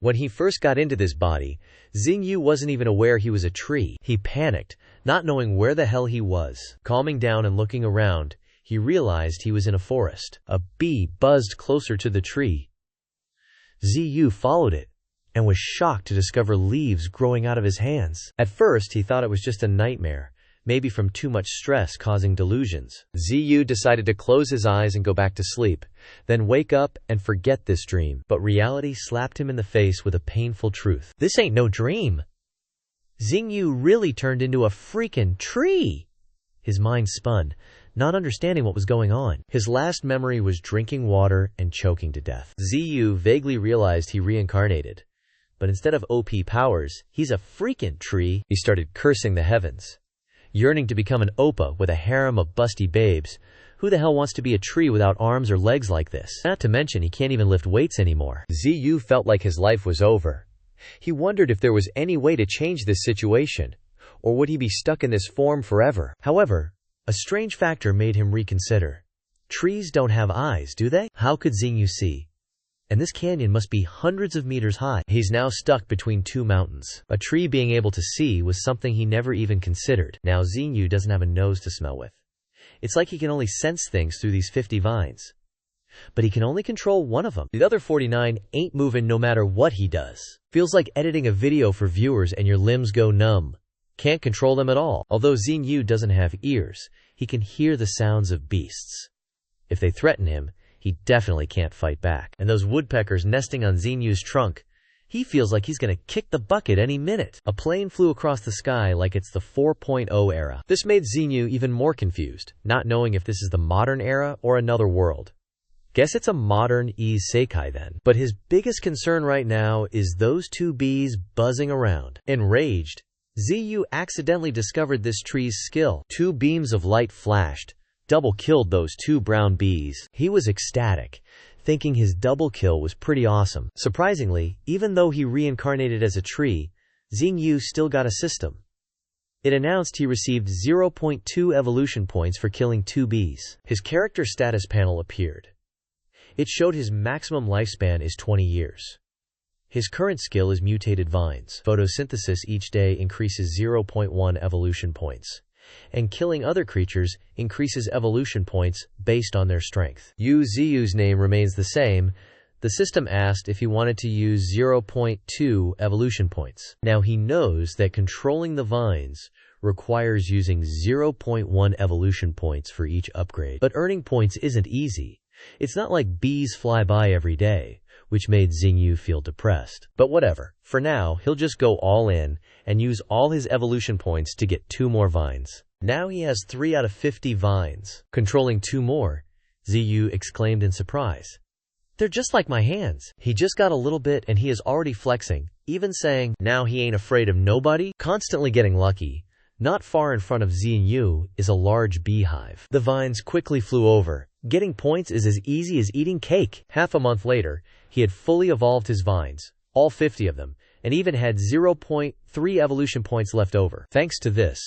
When he first got into this body, XINHYU wasn't even aware he was a tree. He panicked, not knowing where the hell he was. Calming down and looking around, he realized he was in a forest. A bee buzzed closer to the tree. XINHYU followed it and was shocked to discover leaves growing out of his hands. At first, he thought it was just a nightmare, maybe from too much stress causing delusions. XINHYU decided to close his eyes and go back to sleep, then wake up and forget this dream. But reality slapped him in the face with a painful truth. This ain't no dream. XINHYU really turned into a freaking tree. His mind spun, not understanding what was going on. His last memory was drinking water and choking to death. XINHYU vaguely realized he reincarnated, but instead of OP powers, he's a freaking tree. He started cursing the heavens, yearning to become an oppa with a harem of busty babes. Who the hell wants to be a tree without arms or legs like this? Not to mention he can't even lift weights anymore. XINHYU felt like his life was over. He wondered if there was any way to change this situation, or would he be stuck in this form forever? However, a strange factor made him reconsider. Trees don't have eyes, do they? How could XINHYU see? And this canyon must be hundreds of meters high. He's now stuck between two mountains. A tree being able to see was something he never even considered. Now XINHYU doesn't have a nose to smell with. It's like he can only sense things through these 50 vines. But he can only control one of them. The other 49 ain't moving no matter what he does. Feels like editing a video for viewers and your limbs go numb. Can't control them at all. Although XINHYU doesn't have ears, he can hear the sounds of beasts. If they threaten him, he definitely can't fight back. And those woodpeckers nesting on XINHYU's trunk, he feels like he's gonna kick the bucket any minute. A plane flew across the sky like it's the 4.0 era. This made XINHYU even more confused, not knowing if this is the modern era or another world. Guess it's a modern isekai then. But his biggest concern right now is those two bees buzzing around. Enraged, XINHYU accidentally discovered this tree's skill. Two beams of light flashed, double killed those two brown bees. He was ecstatic, thinking his double kill was pretty awesome. Surprisingly, even though he reincarnated as a tree, XINHYU still got a system. It announced he received 0.2 evolution points for killing two bees. His character status panel appeared. It showed his maximum lifespan is 20 years. His current skill is mutated vines. Photosynthesis each day increases 0.1 evolution points. And killing other creatures increases evolution points based on their strength. XINHYU's name remains the same. The system asked if he wanted to use 0.2 evolution points. Now he knows that controlling the vines requires using 0.1 evolution points for each upgrade. But earning points isn't easy. It's not like bees fly by every day, which made XINHYU feel depressed. But whatever, for now, he'll just go all in and use all his evolution points to get 2 more vines. Now he has 3 out of 50 vines. Controlling 2 more, XINHYU exclaimed in surprise. They're just like my hands. He just got a little bit and he is already flexing, even saying, now he ain't afraid of nobody. Constantly getting lucky. Not far in front of XINHYU is a large beehive. The vines quickly flew over. Getting points is as easy as eating cake. Half a month later, he had fully evolved his vines, all 50 of them, and even had 0.3 evolution points left over. Thanks to this,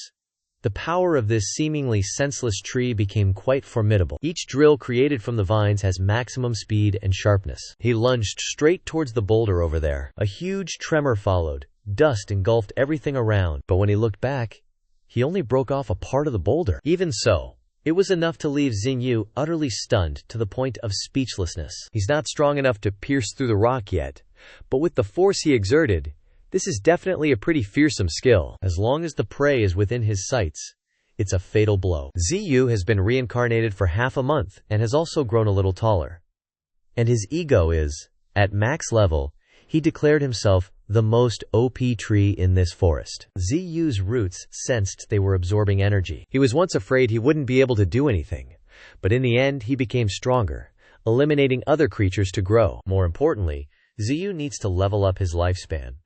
the power of this seemingly senseless tree became quite formidable. Each drill created from the vines has maximum speed and sharpness. He lunged straight towards the boulder over there. A huge tremor followed. Dust engulfed everything around, but when he looked back, he only broke off a part of the boulder. Even so, it was enough to leave XINHYU utterly stunned to the point of speechlessness. He's not strong enough to pierce through the rock yet, but with the force he exerted, this is definitely a pretty fearsome skill. As long as the prey is within his sights, it's a fatal blow. XINHYU has been reincarnated for half a month and has also grown a little taller. And his ego is, at max level. He declared himself the most OP tree in this forest. XINHYU's roots sensed they were absorbing energy. He was once afraid he wouldn't be able to do anything, but in the end he became stronger, eliminating other creatures to grow. More importantly, XINHYU needs to level up his lifespan.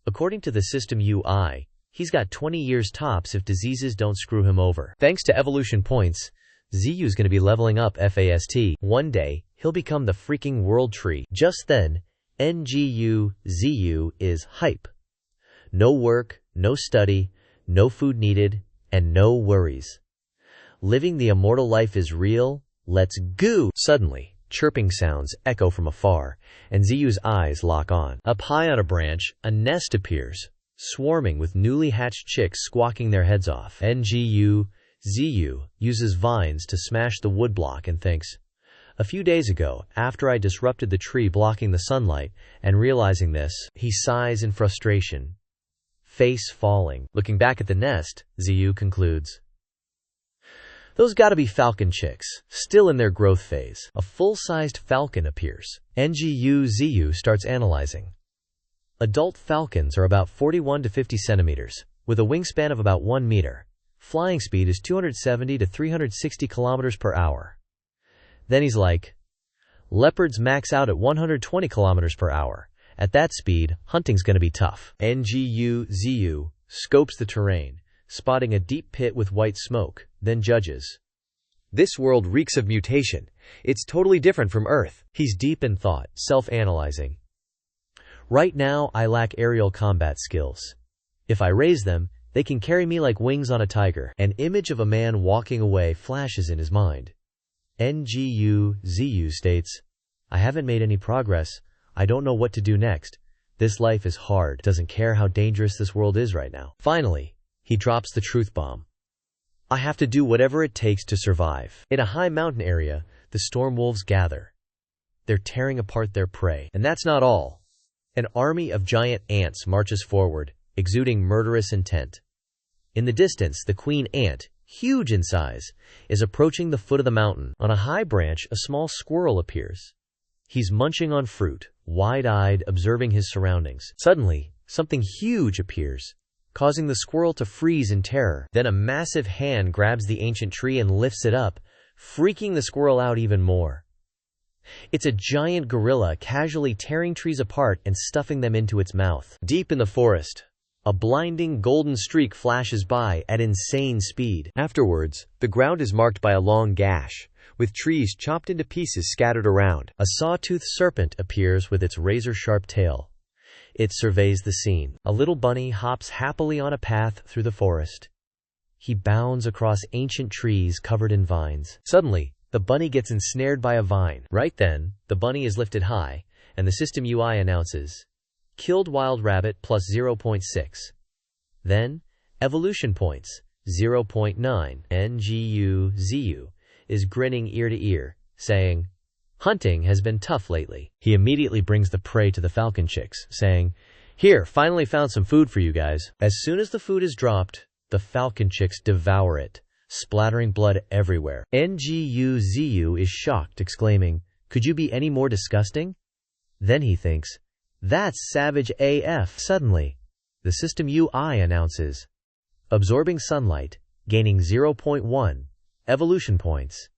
According to the system UI, he's got 20 years tops if diseases don't screw him over. Thanks to evolution points, XINHYU's gonna be leveling up fast. One day, he'll become the freaking world tree. Just then, XINHYU is hype. No work, no study, no food needed, and no worries. Living the immortal life is real. Let's go! Suddenly, chirping sounds echo from afar, and Ziyu's eyes lock on. Up high on a branch, a nest appears, swarming with newly hatched chicks squawking their heads off. Ziyu uses vines to smash the woodblock and thinks, "A few days ago, after I disrupted the tree blocking the sunlight, and realizing this, he sighs in frustration, face falling." Looking back at the nest, Ziyu concludes, "Those gotta be falcon chicks, still in their growth phase." A full-sized falcon appears. Ziyu starts analyzing. Adult falcons are about 41 to 50 centimeters, with a wingspan of about 1 meter. Flying speed is 270 to 360 kilometers per hour. Then he's like, "Leopards max out at 120 kilometers per hour. At that speed, hunting's gonna be tough." Ziyu scopes the terrain, spotting a deep pit with white smoke, then judges. "This world reeks of mutation. It's totally different from Earth." He's deep in thought, self-analyzing. "Right now, I lack aerial combat skills. If I raise them, they can carry me like wings on a tiger." An image of a man walking away flashes in his mind. Ziyu states, "I haven't made any progress. I don't know what to do next. This life is hard. Doesn't care how dangerous this world is right now." Finally, he drops the truth bomb. "I have to do whatever it takes to survive." In a high mountain area, the storm wolves gather. They're tearing apart their prey. And that's not all. An army of giant ants marches forward, exuding murderous intent. In the distance, the queen ant, huge in size, is approaching the foot of the mountain. On a high branch, a small squirrel appears. He's munching on fruit, wide-eyed, observing his surroundings. Suddenly, something huge appears, causing the squirrel to freeze in terror. Then a massive hand grabs the ancient tree and lifts it up, freaking the squirrel out even more. It's a giant gorilla casually tearing trees apart and stuffing them into its mouth. Deep in the forest, a blinding golden streak flashes by at insane speed. Afterwards, the ground is marked by a long gash, with trees chopped into pieces scattered around. A sawtooth serpent appears with its razor-sharp tail. It surveys the scene. A little bunny hops happily on a path through the forest. He bounds across ancient trees covered in vines. Suddenly, the bunny gets ensnared by a vine. Right then, the bunny is lifted high, and the system UI announces, "Killed wild rabbit plus 0.6. Then, evolution points, 0.9. Ziyu is grinning ear to ear, saying, "Hunting has been tough lately." He immediately brings the prey to the falcon chicks, saying, "Here, finally found some food for you guys." As soon as the food is dropped, the falcon chicks devour it, splattering blood everywhere. Ziyu is shocked, exclaiming, "Could you be any more disgusting?" Then he thinks, "That's savage AF." Suddenly, the system UI announces, "Absorbing sunlight, gaining 0.1. Evolution points.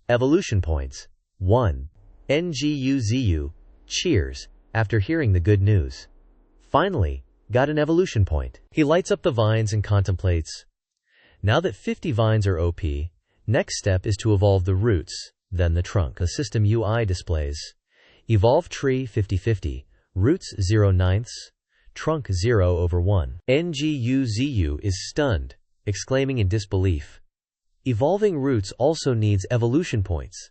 Evolution points, 1. Ziyu cheers after hearing the good news. Finally, got an evolution point. He lights up the vines and contemplates. Now that 50 vines are OP, next step is to evolve the roots, then the trunk. The system UI displays, evolve tree 50-50, roots 0/9, trunk 0/1. Ziyu is stunned, exclaiming in disbelief, "Evolving roots also needs evolution points.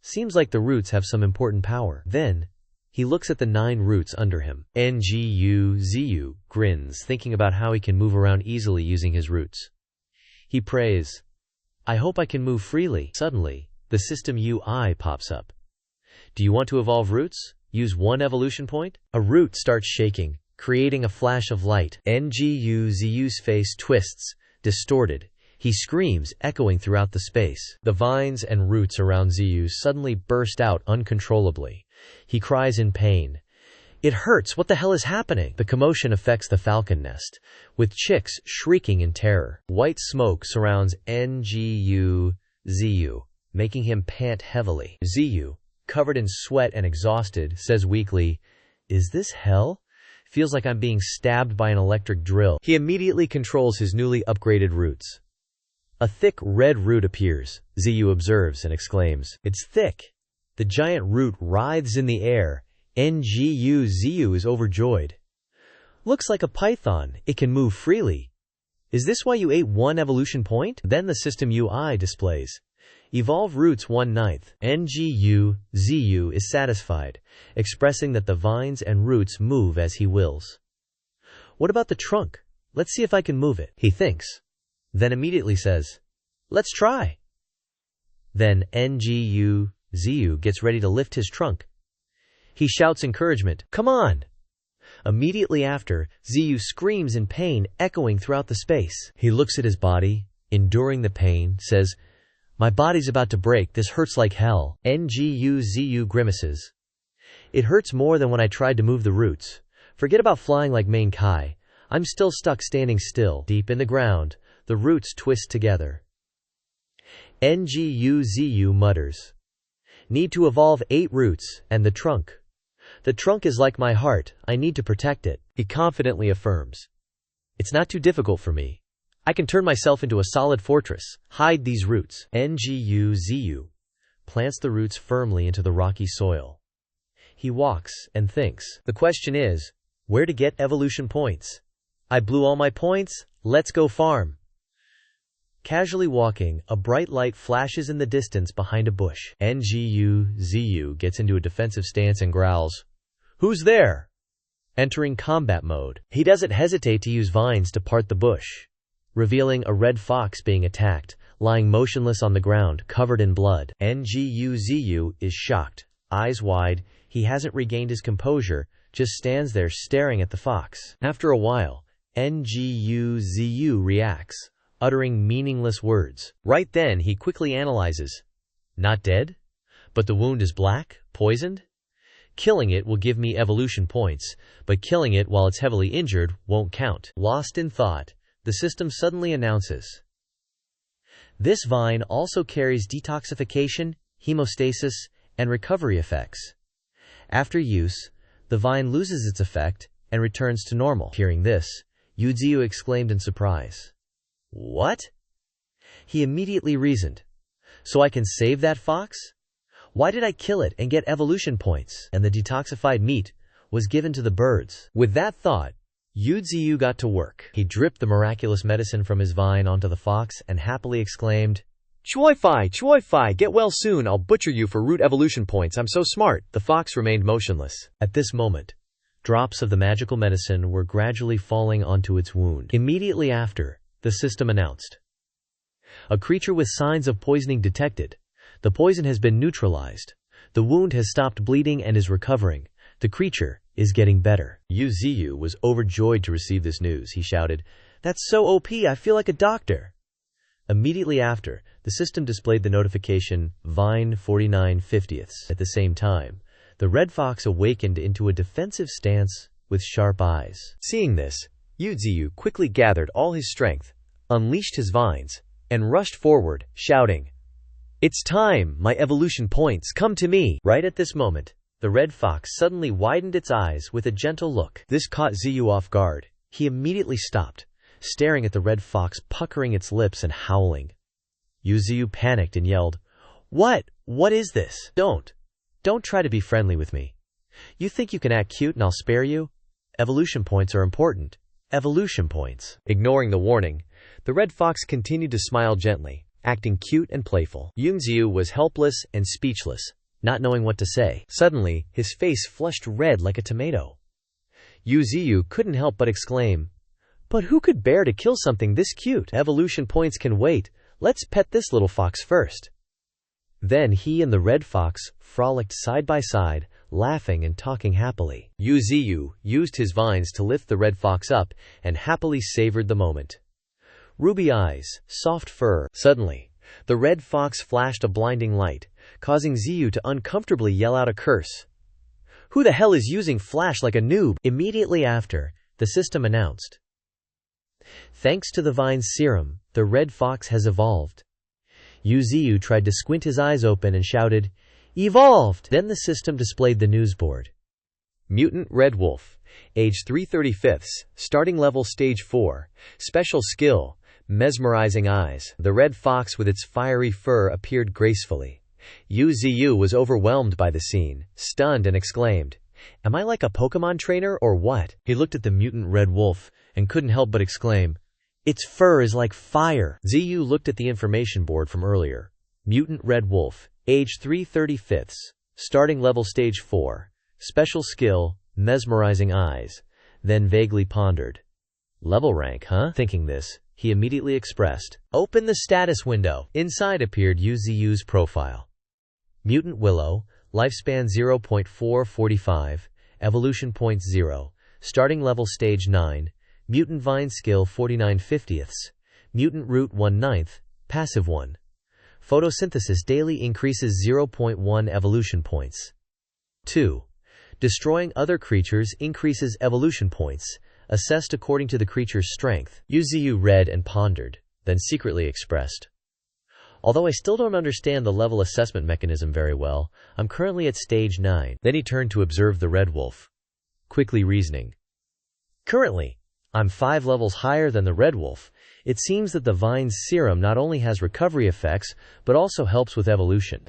Seems like the roots have some important power." Then, he looks at the 9 roots under him. Ziyu grins, thinking about how he can move around easily using his roots. He prays, "I hope I can move freely." Suddenly, the system UI pops up. "Do you want to evolve roots? Use 1 evolution point." A root starts shaking, creating a flash of light. Ziyu's face twists, distorted. He screams, echoing throughout the space. The vines and roots around Ziyu suddenly burst out uncontrollably. He cries in pain. "It hurts! What the hell is happening?" The commotion affects the falcon nest, with chicks shrieking in terror. White smoke surrounds Ziyu, making him pant heavily. Ziyu, covered in sweat and exhausted, says weakly, "Is this hell? Feels like I'm being stabbed by an electric drill." He immediately controls his newly upgraded roots. A thick red root appears, Ziyu observes and exclaims, "It's thick." The giant root writhes in the air. Ziyu is overjoyed. "Looks like a python. It can move freely. Is this why you ate 1 evolution point?" Then the system UI displays, Evolve roots 1/9. NGU, ZU is satisfied, expressing that the vines and roots move as he wills. What about the trunk? Let's see if I can move it, he thinks. Then immediately says, let's try. Then NGU, ZU gets ready to lift his trunk. He shouts encouragement, come on! Immediately after, ZU screams in pain, echoing throughout the space. He looks at his body, enduring the pain, says, my body's about to break, this hurts like hell. NGU, ZU grimaces. It hurts more than when I tried to move the roots. Forget about flying like main CAY. I'm still stuck standing still. Deep in the ground, the roots twist together. NGU, ZU mutters. Need to evolve 8 roots, and the trunk. The trunk is like my heart, I need to protect it, he confidently affirms. It's not too difficult for me. I can turn myself into a solid fortress, hide these roots. NGU, ZU plants the roots firmly into the rocky soil. He walks and thinks. The question is, where to get evolution points? I blew all my points, let's go farm. Casually walking, a bright light flashes in the distance behind a bush. NGU, ZU gets into a defensive stance and growls, who's there? Entering combat mode. He doesn't hesitate to use vines to part the bush, revealing a red fox being attacked, lying motionless on the ground, covered in blood. NGU, ZU is shocked, eyes wide. He hasn't regained his composure, just stands there staring at the fox. After a while, NGU, ZU reacts, uttering meaningless words. Right then he quickly analyzes. Not dead? But the wound is black? Poisoned? Killing it will give me evolution points, but killing it while it's heavily injured won't count. Lost in thought, the system suddenly announces. This vine also carries detoxification, hemostasis, and recovery effects. After use, the vine loses its effect and returns to normal. Hearing this, ZU exclaimed in surprise. What? He immediately reasoned. So I can save that fox? Why did I kill it and get evolution points? And the detoxified meat was given to the birds. With that thought, ZU got to work. He dripped the miraculous medicine from his vine onto the fox and happily exclaimed, Chuy, get well soon, I'll butcher you for root evolution points, I'm so smart. The fox remained motionless. At this moment, drops of the magical medicine were gradually falling onto its wound. Immediately after, the system announced. A creature with signs of poisoning detected. The poison has been neutralized. The wound has stopped bleeding and is recovering. The creature is getting better. ZU was overjoyed to receive this news. He shouted, That's so OP, I feel like a doctor. Immediately after, the system displayed the notification, Vine 49/50. At the same time, the red fox awakened into a defensive stance with sharp eyes. Seeing this, ZU quickly gathered all his strength, unleashed his vines, and rushed forward, shouting, It's time, my evolution points, come to me! Right at this moment, the red fox suddenly widened its eyes with a gentle look. This caught ZU off guard. He immediately stopped, staring at the red fox, puckering its lips and howling. ZU panicked and yelled, What is this? Don't try to be friendly with me. You think you can act cute and I'll spare you? Evolution points are important. Evolution points. Ignoring the warning, the red fox continued to smile gently, acting cute and playful. ZU was helpless and speechless, not knowing what to say. Suddenly, his face flushed red like a tomato. ZU couldn't help but exclaim, But who could bear to kill something this cute? Evolution points can wait. Let's pet this little fox first. Then he and the red fox frolicked side by side, laughing and talking happily. ZU used his vines to lift the red fox up and happily savored the moment. Ruby eyes, soft fur. Suddenly, the red fox flashed a blinding light, causing ZU to uncomfortably yell out a curse. Who the hell is using flash like a noob? Immediately after, the system announced. Thanks to the vine's serum, the red fox has evolved. ZU tried to squint his eyes open and shouted, Evolved! Then the system displayed the news board. Mutant Red Wolf, age 3/35, starting level stage 4, special skill, mesmerizing eyes. The red fox with its fiery fur appeared gracefully. ZU was overwhelmed by the scene, stunned, and exclaimed, Am I like a Pokemon trainer or what? He looked at the mutant red wolf and couldn't help but exclaim, Its fur is like fire. ZU looked at the information board from earlier. Mutant Red Wolf, age 3/35, starting level stage 4, special skill, mesmerizing eyes, then vaguely pondered. Level rank, huh? Thinking this, he immediately expressed, "Open the status window." Inside appeared Yu's profile. Mutant Willow, lifespan 0.445, evolution 0.0, starting level stage 9, mutant vine skill 49/50, mutant root 1/9, passive 1. Photosynthesis daily increases 0.1 evolution points. 2. Destroying other creatures increases evolution points, assessed according to the creature's strength. Yu read and pondered, then secretly expressed, "Although I still don't understand the level assessment mechanism very well, I'm currently at stage 9. Then he turned to observe the red wolf, quickly reasoning, "Currently, I'm 5 levels higher than the red wolf. It seems that the vine's serum not only has recovery effects, but also helps with evolution.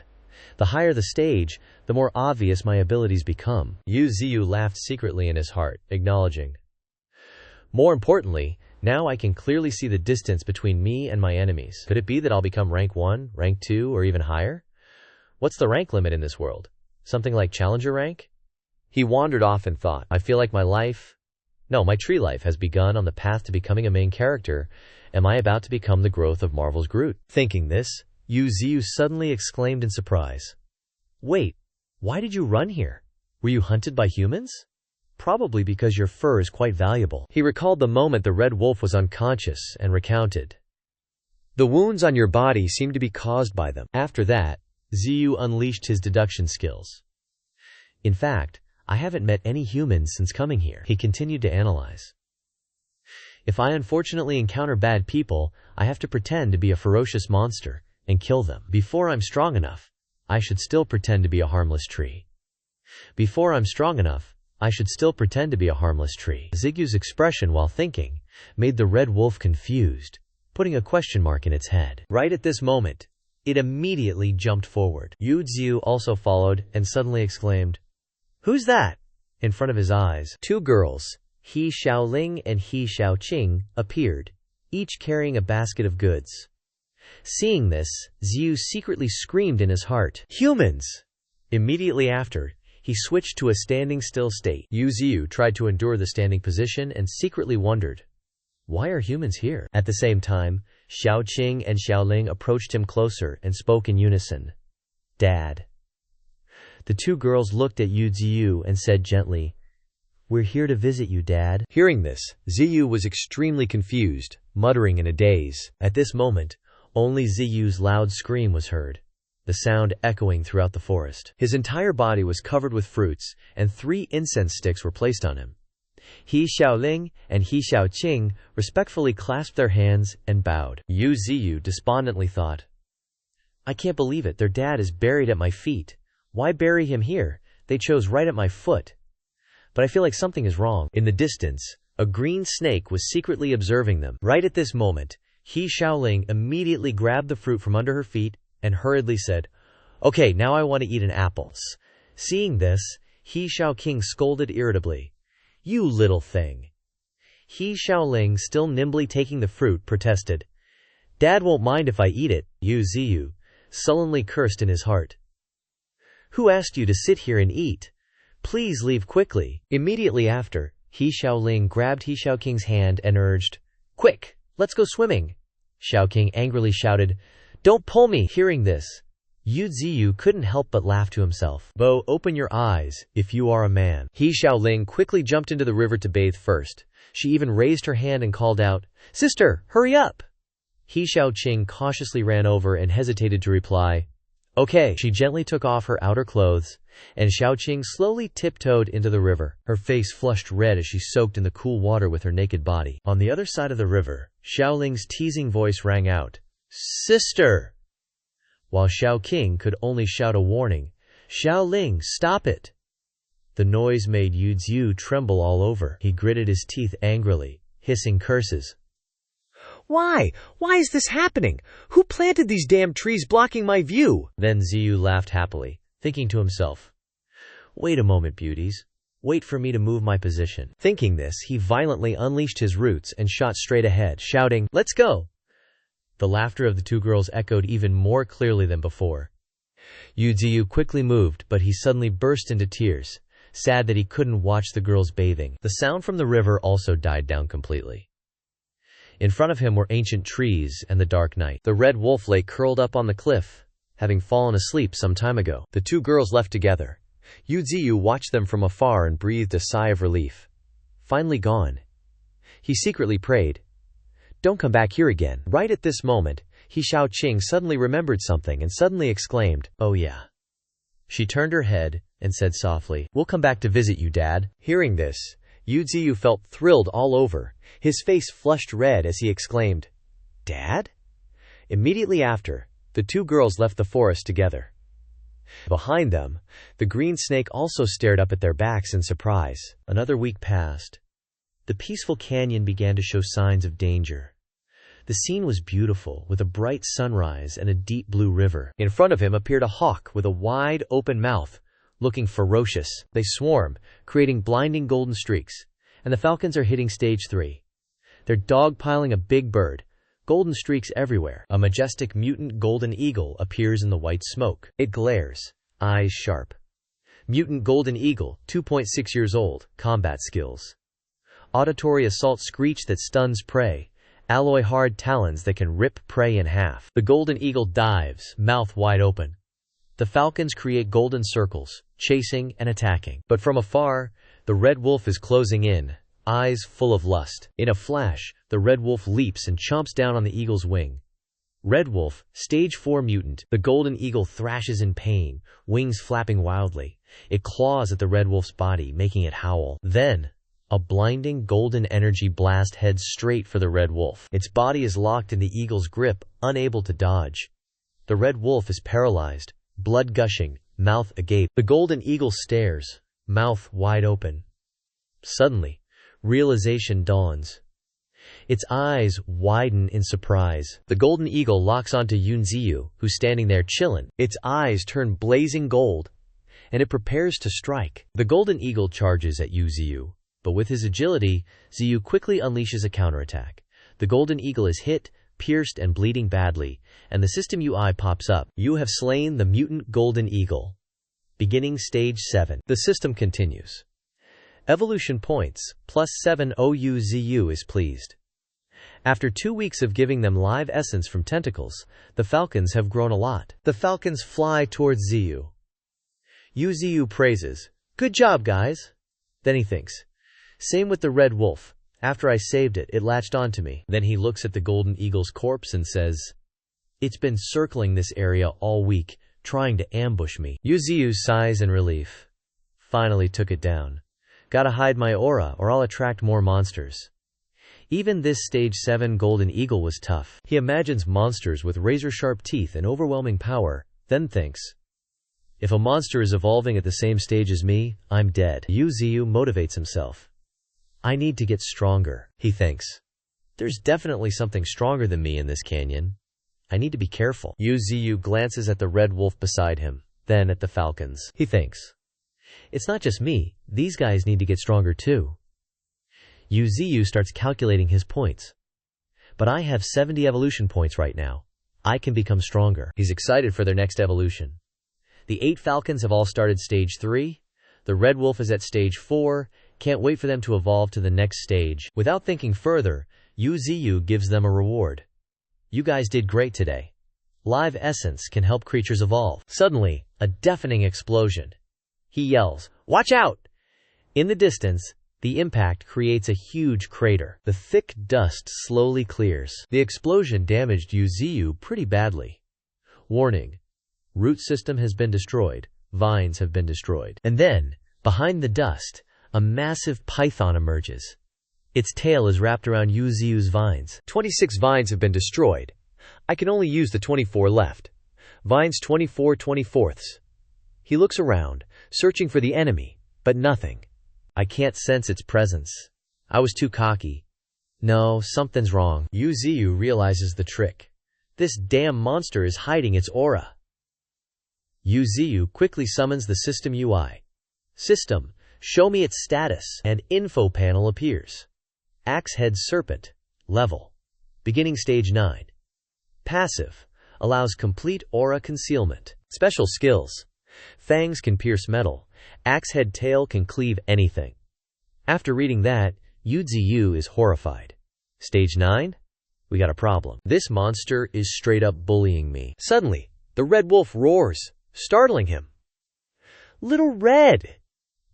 The higher the stage, the more obvious my abilities become." Yu laughed secretly in his heart, acknowledging, "More importantly, now I can clearly see the distance between me and my enemies. Could it be that I'll become rank 1, rank 2, or even higher? What's the rank limit in this world? Something like challenger rank?" He wandered off in thought. "I feel like my tree life has begun on the path to becoming a main character. Am I about to become the growth of Marvel's Groot?" Thinking this, Yu suddenly exclaimed in surprise, "Wait, why did you run here? Were you hunted by humans? Probably because your fur is quite valuable." He recalled the moment the red wolf was unconscious and recounted, "The wounds on your body seem to be caused by them." After that, Ziyu unleashed his deduction skills. "In fact, I haven't met any humans since coming here," he continued to analyze. "If I unfortunately encounter bad people, I have to pretend to be a ferocious monster and kill them. Before I'm strong enough, I should still pretend to be a harmless tree. Before I'm strong enough, I should still pretend to be a harmless tree." Zigu's expression while thinking made the red wolf confused, putting a question mark in its head. Right at this moment, it immediately jumped forward. Yu also followed and suddenly exclaimed, "Who's that?" In front of his eyes, 2 girls, He Xiaoling and He Xiaoqing, appeared, each carrying a basket of goods. Seeing this, Ziyu secretly screamed in his heart, "Humans!" Immediately after, he switched to a standing still state. Ziyu tried to endure the standing position and secretly wondered, "Why are humans here?" At the same time, Xiaoqing and Xiaoling approached him closer and spoke in unison, "Dad." The 2 girls looked at Ziyu and said gently, "We're here to visit you, Dad." Hearing this, Ziyu was extremely confused, muttering in a daze. At this moment, only Ziyu's loud scream was heard, the sound echoing throughout the forest. His entire body was covered with fruits, and 3 incense sticks were placed on him. He Xiaoling and He Xiaoqing respectfully clasped their hands and bowed. Ziyu despondently thought, "I can't believe it, their dad is buried at my feet. Why bury him here? They chose right at my foot. But I feel like something is wrong." In the distance, a green snake was secretly observing them. Right at this moment, He Xiaoling immediately grabbed the fruit from under her feet and hurriedly said, "Okay, now I want to eat an apple." Seeing this, He Xiaoqing scolded irritably, "You little thing." He Xiaoling, still nimbly taking the fruit, protested, "Dad won't mind if I eat it." Ziyu sullenly cursed in his heart, "Who asked you to sit here and eat? Please leave quickly." Immediately after, He Xiaoling grabbed He Xiaoqing's hand and urged, "Quick, let's go swimming." Xiaoqing angrily shouted, "Don't pull me." Hearing this, Ziyu couldn't help but laugh to himself. "Bo, open your eyes, if you are a man." He Xiaoling quickly jumped into the river to bathe first. She even raised her hand and called out, "Sister, hurry up!" He Xiaoqing cautiously ran over and hesitated to reply, "Okay." She gently took off her outer clothes, and Xiaoqing slowly tiptoed into the river. Her face flushed red as she soaked in the cool water with her naked body. On the other side of the river, Xiaoling's teasing voice rang out, "Sister!" While Xiaoqing could only shout a warning, "Xiaoling, stop it!" The noise made Ziyu tremble all over. He gritted his teeth angrily, hissing curses. Why is this happening? Who planted these damn trees blocking my view?" Then Ziyu laughed happily, thinking to himself, "Wait a moment, beauties. Wait for me to move my position." Thinking this, he violently unleashed his roots and shot straight ahead, shouting, "Let's go!" The laughter of the two girls echoed even more clearly than before. Yu Ziyu quickly moved, but he suddenly burst into tears, sad that he couldn't watch the girls bathing. The sound from the river also died down completely. In front of him were ancient trees and the dark night. The red wolf lay curled up on the cliff, having fallen asleep some time ago. The two girls left together. Yu Ziyu watched them from afar and breathed a sigh of relief. Finally gone. He secretly prayed, "Don't come back here again." Right at this moment, He Xiaoqing suddenly remembered something and suddenly exclaimed, "Oh yeah." She turned her head and said softly, "We'll come back to visit you, Dad." Hearing this, Yu Ziyu felt thrilled all over. His face flushed red as he exclaimed, "Dad?" Immediately after, the two girls left the forest together. Behind them, the green snake also stared up at their backs in surprise. Another week passed. The peaceful canyon began to show signs of danger. The scene was beautiful, with a bright sunrise and a deep blue river. In front of him appeared a hawk with a wide, open mouth, looking ferocious. They swarm, creating blinding golden streaks, and the falcons are hitting stage 3. They're dogpiling a big bird, golden streaks everywhere. A majestic mutant golden eagle appears in the white smoke. It glares, eyes sharp. Mutant golden eagle, 2.6 years old, combat skills. Auditory assault screech that stuns prey. Alloy hard talons that can rip prey in half. The golden eagle dives, mouth wide open. The falcons create golden circles, chasing and attacking. But from afar, the red wolf is closing in, eyes full of lust. In a flash, the red wolf leaps and chomps down on the eagle's wing. Red wolf, stage 4 mutant. The golden eagle thrashes in pain, wings flapping wildly. It claws at the red wolf's body, making it howl. Then, a blinding golden energy blast heads straight for the red wolf. Its body is locked in the eagle's grip, unable to dodge. The red wolf is paralyzed, blood gushing, mouth agape. The golden eagle stares, mouth wide open. Suddenly, realization dawns. Its eyes widen in surprise. The golden eagle locks onto Yu Ziyu, who's standing there chillin'. Its eyes turn blazing gold, and it prepares to strike. The golden eagle charges at Yu Ziyu, but with his agility, Ziyu quickly unleashes a counterattack. The golden eagle is hit, pierced and bleeding badly, and the system UI pops up. You have slain the mutant golden eagle. Beginning stage 7. The system continues. Evolution points, +7. Yu Ziyu is pleased. After 2 weeks of giving them live essence from tentacles, the falcons have grown a lot. The falcons fly towards Ziyu. Yu Ziyu praises, "Good job, guys." Then he thinks, "Same with the red wolf. After I saved it, it latched onto me." Then he looks at the golden eagle's corpse and says, "It's been circling this area all week, trying to ambush me." Yu Ziyu sighs in relief. Finally took it down. Gotta hide my aura or I'll attract more monsters. Even this stage 7 golden eagle was tough. He imagines monsters with razor-sharp teeth and overwhelming power, then thinks, "If a monster is evolving at the same stage as me, I'm dead." Yu Ziyu motivates himself. "I need to get stronger," he thinks. "There's definitely something stronger than me in this canyon. I need to be careful." Yu Ziyu glances at the red wolf beside him, then at the falcons. He thinks, "It's not just me, these guys need to get stronger too." Yu Ziyu starts calculating his points. "But I have 70 evolution points right now. I can become stronger." He's excited for their next evolution. The 8 falcons have all started stage 3. The red wolf is at stage 4. Can't wait for them to evolve to the next stage. Without thinking further, Yu Ziyu gives them a reward. "You guys did great today. Live essence can help creatures evolve." Suddenly, a deafening explosion. He yells, "Watch out!" In the distance, the impact creates a huge crater. The thick dust slowly clears. The explosion damaged Yu Ziyu pretty badly. Warning: root system has been destroyed. Vines have been destroyed. And then, behind the dust, a massive python emerges. Its tail is wrapped around Yu Ziyu's vines. 26 vines have been destroyed. I can only use the 24 left. Vines 24/24. He looks around, searching for the enemy, but nothing. I can't sense its presence. I was too cocky. No, something's wrong. Yu Ziyu realizes the trick. This damn monster is hiding its aura. Yu Ziyu quickly summons the system UI. System, show me its status. An info panel appears. Axe head serpent. Level. Beginning stage 9. Passive. Allows complete aura concealment. Special skills. Fangs can pierce metal. Axe head tail can cleave anything. After reading that, Yu is horrified. Stage 9? We got a problem. This monster is straight up bullying me. Suddenly, the red wolf roars, startling him. Little Red!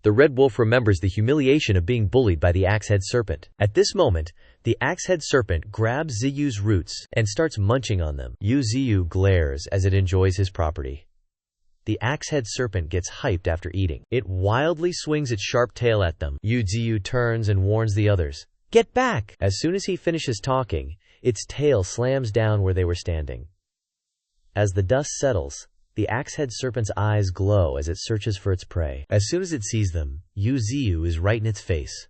The red wolf remembers the humiliation of being bullied by the axe-head serpent. At this moment, the axe-head serpent grabs Ziyu's roots and starts munching on them. Ziyu glares as it enjoys his property. The axe-head serpent gets hyped after eating. It wildly swings its sharp tail at them. Ziyu turns and warns the others. Get back! As soon as he finishes talking, its tail slams down where they were standing. As the dust settles, the axe-head serpent's eyes glow as it searches for its prey. As soon as it sees them, Ziyu is right in its face.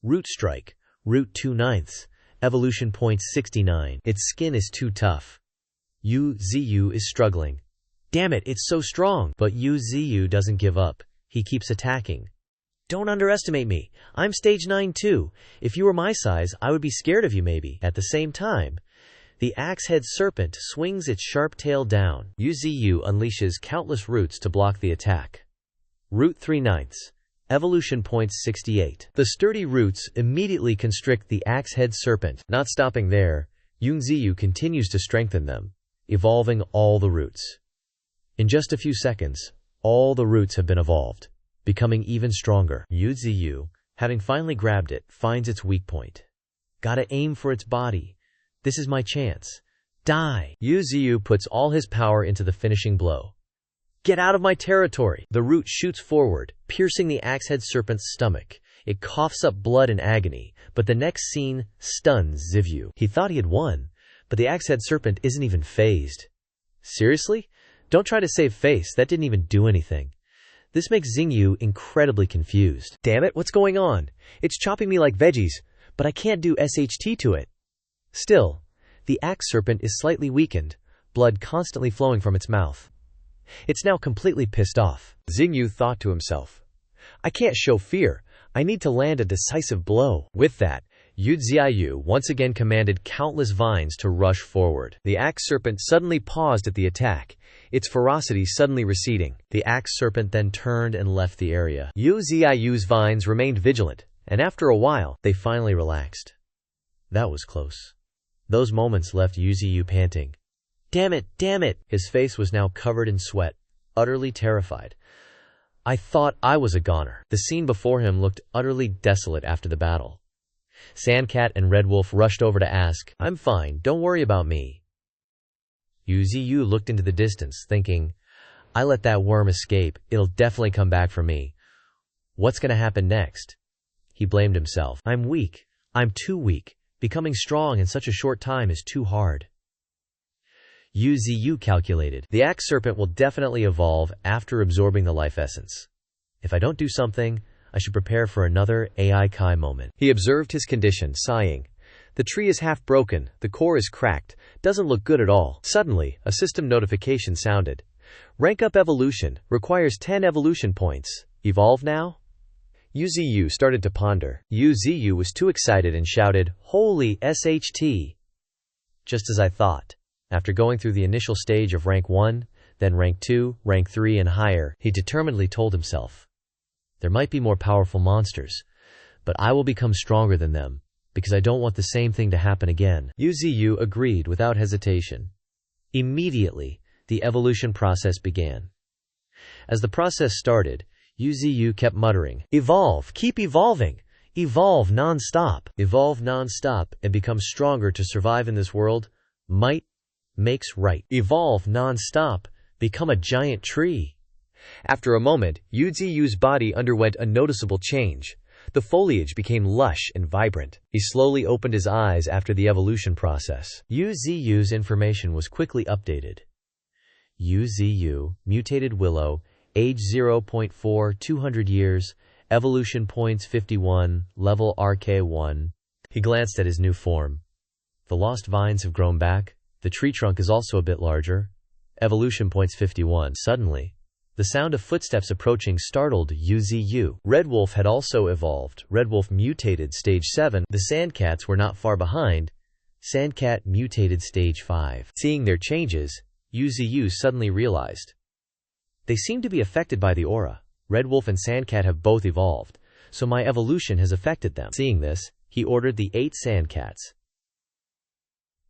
Root Strike, Root 2/9, Evolution Point 69. Its skin is too tough. Ziyu is struggling. Damn it, it's so strong! But Ziyu doesn't give up. He keeps attacking. Don't underestimate me. I'm stage 9 too. If you were my size, I would be scared of you maybe. At the same time, the axe-head serpent swings its sharp tail down. Ziyu unleashes countless roots to block the attack. Root 3/9, Evolution Point 68. The sturdy roots immediately constrict the axe-head serpent. Not stopping there, Ziyu continues to strengthen them, evolving all the roots. In just a few seconds, all the roots have been evolved, becoming even stronger. Ziyu, having finally grabbed it, finds its weak point. Gotta aim for its body. This is my chance. Die! Ziyu puts all his power into the finishing blow. Get out of my territory! The root shoots forward, piercing the axe-head serpent's stomach. It coughs up blood in agony, but the next scene stuns Ziyu. He thought he had won, but the axe-head serpent isn't even fazed. Seriously? Don't try to save face, that didn't even do anything. This makes Ziyu incredibly confused. Damn it, what's going on? It's chopping me like veggies, but I can't do SHT to it. Still, the axe serpent is slightly weakened, blood constantly flowing from its mouth. It's now completely pissed off. Ziyu thought to himself, I can't show fear, I need to land a decisive blow. With that, Ziyu once again commanded countless vines to rush forward. The axe serpent suddenly paused at the attack, its ferocity suddenly receding. The axe serpent then turned and left the area. Ziyu's vines remained vigilant, and after a while, they finally relaxed. That was close. Those moments left Ziyu panting. Damn it, damn it! His face was now covered in sweat, utterly terrified. I thought I was a goner. The scene before him looked utterly desolate after the battle. Sandcat and Red Wolf rushed over to ask, I'm fine, don't worry about me. Ziyu looked into the distance, thinking, I let that worm escape, it'll definitely come back for me. What's gonna happen next? He blamed himself. I'm weak. I'm too weak. Becoming strong in such a short time is too hard. Ziyu calculated. The axe serpent will definitely evolve after absorbing the life essence. If I don't do something, I should prepare for another CAY moment. He observed his condition, sighing. The tree is half broken, the core is cracked, doesn't look good at all. Suddenly, a system notification sounded. Rank up evolution, requires 10 evolution points. Evolve now? Ziyu started to ponder. Ziyu was too excited and shouted, Holy SHT! Just as I thought. After going through the initial stage of rank 1, then rank 2, rank 3 and higher, he determinedly told himself, there might be more powerful monsters, but I will become stronger than them, because I don't want the same thing to happen again. Ziyu agreed without hesitation. Immediately, the evolution process began. As the process started, Ziyu kept muttering, Evolve, keep evolving, evolve non-stop, and become stronger to survive in this world. Might makes right. Evolve non-stop, become a giant tree. After a moment, Ziyu's body underwent a noticeable change. The foliage became lush and vibrant. He slowly opened his eyes after the evolution process. Ziyu's information was quickly updated. Ziyu, mutated willow, age 0.4, 200 years, evolution points 51, level RK1. He glanced at his new form. The lost vines have grown back. The tree trunk is also a bit larger. Evolution points 51. Suddenly, the sound of footsteps approaching startled Ziyu. Red Wolf had also evolved. Red Wolf mutated stage 7. The Sandcats were not far behind. Sandcat mutated stage 5. Seeing their changes, UZU suddenly realized. They seem to be affected by the aura. Red Wolf and Sandcat have both evolved, so my evolution has affected them. Seeing this, he ordered the 8 Sandcats.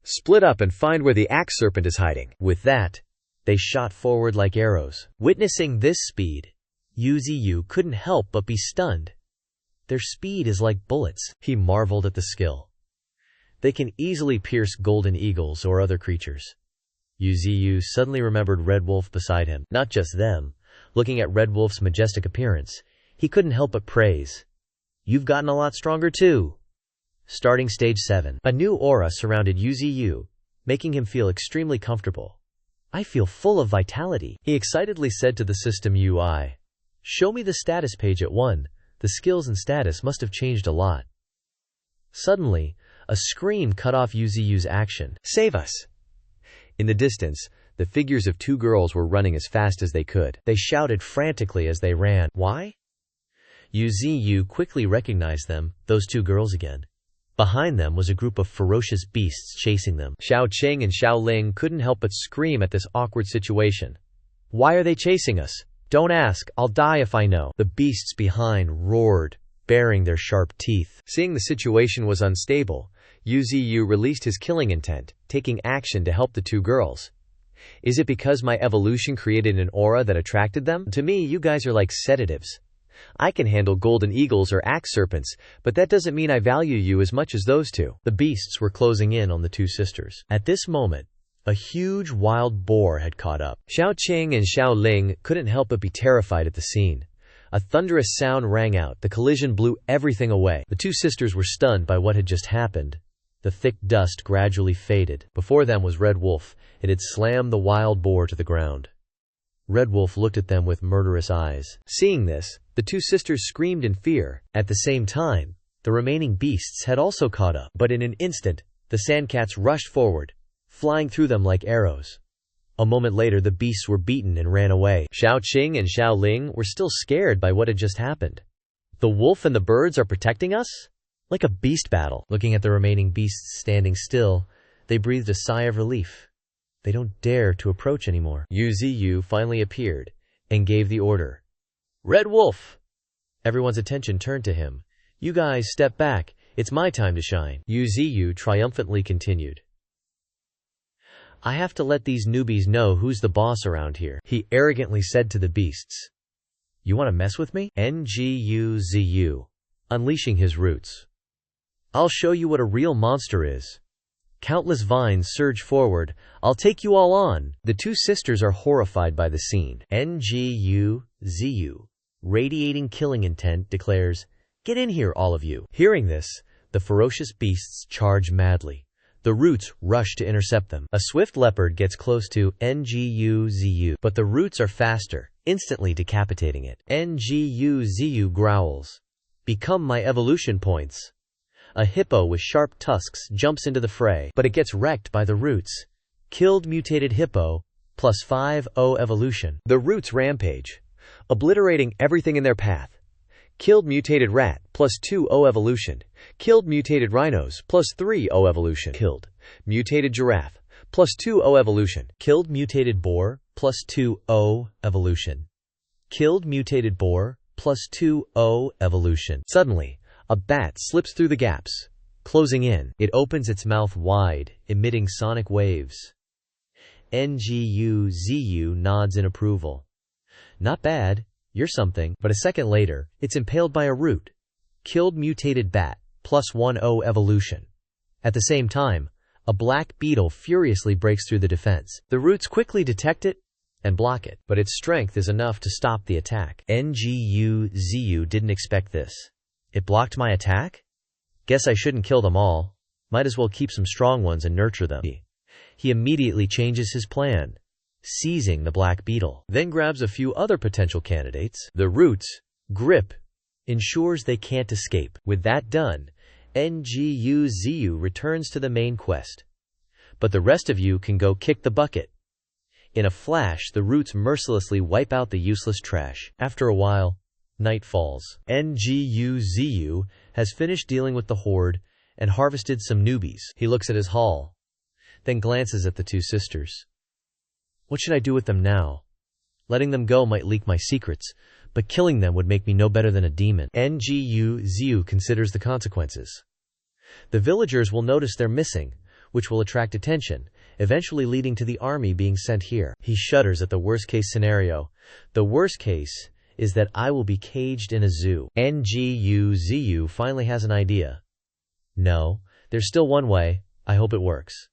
Split up and find where the axe serpent is hiding. With that, they shot forward like arrows. Witnessing this speed, UZU couldn't help but be stunned. Their speed is like bullets. He marveled at the skill. They can easily pierce golden eagles or other creatures. UZU suddenly remembered Red Wolf beside him. Not just them. Looking at Red Wolf's majestic appearance, he couldn't help but praise. You've gotten a lot stronger too. Starting stage 7. A new aura surrounded UZU, making him feel extremely comfortable. I feel full of vitality, he excitedly said to the system UI. Show me the status page at 1. The skills and status must have changed a lot. Suddenly, a scream cut off UZU's action. Save us! In the distance, the figures of 2 girls were running as fast as they could. They shouted frantically as they ran. Why? UZU quickly recognized them, those 2 girls again. Behind them was a group of ferocious beasts chasing them. Xiao Qing and Xiao Ling couldn't help but scream at this awkward situation. Why are they chasing us? Don't ask, I'll die if I know. The beasts behind roared, baring their sharp teeth. Seeing the situation was unstable, UZU released his killing intent, taking action to help the 2 girls. Is it because my evolution created an aura that attracted them? To me, you guys are like sedatives. I can handle golden eagles or axe serpents, but that doesn't mean I value you as much as those 2. The beasts were closing in on the 2 sisters. At this moment, a huge wild boar had caught up. Xiao Qing and Xiao Ling couldn't help but be terrified at the scene. A thunderous sound rang out. The collision blew everything away. The 2 sisters were stunned by what had just happened. The thick dust gradually faded. Before them was Red Wolf. It had slammed the wild boar to the ground. Red Wolf looked at them with murderous eyes. Seeing this, the 2 sisters screamed in fear. At the same time, the remaining beasts had also caught up. But in an instant, the Sandcats rushed forward, flying through them like arrows. A moment later, the beasts were beaten and ran away. Xiao Qing and Xiao Ling were still scared by what had just happened. The wolf and the birds are protecting us? Like a beast battle. Looking at the remaining beasts standing still, they breathed a sigh of relief. They don't dare to approach anymore. UZU finally appeared and gave the order. Red Wolf! Everyone's attention turned to him. You guys step back. It's my time to shine. UZU triumphantly continued. I have to let these newbies know who's the boss around here, he arrogantly said to the beasts. You want to mess with me? NGUZU, unleashing his roots. I'll show you what a real monster is. Countless vines surge forward. I'll take you all on. The 2 sisters are horrified by the scene. NGUZU, radiating killing intent, declares, Get in here, all of you. Hearing this, the ferocious beasts charge madly. The roots rush to intercept them. A swift leopard gets close to NGUZU, but the roots are faster, instantly decapitating it. NGUZU growls. Become my evolution points. A hippo with sharp tusks jumps into the fray, but it gets wrecked by the roots. Killed mutated hippo, plus 5-0 evolution. The roots rampage, obliterating everything in their path. Killed mutated rat, plus 2-0 evolution. Killed mutated rhinos, plus 3-0 evolution. Killed mutated giraffe, plus 2-0 evolution. Killed mutated boar, plus 2-0 evolution. Killed mutated boar, plus 2-0 evolution. Suddenly, a bat slips through the gaps, closing in. It opens its mouth wide, emitting sonic waves. NGUZU nods in approval. Not bad, you're something. But a second later, it's impaled by a root. Killed mutated bat, plus 1-0 evolution. At the same time, a black beetle furiously breaks through the defense. The roots quickly detect it and block it, but its strength is enough to stop the attack. NGUZU didn't expect this. It blocked my attack? Guess I shouldn't kill them all. Might as well keep some strong ones and nurture them. He immediately changes his plan, seizing the black beetle, then grabs a few other potential candidates. The roots grip ensures they can't escape. With that done, NGUZU returns to the main quest. But the rest of you can go kick the bucket. In a flash, the roots mercilessly wipe out the useless trash. After a while, night falls. NGUZU has finished dealing with the horde and harvested some newbies. He looks at his haul, then glances at the two sisters. What should I do with them now? Letting them go might leak my secrets, but killing them would make me no better than a demon. Ziyu considers the consequences. The villagers will notice they're missing, which will attract attention, eventually leading to the army being sent here. He shudders at the worst-case scenario. The worst case is that I will be caged in a zoo. Ziyu finally has an idea. No, there's still one way. I hope it works.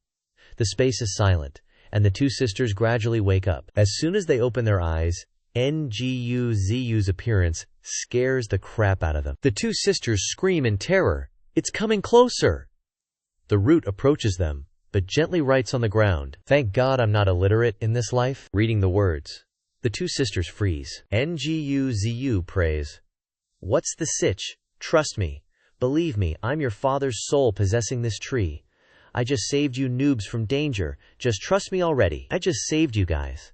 The space is silent, and the two sisters gradually wake up. As soon as they open their eyes, Ziyu's appearance scares the crap out of them. The two sisters scream in terror. It's coming closer! The root approaches them, but gently writes on the ground. Thank God I'm not illiterate in this life. Reading the words, the two sisters freeze. Ziyu prays. What's the sitch? Trust me. Believe me, I'm your father's soul possessing this tree. I just saved you noobs from danger. Just trust me already. I just saved you guys.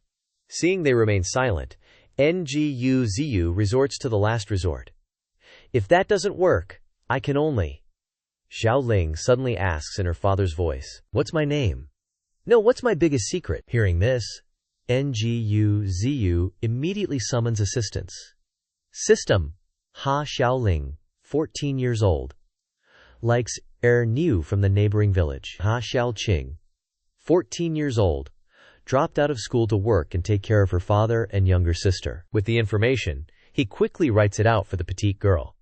Seeing they remain silent, Ziyu resorts to the last resort. If that doesn't work, I can only... Xiaoling suddenly asks in her father's voice, What's my name? No, what's my biggest secret? Hearing this, Ziyu immediately summons assistance. System. Ha Xiaoling, 14 years old. Likes Niu from the neighboring village. Ha Xiaoqing, 14 years old. Dropped out of school to work and take care of her father and younger sister. With the information, he quickly writes it out for the petite girl.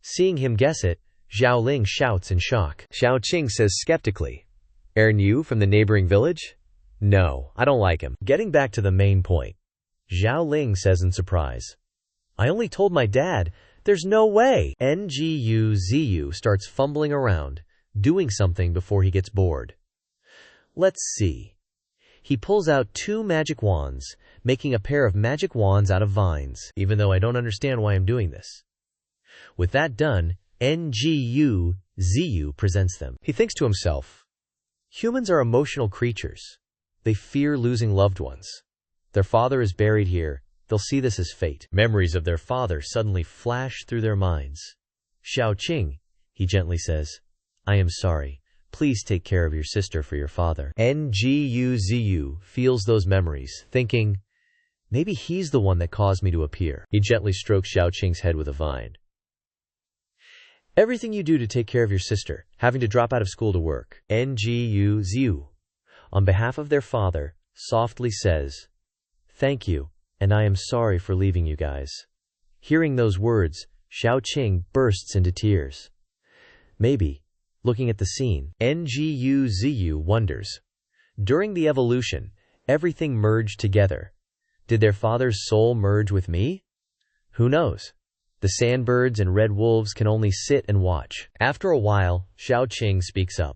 Seeing him guess it, Xiaoling shouts in shock. Xiaoqing says skeptically, Niu from the neighboring village? No, I don't like him. Getting back to the main point, Xiaoling says in surprise, I only told my dad. There's no way. Ziyu starts fumbling around, doing something before he gets bored. Let's see. He pulls out 2 magic wands, making a pair of magic wands out of vines, even though I don't understand why I'm doing this. With that done, Ziyu presents them. He thinks to himself, humans are emotional creatures. They fear losing loved ones. Their father is buried here. They'll see this as fate. Memories of their father suddenly flash through their minds. Xiaoqing, he gently says, I am sorry. Please take care of your sister for your father. Ziyu feels those memories, thinking, maybe he's the one that caused me to appear. He gently strokes Xiaoqing's head with a vine. Everything you do to take care of your sister, having to drop out of school to work. Ziyu, on behalf of their father, softly says, Thank you. And I am sorry for leaving you guys. Hearing those words, Xiaoqing bursts into tears. Maybe, looking at the scene, Ziyu wonders. During the evolution, everything merged together. Did their father's soul merge with me? Who knows? The sandbirds and red wolves can only sit and watch. After a while, Xiaoqing speaks up.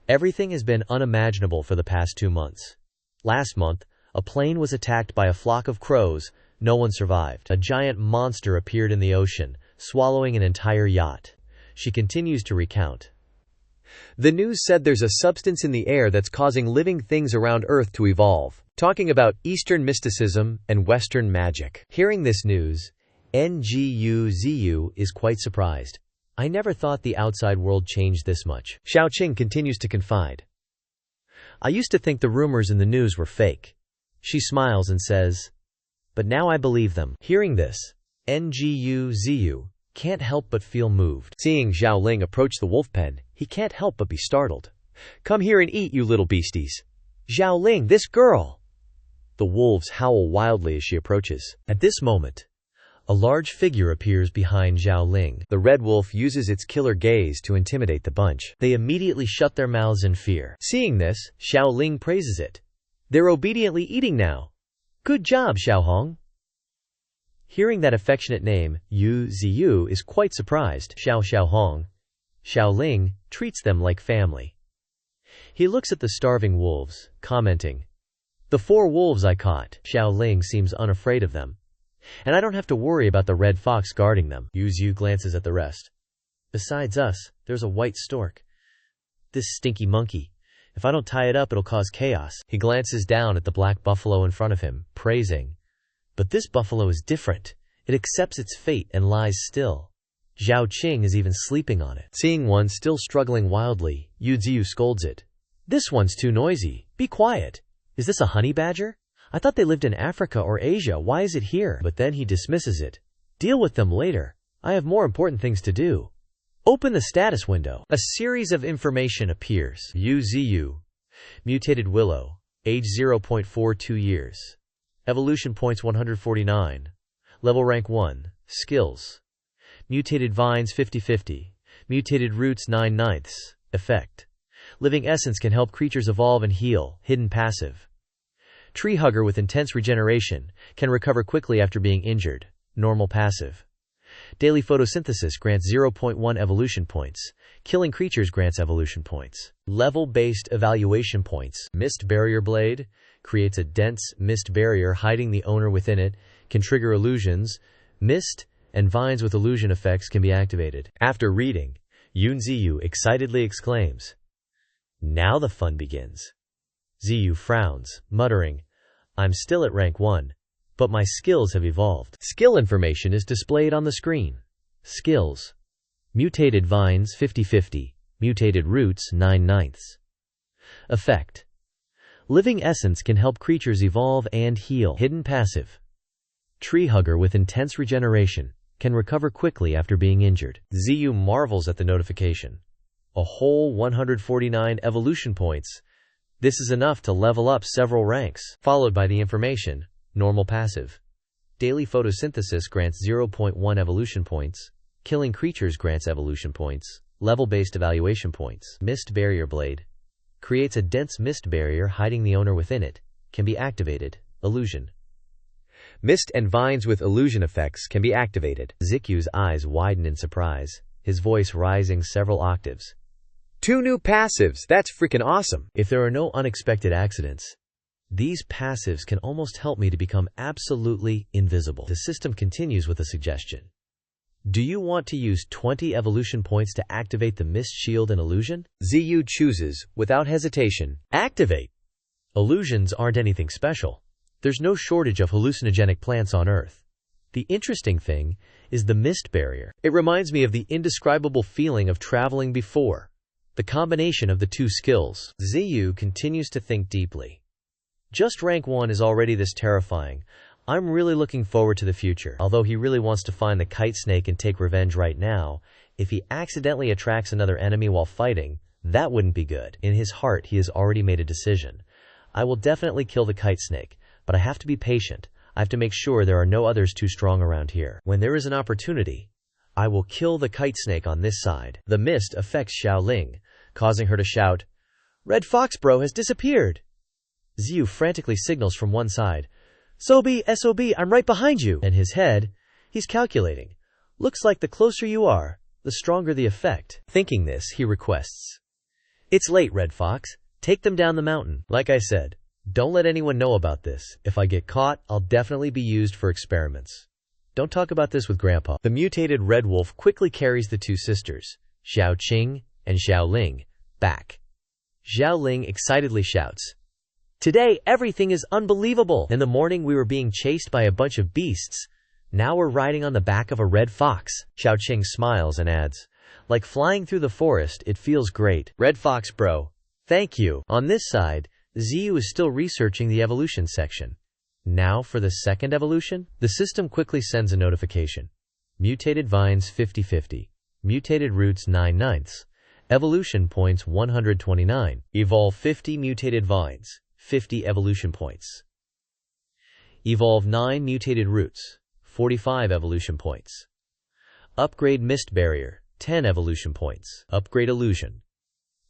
Everything has been unimaginable for the past 2 months. Last month, a plane was attacked by a flock of crows. No one survived. A giant monster appeared in the ocean, swallowing an entire yacht. She continues to recount. The news said there's a substance in the air that's causing living things around Earth to evolve. Talking about Eastern mysticism and Western magic. Hearing this news, Ziyu is quite surprised. I never thought the outside world changed this much. Xiaoqing continues to confide. I used to think the rumors in the news were fake. She smiles and says, but now I believe them. Hearing this, Ziyu can't help but feel moved. Seeing Xiaoling approach the wolf pen, he can't help but be startled. Come here and eat, you little beasties. Xiaoling, this girl! The wolves howl wildly as she approaches. At this moment, a large figure appears behind Xiaoling. The red wolf uses its killer gaze to intimidate the bunch. They immediately shut their mouths in fear. Seeing this, Xiaoling praises it. They're obediently eating now. Good job, Xiaohong. Hearing that affectionate name, Ziyu is quite surprised. Xiaohong. Xiaoling treats them like family. He looks at the starving wolves, commenting, the 4 wolves I caught. Xiaoling seems unafraid of them. And I don't have to worry about the red fox guarding them. Ziyu glances at the rest. Besides us, there's a white stork. This stinky monkey. If I don't tie it up, it'll cause chaos. He glances down at the black buffalo in front of him, praising. But this buffalo is different. It accepts its fate and lies still. Zhao Qing is even sleeping on it. Seeing one still struggling wildly, Yu Ziyu scolds it. This one's too noisy. Be quiet. Is this a honey badger? I thought they lived in Africa or Asia. Why is it here? But then he dismisses it. Deal with them later. I have more important things to do. Open the status window. A series of information appears. Yu Ziyu. Mutated willow. Age 0.42 years. Evolution points 149. Level rank 1. Skills. Mutated vines 50-50. Mutated roots 9/9. Effect. Living essence can help creatures evolve and heal. Hidden passive. Tree hugger with intense regeneration. Can recover quickly after being injured. Normal passive. Daily photosynthesis grants 0.1 evolution points. Killing creatures grants evolution points. Level-based evaluation points. Mist barrier blade. Creates a dense mist barrier hiding the owner within it. Can trigger illusions. Mist and vines with illusion effects can be activated. After reading, Yun Ziyu excitedly exclaims, "Now the fun begins." Ziyu frowns, muttering, "I'm still at rank 1, but my skills have evolved." Skill information is displayed on the screen. Skills. Mutated vines 50-50. Mutated roots 9/9. Effect. Living essence can help creatures evolve and heal. Hidden passive. Tree hugger with intense regeneration. Can recover quickly after being injured. Ziyu marvels at the notification. A whole 149 evolution points. This is enough to level up several ranks. Followed by the information, normal passive. Daily photosynthesis grants 0.1 evolution points. Killing creatures grants evolution points. Level-based evaluation points. Mist barrier blade. Creates a dense mist barrier hiding the owner within it. Can be activated. Illusion. Mist and vines with illusion effects can be activated. Ziyu's eyes widen in surprise, his voice rising several octaves. 2 new passives, that's freaking awesome! If there are no unexpected accidents, these passives can almost help me to become absolutely invisible. The system continues with a suggestion. Do you want to use 20 evolution points to activate the mist shield and illusion? Ziyu chooses, without hesitation, activate. Illusions aren't anything special. There's no shortage of hallucinogenic plants on Earth. The interesting thing is the mist barrier. It reminds me of the indescribable feeling of traveling before. The combination of the two skills. Ziyu continues to think deeply. Just rank 1 is already this terrifying. I'm really looking forward to the future. Although he really wants to find the kite snake and take revenge right now, if he accidentally attracts another enemy while fighting, that wouldn't be good. In his heart, he has already made a decision. I will definitely kill the kite snake. But I have to be patient. I have to make sure there are no others too strong around here. When there is an opportunity, I will kill the kite snake on this side. The mist affects Xiaoling, causing her to shout, "Red Fox Bro has disappeared!" Ziyu frantically signals from one side, "SOB, SOB, I'm right behind you!" In his head, he's calculating. Looks like the closer you are, the stronger the effect. Thinking this, he requests, "It's late, Red Fox. Take them down the mountain." Like I said, don't let anyone know about this. If I get caught, I'll definitely be used for experiments. Don't talk about this with Grandpa. The mutated red wolf quickly carries the two sisters, Xiao Qing and Xiaoling, back. Xiaoling excitedly shouts, "Today, everything is unbelievable! In the morning, we were being chased by a bunch of beasts. Now we're riding on the back of a red fox." Xiao Qing smiles and adds, "Like flying through the forest, it feels great. Red Fox Bro, thank you." On this side, Ziyu is still researching the evolution section. Now for the second evolution, the system quickly sends a notification. Mutated vines 50-50. Mutated roots 9/9. Evolution points 129. Evolve 50 mutated vines, 50 evolution points. Evolve 9 mutated roots, 45 evolution points. Upgrade mist barrier, 10 evolution points. Upgrade illusion,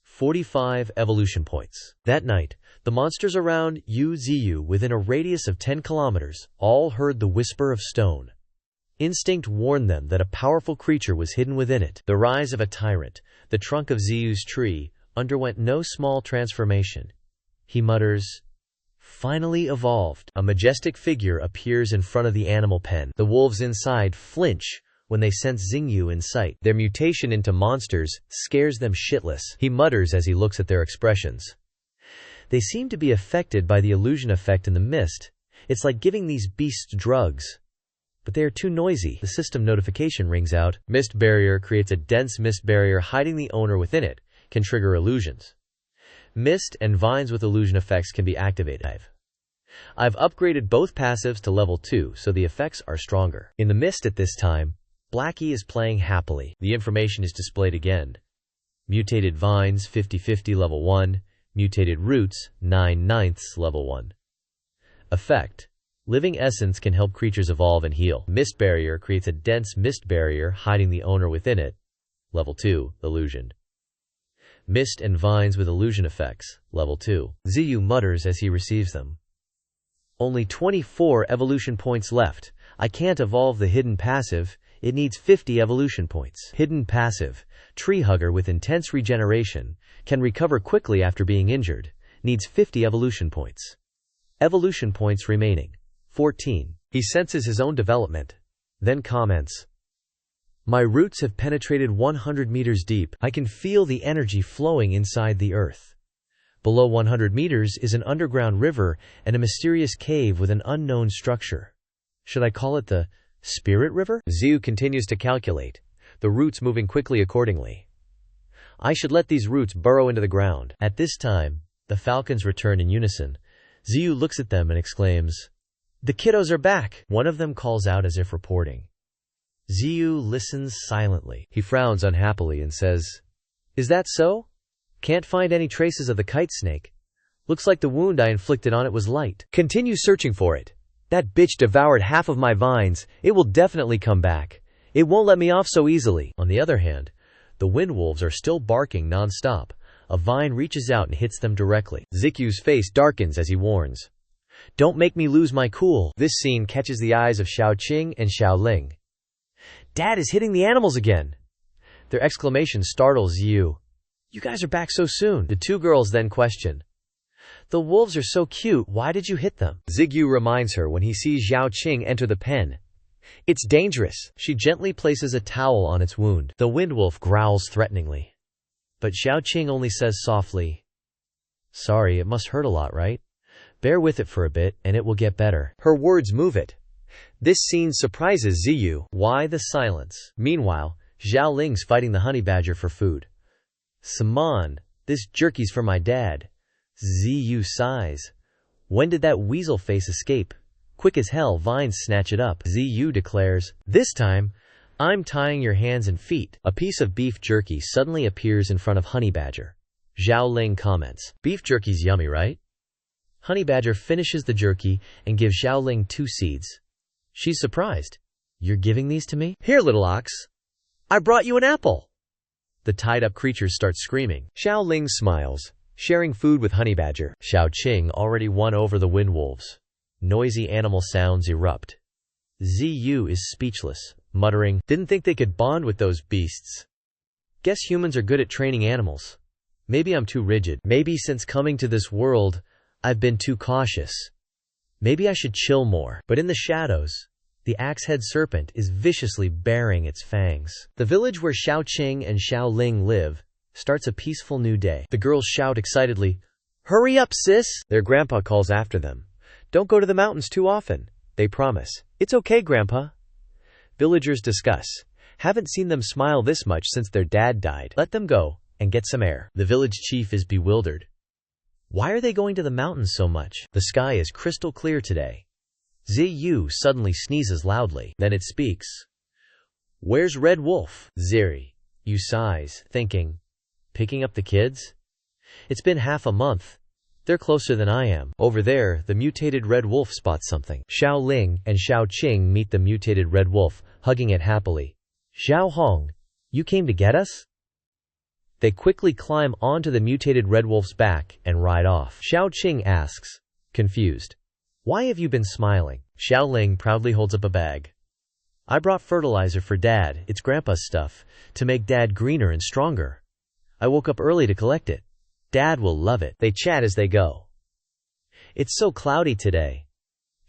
45 evolution points. That night, the monsters around Yu Ziyu within a radius of 10 kilometers all heard the whisper of stone. Instinct warned them that a powerful creature was hidden within it. The rise of a tyrant, the trunk of Ziyu's tree, underwent no small transformation. He mutters, "Finally evolved." A majestic figure appears in front of the animal pen. The wolves inside flinch when they sense Ziyu in sight. Their mutation into monsters scares them shitless. He mutters as he looks at their expressions. They seem to be affected by the illusion effect in the mist. It's like giving these beasts drugs. but they are too noisy. The system notification rings out. Mist barrier creates a dense mist barrier hiding the owner within it, can trigger illusions. Mist and vines with illusion effects can be activated. I've upgraded both passives to level 2 so the effects are stronger. In the mist at this time, Blackie is playing happily. The information is displayed again. Mutated vines 50/50 level 1, mutated roots 9/9 level 1. Effect: living essence can help creatures evolve and heal. Mist barrier creates a dense mist barrier hiding the owner within it. Level 2, illusion. Mist and vines with illusion effects. Level 2. ZIU mutters as he receives them. Only 24 evolution points left. I can't evolve the hidden passive. It needs 50 evolution points. Hidden passive. Tree hugger with intense regeneration. Can recover quickly after being injured. Needs 50 evolution points. Evolution points remaining. 14. He senses his own development. Then comments. My roots have penetrated 100 meters deep. I can feel the energy flowing inside the earth. Below 100 meters is an underground river and a mysterious cave with an unknown structure. Should I call it the Spirit River? ZIU continues to calculate, the roots moving quickly accordingly. I should let these roots burrow into the ground. At this time, the falcons return in unison. ZIU looks at them and exclaims, "The kiddos are back!" One of them calls out as if reporting. ZIU listens silently. He frowns unhappily and says, "Is that so? Can't find any traces of the kite snake. Looks like the wound I inflicted on it was light. Continue searching for it. That bitch devoured half of my vines. It will definitely come back. It won't let me off so easily." On the other hand, the windwolves are still barking non-stop. A vine reaches out and hits them directly. ZIU's face darkens as he warns, "Don't make me lose my cool." This scene catches the eyes of Xiaoqing and Xiaoling. "Dad is hitting the animals again." Their exclamation startles ZIU. "You guys are back so soon." The two girls then question, "The wolves are so cute, why did you hit them?" ZIU reminds her when he sees Xiaoqing enter the pen. "It's dangerous." She gently places a towel on its wound. The windwolf growls threateningly. But Xiaoqing only says softly, "Sorry, it must hurt a lot, right? Bear with it for a bit, and it will get better." Her words move it. This scene surprises ZIU. Why the silence? Meanwhile, Xiaoling's fighting the honey badger for food. "Simon, this jerky's for my dad." ZIU sighs. "When did that weasel face escape? Quick as hell, vines snatch it up." ZIU declares, "This time, I'm tying your hands and feet." A piece of beef jerky suddenly appears in front of Honey Badger. Xiaoling comments, "Beef jerky's yummy, right?" Honey Badger finishes the jerky and gives Xiaoling 2 seeds. She's surprised. "You're giving these to me?" "Here, little ox. I brought you an apple." The tied-up creatures start screaming. Xiaoling smiles, sharing food with Honey Badger. Xiaoqing already won over the windwolves. Noisy animal sounds erupt. ZIU is speechless, muttering, "Didn't think they could bond with those beasts. Guess humans are good at training animals. Maybe I'm too rigid. Maybe since coming to this world, I've been too cautious. Maybe I should chill more." But in the shadows, the axe-head serpent is viciously baring its fangs. The village where Xiaoqing and Xiaoling live starts a peaceful new day. The girls shout excitedly, "Hurry up, sis!" Their grandpa calls after them. "Don't go to the mountains too often." They promise, "It's okay, Grandpa." Villagers discuss, "Haven't seen them smile this much since their dad died. Let them go and get some air." The village chief is bewildered. Why are they going to the mountains so much? The sky is crystal clear today. ZIU suddenly sneezes loudly. Then it speaks. "Where's Red Wolf?" ZIU sighs, thinking, "Picking up the kids? It's been half a month. They're closer than I am." Over there, the mutated Red Wolf spots something. Xiaoling and Xiaoqing meet the mutated Red Wolf, hugging it happily. "Xiaohong, you came to get us?" They quickly climb onto the mutated Red Wolf's back and ride off. Xiaoqing asks, confused, "Why have you been smiling?" Xiaoling proudly holds up a bag. "I brought fertilizer for Dad. It's Grandpa's stuff, to make Dad greener and stronger. I woke up early to collect it. Dad will love it." They chat as they go. "It's so cloudy today."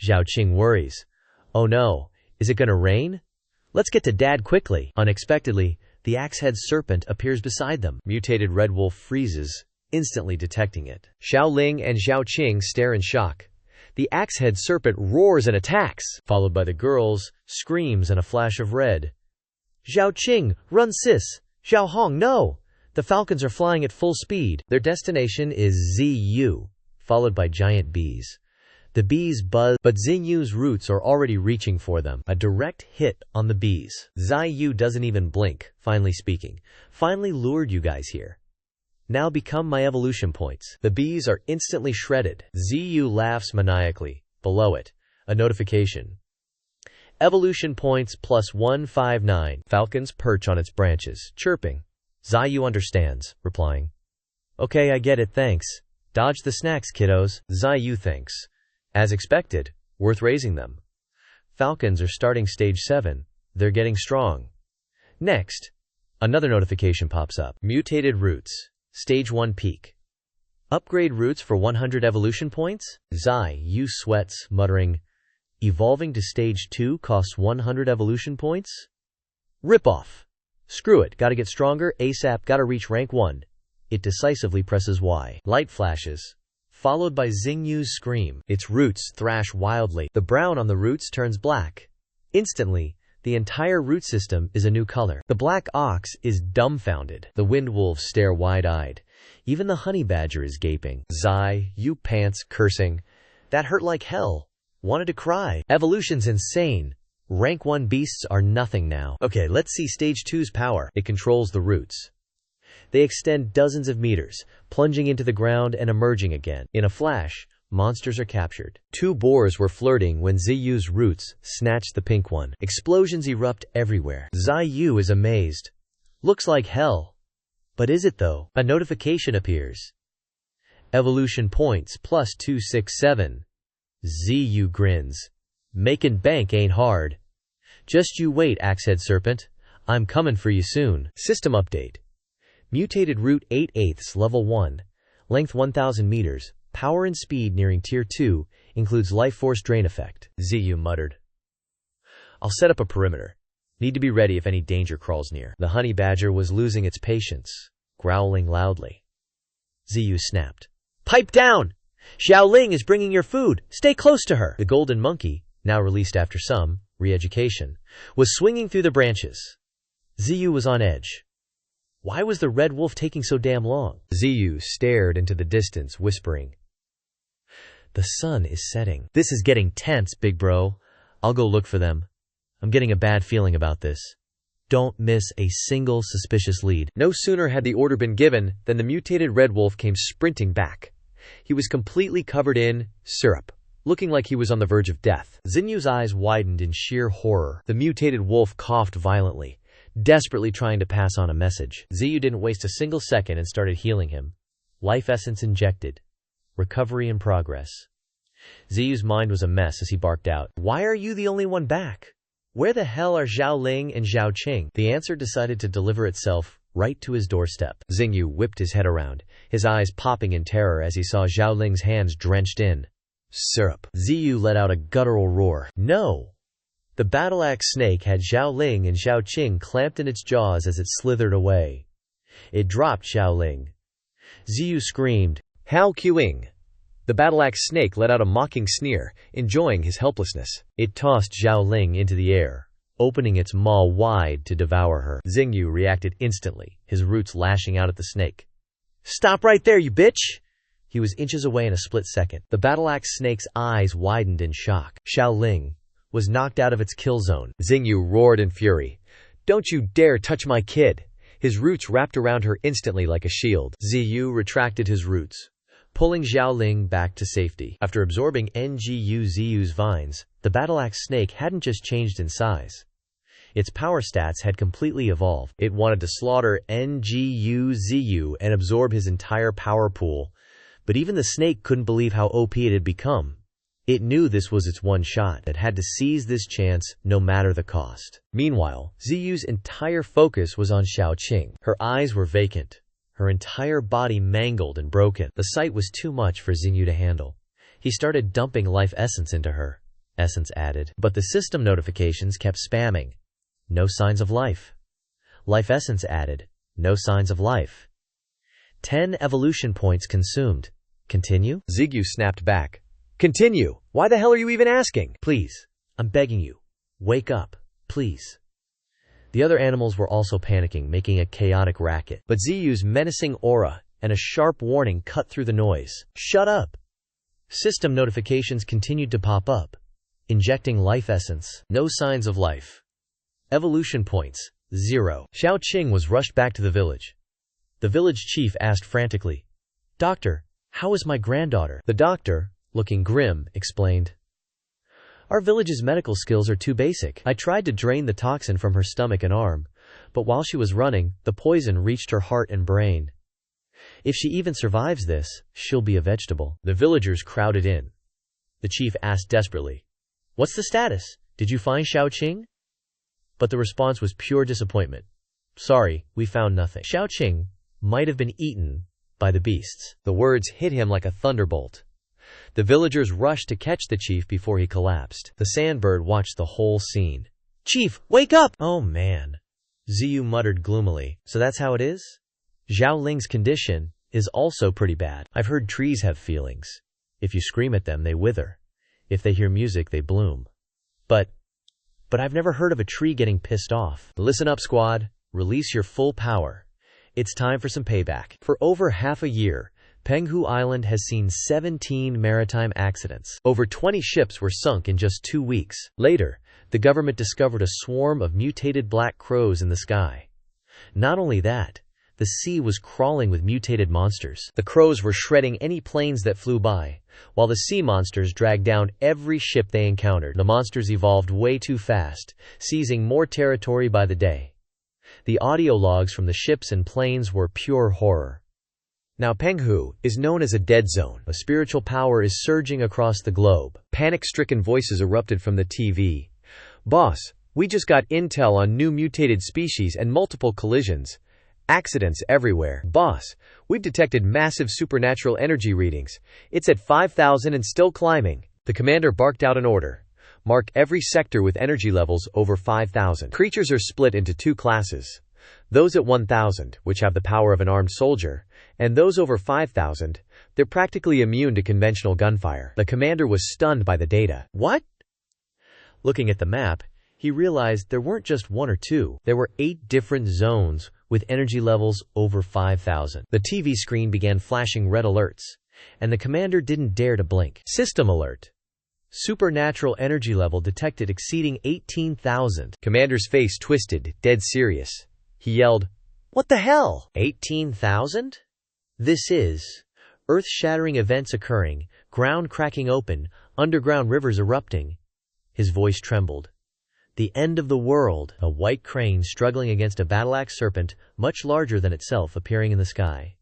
Xiaoqing worries. "Oh no, is it gonna rain? Let's get to Dad quickly." Unexpectedly, the axe-head serpent appears beside them. Mutated Red Wolf freezes, instantly detecting it. Xiaoling and Xiaoqing stare in shock. The axe-head serpent roars and attacks, followed by the girls' screams and a flash of red. Zhao Qing, run sis! Zhao Hong, no! The falcons are flying at full speed. Their destination is ZU, followed by giant bees. The bees buzz, but Xingyu's roots are already reaching for them. A direct hit on the bees. ZIU doesn't even blink, finally speaking. Finally lured you guys here. Now become my evolution points. The bees are instantly shredded. ZU laughs maniacally. Below it, a notification. Evolution points plus 159. Falcons perch on its branches, chirping. ZIU understands, replying. Okay, I get it, thanks. Dodge the snacks, kiddos. ZIU thinks. As expected, worth raising them. Falcons are starting stage 7. They're getting strong. Next, another notification pops up. Mutated roots. Stage 1 peak. Upgrade roots for 100 evolution points? ZIU sweats, muttering, evolving to stage 2 costs 100 evolution points? Rip off. Screw it, gotta get stronger, ASAP, gotta reach rank 1. It decisively presses Y. Light flashes, followed by Xingyu's scream. Its roots thrash wildly. The brown on the roots turns black. Instantly, the entire root system is a new color. The black ox is dumbfounded. The wind wolves stare wide-eyed. Even the honey badger is gaping. ZIU pants, cursing. That hurt like hell. Wanted to cry. Evolution's insane. Rank 1 beasts are nothing now. Okay, let's see stage 2's power. It controls the roots. They extend dozens of meters, plunging into the ground and emerging again. In a flash, monsters are captured. 2 boars were flirting when ZIU's roots snatched the pink one. Explosions erupt everywhere. ZIU is amazed. Looks like hell. But is it though? A notification appears. Evolution points plus 267. ZIU grins. Making bank ain't hard. Just you wait, Axehead Serpent. I'm coming for you soon. System update. Mutated root 8/8, level 1. Length 1000 meters. Power and speed nearing tier 2. Includes life force drain effect. ZIU muttered. I'll set up a perimeter. Need to be ready if any danger crawls near. The honey badger was losing its patience, growling loudly. ZIU snapped. Pipe down! Xiaoling is bringing your food. Stay close to her. The golden monkey, now released after some re-education, was swinging through the branches. ZIU was on edge. Why was the red wolf taking so damn long? ZIU stared into the distance, whispering. The sun is setting. This is getting tense, big bro. I'll go look for them. I'm getting a bad feeling about this. Don't miss a single suspicious lead. No sooner had the order been given than the mutated red wolf came sprinting back. He was completely covered in syrup, looking like he was on the verge of death. Xingyu's eyes widened in sheer horror. The mutated wolf coughed violently, desperately trying to pass on a message. ZIU didn't waste a single second and started healing him. Life essence injected. Recovery in progress. ZIU's mind was a mess as he barked out, Why are you the only one back? Where the hell are Xiaoling and Zhao Qing? The answer decided to deliver itself right to his doorstep. Xingyu whipped his head around, his eyes popping in terror as he saw Xiaoling's hands drenched in syrup. ZIU let out a guttural roar. No! The battle-axe snake had Xiaoling and Zhao Qing clamped in its jaws as it slithered away. It dropped Xiaoling. ZIU screamed, Hao Qing! The battle-axe snake let out a mocking sneer, enjoying his helplessness. It tossed Xiaoling into the air, opening its maw wide to devour her. Xingyu reacted instantly, his roots lashing out at the snake. Stop right there, you bitch! He was inches away in a split second. The battle-axe snake's eyes widened in shock. Xiaoling was knocked out of its kill zone. Xingyu roared in fury. Don't you dare touch my kid! His roots wrapped around her instantly like a shield. ZIU retracted his roots, pulling Xiaoling back to safety. After absorbing ZIU's vines, the battle-axe snake hadn't just changed in size. Its power stats had completely evolved. It wanted to slaughter ZIU and absorb his entire power pool, but even the snake couldn't believe how OP it had become. It knew this was its one shot. It had to seize this chance no matter the cost. Meanwhile, ZIU's entire focus was on Xiaoqing. Her eyes were vacant, her entire body mangled and broken. The sight was too much for Xingyu to handle. He started dumping life essence into her. Essence added. But the system notifications kept spamming. No signs of life. Life essence added. No signs of life. 10 evolution points consumed. Continue? Xingyu snapped back. Continue. Why the hell are you even asking? Please. I'm begging you. Wake up. Please. The other animals were also panicking, making a chaotic racket. But ZIU's menacing aura and a sharp warning cut through the noise. Shut up. System notifications continued to pop up. Injecting life essence. No signs of life. Evolution points. 0. Xiao Qing was rushed back to the village. The village chief asked frantically, "Doctor, how is my granddaughter?" The doctor, looking grim, explained, "Our village's medical skills are too basic. I tried to drain the toxin from her stomach and arm, but while she was running, the poison reached her heart and brain. If she even survives this, she'll be a vegetable." The villagers crowded in. The chief asked desperately, "What's the status? Did you find Xiao Qing?" But the response was pure disappointment. "Sorry, we found nothing. Xiao Qing might have been eaten by the beasts." The words hit him like a thunderbolt. The villagers rushed to catch the chief before he collapsed. The sandbird watched the whole scene. "Chief, wake up!" "Oh man," ZIU muttered gloomily. "So that's how it is? Zhao Ling's condition is also pretty bad. I've heard trees have feelings. If you scream at them, they wither. If they hear music, they bloom. But I've never heard of a tree getting pissed off." Listen up, squad. Release your full power. It's time for some payback. For over half a year, Penghu Island has seen 17 maritime accidents. Over 20 ships were sunk in just 2 weeks. Later, the government discovered a swarm of mutated black crows in the sky. Not only that, the sea was crawling with mutated monsters. The crows were shredding any planes that flew by, while the sea monsters dragged down every ship they encountered. The monsters evolved way too fast, seizing more territory by the day. The audio logs from the ships and planes were pure horror. Now Penghu is known as a dead zone. A spiritual power is surging across the globe. Panic-stricken voices erupted from the TV. "Boss, we just got intel on new mutated species and multiple collisions. Accidents everywhere. Boss, we've detected massive supernatural energy readings. It's at 5,000 and still climbing." The commander barked out an order. "Mark every sector with energy levels over 5,000. Creatures are split into 2 classes. Those at 1,000, which have the power of an armed soldier, and those over 5,000, they're practically immune to conventional gunfire." The commander was stunned by the data. What? Looking at the map, he realized there weren't just 1 or 2. There were 8 different zones with energy levels over 5,000. The TV screen began flashing red alerts, and the commander didn't dare to blink. System alert. Supernatural energy level detected exceeding 18,000. Commander's face twisted, dead serious. He yelled, "What the hell? 18,000? This is earth-shattering events occurring, ground cracking open, underground rivers erupting." His voice trembled. "The end of the world." A white crane struggling against a battle-axe serpent, much larger than itself, appearing in the sky.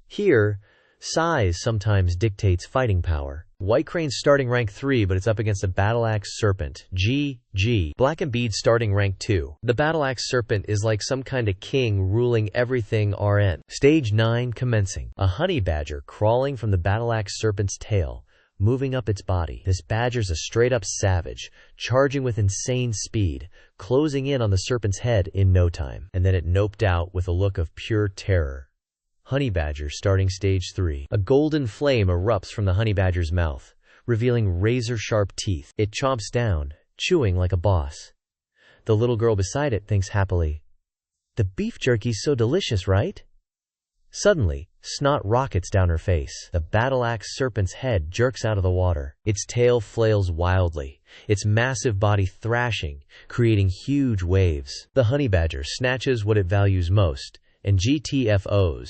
Here, size sometimes dictates fighting power. White crane starting rank 3, but it's up against a battle-axe serpent. GG. Black and bead starting rank 2. The battle-axe serpent is like some kind of king ruling everything RN. Stage 9 commencing. A honey badger crawling from the battle-axe serpent's tail, moving up its body. This badger's a straight-up savage, charging with insane speed, closing in on the serpent's head in no time. And then it noped out with a look of pure terror. Honey badger starting stage 3. A golden flame erupts from the honey badger's mouth, revealing razor-sharp teeth. It chomps down, chewing like a boss. The little girl beside it thinks happily, "The beef jerky's so delicious, right?" Suddenly, snot rockets down her face. The battle-axe serpent's head jerks out of the water. Its tail flails wildly, its massive body thrashing, creating huge waves. The honey badger snatches what it values most, and GTFOs.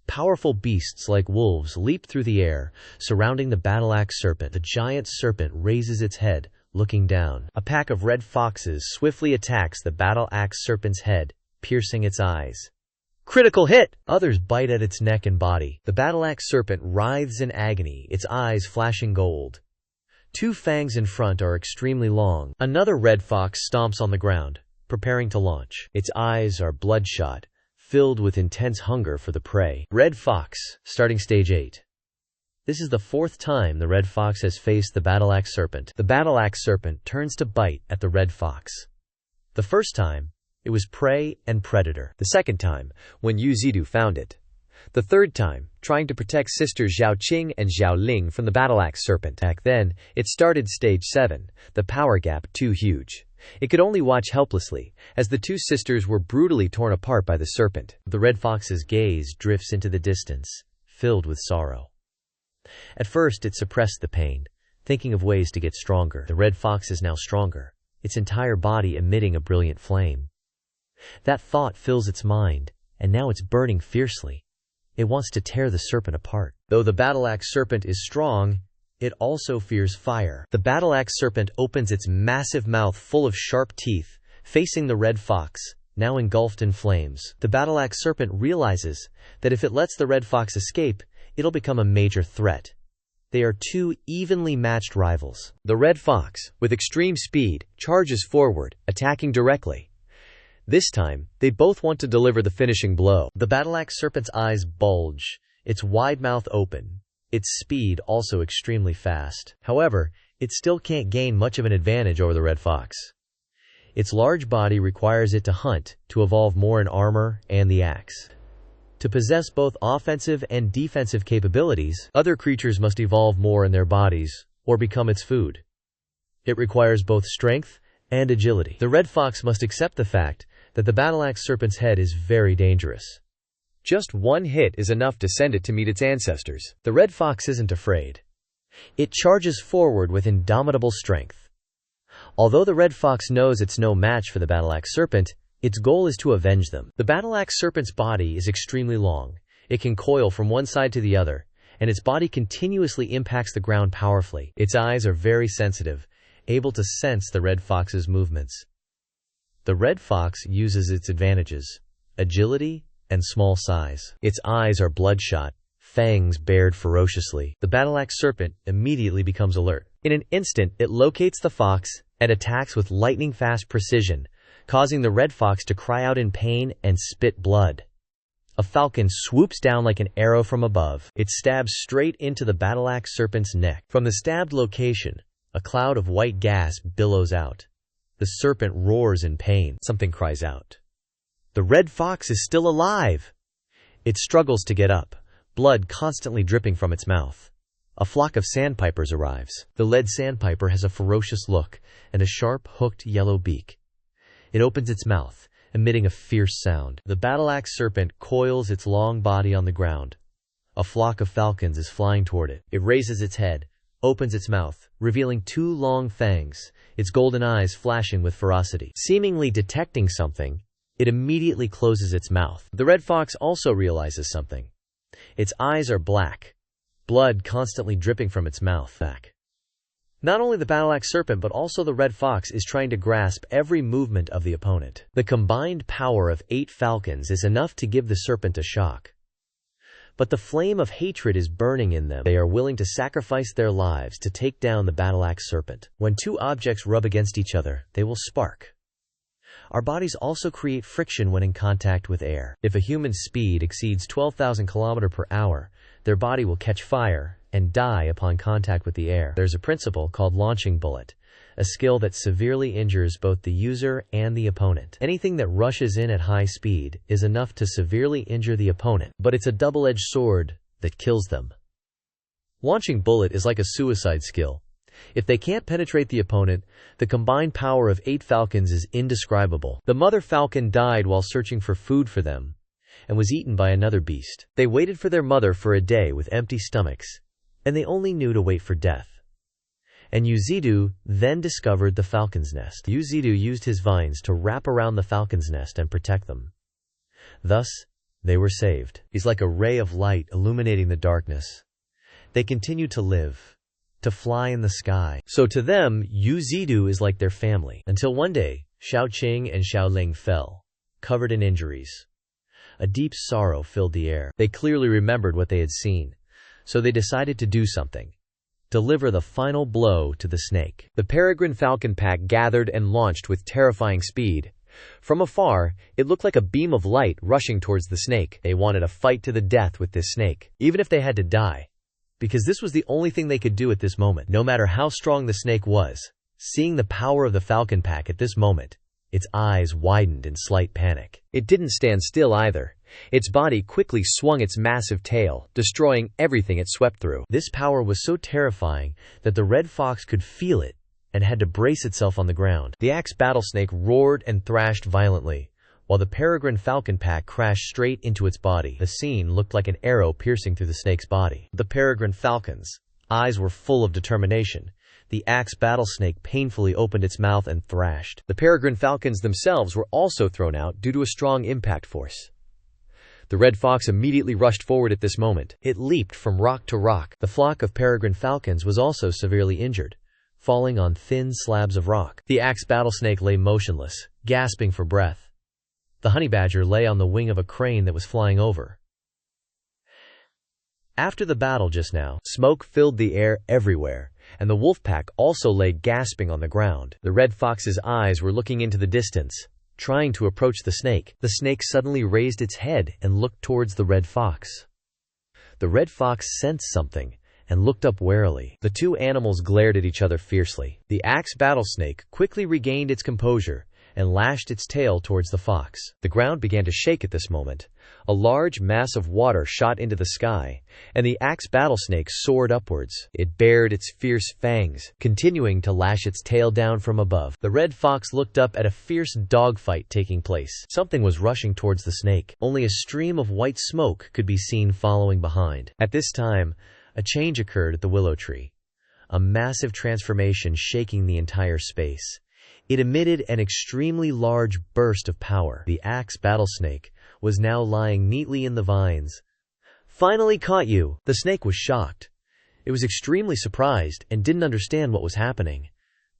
Powerful beasts like wolves leap through the air, surrounding the battle-axe serpent. The giant serpent raises its head, looking down. A pack of red foxes swiftly attacks the battle-axe serpent's head, piercing its eyes. Critical hit! Others bite at its neck and body. The battle-axe serpent writhes in agony, its eyes flashing gold. 2 fangs in front are extremely long. Another red fox stomps on the ground, preparing to launch. Its eyes are bloodshot, filled with intense hunger for the prey. Red fox, starting stage 8. This is the 4th time the red fox has faced the battle-axe serpent. The battle-axe serpent turns to bite at the red fox. The first time, it was prey and predator. The second time, when Yu Zidu found it. The third time, trying to protect sisters Zhao Qing and Zhao Ling from the battle-axe serpent. Back then, it started stage 7, the power gap too huge. It could only watch helplessly, as the two sisters were brutally torn apart by the serpent. The red fox's gaze drifts into the distance, filled with sorrow. At first, it suppressed the pain, thinking of ways to get stronger. The red fox is now stronger, its entire body emitting a brilliant flame. That thought fills its mind, and now it's burning fiercely. It wants to tear the serpent apart. Though the battle-axe serpent is strong, it also fears fire. The battle-axe serpent opens its massive mouth full of sharp teeth, facing the red fox, now engulfed in flames. The battle-axe serpent realizes that if it lets the red fox escape, it'll become a major threat. They are two evenly matched rivals. The red fox, with extreme speed, charges forward, attacking directly. This time, they both want to deliver the finishing blow. The battle-axe serpent's eyes bulge, its wide mouth open, its speed also extremely fast. However, it still can't gain much of an advantage over the red fox. Its large body requires it to hunt, to evolve more in armor and the axe. To possess both offensive and defensive capabilities, other creatures must evolve more in their bodies, or become its food. It requires both strength and agility. The red fox must accept the fact that the battle-axe serpent's head is very dangerous. Just one hit is enough to send it to meet its ancestors. The red fox isn't afraid. It charges forward with indomitable strength. Although the red fox knows it's no match for the battle-axe serpent, its goal is to avenge them. The battle-axe serpent's body is extremely long. It can coil from one side to the other, and its body continuously impacts the ground powerfully. Its eyes are very sensitive, able to sense the red fox's movements. The red fox uses its advantages: agility and small size. Its eyes are bloodshot, fangs bared ferociously. The battle-axe serpent immediately becomes alert. In an instant, it locates the fox and attacks with lightning-fast precision, causing the red fox to cry out in pain and spit blood. A falcon swoops down like an arrow from above. It stabs straight into the battle-axe serpent's neck. From the stabbed location, a cloud of white gas billows out. The serpent roars in pain. Something cries out. The red fox is still alive! It struggles to get up, blood constantly dripping from its mouth. A flock of sandpipers arrives. The lead sandpiper has a ferocious look and a sharp, hooked yellow beak. It opens its mouth, emitting a fierce sound. The battle-axe serpent coils its long body on the ground. A flock of falcons is flying toward it. It raises its head, opens its mouth, revealing two long fangs, its golden eyes flashing with ferocity. Seemingly detecting something, it immediately closes its mouth. The red fox also realizes something. Its eyes are black, blood constantly dripping from its mouth. Not only the battle-axe serpent but also the red fox is trying to grasp every movement of the opponent. The combined power of 8 falcons is enough to give the serpent a shock. But the flame of hatred is burning in them. They are willing to sacrifice their lives to take down the battle-axe serpent. When two objects rub against each other, they will spark. Our bodies also create friction when in contact with air. If a human's speed exceeds 12,000 km per hour, their body will catch fire and die upon contact with the air. There's a principle called launching bullet, a skill that severely injures both the user and the opponent. Anything that rushes in at high speed is enough to severely injure the opponent, but it's a double-edged sword that kills them. Launching bullet is like a suicide skill. If they can't penetrate the opponent, the combined power of 8 falcons is indescribable. The mother falcon died while searching for food for them, and was eaten by another beast. They waited for their mother for a day with empty stomachs, and they only knew to wait for death. And Yuzidu then discovered the falcon's nest. Yuzidu used his vines to wrap around the falcon's nest and protect them. Thus, they were saved. He's like a ray of light illuminating the darkness. They continue to live, to fly in the sky. So to them, Yuzidu is like their family. Until one day, Zhao Qing and Zhao Ling fell, covered in injuries. A deep sorrow filled the air. They clearly remembered what they had seen, so they decided to do something. Deliver the final blow to the snake. The peregrine falcon pack gathered and launched with terrifying speed. From afar, it looked like a beam of light rushing towards the snake. They wanted a fight to the death with this snake, even if they had to die, because this was the only thing they could do at this moment. No matter how strong the snake was, seeing the power of the falcon pack at this moment, Its eyes widened in slight panic. It didn't stand still either. Its body quickly swung its massive tail, destroying everything it swept through. This power was so terrifying that the red fox could feel it and had to brace itself on the ground. The axe battlesnake roared and thrashed violently, while the peregrine falcon pack crashed straight into its body. The scene looked like an arrow piercing through the snake's body. The peregrine falcon's eyes were full of determination. The axe battlesnake painfully opened its mouth and thrashed. The peregrine falcons themselves were also thrown out due to a strong impact force. The red fox immediately rushed forward at this moment. It leaped from rock to rock. The flock of peregrine falcons was also severely injured, falling on thin slabs of rock. The axe battlesnake lay motionless, gasping for breath. The honey badger lay on the wing of a crane that was flying over. After the battle just now, smoke filled the air everywhere, and the wolf pack also lay gasping on the ground. The red fox's eyes were looking into the distance, trying to approach the snake. The snake suddenly raised its head and looked towards the red fox. The red fox sensed something and looked up warily. The two animals glared at each other fiercely. The axe battlesnake quickly regained its composure and lashed its tail towards the fox. The ground began to shake at this moment. A large mass of water shot into the sky, and the axe battlesnake soared upwards. It bared its fierce fangs, continuing to lash its tail down from above. The red fox looked up at a fierce dogfight taking place. Something was rushing towards the snake. Only a stream of white smoke could be seen following behind. At this time, a change occurred at the willow tree, a massive transformation shaking the entire space. It emitted an extremely large burst of power. The axe battlesnake was now lying neatly in the vines. "Finally caught you!" The snake was shocked. It was extremely surprised and didn't understand what was happening.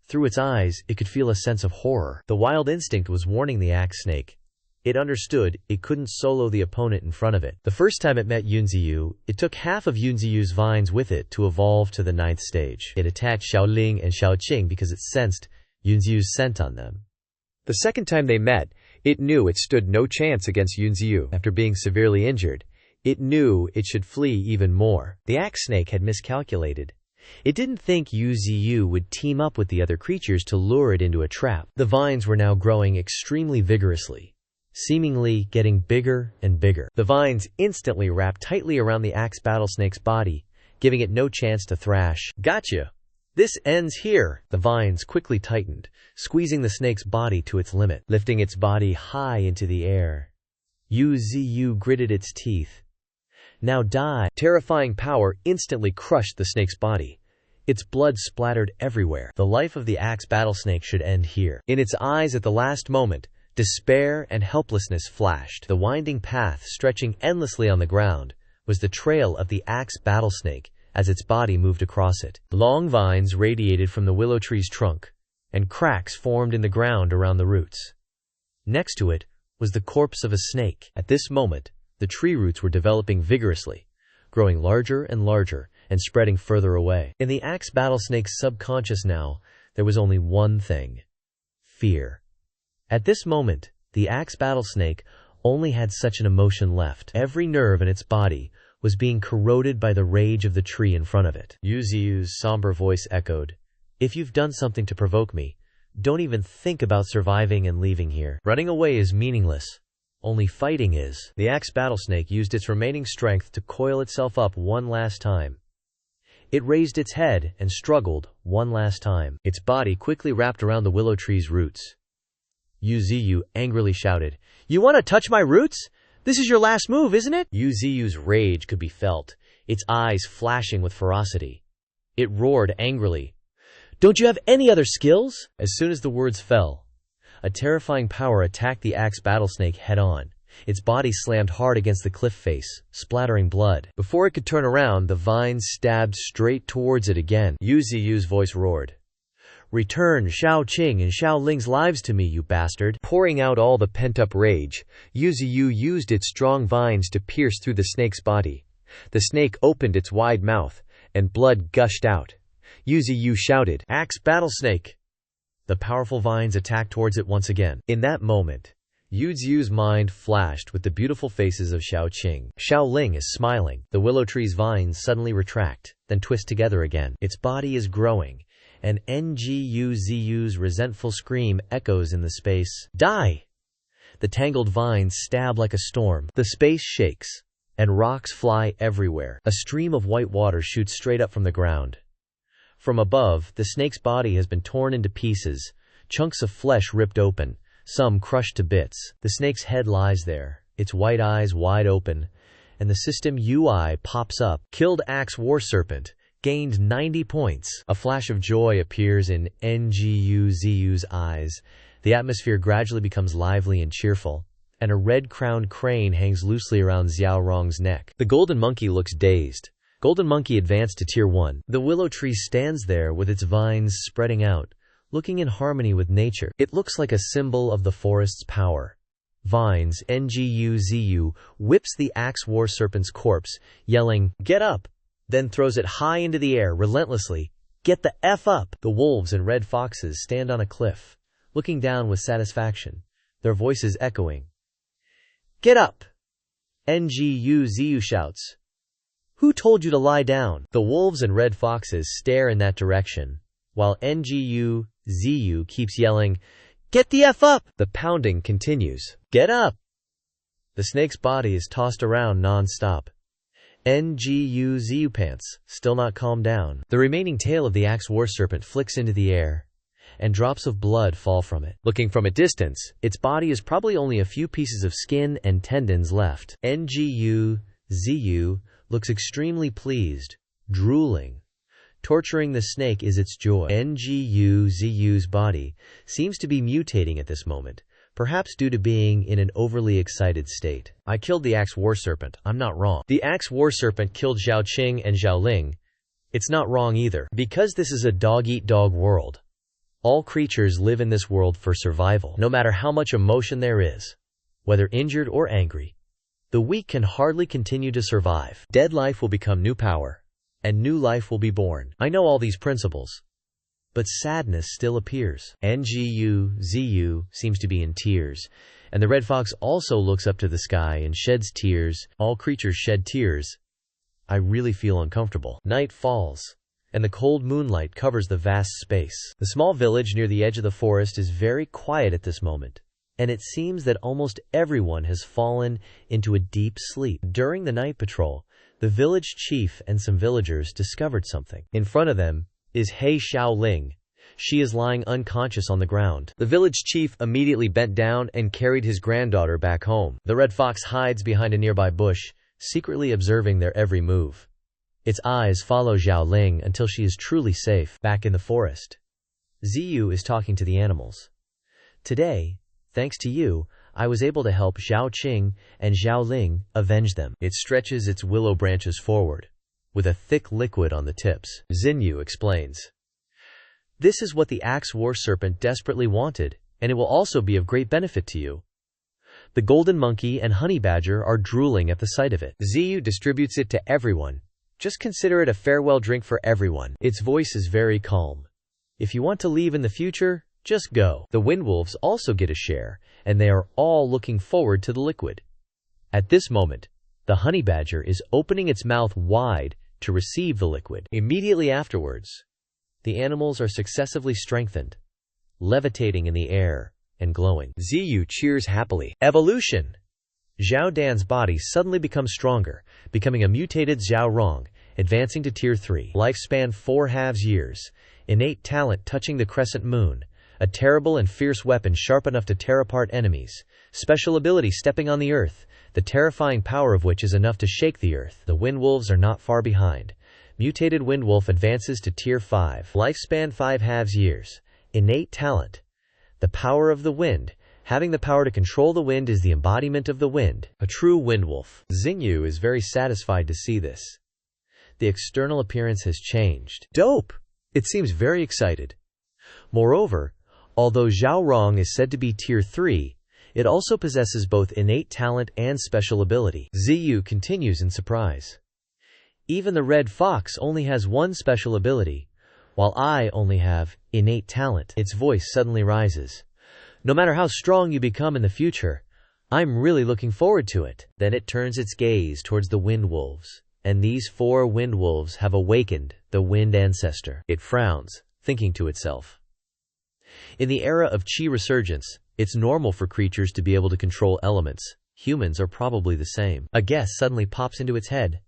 Through its eyes, it could feel a sense of horror. The wild instinct was warning the axe snake. It understood it couldn't solo the opponent in front of it. The first time it met Yunziyu, it took half of Yunziyu's vines with it to evolve to the 9th stage. It attacked Xiaoling and Xiaoqing because it sensed Yunziyu's scent on them. The second time they met, it knew it stood no chance against Yunziyu. After being severely injured, it knew it should flee even more. The axe snake had miscalculated. It didn't think Yunziyu would team up with the other creatures to lure it into a trap. The vines were now growing extremely vigorously, seemingly getting bigger and bigger. The vines instantly wrapped tightly around the axe battlesnake's body, giving it no chance to thrash. "Gotcha! This ends here." The vines quickly tightened, squeezing the snake's body to its limit, lifting its body high into the air. Yunziyu gritted its teeth. "Now die!" Terrifying power instantly crushed the snake's body. Its blood splattered everywhere. The life of the axe battlesnake should end here. In its eyes at the last moment, despair and helplessness flashed. The winding path stretching endlessly on the ground was the trail of the axe battlesnake as its body moved across it. Long vines radiated from the willow tree's trunk, and cracks formed in the ground around the roots. Next to it was the corpse of a snake. At this moment, the tree roots were developing vigorously, growing larger and spreading further away. In the axe battlesnake's subconscious now, there was only one thing: fear. At this moment, the axe battlesnake only had such an emotion left. Every nerve in its body was being corroded by the rage of the tree in front of it. Yuziyu's somber voice echoed, "If you've done something to provoke me, don't even think about surviving and leaving here. Running away is meaningless. Only fighting is." The axe battlesnake used its remaining strength to coil itself up one last time. It raised its head and struggled one last time. Its body quickly wrapped around the willow tree's roots. Yuziyu angrily shouted, "You want to touch my roots? This is your last move, isn't it?" Yuziyu's rage could be felt, its eyes flashing with ferocity. It roared angrily, "Don't you have any other skills?" As soon as the words fell, a terrifying power attacked the axe battlesnake head-on. Its body slammed hard against the cliff face, splattering blood. Before it could turn around, the vines stabbed straight towards it again. Yuziyu's voice roared, "Return Xiao Qing and Xiao Ling's lives to me, you bastard." Pouring out all the pent-up rage, Yuziyu used its strong vines to pierce through the snake's body. The snake opened its wide mouth, and blood gushed out. Yuziyu shouted, "Axe battlesnake!" The powerful vines attacked towards it once again. In that moment, Yuziyu's mind flashed with the beautiful faces of Xiao Qing. Xiao Ling is smiling. The willow tree's vines suddenly retract, then twist together again. Its body is growing, and NGUZU's resentful scream echoes in the space. Die! The tangled vines stab like a storm. The space shakes, and rocks fly everywhere. A stream of white water shoots straight up from the ground. From above, the snake's body has been torn into pieces, chunks of flesh ripped open, some crushed to bits. The snake's head lies there, its white eyes wide open, and the system UI pops up. Killed Axe War Serpent. Gained 90 points. A flash of joy appears in NGUZU's eyes. The atmosphere gradually becomes lively and cheerful, and a red-crowned crane hangs loosely around Xiao Rong's neck. The Golden Monkey looks dazed. Golden Monkey advanced to Tier 1. The willow tree stands there with its vines spreading out, looking in harmony with nature. It looks like a symbol of the forest's power. Vines, NGUZU whips the Axe War Serpent's corpse, yelling, "Get up!" then throws it high into the air relentlessly. "Get the F up!" The wolves and red foxes stand on a cliff, looking down with satisfaction, their voices echoing. "Get up!" NGUZU shouts. "Who told you to lie down?" The wolves and red foxes stare in that direction, while NGUZU keeps yelling, "Get the F up!" The pounding continues. "Get up!" The snake's body is tossed around non-stop. NGUZU pants, still not calmed down. The remaining tail of the Axe War Serpent flicks into the air, and drops of blood fall from it. Looking from a distance, its body is probably only a few pieces of skin and tendons left. NGUZU looks extremely pleased, drooling. Torturing the snake is its joy. NGUZU's body seems to be mutating at this moment, perhaps due to being in an overly excited state. "I killed the Axe War Serpent. I'm not wrong." The Axe War Serpent killed Zhao Qing and Zhao Ling. It's not wrong either. Because this is a dog-eat-dog world. All creatures live in this world for survival, no matter how much emotion there is. Whether injured or angry, the weak can hardly continue to survive. Dead life will become new power, and new life will be born. I know all these principles, but sadness still appears. NGUZU seems to be in tears, and the red fox also looks up to the sky and sheds tears. All creatures shed tears. I really feel uncomfortable. Night falls, and the cold moonlight covers the vast space. The small village near the edge of the forest is very quiet at this moment, and it seems that almost everyone has fallen into a deep sleep. During the night patrol, the village chief and some villagers discovered something. In front of them is He Xiaoling. She is lying unconscious on the ground. The village chief immediately bent down and carried his granddaughter back home. The red fox hides behind a nearby bush, secretly observing their every move. Its eyes follow Xiaoling until she is truly safe. Back in the forest, Ziyu is talking to the animals. "Today, thanks to you, I was able to help Zhao Qing and Zhao Ling avenge them." It stretches its willow branches forward, with a thick liquid on the tips. Xinyu explains. "This is what the Axe War Serpent desperately wanted, and it will also be of great benefit to you." The golden monkey and honey badger are drooling at the sight of it. Ziyu distributes it to everyone. "Just consider it a farewell drink for everyone." Its voice is very calm. "If you want to leave in the future, just go." The windwolves also get a share, and they are all looking forward to the liquid. At this moment, the honey badger is opening its mouth wide to receive the liquid. Immediately afterwards, the animals are successively strengthened, levitating in the air and glowing. Ziyu cheers happily. Evolution! Zhao Dan's body suddenly becomes stronger, becoming a mutated Zhao Rong, advancing to Tier 3. Lifespan 4.5 years. Innate talent touching the crescent moon. A terrible and fierce weapon sharp enough to tear apart enemies. Special ability stepping on the earth, the terrifying power of which is enough to shake the earth. The windwolves are not far behind. Mutated windwolf advances to Tier 5. Lifespan 5.5 years. Innate talent. The power of the wind. Having the power to control the wind is the embodiment of the wind. A true windwolf. Xingyu is very satisfied to see this. The external appearance has changed. Dope! It seems very excited. Moreover, although Zhao Rong is said to be Tier 3, it also possesses both innate talent and special ability. Ziyu continues in surprise. Even the red fox only has one special ability, while I only have innate talent. Its voice suddenly rises. No matter how strong you become in the future, I'm really looking forward to it. Then it turns its gaze towards the windwolves, and these 4 windwolves have awakened the wind ancestor. It frowns, thinking to itself. In the era of Qi resurgence, it's normal for creatures to be able to control elements. Humans are probably the same. A guess suddenly pops into its head.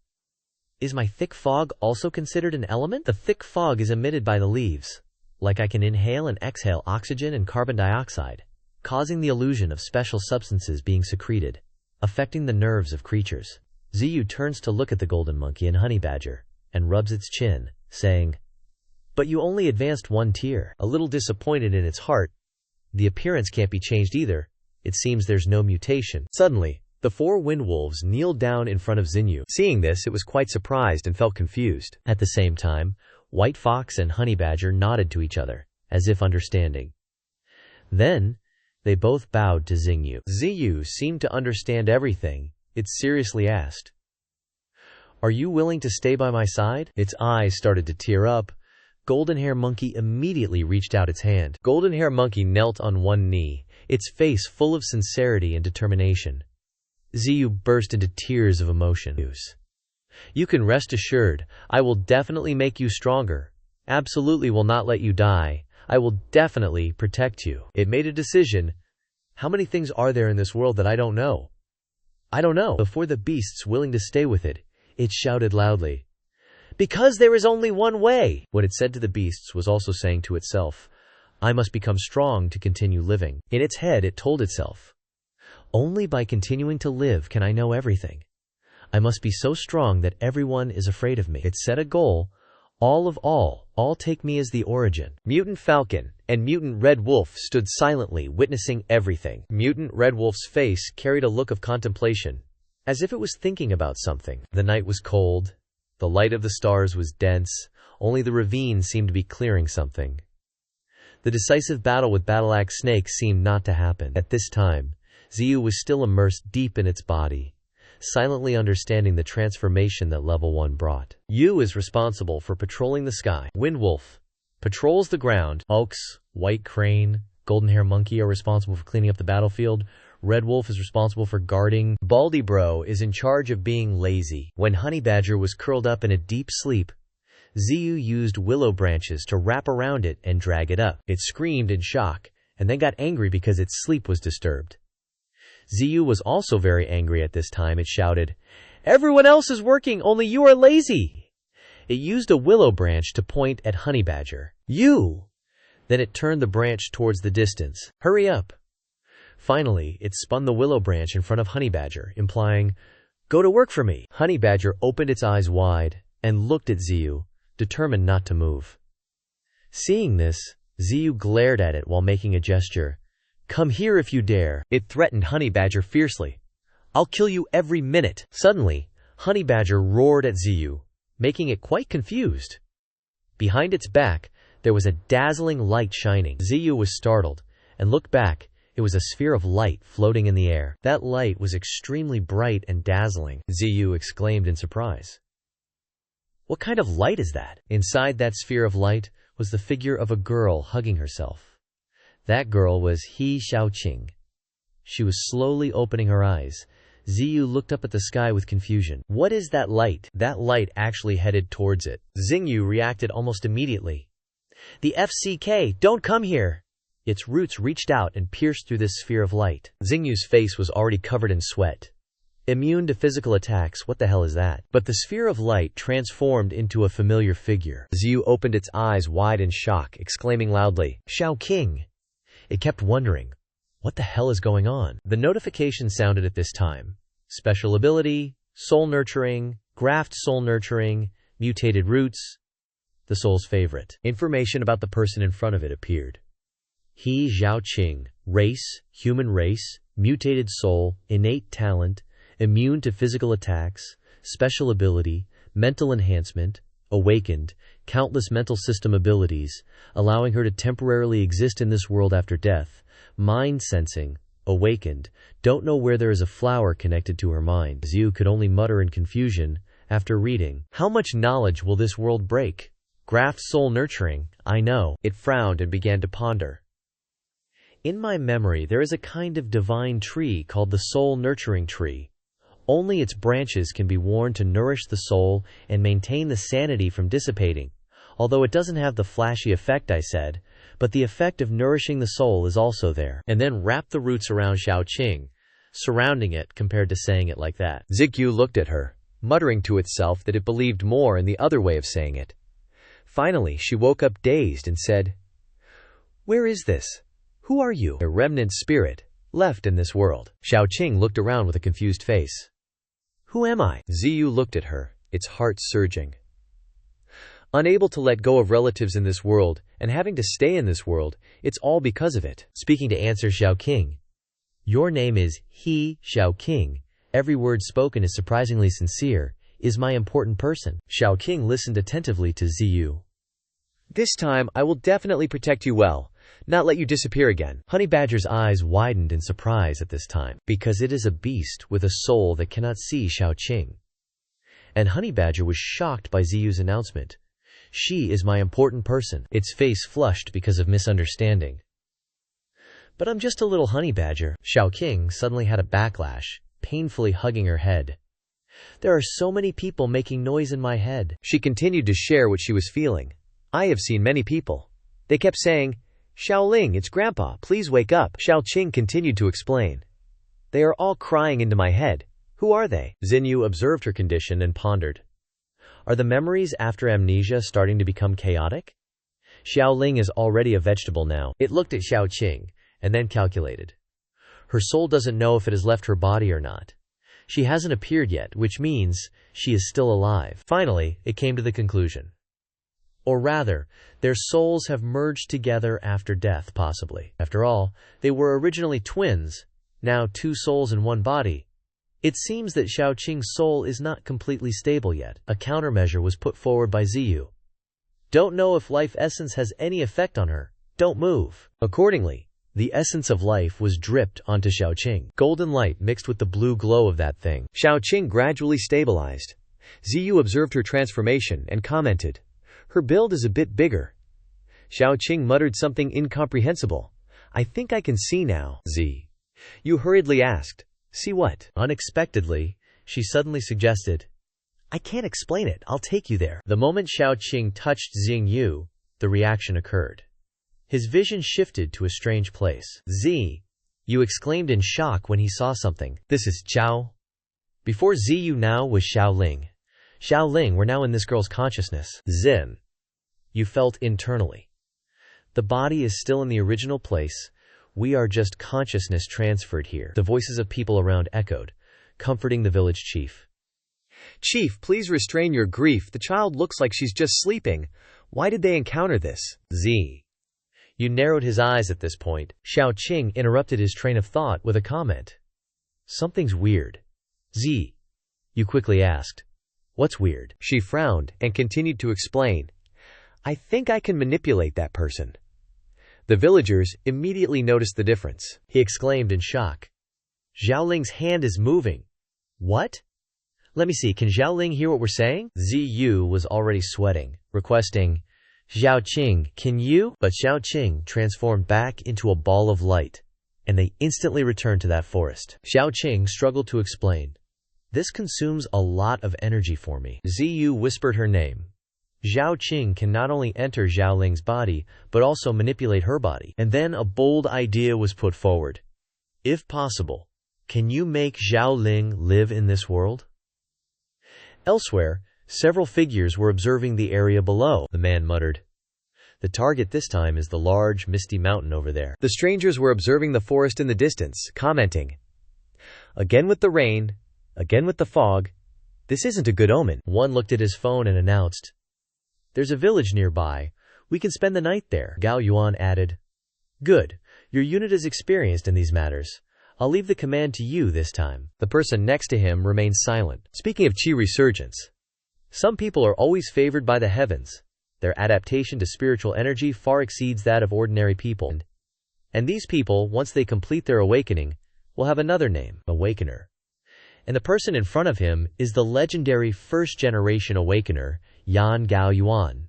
Is my thick fog also considered an element? The thick fog is emitted by the leaves. Like I can inhale and exhale oxygen and carbon dioxide, causing the illusion of special substances being secreted, affecting the nerves of creatures. ZIU turns to look at the golden monkey and honey badger, and rubs its chin, saying, "But you only advanced 1 tier." A little disappointed in its heart, the appearance can't be changed either. It seems there's no mutation. Suddenly, the 4 wind wolves kneeled down in front of ZIU. Seeing this, it was quite surprised and felt confused. At the same time, White Fox and Honey Badger nodded to each other, as if understanding. Then, they both bowed to ZIU. ZIU seemed to understand everything. It seriously asked, "Are you willing to stay by my side?" Its eyes started to tear up. Golden Hair Monkey immediately reached out its hand. Golden Hair Monkey knelt on one knee, its face full of sincerity and determination. ZIU burst into tears of emotion. "You can rest assured, I will definitely make you stronger. Absolutely will not let you die. I will definitely protect you." It made a decision. How many things are there in this world that I don't know? I don't know. Before the beasts willing to stay with it, it shouted loudly, "Because there is only one way." What it said to the beasts was also saying to itself, "I must become strong to continue living." In its head, it told itself, "Only by continuing to live can I know everything. I must be so strong that everyone is afraid of me." It set a goal. All take me as the origin. Mutant Falcon and Mutant Red Wolf stood silently, witnessing everything. Mutant Red Wolf's face carried a look of contemplation, as if it was thinking about something. The night was cold. The light of the stars was dense. Only the ravine seemed to be clearing something. The decisive battle with Battle-Axe Snake seemed not to happen. At this time, ZIU was still immersed deep in its body, silently understanding the transformation that Level 1 brought. Yu is responsible for patrolling the sky. Wind Wolf patrols the ground. Oaks, White Crane, Golden Hair Monkey are responsible for cleaning up the battlefield. Red Wolf is responsible for guarding. Baldy Bro is in charge of being lazy. When Honey Badger was curled up in a deep sleep, ZIU used willow branches to wrap around it and drag it up. It screamed in shock, and then got angry because its sleep was disturbed. ZIU was also very angry at this time. It shouted, "Everyone else is working, only you are lazy!" It used a willow branch to point at Honey Badger. "You!" Then it turned the branch towards the distance. "Hurry up!" Finally, it spun the willow branch in front of Honey Badger, implying, "Go to work for me." Honey Badger opened its eyes wide and looked at ZIU, determined not to move. Seeing this, ZIU glared at it while making a gesture. "Come here if you dare." It threatened Honey Badger fiercely. "I'll kill you every minute." Suddenly, Honey Badger roared at ZIU, making it quite confused. Behind its back, there was a dazzling light shining. ZIU was startled and looked back. It was a sphere of light floating in the air. That light was extremely bright and dazzling. ZIU exclaimed in surprise. "What kind of light is that?" Inside that sphere of light was the figure of a girl hugging herself. That girl was He Xiaoqing. She was slowly opening her eyes. ZIU looked up at the sky with confusion. "What is that light?" That light actually headed towards it. ZIU reacted almost immediately. "The FCK, don't come here!" Its roots reached out and pierced through this sphere of light. ZIU's face was already covered in sweat. Immune to physical attacks, what the hell is that? But the sphere of light transformed into a familiar figure. ZIU opened its eyes wide in shock, exclaiming loudly, "Xiaoqing!" It kept wondering, what the hell is going on? The notification sounded at this time. Special ability, soul nurturing, graft soul nurturing, mutated roots. The soul's favorite. Information about the person in front of it appeared. He Xiaoqing, race, human race, mutated soul, innate talent, immune to physical attacks, special ability, mental enhancement, awakened, countless mental system abilities, allowing her to temporarily exist in this world after death, mind sensing, awakened, don't know where there is a flower connected to her mind. ZIU could only mutter in confusion after reading. How much knowledge will this world break? Graft soul nurturing, I know. It frowned and began to ponder. In my memory there is a kind of divine tree called the soul nurturing tree. Only its branches can be worn to nourish the soul and maintain the sanity from dissipating. although it doesn't have the flashy effect I said, but the effect of nourishing the soul is also there. And then wrap the roots around Xiaoqing, surrounding it compared to saying it like that. ZIGU looked at her, muttering to itself that it believed more in the other way of saying it. Finally, she woke up dazed and said, "Where is this? Who are you?" A remnant spirit, left in this world. Xiaoqing looked around with a confused face. "Who am I?" Ziyu looked at her, its heart surging. Unable to let go of relatives in this world, and having to stay in this world, it's all because of it. Speaking to answer Xiaoqing. "Your name is He Xiaoqing. Every word spoken is surprisingly sincere. Is my important person." Xiaoqing listened attentively to Ziyu. "This time, I will definitely protect you well, not let you disappear again." Honey Badger's eyes widened in surprise at this time, because it is a beast with a soul that cannot see Xiaoqing. And Honey Badger was shocked by Ziyu's announcement. "She is my important person." Its face flushed because of misunderstanding. "But I'm just a little honey badger." Xiaoqing suddenly had a backlash, painfully hugging her head. "There are so many people making noise in my head." She continued to share what she was feeling. "I have seen many people. They kept saying, 'Xiaoling, it's Grandpa, please wake up.'" Xiaoqing continued to explain. "They are all crying into my head. Who are they?" Xinyu observed her condition and pondered. Are the memories after amnesia starting to become chaotic? Xiaoling is already a vegetable now. It looked at Xiaoqing, and then calculated. Her soul doesn't know if it has left her body or not. She hasn't appeared yet, which means she is still alive. Finally, it came to the conclusion. Or rather, their souls have merged together after death, possibly. After all, they were originally twins, now two souls in one body. It seems that Xiaoqing's soul is not completely stable yet. A countermeasure was put forward by Ziyu. "Don't know if life essence has any effect on her. Don't move." Accordingly, the essence of life was dripped onto Xiaoqing. Golden light mixed with the blue glow of that thing. Xiaoqing gradually stabilized. Ziyu observed her transformation and commented, "Her build is a bit bigger." Xiaoqing muttered something incomprehensible. "I think I can see now." Ziyu hurriedly asked, "See what?" Unexpectedly, she suddenly suggested, "I can't explain it, I'll take you there." The moment Xiaoqing touched Xingyu, the reaction occurred. His vision shifted to a strange place. Ziyu exclaimed in shock when he saw something. "This is Xiao." Before Ziyu now was Xiaoling. Xiaoling were now in this girl's consciousness. You felt internally. The body is still in the original place. We are just consciousness transferred here. The voices of people around echoed, comforting the village chief. "Chief, please restrain your grief. The child looks like she's just sleeping. Why did they encounter this?" You narrowed his eyes at this point. Xiaoqing interrupted his train of thought with a comment. "Something's weird." You quickly asked, "What's weird?" She frowned and continued to explain. "I think I can manipulate that person." The villagers immediately noticed the difference. He exclaimed in shock. "Xiaoling's hand is moving." "What? Let me see, can Xiaoling hear what we're saying?" Ziyu was already sweating, requesting, "Xiaoqing, can you?" But Xiaoqing transformed back into a ball of light, and they instantly returned to that forest. Xiaoqing struggled to explain. "This consumes a lot of energy for me." Ziyu whispered her name. Xiaoqing can not only enter Xiaoling's body, but also manipulate her body. And then a bold idea was put forward. "If possible, can you make Xiaoling live in this world?" Elsewhere, several figures were observing the area below. The man muttered. "The target this time is the large, misty mountain over there." The strangers were observing the forest in the distance, commenting, "Again with the rain, again with the fog. This isn't a good omen." One looked at his phone and announced, "There's a village nearby. We can spend the night there." Gao Yuan added, "Good. Your unit is experienced in these matters. I'll leave the command to you this time." The person next to him remained silent. Speaking of qi resurgence, some people are always favored by the heavens. Their adaptation to spiritual energy far exceeds that of ordinary people. And these people, once they complete their awakening, will have another name, Awakener. And the person in front of him is the legendary first-generation Awakener, Yan Gao Yuan.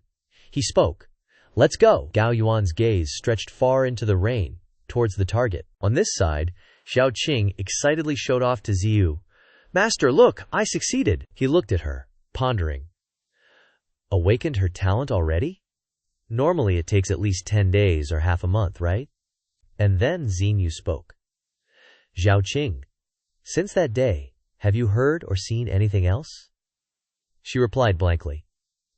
He spoke. "Let's go." Gao Yuan's gaze stretched far into the rain, towards the target. On this side, Xiaoqing excitedly showed off to Ziyu. "Master, look, I succeeded." He looked at her, pondering. Awakened her talent already? Normally it takes at least 10 days or half a month, right? And then Xinyu spoke. Zhao Qing, since that day, have you heard or seen anything else? She replied blankly.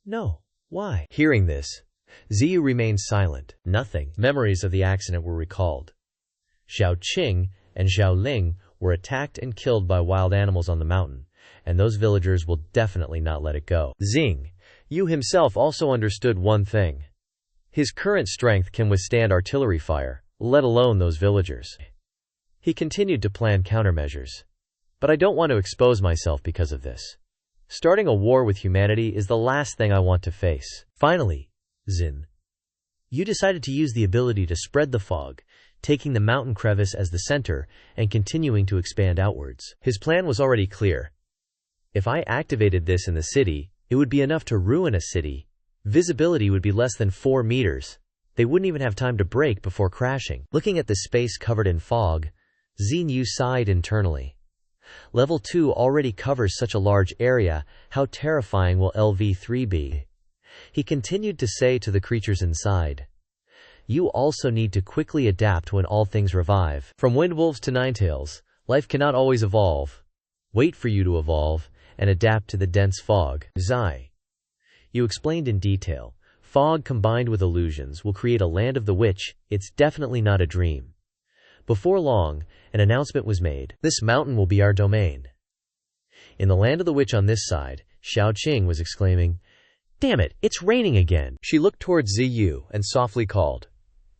No. Why? Hearing this, Ziyu remained silent. Nothing. Memories of the accident were recalled. Zhao Qing and Zhao Ling were attacked and killed by wild animals on the mountain, and those villagers will definitely not let it go. Xing Yu himself also understood one thing. His current strength can withstand artillery fire, let alone those villagers. He continued to plan countermeasures. But I don't want to expose myself because of this. Starting a war with humanity is the last thing I want to face. Finally, Xin, you decided to use the ability to spread the fog, taking the mountain crevice as the center and continuing to expand outwards. His plan was already clear. If I activated this in the city, it would be enough to ruin a city. Visibility would be less than 4 meters. They wouldn't even have time to brake before crashing. Looking at the space covered in fog, Xinyu sighed internally. Level 2 already covers such a large area, how terrifying will LV3 be? He continued to say to the creatures inside, you also need to quickly adapt when all things revive. From Windwolves to Ninetails, life cannot always evolve. Wait for you to evolve, and adapt to the dense fog. Zai. You explained in detail. Fog combined with illusions will create a land of the witch. It's definitely not a dream. Before long, an announcement was made. This mountain will be our domain. In the land of the witch on this side, Xiao Qing was exclaiming, damn it, it's raining again. She looked towards Ziyu and softly called,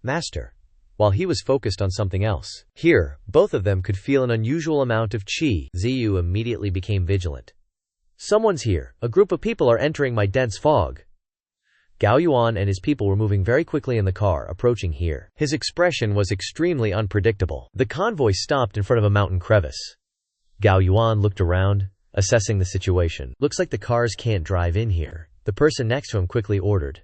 Master, while he was focused on something else. Here, both of them could feel an unusual amount of qi. Ziyu immediately became vigilant. Someone's here. A group of people are entering my dense fog. Gao Yuan and his people were moving very quickly in the car, approaching here. His expression was extremely unpredictable. The convoy stopped in front of a mountain crevice. Gao Yuan looked around, assessing the situation. Looks like the cars can't drive in here. The person next to him quickly ordered,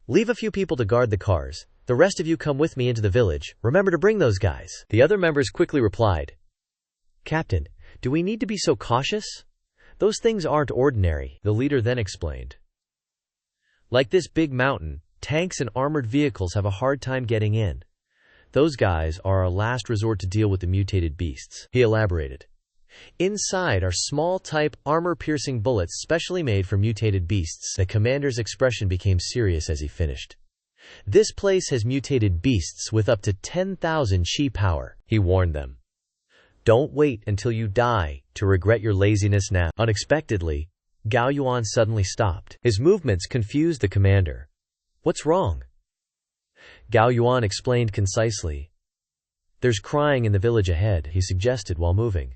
leave a few people to guard the cars. The rest of you come with me into the village. Remember to bring those guys. The other members quickly replied, Captain, do we need to be so cautious? Those things aren't ordinary. The leader then explained, like this big mountain, tanks and armored vehicles have a hard time getting in. Those guys are our last resort to deal with the mutated beasts. He elaborated. Inside are small type armor-piercing bullets specially made for mutated beasts. The commander's expression became serious as he finished. This place has mutated beasts with up to 10,000 chi power. He warned them. Don't wait until you die to regret your laziness now. Unexpectedly, Gao Yuan suddenly stopped. His movements confused the commander. What's wrong? Gao Yuan explained concisely. There's crying in the village ahead, he suggested while moving.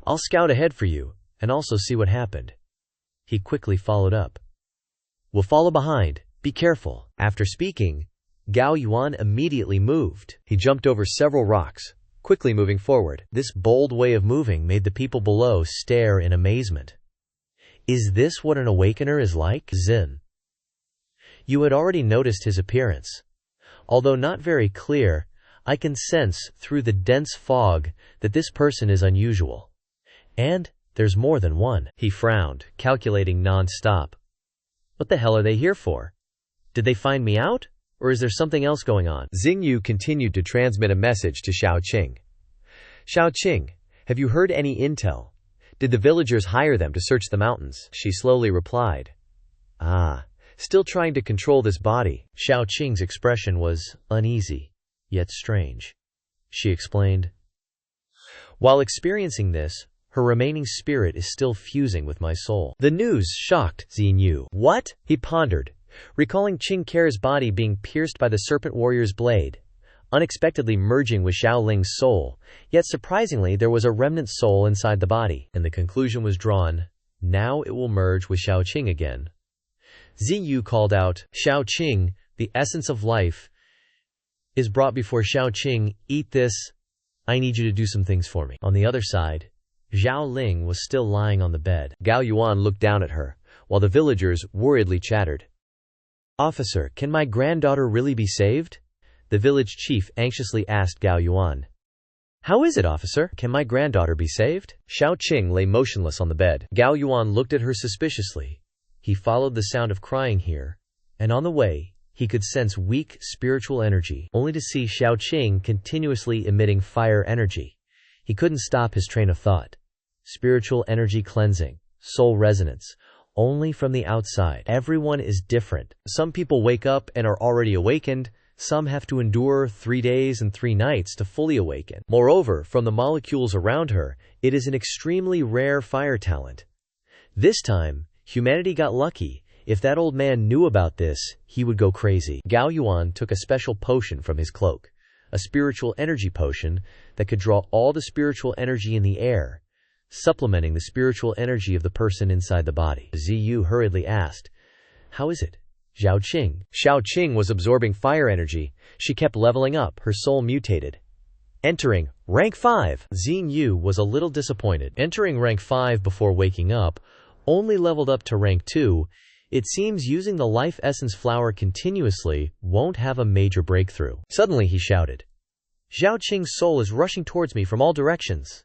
I'll scout ahead for you, and also see what happened. He quickly followed up. We'll follow behind, be careful. After speaking, Gao Yuan immediately moved. He jumped over several rocks, quickly moving forward. This bold way of moving made the people below stare in amazement. Is this what an awakener is like? Xin. You had already noticed his appearance. Although not very clear, I can sense through the dense fog that this person is unusual. And there's more than one. He frowned, calculating non-stop. What the hell are they here for? Did they find me out? Or is there something else going on? Xingyu continued to transmit a message to Xiao Qing. Xiao Qing, have you heard any intel? Did the villagers hire them to search the mountains? She slowly replied. Still trying to control this body. Xiao Qing's expression was uneasy, yet strange. She explained. While experiencing this, her remaining spirit is still fusing with my soul. The news shocked Xinyu. What? He pondered, recalling Qing Ke's body being pierced by the serpent warrior's blade, unexpectedly merging with Xiao Ling's soul, yet surprisingly there was a remnant soul inside the body, and the conclusion was drawn, now it will merge with Xiao Qing again. Xinyu called out, Xiao Qing, the essence of life, is brought before Xiao Qing, eat this, I need you to do some things for me. On the other side, Xiao Ling was still lying on the bed. Gao Yuan looked down at her, while the villagers worriedly chattered. Officer, can my granddaughter really be saved? The village chief anxiously asked Gao Yuan. How is it, officer? Can my granddaughter be saved? Xiao Qing lay motionless on the bed. Gao Yuan looked at her suspiciously. He followed the sound of crying here, and on the way, he could sense weak spiritual energy, only to see Xiaoqing continuously emitting fire energy. He couldn't stop his train of thought. Spiritual energy cleansing, soul resonance, only from the outside. Everyone is different. Some people wake up and are already awakened. Some have to endure 3 days and 3 nights to fully awaken. Moreover, from the molecules around her, it is an extremely rare fire talent. This time, humanity got lucky. If that old man knew about this, he would go crazy. Gao Yuan took a special potion from his cloak, a spiritual energy potion that could draw all the spiritual energy in the air, supplementing the spiritual energy of the person inside the body. Ziyu hurriedly asked, "How is it?" Xiaoqing was absorbing fire energy. She kept leveling up, her soul mutated, entering rank 5. Ziyu was a little disappointed. Entering rank 5 before waking up, only leveled up to rank 2. It seems using the life essence flower continuously won't have a major breakthrough. Suddenly he shouted, "Xiaoqing's soul is rushing towards me from all directions."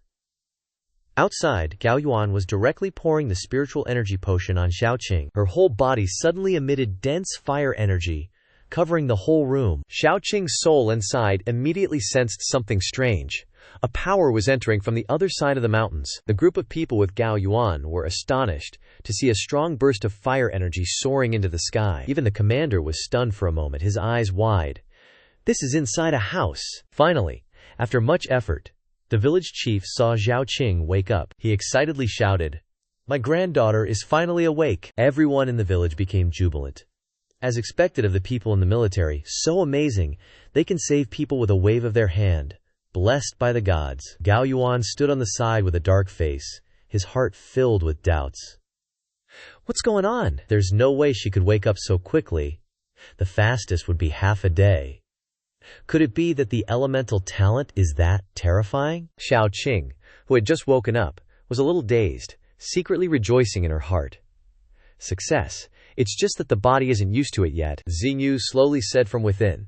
Outside, Gao Yuan was directly pouring the spiritual energy potion on Xiaoqing. Her whole body suddenly emitted dense fire energy, covering the whole room. Xiaoqing's soul inside immediately sensed something strange. A power was entering from the other side of the mountains. The group of people with Gao Yuan were astonished to see a strong burst of fire energy soaring into the sky. Even the commander was stunned for a moment, his eyes wide. This is inside a house. Finally, after much effort, the village chief saw Xiaoqing wake up. He excitedly shouted, "My granddaughter is finally awake." Everyone in the village became jubilant. As expected of the people in the military, so amazing, they can save people with a wave of their hand. Blessed by the gods. Gao Yuan stood on the side with a dark face, his heart filled with doubts. What's going on? There's no way she could wake up so quickly. The fastest would be half a day. Could it be that the elemental talent is that terrifying? Xiaoqing, who had just woken up, was a little dazed, secretly rejoicing in her heart. Success. It's just that the body isn't used to it yet, Ziyu slowly said from within.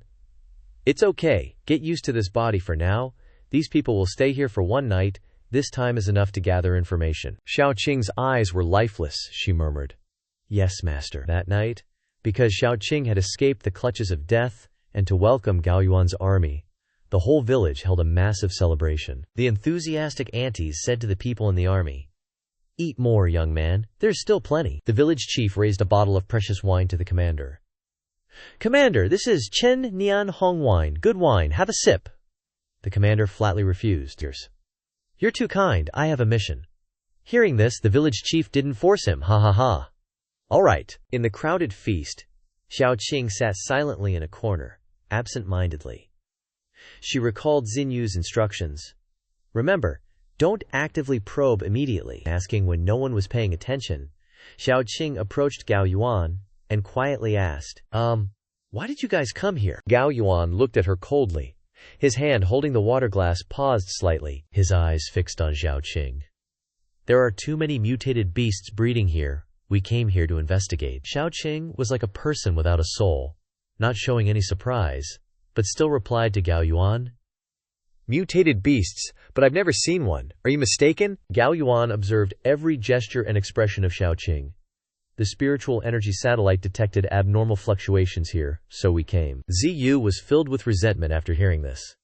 It's okay, get used to this body for now. These people will stay here for 1 night. This time is enough to gather information. Xiaoqing's eyes were lifeless, she murmured. Yes, master. That night, because Xiaoqing had escaped the clutches of death, and to welcome Gao Yuan's army, the whole village held a massive celebration. The enthusiastic aunties said to the people in the army, "Eat more, young man. There's still plenty." The village chief raised a bottle of precious wine to the commander. "Commander, this is Chen Nian Hong wine. Good wine. Have a sip." The commander flatly refused. "You're too kind. I have a mission." Hearing this, the village chief didn't force him. Ha ha ha. All right. In the crowded feast, Xiaoqing sat silently in a corner, absent-mindedly. She recalled Zinyu's instructions. Remember, don't actively probe immediately. Asking when no one was paying attention, Xiaoqing approached Gao Yuan and quietly asked, why did you guys come here?" Gao Yuan looked at her coldly. His hand holding the water glass paused slightly, his eyes fixed on Xiaoqing. "There are too many mutated beasts breeding here. We came here to investigate." Xiaoqing was like a person without a soul, not showing any surprise, but still replied to Gao Yuan, "Mutated beasts, but I've never seen one. Are you mistaken?" Gao Yuan observed every gesture and expression of Xiaoqing. The spiritual energy satellite detected abnormal fluctuations here, so we came. Ziyu was filled with resentment after hearing this.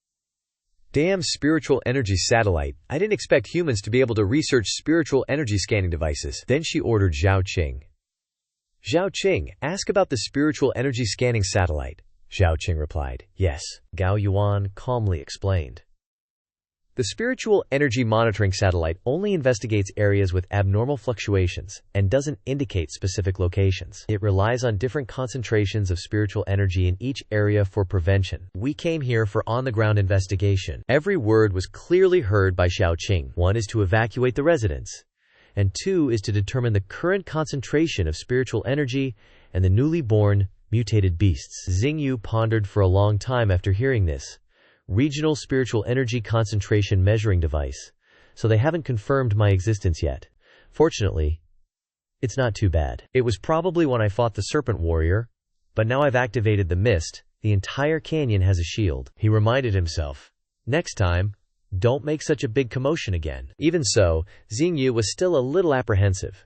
Damn spiritual energy satellite. I didn't expect humans to be able to research spiritual energy scanning devices. Then she ordered Xiaoqing. "Xiaoqing, ask about the spiritual energy scanning satellite." Xiaoqing replied, "Yes." Gao Yuan calmly explained. The spiritual energy monitoring satellite only investigates areas with abnormal fluctuations and doesn't indicate specific locations. It relies on different concentrations of spiritual energy in each area for prevention. We came here for on-the-ground investigation. Every word was clearly heard by Xiaoqing. 1 is to evacuate the residents, and 2 is to determine the current concentration of spiritual energy and the newly born, mutated beasts. Xingyu pondered for a long time after hearing this. Regional spiritual energy concentration measuring device, so they haven't confirmed my existence yet. Fortunately, it's not too bad. It was probably when I fought the serpent warrior, but now I've activated the mist. The entire canyon has a shield. He reminded himself. Next time, don't make such a big commotion again. Even so, Xingyu was still a little apprehensive.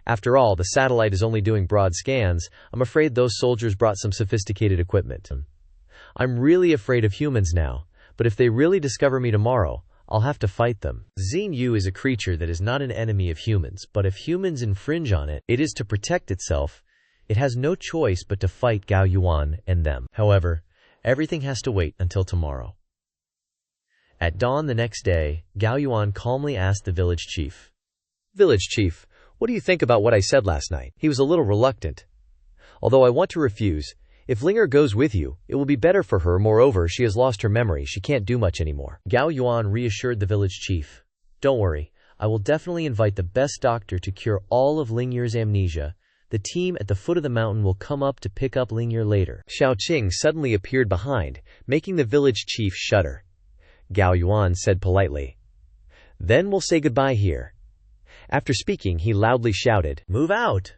After all, the satellite is only doing broad scans. I'm afraid those soldiers brought some sophisticated equipment. I'm really afraid of humans now, but if they really discover me tomorrow, I'll have to fight them. XinYu is a creature that is not an enemy of humans, but if humans infringe on it, it is to protect itself. It has no choice but to fight Gao Yuan and them. However, everything has to wait until tomorrow. At dawn the next day, Gao Yuan calmly asked the village chief, "Village chief, what do you think about what I said last night?" He was a little reluctant. "Although I want to refuse, if Linger goes with you, it will be better for her. Moreover, she has lost her memory. She can't do much anymore." Gao Yuan reassured the village chief, "Don't worry, I will definitely invite the best doctor to cure all of Lingyear's amnesia. The team at the foot of the mountain will come up to pick up Lingyear later." Xiao Qing suddenly appeared behind, making the village chief shudder. Gao Yuan said politely, "Then we'll say goodbye here." After speaking, he loudly shouted, "Move out!"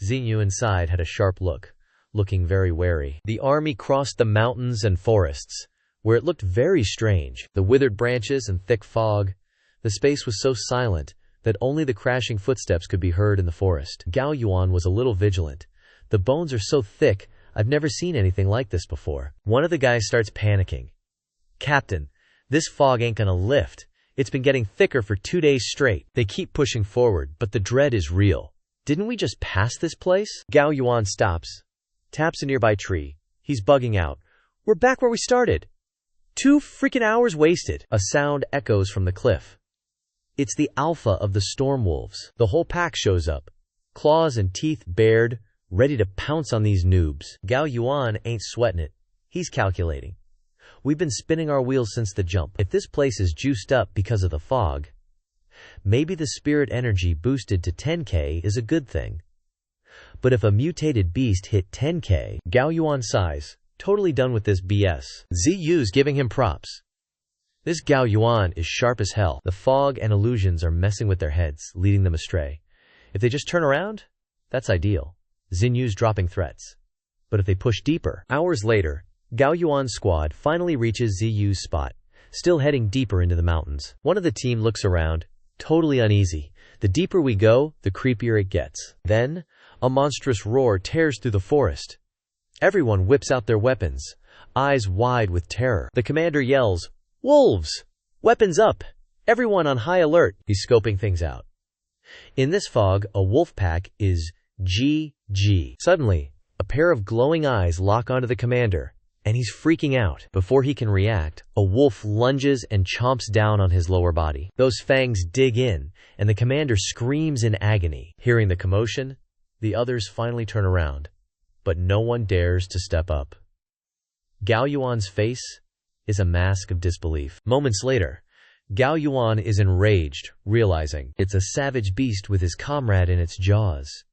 XinYu inside had a sharp look, looking very wary. The army crossed the mountains and forests, where it looked very strange. The withered branches and thick fog. The space was so silent that only the crashing footsteps could be heard in the forest. Gao Yuan was a little vigilant. "The bones are so thick, I've never seen anything like this before." One of the guys starts panicking. "Captain, this fog ain't gonna lift. It's been getting thicker for 2 days straight." They keep pushing forward, but the dread is real. "Didn't we just pass this place?" Gao Yuan stops, taps a nearby tree. He's bugging out. "We're back where we started. 2 freaking hours wasted." A sound echoes from the cliff. It's the alpha of the storm wolves. The whole pack shows up, claws and teeth bared, ready to pounce on these noobs. Gao Yuan ain't sweating it. He's calculating. "We've been spinning our wheels since the jump. If this place is juiced up because of the fog, maybe the spirit energy boosted to 10K is a good thing. But if a mutated beast hit 10K, Gao Yuan sighs, totally done with this BS. ZU's giving him props. This Gao Yuan is sharp as hell. The fog and illusions are messing with their heads, leading them astray. If they just turn around, that's ideal. XinYu's dropping threats. But if they push deeper. Hours later, Gao Yuan's squad finally reaches ZU's spot, still heading deeper into the mountains. One of the team looks around, totally uneasy. The deeper we go, the creepier it gets. Then, a monstrous roar tears through the forest. Everyone whips out their weapons, eyes wide with terror. The commander yells, "Wolves! Weapons up! Everyone on high alert!" He's scoping things out. In this fog, a wolf pack is GG. Suddenly, a pair of glowing eyes lock onto the commander, and he's freaking out. Before he can react, a wolf lunges and chomps down on his lower body. Those fangs dig in, and the commander screams in agony. Hearing the commotion, the others finally turn around, but no one dares to step up. Gao Yuan's face is a mask of disbelief. Moments later, Gao Yuan is enraged, realizing it's a savage beast with his comrade in its jaws.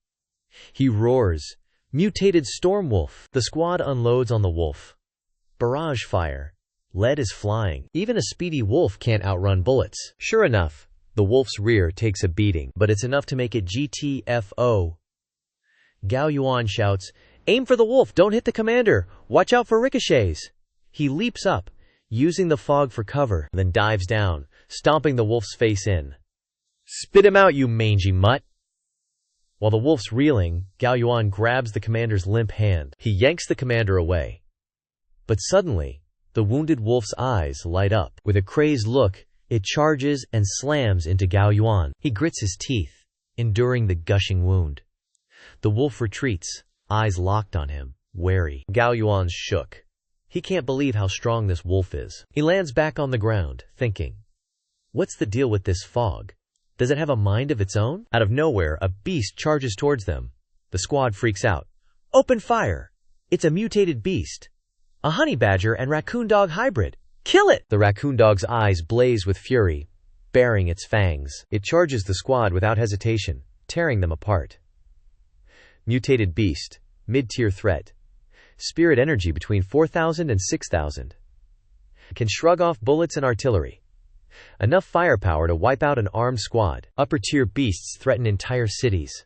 He roars, "Mutated storm wolf!" The squad unloads on the wolf. Barrage fire. Lead is flying. Even a speedy wolf can't outrun bullets. Sure enough, the wolf's rear takes a beating, but it's enough to make it GTFO. Gao Yuan shouts, "Aim for the wolf, don't hit the commander! Watch out for ricochets!" He leaps up, using the fog for cover, then dives down, stomping the wolf's face in. "Spit him out, you mangy mutt!" While the wolf's reeling, Gao Yuan grabs the commander's limp hand. He yanks the commander away. But suddenly, the wounded wolf's eyes light up. With a crazed look, it charges and slams into Gao Yuan. He grits his teeth, enduring the gushing wound. The wolf retreats, eyes locked on him, wary. Gao Yuan's shook. He can't believe how strong this wolf is. He lands back on the ground, thinking, what's the deal with this fog? Does it have a mind of its own? Out of nowhere, a beast charges towards them. The squad freaks out. "Open fire! It's a mutated beast. A honey badger and raccoon dog hybrid. Kill it!" The raccoon dog's eyes blaze with fury, baring its fangs. It charges the squad without hesitation, tearing them apart. Mutated beast, mid-tier threat. Spirit energy between 4,000 and 6,000. Can shrug off bullets and artillery. Enough firepower to wipe out an armed squad. Upper-tier beasts threaten entire cities.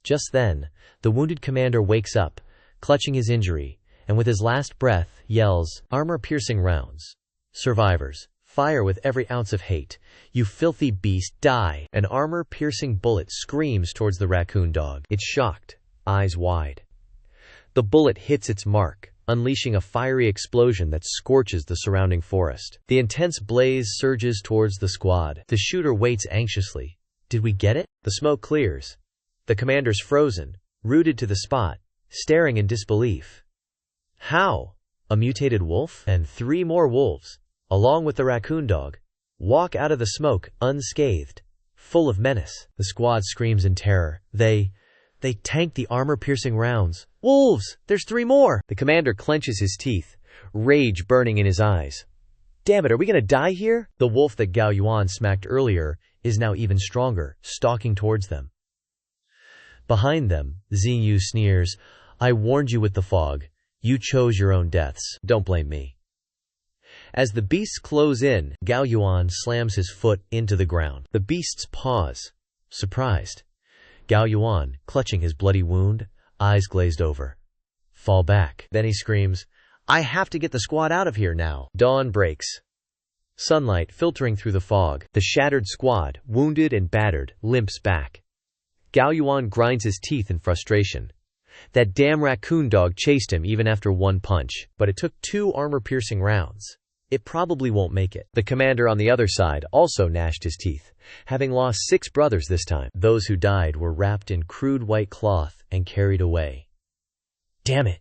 Just then, the wounded commander wakes up, clutching his injury, and with his last breath, yells, "Armor-piercing rounds. Survivors, Fire with every ounce of hate. You filthy beast, die! An armor-piercing bullet screams towards the raccoon dog. It's shocked, eyes wide. The bullet hits its mark, unleashing a fiery explosion that scorches the surrounding forest. The intense blaze surges towards the squad. The shooter waits anxiously. Did we get it? The smoke clears. The commander's frozen, rooted to the spot, staring in disbelief. How? A mutated wolf? And 3 more wolves, along with the raccoon dog, walk out of the smoke unscathed, full of menace. The squad screams in terror. They tanked the armor-piercing rounds. Wolves! There's 3 more! The commander clenches his teeth, rage burning in his eyes. Damn it, are we gonna die here? The wolf that Gao Yuan smacked earlier is now even stronger, stalking towards them. Behind them, Xingyu sneers, I warned you with the fog. You chose your own deaths. Don't blame me. As the beasts close in, Gao Yuan slams his foot into the ground. The beasts pause, surprised. Gao Yuan, clutching his bloody wound, eyes glazed over. Fall back. Then he screams, I have to get the squad out of here now. Dawn breaks. Sunlight filtering through the fog. The shattered squad, wounded and battered, limps back. Gao Yuan grinds his teeth in frustration. That damn raccoon dog chased him even after 1 punch, but it took 2 armor-piercing rounds. It probably won't make it. The commander on the other side also gnashed his teeth, having lost 6 brothers this time. Those who died were wrapped in crude white cloth and carried away. Damn it!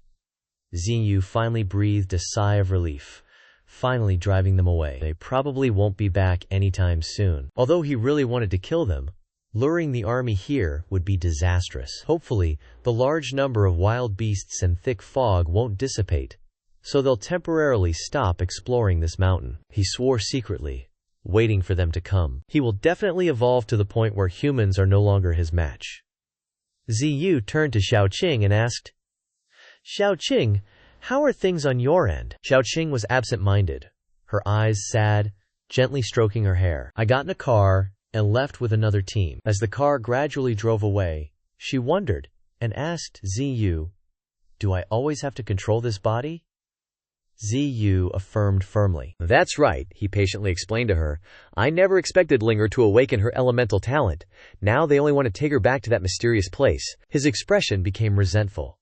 Xingyu finally breathed a sigh of relief, finally driving them away. They probably won't be back anytime soon. Although he really wanted to kill them, luring the army here would be disastrous. Hopefully, the large number of wild beasts and thick fog won't dissipate, so they'll temporarily stop exploring this mountain. He swore secretly, waiting for them to come. He will definitely evolve to the point where humans are no longer his match. Ziyu turned to Xiaoqing and asked, Xiaoqing, how are things on your end? Xiaoqing was absent-minded, her eyes sad, gently stroking her hair. I got in a car and left with another team. As the car gradually drove away, she wondered and asked Ziyu, do I always have to control this body? Ziyu affirmed firmly. That's right, he patiently explained to her. I never expected Linger to awaken her elemental talent. Now they only want to take her back to that mysterious place. His expression became resentful.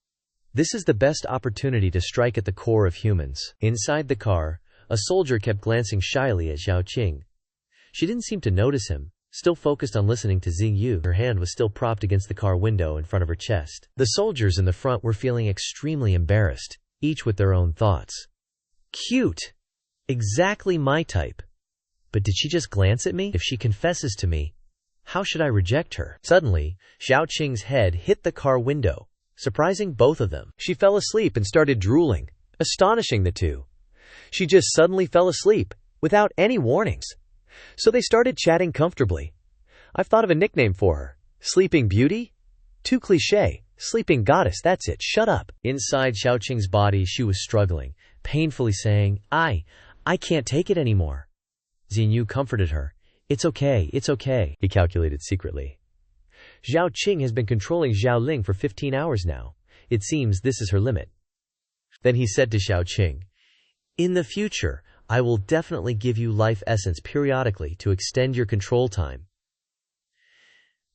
This is the best opportunity to strike at the core of humans. Inside the car, a soldier kept glancing shyly at Xiaoqing. She didn't seem to notice him, still focused on listening to Xingyu. Her hand was still propped against the car window in front of her chest. The soldiers in the front were feeling extremely embarrassed, each with their own thoughts. Cute! Exactly my type. But did she just glance at me? If she confesses to me, how should I reject her? Suddenly, Xiaoqing's head hit the car window, surprising both of them. She fell asleep and started drooling, astonishing the two. She just suddenly fell asleep, without any warnings. So they started chatting comfortably. I've thought of a nickname for her. Sleeping Beauty? Too cliché. Sleeping Goddess, that's it, shut up. Inside Xiaoqing's body, she was struggling, painfully saying, I can't take it anymore. Xingyu comforted her. It's okay, he calculated secretly. Xiaoqing has been controlling Xiaoling for 15 hours now. It seems this is her limit. Then he said to Xiaoqing, in the future, I will definitely give you life essence periodically to extend your control time.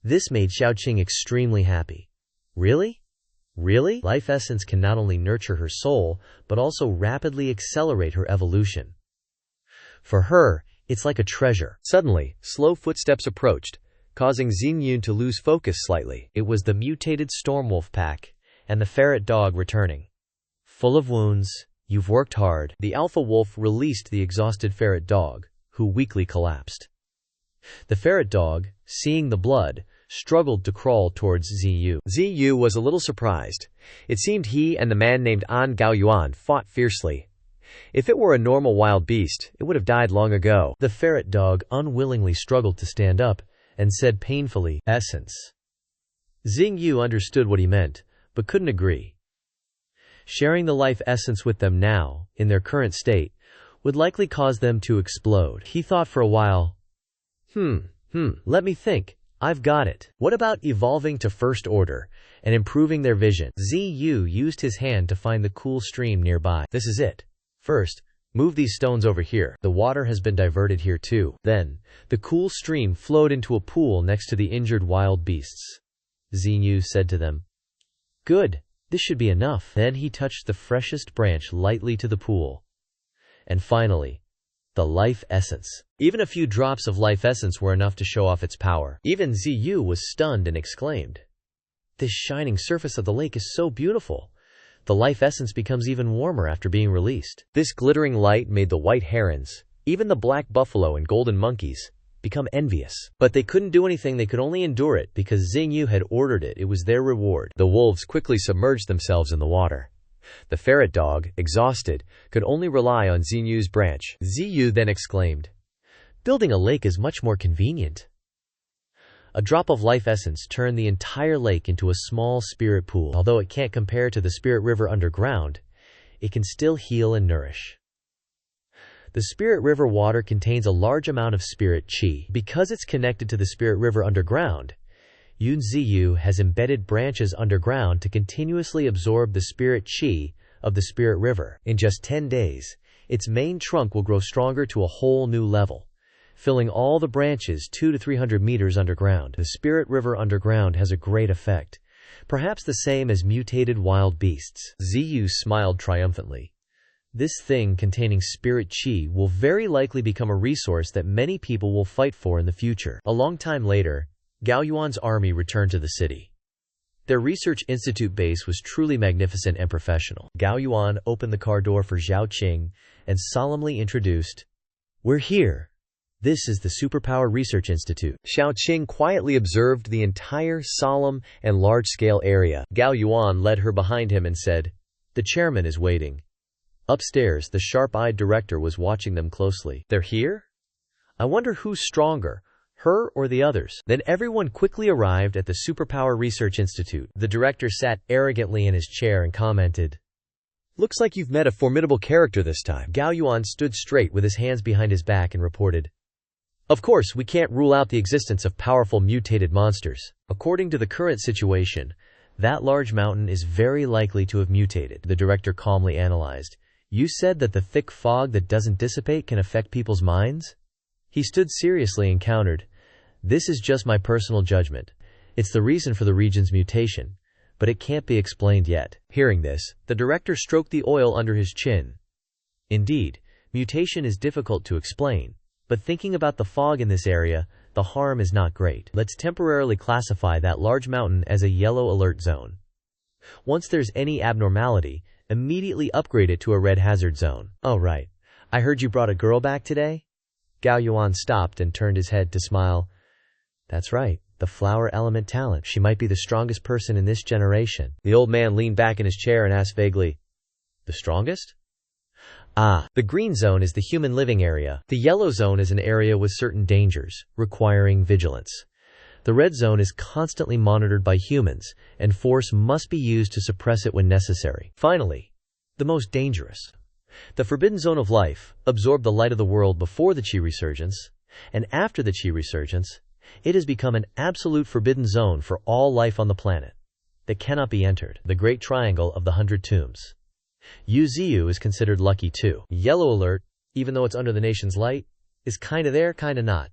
This made Xiaoqing extremely happy. Really? Really? Life essence can not only nurture her soul, but also rapidly accelerate her evolution. For her, it's like a treasure. Suddenly, slow footsteps approached, causing Xingyu to lose focus slightly. It was the mutated Stormwolf pack, and the ferret dog returning. Full of wounds, you've worked hard. The alpha wolf released the exhausted ferret dog, who weakly collapsed. The ferret dog, seeing the blood, struggled to crawl towards Ziyu. Ziyu was a little surprised. It seemed he and the man named An Gaoyuan fought fiercely. If it were a normal wild beast, it would have died long ago. The ferret dog unwillingly struggled to stand up, and said painfully, essence. Xingyu understood what he meant, but couldn't agree. Sharing the life essence with them now, in their current state, would likely cause them to explode. He thought for a while. Let me think. I've got it. What about evolving to First Order and improving their vision? Ziyu used his hand to find the cool stream nearby. This is it. First, Move these stones over here. The water has been diverted here too. Then, the cool stream flowed into a pool next to the injured wild beasts. Xinyu said to them, "Good, this should be enough." Then he touched the freshest branch lightly to the pool. And finally, the life essence. Even a few drops of life essence were enough to show off its power. Even Xinyu was stunned and exclaimed, "This shining surface of the lake is so beautiful. The life essence becomes even warmer after being released." This glittering light made the white herons, even the black buffalo and golden monkeys, become envious. But they couldn't do anything, they could only endure it because Xinyu had ordered it. It was their reward. The wolves quickly submerged themselves in the water. The ferret dog, exhausted, could only rely on Xinyu's branch. Xinyu then exclaimed, "Building a lake is much more convenient." A drop of life essence turned the entire lake into a small spirit pool. Although it can't compare to the spirit river underground, it can still heal and nourish. The spirit river water contains a large amount of spirit qi. Because it's connected to the spirit river underground, Xinyu has embedded branches underground to continuously absorb the spirit qi of the spirit river. In just 10 days, its main trunk will grow stronger to a whole new level, filling all the branches 200 to 300 meters underground. The spirit river underground has a great effect, perhaps the same as mutated wild beasts. Xinyu smiled triumphantly. This thing containing spirit qi will very likely become a resource that many people will fight for in the future. A long time later, Gao Yuan's army returned to the city. Their research institute base was truly magnificent and professional. Gao Yuan opened the car door for Zhao Qing and solemnly introduced, "We're here. This is the Superpower Research Institute." Xiao Qing quietly observed the entire solemn and large-scale area. Gao Yuan led her behind him and said, "The chairman is waiting." Upstairs, the sharp-eyed director was watching them closely. "They're here? I wonder who's stronger, her or the others?" Then everyone quickly arrived at the Superpower Research Institute. The director sat arrogantly in his chair and commented, "Looks like you've met a formidable character this time." Gao Yuan stood straight with his hands behind his back and reported, "Of course, we can't rule out the existence of powerful mutated monsters. According to the current situation, that large mountain is very likely to have mutated." The director calmly analyzed, "You said that the thick fog that doesn't dissipate can affect people's minds?" He stood seriously and countered, "This is just my personal judgment. It's the reason for the region's mutation, but it can't be explained yet." Hearing this, the director stroked the oil under his chin. "Indeed, mutation is difficult to explain, but thinking about the fog in this area, the harm is not great. Let's temporarily classify that large mountain as a yellow alert zone. Once there's any abnormality, immediately upgrade it to a red hazard zone." "Oh right, I heard you brought a girl back today?" Gao Yuan stopped and turned his head to smile. "That's right, the flower element talent. She might be the strongest person in this generation." The old man leaned back in his chair and asked vaguely, "The strongest?" "Ah, the green zone is the human living area. The yellow zone is an area with certain dangers, requiring vigilance. The red zone is constantly monitored by humans, and force must be used to suppress it when necessary. Finally, the most dangerous. The forbidden zone of life absorbed the light of the world before the Qi resurgence, and after the Qi resurgence, it has become an absolute forbidden zone for all life on the planet that cannot be entered. The Great Triangle of the 100 Tombs. Xinyu is considered lucky too. Yellow alert, even though it's under the nation's light, is kinda there, kinda not.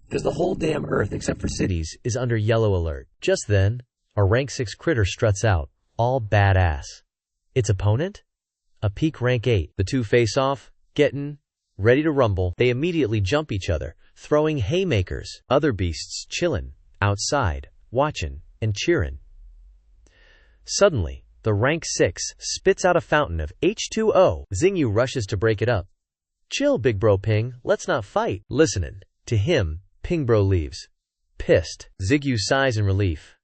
Because the whole damn Earth, except for cities, is under yellow alert." Just then, a rank 6 critter struts out, all badass. Its opponent? A peak rank 8. The two face off, gettin' ready to rumble. They immediately jump each other, throwing haymakers. Other beasts chillin' outside, watchin' and cheerin'. Suddenly, the rank 6 spits out a fountain of H2O. Xinyu rushes to break it up. "Chill, big bro Ping, let's not fight." Listenin' to him, Ping bro leaves. Pissed. Xinyu sighs in relief.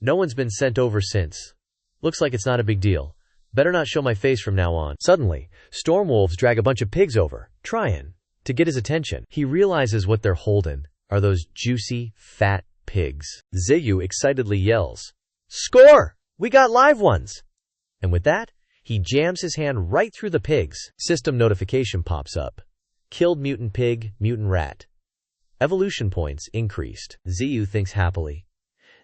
"No one's been sent over since. Looks like it's not a big deal. Better not show my face from now on." Suddenly, storm wolves drag a bunch of pigs over, tryin' to get his attention. He realizes what they're holding are those juicy, fat pigs. Xinyu excitedly yells, "Score! We got live ones!" And with that, he jams his hand right through the pigs. System notification pops up. Killed mutant pig, mutant rat. Evolution points increased. Xinyu thinks happily.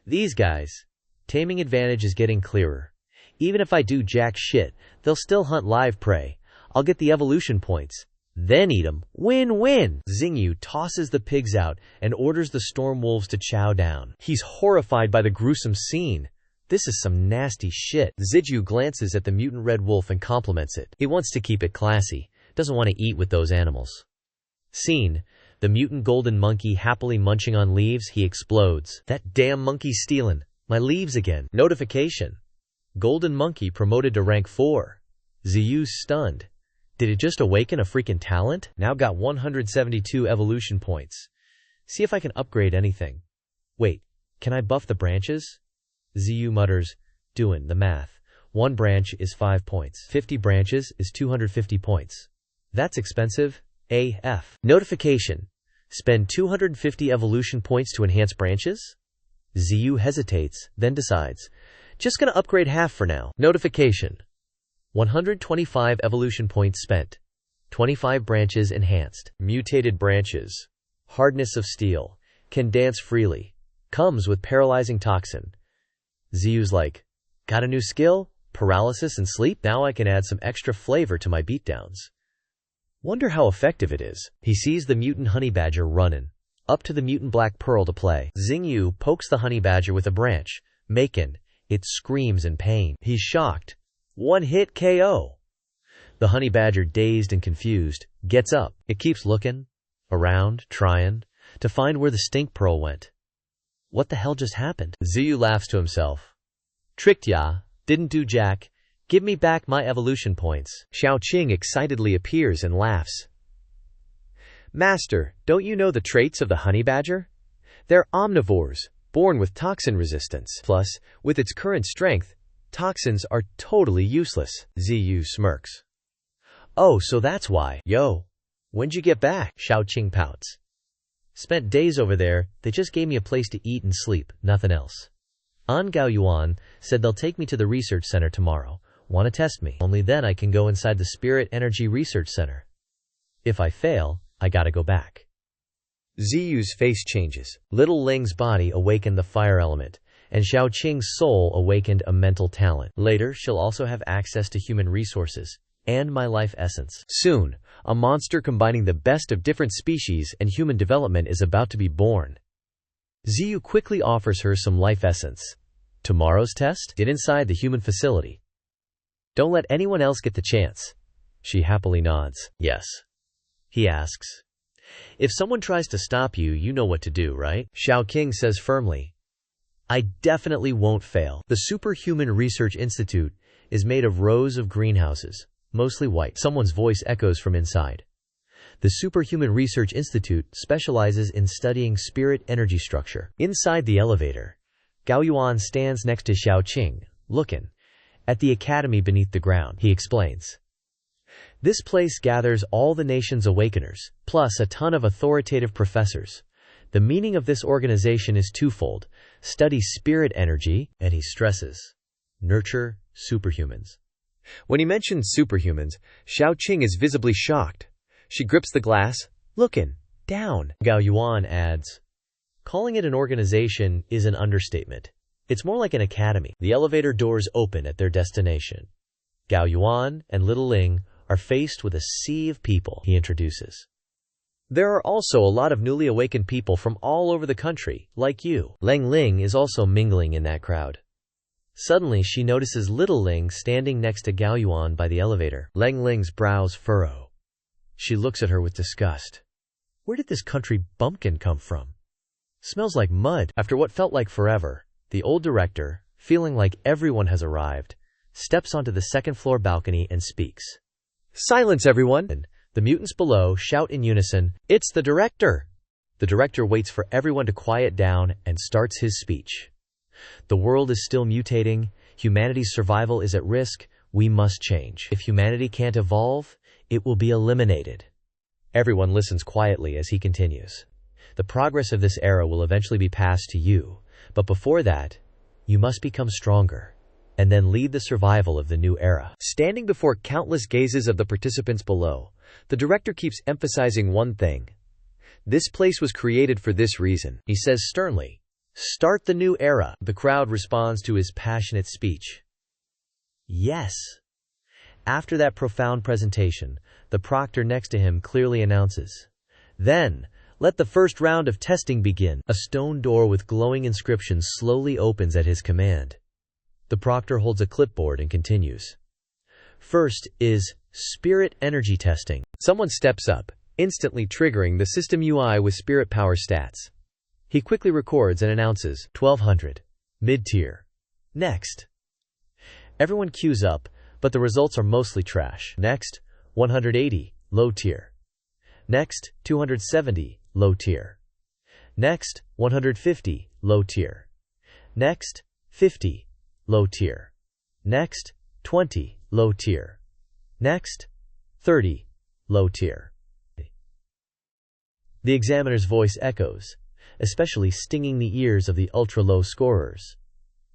These guys, taming advantage is getting clearer. Even if I do jack shit, they'll still hunt live prey. I'll get the evolution points. Then eat 'em. Win-win! Xingyu tosses the pigs out and orders the storm wolves to chow down. He's horrified by the gruesome scene. This is some nasty shit. Xingyu glances at the mutant red wolf and compliments it. He wants to keep it classy. Doesn't want to eat with those animals. Scene. The mutant golden monkey happily munching on leaves. He explodes. That damn monkey's stealing my leaves again. Notification. Golden monkey promoted to rank 4. Xiyu's stunned. Did it just awaken a freaking talent? Now got 172 evolution points. See if I can upgrade anything. Wait, can I buff the branches? Xiyu mutters, doing the math. 1 branch is 5 points. 50 branches is 250 points. That's expensive. AF. Notification. Spend 250 evolution points to enhance branches? Xiyu hesitates, then decides. Just gonna upgrade half for now. Notification. 125 evolution points spent. 25 branches enhanced. Mutated branches. Hardness of steel. Can dance freely. Comes with paralyzing toxin. Xiyu's like, got a new skill? Paralysis and sleep? Now I can add some extra flavor to my beatdowns. Wonder how effective it is. He sees the mutant honey badger running up to the mutant black pearl to play. Xingyu pokes the honey badger with a branch, making it screams in pain. He's shocked. 1-hit KO. The honey badger, dazed and confused, gets up. It keeps looking around, trying to find where the stink pearl went. What the hell just happened? Xiyu laughs to himself. Tricked ya, didn't do jack. Give me back my evolution points. Xiaoqing excitedly appears and laughs. Master, don't you know the traits of the honey badger? They're omnivores, born with toxin resistance. Plus, with its current strength, toxins are totally useless. Xiyu smirks. Oh, so that's why. Yo, when'd you get back? Xiaoqing pouts. Spent days over there. They just gave me a place to eat and sleep, nothing else. An Gaoyuan said they'll take me to the research center tomorrow. Want to test me? Only then I can go inside the Spirit Energy Research Center. If I fail, I gotta go back. Ziyu's face changes. Little Ling's body awakened the fire element, and Xiaoqing's soul awakened a mental talent. Later, she'll also have access to human resources and my life essence. Soon, a monster combining the best of different species and human development is about to be born. Xiyu quickly offers her some life essence. Tomorrow's test? Get inside the human facility. Don't let anyone else get the chance. She happily nods. Yes. He asks. If someone tries to stop you, you know what to do, right? Xiaoqing says firmly. I definitely won't fail. The Superhuman Research Institute is made of rows of greenhouses, mostly white. Someone's voice echoes from inside. The Superhuman Research Institute specializes in studying spirit energy structure. Inside the elevator, Gaoyuan stands next to Xiaoqing, looking at the academy beneath the ground. He explains. This place gathers all the nation's awakeners, plus a ton of authoritative professors. The meaning of this organization is twofold. Study spirit energy, and he stresses, nurture superhumans. When he mentions superhumans, Xiaoqing is visibly shocked. She grips the glass, looking down. Gaoyuan adds, calling it an organization is an understatement. It's more like an academy. The elevator doors open at their destination. Gaoyuan and Little Ling are faced with a sea of people, he introduces. There are also a lot of newly awakened people from all over the country, like you. Lang Ling is also mingling in that crowd. Suddenly, she notices Little Ling standing next to Gaoyuan by the elevator. Lang Ling's brows furrow. She looks at her with disgust. Where did this country bumpkin come from? Smells like mud. After what felt like forever, the old director, feeling like everyone has arrived, steps onto the second-floor balcony and speaks. Silence, everyone! The mutants below shout in unison, It's the director! The director waits for everyone to quiet down and starts his speech. The world is still mutating. Humanity's survival is at risk. We must change. If humanity can't evolve, it will be eliminated. Everyone listens quietly as he continues. The progress of this era will eventually be passed to you. But before that, you must become stronger, and then lead the survival of the new era. Standing before countless gazes of the participants below, the director keeps emphasizing one thing. This place was created for this reason. He says sternly, start the new era. The crowd responds to his passionate speech. Yes. After that profound presentation, the proctor next to him clearly announces, "Then, let the first round of testing begin." A stone door with glowing inscriptions slowly opens at his command. The proctor holds a clipboard and continues. First is spirit energy testing. Someone steps up, instantly triggering the system UI with spirit power stats. He quickly records and announces 1200, mid-tier. Next. Everyone queues up, but the results are mostly trash. Next, 180, low tier. Next, 270, low tier. Next, 150, low tier. Next, 50, low tier. Next, 20, low tier. Next, 30, low tier. The examiner's voice echoes, especially stinging the ears of the ultra-low scorers.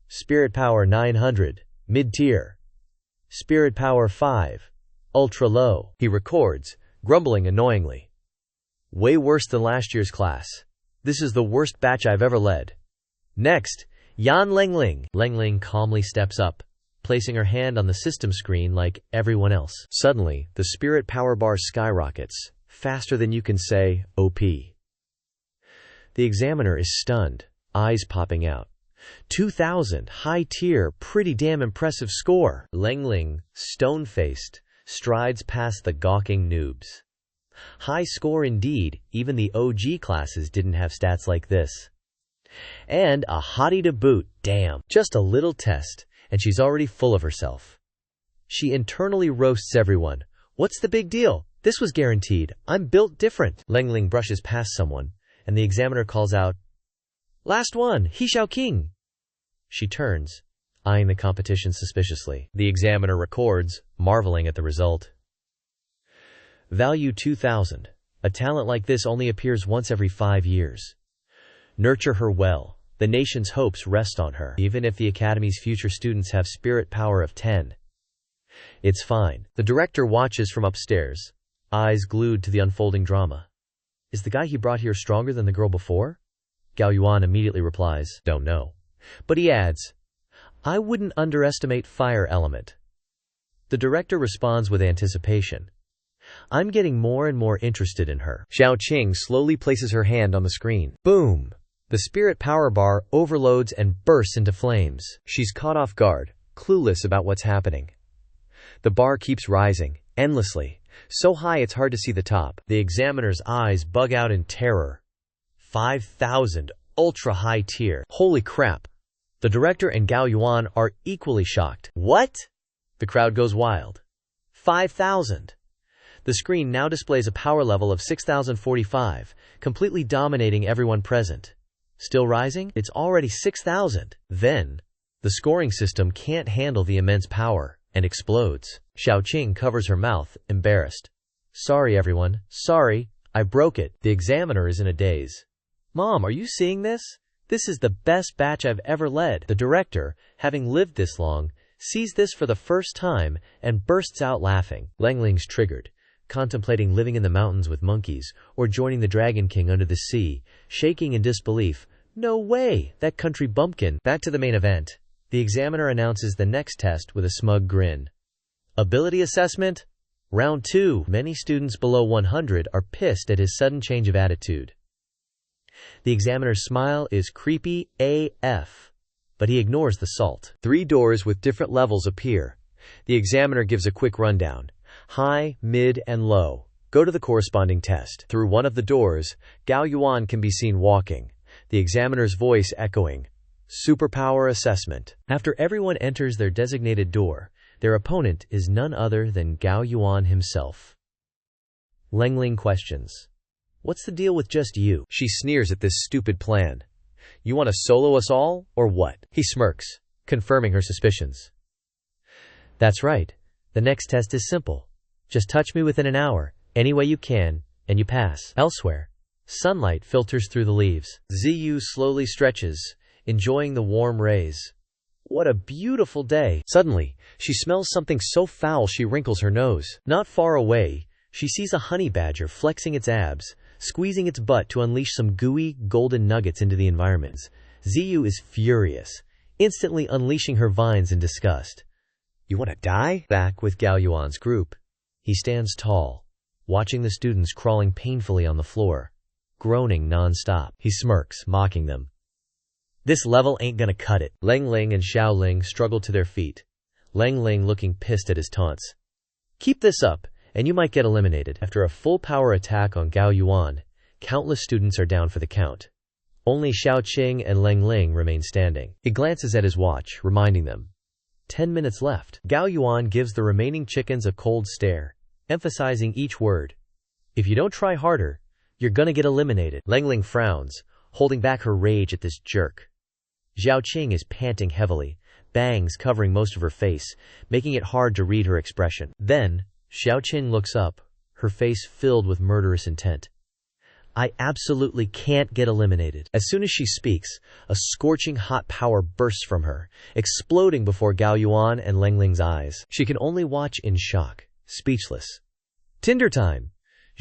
Spirit power 900, mid-tier. Spirit power 5, ultra-low. He records, grumbling annoyingly. Way worse than last year's class. This is the worst batch I've ever led. Next, Yan Lengling. Lengling calmly steps up, placing her hand on the system screen like everyone else. Suddenly, the spirit power bar skyrockets, faster than you can say, OP. The examiner is stunned, eyes popping out. 2000, high tier, pretty damn impressive score. Lengling, stone-faced, strides past the gawking noobs. High score indeed, even the OG classes didn't have stats like this. And a hottie to boot, damn. Just a little test, and she's already full of herself. She internally roasts everyone. What's the big deal? This was guaranteed. I'm built different. Lengling brushes past someone, and the examiner calls out, "Last one, He Xiao King." She turns, eyeing the competition suspiciously. The examiner records, marveling at the result. Value 2000. A talent like this only appears once every 5 years. Nurture her well. The nation's hopes rest on her. Even if the Academy's future students have spirit power of 10. It's fine. The director watches from upstairs, eyes glued to the unfolding drama. Is the guy he brought here stronger than the girl before? Gao Yuan immediately replies, "Don't know." But he adds, "I wouldn't underestimate fire element." The director responds with anticipation. "I'm getting more and more interested in her." Xiao Qing slowly places her hand on the screen. Boom! The spirit power bar overloads and bursts into flames. She's caught off guard, clueless about what's happening. The bar keeps rising, endlessly, so high it's hard to see the top. The examiner's eyes bug out in terror. 5,000, ultra-high tier. Holy crap! The director and Gao Yuan are equally shocked. What? The crowd goes wild. 5,000. The screen now displays a power level of 6,045, completely dominating everyone present. Still rising? It's already 6,000. Then, the scoring system can't handle the immense power, and explodes. Xiao Qing covers her mouth, embarrassed. "Sorry everyone, sorry, I broke it." The examiner is in a daze. "Mom, are you seeing this? This is the best batch I've ever led." The director, having lived this long, sees this for the first time and bursts out laughing. Lengling's triggered, contemplating living in the mountains with monkeys or joining the Dragon King under the sea, shaking in disbelief. No way, that country bumpkin. Back to the main event. The examiner announces the next test with a smug grin. Ability assessment? Round 2. Many students below 100 are pissed at his sudden change of attitude. The examiner's smile is creepy AF, but he ignores the salt. 3 doors with different levels appear. The examiner gives a quick rundown. High, mid, and low. Go to the corresponding test. Through one of the doors, Gao Yuan can be seen walking, the examiner's voice echoing, "Superpower assessment." After everyone enters their designated door, their opponent is none other than Gao Yuan himself. Lengling questions. "What's the deal with just you?" She sneers at this stupid plan. "You want to solo us all, or what?" He smirks, confirming her suspicions. "That's right. The next test is simple. Just touch me within an hour, any way you can, and you pass." Elsewhere, sunlight filters through the leaves. Ziyu slowly stretches, enjoying the warm rays. What a beautiful day. Suddenly, she smells something so foul she wrinkles her nose. Not far away, she sees a honey badger flexing its abs, squeezing its butt to unleash some gooey, golden nuggets into the environment. Ziyu is furious, instantly unleashing her vines in disgust. You want to die? Back with Gao Yuan's group, he stands tall, watching the students crawling painfully on the floor, groaning non-stop. He smirks, mocking them. This level ain't gonna cut it. Lang Ling and Xiao Ling struggle to their feet, Lang Ling looking pissed at his taunts. Keep this up, and you might get eliminated. After a full-power attack on Gao Yuan, countless students are down for the count. Only Xiao Qing and Lang Ling remain standing. He glances at his watch, reminding them. 10 minutes left. Gao Yuan gives the remaining chickens a cold stare, emphasizing each word. If you don't try harder, you're gonna get eliminated. Lang Ling frowns, holding back her rage at this jerk. Xiao Qing is panting heavily, bangs covering most of her face, making it hard to read her expression. Then, Xiao Qing looks up, her face filled with murderous intent. I absolutely can't get eliminated. As soon as she speaks, a scorching hot power bursts from her, exploding before Gao Yuan and Lang Ling's eyes. She can only watch in shock, speechless. Tinder time!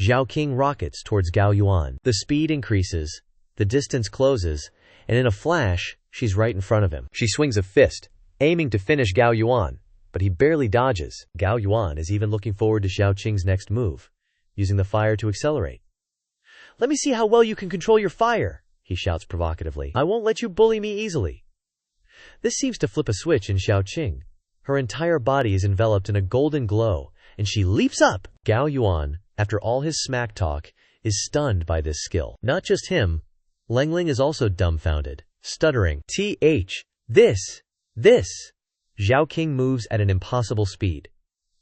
Xiao Qing rockets towards Gao Yuan. The speed increases, the distance closes, and in a flash, she's right in front of him. She swings a fist, aiming to finish Gao Yuan, but he barely dodges. Gao Yuan is even looking forward to Xiao Qing's next move, using the fire to accelerate. Let me see how well you can control your fire, he shouts provocatively. I won't let you bully me easily. This seems to flip a switch in Xiao Qing. Her entire body is enveloped in a golden glow, and she leaps up. Gao Yuan, after all his smack talk, is stunned by this skill. Not just him, Lang Ling is also dumbfounded, stuttering. This. Xiao Qing moves at an impossible speed.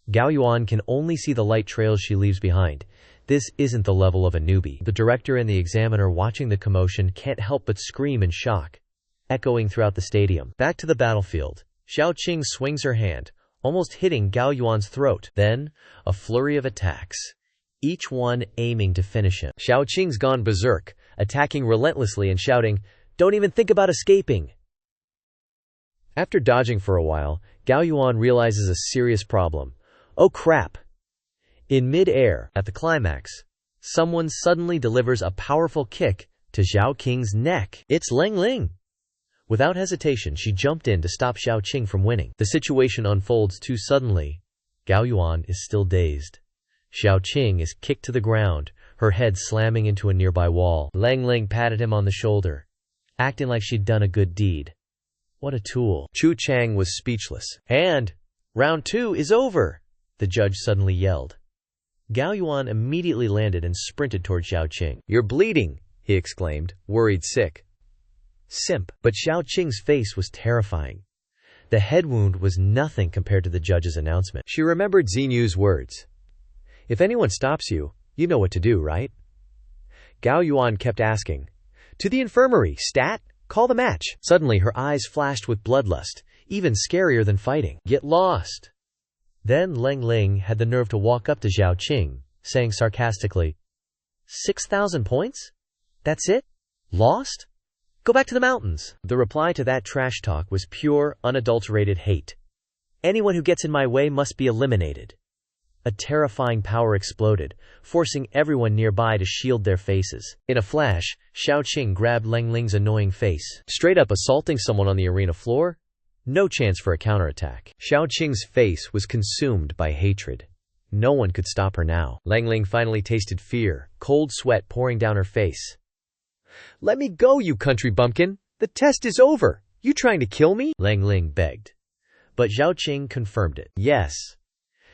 Gao Yuan can only see the light trails she leaves behind. This isn't the level of a newbie. The director and the examiner watching the commotion can't help but scream in shock, echoing throughout the stadium. Back to the battlefield, Xiao Qing swings her hand, almost hitting Gao Yuan's throat. Then, a flurry of attacks, each one aiming to finish him. Xiao Qing's gone berserk, attacking relentlessly and shouting, "Don't even think about escaping!" After dodging for a while, Gao Yuan realizes a serious problem. Oh crap! In mid-air, at the climax, someone suddenly delivers a powerful kick to Xiao Qing's neck. It's Lang Ling! Without hesitation, she jumped in to stop Xiao Qing from winning. The situation unfolds too suddenly. Gao Yuan is still dazed. Xiao Qing is kicked to the ground, her head slamming into a nearby wall. Lang Ling patted him on the shoulder, acting like she'd done a good deed. What a tool. Chu Chang was speechless. And round 2 is over, the judge suddenly yelled. Gao Yuan immediately landed and sprinted toward Xiao Qing. You're bleeding, he exclaimed, worried sick. Simp. But Xiao Qing's face was terrifying. The head wound was nothing compared to the judge's announcement. She remembered Xinhu's words. If anyone stops you, you know what to do, right? Gao Yuan kept asking. To the infirmary, stat! Call the match. Suddenly her eyes flashed with bloodlust, even scarier than fighting. Get lost. Then Lang Ling had the nerve to walk up to Xiao Qing, saying sarcastically, 6,000 points? That's it? Lost? Go back to the mountains. The reply to that trash talk was pure, unadulterated hate. Anyone who gets in my way must be eliminated. A terrifying power exploded, forcing everyone nearby to shield their faces. In a flash, Xiao Qing grabbed Lang Ling's annoying face. Straight up assaulting someone on the arena floor? No chance for a counterattack. Xiao Qing's face was consumed by hatred. No one could stop her now. Lang Ling finally tasted fear, cold sweat pouring down her face. Let me go, you country bumpkin! The test is over! You trying to kill me? Lang Ling begged. But Xiao Qing confirmed it. Yes.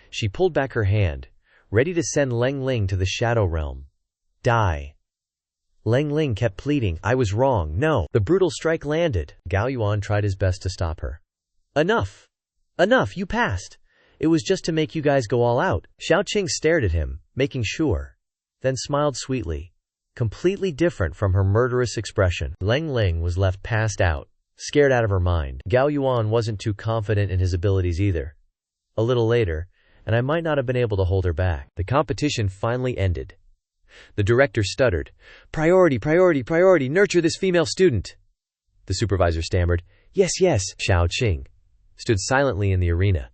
She pulled back her hand, ready to send Lang Ling to the Shadow Realm. Die. Lang Ling kept pleading, I was wrong, no. The brutal strike landed. Gao Yuan tried his best to stop her. Enough. Enough, you passed. It was just to make you guys go all out. Xiao Qing stared at him, making sure, then smiled sweetly, completely different from her murderous expression. Lang Ling was left passed out, scared out of her mind. Gao Yuan wasn't too confident in his abilities either. A little later, and I might not have been able to hold her back. The competition finally ended. The director stuttered. Priority, nurture this female student. The supervisor stammered. Yes. Xiao Qing stood silently in the arena,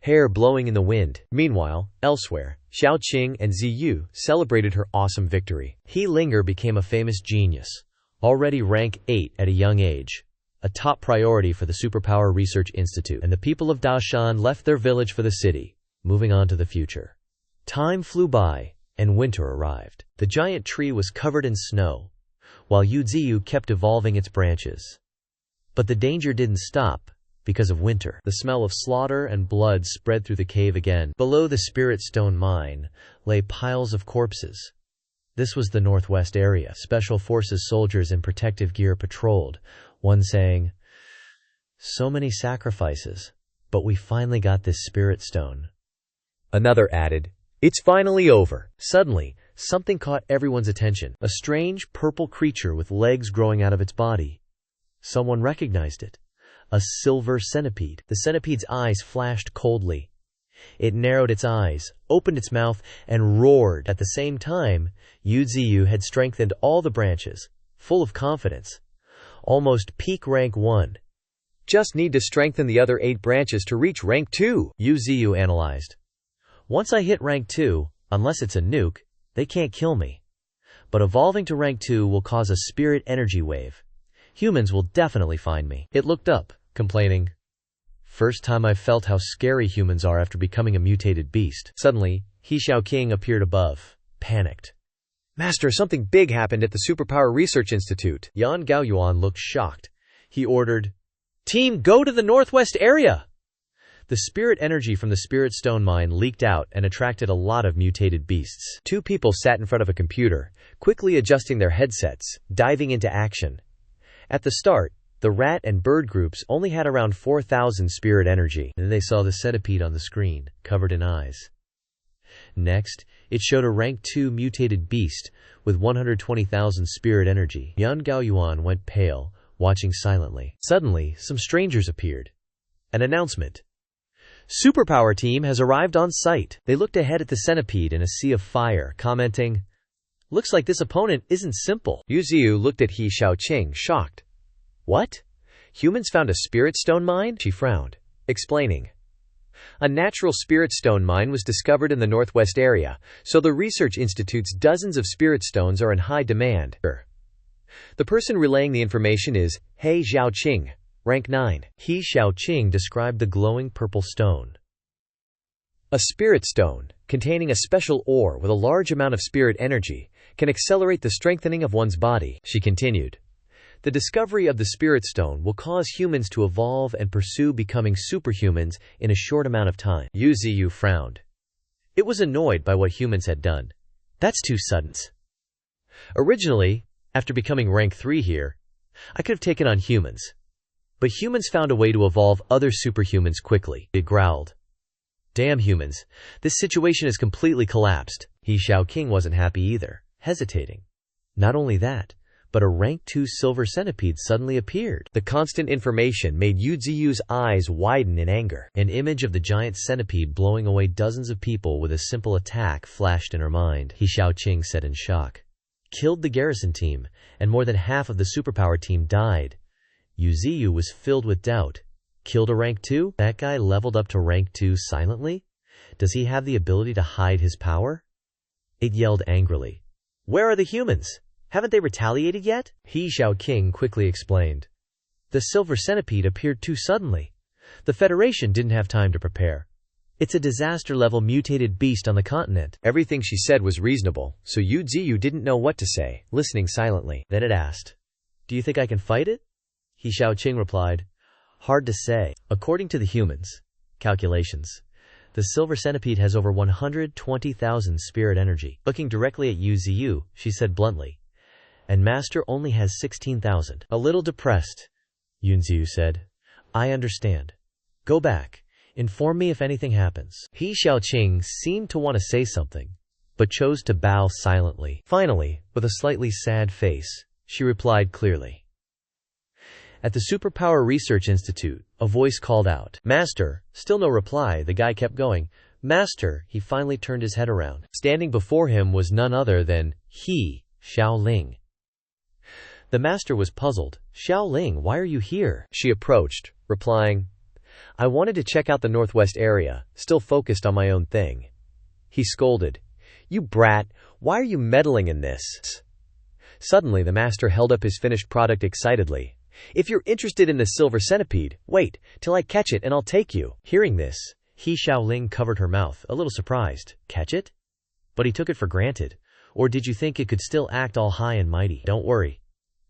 hair blowing in the wind. Meanwhile, elsewhere, Xiao Qing and Xinhu celebrated her awesome victory. He Linger became a famous genius, already rank 8 at a young age, a a top priority for the Superpower Research Institute, and the people of Dashan left their village for the city, moving on to the future. Time flew by, and winter arrived. The giant tree was covered in snow, while Yuziyu kept evolving its branches. But the danger didn't stop. Because of winter, the smell of slaughter and blood spread through the cave again. Below the Spirit Stone mine lay piles of corpses. This was the northwest area. Special Forces soldiers in protective gear patrolled, one saying, "So many sacrifices, but we finally got this Spirit Stone." Another added, "It's finally over." Suddenly, something caught everyone's attention. A strange purple creature with legs growing out of its body. Someone recognized it. A silver centipede. The centipede's eyes flashed coldly. It narrowed its eyes, opened its mouth, and roared. At the same time, Yuziyu had strengthened all the branches, full of confidence. Almost peak rank 1. Just need to strengthen the other 8 branches to reach rank 2, Yuziyu analyzed. Once I hit rank 2, unless it's a nuke, they can't kill me. But evolving to rank 2 will cause a spirit energy wave. Humans will definitely find me. It looked up, complaining, "First time I've felt how scary humans are after becoming a mutated beast." Suddenly, He Xiaoqing appeared above, panicked. "Master, something big happened at the Superpower Research Institute." Yan Gaoyuan looked shocked. He ordered, "Team, go to the northwest area!" The spirit energy from the Spirit Stone mine leaked out and attracted a lot of mutated beasts. 2 people sat in front of a computer, quickly adjusting their headsets, diving into action. At the start, the rat and bird groups only had around 4,000 spirit energy. Then they saw the centipede on the screen, covered in eyes. Next, it showed a rank 2 mutated beast with 120,000 spirit energy. Yan Gaoyuan went pale, watching silently. Suddenly, some strangers appeared. An announcement. "Superpower team has arrived on site." They looked ahead at the centipede in a sea of fire, commenting, "Looks like this opponent isn't simple." Yuziyu looked at He Xiaoqing, shocked. "What? Humans found a spirit stone mine?" She frowned, explaining. "A natural spirit stone mine was discovered in the northwest area, so the research institute's dozens of spirit stones are in high demand." The person relaying the information is He Xiaoqing, rank 9. He Xiaoqing described the glowing purple stone. A spirit stone, containing a special ore with a large amount of spirit energy, can accelerate the strengthening of one's body, she continued. The discovery of the Spirit Stone will cause humans to evolve and pursue becoming superhumans in a short amount of time. Yuziyu frowned. It was annoyed by what humans had done. That's too sudden. Originally, after becoming rank 3 here, I could have taken on humans. But humans found a way to evolve other superhumans quickly. It growled. Damn humans, this situation has completely collapsed. He Xiaoqing wasn't happy either, hesitating. Not only that, but a rank 2 silver centipede suddenly appeared. The constant information made Yuziyu's eyes widen in anger. An image of the giant centipede blowing away dozens of people with a simple attack flashed in her mind. He Xiaoqing said in shock. Killed the garrison team, and more than half of the superpower team died. Yuziyu was filled with doubt. Killed a rank 2? That guy leveled up to rank 2 silently? Does he have the ability to hide his power? It yelled angrily. Where are the humans? Haven't they retaliated yet? He Xiaoqing quickly explained. The silver centipede appeared too suddenly. The Federation didn't have time to prepare. It's a disaster-level mutated beast on the continent. Everything she said was reasonable, so Yuziyu didn't know what to say, listening silently. Then it asked, Do you think I can fight it? He Xiaoqing replied, Hard to say. According to the humans' calculations, the silver centipede has over 120,000 spirit energy. Looking directly at Yuziyu, she said bluntly, And Master only has 16,000. A little depressed, Yuziyu said, I understand. Go back. Inform me if anything happens. He Xiaoqing seemed to want to say something, but chose to bow silently. Finally, with a slightly sad face, she replied clearly. At the Superpower Research Institute, a voice called out, Master. Still no reply. The guy kept going. Master. He finally turned his head around. Standing before him was none other than He Xiaoling. The master was puzzled. Xiaoling, why are you here? She approached, replying, I wanted to check out the northwest area, still focused on my own thing. He scolded, You brat, why are you meddling in this? Suddenly the master held up his finished product excitedly. If you're interested in the silver centipede, wait till I catch it and I'll take you. Hearing this, He Xiaoling covered her mouth, a little surprised. Catch it? But he took it for granted. Or did you think it could still act all high and mighty? Don't worry.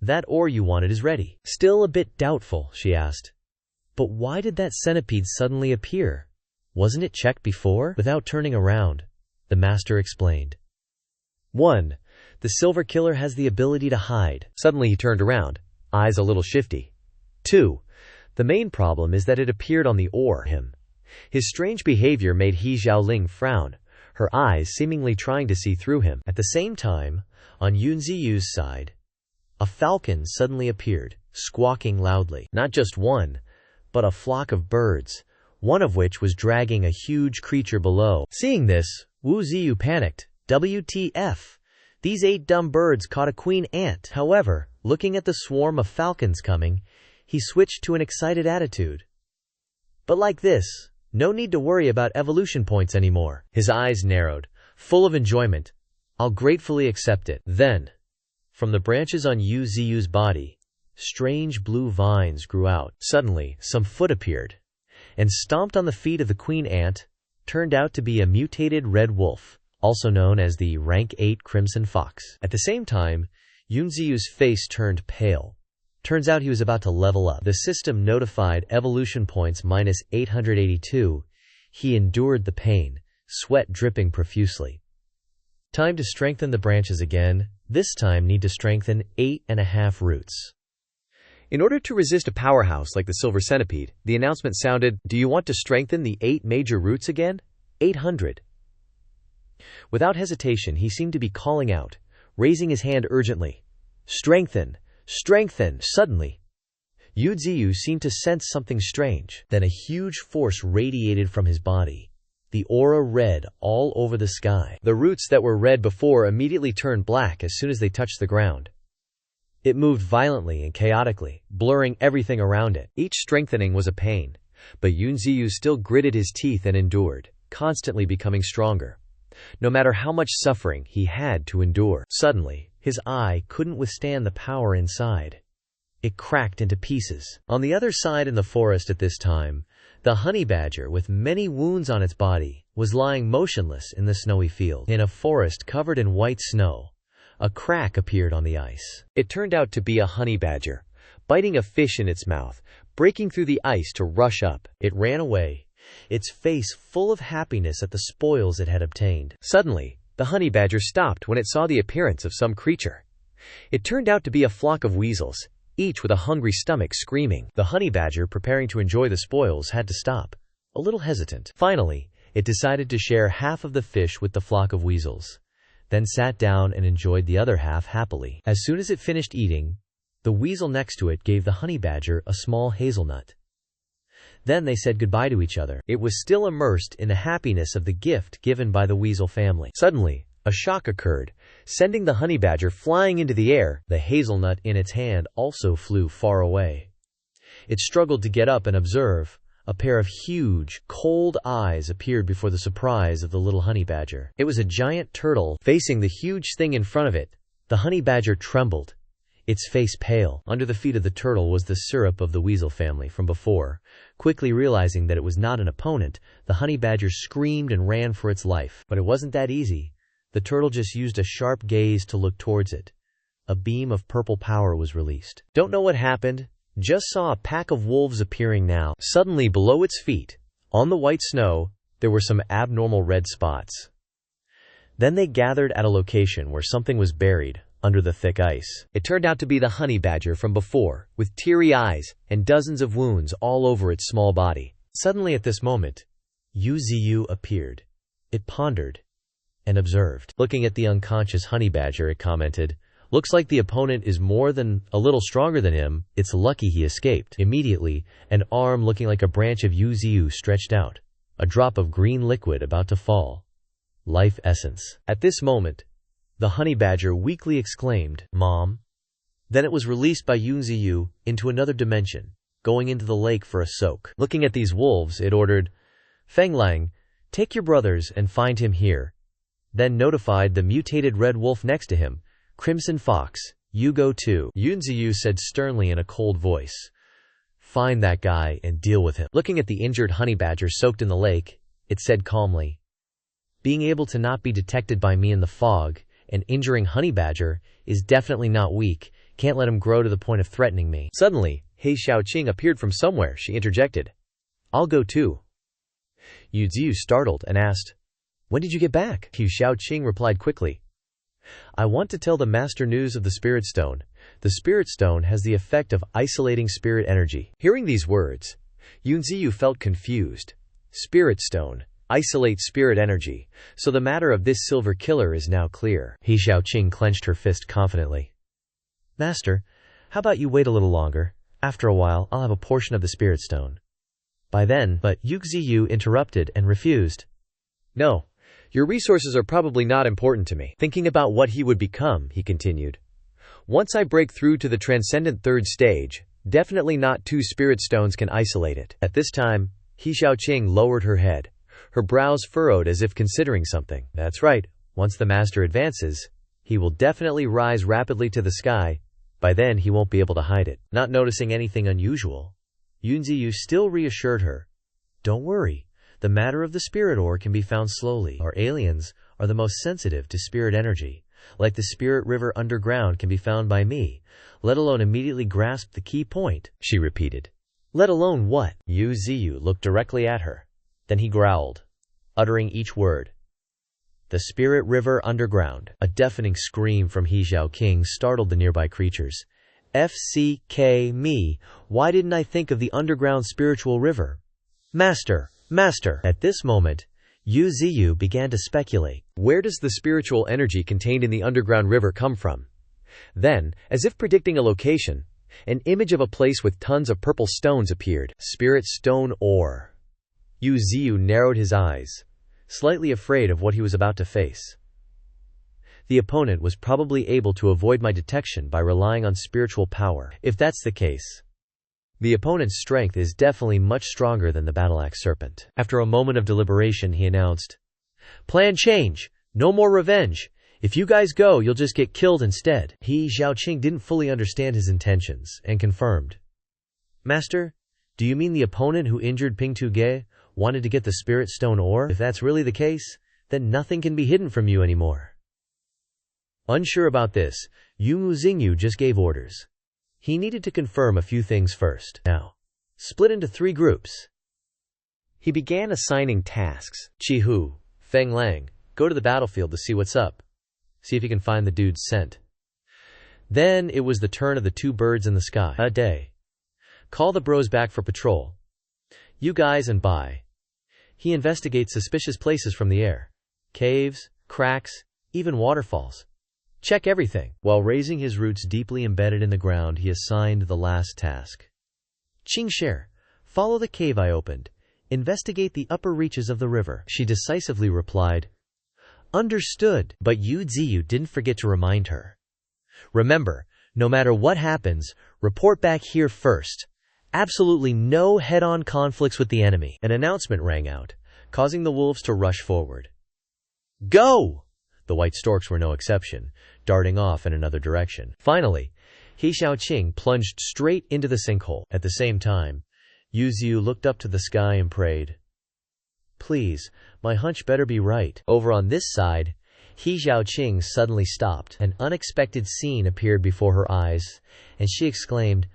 That ore you wanted is ready. Still a bit doubtful, she asked. But why did that centipede suddenly appear? Wasn't it checked before? Without turning around, the master explained. 1. The silver killer has the ability to hide. Suddenly he turned around, eyes a little shifty. 2. The main problem is that it appeared on the ore. His strange behavior made He Xiaoling frown, her eyes seemingly trying to see through him. At the same time, on Yun Ziyu's side, a falcon suddenly appeared, squawking loudly. Not just one, but a flock of birds, one of which was dragging a huge creature below. Seeing this, Wu Ziyu panicked. WTF! These 8 dumb birds caught a queen ant. However, looking at the swarm of falcons coming, he switched to an excited attitude. But like this, no need to worry about evolution points anymore. His eyes narrowed, full of enjoyment. I'll gratefully accept it. Then, from the branches on Yu Ziyu's body, strange blue vines grew out. Suddenly, some foot appeared, and stomped on the feet of the queen ant, turned out to be a mutated red wolf, also known as the rank 8 crimson fox. At the same time, Yun Ziyu's face turned pale. Turns out he was about to level up. The system notified evolution points -882. He endured the pain, sweat dripping profusely. Time to strengthen the branches again. This time need to strengthen 8.5 roots. In order to resist a powerhouse like the silver centipede, the announcement sounded, "Do you want to strengthen the 8 major roots again? 800. Without hesitation, he seemed to be calling out, raising his hand urgently. Strengthen! Strengthen! Suddenly, Yu Ziyu seemed to sense something strange. Then a huge force radiated from his body, the aura red all over the sky. The roots that were red before immediately turned black as soon as they touched the ground. It moved violently and chaotically, blurring everything around it. Each strengthening was a pain, but Yun Ziyu still gritted his teeth and endured, constantly becoming stronger. No matter how much suffering, he had to endure. Suddenly, his eye couldn't withstand the power inside. It cracked into pieces. On the other side in the forest at this time, the honey badger, with many wounds on its body, was lying motionless in the snowy field. In a forest covered in white snow, a crack appeared on the ice. It turned out to be a honey badger, biting a fish in its mouth, breaking through the ice to rush up. It ran away, its face full of happiness at the spoils it had obtained. Suddenly, the honey badger stopped when it saw the appearance of some creature. It turned out to be a flock of weasels, each with a hungry stomach screaming. The honey badger, preparing to enjoy the spoils, had to stop, a little hesitant. Finally, it decided to share half of the fish with the flock of weasels, then sat down and enjoyed the other half happily. As soon as it finished eating, the weasel next to it gave the honey badger a small hazelnut. Then they said goodbye to each other. It was still immersed in the happiness of the gift given by the weasel family. Suddenly, a shock occurred, sending the honey badger flying into the air. The hazelnut in its hand also flew far away. It struggled to get up and observe. A pair of huge, cold eyes appeared before the surprise of the little honey badger. It was a giant turtle facing the huge thing in front of it. The honey badger trembled, its face pale. Under the feet of the turtle was the syrup of the weasel family from before. Quickly realizing that it was not an opponent, the honey badger screamed and ran for its life. But it wasn't that easy. The turtle just used a sharp gaze to look towards it. A beam of purple power was released. Don't know what happened, just saw a pack of wolves appearing now. Suddenly below its feet, on the white snow, there were some abnormal red spots. Then they gathered at a location where something was buried under the thick ice. It turned out to be the honey badger from before, with teary eyes and dozens of wounds all over its small body. Suddenly at this moment, Yu Ziyu appeared. It pondered and observed. Looking at the unconscious honey badger, it commented, "Looks like the opponent is more than a little stronger than him. It's lucky he escaped." Immediately, an arm looking like a branch of Yu Ziyu stretched out, a drop of green liquid about to fall. Life essence. At this moment, the honey badger weakly exclaimed, "Mom." Then it was released by Yun Ziyu into another dimension, going into the lake for a soak. Looking at these wolves, it ordered, "Feng Lang, take your brothers and find him here." Then notified the mutated red wolf next to him, Crimson Fox, You go too, Yunziyu said sternly in a cold voice. Find that guy and deal with him. Looking at the injured honey badger soaked in the lake, it said calmly, being able to not be detected by me in the fog and injuring honey badger is definitely not weak. Can't let him grow to the point of threatening me. Suddenly, He Xiaoqing appeared from somewhere. She interjected, I'll go too. Yu Ziyu startled and asked, When did you get back? He Xiaoqing replied quickly, I want to tell the master news of the spirit stone. The spirit stone has the effect of isolating spirit energy. Hearing these words, Yunziyu felt confused. Spirit stone, isolate spirit energy. So the matter of this silver killer is now clear. He Xiaoqing clenched her fist confidently. Master, how about you wait a little longer? After a while, I'll have a portion of the spirit stone. By then, but Yunziyu interrupted and refused. No. Your resources are probably not important to me. Thinking about what he would become, he continued. Once I break through to the transcendent third stage, definitely not 2 spirit stones can isolate it. At this time, He Xiaoqing lowered her head. Her brows furrowed as if considering something. That's right. Once the master advances, he will definitely rise rapidly to the sky. By then, he won't be able to hide it. Not noticing anything unusual, Yunziyu still reassured her. Don't worry. The matter of the spirit ore can be found slowly. Our aliens are the most sensitive to spirit energy. Like the spirit river underground can be found by me, let alone immediately grasp the key point, she repeated. Let alone what? Yu Ziyu looked directly at her. Then he growled, uttering each word. The spirit river underground. A deafening scream from He Xiaoqing startled the nearby creatures. FCK me, why didn't I think of the underground spiritual river? Master! Master! At this moment, Yu Ziyu began to speculate. Where does the spiritual energy contained in the underground river come from? Then, as if predicting a location, an image of a place with tons of purple stones appeared. Spirit stone ore. Yu Ziyu narrowed his eyes, slightly afraid of what he was about to face. The opponent was probably able to avoid my detection by relying on spiritual power. If that's the case, the opponent's strength is definitely much stronger than the battle-axe serpent. After a moment of deliberation, he announced, Plan change! No more revenge! If you guys go, you'll just get killed instead. He Xiaoqing didn't fully understand his intentions, and confirmed. Master, do you mean the opponent who injured Ping Tu Ge wanted to get the spirit stone ore? If that's really the case, then nothing can be hidden from you anymore. Unsure about this, Yu Muzingyu just gave orders. He needed to confirm a few things first. Now, split into 3 groups. He began assigning tasks. Chi Hu, Feng Lang, go to the battlefield to see what's up. See if you can find the dude's scent. Then it was the turn of the 2 birds in the sky. A day. Call the bros back for patrol. You guys and Bai. He investigates suspicious places from the air. Caves, cracks, even waterfalls. Check everything. While raising his roots deeply embedded in the ground, he assigned the last task. Qingshare, follow the cave I opened. Investigate the upper reaches of the river. She decisively replied, Understood. But Yu Ziyu didn't forget to remind her. Remember, no matter what happens, report back here first. Absolutely no head-on conflicts with the enemy. An announcement rang out, causing the wolves to rush forward. Go! The white storks were no exception, darting off in another direction. Finally, He Xiaoqing plunged straight into the sinkhole. At the same time, Yu Ziyu looked up to the sky and prayed. Please, my hunch better be right. Over on this side, He Xiaoqing suddenly stopped. An unexpected scene appeared before her eyes, and she exclaimed,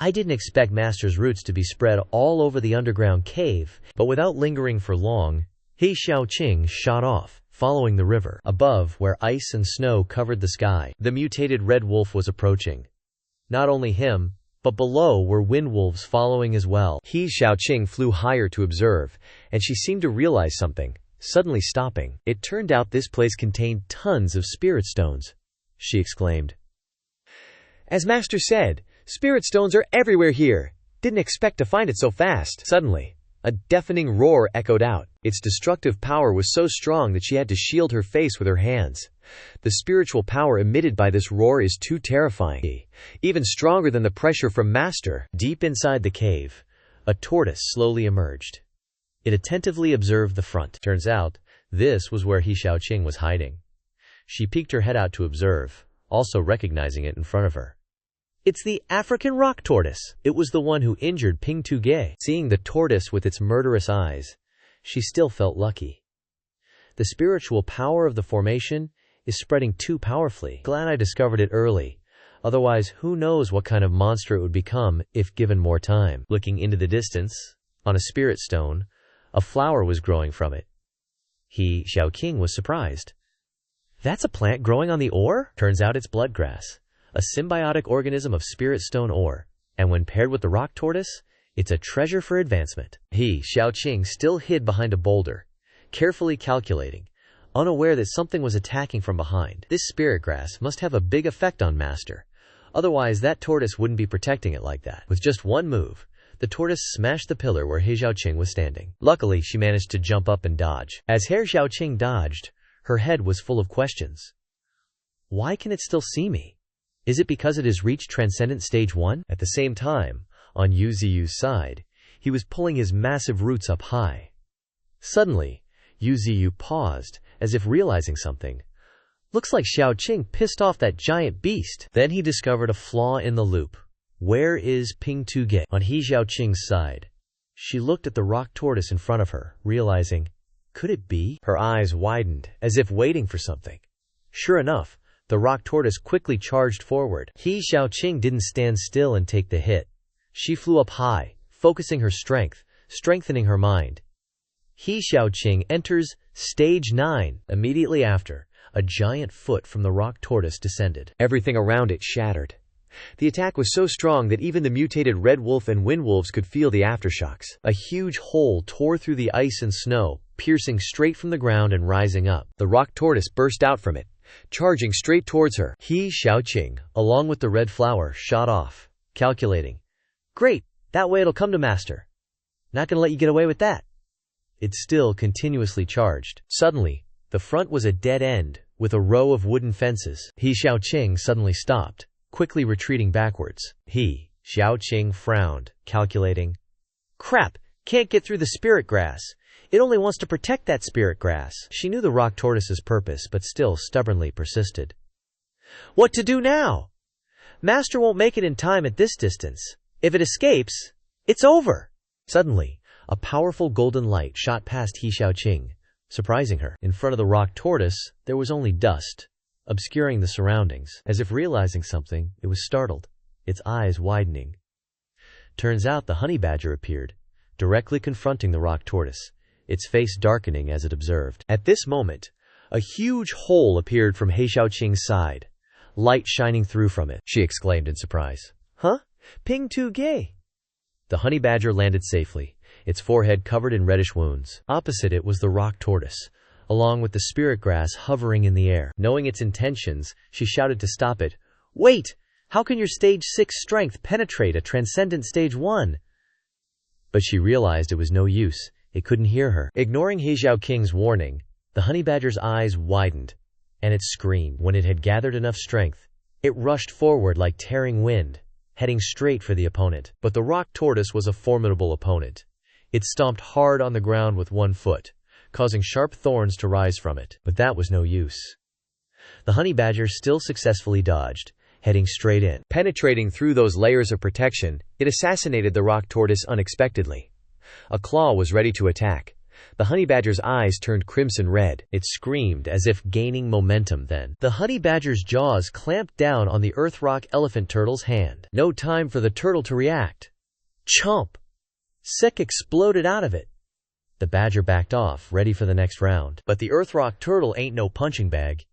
I didn't expect Master's roots to be spread all over the underground cave. But without lingering for long, He Xiaoqing shot off, following the river. Above, where ice and snow covered the sky, the mutated red wolf was approaching. Not only him, but below were wind wolves following as well. He Xiaoqing flew higher to observe, and she seemed to realize something, suddenly stopping. It turned out this place contained tons of spirit stones. She exclaimed. As Master said, spirit stones are everywhere here. Didn't expect to find it so fast. Suddenly, a deafening roar echoed out. Its destructive power was so strong that she had to shield her face with her hands. The spiritual power emitted by this roar is too terrifying, even stronger than the pressure from Master. Deep inside the cave, a tortoise slowly emerged. It attentively observed the front. Turns out, this was where He Xiaoqing was hiding. She peeked her head out to observe. also recognizing it in front of her. It's the African rock tortoise. It was the one who injured Ping Tu-ge. Seeing the tortoise with its murderous eyes, she still felt lucky. The spiritual power of the formation is spreading too powerfully. Glad I discovered it early. Otherwise, who knows what kind of monster it would become if given more time. Looking into the distance, on a spirit stone, a flower was growing from it. Xiao Qing was surprised. That's a plant growing on the ore? Turns out it's bloodgrass, a symbiotic organism of spirit stone ore, and when paired with the rock tortoise, it's a treasure for advancement. Xiao Qing still hid behind a boulder, carefully calculating, unaware that something was attacking from behind. This spirit grass must have a big effect on Master. Otherwise, that tortoise wouldn't be protecting it like that. With just one move, the tortoise smashed the pillar where He Xiaoqing was standing. Luckily, she managed to jump up and dodge. As He Xiaoqing dodged, her head was full of questions. Why can it still see me? Is it because it has reached Transcendent Stage 1? At the same time, on Yu Ziyu's side, he was pulling his massive roots up high. Suddenly, Yu Ziyu paused, as if realizing something. Looks like Xiaoqing pissed off that giant beast. Then he discovered a flaw in the loop. Where is Ping Tu-ge? On He Xiaoqing's side, she looked at the rock tortoise in front of her, realizing, could it be? Her eyes widened, as if waiting for something. Sure enough, the rock tortoise quickly charged forward. He Xiaoqing didn't stand still and take the hit. She flew up high, focusing her strength, strengthening her mind. He Xiaoqing enters Stage 9. Immediately after, a giant foot from the rock tortoise descended. Everything around it shattered. The attack was so strong that even the mutated red wolf and wind wolves could feel the aftershocks. A huge hole tore through the ice and snow, piercing straight from the ground and rising up. The rock tortoise burst out from it, charging straight towards her. He Xiaoqing, along with the red flower, shot off, calculating. Great, that way it'll come to Master. Not gonna let you get away with that. It still continuously charged. Suddenly, the front was a dead end, with a row of wooden fences. He Xiaoqing suddenly stopped, quickly retreating backwards. He Xiaoqing frowned, calculating. Crap, can't get through the spirit grass. It only wants to protect that spirit grass. She knew the rock tortoise's purpose, but still stubbornly persisted. What to do now? Master won't make it in time at this distance. If it escapes, it's over. Suddenly, a powerful golden light shot past He Xiaoqing, surprising her. In front of the rock tortoise, there was only dust, obscuring the surroundings. As if realizing something, it was startled, its eyes widening. Turns out the honey badger appeared, directly confronting the rock tortoise, its face darkening as it observed. At this moment, a huge hole appeared from He Xiaoqing's side, light shining through from it. She exclaimed in surprise. Huh? Ping Tu-ge! The honey badger landed safely, its forehead covered in reddish wounds. Opposite it was the rock tortoise, along with the spirit grass hovering in the air. Knowing its intentions, she shouted to stop it. Wait! How can your stage 6 strength penetrate a transcendent stage 1? But she realized it was no use. It couldn't hear her. Ignoring He Xiaoqing's warning, the honey badger's eyes widened, and it screamed. When it had gathered enough strength, it rushed forward like tearing wind, heading straight for the opponent. But the rock tortoise was a formidable opponent. It stomped hard on the ground with one foot, causing sharp thorns to rise from it. But that was no use. The honey badger still successfully dodged, heading straight in. Penetrating through those layers of protection, it assassinated the rock tortoise unexpectedly. A claw was ready to attack. The honey badger's eyes turned crimson red. It screamed as if gaining momentum. Then the honey badger's jaws clamped down on the earth rock elephant turtle's hand. No time for the turtle to react. Chomp! Sick exploded out of it. The badger backed off, ready for the next round. But the earth rock turtle ain't no punching bag.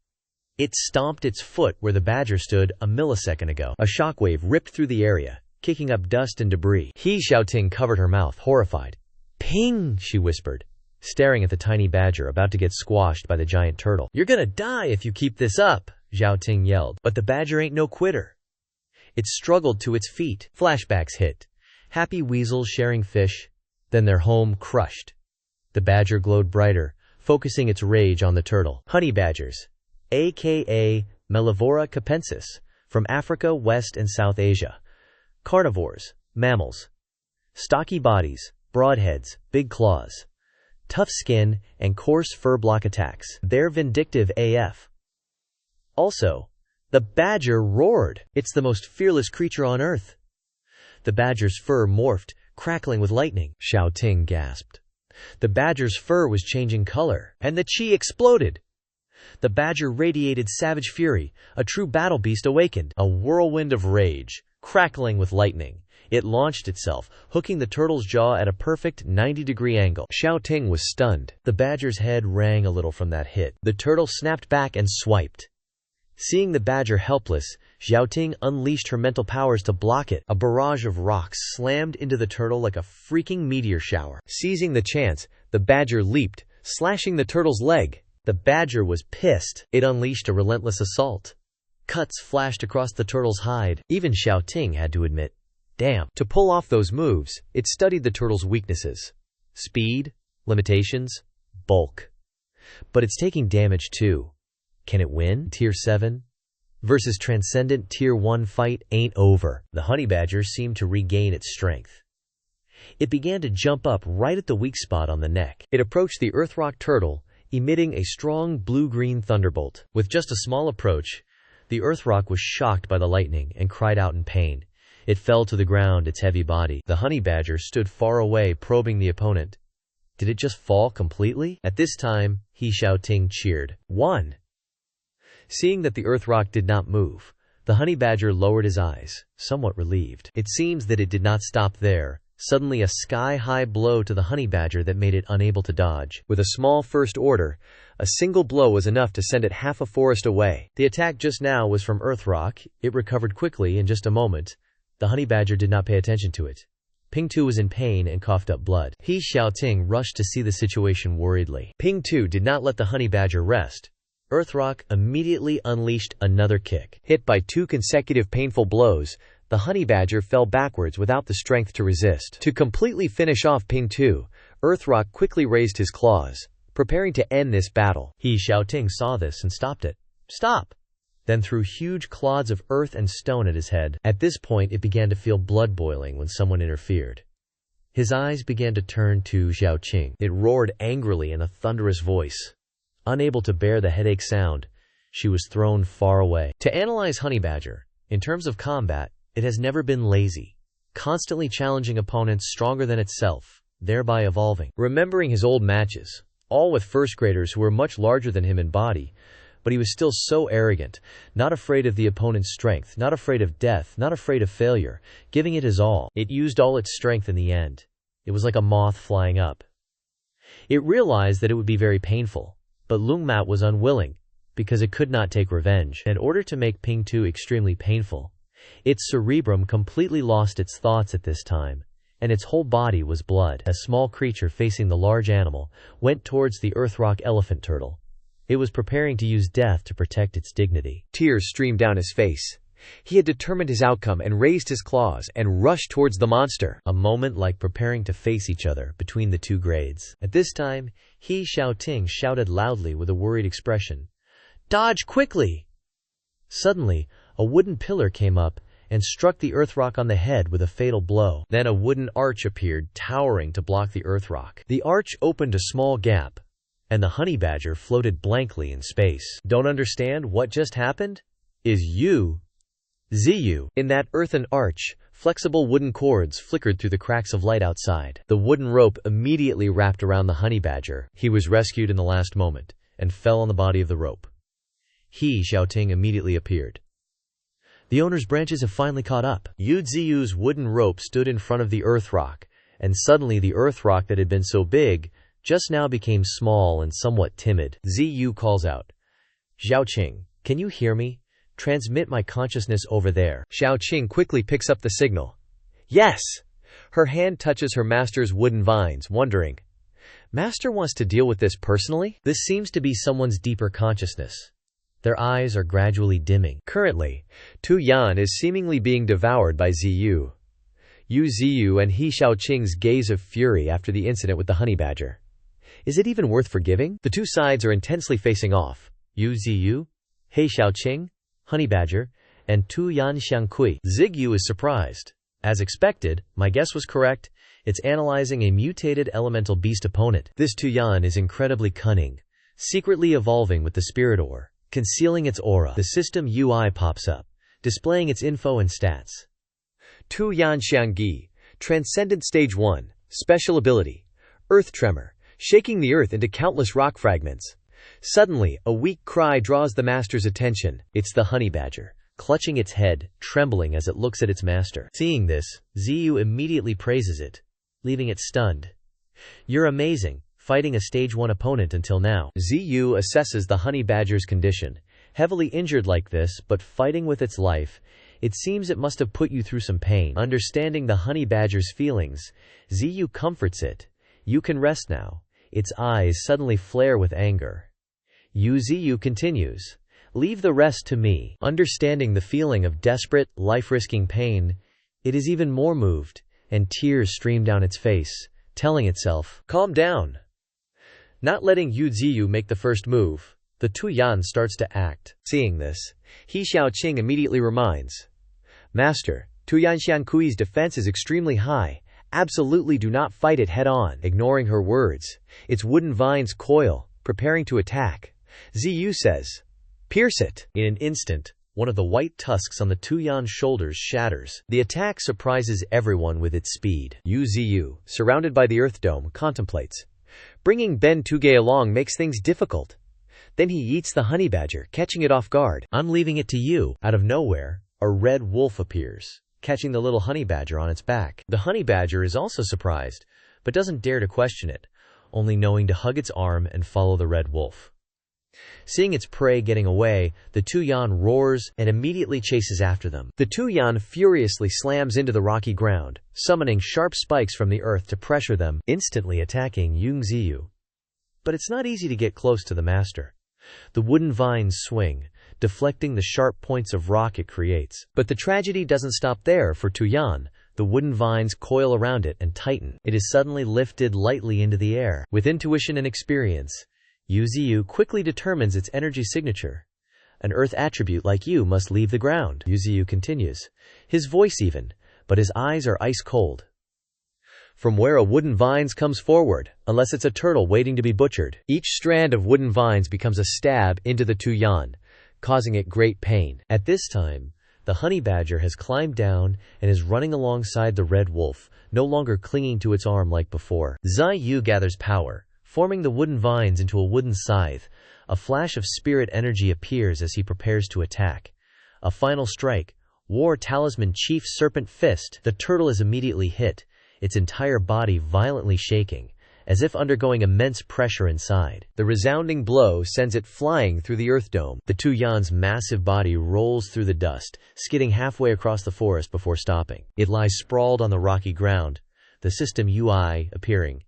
It stomped its foot where the badger stood a millisecond ago. A shockwave ripped through the area, kicking up dust and debris. He Xiaoqing covered her mouth, horrified. Ping! She whispered, staring at the tiny badger about to get squashed by the giant turtle. You're gonna die if you keep this up, Xiaoqing yelled. But the badger ain't no quitter. It struggled to its feet. Flashbacks hit. Happy weasels sharing fish, then their home crushed. The badger glowed brighter, focusing its rage on the turtle. Honey badgers, aka Mellivora capensis, from Africa, West and South Asia. Carnivores, mammals. Stocky bodies, broad heads, big claws. Tough skin, and coarse fur block attacks. They're vindictive AF. Also, The badger roared. It's the most fearless creature on earth. The badger's fur morphed, crackling with lightning. Xiao Ting gasped. The badger's fur was changing color, and the chi exploded. The badger radiated savage fury. A true battle beast awakened. A whirlwind of rage, crackling with lightning. It launched itself, hooking the turtle's jaw at a perfect 90-degree angle. Xiao Ting was stunned. The badger's head rang a little from that hit. The turtle snapped back and swiped. Seeing the badger helpless, Xiao Ting unleashed her mental powers to block it. A barrage of rocks slammed into the turtle like a freaking meteor shower. Seizing the chance, the badger leaped, slashing the turtle's leg. The badger was pissed. It unleashed a relentless assault. Cuts flashed across the turtle's hide. Even Xiao Ting had to admit, damn. To pull off those moves, it studied the turtle's weaknesses. Speed, limitations, bulk. But it's taking damage too. Can it win? Tier 7 versus Transcendent Tier 1 fight ain't over. The honey badger seemed to regain its strength. It began to jump up right at the weak spot on the neck. It approached the Earthrock turtle, emitting a strong blue-green thunderbolt. With just a small approach, the Earthrock was shocked by the lightning and cried out in pain. It fell to the ground, its heavy body. The honey badger stood far away, probing the opponent. Did it just fall completely? At this time, Xiao Ting cheered. 1. Seeing that the Earthrock did not move, the honey badger lowered his eyes, somewhat relieved. It seems that it did not stop there. Suddenly a sky-high blow to the honey badger that made it unable to dodge. With a small first order, a single blow was enough to send it half a forest away. The attack just now was from Earthrock. It recovered quickly in just a moment. The honey badger did not pay attention to it. Ping Tu was in pain and coughed up blood. Xiao Ting rushed to see the situation worriedly. Ping Tu did not let the honey badger rest. Earthrock immediately unleashed another kick. Hit by 2 consecutive painful blows, the honey badger fell backwards without the strength to resist. To completely finish off Ping Tu, Earthrock quickly raised his claws, preparing to end this battle. Xiao Ting saw this and stopped it. Stop! Then threw huge clods of earth and stone at his head. At this point, it began to feel blood boiling when someone interfered. His eyes began to turn to Xiao Ting. It roared angrily in a thunderous voice. Unable to bear the headache sound, she was thrown far away. To analyze honey badger, in terms of combat, it has never been lazy, constantly challenging opponents stronger than itself, thereby evolving. Remembering his old matches, all with first graders who were much larger than him in body, but he was still so arrogant, not afraid of the opponent's strength, not afraid of death, not afraid of failure, giving it his all. It used all its strength in the end. It was like a moth flying up. It realized that it would be very painful, but Lungmat was unwilling, because it could not take revenge. In order to make Ping Tu extremely painful, its cerebrum completely lost its thoughts at this time, and its whole body was blood. A small creature facing the large animal went towards the Earthrock elephant turtle. It was preparing to use death to protect its dignity. Tears streamed down his face. He had determined his outcome and raised his claws and rushed towards the monster. A moment like preparing to face each other between the 2 grades. At this time, Xiao Ting shouted loudly with a worried expression, "Dodge quickly!" Suddenly, a wooden pillar came up and struck the Earthrock on the head with a fatal blow. Then a wooden arch appeared, towering to block the Earthrock. The arch opened a small gap, and the honey badger floated blankly in space. Don't understand what just happened? Is you ZU. In that earthen arch, flexible wooden cords flickered through the cracks of light outside. The wooden rope immediately wrapped around the honey badger. He was rescued in the last moment, and fell on the body of the rope. Xiao Ting immediately appeared. The owner's branches have finally caught up. Yu Ziyu's wooden rope stood in front of the Earthrock, and suddenly the Earthrock that had been so big, just now became small and somewhat timid. Ziyu calls out, "Xiao Qing, can you hear me? Transmit my consciousness over there." Xiao Qing quickly picks up the signal. "Yes!" Her hand touches her master's wooden vines, wondering, "Master wants to deal with this personally?" This seems to be someone's deeper consciousness. Their eyes are gradually dimming. Currently, Tu Yan is seemingly being devoured by Ziyu. Yu Ziyu and He Xiaoqing's gaze of fury after the incident with the honey badger. Is it even worth forgiving? The 2 sides are intensely facing off. Yu Ziyu, He Xiaoqing, honey badger, and Tu Yan Xiangqui. Zigyu is surprised. As expected, my guess was correct. It's analyzing a mutated elemental beast opponent. This Tu Yan is incredibly cunning, secretly evolving with the spirit ore. Concealing its aura, the system UI pops up, displaying its info and stats. THANH, Transcendent Stage 1, Special Ability, Earth Tremor, shaking the earth into countless rock fragments. Suddenly, a weak cry draws the master's attention. It's the honey badger, clutching its head, trembling as it looks at its master. Seeing this, ZU immediately praises it, leaving it stunned. You're amazing, fighting a stage 1 opponent until now. ZU assesses the honey badger's condition. Heavily injured like this, but fighting with its life, it seems it must have put you through some pain. Understanding the honey badger's feelings, ZU comforts it. You can rest now. Its eyes suddenly flare with anger. ZU continues. Leave the rest to me. Understanding the feeling of desperate, life-risking pain, it is even more moved, and tears stream down its face, telling itself, calm down. Not letting ZU make the first move, the Tuyan starts to act. Seeing this, He Xiaoqing immediately reminds, Master, Tuyanshankui's defense is extremely high. Absolutely do not fight it head-on. Ignoring her words, its wooden vines coil, preparing to attack. ZU says, pierce it. In an instant, one of the white tusks on the Tuyan's shoulders shatters. The attack surprises everyone with its speed. ZU, surrounded by the Earth Dome, contemplates. Bringing Ben Tugay along makes things difficult. Then he eats the honey badger, catching it off guard. I'm leaving it to you. Out of nowhere, a red wolf appears, catching the little honey badger on its back. The honey badger is also surprised, but doesn't dare to question it, only knowing to hug its arm and follow the red wolf. Seeing its prey getting away, the Tuyan roars and immediately chases after them. The Tuyan furiously slams into the rocky ground, summoning sharp spikes from the earth to pressure them, instantly attacking ZU. But it's not easy to get close to the master. The wooden vines swing, deflecting the sharp points of rock it creates. But the tragedy doesn't stop there for Tuyan. The wooden vines coil around it and tighten. It is suddenly lifted lightly into the air. With intuition and experience, ZU quickly determines its energy signature. An earth attribute like you must leave the ground. ZU continues, his voice even, but his eyes are ice cold. From where a wooden vines comes forward, unless it's a turtle waiting to be butchered. Each strand of wooden vines becomes a stab into the Tuyan, causing it great pain. At this time, the honey badger has climbed down and is running alongside the red wolf, no longer clinging to its arm like before. ZU gathers power, forming the wooden vines into a wooden scythe. A flash of spirit energy appears as he prepares to attack. A final strike, War Talisman Chief Serpent Fist. The turtle is immediately hit, its entire body violently shaking, as if undergoing immense pressure inside. The resounding blow sends it flying through the Earth Dome. The Tuyan's massive body rolls through the dust, skidding halfway across the forest before stopping. It lies sprawled on the rocky ground, the system UI appearing.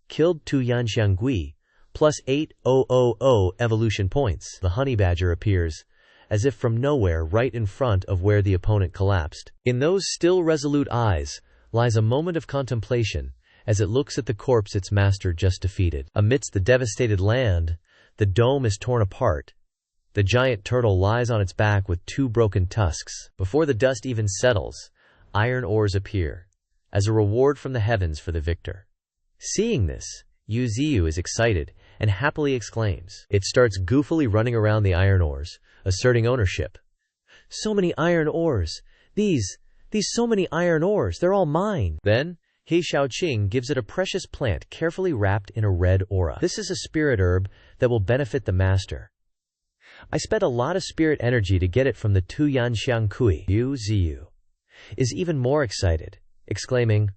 Killed Tuyanshanggui, plus 8000 evolution points. The honey badger appears, as if from nowhere right in front of where the opponent collapsed. In those still resolute eyes lies a moment of contemplation, as it looks at the corpse its master just defeated. Amidst the devastated land, the dome is torn apart. The giant turtle lies on its back with 2 broken tusks. Before the dust even settles, iron ores appear, as a reward from the heavens for the victor. Seeing this, ZU is excited and happily exclaims. It starts goofily running around the iron ores, asserting ownership. So many iron ores! These so many iron ores, they're all mine! Then, He Xiaoqing gives it a precious plant carefully wrapped in a red aura. This is a spirit herb that will benefit the master. I spent a lot of spirit energy to get it from the Tuyanshanggui. ZU is even more excited, exclaiming,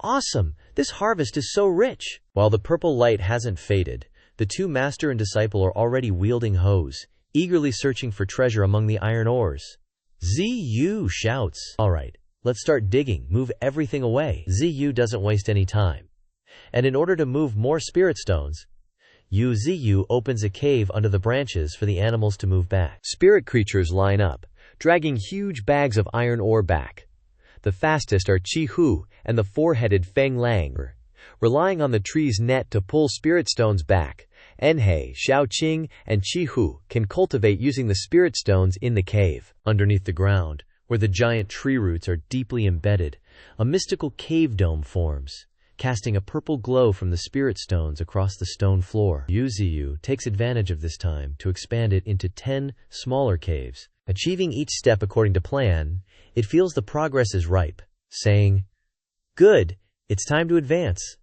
awesome! This harvest is so rich! While the purple light hasn't faded, the 2 master and disciple are already wielding hoes, eagerly searching for treasure among the iron ores. ZU shouts, alright, let's start digging, move everything away. ZU doesn't waste any time. And in order to move more spirit stones, ZU opens a cave under the branches for the animals to move back. Spirit creatures line up, dragging huge bags of iron ore back. The fastest are Chi Hu and the 4-headed Feng Lang, relying on the tree's net to pull spirit stones back. Enhe, Xiaoqing, and Chi Hu can cultivate using the spirit stones in the cave. Underneath the ground, where the giant tree roots are deeply embedded, a mystical cave dome forms. casting a purple glow from the spirit stones across the stone floor. LIEU takes advantage of this time to expand it into 10 smaller caves. Achieving each step according to plan, it feels the progress is ripe, saying, "Good, it's time to advance."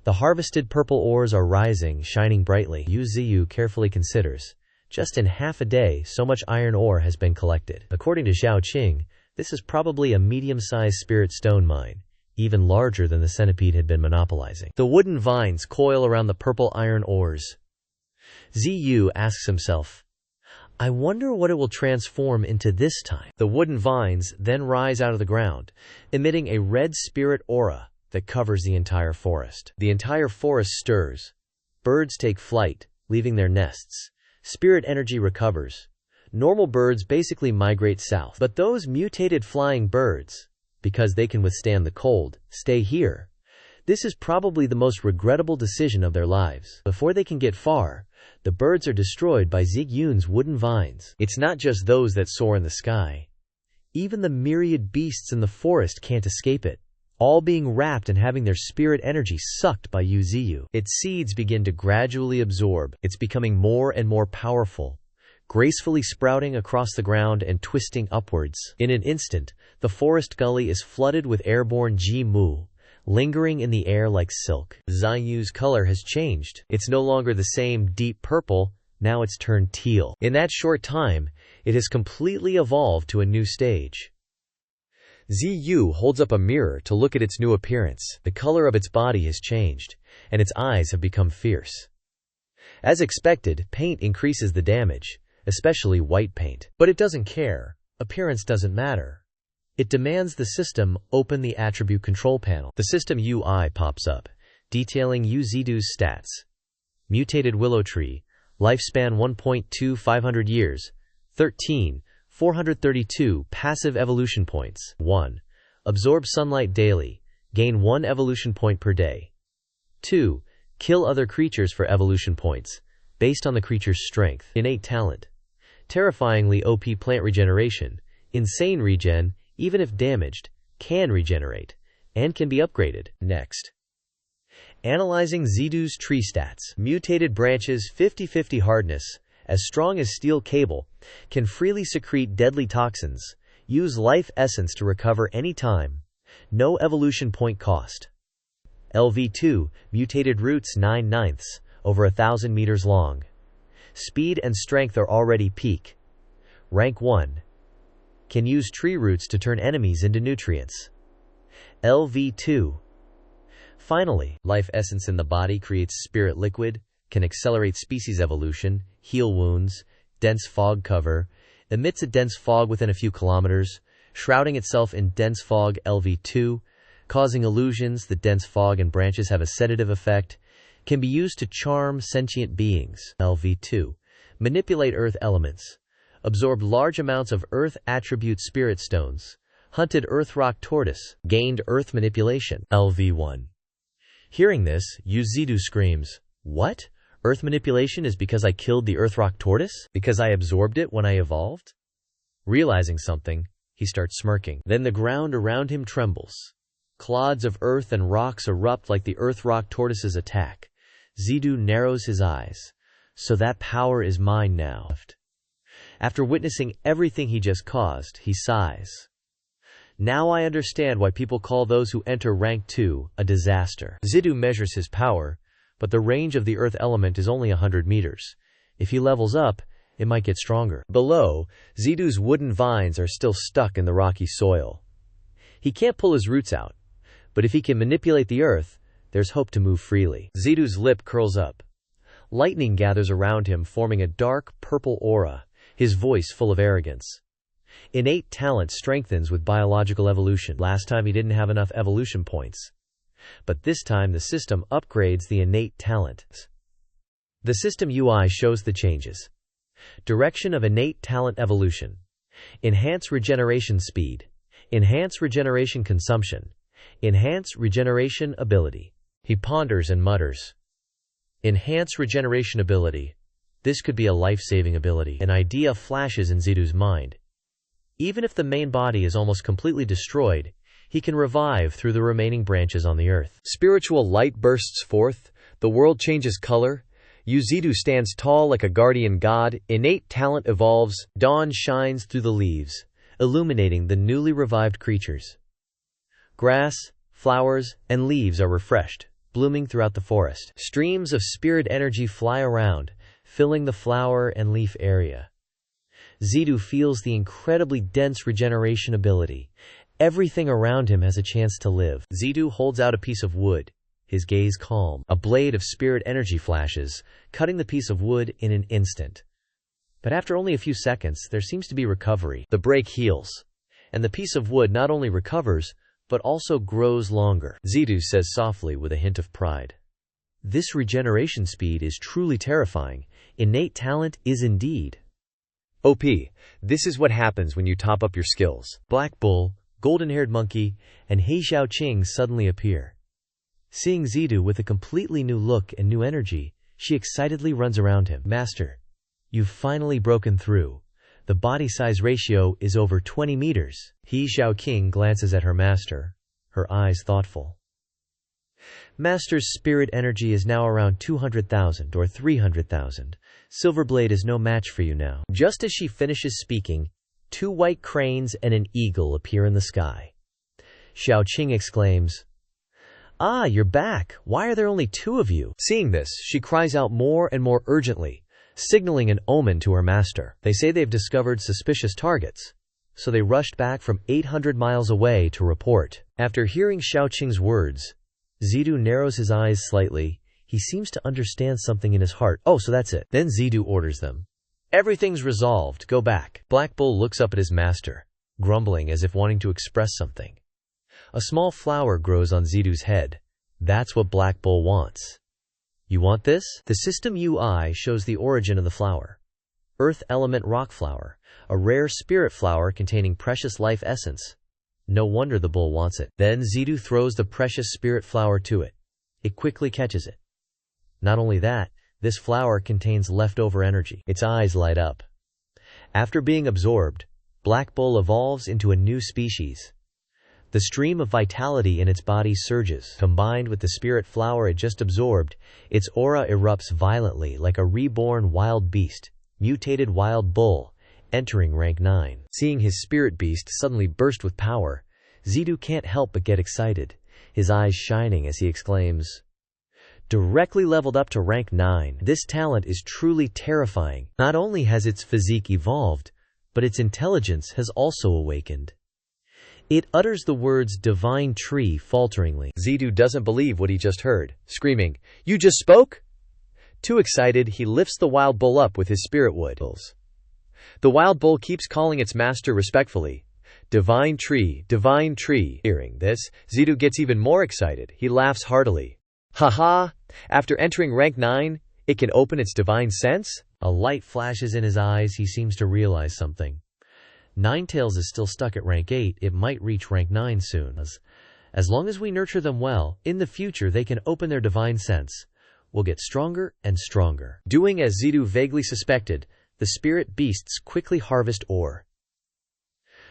The harvested purple ores are rising, shining brightly. LIEU carefully considers. Just in half a day, so much iron ore has been collected. According to Zhao Qing, this is probably a medium-sized spirit stone mine, even larger than the centipede had been monopolizing. The wooden vines coil around the purple iron ores. ZU asks himself, "I wonder what it will transform into this time." The wooden vines then rise out of the ground, emitting a red spirit aura that covers the entire forest. The entire forest stirs. Birds take flight, leaving their nests. Spirit energy recovers. Normal birds basically migrate south, but those mutated flying birds, because they can withstand the cold, stay here. This is probably the most regrettable decision of their lives. Before they can get far, the birds are destroyed by Ziyun's wooden vines. It's not just those that soar in the sky. Even the myriad beasts in the forest can't escape it, all being wrapped and having their spirit energy sucked by Ziyu. Its seeds begin to gradually absorb. It's becoming more and more powerful, gracefully sprouting across the ground and twisting upwards. In an instant, the forest gully is flooded with airborne Ji Mu, lingering in the air like silk. Ziyu's color has changed. It's no longer the same deep purple, now it's turned teal. In that short time, it has completely evolved to a new stage. Ziyu holds up a mirror to look at its new appearance. The color of its body has changed, and its eyes have become fierce. As expected, paint increases the damage, especially white paint. But it doesn't care. Appearance doesn't matter. It demands the system open the attribute control panel. The system UI pops up, detailing Zidu's stats. Mutated willow tree, lifespan 1.2500 years, 13, 432 passive evolution points. 1. Absorb sunlight daily, gain 1 evolution point per day. 2. Kill other creatures for evolution points, based on the creature's strength. Innate talent. Terrifyingly OP plant regeneration, insane regen, even if damaged, can regenerate, and can be upgraded. Next. Analyzing Zidu's tree stats. Mutated branches 50-50 hardness, as strong as steel cable, can freely secrete deadly toxins, use life essence to recover any time. No evolution point cost. LV2, mutated roots 9/9, over 1,000 meters long. Speed and strength are already peak. Rank 1. Can use tree roots to turn enemies into nutrients. LV2. Finally, life essence in the body creates spirit liquid, can accelerate species evolution, heal wounds, dense fog cover, emits a dense fog within a few kilometers, shrouding itself in dense fog. LV2, causing illusions. The dense fog and branches have a sedative effect, can be used to charm sentient beings. LV2, manipulate earth elements, absorbed large amounts of earth attribute spirit stones, hunted earth rock tortoise, gained earth manipulation. LV1. Hearing this, Zidu screams, "What? Earth manipulation is because I killed the earth rock tortoise? Because I absorbed it when I evolved?" Realizing something, he starts smirking. Then the ground around him trembles. Clods of earth and rocks erupt like the earth rock tortoise's attack. Zidu narrows his eyes. So that power is mine now. After witnessing everything he just caused, he sighs. Now I understand why people call those who enter rank 2 a disaster. Zidu measures his power, but the range of the earth element is only 100 meters. If he levels up, it might get stronger. Below, Zidu's wooden vines are still stuck in the rocky soil. He can't pull his roots out, but if he can manipulate the earth, there's hope to move freely. Zidu's lip curls up. Lightning gathers around him, forming a dark purple aura, his voice full of arrogance. Innate talent strengthens with biological evolution. Last time he didn't have enough evolution points. But this time the system upgrades the innate talent. The system UI shows the changes. Direction of innate talent evolution. Enhance regeneration speed. Enhance regeneration consumption. Enhance regeneration ability. He ponders and mutters. Enhance regeneration ability. This could be a life-saving ability. An idea flashes in Zidu's mind. Even if the main body is almost completely destroyed, he can revive through the remaining branches on the earth. Spiritual light bursts forth, the world changes color. Yuzidu stands tall like a guardian god, innate talent evolves, Dawn shines through the leaves, illuminating the newly revived creatures. Grass, flowers, and leaves are refreshed, blooming throughout the forest. Streams of spirit energy fly around, filling the flower and leaf area. Zidu feels the incredibly dense regeneration ability. Everything around him has a chance to live. Zidu holds out a piece of wood, his gaze calm. A blade of spirit energy flashes, cutting the piece of wood in an instant. But after only a few seconds, there seems to be recovery. The break heals, and the piece of wood not only recovers, but also grows longer. Zidu says softly with a hint of pride. This regeneration speed is truly terrifying. Innate talent is indeed OP. This is what happens when you top up your skills. Black Bull, Golden-Haired Monkey, and He Xiaoqing suddenly appear. Seeing Zidu with a completely new look and new energy, she excitedly runs around him. Master, you've finally broken through. The body size ratio is over 20 meters. He Xiaoqing glances at her master, her eyes thoughtful. Master's spirit energy is now around 200,000 or 300,000. Silverblade is no match for you now. Just as she finishes speaking, 2 white cranes and an eagle appear in the sky. Xiaoqing exclaims, "Ah, you're back. Why are there only 2 of you?" Seeing this, she cries out more and more urgently, signaling an omen to her master. They say they've discovered suspicious targets, so they rushed back from 800 miles away to report. After hearing Xiaoqing's words, Zidu narrows his eyes slightly. He seems to understand something in his heart. Oh, so that's it. Then Zidu orders them. Everything's resolved. Go back. Black Bull looks up at his master, grumbling as if wanting to express something. A small flower grows on Zidu's head. That's what Black Bull wants. You want this? The system UI shows the origin of the flower. Earth element rock flower, a rare spirit flower containing precious life essence. No wonder the bull wants it. Then Zidu throws the precious spirit flower to it. It quickly catches it. Not only that, this flower contains leftover energy. Its eyes light up. After being absorbed, Black Bull evolves into a new species. The stream of vitality in its body surges. Combined with the spirit flower it just absorbed, its aura erupts violently like a reborn wild beast, mutated wild bull, entering rank 9. Seeing his spirit beast suddenly burst with power, Zidu can't help but get excited, his eyes shining as he exclaims, "Directly leveled up to rank 9. This talent is truly terrifying. Not only has its physique evolved, but its intelligence has also awakened." It utters the words divine tree falteringly. Zidu doesn't believe what he just heard, screaming, "You just spoke?" Too excited, he lifts the wild bull up with his spirit wood. The wild bull keeps calling its master respectfully, divine tree, divine tree." Hearing this, Zidu gets even more excited. He laughs heartily. Haha, after entering rank 9, it can open its divine sense? A light flashes in his eyes. He seems to realize something. Ninetails is still stuck at rank 8. It might reach rank 9 soon. As long as we nurture them well, in the future they can open their divine sense. We'll get stronger and stronger. Doing as Zidu vaguely suspected, the spirit beasts quickly harvest ore.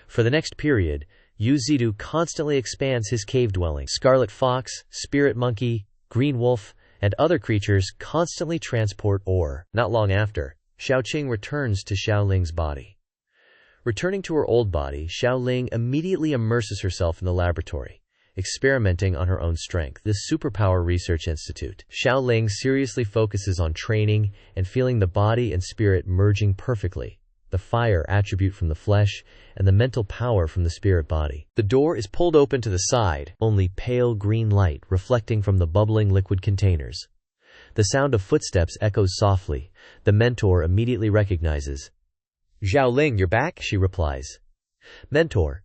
For the next period, Zidu constantly expands his cave dwelling. Scarlet Fox, Spirit Monkey, Green Wolf, and other creatures constantly transport ore. Not long after, Xiaoqing returns to Xiaoling's body. Returning to her old body, Xiaoling immediately immerses herself in the laboratory, experimenting on her own strength. This superpower research institute. Xiaoling seriously focuses on training and feeling the body and spirit merging perfectly, the fire attribute from the flesh and the mental power from the spirit body. The door is pulled open to the side, only pale green light reflecting from the bubbling liquid containers. The sound of footsteps echoes softly. The mentor immediately recognizes. "Xiaoling, you're back?" she replies. "Mentor,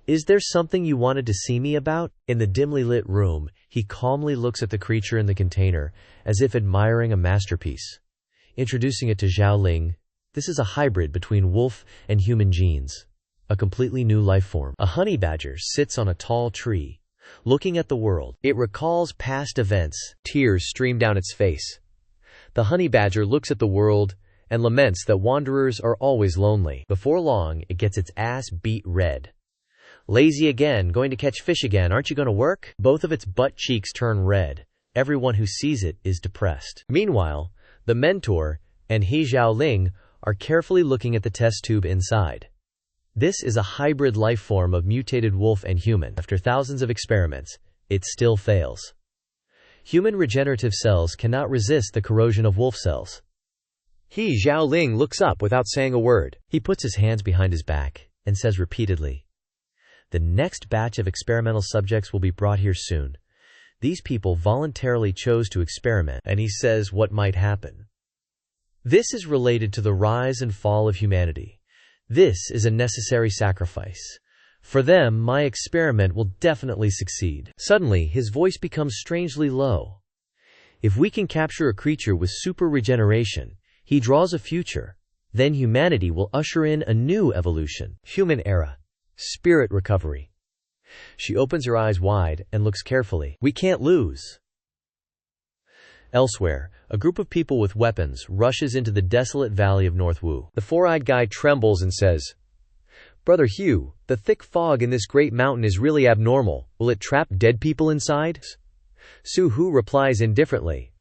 is there something you wanted to see me about?" In the dimly lit room, he calmly looks at the creature in the container, as if admiring a masterpiece. Introducing it to Xiaoling, this is a hybrid between wolf and human genes, a completely new life form. A honey badger sits on a tall tree, looking at the world. It recalls past events. Tears stream down its face. The honey badger looks at the world and laments that wanderers are always lonely. Before long, it gets its ass beat red. Lazy again, going to catch fish again, aren't you going to work? Both of its butt cheeks turn red. Everyone who sees it is depressed. Meanwhile, the mentor and He Xiaoling are carefully looking at the test tube inside. This is a hybrid life form of mutated wolf and human. After thousands of experiments, it still fails. Human regenerative cells cannot resist the corrosion of wolf cells. He Xiaoling looks up without saying a word. He puts his hands behind his back and says repeatedly, "The next batch of experimental subjects will be brought here soon. These people voluntarily chose to experiment." And he says what might happen. This is related to the rise and fall of humanity. This is a necessary sacrifice. For them, my experiment will definitely succeed. Suddenly, his voice becomes strangely low. If we can capture a creature with super regeneration, he draws a future. Then humanity will usher in a new evolution. Human era. Spirit recovery. She opens her eyes wide and looks carefully. We can't lose. Elsewhere, a group of people with weapons rushes into the desolate valley of North Wu. The four-eyed guy trembles and says, "Brother Hugh, the thick fog in this great mountain is really abnormal. Will it trap dead people inside?" Su Hu replies indifferently,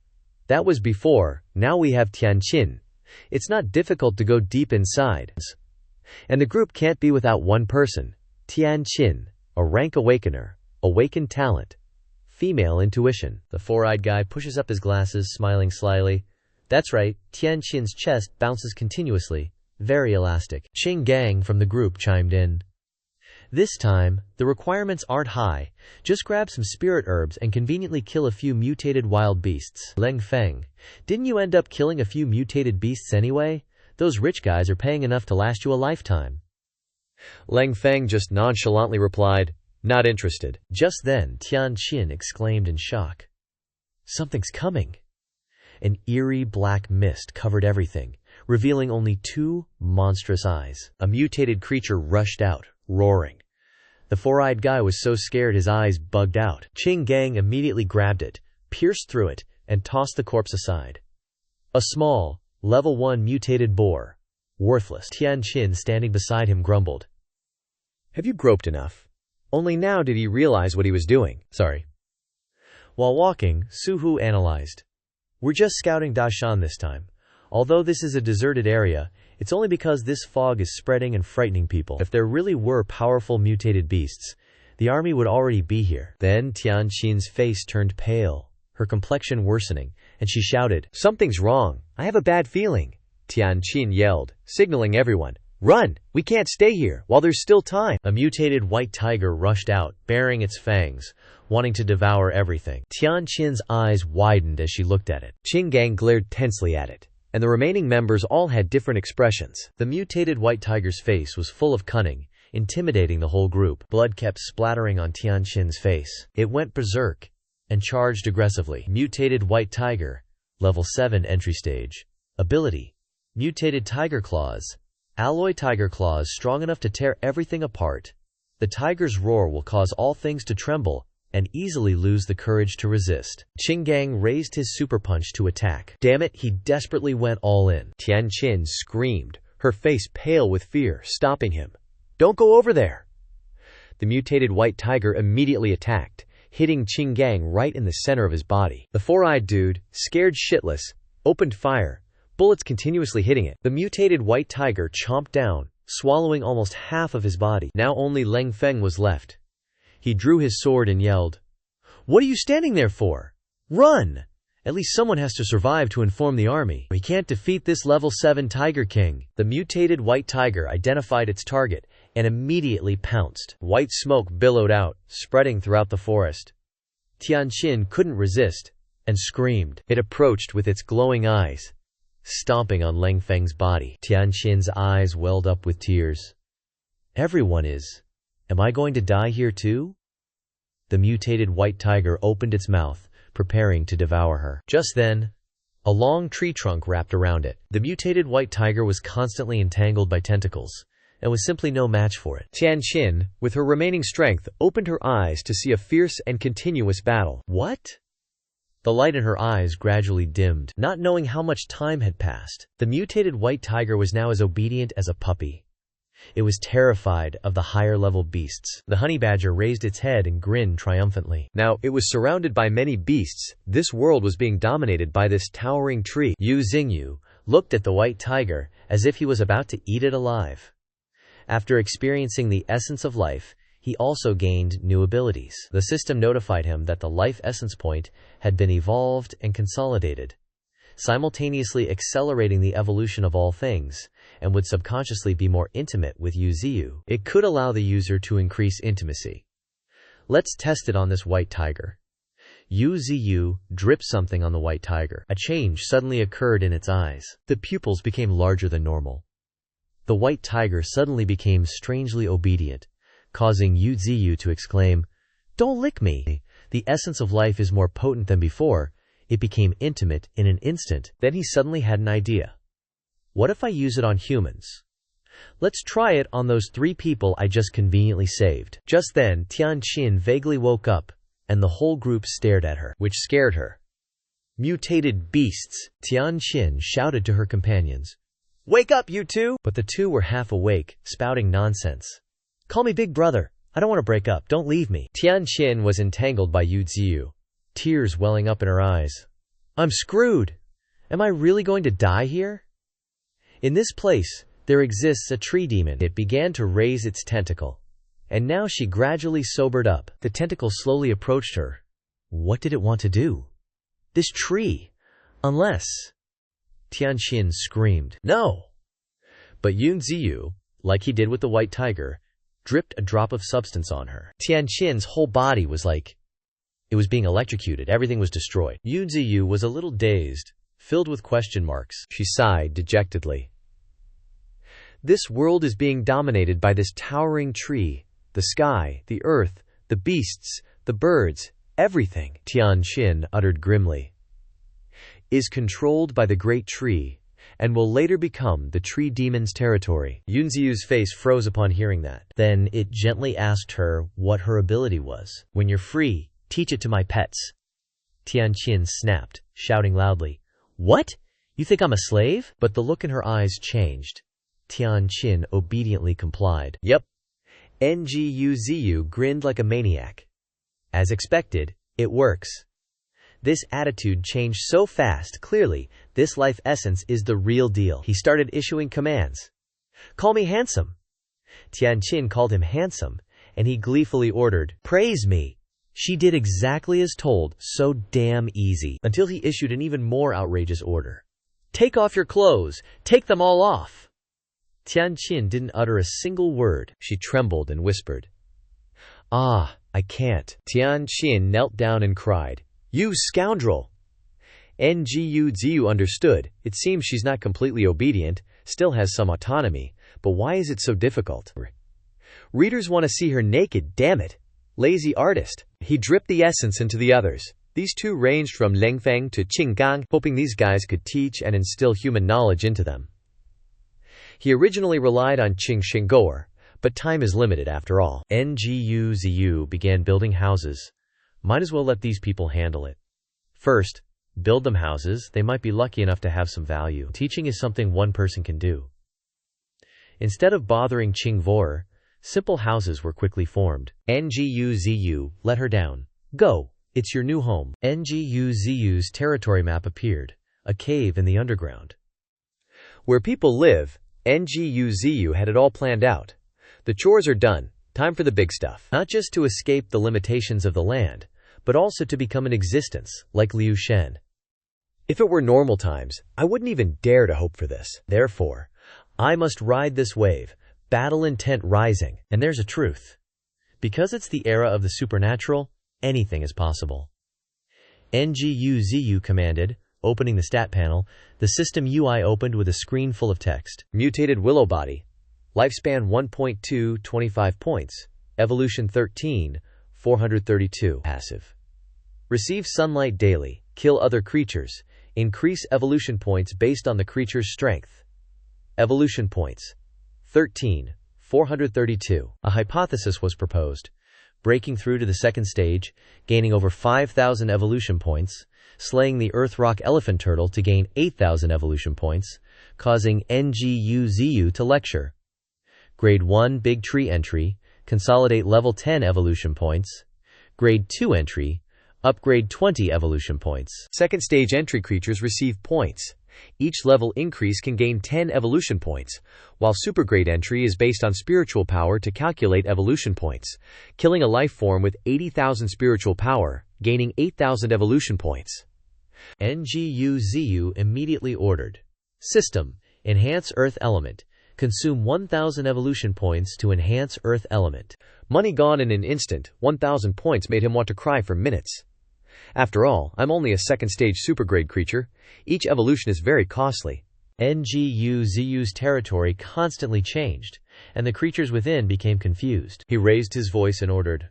"That was before, now we have Tianqin. It's not difficult to go deep inside. And the group can't be without one person, Tianqin, a rank awakener, awakened talent, female intuition." The four-eyed guy pushes up his glasses, smiling slyly. "That's right, Tianqin's chest bounces continuously, very elastic." Qing Gang from the group chimed in. "This time, the requirements aren't high. Just grab some spirit herbs and conveniently kill a few mutated wild beasts." Leng Feng, didn't you end up killing a few mutated beasts anyway? Those rich guys are paying enough to last you a lifetime. Leng Feng just nonchalantly replied, "Not interested." Just then, Tianqin exclaimed in shock. "Something's coming." An eerie black mist covered everything, revealing only two monstrous eyes. A mutated creature rushed out, roaring. The four-eyed guy was so scared his eyes bugged out. Qing Gang immediately grabbed it, pierced through it, and tossed the corpse aside. A small, level 1 mutated boar. Worthless. Tianqin, standing beside him, grumbled. "Have you groped enough?" Only now did he realize what he was doing. Sorry. While walking, Su Hu analyzed. "We're just scouting Dashan this time. Although this is a deserted area, it's only because this fog is spreading and frightening people. If there really were powerful mutated beasts, the army would already be here." Then Tianqin's face turned pale, her complexion worsening, and she shouted, "Something's wrong. I have a bad feeling." Tianqin yelled, signaling everyone, "Run! We can't stay here while there's still time." A mutated white tiger rushed out, baring its fangs, wanting to devour everything. Tianqin's eyes widened as she looked at it. Qing Gang glared tensely at it, and the remaining members all had different expressions. The mutated white tiger's face was full of cunning, intimidating the whole group. Blood kept splattering on Tianqin's face. It went berserk and charged aggressively. Mutated white tiger, level 7 entry stage. Ability: mutated tiger claws. Alloy tiger claws strong enough to tear everything apart. The tiger's roar will cause all things to tremble and easily lose the courage to resist. Qing Gang raised his super punch to attack. Damn it, he desperately went all in. Tianqin screamed, her face pale with fear, stopping him. "Don't go over there!" The mutated white tiger immediately attacked, hitting Qing Gang right in the center of his body. The four-eyed dude, scared shitless, opened fire, bullets continuously hitting it. The mutated white tiger chomped down, swallowing almost half of his body. Now only Leng Feng was left. He drew his sword and yelled, "What are you standing there for? Run! At least someone has to survive to inform the army. We can't defeat this level 7 Tiger King." The mutated white tiger identified its target and immediately pounced. White smoke billowed out, spreading throughout the forest. Tianqin couldn't resist and screamed. It approached with its glowing eyes, stomping on Leng Feng's body. Tianqin's eyes welled up with tears. "Everyone is. Am I going to die here too?" The mutated white tiger opened its mouth, preparing to devour her. Just then, a long tree trunk wrapped around it. The mutated white tiger was constantly entangled by tentacles, and was simply no match for it. Tianqin, with her remaining strength, opened her eyes to see a fierce and continuous battle. What? The light in her eyes gradually dimmed, not knowing how much time had passed. The mutated white tiger was now as obedient as a puppy. It was terrified of the higher-level beasts. The honey badger raised its head and grinned triumphantly. Now, it was surrounded by many beasts. This world was being dominated by this towering tree. Yu Xingyu looked at the white tiger as if he was about to eat it alive. After experiencing the essence of life, he also gained new abilities. The system notified him that the life essence point had been evolved and consolidated, simultaneously accelerating the evolution of all things, and would subconsciously be more intimate with Yu Ziyu. It could allow the user to increase intimacy. Let's test it on this white tiger. Yu Ziyu dripped something on the white tiger. A change suddenly occurred in its eyes. The pupils became larger than normal. The white tiger suddenly became strangely obedient, causing Yu Ziyu to exclaim, "Don't lick me!" The essence of life is more potent than before. It became intimate in an instant. Then he suddenly had an idea. What if I use it on humans? Let's try it on those 3 people I just conveniently saved. Just then, Tianqin vaguely woke up, and the whole group stared at her, which scared her. Mutated beasts! Tianqin shouted to her companions. Wake up, you two! But the 2 were half awake, spouting nonsense. Call me Big Brother. I don't want to break up. Don't leave me. Tianqin was entangled by Yu Ziyu, tears welling up in her eyes. I'm screwed. Am I really going to die here? In this place, there exists a tree demon. It began to raise its tentacle, and now she gradually sobered up. The tentacle slowly approached her. What did it want to do? This tree. Unless... Tianqin screamed, "No!" But Yu Ziyu, like he did with the white tiger, dripped a drop of substance on her. Tianqin's whole body was like it was being electrocuted. Everything was destroyed. Yu Ziyu was a little dazed, filled with question marks. She sighed dejectedly. This world is being dominated by this towering tree. The sky, the earth, the beasts, the birds, everything, Tianqin uttered grimly, is controlled by the great tree, and will later become the tree demon's territory. Yu Ziyu's face froze upon hearing that. Then it gently asked her what her ability was. When you're free, teach it to my pets. Tianqin snapped, shouting loudly, What? You think I'm a slave? But the look in her eyes changed. Tianqin obediently complied. Yep. Yu Ziyu grinned like a maniac. As expected, it works. This attitude changed so fast. Clearly, this life essence is the real deal. He started issuing commands. Call me handsome. Tianqin called him handsome, and he gleefully ordered, Praise me. She did exactly as told, so damn easy, until he issued an even more outrageous order. Take off your clothes. Take them all off. Tianqin didn't utter a single word. She trembled and whispered, Ah, I can't. Tianqin knelt down and cried, You scoundrel! Yu Ziyu understood. It seems she's not completely obedient, still has some autonomy, but why is it so difficult? Readers want to see her naked, damn it! Lazy artist. He dripped the essence into the others. These 2 ranged from Lengfeng to Qinggang, hoping these guys could teach and instill human knowledge into them. He originally relied on Qing Xingouer, but time is limited after all. Yu Ziyu began building houses. Might as well let these people handle it. First, build them houses. They might be lucky enough to have some value. Teaching is something one person can do. Instead of bothering Qingvuor, simple houses were quickly formed. Yu Ziyu let her down. Go, it's your new home. Yu Ziyu's territory map appeared, a cave in the underground. Where people live, Yu Ziyu had it all planned out. The chores are done. Time for the big stuff. Not just to escape the limitations of the land, but also to become an existence, like Liu Shen. If it were normal times, I wouldn't even dare to hope for this. Therefore, I must ride this wave, battle intent rising. And there's a truth. Because it's the era of the supernatural, anything is possible. Yu Ziyu commanded, opening the stat panel. The system UI opened with a screen full of text. Mutated willow body. Lifespan 1.2, 25 points. Evolution 13, 432. Passive. Receive sunlight daily. Kill other creatures. Increase evolution points based on the creature's strength. Evolution points. 13, 432. A hypothesis was proposed. Breaking through to the second stage, gaining over 5,000 evolution points, slaying the earth rock elephant turtle to gain 8,000 evolution points, causing Yu Ziyu to lecture. Grade 1 Big Tree Entry, consolidate level 10 evolution points. Grade 2 Entry, upgrade 20 evolution points. Second stage entry creatures receive points. Each level increase can gain 10 evolution points, while supergrade entry is based on spiritual power to calculate evolution points, killing a life form with 80,000 spiritual power, gaining 8,000 evolution points. NGU-ZU immediately ordered. System, enhance Earth Element. Consume 1,000 evolution points to enhance Earth Element. Money gone in an instant, 1,000 points made him want to cry for minutes. After all, I'm only a second stage supergrade creature. Each evolution is very costly. NGU-ZU's territory constantly changed, and the creatures within became confused. He raised his voice and ordered,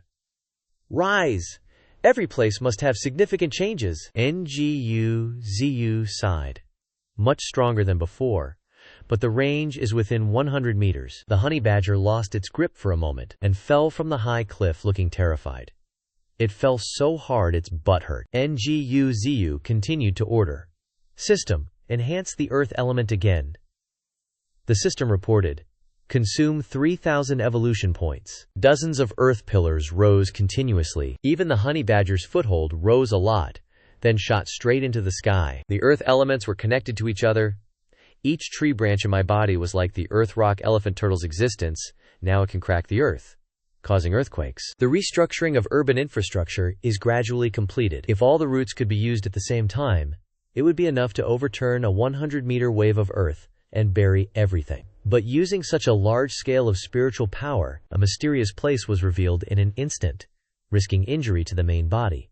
"Rise! Every place must have significant changes." NGU-ZU sighed. Much stronger than before, but the range is within 100 meters. The honey badger lost its grip for a moment and fell from the high cliff looking terrified. It fell so hard its butt hurt. NGU-ZU continued to order. System, enhance the Earth Element again. The system reported, consume 3,000 evolution points. Dozens of Earth pillars rose continuously. Even the honey badger's foothold rose a lot, then shot straight into the sky. The Earth elements were connected to each other. Each tree branch in my body was like the Earth rock elephant turtle's existence. Now it can crack the Earth, causing earthquakes. The restructuring of urban infrastructure is gradually completed. If all the roots could be used at the same time, it would be enough to overturn a 100-meter wave of earth and bury everything. But using such a large scale of spiritual power, a mysterious place was revealed in an instant, risking injury to the main body.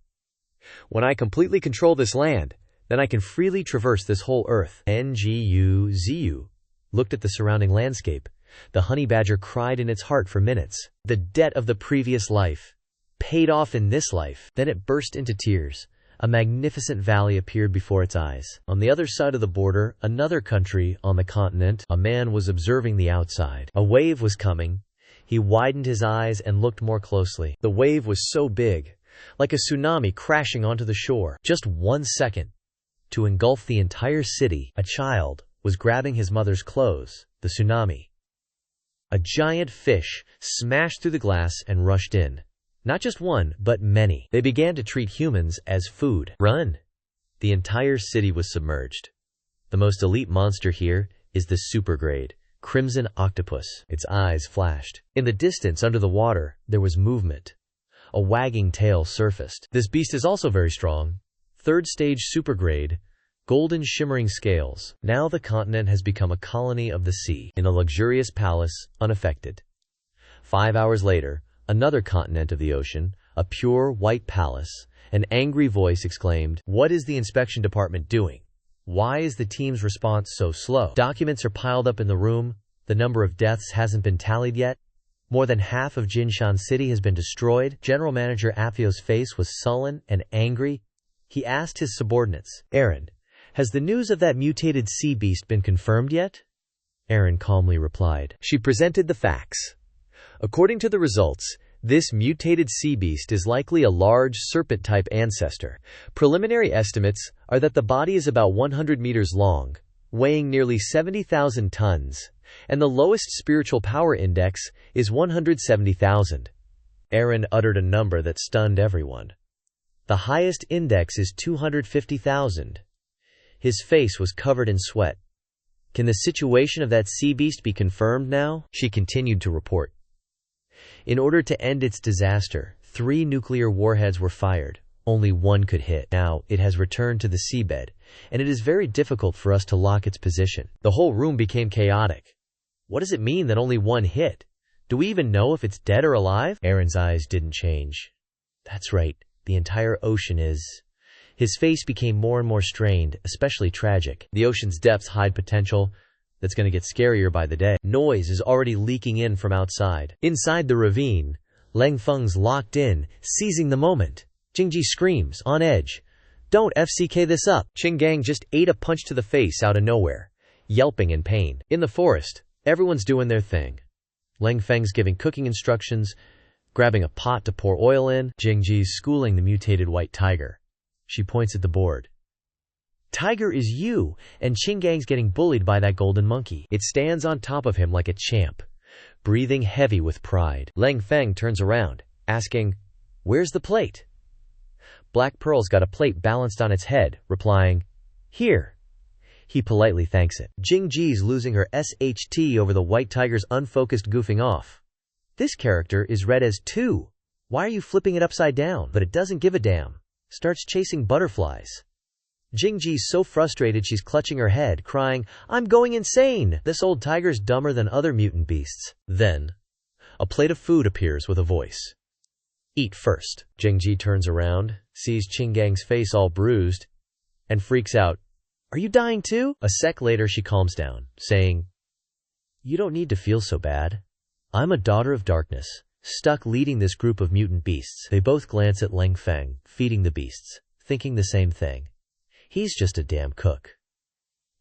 When I completely control this land, then I can freely traverse this whole earth. NGU-ZU looked at the surrounding landscape. The honey badger cried in its heart for minutes. The debt of the previous life, paid off in this life. Then it burst into tears. A magnificent valley appeared before its eyes. On the other side of the border, another country on the continent, a man was observing the outside. A wave was coming. He widened his eyes and looked more closely. The wave was so big, like a tsunami crashing onto the shore. Just 1 second to engulf the entire city. A child was grabbing his mother's clothes. The tsunami. A giant fish smashed through the glass and rushed in. Not just one, but many. They began to treat humans as food. Run! The entire city was submerged. The most elite monster here is the supergrade, crimson octopus. Its eyes flashed. In the distance under the water, there was movement. A wagging tail surfaced. This beast is also very strong. Third stage supergrade, golden shimmering scales. Now the continent has become a colony of the sea, in a luxurious palace, unaffected. 5 hours later, another continent of the ocean, a pure white palace. An angry voice exclaimed, "What is the inspection department doing? Why is the team's response so slow?" Documents are piled up in the room. The number of deaths hasn't been tallied yet. More than half of Jinshan City has been destroyed. General Manager Apio's face was sullen and angry. He asked his subordinates, "Aaron, has the news of that mutated sea beast been confirmed yet?" Aaron calmly replied. She presented the facts. According to the results, this mutated sea beast is likely a large serpent-type ancestor. Preliminary estimates are that the body is about 100 meters long, weighing nearly 70,000 tons, and the lowest spiritual power index is 170,000. Aaron uttered a number that stunned everyone. The highest index is 250,000. His face was covered in sweat. Can the situation of that sea beast be confirmed now? She continued to report. In order to end its disaster, 3 nuclear warheads were fired. Only one could hit. Now, it has returned to the seabed, and it is very difficult for us to lock its position. The whole room became chaotic. What does it mean that only one hit? Do we even know if it's dead or alive? Aaron's eyes didn't change. That's right, the entire ocean is. His face became more and more strained, especially tragic. The ocean's depths hide potential that's going to get scarier by the day. Noise is already leaking in from outside. Inside the ravine, Leng Feng's locked in, seizing the moment. Jingji screams, on edge. "Don't FCK this up." Qinggang just ate a punch to the face out of nowhere, yelping in pain. In the forest, everyone's doing their thing. Leng Feng's giving cooking instructions, grabbing a pot to pour oil in. Jingji's schooling the mutated white tiger. She points at the board. "Tiger is you, and Qinggang's getting bullied by that golden monkey. It stands on top of him like a champ, breathing heavy with pride. Lang Feng turns around, asking, "Where's the plate?" Black Pearl's got a plate balanced on its head, replying, "Here." He politely thanks it. Jingji's losing her SHT over the white tiger's unfocused goofing off. This character is read as 2. Why are you flipping it upside down? But it doesn't give a damn. Starts chasing butterflies. Jingji's so frustrated she's clutching her head, crying, "I'm going insane! This old tiger's dumber than other mutant beasts." Then, a plate of food appears with a voice. "Eat first." Jingji turns around, sees Qinggang's face all bruised, and freaks out. "Are you dying too?" A sec later she calms down, saying, "You don't need to feel so bad. I'm a daughter of darkness, stuck leading this group of mutant beasts." They both glance at Lang Feng, feeding the beasts, thinking the same thing. He's just a damn cook.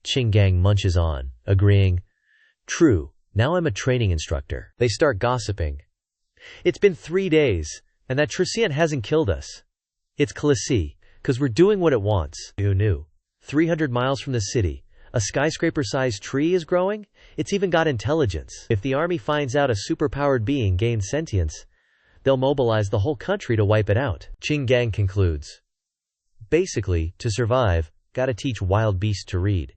Qinggang munches on, agreeing, "True, now I'm a training instructor." They start gossiping. "It's been 3 days, and that Trucian hasn't killed us. It's Khaleesi, 'cause we're doing what it wants." Who knew? 300 miles from the city, a skyscraper-sized tree is growing? It's even got intelligence. If the army finds out a superpowered being gains sentience, they'll mobilize the whole country to wipe it out. Qinggang concludes. Basically, to survive, gotta teach wild beasts to read.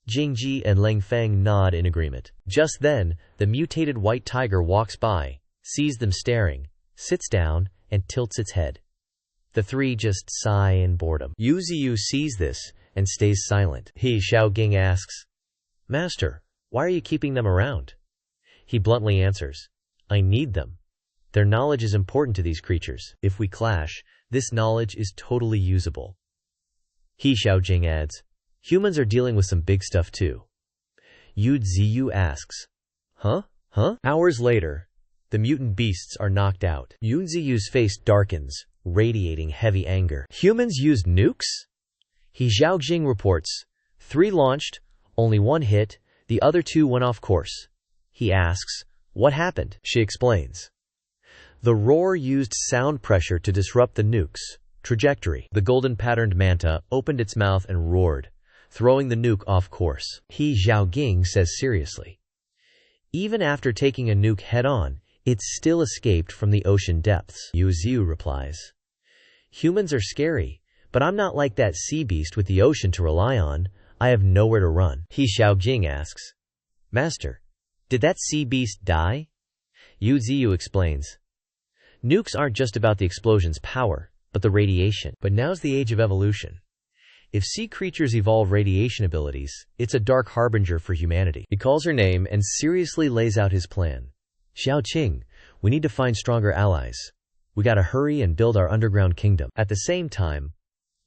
Jingji and Lang Feng nod in agreement. Just then, the mutated white tiger walks by, sees them staring, sits down, and tilts its head. The three just sigh in boredom. Yu Ziyu sees this and stays silent. He Xiaogang asks, "Master, why are you keeping them around?" He bluntly answers, "I need them. Their knowledge is important to these creatures. If we clash, this knowledge is totally usable." He Xiaojing adds, "Humans are dealing with some big stuff too." Yu Ziyu asks, Huh? Hours later, the mutant beasts are knocked out. Yu Ziyu's face darkens, radiating heavy anger. "Humans used nukes?" He Xiaojing reports, 3 launched, only 1 hit, the other 2 went off course. He asks, "What happened?" She explains. The roar used sound pressure to disrupt the nuke's trajectory. The golden patterned manta opened its mouth and roared, throwing the nuke off course. He Xiaogang says seriously, "Even after taking a nuke head-on, it still escaped from the ocean depths." Yu Ziyu replies, "Humans are scary, but I'm not like that sea beast with the ocean to rely on. I have nowhere to run." He Xiaojing asks, "Master, did that sea beast die?" Yu Ziyu explains, "Nukes aren't just about the explosion's power, but the radiation. But now's the age of evolution. If sea creatures evolve radiation abilities, it's a dark harbinger for humanity." He calls her name and seriously lays out his plan. "Xiaoqing, we need to find stronger allies. We gotta hurry and build our underground kingdom." At the same time,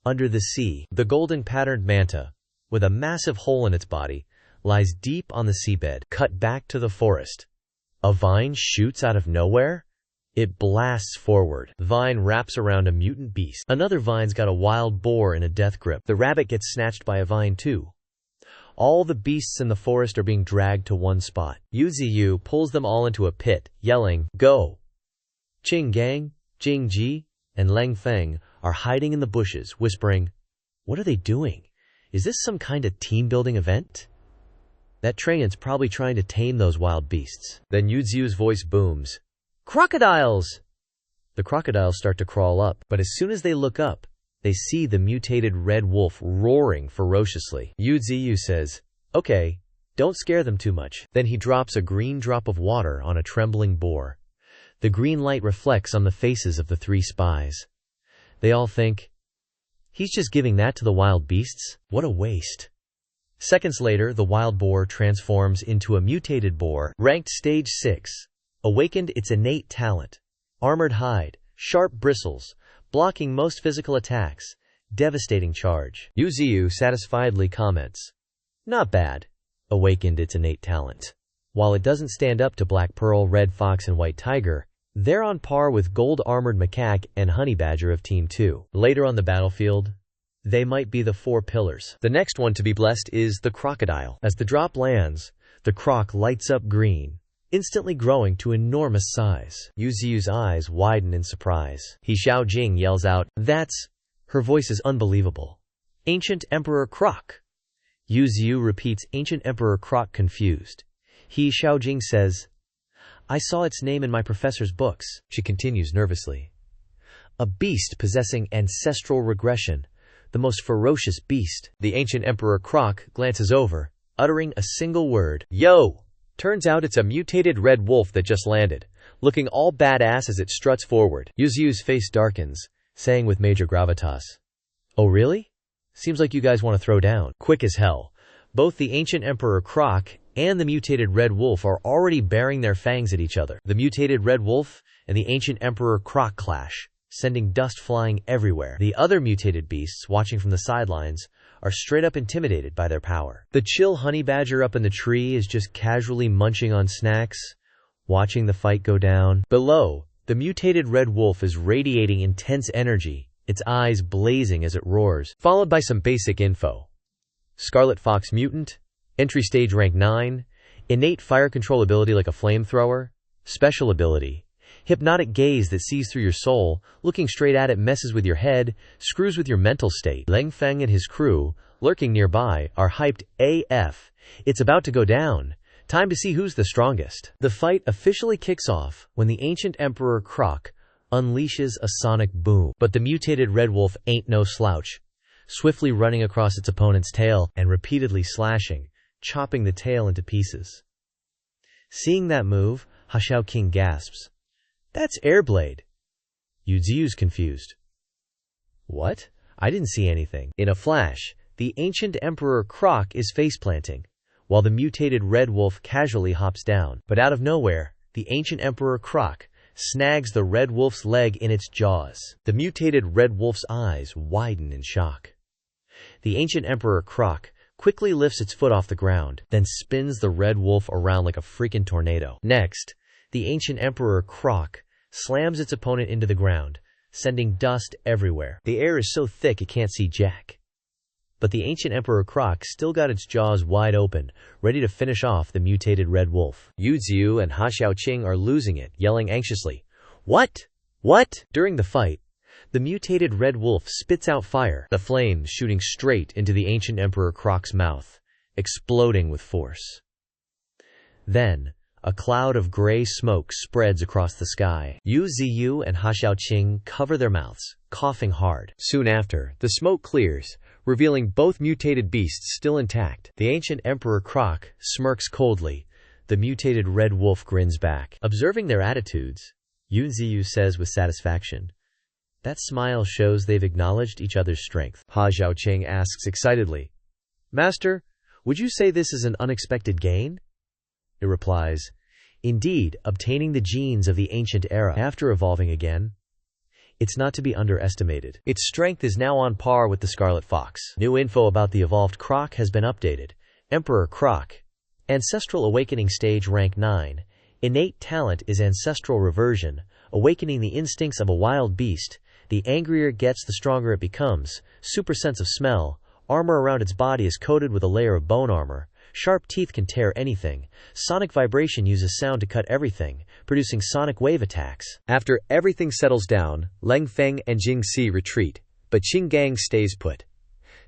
under the sea, the golden patterned manta, with a massive hole in its body, lies deep on the seabed. Cut back to the forest. A vine shoots out of nowhere. It blasts forward. Vine wraps around a mutant beast. Another vine's got a wild boar in a death grip. The rabbit gets snatched by a vine too. All the beasts in the forest are being dragged to one spot. Yu Ziyu pulls them all into a pit, yelling, "Go!" Qinggang, Jingji, and Lang Feng are hiding in the bushes, whispering, "What are they doing? Is this some kind of team-building event? That train's probably trying to tame those wild beasts." Then Yu Ziyu's voice booms, "Crocodiles!" The crocodiles start to crawl up, but as soon as they look up, they see the mutated red wolf roaring ferociously. Yu Ziyu says, "Okay, don't scare them too much." Then he drops a green drop of water on a trembling boar. The green light reflects on the faces of the 3 spies. They all think, "He's just giving that to the wild beasts? What a waste." Seconds later, the wild boar transforms into a mutated boar, ranked stage 6. Awakened its innate talent. Armored hide, sharp bristles, blocking most physical attacks, devastating charge. Yu Ziyu satisfiedly comments, "Not bad." Awakened its innate talent. While it doesn't stand up to Black Pearl, Red Fox, and White Tiger, they're on par with Gold Armored Macaque and Honey Badger of Team 2. Later on the battlefield, they might be the 4 pillars. The next one to be blessed is the crocodile. As the drop lands, the croc lights up green, instantly growing to enormous size. Yu Ziyu's eyes widen in surprise. He Xiaojing yells out, "That's..." Her voice is unbelievable. "Ancient Emperor Croc." Yu Ziyu repeats Ancient Emperor Croc confused. He Xiaojing says, I saw its name in my professor's books, she continues nervously. A beast possessing ancestral regression. The most ferocious beast. The ancient Emperor Croc glances over, uttering a single word. Yo! Turns out it's a mutated red wolf that just landed, looking all badass as it struts forward. Yu's face darkens, saying with major gravitas. Oh really? Seems like you guys want to throw down. Quick as hell. Both the ancient Emperor Croc and the mutated red wolf are already baring their fangs at each other. The mutated red wolf and the ancient Emperor Croc clash, sending dust flying everywhere. The other mutated beasts, watching from the sidelines, are straight up intimidated by their power. The chill honey badger up in the tree is just casually munching on snacks, watching the fight go down. Below, the mutated red wolf is radiating intense energy, its eyes blazing as it roars, followed by some basic info. Scarlet Fox mutant, entry stage rank 9, innate fire control ability like a flamethrower, special ability, hypnotic gaze that sees through your soul, looking straight at it messes with your head, screws with your mental state. Leng Feng and his crew, lurking nearby, are hyped AF. It's about to go down. Time to see who's the strongest. The fight officially kicks off when the ancient Emperor Croc unleashes a sonic boom. But the mutated red wolf ain't no slouch, swiftly running across its opponent's tail and repeatedly slashing, chopping the tail into pieces. Seeing that move, Hashao King gasps. That's Airblade. Yu's confused. What? I didn't see anything. In a flash, the ancient Emperor Croc is faceplanting, while the mutated red wolf casually hops down. But out of nowhere, the ancient Emperor Croc snags the red wolf's leg in its jaws. The mutated red wolf's eyes widen in shock. The ancient Emperor Croc quickly lifts its foot off the ground, then spins the red wolf around like a freaking tornado. Next, the ancient Emperor Croc slams its opponent into the ground, sending dust everywhere. The air is so thick it can't see jack. But the ancient Emperor Croc still got its jaws wide open, ready to finish off the mutated red wolf. Yu and Hashao Qing are losing it, yelling anxiously, What? What? During the fight, the mutated red wolf spits out fire, the flames shooting straight into the ancient Emperor Croc's mouth, exploding with force. Then, a cloud of gray smoke spreads across the sky. Yu and Hashao Qing cover their mouths, coughing hard. Soon after, the smoke clears, revealing both mutated beasts still intact. The ancient Emperor Croc smirks coldly. The mutated red wolf grins back. Observing their attitudes, Yu says with satisfaction, That smile shows they've acknowledged each other's strength. Hashao Qing asks excitedly, Master, would you say this is an unexpected gain? It replies, Indeed, obtaining the genes of the ancient era after evolving again. It's not to be underestimated. Its strength is now on par with the Scarlet Fox. New info about the evolved Croc has been updated. Emperor Croc. Ancestral Awakening Stage Rank 9. Innate talent is Ancestral Reversion, awakening the instincts of a wild beast. The angrier it gets, the stronger it becomes. Super sense of smell. Armor around its body is coated with a layer of bone armor. Sharp teeth can tear anything. Sonic vibration uses sound to cut everything, producing sonic wave attacks. After everything settles down, Leng Feng and Jing Si retreat, but Qing Gang stays put.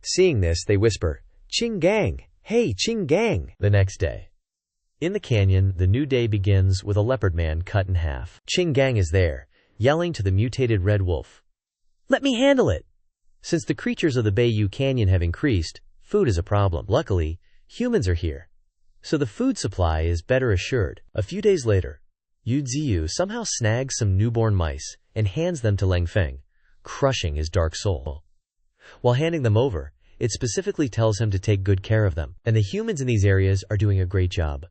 Seeing this, they whisper, Qing Gang! Hey, Qing Gang! The next day. In the canyon, the new day begins with a leopard man cut in half. Qing Gang is there, yelling to the mutated red wolf. Let me handle it! Since the creatures of the Bayou Canyon have increased, food is a problem. Luckily, humans are here, so the food supply is better assured. A few days later, Yu somehow snags some newborn mice and hands them to Leng Feng, crushing his dark soul. While handing them over, it specifically tells him to take good care of them, and the humans in these areas are doing a great job.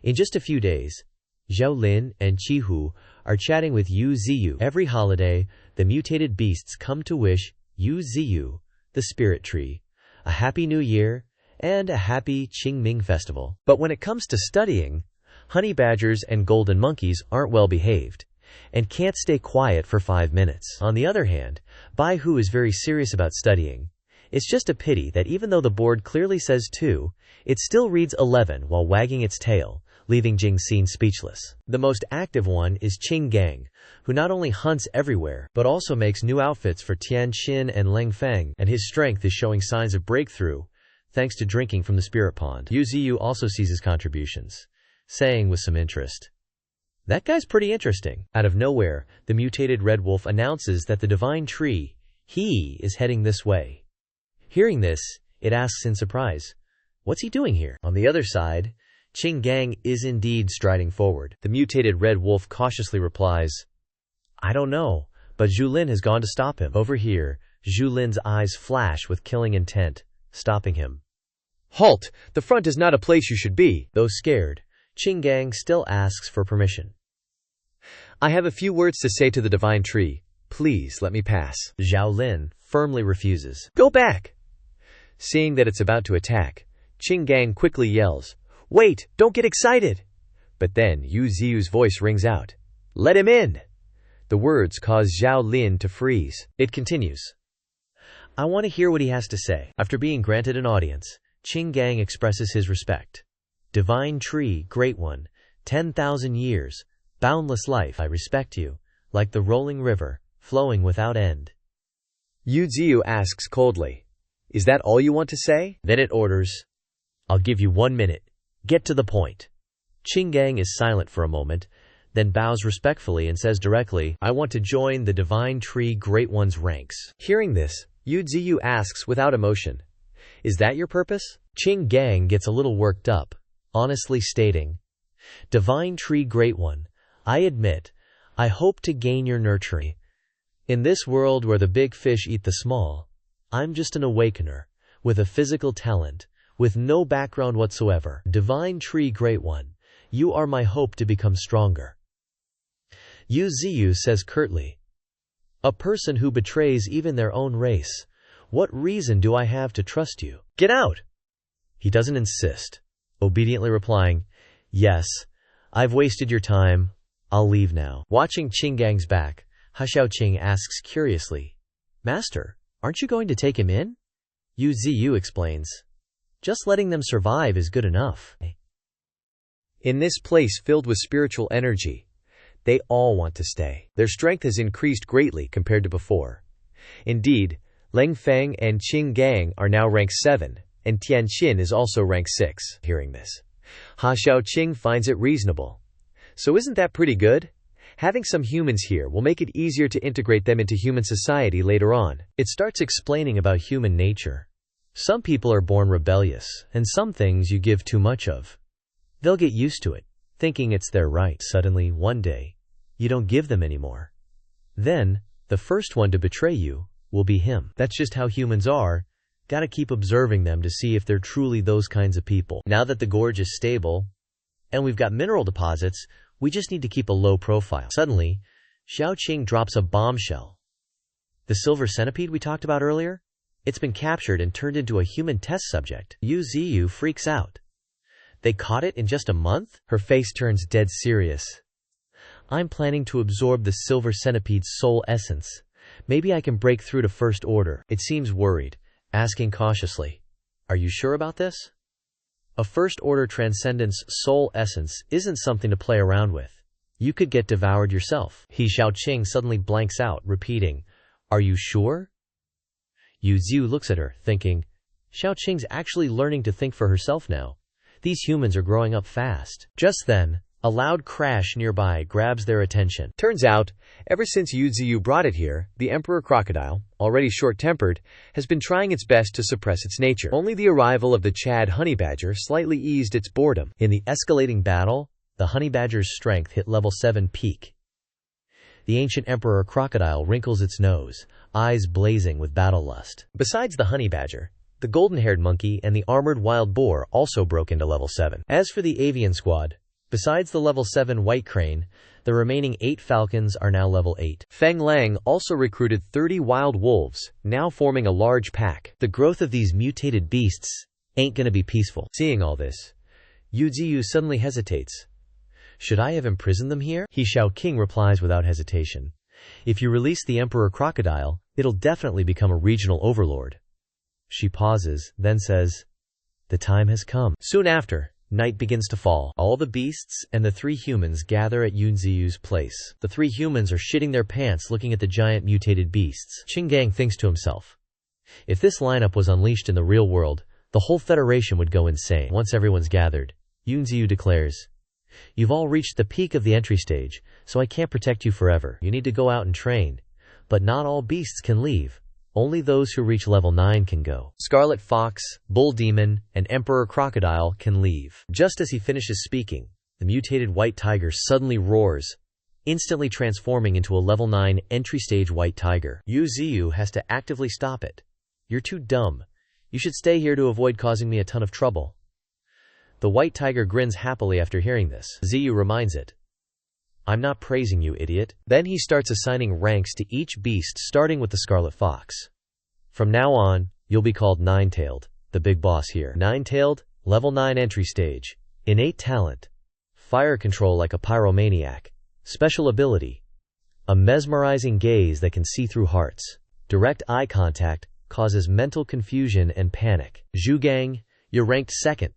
In just a few days, Zhao Lin and Qi Hu are chatting with Yu. Every holiday, the mutated beasts come to wish Yu, the spirit tree, a happy new year and a happy Qingming festival. But when it comes to studying, honey badgers and golden monkeys aren't well behaved and can't stay quiet for 5 minutes. On the other hand, Bai Hu is very serious about studying. It's just a pity that even though the board clearly says 2, it still reads 11 while wagging its tail, leaving Jing Si speechless. The most active one is Qing Gang, who not only hunts everywhere, but also makes new outfits for Tian Xin and Leng Feng, and his strength is showing signs of breakthrough, thanks to drinking from the spirit pond. Yu also sees his contributions, saying with some interest, That guy's pretty interesting. Out of nowhere, the mutated red wolf announces that the divine tree, he, is heading this way. Hearing this, it asks in surprise, what's he doing here? On the other side, Qing Gang is indeed striding forward. The mutated red wolf cautiously replies, I don't know, but Zhu Lin has gone to stop him. Over here, Zhu Lin's eyes flash with killing intent, stopping him. Halt! The front is not a place you should be. Though scared, Qing Gang still asks for permission. I have a few words to say to the divine tree. Please let me pass. Zhao Lin firmly refuses. Go back! Seeing that it's about to attack, Qing Gang quickly yells, Wait! Don't get excited! But then Yu Ziyu's voice rings out. Let him in! The words cause Zhao Lin to freeze. It continues. I want to hear what he has to say. After being granted an audience, Qing Gang expresses his respect. Divine tree, great one, 10,000 years, boundless life, I respect you, like the rolling river, flowing without end. Yu Ziyu asks coldly, Is that all you want to say? Then it orders, I'll give you 1 minute. Get to the point. Qing Gang is silent for a moment, then bows respectfully and says directly, I want to join the divine tree great one's ranks. Hearing this, Yu Ziyu asks without emotion, Is that your purpose? Qing Gang gets a little worked up, honestly stating, Divine tree great one, I admit, I hope to gain your nurturing. In this world where the big fish eat the small, I'm just an awakener, with a physical talent, with no background whatsoever. Divine tree great one, you are my hope to become stronger. Yu Ziyu says curtly, A person who betrays even their own race, what reason do I have to trust you? Get out! He doesn't insist, obediently replying, Yes, I've wasted your time, I'll leave now. Watching Qing Gang's back, Ha Xiaoqing asks curiously, Master, aren't you going to take him in? Yu Ziyu explains, Just letting them survive is good enough. In this place filled with spiritual energy, they all want to stay. Their strength has increased greatly compared to before. Indeed, Leng Feng and Qing Gang are now rank 7, and Tianqin is also rank 6. Hearing this, Ha Xiaoqing finds it reasonable. So isn't that pretty good? Having some humans here will make it easier to integrate them into human society later on. It starts explaining about human nature. Some people are born rebellious, and some things you give too much of. They'll get used to it, thinking it's their right. Suddenly, one day, you don't give them anymore. Then, the first one to betray you will be him. That's just how humans are. Gotta keep observing them to see if they're truly those kinds of people. Now that the gorge is stable, and we've got mineral deposits, we just need to keep a low profile. Suddenly, Xiaoqing drops a bombshell. The silver centipede we talked about earlier? It's been captured and turned into a human test subject. Yu Ziyu freaks out. They caught it in just a month? Her face turns dead serious. I'm planning to absorb the silver centipede's soul essence. Maybe I can break through to first order. It seems worried, asking cautiously, Are you sure about this? A first order transcendence soul essence isn't something to play around with. You could get devoured yourself. He Xiaoqing suddenly blanks out, repeating, Are you sure? Yu Ziyu looks at her, thinking, Xiaoqing's actually learning to think for herself now. These humans are growing up fast. Just then, a loud crash nearby grabs their attention. Turns out, ever since Yu Ziyu brought it here, the Emperor Crocodile, already short-tempered, has been trying its best to suppress its nature. Only the arrival of the Chad honey badger slightly eased its boredom. In the escalating battle, the honey badger's strength hit level 7 peak. The ancient Emperor Crocodile wrinkles its nose, eyes blazing with battle lust. Besides the honey badger, the golden-haired monkey and the armored wild boar also broke into level 7. As for the avian squad, besides the level 7 white crane, the remaining 8 falcons are now level 8. Feng Lang also recruited 30 wild wolves, now forming a large pack. The growth of these mutated beasts ain't gonna be peaceful. Seeing all this, Yu Ziyu suddenly hesitates. Should I have imprisoned them here? He Xiaoqing replies without hesitation. If you release the Emperor Crocodile, it'll definitely become a regional overlord. She pauses, then says, The time has come. Soon after, night begins to fall. All the beasts and the 3 humans gather at Yu Ziyu's place. The 3 humans are shitting their pants looking at the giant mutated beasts. Qing Gang thinks to himself, if this lineup was unleashed in the real world, the whole Federation would go insane. Once everyone's gathered, Yu Ziyu declares, You've all reached the peak of the entry stage, so I can't protect you forever. You need to go out and train. But not all beasts can leave. Only those who reach level 9 can go. Scarlet Fox, Bull Demon, and Emperor Crocodile can leave. Just as he finishes speaking, the mutated white tiger suddenly roars, instantly transforming into a level 9 entry stage white tiger. LIEU has to actively stop it. You're too dumb. You should stay here to avoid causing me a ton of trouble. The white tiger grins happily after hearing this. LIEU reminds it, I'm not praising you, idiot. Then he starts assigning ranks to each beast, starting with the Scarlet Fox. From now on, you'll be called Nine-Tailed, the big boss here. Nine-Tailed, level 9 entry stage. Innate talent. Fire control like a pyromaniac. Special ability. A mesmerizing gaze that can see through hearts. Direct eye contact causes mental confusion and panic. Zhugang, you're ranked 2nd.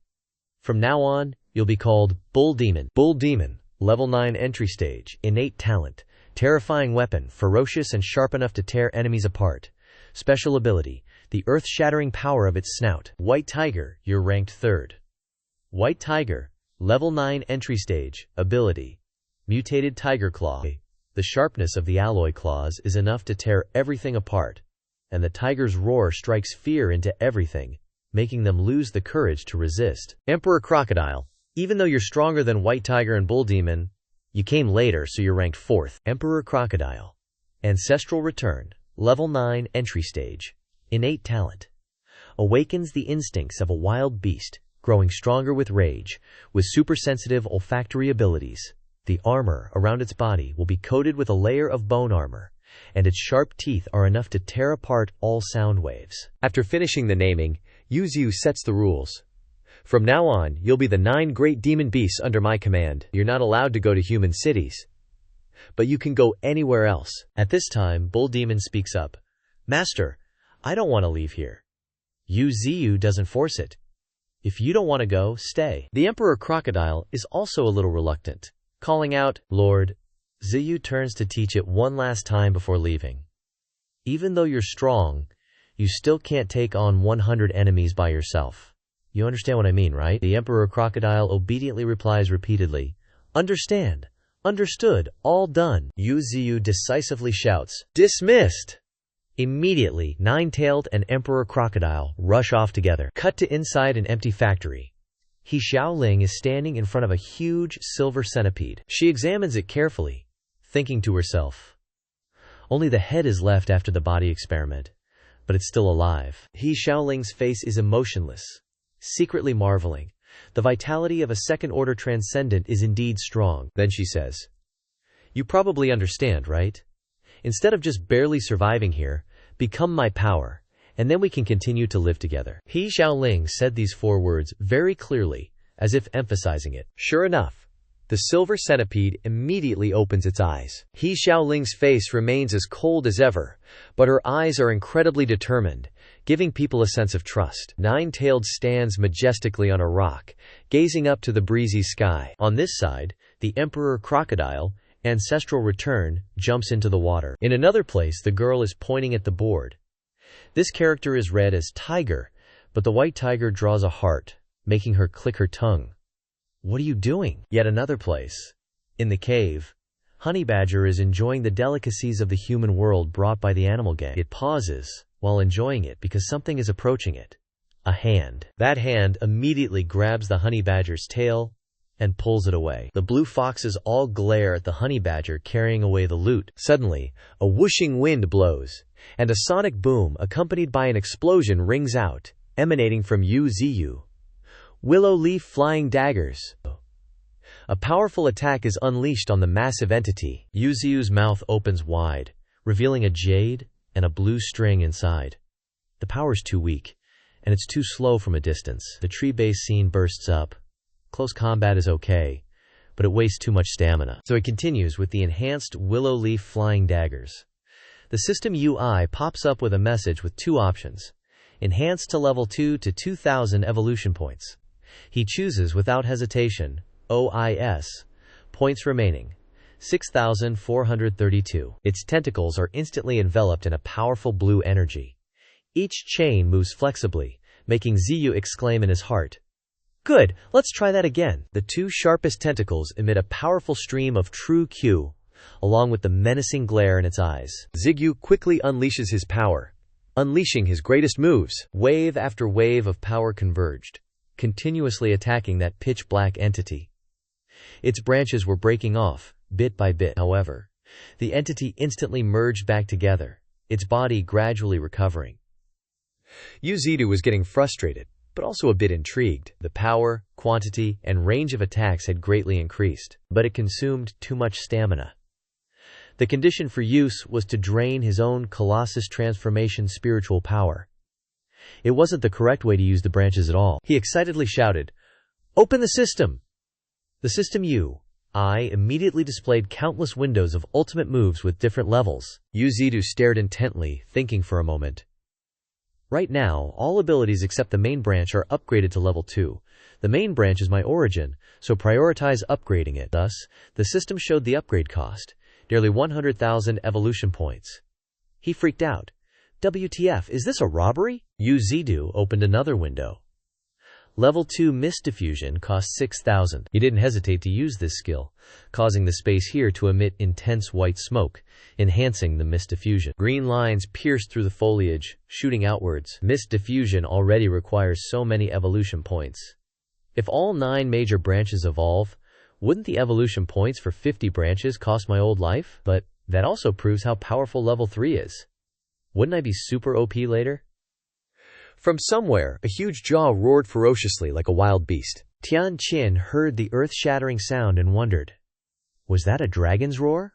From now on, you'll be called Bull Demon. Bull Demon, level 9 entry stage. Innate talent. Terrifying weapon, ferocious and sharp enough to tear enemies apart. Special ability, the earth-shattering power of its snout. White Tiger, you're ranked 3rd. White Tiger, level 9 entry stage. Ability, mutated tiger claw. The sharpness of the alloy claws is enough to tear everything apart, and the tiger's roar strikes fear into everything, making them lose the courage to resist. Emperor Crocodile, even though you're stronger than White Tiger and Bull Demon, you came later, so you're ranked 4th. Emperor Crocodile, Ancestral Return, level 9 entry stage. Innate talent. Awakens the instincts of a wild beast, growing stronger with rage, with super-sensitive olfactory abilities. The armor around its body will be coated with a layer of bone armor, and its sharp teeth are enough to tear apart all sound waves. After finishing the naming, LIEU sets the rules. From now on, you'll be the 9 great demon beasts under my command. You're not allowed to go to human cities, but you can go anywhere else. At this time, Bull Demon speaks up. Master, I don't want to leave here. LIEU doesn't force it. If you don't want to go, stay. The Emperor Crocodile is also a little reluctant, calling out, Lord. LIEU turns to teach it one last time before leaving. Even though you're strong, you still can't take on 100 enemies by yourself. You understand what I mean, right? The Emperor Crocodile obediently replies repeatedly, Understand. Understood. All done. LIEU decisively shouts, Dismissed! Immediately, Nine-Tailed and Emperor Crocodile rush off together. Cut to inside an empty factory. He Xiaoling is standing in front of a huge silver centipede. She examines it carefully, thinking to herself, only the head is left after the body experiment, but it's still alive. He Xiaoling's face is emotionless, secretly marveling. The vitality of a second-order transcendent is indeed strong. Then she says, You probably understand, right? Instead of just barely surviving here, become my power, and then we can continue to live together. He Xiaoling said these 4 words very clearly, as if emphasizing it. Sure enough, the silver centipede immediately opens its eyes. He Xiaoling's face remains as cold as ever, but her eyes are incredibly determined, giving people a sense of trust. Nine-Tailed stands majestically on a rock, gazing up to the breezy sky. On this side, the Emperor Crocodile, Ancestral Return, jumps into the water. In another place, the girl is pointing at the board. This character is read as Tiger, but the white tiger draws a heart, making her click her tongue. What are you doing? Yet another place. In the cave, Honey Badger is enjoying the delicacies of the human world brought by the animal gang. It pauses while enjoying it because something is approaching it. A hand. That hand immediately grabs the honey badger's tail and pulls it away. The blue foxes all glare at the honey badger carrying away the loot. Suddenly, a whooshing wind blows, and a sonic boom accompanied by an explosion rings out, emanating from LIEU. Willow leaf flying daggers. A powerful attack is unleashed on the massive entity. LIEU's mouth opens wide, revealing a jade and a blue string inside. The power's too weak, and it's too slow from a distance. The tree-based scene bursts up. Close combat is okay, but it wastes too much stamina. So it continues with the enhanced willow leaf flying daggers. The system UI pops up with a message with 2 options. Enhanced to level 2 to 2,000 evolution points. He chooses without hesitation, OIS, points remaining, 6,432. Its tentacles are instantly enveloped in a powerful blue energy. Each chain moves flexibly, making LIEU exclaim in his heart, Good, let's try that again. The two sharpest tentacles emit a powerful stream of true Q, along with the menacing glare in its eyes. ZIGU quickly unleashes his power, unleashing his greatest moves. Wave after wave of power converged, continuously attacking that pitch-black entity. Its branches were breaking off, bit by bit. However, the entity instantly merged back together, its body gradually recovering. Zidu was getting frustrated, but also a bit intrigued. The power, quantity, and range of attacks had greatly increased, but it consumed too much stamina. The condition for use was to drain his own Colossus transformation spiritual power. It wasn't the correct way to use the branches at all. He excitedly shouted, "Open the system!" The system UI immediately displayed countless windows of ultimate moves with different levels. Zidu stared intently, thinking for a moment. Right now, all abilities except the main branch are upgraded to level 2. The main branch is my origin, so prioritize upgrading it. Thus, the system showed the upgrade cost, nearly 100,000 evolution points. He freaked out. WTF, is this a robbery? Zidu opened another window. Level 2 Mist Diffusion cost 6,000. He didn't hesitate to use this skill, causing the space here to emit intense white smoke, enhancing the mist diffusion. Green lines pierced through the foliage, shooting outwards. Mist diffusion already requires so many evolution points. If all 9 major branches evolve, wouldn't the evolution points for 50 branches cost my old life? But that also proves how powerful level 3 is. Wouldn't I be super OP later? From somewhere, a huge jaw roared ferociously like a wild beast. Tian Qin heard the earth-shattering sound and wondered, was that a dragon's roar?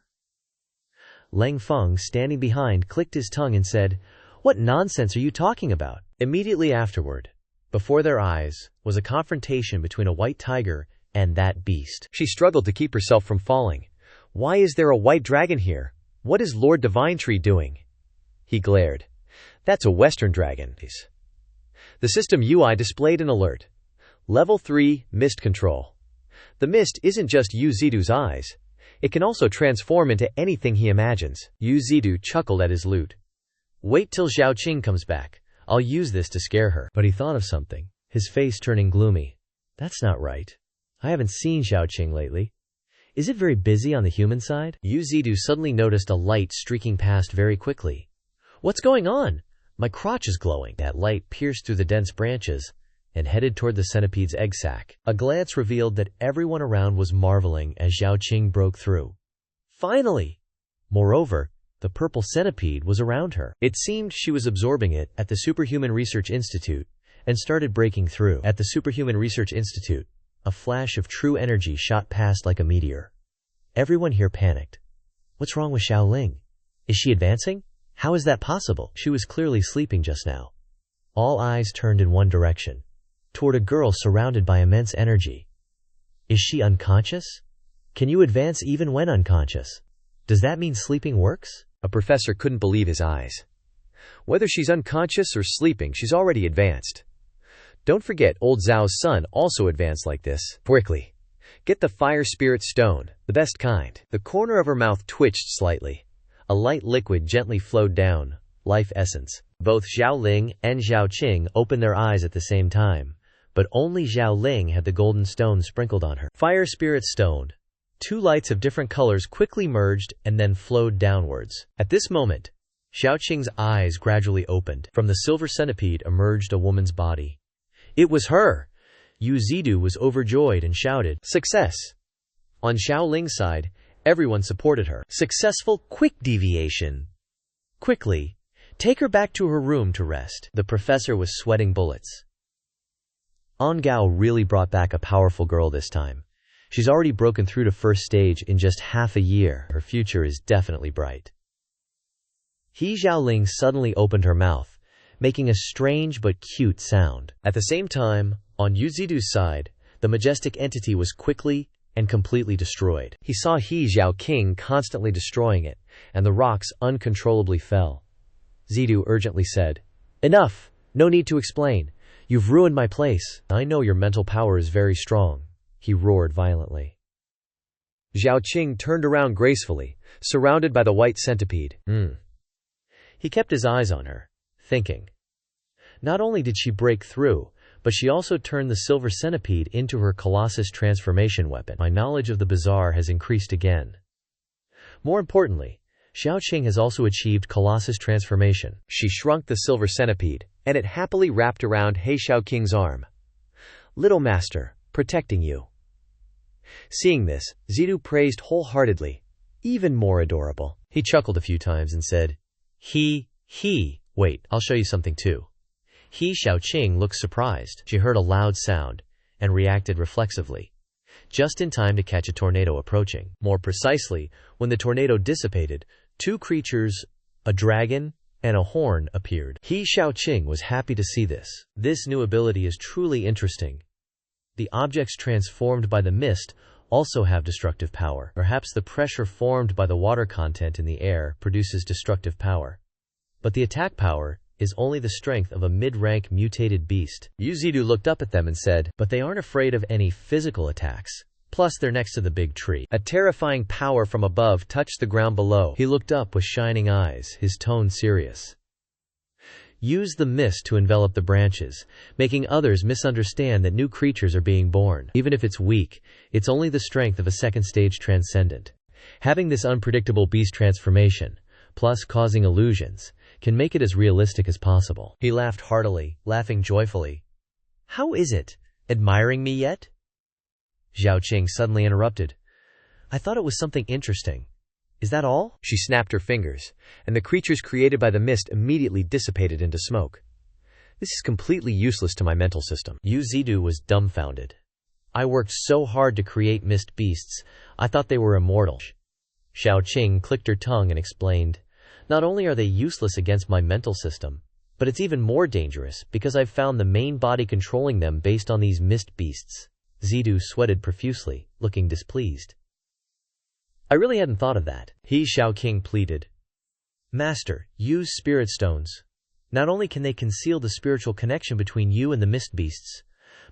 Leng Feng, standing behind, clicked his tongue and said, "What nonsense are you talking about?" Immediately afterward, before their eyes, was a confrontation between a white tiger and that beast. She struggled to keep herself from falling. "Why is there a white dragon here? What is Lord Divinetree doing?" He glared. "That's a Western dragon." The system UI displayed an alert. Level 3 Mist Control. The mist isn't just Zidu's eyes. It can also transform into anything he imagines. Zidu chuckled at his loot. "Wait till Xiaoqing comes back. I'll use this to scare her." But he thought of something, his face turning gloomy. "That's not right. I haven't seen Xiaoqing lately. Is it very busy on the human side?" Zidu suddenly noticed a light streaking past very quickly. "What's going on? My crotch is glowing." That light pierced through the dense branches and headed toward the centipede's egg sac. A glance revealed that everyone around was marveling as Xiaoqing broke through. Finally! Moreover, the purple centipede was around her. It seemed she was absorbing it at the Superhuman Research Institute and started breaking through. At the Superhuman Research Institute, a flash of true energy shot past like a meteor. Everyone here panicked. What's wrong with Xiaoling? Is she advancing? How is that possible? She was clearly sleeping just now. All eyes turned in one direction, toward a girl surrounded by immense energy. Is she unconscious? Can you advance even when unconscious? Does that mean sleeping works? A professor couldn't believe his eyes. Whether she's unconscious or sleeping, she's already advanced. Don't forget, old Zhao's son also advanced like this. Quickly, get the fire spirit stone, the best kind. The corner of her mouth twitched slightly. A light liquid gently flowed down, life essence. Both Xiaoling and Xiaoqing opened their eyes at the same time, but only Xiaoling had the golden stone sprinkled on her. Fire spirit stone. 2 lights of different colors quickly merged and then flowed downwards. At this moment, Xiaoqing's eyes gradually opened. From the silver centipede emerged a woman's body. It was her! Zidu was overjoyed and shouted, "Success!" On Xiaoling's side, everyone supported her. Successful quick deviation. Quickly, take her back to her room to rest. The professor was sweating bullets. Angao really brought back a powerful girl this time. She's already broken through to first stage in just half a year. Her future is definitely bright. He Xiaoling suddenly opened her mouth, making a strange but cute sound. At the same time, on Zidu's side, the majestic entity was quickly and completely destroyed. He saw He Xiaoqing constantly destroying it, and the rocks uncontrollably fell. Zidu urgently said, "Enough! No need to explain. You've ruined my place. I know your mental power is very strong," he roared violently. Xiaoqing turned around gracefully, surrounded by the white centipede. He kept his eyes on her, thinking. Not only did she break through, but she also turned the silver centipede into her Colossus transformation weapon. My knowledge of the bizarre has increased again. More importantly, Xiaoqing has also achieved Colossus transformation. She shrunk the silver centipede, and it happily wrapped around He Xiaoqing's arm. Little master, protecting you. Seeing this, Zidu praised wholeheartedly. Even more adorable. He chuckled a few times and said, Wait, I'll show you something too. He Xiaoqing looked surprised. She heard a loud sound and reacted reflexively, just in time to catch a tornado approaching. More precisely, when the tornado dissipated, two creatures, a dragon and a horn, appeared. He Xiaoqing was happy to see this. This new ability is truly interesting. The objects transformed by the mist also have destructive power. Perhaps the pressure formed by the water content in the air produces destructive power. But the attack power is only the strength of a mid-rank mutated beast. Yuzidu looked up at them and said, but they aren't afraid of any physical attacks. Plus, they're next to the big tree. A terrifying power from above touched the ground below. He looked up with shining eyes, his tone serious. Use the mist to envelop the branches, making others misunderstand that new creatures are being born. Even if it's weak, it's only the strength of a second-stage transcendent. Having this unpredictable beast transformation, plus causing illusions, can make it as realistic as possible. He laughed heartily, laughing joyfully. How is it? Admiring me yet? Xiaoqing suddenly interrupted. I thought it was something interesting. Is that all? She snapped her fingers, and the creatures created by the mist immediately dissipated into smoke. This is completely useless to my mental system. Yuzidu was dumbfounded. I worked so hard to create mist beasts, I thought they were immortal. Xiaoqing clicked her tongue and explained, not only are they useless against my mental system, but it's even more dangerous because I've found the main body controlling them based on these mist beasts. Zidu sweated profusely, looking displeased. I really hadn't thought of that. He Xiaoqing pleaded. Master, use spirit stones. Not only can they conceal the spiritual connection between you and the mist beasts,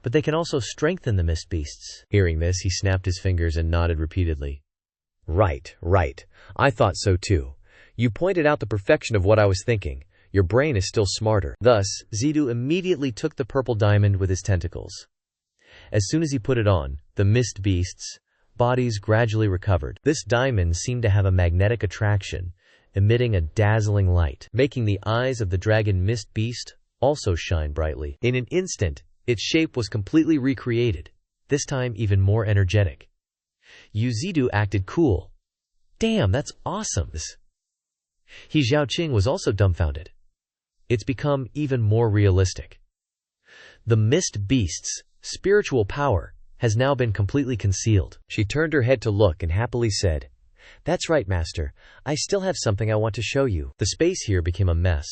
but they can also strengthen the mist beasts. Hearing this, he snapped his fingers and nodded repeatedly. Right. I thought so too. You pointed out the perfection of what I was thinking. Your brain is still smarter. Thus, Zidu immediately took the purple diamond with his tentacles. As soon as he put it on, the mist beasts' bodies gradually recovered. This diamond seemed to have a magnetic attraction, emitting a dazzling light, making the eyes of the dragon mist beast also shine brightly. In an instant, its shape was completely recreated, this time even more energetic. Yuzidu acted cool. Damn, that's awesome. He Xiaoqing was also dumbfounded. It's become even more realistic. The mist beast's spiritual power has now been completely concealed. She turned her head to look and happily said, That's right, master. I still have something I want to show you. The space here became a mess,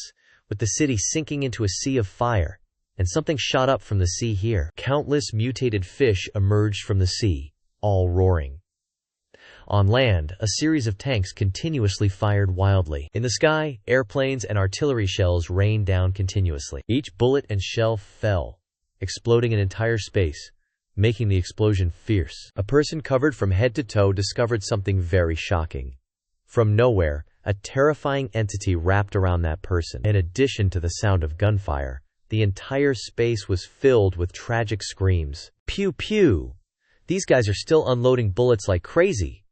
with the city sinking into a sea of fire, and something shot up from the sea here. Countless mutated fish emerged from the sea, all roaring. On land, a series of tanks continuously fired wildly. In the sky, airplanes and artillery shells rained down continuously. Each bullet and shell fell, exploding an entire space, making the explosion fierce. A person covered from head to toe discovered something very shocking. From nowhere, a terrifying entity wrapped around that person. In addition to the sound of gunfire, the entire space was filled with tragic screams. Pew pew! These guys are still unloading bullets like crazy.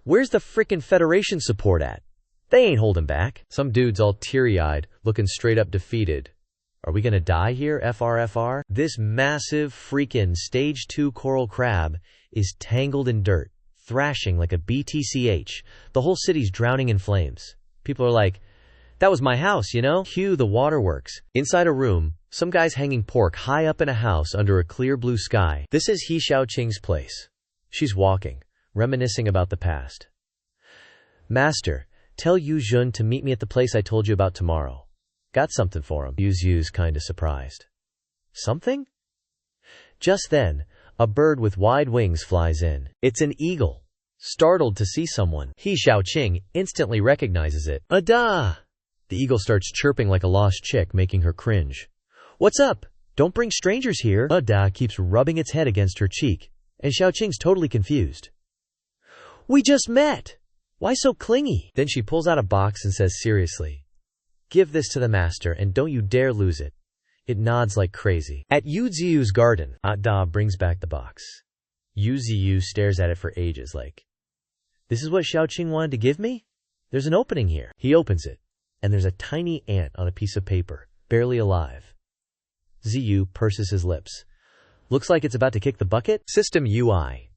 Where's the frickin' Federation support at? They ain't holding back. Some dude's all teary-eyed, looking straight up defeated. Are we gonna die here, FRFR? This massive freaking Stage 2 coral crab is tangled in dirt, thrashing like a BTCH. The whole city's drowning in flames. People are like, that was my house, you know? Cue the waterworks. Inside a room, some guy's hanging pork high up in a house under a clear blue sky. This is He Xiaoqing's place. She's walking, reminiscing about the past. Master, tell Yu Jun to meet me at the place I told you about tomorrow. Got something for him. Yu's kinda surprised. Something? Just then, a bird with wide wings flies in. It's an eagle. Startled to see someone, He Xiaoqing instantly recognizes it. Ada! The eagle starts chirping like a lost chick, making her cringe. What's up? Don't bring strangers here. Ada keeps rubbing its head against her cheek, and Xiaoqing's totally confused. We just met! Why so clingy? Then she pulls out a box and says seriously, Give this to the master and don't you dare lose it. It nods like crazy. At Yu Ziyu's garden, Da brings back the box. Yu Ziyu stares at it for ages like, "This is what Xiaoqing wanted to give me? There's an opening here." He opens it, and there's a tiny ant on a piece of paper, barely alive. Ziyu purses his lips. Looks like it's about to kick the bucket? System UI.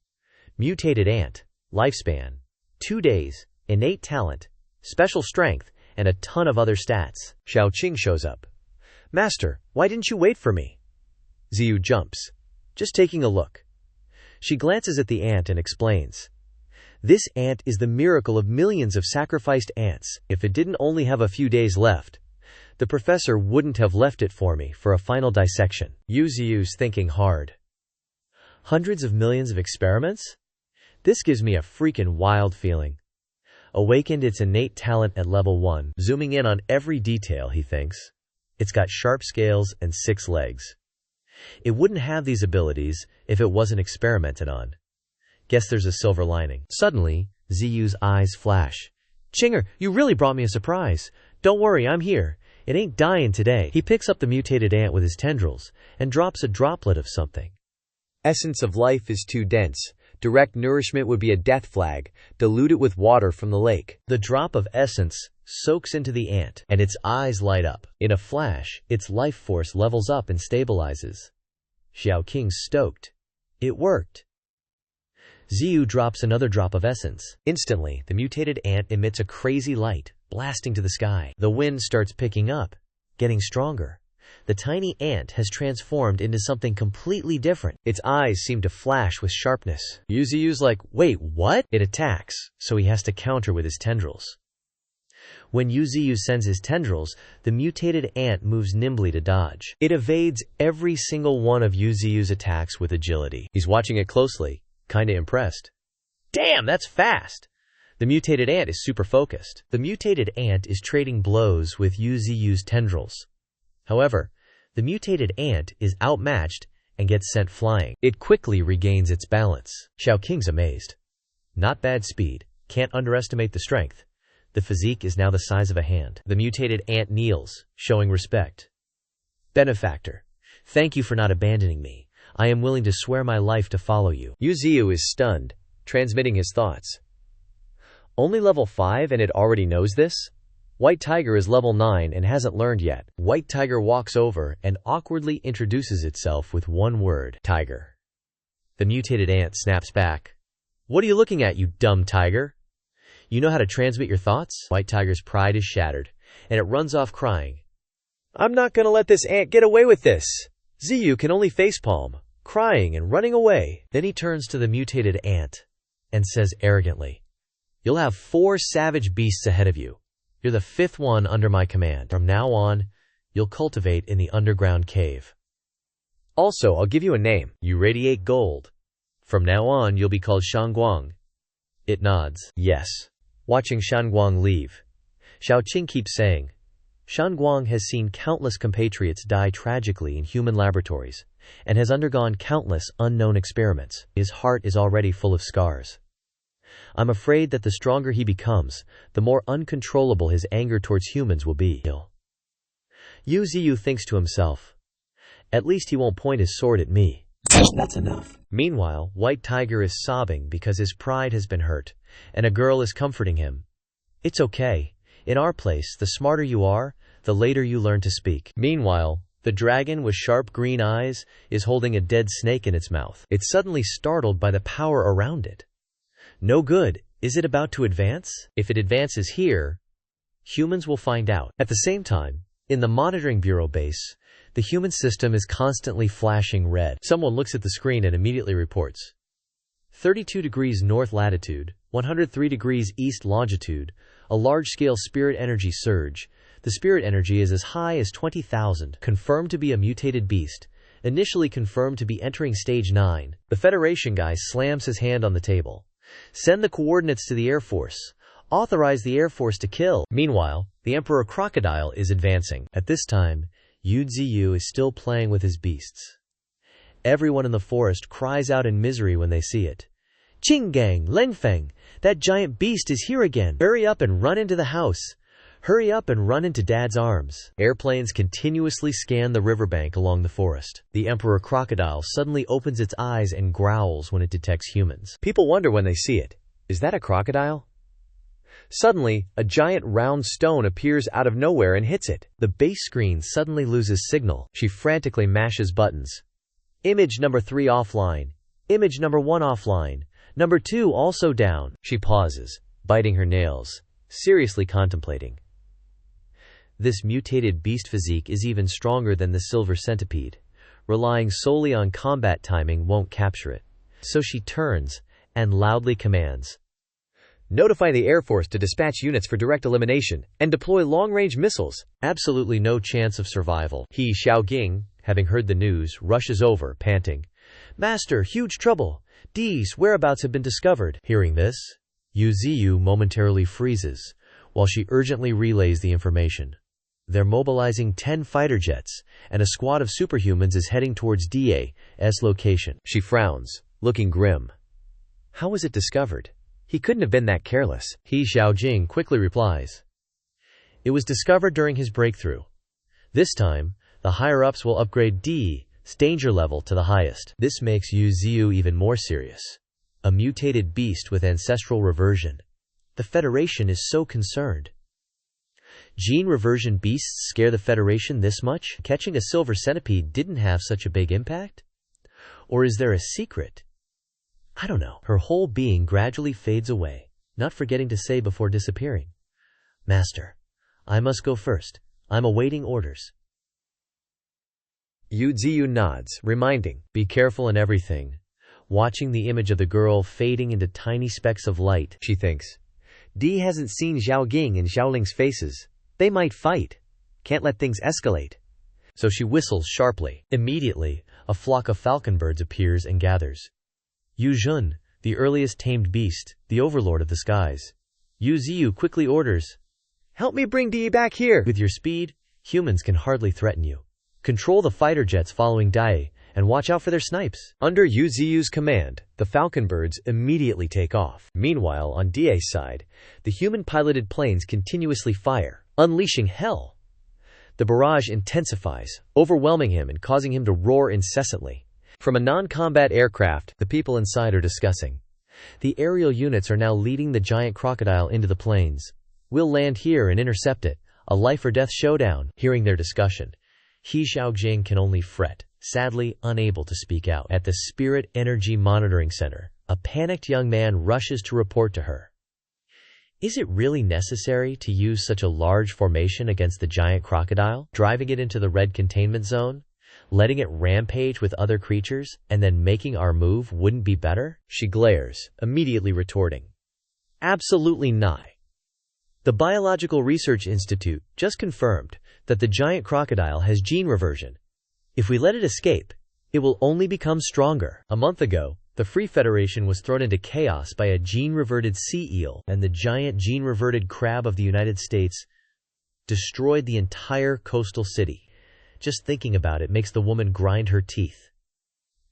Mutated ant. Lifespan. 2 days. Innate talent. Special strength. And a ton of other stats. Xiaoqing shows up. "Master, why didn't you wait for me?" Ziyu jumps. "Just taking a look." She glances at the ant and explains. "This ant is the miracle of millions of sacrificed ants. If it didn't only have a few days left, the professor wouldn't have left it for me for a final dissection." Yu Ziyu's thinking hard. Hundreds of millions of experiments? This gives me a freaking wild feeling. Awakened its innate talent at level 1, zooming in on every detail, he thinks. It's got sharp scales and 6 legs. It wouldn't have these abilities if it wasn't experimented on. Guess there's a silver lining. Suddenly, Ziyu's eyes flash. "Chinger, you really brought me a surprise. Don't worry, I'm here. It ain't dying today." He picks up the mutated ant with his tendrils and drops a droplet of something. Essence of life is too dense. Direct nourishment would be a death flag. Dilute it with water from the lake. The drop of essence soaks into the ant, and its eyes light up. In a flash, its life force levels up and stabilizes. Xiaoqing's stoked. It worked. Ziyu drops another drop of essence. Instantly, the mutated ant emits a crazy light, blasting to the sky. The wind starts picking up, getting stronger. The tiny ant has transformed into something completely different. Its eyes seem to flash with sharpness. Yu Ziyu's like, "Wait, what?" It attacks, so he has to counter with his tendrils. When Yu Ziyu sends his tendrils, the mutated ant moves nimbly to dodge. It evades every single one of Yu Ziyu's attacks with agility. He's watching it closely, kinda impressed. "Damn, that's fast!" The mutated ant is super focused. The mutated ant is trading blows with Yu Ziyu's tendrils. However, the mutated ant is outmatched and gets sent flying. It quickly regains its balance. Xiaoqing's amazed. Not bad speed. Can't underestimate the strength. The physique is now the size of a hand. The mutated ant kneels, showing respect. "Benefactor, thank you for not abandoning me. I am willing to swear my life to follow you." Yu Ziyu is stunned, transmitting his thoughts. Only level 5 and it already knows this? White Tiger is level 9 and hasn't learned yet. White Tiger walks over and awkwardly introduces itself with one word, "Tiger." The mutated ant snaps back. "What are you looking at, you dumb tiger? You know how to transmit your thoughts?" White Tiger's pride is shattered, and it runs off crying. "I'm not gonna let this ant get away with this." Ziyu can only facepalm, crying and running away. Then he turns to the mutated ant and says arrogantly, "You'll have 4 savage beasts ahead of you. You're the 5th one under my command. From now on, you'll cultivate in the underground cave. Also, I'll give you a name. You radiate gold. From now on, you'll be called Shangguang." It nods. Yes. Watching Shangguang leave, Xiaoqing keeps saying, "Shangguang has seen countless compatriots die tragically in human laboratories and has undergone countless unknown experiments. His heart is already full of scars. I'm afraid that the stronger he becomes, the more uncontrollable his anger towards humans will be." Yu Ziyu thinks to himself, "At least he won't point his sword at me. That's enough." Meanwhile, White Tiger is sobbing because his pride has been hurt, and a girl is comforting him. "It's okay. In our place, the smarter you are, the later you learn to speak." Meanwhile, the dragon with sharp green eyes is holding a dead snake in its mouth. It's suddenly startled by the power around it. No good. Is it about to advance? If it advances here, humans will find out. At the same time, in the monitoring bureau base, the human system is constantly flashing red. Someone looks at the screen and immediately reports. 32 degrees north latitude, 103 degrees east longitude, a large-scale spirit energy surge. The spirit energy is as high as 20,000. Confirmed to be a mutated beast. Initially confirmed to be entering stage 9. The Federation guy slams his hand on the table. "Send the coordinates to the Air Force. Authorize the Air Force to kill." Meanwhile, the Emperor Crocodile is advancing. At this time, Yu Ziyu is still playing with his beasts. Everyone in the forest cries out in misery when they see it. "Qinggang, Lengfeng, that giant beast is here again. Hurry up and run into the house. Hurry up and run into Dad's arms. Airplanes continuously scan the riverbank along the forest. The emperor crocodile suddenly opens its eyes and growls when it detects humans. People wonder when they see it. Is that a crocodile? Suddenly, a giant round stone appears out of nowhere and hits it. The base screen suddenly loses signal. She frantically mashes buttons. Image number 3 offline. Image number 1 offline. Number 2 also down. She pauses, biting her nails, seriously contemplating. This mutated beast physique is even stronger than the silver centipede. Relying solely on combat timing won't capture it. So she turns and loudly commands, "Notify the Air Force to dispatch units for direct elimination and deploy long-range missiles." Absolutely no chance of survival. He Xiaoqing, having heard the news, rushes over, panting. Master, huge trouble. D's whereabouts have been discovered. Hearing this, Yu Ziyu momentarily freezes, while she urgently relays the information. They're mobilizing 10 fighter jets, and a squad of superhumans is heading towards DA's location. She frowns, looking grim. How was it discovered? He couldn't have been that careless. He Xiaojing quickly replies. It was discovered during his breakthrough. This time, the higher-ups will upgrade D's danger level to the highest. This makes Yu Ziyu even more serious. A mutated beast with ancestral reversion. The Federation is so concerned. Gene reversion beasts scare the Federation this much? Catching a silver centipede didn't have such a big impact? Or is there a secret? I don't know. Her whole being gradually fades away, not forgetting to say before disappearing, Master, I must go first. I'm awaiting orders. Yu Ziyu nods, reminding, be careful in everything. Watching the image of the girl fading into tiny specks of light, she thinks. D hasn't seen Xiaoqing and Xiaoling's faces. They might fight. Can't let things escalate. So she whistles sharply. Immediately, a flock of falconbirds appears and gathers. Yu Jun, the earliest tamed beast, the overlord of the skies. Yu Ziyu quickly orders, help me bring D back here. With your speed, humans can hardly threaten you. Control the fighter jets following Dai, and watch out for their snipes. Under Yu Ziyu's command, the falconbirds immediately take off. Meanwhile, on Da's side, the human-piloted planes continuously fire, unleashing hell. The barrage intensifies, overwhelming him and causing him to roar incessantly. From a non-combat aircraft, the people inside are discussing. The aerial units are now leading the giant crocodile into the plains. We'll land here and intercept it, a life-or-death showdown. Hearing their discussion, He Xiaojing can only fret, sadly unable to speak out. At the Spirit Energy Monitoring Center, a panicked young man rushes to report to her. Is it really necessary to use such a large formation against the giant crocodile? Driving it into the red containment zone? Letting it rampage with other creatures, and then making our move wouldn't be better? She glares, immediately retorting. Absolutely not. The Biological Research Institute just confirmed that the giant crocodile has gene reversion. If we let it escape, it will only become stronger. A month ago, the Free Federation was thrown into chaos by a gene-reverted sea eel, and the giant gene-reverted crab of the United States destroyed the entire coastal city. Just thinking about it makes the woman grind her teeth.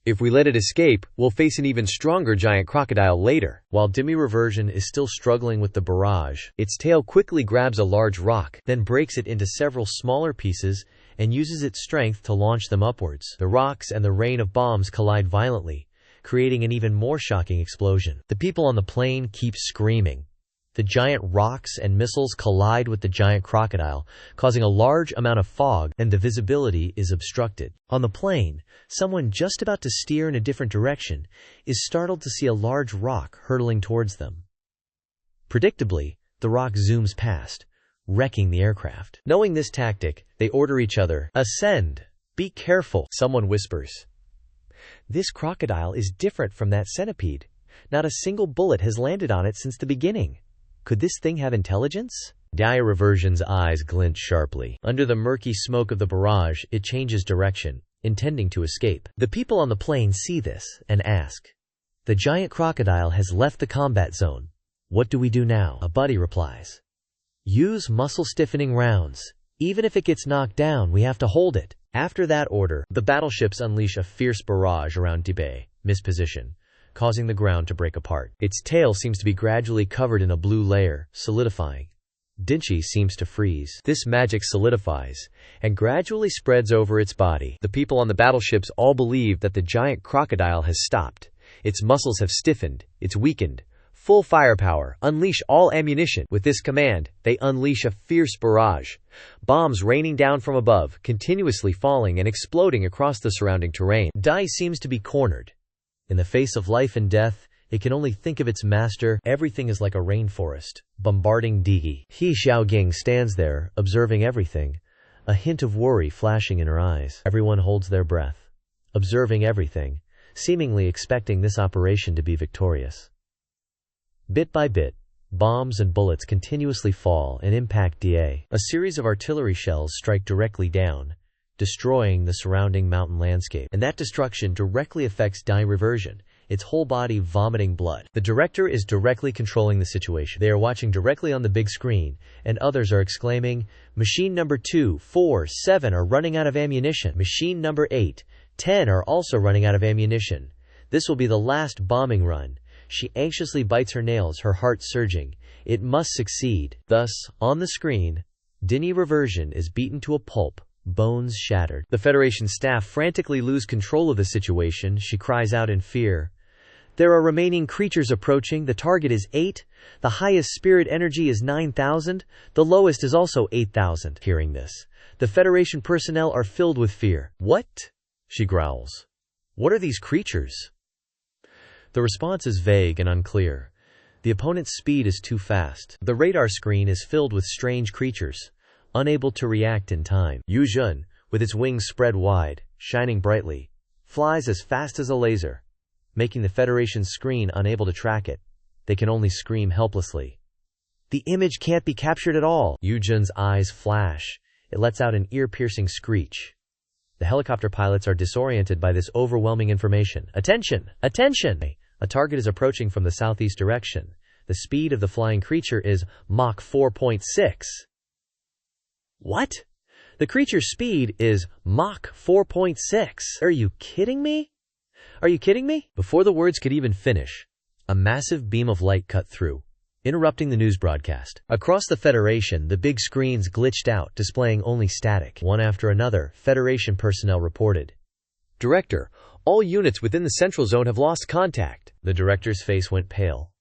If we let it escape, we'll face an even stronger giant crocodile later. While demi-reversion is still struggling with the barrage, its tail quickly grabs a large rock, then breaks it into several smaller pieces and uses its strength to launch them upwards. The rocks and the rain of bombs collide violently, creating an even more shocking explosion. The people on the plane keep screaming. The giant rocks and missiles collide with the giant crocodile, causing a large amount of fog, and the visibility is obstructed. On the plane, someone just about to steer in a different direction is startled to see a large rock hurtling towards them. Predictably, the rock zooms past, wrecking the aircraft. Knowing this tactic, they order each other, ascend. Be careful, someone whispers. This crocodile is different from that centipede. Not a single bullet has landed on it since the beginning. Could this thing have intelligence? Dia Reversion's eyes glint sharply. Under the murky smoke of the barrage, it changes direction, intending to escape. The people on the plane see this and ask, the giant crocodile has left the combat zone. What do we do now? A buddy replies, use muscle-stiffening rounds. Even if it gets knocked down, we have to hold it. After that order, the battleships unleash a fierce barrage around Dibay, misposition, causing the ground to break apart. Its tail seems to be gradually covered in a blue layer, solidifying. Dinchi seems to freeze. This magic solidifies and gradually spreads over its body. The people on the battleships all believe that the giant crocodile has stopped. Its muscles have stiffened, it's weakened. Full firepower, unleash all ammunition. With this command, they unleash a fierce barrage. Bombs raining down from above, continuously falling and exploding across the surrounding terrain. Dai seems to be cornered. In the face of life and death, it can only think of its master. Everything is like a rainforest, bombarding Digi. He Xiaogang stands there, observing everything, a hint of worry flashing in her eyes. Everyone holds their breath, observing everything, seemingly expecting this operation to be victorious. Bit by bit, bombs and bullets continuously fall and impact Da. A series of artillery shells strike directly down, destroying the surrounding mountain landscape. And that destruction directly affects Dai reversion, its whole body vomiting blood. The director is directly controlling the situation. They are watching directly on the big screen, and others are exclaiming, "Machine number 2, 4, 7 are running out of ammunition. Machine number 8, 10 are also running out of ammunition. This will be the last bombing run." She anxiously bites her nails, her heart surging. It must succeed. Thus, on the screen, Dini reversion is beaten to a pulp, bones shattered. The Federation staff frantically lose control of the situation. She cries out in fear. There are remaining creatures approaching. The target is 8. The highest spirit energy is 9,000. The lowest is also 8,000. Hearing this, the Federation personnel are filled with fear. What? She growls. What are these creatures? The response is vague and unclear. The opponent's speed is too fast. The radar screen is filled with strange creatures, unable to react in time. Yu Jun, with its wings spread wide, shining brightly, flies as fast as a laser, making the Federation's screen unable to track it. They can only scream helplessly. The image can't be captured at all. Yu Jun's eyes flash. It lets out an ear-piercing screech. The helicopter pilots are disoriented by this overwhelming information. Attention! Attention! A target is approaching from the southeast direction. The speed of the flying creature is Mach 4.6. What? The creature's speed is Mach 4.6. Are you kidding me? Are you kidding me? Before the words could even finish, a massive beam of light cut through, interrupting the news broadcast. Across the Federation, the big screens glitched out, displaying only static. One after another, Federation personnel reported. Director, all units within the central zone have lost contact. The director's face went pale.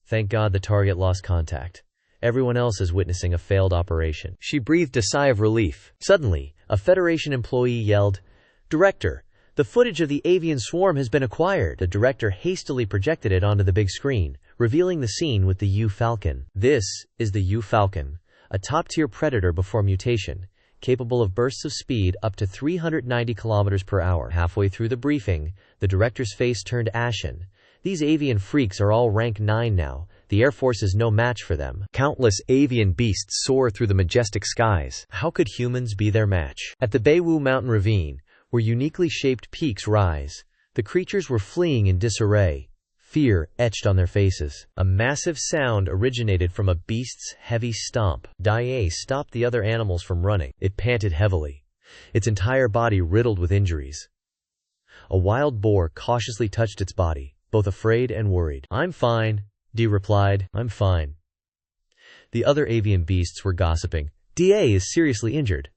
Thank God the target lost contact. Everyone else is witnessing a failed operation. She breathed a sigh of relief. Suddenly, a Federation employee yelled, Director, the footage of the avian swarm has been acquired. The director hastily projected it onto the big screen, revealing the scene with the U Falcon. This is the U Falcon, a top-tier predator before mutation, capable of bursts of speed up to 390 km per hour. Halfway through the briefing, the director's face turned ashen. These avian freaks are all rank 9 now. The Air Force is no match for them. Countless avian beasts soar through the majestic skies. How could humans be their match? At the Beiwu Mountain Ravine, where uniquely shaped peaks rise, the creatures were fleeing in disarray, fear etched on their faces. A massive sound originated from a beast's heavy stomp. Dai stopped the other animals from running. It panted heavily, its entire body riddled with injuries. A wild boar cautiously touched its body, both afraid and worried. I'm fine, Dee replied. I'm fine. The other avian beasts were gossiping. Da is seriously injured.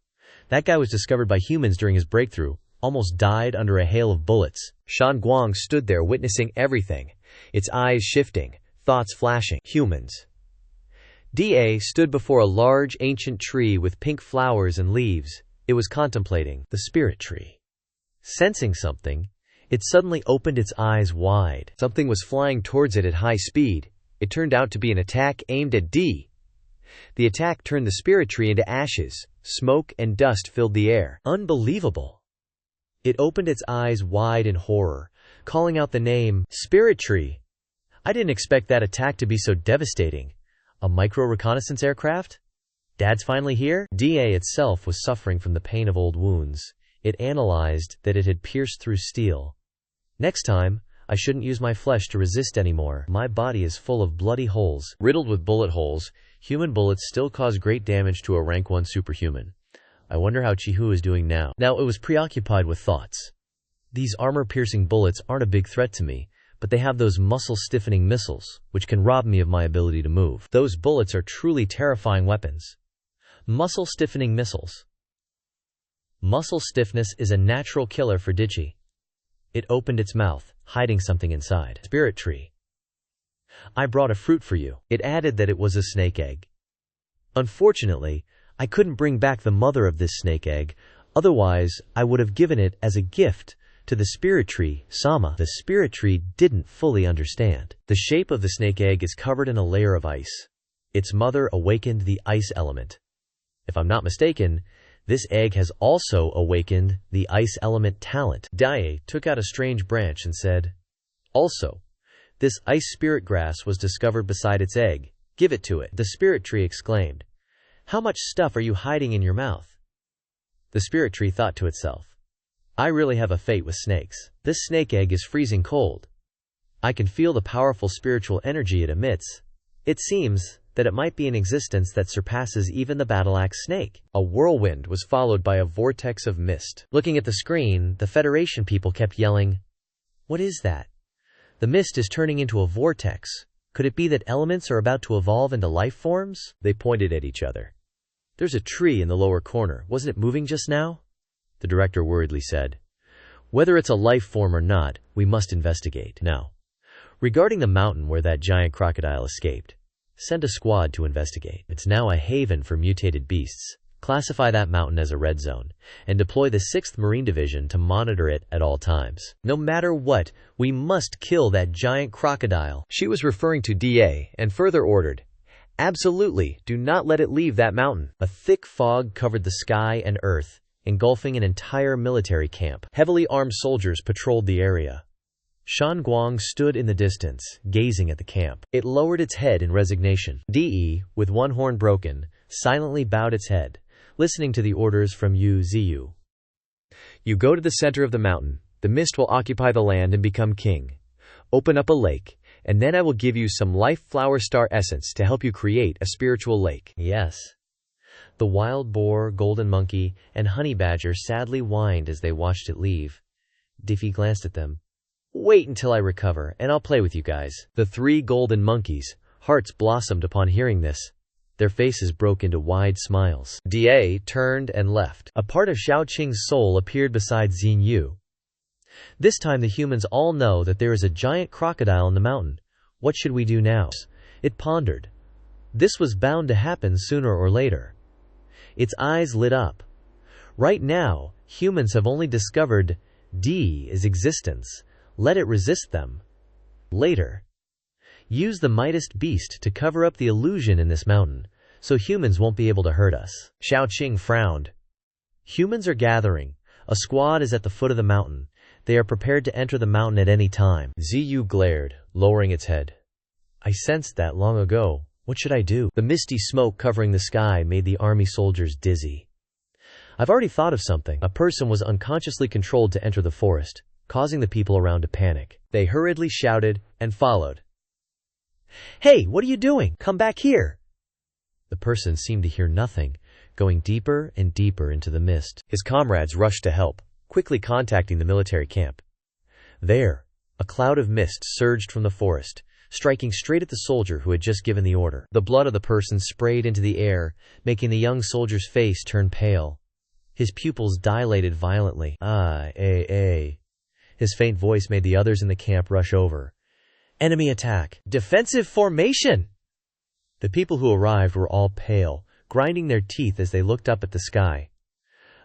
That guy was discovered by humans during his breakthrough, almost died under a hail of bullets. Shan Guang stood there witnessing everything, its eyes shifting, thoughts flashing. Humans. Da stood before a large ancient tree with pink flowers and leaves. It was contemplating the spirit tree. Sensing something, it suddenly opened its eyes wide. Something was flying towards it at high speed. It turned out to be an attack aimed at D. The attack turned the spirit tree into ashes. Smoke and dust filled the air. Unbelievable. It opened its eyes wide in horror, calling out the name, Spirit Tree. I didn't expect that attack to be so devastating. A micro-reconnaissance aircraft? Dad's finally here? Da itself was suffering from the pain of old wounds. It analyzed that it had pierced through steel. Next time, I shouldn't use my flesh to resist anymore. My body is full of bloody holes. Riddled with bullet holes, human bullets still cause great damage to a rank 1 superhuman. I wonder how Chihu is doing now. Now it was preoccupied with thoughts. These armor-piercing bullets aren't a big threat to me, but they have those muscle-stiffening missiles, which can rob me of my ability to move. Those bullets are truly terrifying weapons. Muscle-stiffening missiles. Muscle stiffness is a natural killer for Dichi. It opened its mouth, hiding something inside. Spirit tree. I brought a fruit for you. It added that it was a snake egg. Unfortunately, I couldn't bring back the mother of this snake egg, otherwise I would have given it as a gift to the spirit tree, Sama. The spirit tree didn't fully understand. The shape of the snake egg is covered in a layer of ice. Its mother awakened the ice element. If I'm not mistaken, this egg has also awakened the ice element talent. Dai took out a strange branch and said, "Also, this ice spirit grass was discovered beside its egg. Give it to it." The spirit tree exclaimed, "How much stuff are you hiding in your mouth?" The spirit tree thought to itself, "I really have a fate with snakes. This snake egg is freezing cold. I can feel the powerful spiritual energy it emits. It seems that it might be an existence that surpasses even the battle-axe snake." A whirlwind was followed by a vortex of mist. Looking at the screen, the Federation people kept yelling, "What is that? The mist is turning into a vortex. Could it be that elements are about to evolve into life forms?" They pointed at each other. "There's a tree in the lower corner. Wasn't it moving just now?" The director worriedly said, "Whether it's a life form or not, we must investigate. Now, regarding the mountain where that giant crocodile escaped, send a squad to investigate. It's now a haven for mutated beasts. Classify that mountain as a red zone, and deploy the 6th Marine Division to monitor it at all times. No matter what, we must kill that giant crocodile." She was referring to DA and further ordered, "Absolutely, do not let it leave that mountain." A thick fog covered the sky and earth, engulfing an entire military camp. Heavily armed soldiers patrolled the area. Shan Guang stood in the distance, gazing at the camp. It lowered its head in resignation. De, with one horn broken, silently bowed its head, listening to the orders from Yu Ziyu. "You go to the center of the mountain. The mist will occupy the land and become king. Open up a lake, and then I will give you some life flower star essence to help you create a spiritual lake." Yes. The wild boar, golden monkey, and honey badger sadly whined as they watched it leave. Diffie glanced at them. "Wait until I recover, and I'll play with you guys." The 3 golden monkeys' hearts blossomed upon hearing this. Their faces broke into wide smiles. Da turned and left. A part of Xiaoqing's soul appeared beside Xinyu. "This time the humans all know that there is a giant crocodile in the mountain. What should we do now?" It pondered. This was bound to happen sooner or later. Its eyes lit up. Right now, humans have only discovered D's existence. Let it resist them. Later, use the Mightiest Beast to cover up the illusion in this mountain, so humans won't be able to hurt us. Xiaoqing frowned. Humans are gathering. A squad is at the foot of the mountain. They are prepared to enter the mountain at any time. Ziyu glared, lowering its head. "I sensed that long ago. What should I do?" The misty smoke covering the sky made the army soldiers dizzy. "I've already thought of something." A person was unconsciously controlled to enter the forest, causing the people around to panic. They hurriedly shouted and followed. "Hey, what are you doing? Come back here!" The person seemed to hear nothing, going deeper and deeper into the mist. His comrades rushed to help, quickly contacting the military camp. There, a cloud of mist surged from the forest, striking straight at the soldier who had just given the order. The blood of the person sprayed into the air, making the young soldier's face turn pale. His pupils dilated violently. His faint voice made the others in the camp rush over. "Enemy attack! Defensive formation!" The people who arrived were all pale, grinding their teeth as they looked up at the sky.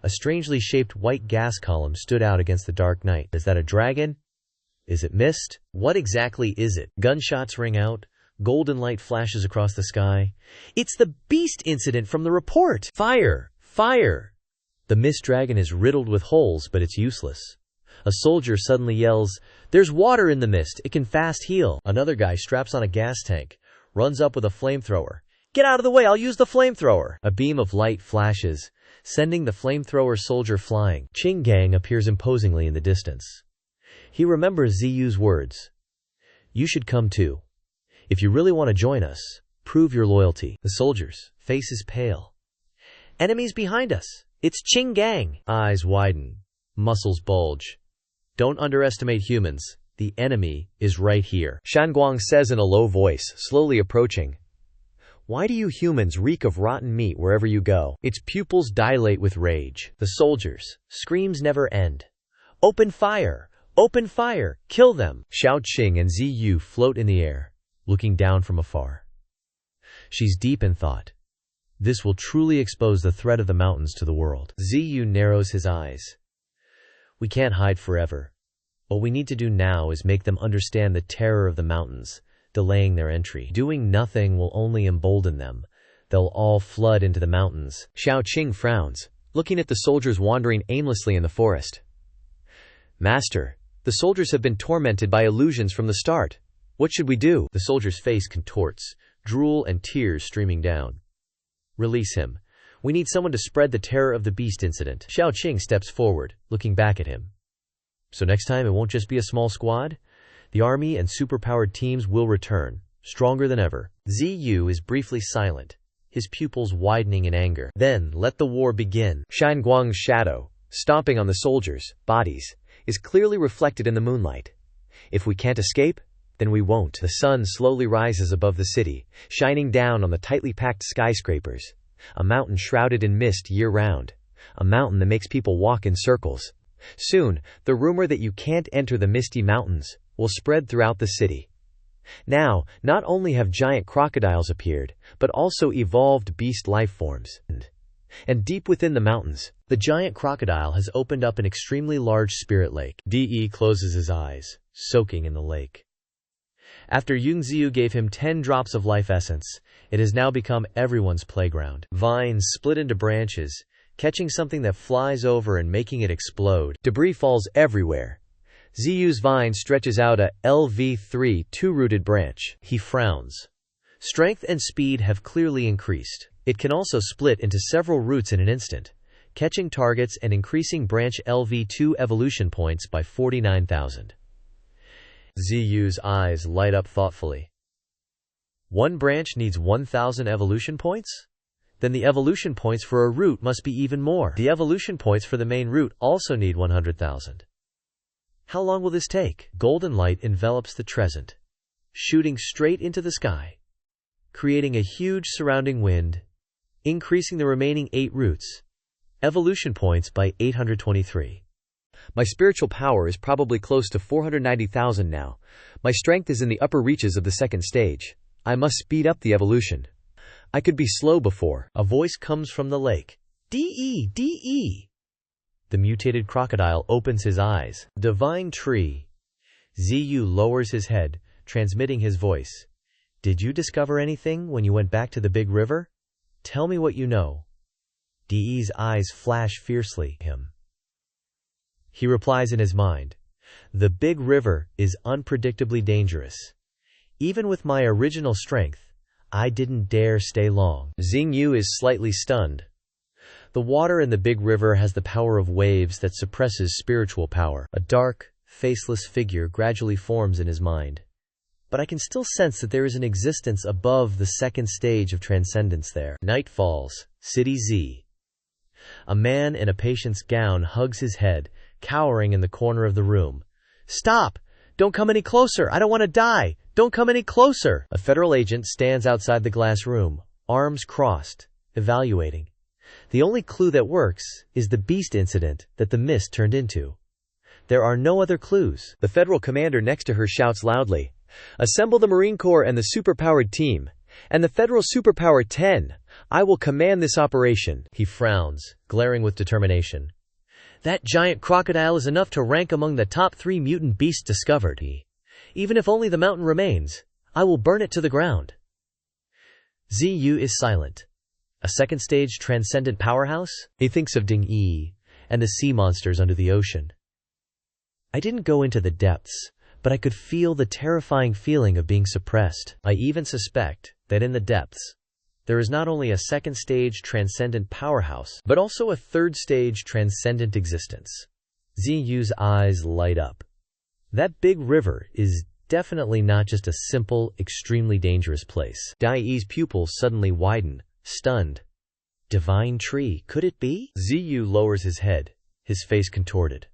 A strangely shaped white gas column stood out against the dark night. Is that a dragon? Is it mist? What exactly is it? Gunshots ring out. Golden light flashes across the sky. It's the beast incident from the report! Fire! Fire! The mist dragon is riddled with holes, but it's useless. A soldier suddenly yells, "There's water in the mist, it can fast heal." Another guy straps on a gas tank, runs up with a flamethrower. "Get out of the way, I'll use the flamethrower." A beam of light flashes, sending the flamethrower soldier flying. Qing Gang appears imposingly in the distance. He remembers Ziyu's words. "You should come too. If you really want to join us, prove your loyalty." The soldier's face is pale. "Enemies behind us! It's Qing Gang!" Eyes widen. Muscles bulge. "Don't underestimate humans. The enemy is right here, Shanguang says in a low voice, slowly approaching. Why do you humans reek of rotten meat wherever you go? Its pupils dilate with rage. The soldiers' screams never end. Open fire! Open fire! Kill them! Xiao Qing and Ziyu float in the air, looking down from afar. She's deep in thought. This will truly expose the threat of the mountains to the world. Ziyu narrows his eyes. We can't hide forever. What we need to do now is make them understand the terror of the mountains, delaying their entry. Doing nothing will only embolden them. They'll all flood into the mountains. Xiao Qing frowns, looking at the soldiers wandering aimlessly in the forest. Master, the soldiers have been tormented by illusions from the start. What should we do? The soldier's face contorts, drool and tears streaming down. Release him. We need someone to spread the terror of the beast incident. Xiao Qing steps forward, looking back at him. So next time it won't just be a small squad. The army and superpowered teams will return, stronger than ever. Ziyu is briefly silent, his pupils widening in anger. Then let the war begin. Shanguang's shadow, stomping on the soldiers' bodies, is clearly reflected in the moonlight. If we can't escape, then we won't. The sun slowly rises above the city, shining down on the tightly packed skyscrapers. A mountain shrouded in mist year-round. A mountain that makes people walk in circles. Soon, the rumor that you can't enter the misty mountains will spread throughout the city. Now, not only have giant crocodiles appeared, but also evolved beast life forms. And deep within the mountains, the giant crocodile has opened up an extremely large spirit lake. De closes his eyes, soaking in the lake. After Yungziu gave him 10 drops of life essence, it has now become everyone's playground. Vines split into branches, catching something that flies over and making it explode. Debris falls everywhere. Ziyu's vine stretches out a LV3 two-rooted branch. He frowns. Strength and speed have clearly increased. It can also split into several roots in an instant, catching targets and increasing branch LV2 evolution points by 49,000. Ziyu's eyes light up thoughtfully. One branch needs 1,000 evolution points? Then the evolution points for a root must be even more. The evolution points for the main root also need 100,000. How long will this take? Golden light envelops the Trescent, shooting straight into the sky, creating a huge surrounding wind, increasing the remaining 8 roots, evolution points by 823. My spiritual power is probably close to 490,000 now. My strength is in the upper reaches of the second stage. I must speed up the evolution. I could be slow before. A voice comes from the lake. De, De. The mutated crocodile opens his eyes. Divine tree. Ziyu lowers his head, transmitting his voice. Did you discover anything when you went back to the big river? Tell me what you know. De's eyes flash fiercely. He replies in his mind. The big river is unpredictably dangerous. Even with my original strength, I didn't dare stay long. Xingyu is slightly stunned. The water in the big river has the power of waves that suppresses spiritual power. A dark, faceless figure gradually forms in his mind. But I can still sense that there is an existence above the second stage of transcendence there. Night falls. City Z. A man in a patient's gown hugs his head, cowering in the corner of the room. Stop! Don't come any closer! I don't want to die! Don't come any closer! A federal agent stands outside the glass room, arms crossed, evaluating. The only clue that works is the beast incident that the mist turned into. There are no other clues. The federal commander next to her shouts loudly, Assemble the Marine Corps and the superpowered team, and the Federal Superpower 10. I will command this operation. He frowns, glaring with determination. That giant crocodile is enough to rank among the top 3 mutant beasts discovered. Even if only the mountain remains, I will burn it to the ground. Ziyu is silent. A second stage transcendent powerhouse? He thinks of Ding Yi and the sea monsters under the ocean. I didn't go into the depths, but I could feel the terrifying feeling of being suppressed. I even suspect that in the depths, there is not only a second stage transcendent powerhouse, but also a third stage transcendent existence. Ziyu's eyes light up. That big river is definitely not just a simple, extremely dangerous place. Dai's pupils suddenly widen, stunned. Divine tree, could it be? Ziyu lowers his head, his face contorted.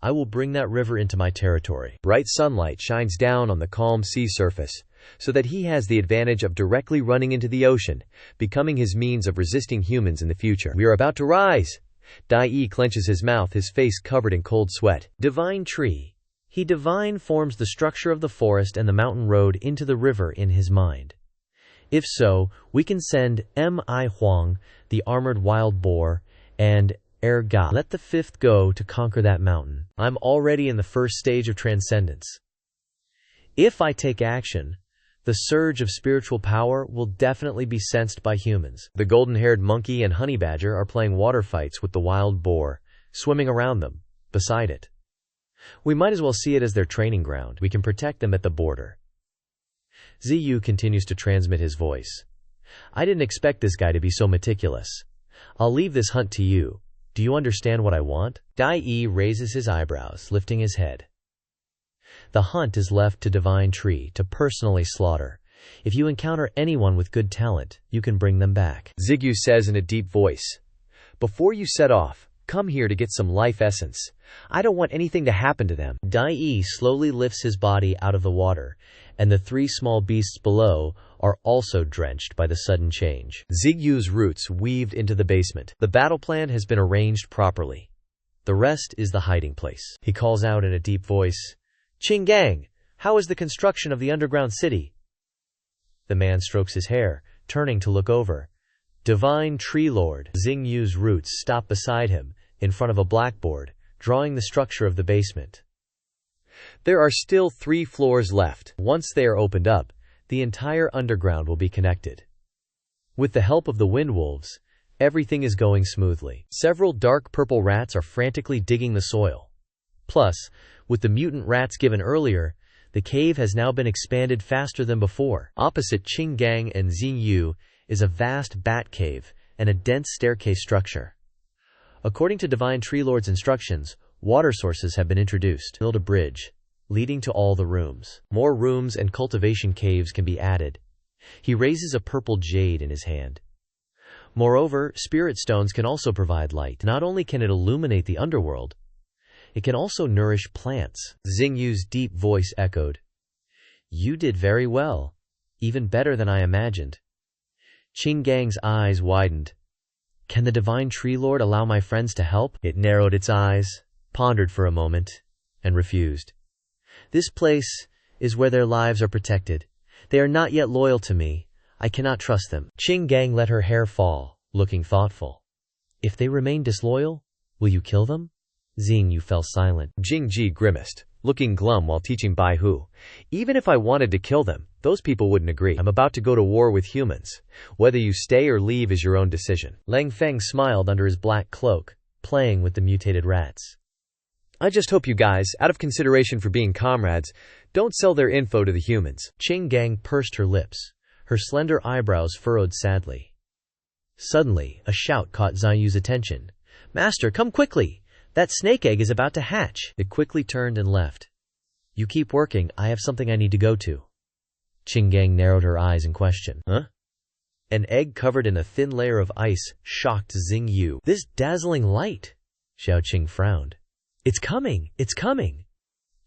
I will bring that river into my territory. Bright sunlight shines down on the calm sea surface, so that he has the advantage of directly running into the ocean, becoming his means of resisting humans in the future. We are about to rise. Dai clenches his mouth, his face covered in cold sweat. Divine tree. He divine forms the structure of the forest and the mountain road into the river in his mind. If so, we can send Mi Huang, the armored wild boar, and Ga. Let the fifth go to conquer that mountain. I'm already in the first stage of transcendence. If I take action, the surge of spiritual power will definitely be sensed by humans. The golden-haired monkey and honey badger are playing water fights with the wild boar, swimming around them, beside it. We might as well see it as their training ground. We can protect them at the border. Ziyu continues to transmit his voice. I didn't expect this guy to be so meticulous. I'll leave this hunt to you. Do you understand what I want? Dai raises his eyebrows, lifting his head. The hunt is left to Divine Tree to personally slaughter. If you encounter anyone with good talent, you can bring them back. Ziyu says in a deep voice, before you set off, come here to get some life essence. I don't want anything to happen to them. Dai slowly lifts his body out of the water, and the three small beasts below are also drenched by the sudden change. Ziyu's roots weaved into the basement. The battle plan has been arranged properly. The rest is the hiding place. He calls out in a deep voice, Qinggang, how is the construction of the underground city? The man strokes his hair, turning to look over. Divine Tree Lord Xingyu's roots stop beside him, in front of a blackboard, drawing the structure of the basement. There are still 3 floors left. Once they are opened up, the entire underground will be connected. With the help of the wind wolves, everything is going smoothly. Several dark purple rats are frantically digging the soil. Plus, with the mutant rats given earlier, the cave has now been expanded faster than before. Opposite Qinggang and Xingyu is a vast bat cave and a dense staircase structure. According to Divine Tree Lord's instructions, water sources have been introduced. Build a bridge, leading to all the rooms. More rooms and cultivation caves can be added. He raises a purple jade in his hand. Moreover, spirit stones can also provide light. Not only can it illuminate the underworld, it can also nourish plants. Xingyu's deep voice echoed. You did very well, even better than I imagined. Qinggang's eyes widened. Can the Divine Tree Lord allow my friends to help? It narrowed its eyes, pondered for a moment, and refused. This place is where their lives are protected. They are not yet loyal to me. I cannot trust them. Qinggang let her hair fall, looking thoughtful. If they remain disloyal, will you kill them? Xingyu fell silent. Jingji grimaced, looking glum while teaching Bai Hu. Even if I wanted to kill them, those people wouldn't agree. I'm about to go to war with humans. Whether you stay or leave is your own decision. Lang Feng smiled under his black cloak, playing with the mutated rats. I just hope you guys, out of consideration for being comrades, don't sell their info to the humans. Qinggang pursed her lips, her slender eyebrows furrowed sadly. Suddenly, a shout caught Ziyu's attention. Master, come quickly! That snake egg is about to hatch. It quickly turned and left. You keep working, I have something I need to go to. Qinggang narrowed her eyes in question. Huh? An egg covered in a thin layer of ice shocked Xingyu. This dazzling light! Xiaoqing frowned. It's coming! It's coming!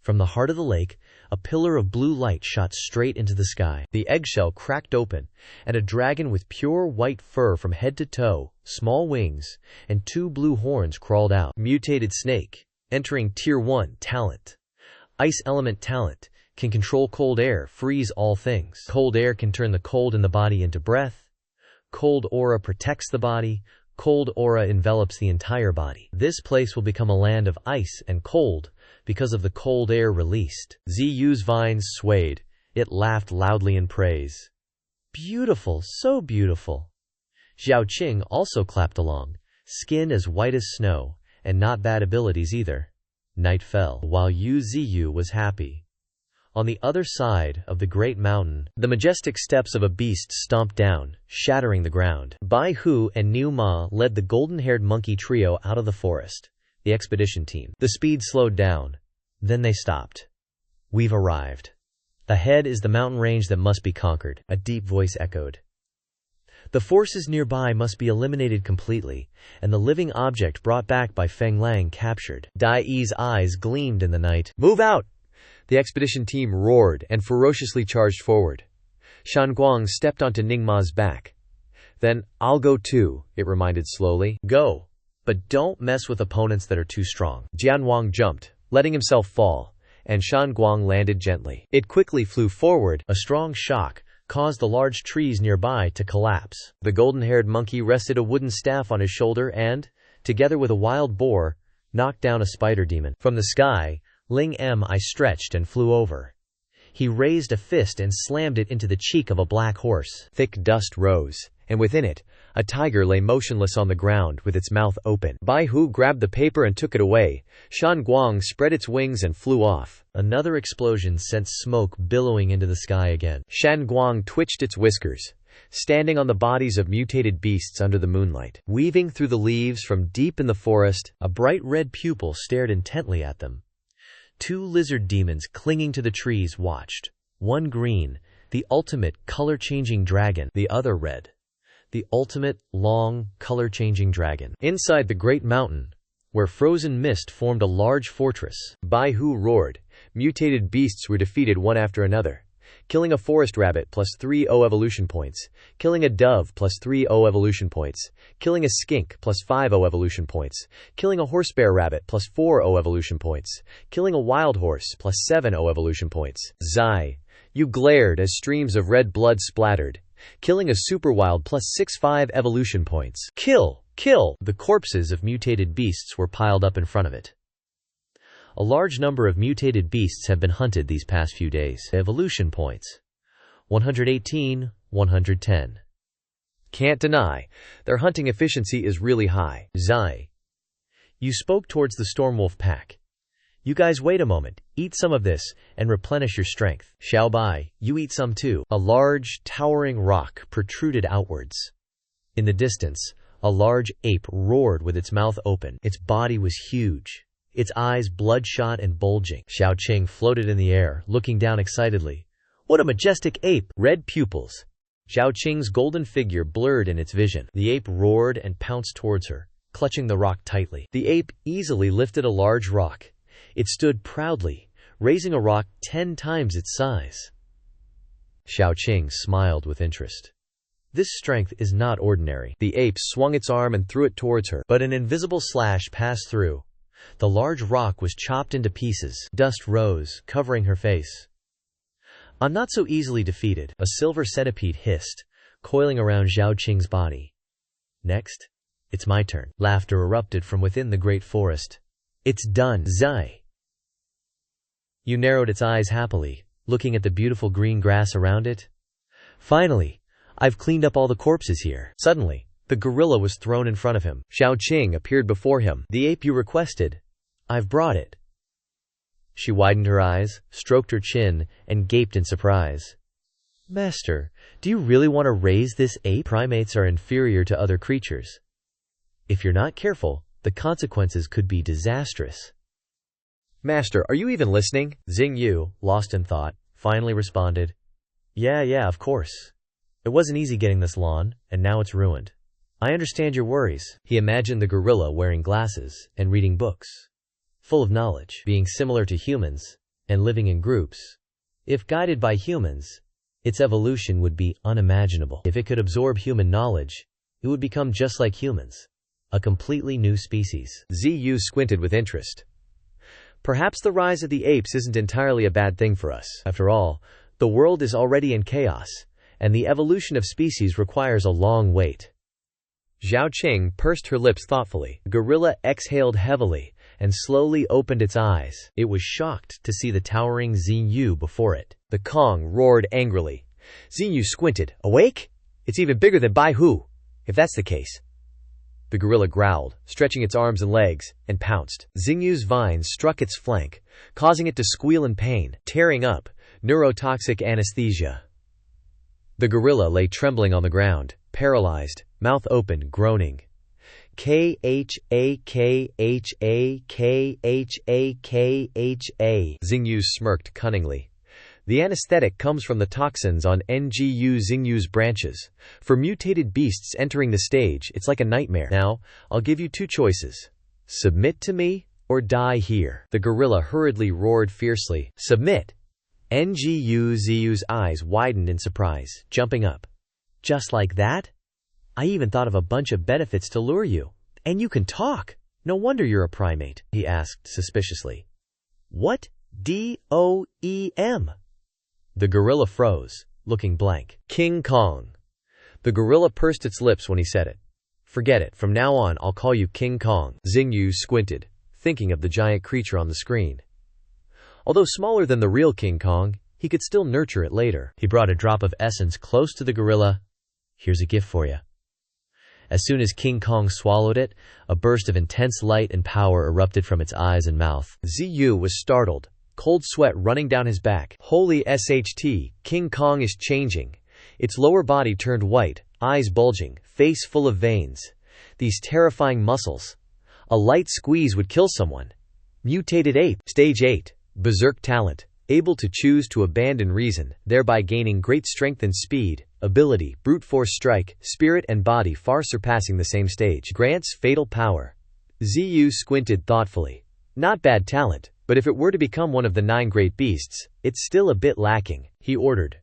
From the heart of the lake, a pillar of blue light shot straight into the sky. The eggshell cracked open, and a dragon with pure white fur from head to toe, small wings, and 2 blue horns crawled out. Mutated snake, entering Tier 1 talent. Ice element talent, can control cold air, freeze all things. Cold air can turn the cold in the body into breath. Cold aura protects the body. Cold aura envelops the entire body. This place will become a land of ice and cold because of the cold air released. Ziyu's vines swayed. It laughed loudly in praise. Beautiful, so beautiful. Xiaoqing also clapped along, skin as white as snow, and not bad abilities either. Night fell, while Ziyu was happy. On the other side of the great mountain, the majestic steps of a beast stomped down, shattering the ground. Bai Hu and Niu Ma led the golden-haired monkey trio out of the forest, the expedition team. The speed slowed down. Then they stopped. We've arrived. Ahead is the mountain range that must be conquered, a deep voice echoed. The forces nearby must be eliminated completely, and the living object brought back by Feng Lang captured. Dai Yi's eyes gleamed in the night. "Move out!" The expedition team roared and ferociously charged forward. Shan Guang stepped onto Ningma's back. "Then I'll go too," it reminded slowly. "Go, but don't mess with opponents that are too strong." Jian Wang jumped, letting himself fall, and Shan Guang landed gently. It quickly flew forward. A strong shock caused the large trees nearby to collapse. The golden-haired monkey rested a wooden staff on his shoulder and, together with a wild boar, knocked down a spider demon. From the sky, Ling Mi stretched and flew over. He raised a fist and slammed it into the cheek of a black horse. Thick dust rose, and within it, a tiger lay motionless on the ground with its mouth open. Bai Hu grabbed the paper and took it away. Shan Guang spread its wings and flew off. Another explosion sent smoke billowing into the sky again. Shan Guang twitched its whiskers, standing on the bodies of mutated beasts under the moonlight. Weaving through the leaves from deep in the forest, a bright red pupil stared intently at them. 2 lizard demons clinging to the trees watched. One green, the ultimate color-changing dragon, the other red, the ultimate, long, color-changing dragon. Inside the great mountain, where frozen mist formed a large fortress, Bai Hu roared. Mutated beasts were defeated one after another. Killing a forest rabbit plus 3 evolution points. Killing a dove plus 3 evolution points. Killing a skink plus 5 evolution points. Killing a horsebear rabbit plus 4 evolution points. Killing a wild horse plus 7 evolution points. Zai, you glared as streams of red blood splattered. Killing a super wild plus 6-5 evolution points. Kill! Kill! The corpses of mutated beasts were piled up in front of it. A large number of mutated beasts have been hunted these past few days. Evolution points. 118, 110. Can't deny, their hunting efficiency is really high. Zai, you spoke towards the Stormwolf pack. You guys wait a moment, eat some of this, and replenish your strength. Xiaobai, you eat some too. A large, towering rock protruded outwards. In the distance, a large ape roared with its mouth open. Its body was huge, its eyes bloodshot and bulging. Xiao Qing floated in the air, looking down excitedly. What a majestic ape! Red pupils. Xiao Qing's golden figure blurred in its vision. The ape roared and pounced towards her, clutching the rock tightly. The ape easily lifted a large rock. It stood proudly, raising a rock 10 times its size. Xiao Qing smiled with interest. This strength is not ordinary. The ape swung its arm and threw it towards her, but an invisible slash passed through. The large rock was chopped into pieces. Dust rose, covering her face. I'm not so easily defeated, a silver centipede hissed, coiling around Xiao Qing's body. Next, it's my turn. Laughter erupted from within the great forest. It's done, Zai. You narrowed its eyes happily, looking at the beautiful green grass around it. Finally, I've cleaned up all the corpses here. Suddenly, the gorilla was thrown in front of him. Xiao Qing appeared before him. The ape you requested. I've brought it. She widened her eyes, stroked her chin, and gaped in surprise. Master, do you really want to raise this ape? Primates are inferior to other creatures. If you're not careful, the consequences could be disastrous. Master, are you even listening? Xing Yu, lost in thought, finally responded. Yeah, of course. It wasn't easy getting this lawn, and now it's ruined. I understand your worries. He imagined the gorilla wearing glasses and reading books, full of knowledge, being similar to humans, and living in groups. If guided by humans, its evolution would be unimaginable. If it could absorb human knowledge, it would become just like humans, a completely new species. Ziyu squinted with interest. Perhaps the rise of the apes isn't entirely a bad thing for us. After all, the world is already in chaos, and the evolution of species requires a long wait. Xiao Qing pursed her lips thoughtfully. The gorilla exhaled heavily and slowly opened its eyes. It was shocked to see the towering Xinyu before it. The Kong roared angrily. Xinyu squinted. Awake? It's even bigger than Bai Hu, if that's the case. The gorilla growled, stretching its arms and legs, and pounced. Xingyu's vines struck its flank, causing it to squeal in pain, tearing up, neurotoxic anesthesia. The gorilla lay trembling on the ground, paralyzed, mouth open, groaning. K-H-A-K-H-A-K-H-A-K-H-A. Xingyu smirked cunningly. The anesthetic comes from the toxins on NGU Xingyu's branches. For mutated beasts entering the stage, it's like a nightmare. Now, I'll give you two choices. Submit to me, or die here. The gorilla hurriedly roared fiercely. Submit! NGU Xingyu's eyes widened in surprise, jumping up. Just like that? I even thought of a bunch of benefits to lure you. And you can talk. No wonder you're a primate, he asked suspiciously. What? DOEM? The gorilla froze, looking blank. King Kong. The gorilla pursed its lips when he said it. Forget it, from now on I'll call you King Kong. Xingyu squinted, thinking of the giant creature on the screen. Although smaller than the real King Kong, he could still nurture it later. He brought a drop of essence close to the gorilla. Here's a gift for you. As soon as King Kong swallowed it, a burst of intense light and power erupted from its eyes and mouth. Ziyu was startled, cold sweat running down his back. Holy SHT, King Kong is changing. Its lower body turned white, eyes bulging, face full of veins. These terrifying muscles. A light squeeze would kill someone. Mutated ape. Stage 8. Berserk talent. Able to choose to abandon reason, thereby gaining great strength and speed. Ability, brute force strike, spirit and body far surpassing the same stage. Grants fatal power. Ziyu squinted thoughtfully. Not bad talent, but if it were to become one of the 9 great beasts, it's still a bit lacking. He ordered.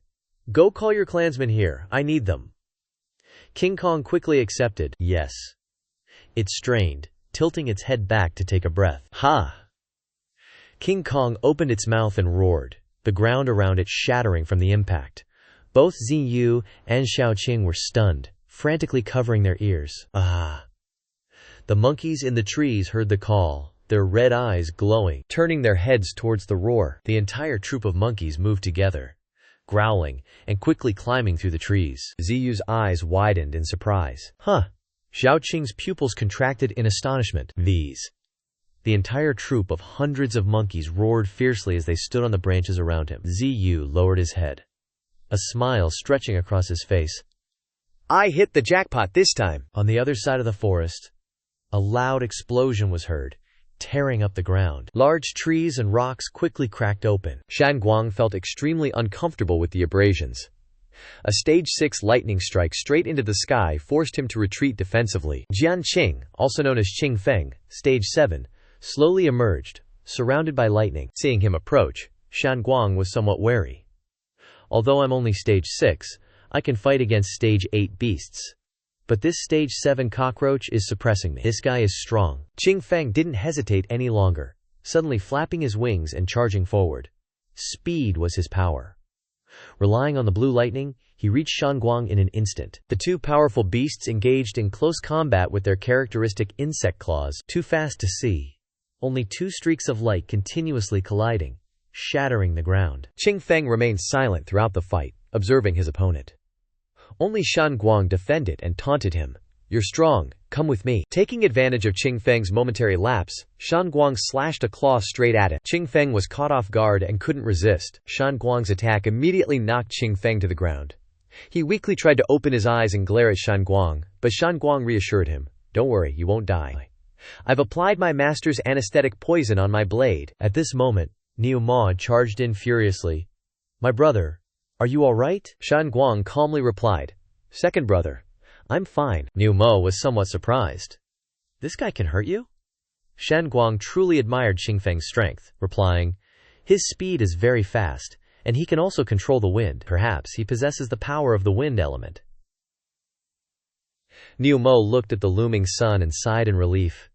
Go call your clansmen here, I need them. King Kong quickly accepted. Yes. It strained, tilting its head back to take a breath. Ha! King Kong opened its mouth and roared, the ground around it shattering from the impact. Both Xingyu and Xiaoqing were stunned, frantically covering their ears. Ah! The monkeys in the trees heard the call, their red eyes glowing, turning their heads towards the roar. The entire troop of monkeys moved together, growling, and quickly climbing through the trees. Ziyu's eyes widened in surprise. Huh! Xiaoqing's pupils contracted in astonishment. These. The entire troop of hundreds of monkeys roared fiercely as they stood on the branches around him. Ziyu lowered his head, a smile stretching across his face. I hit the jackpot this time. On the other side of the forest, a loud explosion was heard, tearing up the ground. Large trees and rocks quickly cracked open. Shanguang felt extremely uncomfortable with the abrasions. A stage 6 lightning strike straight into the sky forced him to retreat defensively. Jianqing, also known as Qing Feng, stage 7, slowly emerged, surrounded by lightning. Seeing him approach, Shanguang was somewhat wary. Although I'm only stage 6, I can fight against stage 8 beasts. But this stage 7 cockroach is suppressing me. This guy is strong. Qing Feng didn't hesitate any longer, suddenly flapping his wings and charging forward. Speed was his power. Relying on the blue lightning, he reached Shanguang in an instant. The two powerful beasts engaged in close combat with their characteristic insect claws, too fast to see. Only 2 streaks of light continuously colliding, shattering the ground. Qing Feng remained silent throughout the fight, observing his opponent. Only Shanguang defended and taunted him. You're strong, come with me. Taking advantage of Qing Feng's momentary lapse, Shanguang slashed a claw straight at it. Qing Feng was caught off guard and couldn't resist. Shanguang's attack immediately knocked Qing Feng to the ground. He weakly tried to open his eyes and glare at Shanguang, but Shanguang reassured him. Don't worry, you won't die. I've applied my master's anesthetic poison on my blade. At this moment, Niu Ma charged in furiously. My brother, are you all right? Shanguang calmly replied. Second brother, I'm fine. Niu Ma was somewhat surprised. This guy can hurt you? Shanguang truly admired Qing Feng's strength, replying, his speed is very fast, and he can also control the wind. Perhaps he possesses the power of the wind element. Niu Ma looked at the looming sun and sighed in relief.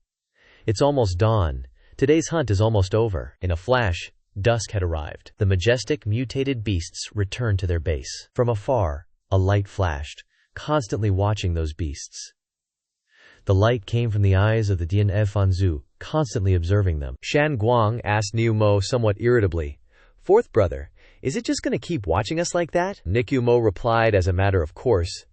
It's almost dawn. Today's hunt is almost over. In a flash, dusk had arrived. The majestic, mutated beasts returned to their base. From afar, a light flashed, constantly watching those beasts. The light came from the eyes of the Dian Fanzu, constantly observing them. Shanguang asked Niu Mo somewhat irritably, Fourth brother, is it just going to keep watching us like that? Niu Mo replied as a matter of course,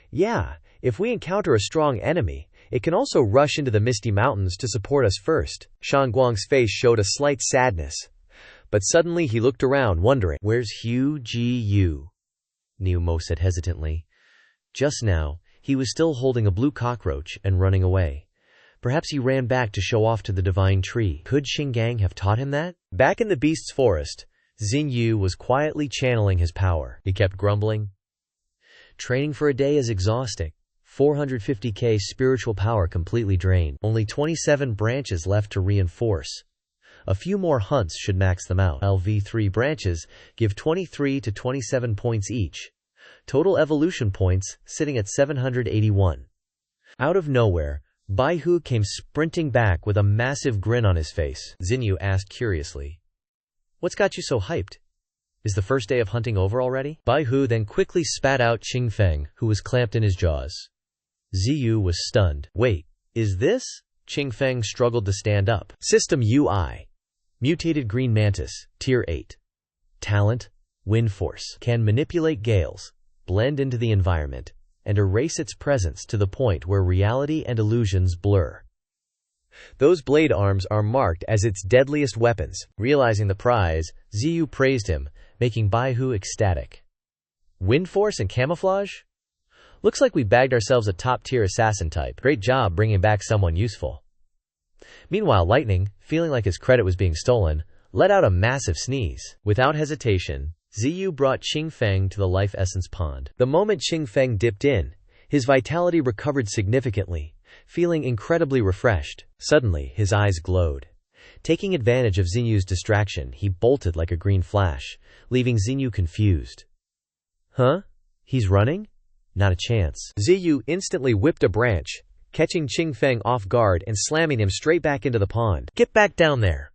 yeah, if we encounter a strong enemy, it can also rush into the misty mountains to support us first. Shanguang's face showed a slight sadness, but suddenly he looked around wondering, where's Hu Ji? Niu Mo said hesitantly. Just now, he was still holding a blue cockroach and running away. Perhaps he ran back to show off to the divine tree. Could Xinggang have taught him that? Back in the beast's forest, Xingyu was quietly channeling his power. He kept grumbling. Training for a day is exhausting. 450k spiritual power completely drained. Only 27 branches left to reinforce. A few more hunts should max them out. LV3 branches give 23 to 27 points each. Total evolution points sitting at 781. Out of nowhere, Baihu came sprinting back with a massive grin on his face. Xingyu asked curiously, "What's got you so hyped? Is the first day of hunting over already?" Baihu then quickly spat out Qingfeng, who was clamped in his jaws. Xingyu was stunned. "Wait, is this?" Qingfeng struggled to stand up. System UI. Mutated Green Mantis, Tier 8. Talent, Wind Force. Can manipulate gales, blend into the environment, and erase its presence to the point where reality and illusions blur. Those blade arms are marked as its deadliest weapons. Realizing the prize, Xingyu praised him, making Baihu ecstatic. Wind Force and Camouflage? Looks like we bagged ourselves a top-tier assassin type. Great job bringing back someone useful. Meanwhile, Lightning, feeling like his credit was being stolen, let out a massive sneeze. Without hesitation, Xingyu brought Qingfeng to the Life Essence Pond. The moment Qingfeng dipped in, his vitality recovered significantly, feeling incredibly refreshed. Suddenly, his eyes glowed. Taking advantage of Xingyu's distraction, he bolted like a green flash, leaving Xingyu confused. Huh? He's running? Not a chance. Xingyu instantly whipped a branch, catching Qingfeng off guard and slamming him straight back into the pond. "Get back down there!"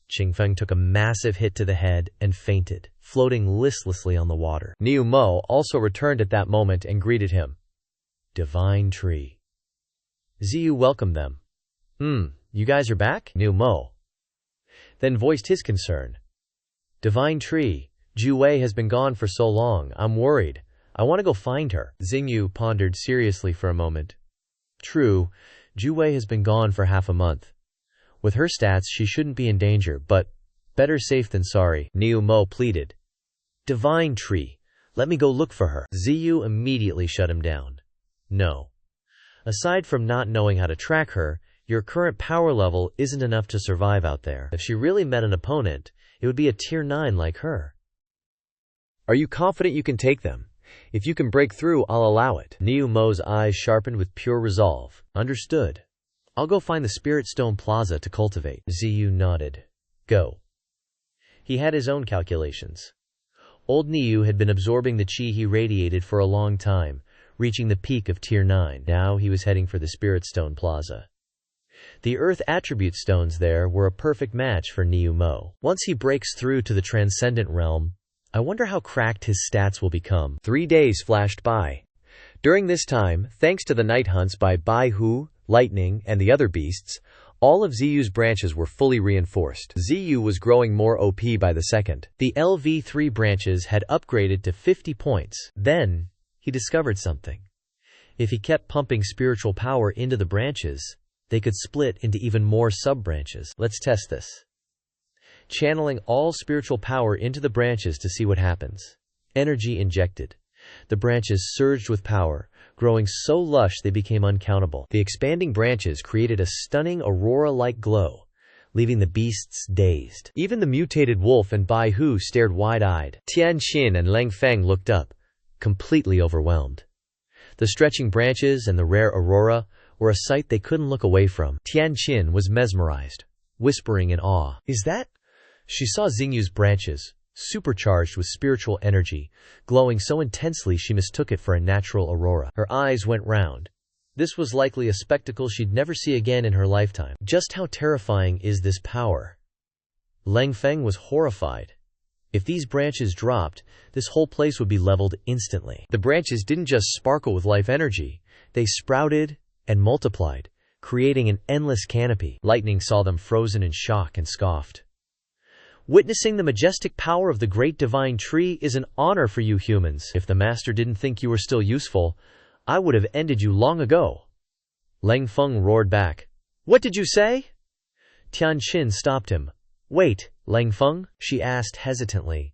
Qingfeng took a massive hit to the head and fainted, floating listlessly on the water. Liu Mo also returned at that moment and greeted him. Divine Tree. Xingyu welcomed them. You guys are back? Liu Mo then voiced his concern. Divine Tree, Juwei has been gone for so long, I'm worried. I want to go find her. Xingyu pondered seriously for a moment. True, Juwei has been gone for half a month. With her stats, she shouldn't be in danger, but better safe than sorry, Liu Mo pleaded. Divine Tree, let me go look for her. Xingyu immediately shut him down. No. Aside from not knowing how to track her, your current power level isn't enough to survive out there. If she really met an opponent, it would be a tier 9 like her. Are you confident you can take them? If you can break through, I'll allow it. Liu Mo's eyes sharpened with pure resolve. Understood. I'll go find the Spirit Stone Plaza to cultivate. Xingyu nodded. Go. He had his own calculations. Old Liu had been absorbing the chi he radiated for a long time, reaching the peak of Tier 9. Now he was heading for the Spirit Stone Plaza. The Earth Attribute Stones there were a perfect match for Liu Mo. Once he breaks through to the Transcendent Realm, I wonder how cracked his stats will become. 3 days flashed by. During this time, thanks to the night hunts by Baihu, Lightning, and the other beasts, all of Xiu's branches were fully reinforced. Xiu was growing more OP by the second. The LV3 branches had upgraded to 50 points. Then, he discovered something. If he kept pumping spiritual power into the branches, they could split into even more sub-branches. Let's test this. Channeling all spiritual power into the branches to see what happens. Energy injected. The branches surged with power, growing so lush they became uncountable. The expanding branches created a stunning aurora-like glow, leaving the beasts dazed. Even the mutated wolf and Baihu stared wide-eyed. Tianqin and Lang Feng looked up, completely overwhelmed. The stretching branches and the rare aurora were a sight they couldn't look away from. Tianqin was mesmerized, whispering in awe. Is that? She saw Xingyu's branches, supercharged with spiritual energy, glowing so intensely she mistook it for a natural aurora. Her eyes went round. This was likely a spectacle she'd never see again in her lifetime. Just how terrifying is this power? Lang Feng was horrified. If these branches dropped, this whole place would be leveled instantly. The branches didn't just sparkle with life energy, they sprouted and multiplied, creating an endless canopy. Lightning saw them frozen in shock and scoffed. Witnessing the majestic power of the great divine tree is an honor for you humans. If the master didn't think you were still useful, I would have ended you long ago. Lang Feng roared back. What did you say? Tianqin stopped him. Wait, Lang Feng? She asked hesitantly.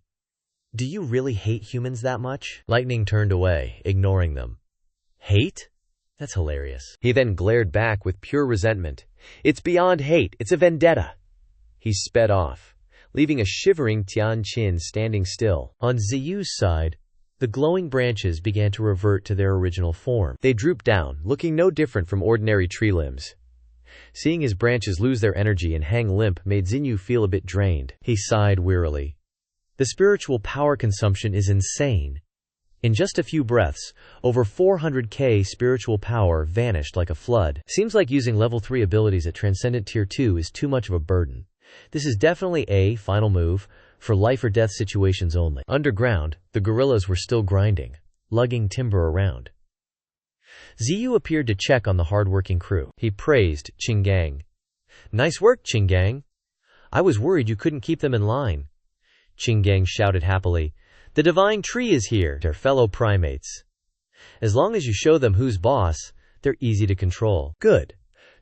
Do you really hate humans that much? Lightning turned away, ignoring them. Hate? That's hilarious. He then glared back with pure resentment. It's beyond hate, it's a vendetta. He sped off, leaving a shivering Tianqin standing still. On Ziyu's side, the glowing branches began to revert to their original form. They drooped down, looking no different from ordinary tree limbs. Seeing his branches lose their energy and hang limp made Xinyu feel a bit drained. He sighed wearily. The spiritual power consumption is insane. In just a few breaths, over 400k spiritual power vanished like a flood. Seems like using level 3 abilities at Transcendent Tier 2 is too much of a burden. This is definitely a final move, for life or death situations only. Underground, the guerrillas were still grinding, lugging timber around. Ziyu appeared to check on the hard-working crew. He praised Qinggang. "Nice work, Qinggang. I was worried you couldn't keep them in line." Qinggang shouted happily, "The divine tree is here, their fellow primates. As long as you show them who's boss, they're easy to control." "Good.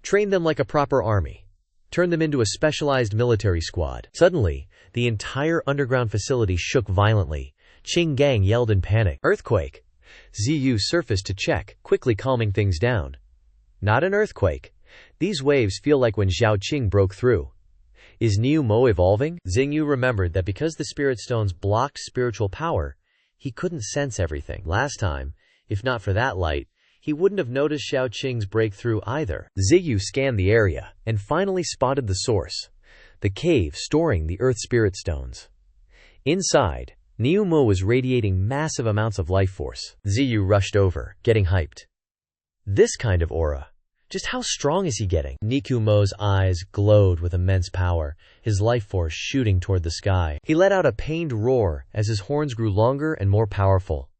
Train them like a proper army. Turn them into a specialized military squad." Suddenly, the entire underground facility shook violently. Qinggang yelled in panic. "Earthquake!" Ziyu surfaced to check, quickly calming things down. "Not an earthquake. These waves feel like when Zhaoqing broke through." "Is Niu Mo evolving?" Xingyu remembered that because the spirit stones blocked spiritual power, he couldn't sense everything. Last time, if not for that light, he wouldn't have noticed Zhaoqing's breakthrough either. Xingyu scanned the area, and finally spotted the source, the cave storing the earth spirit stones. Inside, Niu Mo was radiating massive amounts of life force. Ziyu rushed over, getting hyped. This kind of aura. Just how strong is he getting? Niku Mo's eyes glowed with immense power, his life force shooting toward the sky. He let out a pained roar as his horns grew longer and more powerful.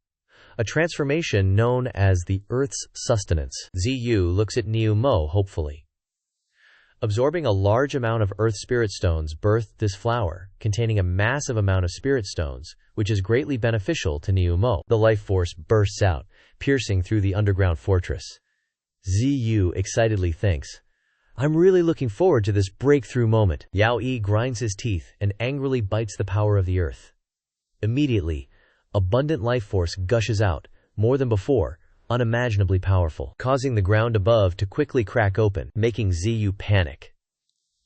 A transformation known as the Earth's sustenance. Ziyu looks at Niu Mo hopefully. Absorbing a large amount of Earth Spirit Stones birthed this flower, containing a massive amount of Spirit Stones, which is greatly beneficial to Niu Mo. The life force bursts out, piercing through the underground fortress. Ziyu excitedly thinks, "I'm really looking forward to this breakthrough moment." Yao Yi grinds his teeth and angrily bites the power of the earth. Immediately, abundant life force gushes out, more than before, unimaginably powerful, causing the ground above to quickly crack open, making Ziyu panic.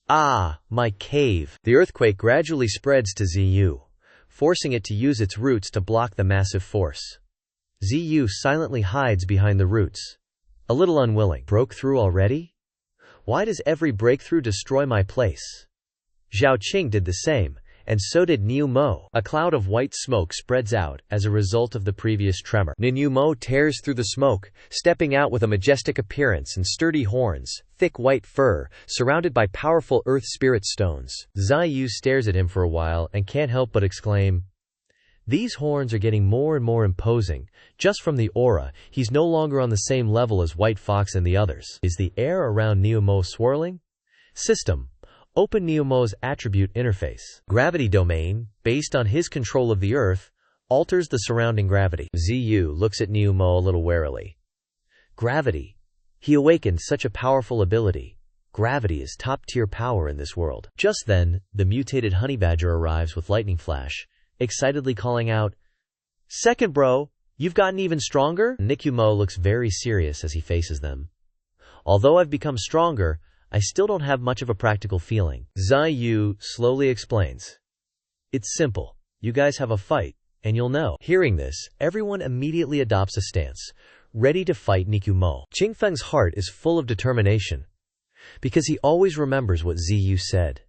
"Ah, my cave!" The earthquake gradually spreads to Ziyu, forcing it to use its roots to block the massive force. Ziyu silently hides behind the roots, a little unwilling. Broke through already? Why does every breakthrough destroy my place? Zhaoqing did the same, and so did Niu Mo. A cloud of white smoke spreads out as a result of the previous tremor. Niu Mo tears through the smoke, stepping out with a majestic appearance and sturdy horns, thick white fur, surrounded by powerful earth spirit stones. Ziyu stares at him for a while and can't help but exclaim, "These horns are getting more and more imposing. Just from the aura, he's no longer on the same level as White Fox and the others." Is the air around Niu Mo swirling? System. Open Niu Mo's attribute interface. Gravity domain, based on his control of the earth, alters the surrounding gravity. Ziyu looks at Niu Mo a little warily. Gravity. He awakened such a powerful ability. Gravity is top-tier power in this world. Just then, the mutated honey badger arrives with lightning flash, excitedly calling out, "Second bro, you've gotten even stronger?" Niku Mo looks very serious as he faces them. "Although I've become stronger, I still don't have much of a practical feeling." Ziyu slowly explains, "It's simple. You guys have a fight, and you'll know." Hearing this, everyone immediately adopts a stance, ready to fight Niku Mo. Qingfeng's heart is full of determination, because he always remembers what Ziyu said.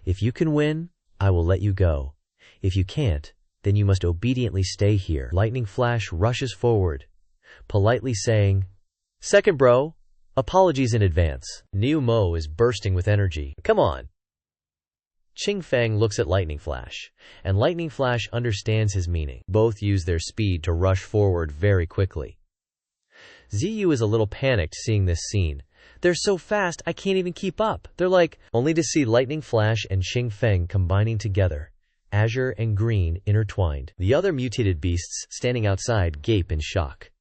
"If you can win, I will let you go. If you can't, then you must obediently stay here." Lightning Flash rushes forward, politely saying, "Second bro, apologies in advance." Niu Mo is bursting with energy. "Come on." Qingfeng looks at Lightning Flash, and Lightning Flash understands his meaning. Both use their speed to rush forward very quickly. Ziyu is a little panicked seeing this scene. "They're so fast I can't even keep up. They're like," only to see Lightning Flash and Qingfeng combining together, azure and green intertwined. The other mutated beasts standing outside gape in shock.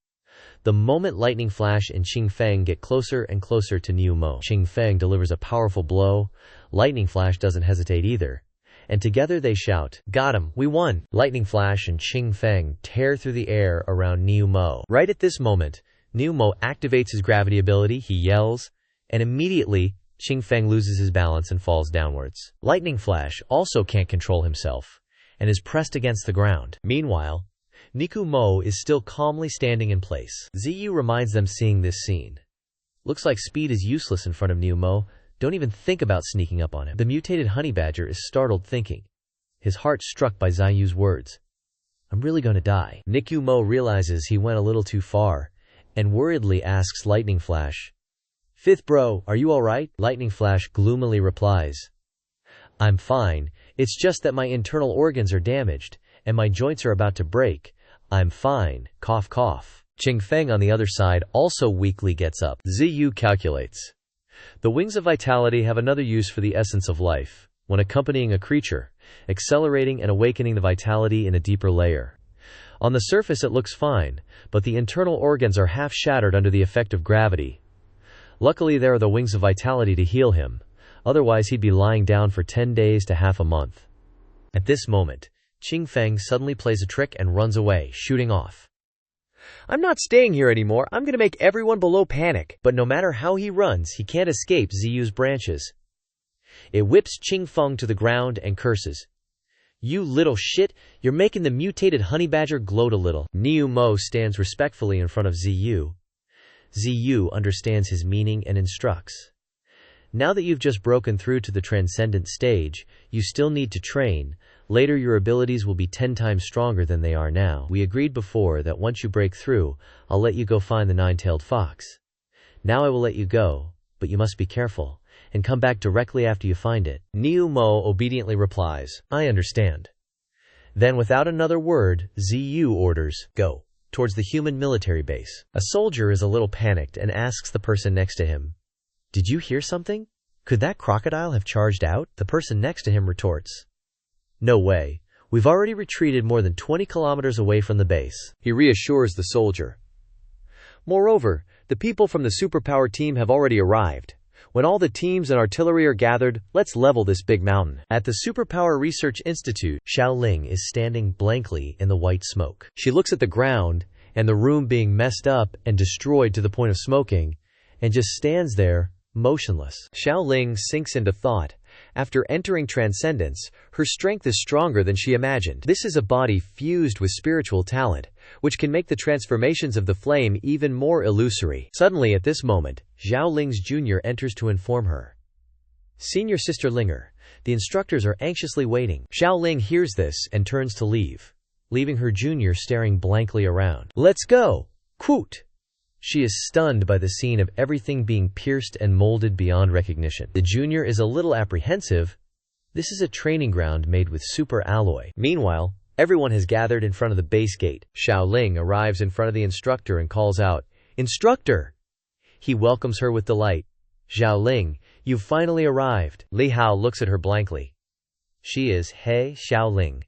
The moment Lightning Flash and Qingfeng get closer and closer to Niu Mo, Qingfeng delivers a powerful blow. Lightning Flash doesn't hesitate either, and together they shout, "Got him, we won!" Lightning Flash and Qingfeng tear through the air around Niu Mo. Right at this moment, Niu Mo activates his gravity ability, he yells, and immediately, Qing Feng loses his balance and falls downwards. Lightning Flash also can't control himself and is pressed against the ground. Meanwhile, Niku Mo is still calmly standing in place. Ziyu reminds them seeing this scene. Looks like speed is useless in front of Niu Mo. Don't even think about sneaking up on him. The mutated honey badger is startled, thinking, his heart struck by Ziyu's words. I'm really going to die. Niku Mo realizes he went a little too far and worriedly asks Lightning Flash, Fifth bro, are you alright? Lightning Flash gloomily replies, I'm fine, it's just that my internal organs are damaged, and my joints are about to break. I'm fine, cough cough. Qing Feng on the other side also weakly gets up. Ziyu calculates. The wings of vitality have another use for the essence of life, when accompanying a creature, accelerating and awakening the vitality in a deeper layer. On the surface it looks fine, but the internal organs are half shattered under the effect of gravity. Luckily there are the wings of vitality to heal him, otherwise he'd be lying down for 10 days to half a month. At this moment, Qing Feng suddenly plays a trick and runs away, shooting off. I'm not staying here anymore, I'm gonna make everyone below panic. But no matter how he runs, he can't escape Ziyu's branches. It whips Qing Feng to the ground and curses. You little shit, you're making the mutated honey badger gloat a little. Niu Mo stands respectfully in front of Ziyu. Ziyu understands his meaning and instructs. Now that you've just broken through to the transcendent stage, you still need to train. Later your abilities will be 10 times stronger than they are now. We agreed before that once you break through, I'll let you go find the nine-tailed fox. Now I will let you go, but you must be careful, and come back directly after you find it. Niu Mo obediently replies, I understand. Then without another word, Ziyu orders, go, towards the human military base. A soldier is a little panicked and asks the person next to him, did you hear something? Could that crocodile have charged out? The person next to him retorts, no way. We've already retreated more than 20 kilometers away from the base. He reassures the soldier. Moreover, the people from the superpower team have already arrived. When all the teams and artillery are gathered, let's level this big mountain. At the Superpower Research Institute, Xiaoling is standing blankly in the white smoke. She looks at the ground and the room being messed up and destroyed to the point of smoking, and just stands there, motionless. Xiaoling sinks into thought. After entering transcendence, her strength is stronger than she imagined. This is a body fused with spiritual talent, which can make the transformations of the flame even more illusory. Suddenly at this moment, Zhao Ling's junior enters to inform her. Senior Sister Linger, the instructors are anxiously waiting. Xiao Ling hears this and turns to leave, leaving her junior staring blankly around. Let's go! Quote! She is stunned by the scene of everything being pierced and molded beyond recognition. The junior is a little apprehensive. This is a training ground made with super alloy. Meanwhile, everyone has gathered in front of the base gate. Xiao Ling arrives in front of the instructor and calls out, Instructor! He welcomes her with delight. Xiao Ling, you've finally arrived. Li Hao looks at her blankly. She is He Xiao Ling.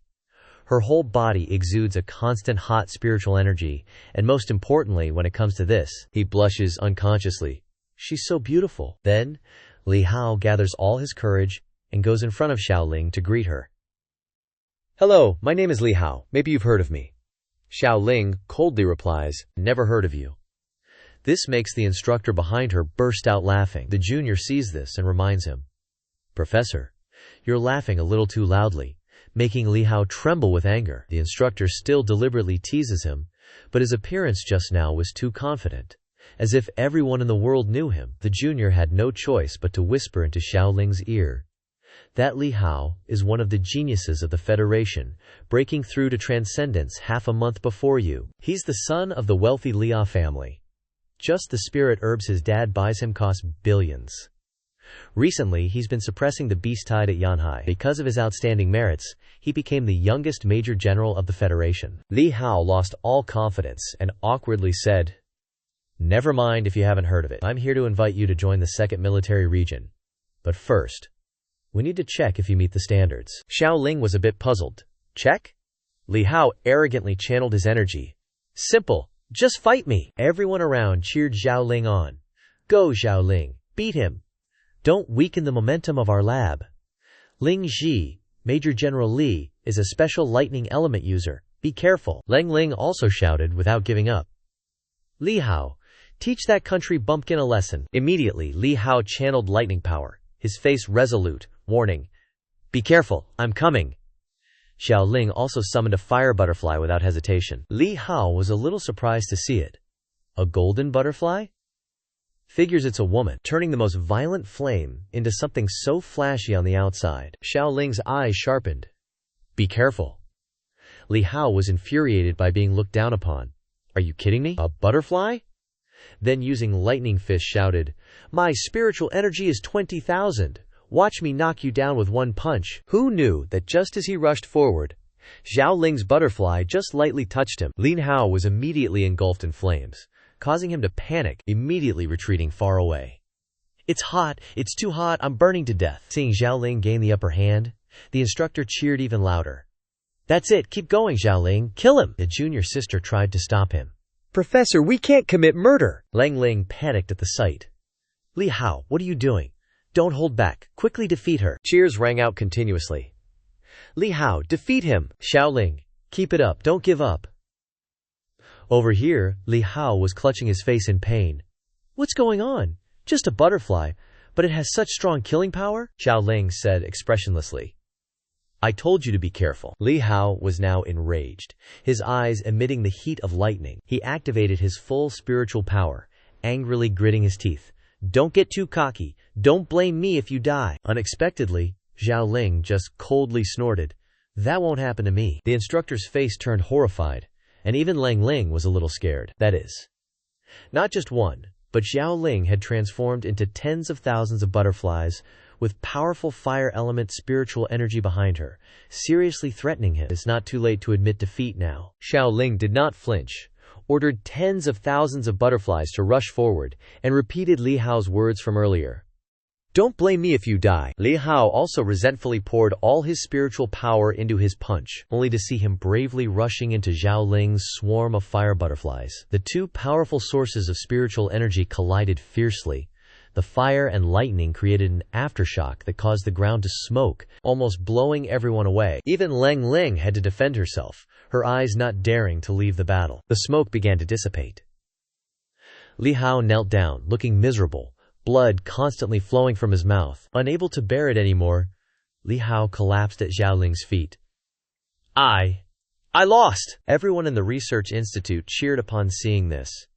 Her whole body exudes a constant hot spiritual energy, and most importantly when it comes to this, he blushes unconsciously. She's so beautiful. Then, Li Hao gathers all his courage and goes in front of Xiao Ling to greet her. Hello, my name is Li Hao. Maybe you've heard of me. Xiao Ling coldly replies, never heard of you. This makes the instructor behind her burst out laughing. The junior sees this and reminds him, Professor, you're laughing a little too loudly, making Li Hao tremble with anger. The instructor still deliberately teases him, but his appearance just now was too confident, as if everyone in the world knew him. The junior had no choice but to whisper into Xiao Ling's ear. That Li Hao is one of the geniuses of the Federation, breaking through to transcendence half a month before you. He's the son of the wealthy Liu family. Just the spirit herbs his dad buys him cost billions. Recently, he's been suppressing the beast tide at Yanhai. Because of his outstanding merits, he became the youngest major general of the Federation. Li Hao lost all confidence and awkwardly said, Never mind if you haven't heard of it. I'm here to invite you to join the 2nd Military Region. But first, we need to check if you meet the standards. Xiao Ling was a bit puzzled. Check? Li Hao arrogantly channeled his energy. Simple. Just fight me. Everyone around cheered Xiao Ling on. Go, Xiao Ling. Beat him. Don't weaken the momentum of our lab. Ling Ji, Major General Li, is a special lightning element user. Be careful. Leng Ling also shouted without giving up. Li Hao, Teach that country bumpkin a lesson. Immediately, Li Hao channeled lightning power, his face resolute, warning, "Be careful, I'm coming." Xiao Ling also summoned a fire butterfly without hesitation. Li Hao was a little surprised to see it. A golden butterfly? Figures it's a woman, turning the most violent flame into something so flashy on the outside. Xiao Ling's eyes sharpened. "Be careful." Li Hao was infuriated by being looked down upon. "Are you kidding me? A butterfly?" Then using lightning fist shouted, "My spiritual energy is 20,000. Watch me knock you down with one punch." Who knew that just as he rushed forward, Xiao Ling's butterfly just lightly touched him. Li Hao was immediately engulfed in flames, causing him to panic, immediately retreating far away. "It's hot, it's too hot, I'm burning to death." Seeing Xiao Ling gain the upper hand, the instructor cheered even louder. "That's it, keep going, Xiao Ling, kill him!" The junior sister tried to stop him. "Professor, we can't commit murder!" Lang Ling panicked at the sight. "Li Hao, what are you doing? Don't hold back, quickly defeat her." Cheers rang out continuously. "Li Hao, defeat him!" "Xiao Ling, keep it up, don't give up." Over here, Li Hao was clutching his face in pain. "What's going on? Just a butterfly, but it has such strong killing power?" Xiao Ling said expressionlessly. "I told you to be careful." Li Hao was now enraged, his eyes emitting the heat of lightning. He activated his full spiritual power, angrily gritting his teeth. "Don't get too cocky. Don't blame me if you die." Unexpectedly, Xiao Ling just coldly snorted, "That won't happen to me." The instructor's face turned horrified, and even Lang Ling was a little scared. That is, not just one, but Xiao Ling had transformed into tens of thousands of butterflies with powerful fire element spiritual energy behind her, seriously threatening him. It's not too late to admit defeat now. Xiao Ling did not flinch, ordered tens of thousands of butterflies to rush forward, and repeated Li Hao's words from earlier. "Don't blame me if you die." Li Hao also resentfully poured all his spiritual power into his punch, only to see him bravely rushing into Xiao Ling's swarm of fire butterflies. The two powerful sources of spiritual energy collided fiercely. The fire and lightning created an aftershock that caused the ground to smoke, almost blowing everyone away. Even Lang Ling had to defend herself, her eyes not daring to leave the battle. The smoke began to dissipate. Li Hao knelt down, looking miserable, blood constantly flowing from his mouth. Unable to bear it anymore, Li Hao collapsed at Xiao Ling's feet. I lost!" Everyone in the research institute cheered upon seeing this.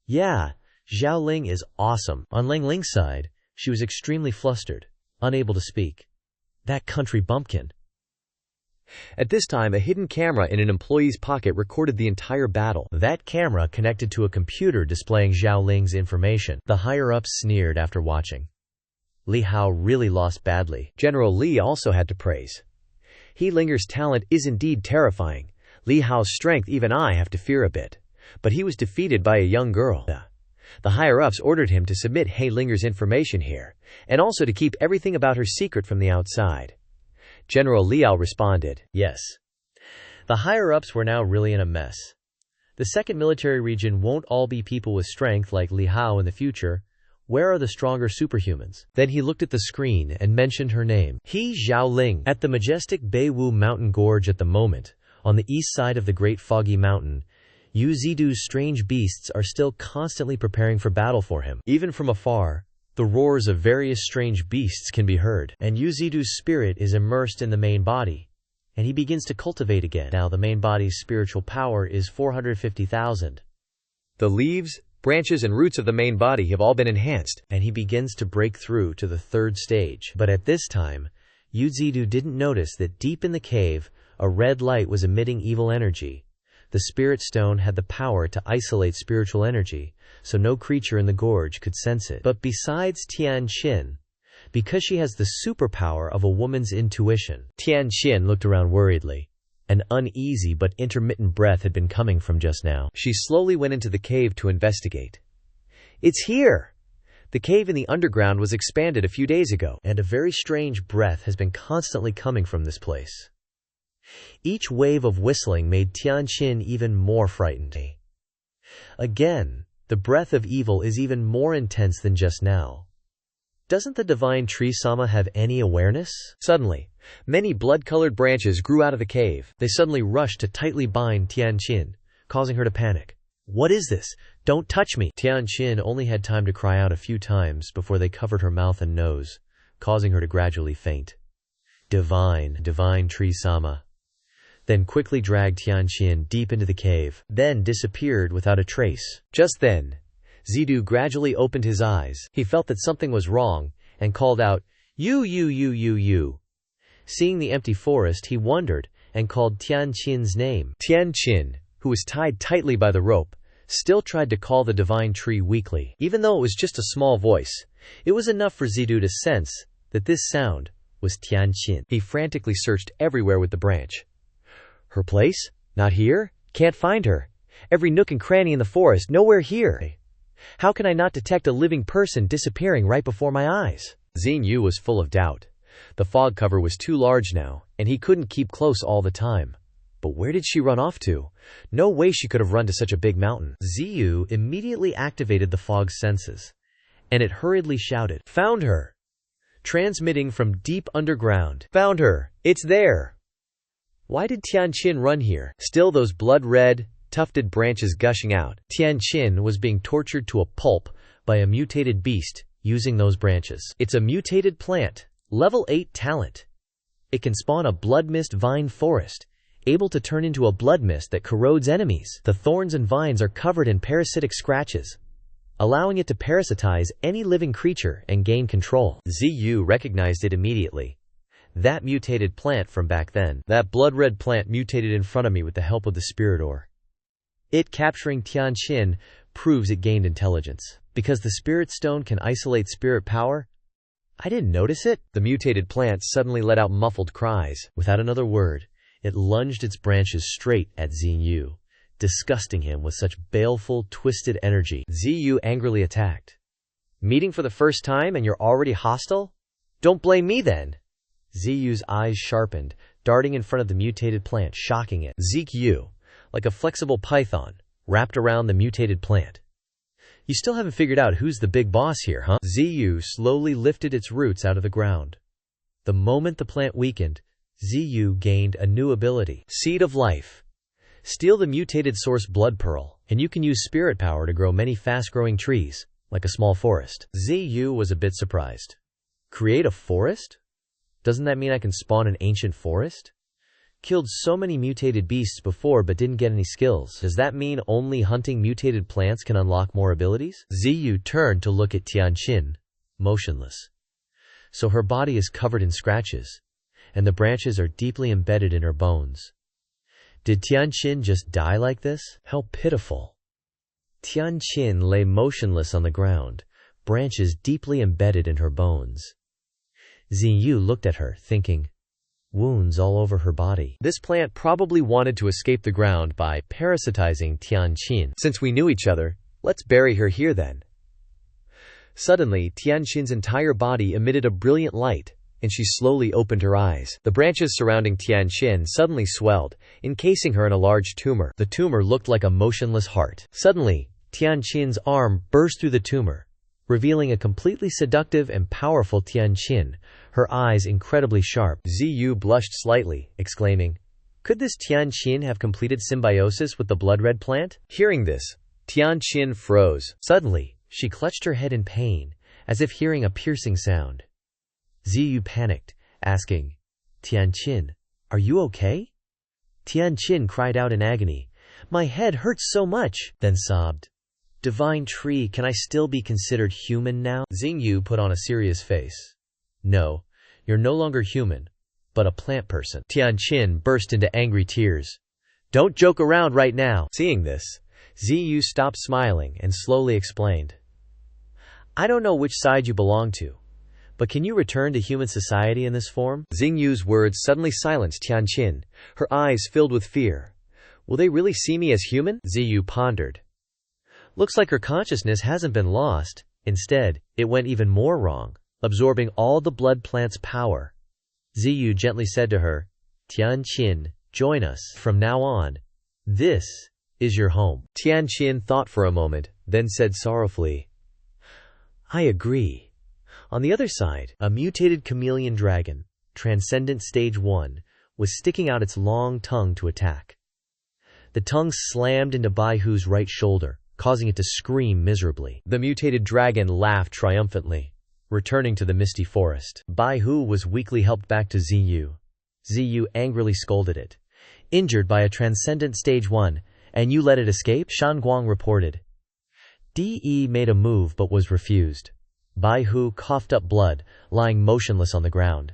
"Yeah, Xiao Ling is awesome." On Lang Ling's side, she was extremely flustered, unable to speak. That country bumpkin. At this time, a hidden camera in an employee's pocket recorded the entire battle. That camera connected to a computer displaying Xiao Ling's information. The higher-ups sneered after watching. Li Hao really lost badly. General Li also had to praise. He Linger's talent is indeed terrifying. Li Hao's strength even I have to fear a bit. But he was defeated by a young girl. The higher-ups ordered him to submit He Linger's information here, and also to keep everything about her secret from the outside. General Liao responded, "Yes." The higher-ups were now really in a mess. The second military region won't all be people with strength like Li Hao in the future. Where are the stronger superhumans? Then he looked at the screen and mentioned her name. He Xiao Ling. At the majestic Beiwu mountain gorge at the moment, on the east side of the Great Foggy Mountain, Yu Zidu's strange beasts are still constantly preparing for battle for him. Even from afar, the roars of various strange beasts can be heard, and Yu Zidu's spirit is immersed in the main body, and he begins to cultivate again. Now the main body's spiritual power is 450,000. The leaves, branches and roots of the main body have all been enhanced, and he begins to break through to the third stage. But at this time, Yu Zidu didn't notice that deep in the cave, a red light was emitting evil energy. The spirit stone had the power to isolate spiritual energy, so no creature in the gorge could sense it. But besides Tianqin, because she has the superpower of a woman's intuition, Tianqin looked around worriedly. An uneasy but intermittent breath had been coming from just now. She slowly went into the cave to investigate. It's here! The cave in the underground was expanded a few days ago, and a very strange breath has been constantly coming from this place. Each wave of whistling made Tianqin even more frightened. Again, the breath of evil is even more intense than just now. Doesn't the divine tree Sama have any awareness? Suddenly, many blood-colored branches grew out of the cave. They suddenly rushed to tightly bind Tianqin, causing her to panic. What is this? Don't touch me! Tianqin only had time to cry out a few times before they covered her mouth and nose, causing her to gradually faint. Divine Tree-sama. Then quickly dragged Tianqin deep into the cave, then disappeared without a trace. Just then, Zidu gradually opened his eyes. He felt that something was wrong, and called out, You. Seeing the empty forest, he wondered, and called Tianqin's name. Tianqin, who was tied tightly by the rope, still tried to call the divine tree weakly. Even though it was just a small voice, it was enough for Zidu to sense that this sound was Tianqin. He frantically searched everywhere with the branch. Her place? Not here? Can't find her. Every nook and cranny in the forest, nowhere here. How can I not detect a living person disappearing right before my eyes? XINH was full of doubt. The fog cover was too large now, and he couldn't keep close all the time. But where did she run off to? No way she could have run to such a big mountain. XINH immediately activated the fog's senses, and it hurriedly shouted, Found her! Transmitting from deep underground. Found her! It's there! Why did Tianqin run here? Still those blood-red, tufted branches gushing out. Tianqin was being tortured to a pulp by a mutated beast using those branches. It's a mutated plant, level 8 talent. It can spawn a blood mist vine forest, able to turn into a blood mist that corrodes enemies. The thorns and vines are covered in parasitic scratches, allowing it to parasitize any living creature and gain control. XINH recognized it immediately. That mutated plant from back then. That blood-red plant mutated in front of me with the help of the spirit ore. It capturing Tianqin proves it gained intelligence. Because the spirit stone can isolate spirit power, I didn't notice it. The mutated plant suddenly let out muffled cries. Without another word, it lunged its branches straight at XINH, disgusting him with such baleful, twisted energy. XINH angrily attacked. Meeting for the first time and you're already hostile? Don't blame me then! XINH's eyes sharpened, darting in front of the mutated plant, shocking it. XINH, like a flexible python, wrapped around the mutated plant. You still haven't figured out who's the big boss here, huh? XINH slowly lifted its roots out of the ground. The moment the plant weakened, XINH gained a new ability. Seed of Life. Steal the mutated source blood pearl, and you can use spirit power to grow many fast-growing trees, like a small forest. XINH was a bit surprised. Create a forest? Doesn't that mean I can spawn an ancient forest? Killed so many mutated beasts before but didn't get any skills. Does that mean only hunting mutated plants can unlock more abilities? XINH turned to look at Tianqin, motionless. So her body is covered in scratches, and the branches are deeply embedded in her bones. Did Tianqin just die like this? How pitiful. Tianqin lay motionless on the ground, branches deeply embedded in her bones. XINH looked at her, thinking, wounds all over her body. This plant probably wanted to escape the ground by parasitizing Tianqin. Since we knew each other, let's bury her here then. Suddenly, Tianqin's entire body emitted a brilliant light, and she slowly opened her eyes. The branches surrounding Tianqin suddenly swelled, encasing her in a large tumor. The tumor looked like a motionless heart. Suddenly, Tianqin's arm burst through the tumor, revealing a completely seductive and powerful Tianqin, her eyes incredibly sharp. XINH blushed slightly, exclaiming, Could this Tianqin have completed symbiosis with the blood-red plant? Hearing this, Tianqin froze. Suddenly, she clutched her head in pain, as if hearing a piercing sound. XINH panicked, asking, Tianqin, are you okay? Tianqin cried out in agony, My head hurts so much, then sobbed. Divine tree, can I still be considered human now? XINH put on a serious face. No, you're no longer human, but a plant person. Tianqin burst into angry tears. Don't joke around right now. Seeing this, XINH stopped smiling and slowly explained. I don't know which side you belong to, but can you return to human society in this form? XINH's words suddenly silenced Tianqin, her eyes filled with fear. Will they really see me as human? XINH pondered. Looks like her consciousness hasn't been lost. Instead, it went even more wrong, absorbing all the blood plant's power. XINH gently said to her, Tianqin, join us. From now on, this is your home. Tianqin thought for a moment, then said sorrowfully, I agree. On the other side, a mutated chameleon dragon, Transcendent Stage 1, was sticking out its long tongue to attack. The tongue slammed into Bai Hu's right shoulder, causing it to scream miserably. The mutated dragon laughed triumphantly, returning to the misty forest. Bai Hu was weakly helped back to Ziyu. Ziyu angrily scolded it. Injured by a transcendent stage 1, and you let it escape? Shan Guang reported. De made a move but was refused. Bai Hu coughed up blood, lying motionless on the ground.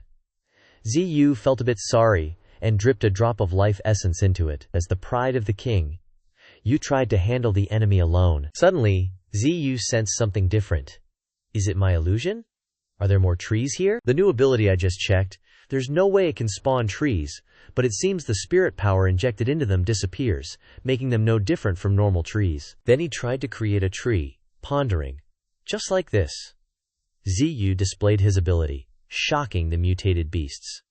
Ziyu felt a bit sorry and dripped a drop of life essence into it. As the pride of the king, you tried to handle the enemy alone. Suddenly, Ziyu sensed something different. Is it my illusion? Are there more trees here? The new ability I just checked. There's no way it can spawn trees, but it seems the spirit power injected into them disappears, making them no different from normal trees. Then he tried to create a tree, pondering. Just like this. Ziyu displayed his ability, shocking the mutated beasts.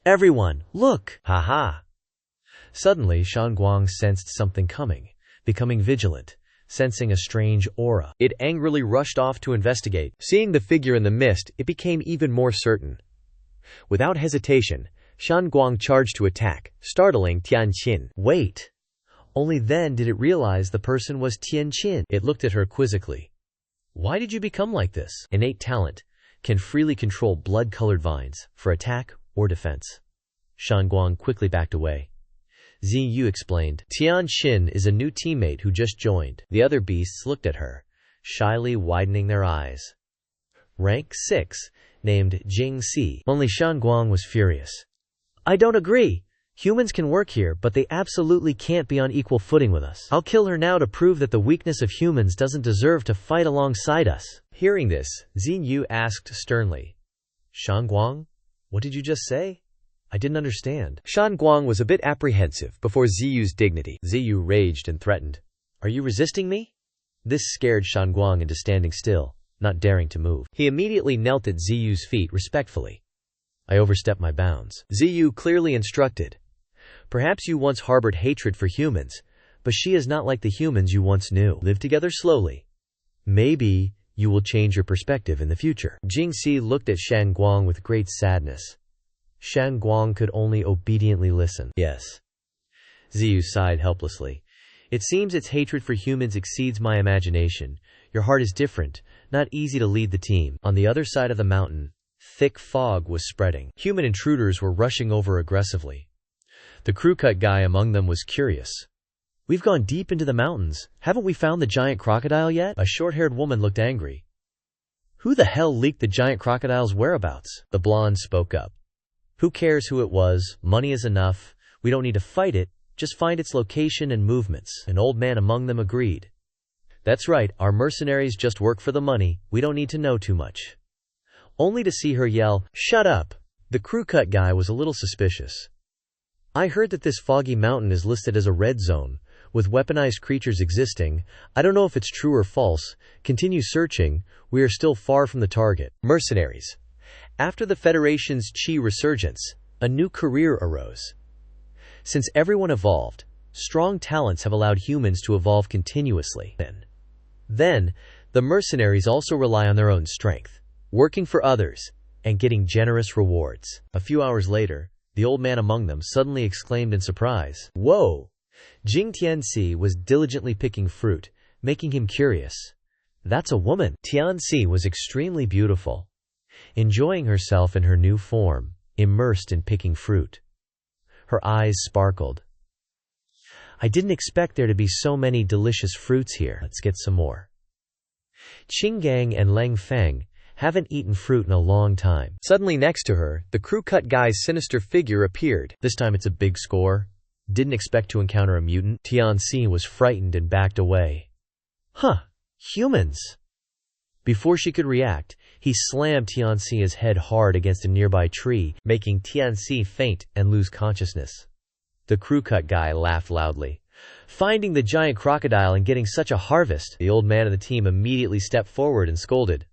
Everyone, look! Ha! Suddenly, Shan Guang sensed something coming, becoming vigilant, sensing a strange aura. It angrily rushed off to investigate. Seeing the figure in the mist, it became even more certain. Without hesitation, Shan Guang charged to attack, startling Tianqin. Wait! Only then did it realize the person was Tianqin. It looked at her quizzically. Why did you become like this? Innate talent can freely control blood-colored vines for attack or defense. Shan Guang quickly backed away. Ziyu explained. Tianqin is a new teammate who just joined. The other beasts looked at her, shyly widening their eyes. Rank 6, named Jingxi. Only Shan Guang was furious. I don't agree. Humans can work here, but they absolutely can't be on equal footing with us. I'll kill her now to prove that the weakness of humans doesn't deserve to fight alongside us. Hearing this, Ziyu asked sternly. Shan Guang, what did you just say? I didn't understand. Shan Guang was a bit apprehensive before Ziyu's dignity. Ziyu raged and threatened. Are you resisting me? This scared Shan Guang into standing still, not daring to move. He immediately knelt at Ziyu's feet respectfully. I overstepped my bounds. Ziyu clearly instructed. Perhaps you once harbored hatred for humans, but she is not like the humans you once knew. Live together slowly. Maybe you will change your perspective in the future. Jingxi looked at Shan Guang with great sadness. Shan Guang could only obediently listen. Yes. Ziyu sighed helplessly. It seems its hatred for humans exceeds my imagination. Your heart is different, not easy to lead the team. On the other side of the mountain, thick fog was spreading. Human intruders were rushing over aggressively. The crew cut guy among them was curious. We've gone deep into the mountains. Haven't we found the giant crocodile yet? A short-haired woman looked angry. Who the hell leaked the giant crocodile's whereabouts? The blonde spoke up. Who cares who it was? Money is enough. We don't need to fight it. Just find its location and movements. An old man among them agreed. That's right, our mercenaries just work for the money. We don't need to know too much. Only to see her yell, shut up. The crew cut guy was a little suspicious. I heard that this foggy mountain is listed as a red zone, with weaponized creatures existing. I don't know if it's true or false. Continue searching. We are still far from the target. Mercenaries. After the Federation's Qi resurgence, a new career arose. Since everyone evolved, strong talents have allowed humans to evolve continuously. Then, the mercenaries also rely on their own strength, working for others, and getting generous rewards. A few hours later, the old man among them suddenly exclaimed in surprise. Whoa! Jing Tianxi was diligently picking fruit, making him curious. That's a woman. Tianxi was extremely beautiful, enjoying herself in her new form, immersed in picking fruit. Her eyes sparkled. I didn't expect there to be so many delicious fruits here. Let's get some more. Qinggang and Leng Feng haven't eaten fruit in a long time. Suddenly next to her, the crew cut guy's sinister figure appeared. This time it's a big score. Didn't expect to encounter a mutant. Tianxi was frightened and backed away. Huh, humans. Before she could react, he slammed Tianxi's head hard against a nearby tree, making Tianxi faint and lose consciousness. The crew cut guy laughed loudly. Finding the giant crocodile and getting such a harvest, the old man of the team immediately stepped forward and scolded.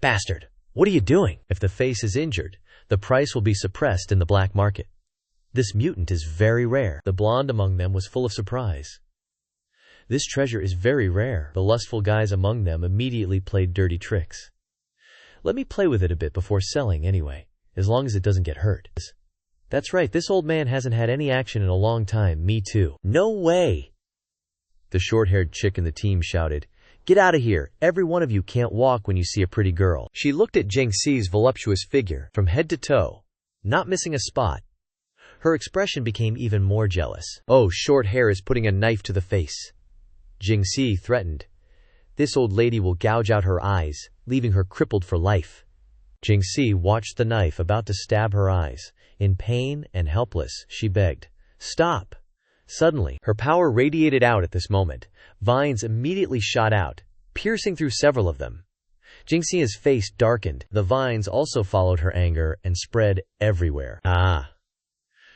Bastard, what are you doing? If the face is injured, the price will be suppressed in the black market. This mutant is very rare. The blonde among them was full of surprise. This treasure is very rare. The lustful guys among them immediately played dirty tricks. Let me play with it a bit before selling anyway, as long as it doesn't get hurt. That's right, this old man hasn't had any action in a long time, me too. No way! The short-haired chick in the team shouted. Get out of here, every one of you can't walk when you see a pretty girl. She looked at Jingxi's voluptuous figure, from head to toe, not missing a spot. Her expression became even more jealous. Oh, short hair is putting a knife to the face. Jingxi threatened. This old lady will gouge out her eyes, leaving her crippled for life. Jingxi watched the knife about to stab her eyes. In pain and helpless, she begged, Stop! Suddenly, her power radiated out at this moment. Vines immediately shot out, piercing through several of them. Jingxi's face darkened. The vines also followed her anger and spread everywhere.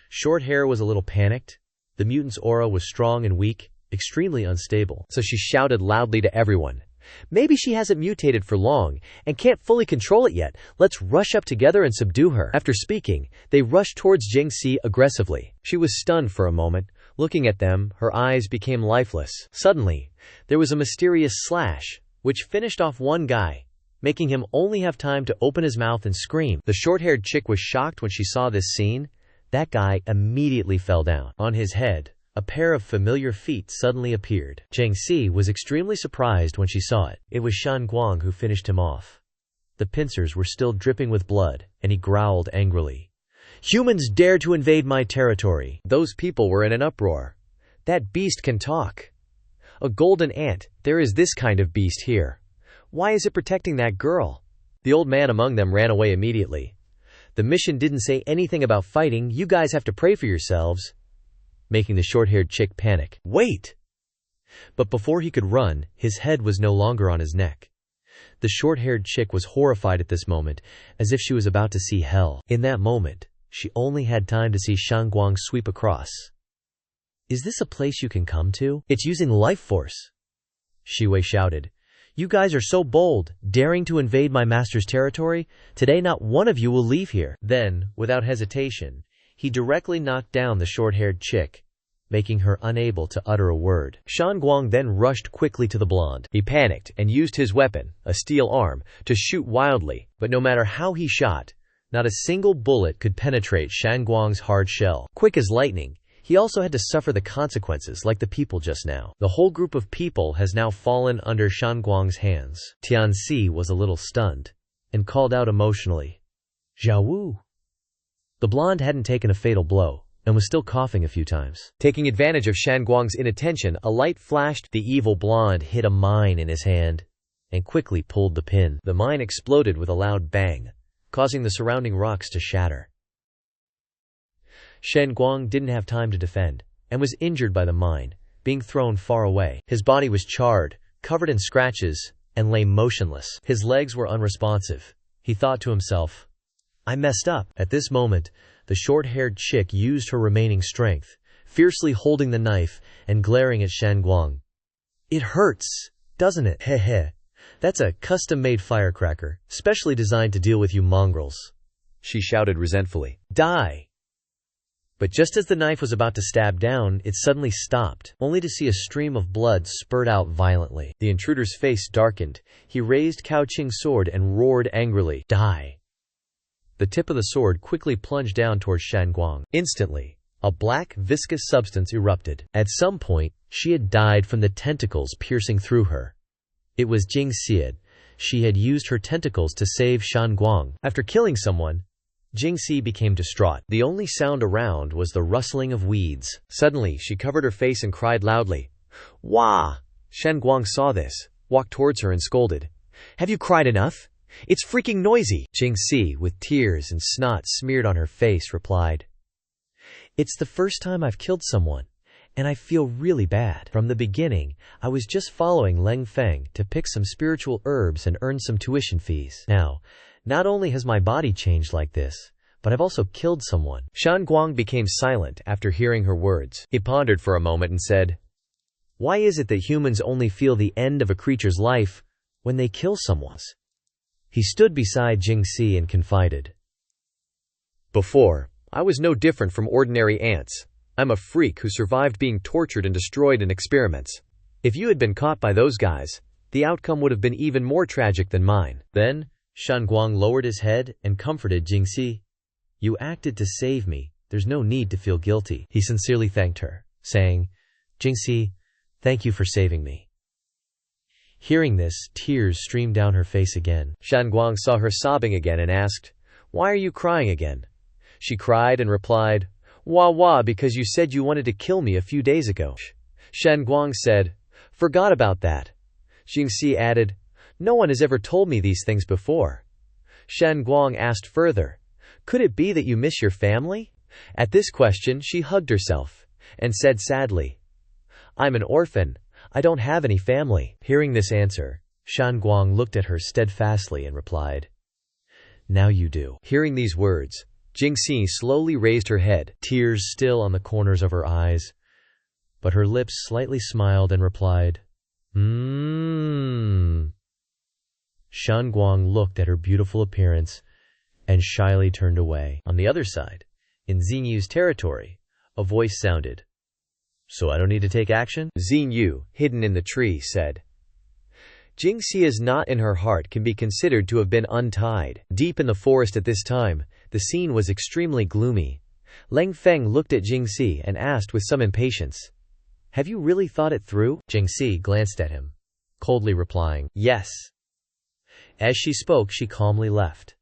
Short hair was a little panicked. The mutant's aura was strong and weak, extremely unstable. So she shouted loudly to everyone. Maybe she hasn't mutated for long and can't fully control it yet. Let's rush up together and subdue her. After speaking, they rushed towards Jingxi aggressively. She was stunned for a moment. Looking at them, her eyes became lifeless. Suddenly, there was a mysterious slash, which finished off one guy, making him only have time to open his mouth and scream. The short-haired chick was shocked when she saw this scene. That guy immediately fell down. On his head, a pair of familiar feet suddenly appeared. Jingxi was extremely surprised when she saw it. It was Shan Guang who finished him off. The pincers were still dripping with blood, and he growled angrily. Humans dare to invade my territory. Those people were in an uproar. That beast can talk. A golden ant, there is this kind of beast here. Why is it protecting that girl? The old man among them ran away immediately. The mission didn't say anything about fighting, you guys have to pray for yourselves. Making the short-haired chick panic. Wait! But before he could run, his head was no longer on his neck. The short-haired chick was horrified at this moment, as if she was about to see hell. In that moment, she only had time to see Shan Guang sweep across. Is this a place you can come to? It's using life force. Shiwei shouted. You guys are so bold, daring to invade my master's territory. Today not one of you will leave here. Then, without hesitation, he directly knocked down the short-haired chick, making her unable to utter a word. Shan Guang then rushed quickly to the blonde. He panicked and used his weapon, a steel arm, to shoot wildly, but no matter how he shot, not a single bullet could penetrate Shan Guang's hard shell. Quick as lightning, he also had to suffer the consequences like the people just now. The whole group of people has now fallen under Shan Guang's hands. Tianxi was a little stunned and called out emotionally, Zhao. The blonde hadn't taken a fatal blow and was still coughing a few times. Taking advantage of Shan Guang's inattention, a light flashed. The evil blonde hid a mine in his hand and quickly pulled the pin. The mine exploded with a loud bang, causing the surrounding rocks to shatter. Shan Guang didn't have time to defend and was injured by the mine, being thrown far away. His body was charred, covered in scratches, and lay motionless. His legs were unresponsive. He thought to himself, I messed up. At this moment, the short-haired chick used her remaining strength, fiercely holding the knife and glaring at Shan Guang. It hurts, doesn't it? Heh. That's a custom-made firecracker, specially designed to deal with you mongrels. She shouted resentfully. Die! But just as the knife was about to stab down, it suddenly stopped, only to see a stream of blood spurt out violently. The intruder's face darkened. He raised Cao Qing's sword and roared angrily. Die! The tip of the sword quickly plunged down towards Shan Guang. Instantly, a black, viscous substance erupted. At some point, she had died from the tentacles piercing through her. It was Jingxi. She had used her tentacles to save Shan Guang. After killing someone, Jingxi became distraught. The only sound around was the rustling of weeds. Suddenly, she covered her face and cried loudly. Wah! Shan Guang saw this, walked towards her and scolded. Have you cried enough? It's freaking noisy. Jingxi, with tears and snot smeared on her face, replied. It's the first time I've killed someone, and I feel really bad. From the beginning, I was just following Leng Feng to pick some spiritual herbs and earn some tuition fees. Now, not only has my body changed like this, but I've also killed someone. Shan Guang became silent after hearing her words. He pondered for a moment and said, Why is it that humans only feel the end of a creature's life when they kill someone's? He stood beside Jingxi and confided. Before, I was no different from ordinary ants. I'm a freak who survived being tortured and destroyed in experiments. If you had been caught by those guys, the outcome would have been even more tragic than mine. Then, Shan Guang lowered his head and comforted Jingxi. You acted to save me, There's no need to feel guilty. He sincerely thanked her, saying, Jingxi, thank you for saving me. Hearing this, tears streamed down her face again. Shanguang saw her sobbing again and asked, "Why are you crying again?" She cried and replied, "Wah, because you said you wanted to kill me a few days ago." Shanguang said, "Forgot about that." Jingxi added, "No one has ever told me these things before." Shanguang asked further, "Could it be that you miss your family?" At this question, she hugged herself and said sadly, "I'm an orphan. I don't have any family." Hearing this answer, Shanguang looked at her steadfastly and replied, "Now you do." Hearing these words, Jingxi slowly raised her head, tears still on the corners of her eyes, but her lips slightly smiled and replied, Shanguang looked at her beautiful appearance and shyly turned away. On the other side, in Xingyu's territory, a voice sounded, "So I don't need to take action?" Xinyu, hidden in the tree, said, "Jingxi is not in her heart can be considered to have been untied." Deep in the forest at this time, the scene was extremely gloomy. Leng Feng looked at Jingxi and asked with some impatience, "Have you really thought it through?" Jingxi glanced at him, coldly replying, "Yes." As she spoke, she calmly left.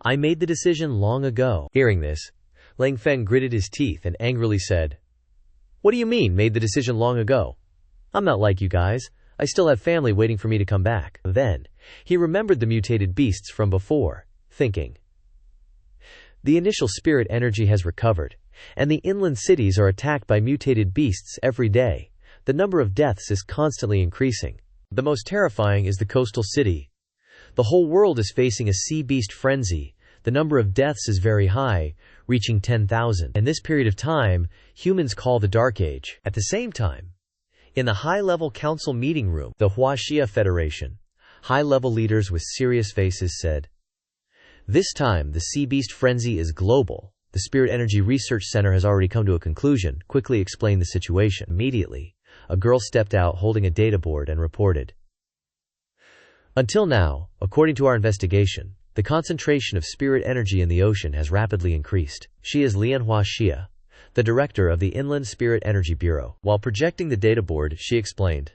"I made the decision long ago." Hearing this, Leng Feng gritted his teeth and angrily said, "What do you mean, made the decision long ago? I'm not like you guys. I still have family waiting for me to come back." Then, he remembered the mutated beasts from before, thinking, "The initial spirit energy has recovered, and the inland cities are attacked by mutated beasts every day. The number of deaths is constantly increasing. The most terrifying is the coastal city. The whole world is facing a sea beast frenzy. The number of deaths is very high, reaching 10,000. In this period of time, humans call the Dark Age." At the same time, in the high-level council meeting room, the Huaxia Federation, high-level leaders with serious faces said, "This time, the sea beast frenzy is global. The Spirit Energy Research Center has already come to a conclusion. Quickly explain the situation." Immediately, a girl stepped out holding a data board and reported, "Until now, according to our investigation, the concentration of spirit energy in the ocean has rapidly increased." She is Lian Huaxia, the director of the Inland Spirit Energy Bureau. While projecting the data board, she explained,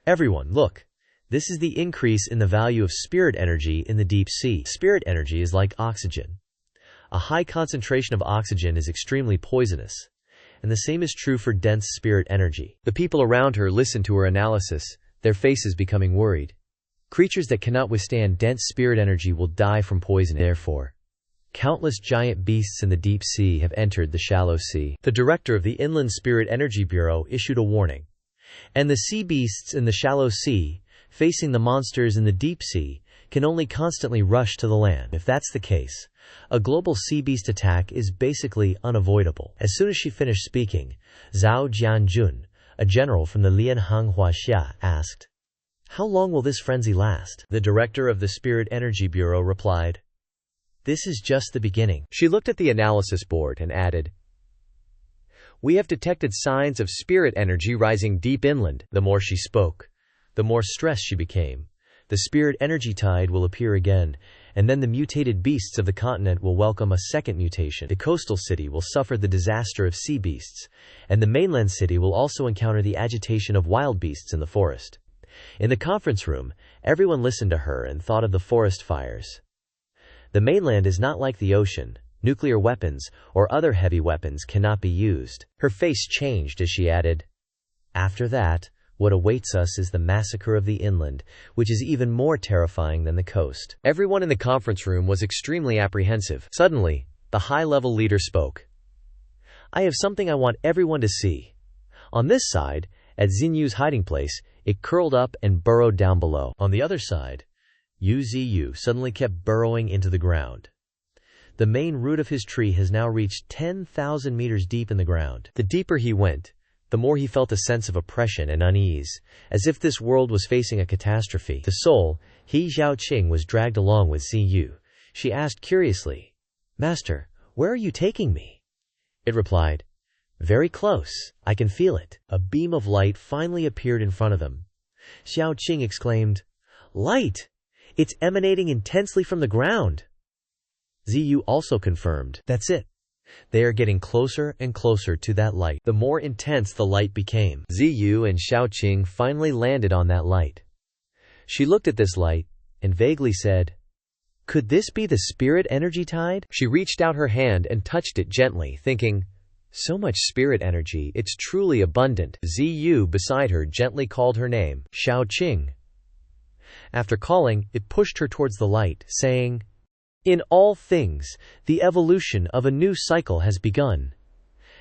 "Everyone, look. This is the increase in the value of spirit energy in the deep sea. Spirit energy is like oxygen. A high concentration of oxygen is extremely poisonous, and the same is true for dense spirit energy." The people around her listened to her analysis, their faces becoming worried. Creatures that cannot withstand dense spirit energy will die from poison. Therefore, countless giant beasts in the deep sea have entered the shallow sea. The director of the Inland Spirit Energy Bureau issued a warning. And the sea beasts in the shallow sea, facing the monsters in the deep sea, can only constantly rush to the land. If that's the case, a global sea beast attack is basically unavoidable. As soon as she finished speaking, Zhao Jianjun, a general from the Lianhang Huaxia, asked, "How long will this frenzy last?" The director of the Spirit Energy Bureau replied, "This is just the beginning." She looked at the analysis board and added, "We have detected signs of spirit energy rising deep inland." The more she spoke, the more stressed she became. The spirit energy tide will appear again, and then the mutated beasts of the continent will welcome a second mutation. The coastal city will suffer the disaster of sea beasts, and the mainland city will also encounter the agitation of wild beasts in the forest. In the conference room, everyone listened to her and thought of the forest fires. The mainland is not like the ocean. Nuclear weapons or other heavy weapons cannot be used. Her face changed as she added, "After that, what awaits us is the massacre of the inland, which is even more terrifying than the coast." Everyone in the conference room was extremely apprehensive. Suddenly, the high-level leader spoke. "I have something I want everyone to see." On this side, at Xinyu's hiding place, it curled up and burrowed down below. On the other side, Yu Ziyu suddenly kept burrowing into the ground. The main root of his tree has now reached 10,000 meters deep in the ground. The deeper he went, the more he felt a sense of oppression and unease, as if this world was facing a catastrophe. The soul, He Xiaoqing, was dragged along with Ziyu. She asked curiously, "Master, where are you taking me?" It replied, "Very close. I can feel it." A beam of light finally appeared in front of them. Xiaoqing exclaimed, "Light! It's emanating intensely from the ground." Ziyu also confirmed, "That's it. They are getting closer and closer to that light. The more intense the light became. Ziyu and Xiaoqing finally landed on that light. She looked at this light and vaguely said, "Could this be the spirit energy tide?" She reached out her hand and touched it gently, thinking, "So much spirit energy, it's truly abundant." Ziyu beside her gently called her name, Xiaoqing. After calling, it pushed her towards the light, saying, "In all things, the evolution of a new cycle has begun."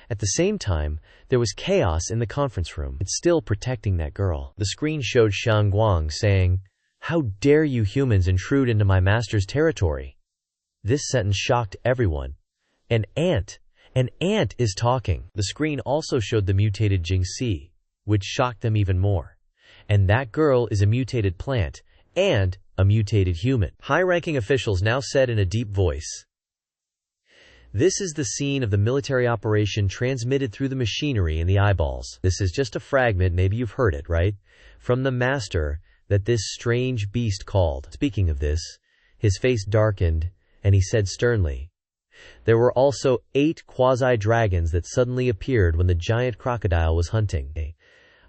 At the same time, there was chaos in the conference room. It's still protecting that girl. The screen showed Shangguang saying, "How dare you humans intrude into my master's territory?" This sentence shocked everyone. An ant is talking. The screen also showed the mutated Jingxi, which shocked them even more. And that girl is a mutated plant and a mutated human. High-ranking officials now said in a deep voice, "This is the scene of the military operation transmitted through the machinery in the eyeballs. This is just a fragment, maybe you've heard it, right? From the master that this strange beast called." Speaking of this, his face darkened, and he said sternly, "There were also 8 quasi-dragons that suddenly appeared when the giant crocodile was hunting.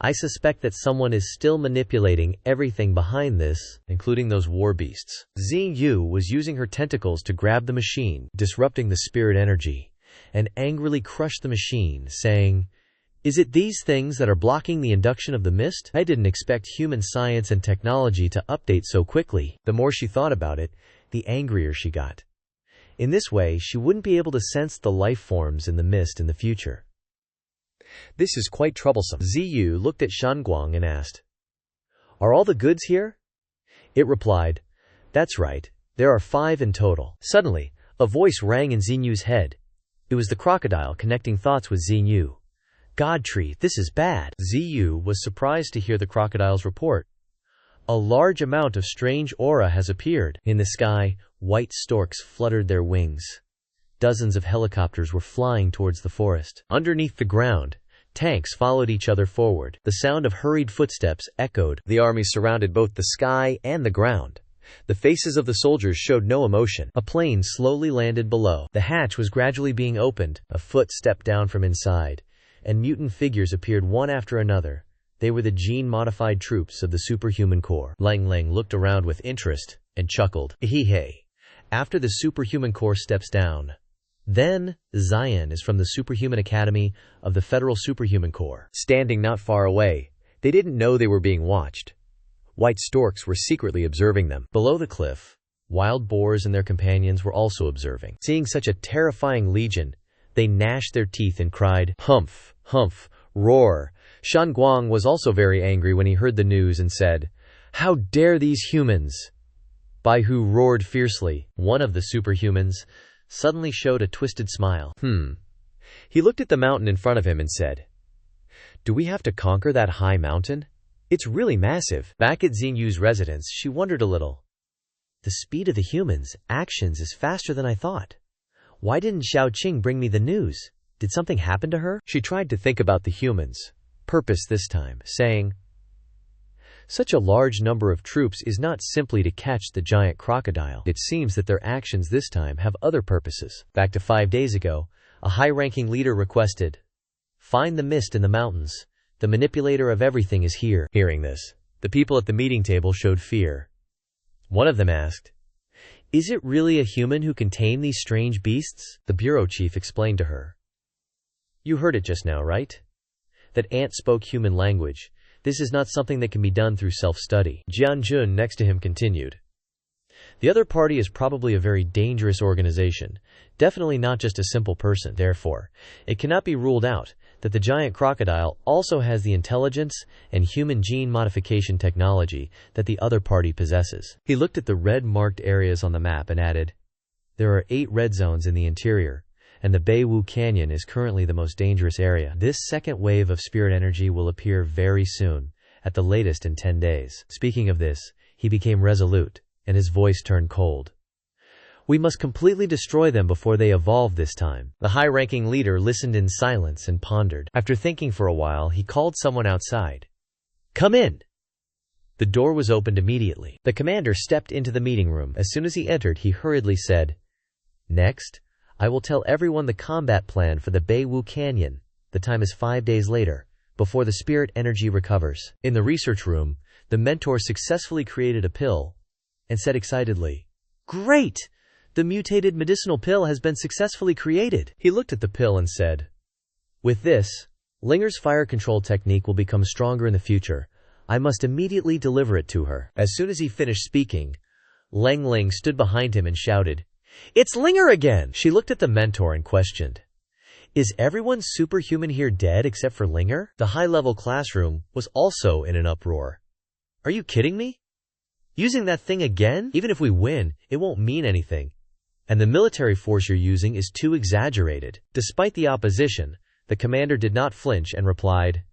I suspect that someone is still manipulating everything behind this, including those war beasts." Ziyu was using her tentacles to grab the machine, disrupting the spirit energy, and angrily crushed the machine, saying, "Is it these things that are blocking the induction of the mist? I didn't expect human science and technology to update so quickly." The more she thought about it, the angrier she got. In this way, she wouldn't be able to sense the life forms in the mist in the future. This is quite troublesome. Ziyu looked at Shangguang and asked, "Are all the goods here?" It replied, "That's right. There are 5 in total." Suddenly, a voice rang in Zinyu's head. It was the crocodile connecting thoughts with Zinyu. "Godtree, this is bad." Ziyu was surprised to hear the crocodile's report. "A large amount of strange aura has appeared." In the sky, white storks fluttered their wings. Dozens of helicopters were flying towards the forest. Underneath the ground, tanks followed each other forward. The sound of hurried footsteps echoed. The army surrounded both the sky and the ground. The faces of the soldiers showed no emotion. A plane slowly landed below. The hatch was gradually being opened. A foot stepped down from inside, and mutant figures appeared one after another. They were the gene-modified troops of the Superhuman Corps. Lang Lang looked around with interest and chuckled. Hey. After the Superhuman Corps steps down, then Zion is from the Superhuman Academy of the Federal Superhuman Corps. Standing not far away, they didn't know they were being watched. White storks were secretly observing them. Below the cliff, wild boars and their companions were also observing. Seeing such a terrifying legion, they gnashed their teeth and cried, "Humph, humph, roar." Shangguang was also very angry when he heard the news and said, "How dare these humans?" Baihu roared fiercely. One of the superhumans suddenly showed a twisted smile. He looked at the mountain in front of him and said, "Do we have to conquer that high mountain? It's really massive." Back at Xinyu's residence, she wondered a little. The speed of the humans' actions is faster than I thought. Why didn't Xiaoqing bring me the news? Did something happen to her? She tried to think about the humans' purpose this time, saying, "Such a large number of troops is not simply to catch the giant crocodile. It seems that their actions this time have other purposes." Back to 5 days ago, a high-ranking leader requested, "Find the mist in the mountains. The manipulator of everything is here." Hearing this, the people at the meeting table showed fear. One of them asked, "Is it really a human who can tame these strange beasts?" The bureau chief explained to her, "You heard it just now, right? That ant spoke human language. This is not something that can be done through self-study." Jianjun next to him continued, "The other party is probably a very dangerous organization, definitely not just a simple person. Therefore, it cannot be ruled out that the giant crocodile also has the intelligence and human gene modification technology that the other party possesses." He looked at the red-marked areas on the map and added, "There are 8 red zones in the interior, and the Beiwu Canyon is currently the most dangerous area. This second wave of spirit energy will appear very soon, at the latest in 10 days. Speaking of this, he became resolute, and his voice turned cold. "We must completely destroy them before they evolve this time." The high-ranking leader listened in silence and pondered. After thinking for a while, he called someone outside. "Come in." The door was opened immediately. The commander stepped into the meeting room. As soon as he entered, he hurriedly said, "Next, I will tell everyone the combat plan for the Beiwu Canyon. The time is 5 days later, before the spirit energy recovers. In the research room, the mentor successfully created a pill and said excitedly, "Great! The mutated medicinal pill has been successfully created." He looked at the pill and said, "With this, Linger's fire control technique will become stronger in the future. I must immediately deliver it to her." As soon as he finished speaking, Lang Ling stood behind him and shouted, "It's Linger again!" She looked at the mentor and questioned, "Is everyone superhuman here dead except for Linger?" The high-level classroom was also in an uproar. "Are you kidding me? Using that thing again? Even if we win, it won't mean anything. And the military force you're using is too exaggerated." Despite the opposition, the commander did not flinch and replied,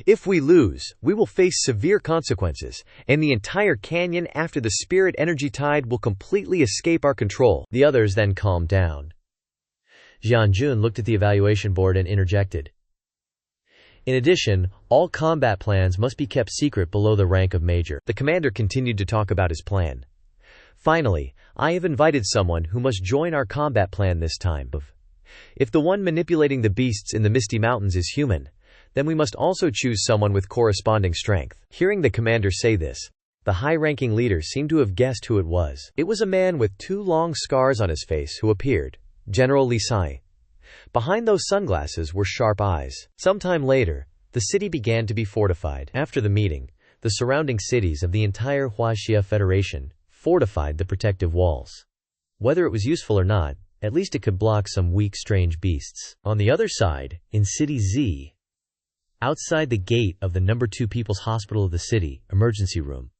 "If we lose, we will face severe consequences, and the entire canyon after the spirit energy tide will completely escape our control." The others then calmed down. Jianjun looked at the evaluation board and interjected, "In addition, all combat plans must be kept secret below the rank of major." The commander continued to talk about his plan. "Finally, I have invited someone who must join our combat plan this time. If the one manipulating the beasts in the Misty Mountains is human, then we must also choose someone with corresponding strength." Hearing the commander say this, the high-ranking leader seemed to have guessed who it was. It was a man with 2 long scars on his face who appeared, General Li Sai. Behind those sunglasses were sharp eyes. Sometime later, the city began to be fortified. After the meeting, the surrounding cities of the entire Huaxia Federation fortified the protective walls. Whether it was useful or not, at least it could block some weak, strange beasts. On the other side, in City Z, outside the gate of the number 2 People's Hospital of the city, emergency room,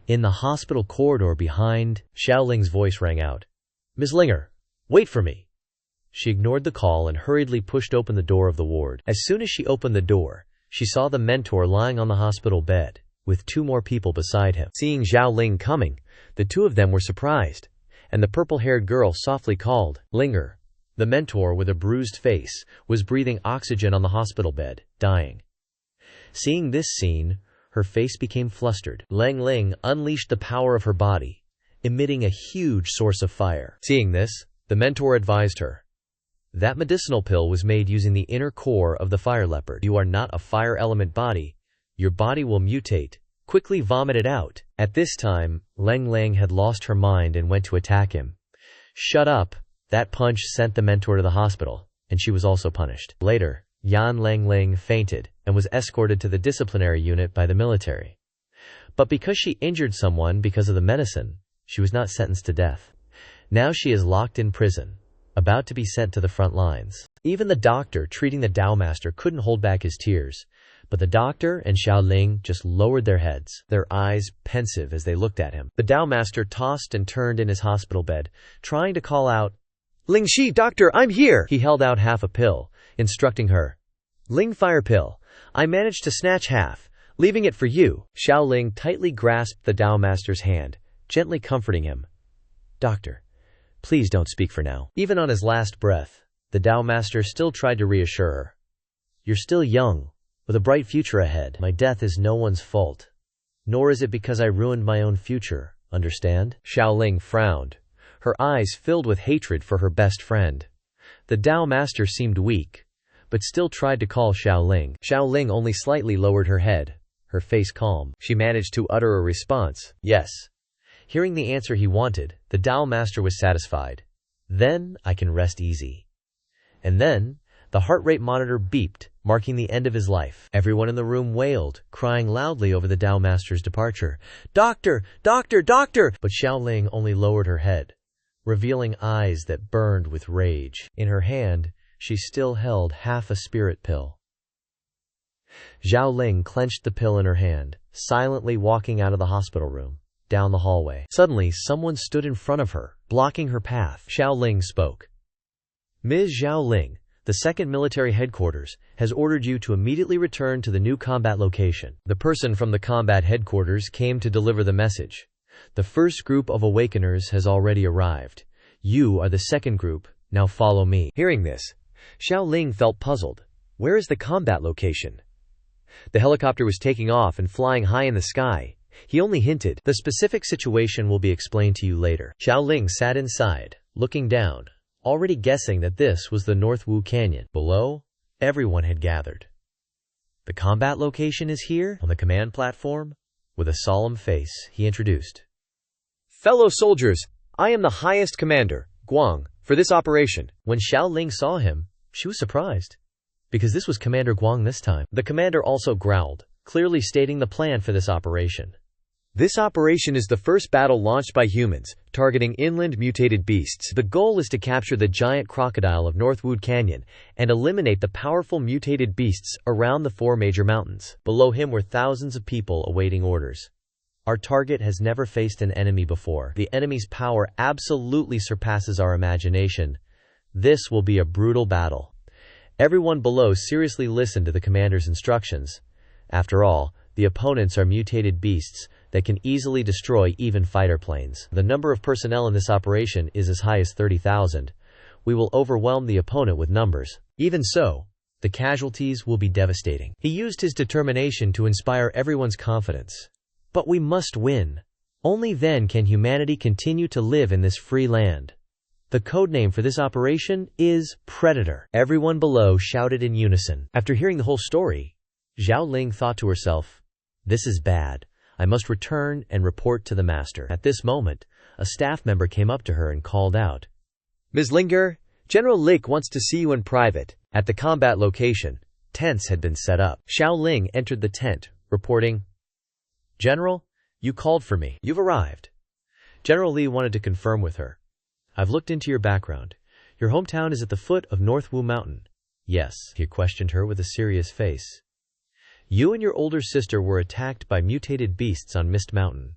in the hospital corridor behind, Xiao Ling's voice rang out, "Ms. Linger, wait for me." She ignored the call and hurriedly pushed open the door of the ward. As soon as she opened the door, she saw the mentor lying on the hospital bed, with 2 more people beside him. Seeing Xiao Ling coming, the 2 of them were surprised, and the purple-haired girl softly called, "Linger." The mentor, with a bruised face, was breathing oxygen on the hospital bed, dying. Seeing this scene, her face became flustered. Lang Ling unleashed the power of her body, emitting a huge source of fire. Seeing this, the mentor advised her, "That medicinal pill was made using the inner core of the fire leopard. You are not a fire element body. Your body will mutate. Quickly vomit it out." At this time, Lang Lang had lost her mind and went to attack him. "Shut up." That punch sent the mentor to the hospital, and she was also punished. Later, Yan Lang Lang fainted and was escorted to the disciplinary unit by the military. But because she injured someone because of the medicine, she was not sentenced to death. Now she is locked in prison, about to be sent to the front lines. Even the doctor treating the Tao Master couldn't hold back his tears, but the doctor and Xiao Ling just lowered their heads, their eyes pensive as they looked at him. The Tao Master tossed and turned in his hospital bed, trying to call out, "Ling Shi, doctor, I'm here!" He held out half a pill, instructing her, "Ling fire pill. I managed to snatch half, leaving it for you." Xiao Ling tightly grasped the Tao Master's hand, gently comforting him. "Doctor, please don't speak for now." Even on his last breath, the Tao Master still tried to reassure her. "You're still young, with a bright future ahead. My death is no one's fault, nor is it because I ruined my own future, understand?" Xiao Ling frowned, her eyes filled with hatred for her best friend. The Tao Master seemed weak, but still tried to call Xiao Ling. Xiao Ling only slightly lowered her head, her face calm. She managed to utter a response, "Yes." Hearing the answer he wanted, the Tao Master was satisfied. "Then I can rest easy." And then, the heart rate monitor beeped, marking the end of his life. Everyone in the room wailed, crying loudly over the Tao Master's departure. "Doctor! Doctor! Doctor!" But Xiao Ling only lowered her head, revealing eyes that burned with rage. In her hand, she still held half a spirit pill. Xiao Ling clenched the pill in her hand, silently walking out of the hospital room, down the hallway. Suddenly, someone stood in front of her, blocking her path. Xiao Ling spoke. "Ms. Xiao Ling, the 2nd Military Headquarters has ordered you to immediately return to the new combat location." The person from the combat headquarters came to deliver the message. "The first group of awakeners has already arrived. You are the second group, now follow me." Hearing this, Xiao Ling felt puzzled. Where is the combat location? The helicopter was taking off and flying high in the sky. He only hinted. "The specific situation will be explained to you later." Xiao Ling sat inside, looking down, already guessing that this was the North Wu Canyon. Below, everyone had gathered. The combat location is here, on the command platform. With a solemn face, he introduced. Fellow soldiers, I am the highest commander, Guang, for this operation. When Xiao Ling saw him, she was surprised, because this was Commander Guang this time. The commander also growled, clearly stating the plan for this operation. This operation is the first battle launched by humans, targeting inland mutated beasts. The goal is to capture the giant crocodile of Northwood Canyon and eliminate the powerful mutated beasts around the 4 major mountains. Below him were thousands of people awaiting orders. Our target has never faced an enemy before. The enemy's power absolutely surpasses our imagination. This will be a brutal battle. Everyone below seriously listened to the commander's instructions. After all, the opponents are mutated beasts that can easily destroy even fighter planes. The number of personnel in this operation is as high as 30,000. We will overwhelm the opponent with numbers. Even so, the casualties will be devastating. He used his determination to inspire everyone's confidence. But we must win. Only then can humanity continue to live in this free land. The codename for this operation is Predator. Everyone below shouted in unison. After hearing the whole story, Xiao Ling thought to herself, "This is bad. I must return and report to the master." At this moment, a staff member came up to her and called out, Ms. Linger, General Lik wants to see you in private. At the combat location, tents had been set up. Xiao Ling entered the tent, reporting, "General, you called for me. You've arrived." General Li wanted to confirm with her. "I've looked into your background. Your hometown is at the foot of North Wu Mountain." "Yes," he questioned her with a serious face. "You and your older sister were attacked by mutated beasts on Mist Mountain.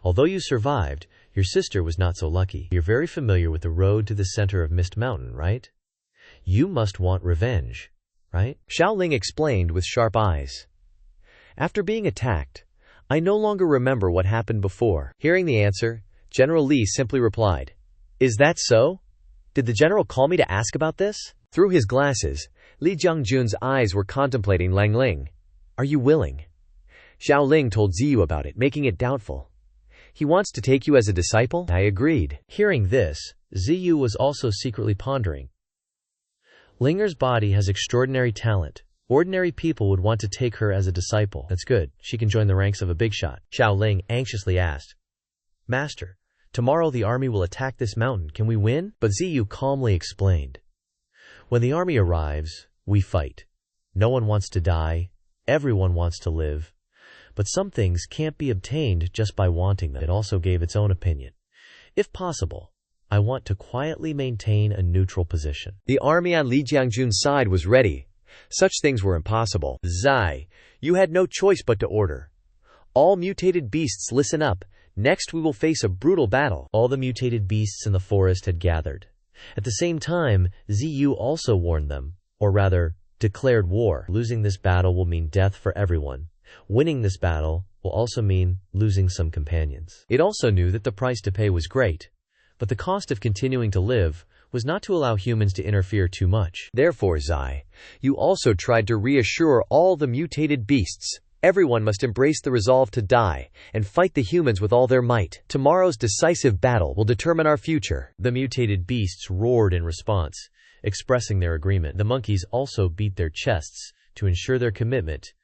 Although you survived, your sister was not so lucky. You're very familiar with the road to the center of Mist Mountain, right? You must want revenge, right?" Xiao Ling explained with sharp eyes. "After being attacked, I no longer remember what happened before." Hearing the answer, General Li simply replied, "Is that so? Did the general call me to ask about this?" Through his glasses, Li Jiangjun's eyes were contemplating Lang Ling. "Are you willing?" Xiao Ling told Ziyu about it, making it doubtful. "He wants to take you as a disciple?" I agreed. Hearing this, Ziyu was also secretly pondering. Linger's body has extraordinary talent. Ordinary people would want to take her as a disciple. That's good. She can join the ranks of a big shot. Xiao Ling anxiously asked, "Master, tomorrow the army will attack this mountain. Can we win?" But Ziyu calmly explained, "When the army arrives, we fight. No one wants to die. Everyone wants to live. But some things can't be obtained just by wanting them." It also gave its own opinion. "If possible, I want to quietly maintain a neutral position." The army on Li Jiangjun's side was ready. Such things were impossible. "Zai, you had no choice but to order. All mutated beasts, listen up. Next we will face a brutal battle." All the mutated beasts in the forest had gathered. At the same time, Ziyu also warned them, or rather, declared war. Losing this battle will mean death for everyone. Winning this battle will also mean losing some companions. It also knew that the price to pay was great, but the cost of continuing to live was not to allow humans to interfere too much. Therefore, Zai, you also tried to reassure all the mutated beasts. Everyone must embrace the resolve to die and fight the humans with all their might. Tomorrow's decisive battle will determine our future. The mutated beasts roared in response, expressing their agreement. The monkeys also beat their chests to ensure their commitment.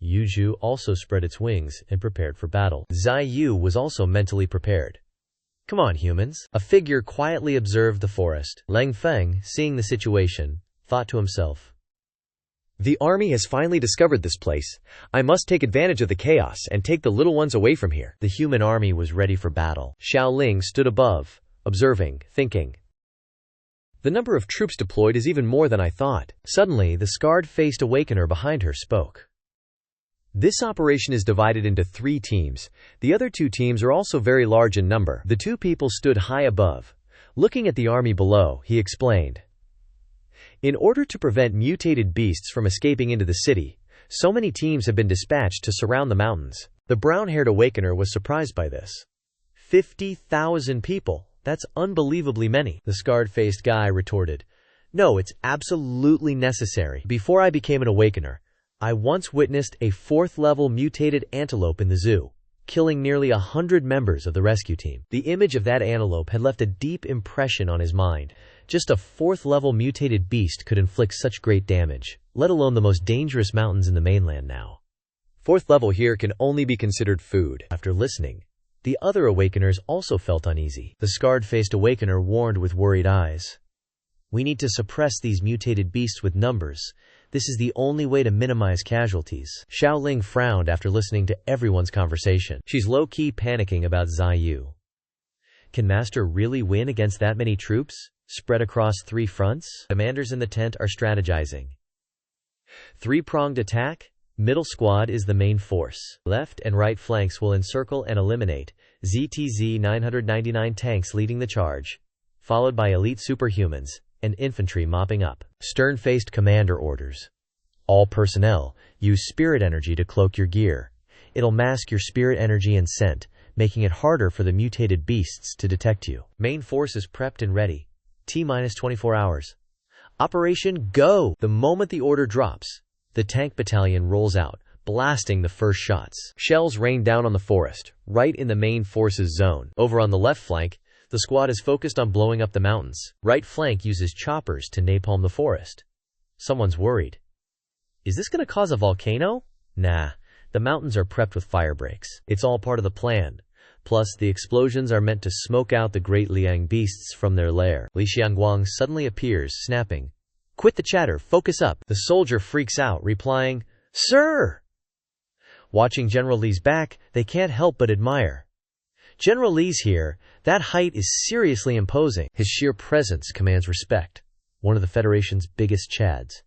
Yuju also spread its wings and prepared for battle. Zai Yu was also mentally prepared. "Come on, humans." A figure quietly observed the forest. Lang Feng, seeing the situation, thought to himself, "The army has finally discovered this place. I must take advantage of the chaos and take the little ones away from here." The human army was ready for battle. Xiao Ling stood above, observing, thinking. The number of troops deployed is even more than I thought. Suddenly, the scarred-faced awakener behind her spoke. This operation is divided into 3 teams. The other 2 teams are also very large in number. The 2 people stood high above. Looking at the army below, he explained. In order to prevent mutated beasts from escaping into the city, so many teams have been dispatched to surround the mountains. The brown-haired awakener was surprised by this. 50,000 people. That's unbelievably many. The scarred-faced guy retorted, "No, it's absolutely necessary. Before I became an awakener, I once witnessed a 4th-level mutated antelope in the zoo, killing nearly 100 members of the rescue team. The image of that antelope had left a deep impression on his mind. Just a 4th-level mutated beast could inflict such great damage, let alone the most dangerous mountains in the mainland now. 4th level here can only be considered food. After listening, the other awakeners also felt uneasy. The scarred-faced awakener warned with worried eyes. We need to suppress these mutated beasts with numbers. This is the only way to minimize casualties. Xiaoling frowned after listening to everyone's conversation. She's low-key panicking about LIEU. Can Master really win against that many troops, spread across 3 fronts? Commanders in the tent are strategizing. 3-pronged attack? Middle squad is the main force. Left and right flanks will encircle and eliminate. ZTZ 999 tanks leading the charge, followed by elite superhumans and infantry mopping up. Stern-faced commander orders. All personnel, use spirit energy to cloak your gear. It'll mask your spirit energy and scent, making it harder for the mutated beasts to detect you. Main force is prepped and ready. T-24 hours. Operation Go! The moment the order drops, the tank battalion rolls out, blasting the first shots. Shells rain down on the forest, right in the main force's zone. Over on the left flank, the squad is focused on blowing up the mountains. Right flank uses choppers to napalm the forest. Someone's worried. Is this gonna cause a volcano? Nah, the mountains are prepped with fire breaks. It's all part of the plan. Plus, the explosions are meant to smoke out the great Liang beasts from their lair. Li Xiangguang suddenly appears, snapping, "Quit the chatter, focus up." The soldier freaks out, replying, "Sir!" Watching General Li's back, they can't help but admire. General Li's here. That height is seriously imposing. His sheer presence commands respect. One of the Federation's biggest chads.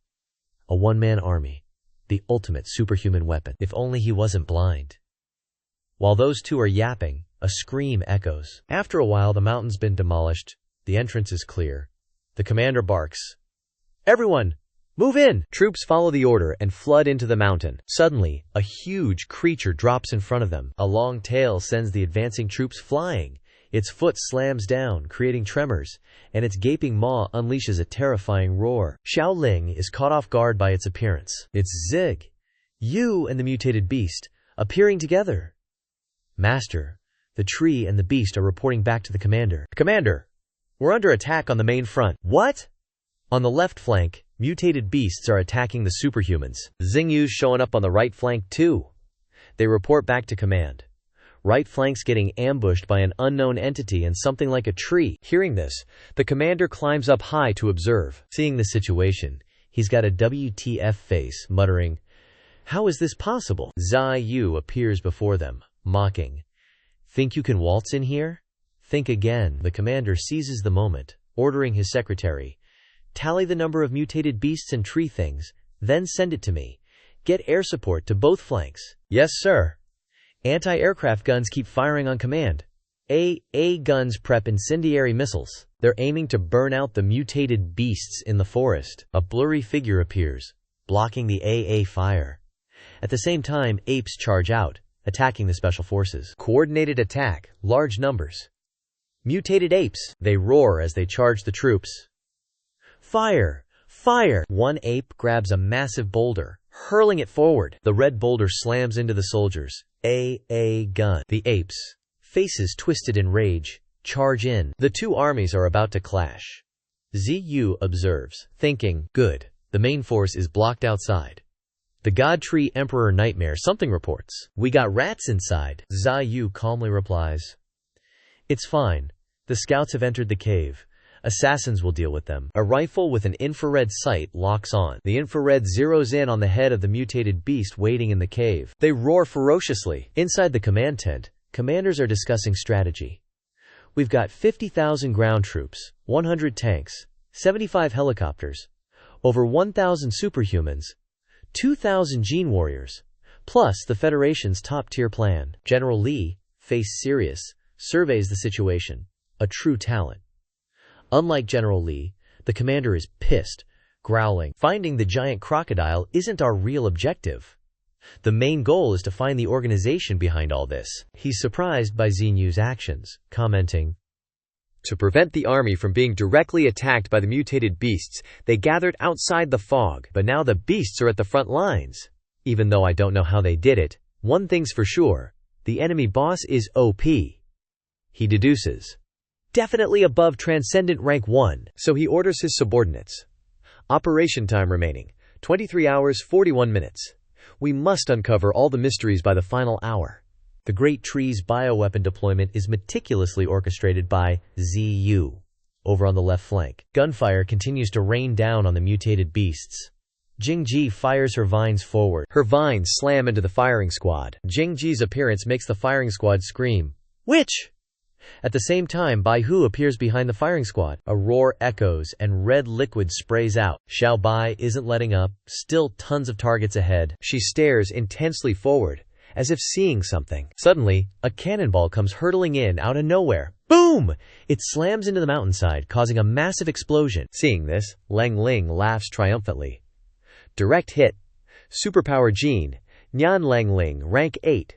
A one-man army. The ultimate superhuman weapon. If only he wasn't blind. While those two are yapping, a scream echoes. After a while, the mountain's been demolished. The entrance is clear. The commander barks, "Everyone, move in!" Troops follow the order and flood into the mountain. Suddenly, a huge creature drops in front of them. A long tail sends the advancing troops flying. Its foot slams down, creating tremors, and its gaping maw unleashes a terrifying roar. Xiaoling is caught off guard by its appearance. It's Zig, Yu and the mutated beast, appearing together. Master, the tree and the beast are reporting back to the commander. "Commander, we're under attack on the main front." "What?" On the left flank, mutated beasts are attacking the superhumans. Xingyu's showing up on the right flank too. They report back to command. Right flank's getting ambushed by an unknown entity and something like a tree. Hearing this, the commander climbs up high to observe. Seeing the situation, he's got a WTF face, muttering, "How is this possible?" LIEU appears before them, mocking, "Think you can waltz in here? Think again." The commander seizes the moment, ordering his secretary, "Tally the number of mutated beasts and tree things, then send it to me. Get air support to both flanks." "Yes, sir." Anti-aircraft guns keep firing on command. AA guns prep incendiary missiles. They're aiming to burn out the mutated beasts in the forest. A blurry figure appears, blocking the AA fire. At the same time, apes charge out, attacking the special forces. Coordinated attack, large numbers. Mutated apes, they roar as they charge the troops. "Fire! Fire!" One ape grabs a massive boulder, hurling it forward. The red boulder slams into the soldiers. AA gun. The apes, faces twisted in rage, charge in. The two armies are about to clash. ZU observes, thinking, "Good, the main force is blocked outside." The God Tree Emperor Nightmare something reports, "We got rats inside." ZU calmly replies, "It's fine. The scouts have entered the cave. Assassins will deal with them." A rifle with an infrared sight locks on. The infrared zeroes in on the head of the mutated beast waiting in the cave. They roar ferociously. Inside the command tent, commanders are discussing strategy. "We've got 50,000 ground troops, 100 tanks, 75 helicopters, over 1,000 superhumans, 2,000 gene warriors, plus the Federation's top-tier plan." General Li, face serious, surveys the situation. A true talent. Unlike General Li, the commander is pissed, growling, "Finding the giant crocodile isn't our real objective. The main goal is to find the organization behind all this." He's surprised by Xingyu's actions, commenting, "To prevent the army from being directly attacked by the mutated beasts, they gathered outside the fog, but now the beasts are at the front lines. Even though I don't know how they did it, one thing's for sure, the enemy boss is OP." He deduces, definitely above Transcendent Rank 1, so he orders his subordinates. Operation time remaining, 23 hours 41 minutes. We must uncover all the mysteries by the final hour. The Great Tree's bioweapon deployment is meticulously orchestrated by ZU. Over on the left flank, gunfire continues to rain down on the mutated beasts. Jingji fires her vines forward. Her vines slam into the firing squad. Jingji's appearance makes the firing squad scream, "Witch!" At the same time, Bai Hu appears behind the firing squad. A roar echoes and red liquid sprays out. Xiao Bai isn't letting up, still tons of targets ahead. She stares intensely forward, as if seeing something. Suddenly, a cannonball comes hurtling in out of nowhere. Boom! It slams into the mountainside, causing a massive explosion. Seeing this, Lang Ling laughs triumphantly. Direct hit. Superpower gene. Nyan Lang Ling, rank 8.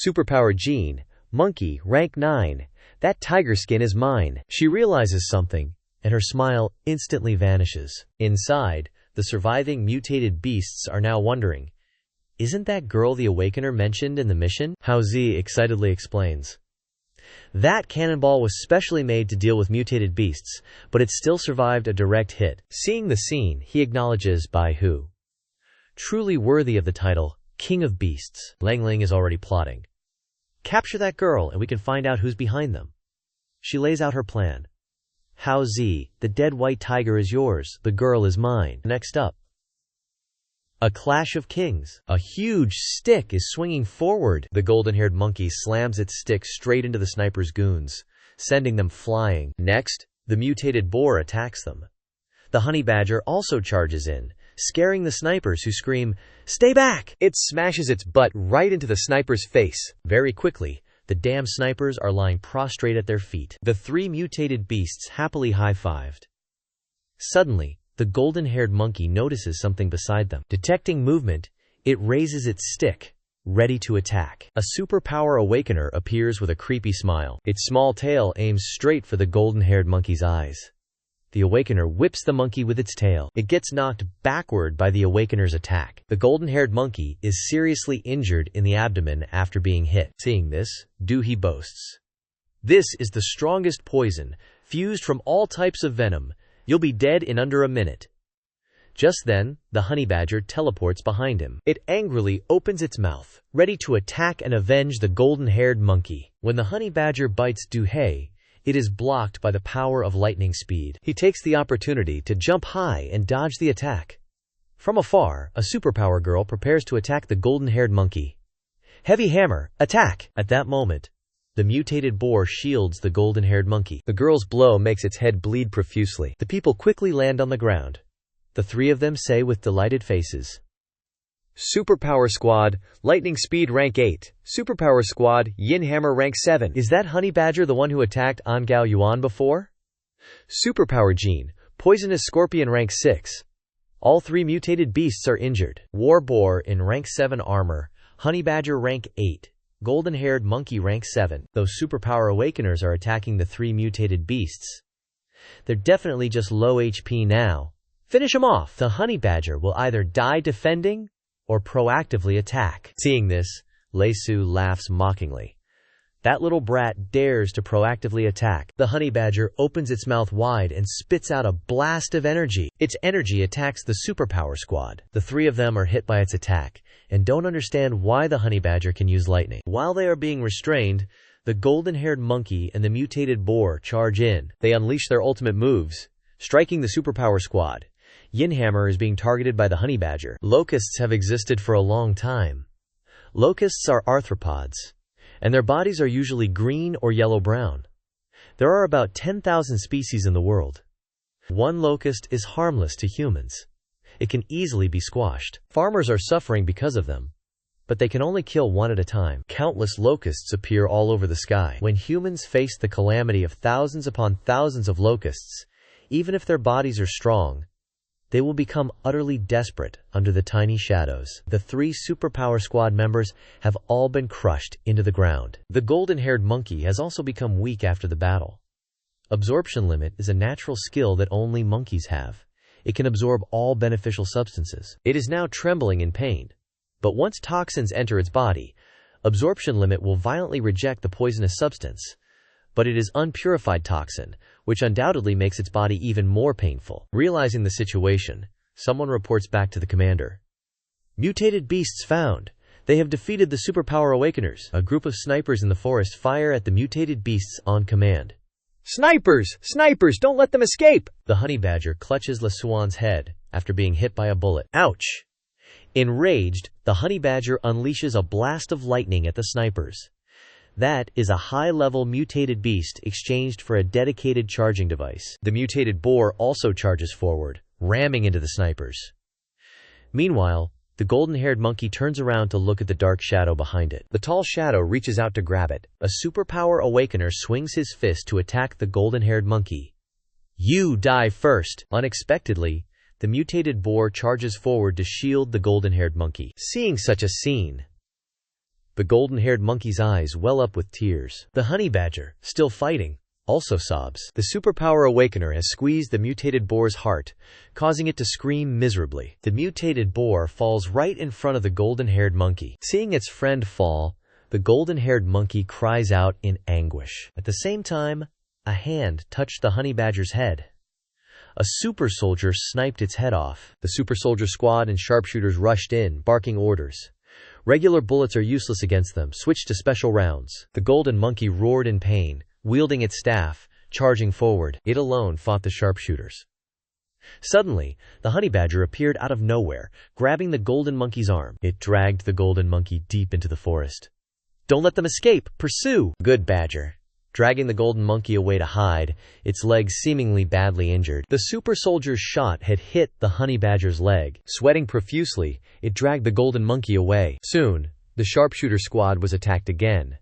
Superpower gene. Monkey, rank 9. That tiger skin is mine. She realizes something, and her smile instantly vanishes. Inside, the surviving mutated beasts are now wondering, isn't that girl the Awakener mentioned in the mission? Hao Zi excitedly explains. That cannonball was specially made to deal with mutated beasts, but it still survived a direct hit. Seeing the scene, he acknowledges Bai Hu. Truly worthy of the title, King of Beasts. Lang Ling is already plotting. Capture that girl and we can find out who's behind them. She lays out her plan. Hao Zi, the dead white tiger is yours, the girl is mine. Next up, a clash of kings. A huge stick is swinging forward. The golden-haired monkey slams its stick straight into the sniper's goons, sending them flying. Next, the mutated boar attacks them. The honey badger also charges in, scaring the snipers who scream, "Stay back!" It smashes its butt right into the sniper's face. Very quickly, the damn snipers are lying prostrate at their feet. The three mutated beasts happily high-fived. Suddenly, the golden-haired monkey notices something beside them. Detecting movement, it raises its stick, ready to attack. A superpower awakener appears with a creepy smile. Its small tail aims straight for the golden-haired monkey's eyes. The Awakener whips the monkey with its tail. It gets knocked backward by the Awakener's attack. The golden-haired monkey is seriously injured in the abdomen after being hit. Seeing this, Doohy boasts, "This is the strongest poison, fused from all types of venom. You'll be dead in under a minute." Just then, the honey badger teleports behind him. It angrily opens its mouth, ready to attack and avenge the golden-haired monkey. When the honey badger bites Doohy, it is blocked by the power of lightning speed. He takes the opportunity to jump high and dodge the attack. From afar, a superpower girl prepares to attack the golden-haired monkey. "Heavy hammer, attack!" At that moment, the mutated boar shields the golden-haired monkey. The girl's blow makes its head bleed profusely. The people quickly land on the ground. The three of them say with delighted faces, Superpower Squad, Lightning Speed rank 8. Superpower Squad, Yin Hammer rank 7. "Is that honey badger the one who attacked An Gao Yuan before?" Superpower Gene, Poisonous Scorpion rank 6. All three mutated beasts are injured. War Boar in rank 7 armor, Honey Badger rank 8, Golden-haired Monkey rank 7. Those superpower awakeners are attacking the three mutated beasts. They're definitely just low HP now. Finish them off. The honey badger will either die defending or proactively attack. Seeing this, LIEU laughs mockingly. That little brat dares to proactively attack. The honey badger opens its mouth wide and spits out a blast of energy. Its energy attacks the superpower squad. The three of them are hit by its attack and don't understand why the honey badger can use lightning. While they are being restrained, the golden-haired monkey and the mutated boar charge in. They unleash their ultimate moves, striking the superpower squad. Yin Hammer is being targeted by the honey badger. Locusts have existed for a long time. Locusts are arthropods, and their bodies are usually green or yellow-brown. There are about 10,000 species in the world. One locust is harmless to humans. It can easily be squashed. Farmers are suffering because of them, but they can only kill one at a time. Countless locusts appear all over the sky. When humans face the calamity of thousands upon thousands of locusts, even if their bodies are strong, they will become utterly desperate under the tiny shadows. The three superpower squad members have all been crushed into the ground. The golden-haired monkey has also become weak after the battle. Absorption limit is a natural skill that only monkeys have. It can absorb all beneficial substances. It is now trembling in pain. But once toxins enter its body, absorption limit will violently reject the poisonous substance. but it is unpurified toxin, which undoubtedly makes its body even more painful. Realizing the situation, someone reports back to the commander. Mutated beasts found. They have defeated the superpower awakeners. A group of snipers in the forest fire at the mutated beasts on command. Snipers! Snipers! Don't let them escape! The honey badger clutches LeSuan's head after being hit by a bullet. Ouch! Enraged, the honey badger unleashes a blast of lightning at the snipers. That is a high-level mutated beast exchanged for a dedicated charging device. The mutated boar also charges forward, ramming into the snipers. Meanwhile, the golden-haired monkey turns around to look at the dark shadow behind it. The tall shadow reaches out to grab it. A superpower awakener swings his fist to attack the golden-haired monkey. You die first! Unexpectedly, the mutated boar charges forward to shield the golden-haired monkey. Seeing such a scene, the golden-haired monkey's eyes well up with tears. The honey badger, still fighting, also sobs. The superpower awakener has squeezed the mutated boar's heart, causing it to scream miserably. The mutated boar falls right in front of the golden-haired monkey. Seeing its friend fall, the golden-haired monkey cries out in anguish. At the same time, a hand touched the honey badger's head. A super soldier sniped its head off. The super soldier squad and sharpshooters rushed in, barking orders. Regular bullets are useless against them. Switch to special rounds. The golden monkey roared in pain, wielding its staff, charging forward. It alone fought the sharpshooters. Suddenly, the honey badger appeared out of nowhere, grabbing the golden monkey's arm. It dragged the golden monkey deep into the forest. Don't let them escape! Pursue! Good badger. Dragging the golden monkey away to hide, its legs seemingly badly injured. The super soldier's shot had hit the honey badger's leg. Sweating profusely, it dragged the golden monkey away. Soon, the sharpshooter squad was attacked again.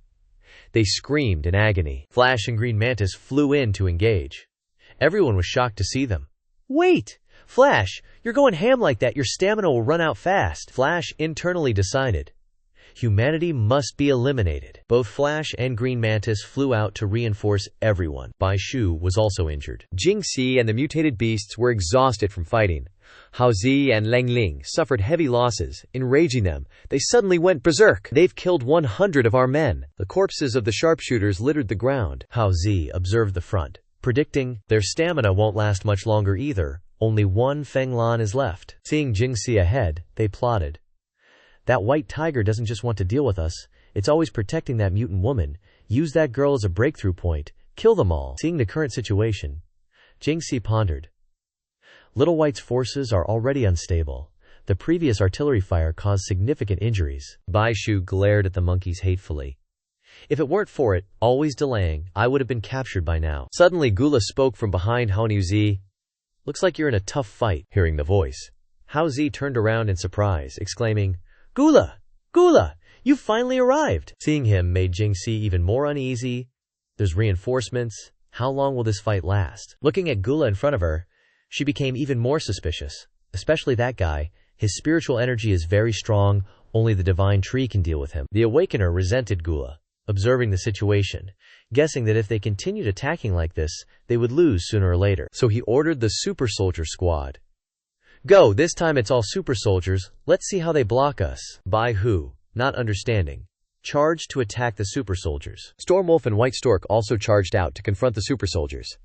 They screamed in agony. Flash and Green Mantis flew in to engage. Everyone was shocked to see them. Wait! Flash, you're going ham like that, your stamina will run out fast. Flash internally decided. Humanity must be eliminated. Both Flash and Green Mantis flew out to reinforce everyone. Bai Shu was also injured. Jingxi and the mutated beasts were exhausted from fighting. Hao Zi and Lang Ling suffered heavy losses. Enraging them, they suddenly went berserk. They've killed 100 of our men. The corpses of the sharpshooters littered the ground. Hao Zi observed the front, predicting their stamina won't last much longer either. Only one Feng Lan is left. Seeing Jingxi ahead, they plotted. That white tiger doesn't just want to deal with us, it's always protecting that mutant woman. Use that girl as a breakthrough point. Kill them all. Seeing the current situation, Jingxi pondered. Little White's forces are already unstable. The previous artillery fire caused significant injuries. Bai Shu glared at the monkeys hatefully. If it weren't for it, always delaying, I would have been captured by now. Suddenly Gula spoke from behind Hao Zi. Looks like you're in a tough fight. Hearing the voice, Hao Zi turned around in surprise, exclaiming, Gula! Gula! You finally arrived! Seeing him made Jingxi even more uneasy. There's reinforcements. How long will this fight last? Looking at Gula in front of her, she became even more suspicious. Especially that guy. His spiritual energy is very strong. Only the divine tree can deal with him. The awakener resented Gula, observing the situation, guessing that if they continued attacking like this, they would lose sooner or later. So he ordered the super soldier squad. Go, this time it's all super soldiers, let's see how they block us. Bai Hu, not understanding, charged to attack the super soldiers. Stormwolf and White Stork also charged out to confront the super soldiers.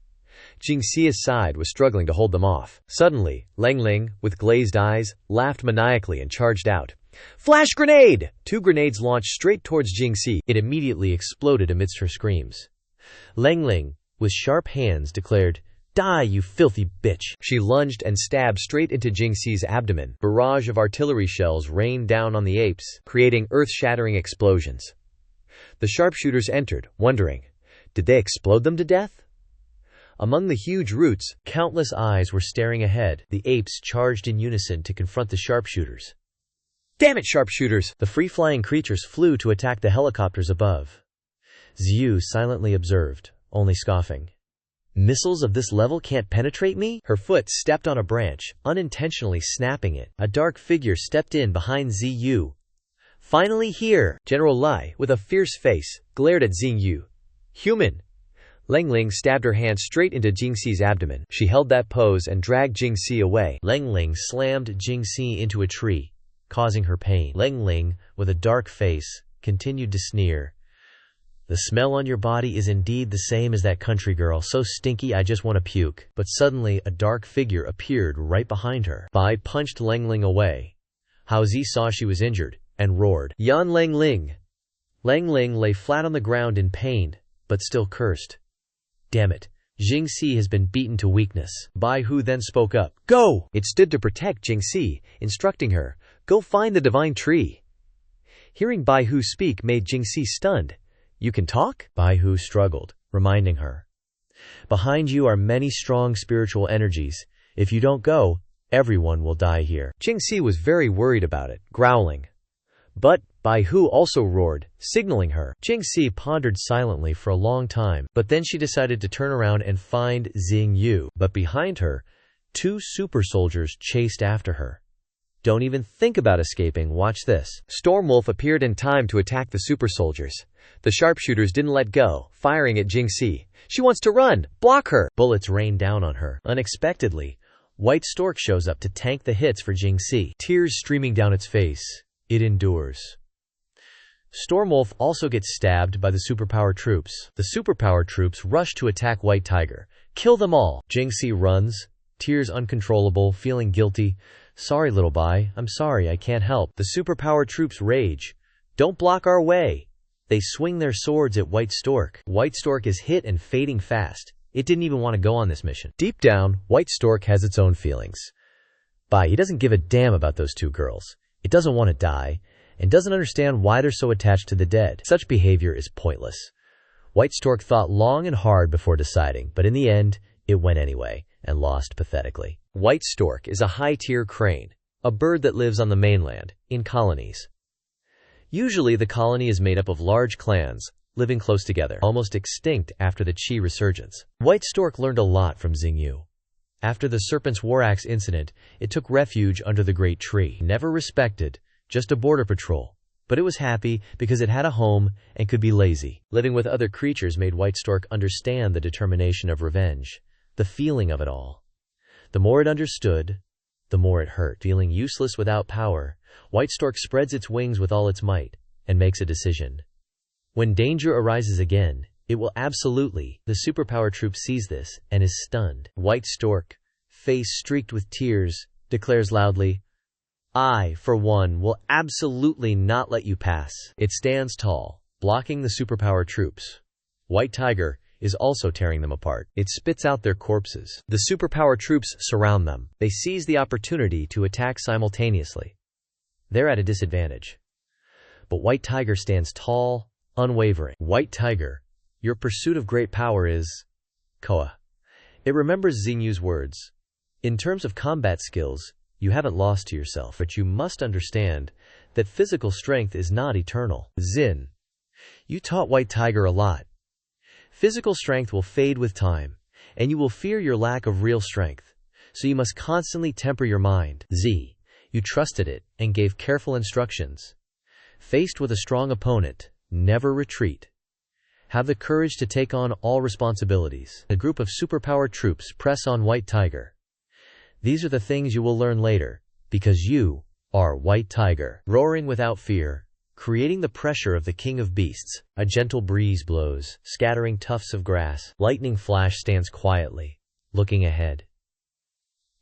Jingxi's side was struggling to hold them off. Suddenly, Lang Ling, with glazed eyes, laughed maniacally and charged out. Flash grenade! 2 grenades launched straight towards Jingxi. It immediately exploded amidst her screams. Lang Ling, with sharp hands, declared, Die, you filthy bitch! She lunged and stabbed straight into Jingxi's abdomen. Barrage of artillery shells rained down on the apes, creating earth-shattering explosions. The sharpshooters entered, wondering, did they explode them to death? Among the huge roots, countless eyes were staring ahead. The apes charged in unison to confront the sharpshooters. Damn it, sharpshooters! The free-flying creatures flew to attack the helicopters above. Zhu silently observed, only scoffing. Missiles of this level can't penetrate me? Her foot stepped on a branch, unintentionally snapping it. A dark figure stepped in behind Zhu. Finally here! General Lai, with a fierce face, glared at Zhu. Human! Lang Ling stabbed her hand straight into Jingxi's abdomen. She held that pose and dragged Jingxi away. Lang Ling slammed Jingxi into a tree, causing her pain. Lang Ling, with a dark face, continued to sneer. The smell on your body is indeed the same as that country girl, so stinky I just want to puke." But suddenly a dark figure appeared right behind her. Bai punched Lang Ling away. Hao Zi saw she was injured and roared, "Yan Lang Ling!" Lang Ling lay flat on the ground in pain, but still cursed. "Damn it, Jingxi has been beaten to weakness." Bai Hu then spoke up, "Go!" It stood to protect Jingxi, instructing her, "Go find the divine tree." Hearing Bai Hu speak made Jingxi stunned. "You can talk?" Bai Hu struggled, reminding her, "Behind you are many strong spiritual energies. If you don't go, everyone will die here." Jingxi was very worried about it, growling. But Bai Hu also roared, signaling her. Jingxi pondered silently for a long time, but then she decided to turn around and find Xingyu. But behind her, 2 super soldiers chased after her. "Don't even think about escaping, watch this." Stormwolf appeared in time to attack the super soldiers. The sharpshooters didn't let go, firing at Jingxi. "She wants to run! Block her!" Bullets rained down on her. Unexpectedly, White Stork shows up to tank the hits for Jingxi. Tears streaming down its face, it endures. Stormwolf also gets stabbed by the superpower troops. The superpower troops rush to attack White Tiger. "Kill them all!" Jingxi runs, tears uncontrollable, feeling guilty. "Sorry, little Bai, I'm sorry, I can't help." The superpower troops rage. "Don't block our way!" They swing their swords at White Stork. White Stork is hit and fading fast. It didn't even want to go on this mission. Deep down, White Stork has its own feelings. Bai, he doesn't give a damn about those 2 girls. It doesn't want to die, and doesn't understand why they're so attached to the dead. Such behavior is pointless. White Stork thought long and hard before deciding, but in the end, it went anyway, and lost pathetically. White Stork is a high-tier crane, a bird that lives on the mainland, in colonies. Usually the colony is made up of large clans, living close together, almost extinct after the Qi resurgence. White Stork learned a lot from Xingyu. After the Serpent's War Axe incident, it took refuge under the Great Tree. Never respected, just a border patrol. But it was happy because it had a home and could be lazy. Living with other creatures made White Stork understand the determination of revenge, the feeling of it all. The more it understood, the more it hurt. Feeling useless without power, White Stork spreads its wings with all its might and makes a decision. When danger arises again, it will absolutely. The superpower troop sees this and is stunned. White Stork, face streaked with tears, declares loudly, "I, for one, will absolutely not let you pass." It stands tall, blocking the superpower troops. White Tiger is also tearing them apart. It spits out their corpses. The superpower troops surround them. They seize the opportunity to attack simultaneously. They're at a disadvantage. But White Tiger stands tall, unwavering. "White Tiger, your pursuit of great power is CAY." It remembers Xingyu's words. "In terms of combat skills, you haven't lost to yourself, but you must understand that physical strength is not eternal. Xin, you taught White Tiger a lot. Physical strength will fade with time, and you will fear your lack of real strength, so you must constantly temper your mind. Z, you trusted it and gave careful instructions. Faced with a strong opponent, never retreat. Have the courage to take on all responsibilities." A group of superpower troops press on White Tiger. "These are the things you will learn later, because you are White Tiger." Roaring without fear, creating the pressure of the king of beasts, a gentle breeze blows, scattering tufts of grass. Lightning Flash stands quietly, looking ahead.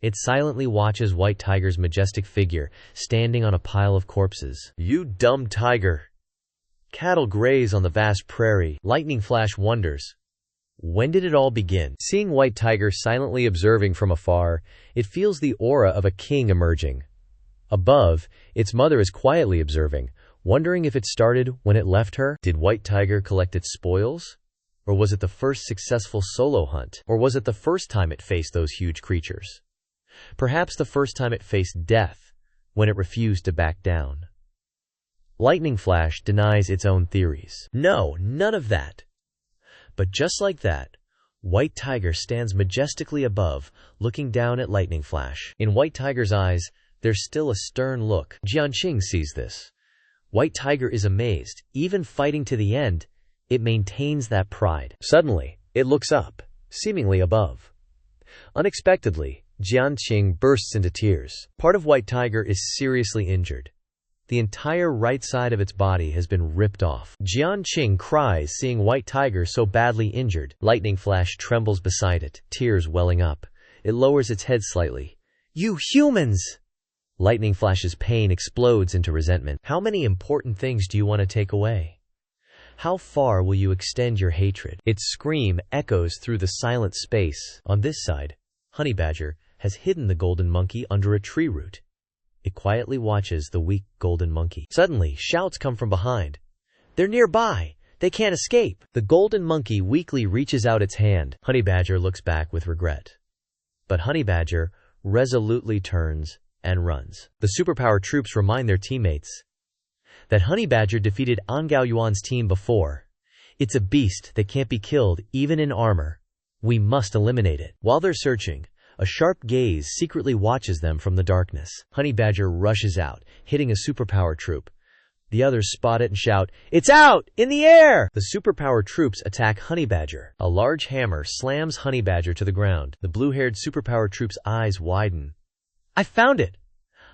It silently watches White Tiger's majestic figure, standing on a pile of corpses. "You dumb tiger! Cattle graze on the vast prairie." Lightning Flash wonders, when did it all begin? Seeing White Tiger silently observing from afar, it feels the aura of a king emerging. Above, its mother is quietly observing, wondering if it started when it left her. Did White Tiger collect its spoils? Or was it the first successful solo hunt? Or was it the first time it faced those huge creatures? Perhaps the first time it faced death, when it refused to back down. Lightning Flash denies its own theories. No, none of that. But just like that, White Tiger stands majestically above, looking down at Lightning Flash. In White Tiger's eyes, there's still a stern look. Jianqing sees this. White Tiger is amazed. Even fighting to the end, it maintains that pride. Suddenly, it looks up, seemingly above. Unexpectedly, Jianqing bursts into tears. Part of White Tiger is seriously injured. The entire right side of its body has been ripped off. Jianqing cries, seeing White Tiger so badly injured. Lightning Flash trembles beside it, tears welling up. It lowers its head slightly. "You humans!" Lightning Flash's pain explodes into resentment. "How many important things do you want to take away? How far will you extend your hatred?" Its scream echoes through the silent space. On this side, Honey Badger has hidden the golden monkey under a tree root. It quietly watches the weak golden monkey. Suddenly, shouts come from behind. "They're nearby! They can't escape!" The golden monkey weakly reaches out its hand. Honey Badger looks back with regret. But Honey Badger resolutely turns and runs. The superpower troops remind their teammates that Honey Badger defeated An Gaoyuan's team before. "It's a beast that can't be killed, even in armor. We must eliminate it." While they're searching, a sharp gaze secretly watches them from the darkness. Honey Badger rushes out, hitting a superpower troop. The others spot it and shout, "It's out! In the air!" The superpower troops attack Honey Badger. A large hammer slams Honey Badger to the ground. The blue-haired superpower troop's eyes widen. "I found it!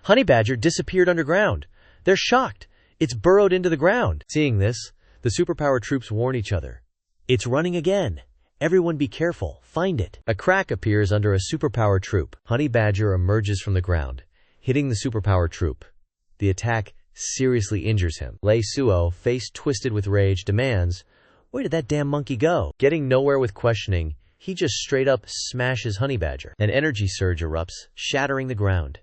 Honey Badger disappeared underground. They're shocked. It's burrowed into the ground." Seeing this, the superpower troops warn each other. "It's running again. Everyone be careful. Find it." A crack appears under a superpower troop. Honey Badger emerges from the ground, hitting the superpower troop. The attack seriously injures him. Lei Suo, face twisted with rage, demands, "Where did that damn monkey go?" Getting nowhere with questioning, he just straight up smashes Honey Badger. An energy surge erupts, shattering the ground.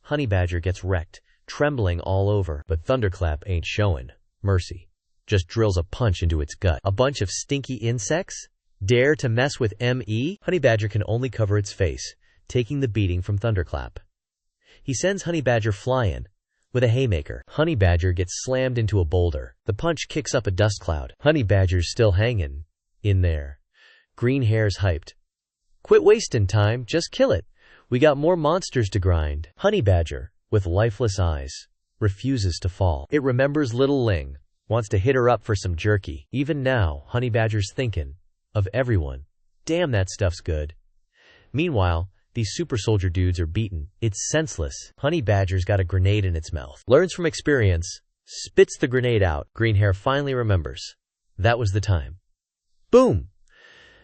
Honey Badger gets wrecked, trembling all over. But Thunderclap ain't showing mercy. Just drills a punch into its gut. "A bunch of stinky insects? Dare to mess with ME?" Honey Badger can only cover its face, taking the beating from Thunderclap. He sends Honey Badger flying with a haymaker. Honey Badger gets slammed into a boulder. The punch kicks up a dust cloud. Honey Badger's still hanging in there. Green Hair's hyped. "Quit wasting time, just kill it. We got more monsters to grind." Honey Badger, with lifeless eyes, refuses to fall. It remembers Little Ling, wants to hit her up for some jerky. Even now, Honey Badger's thinking of everyone. Damn, that stuff's good. Meanwhile, these super soldier dudes are beaten. It's senseless. Honey Badger's got a grenade in its mouth. Learns from experience, spits the grenade out. Green Hair finally remembers. That was the time. Boom!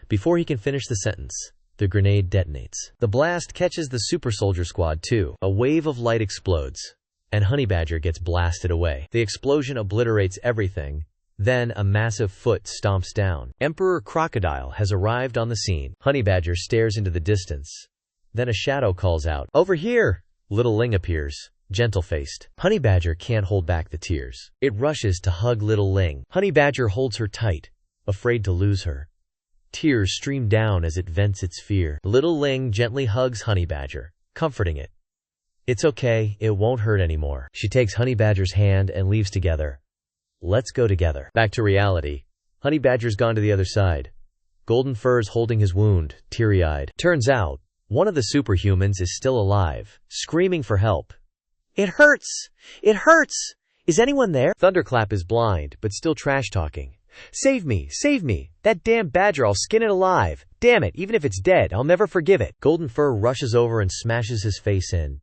Before he can finish the sentence, the grenade detonates. The blast catches the super soldier squad too. A wave of light explodes, and Honey Badger gets blasted away. The explosion obliterates everything. Then a massive foot stomps down. Emperor Crocodile has arrived on the scene. Honey Badger stares into the distance. Then a shadow calls out, "Over here!" Little Ling appears, gentle-faced. Honey Badger can't hold back the tears. It rushes to hug Little Ling. Honey Badger holds her tight, afraid to lose her. Tears stream down as it vents its fear. Little Ling gently hugs Honey Badger, comforting it. "It's okay, it won't hurt anymore." She takes Honey Badger's hand and leaves together. "Let's go together." Back to reality. Honey Badger's gone to the other side. Golden Fur's holding his wound, teary-eyed. Turns out, one of the superhumans is still alive, screaming for help. "It hurts! It hurts! Is anyone there?" Thunderclap is blind, but still trash-talking. "Save me! Save me! That damn badger, I'll skin it alive! Damn it, even if it's dead, I'll never forgive it!" Golden Fur rushes over and smashes his face in.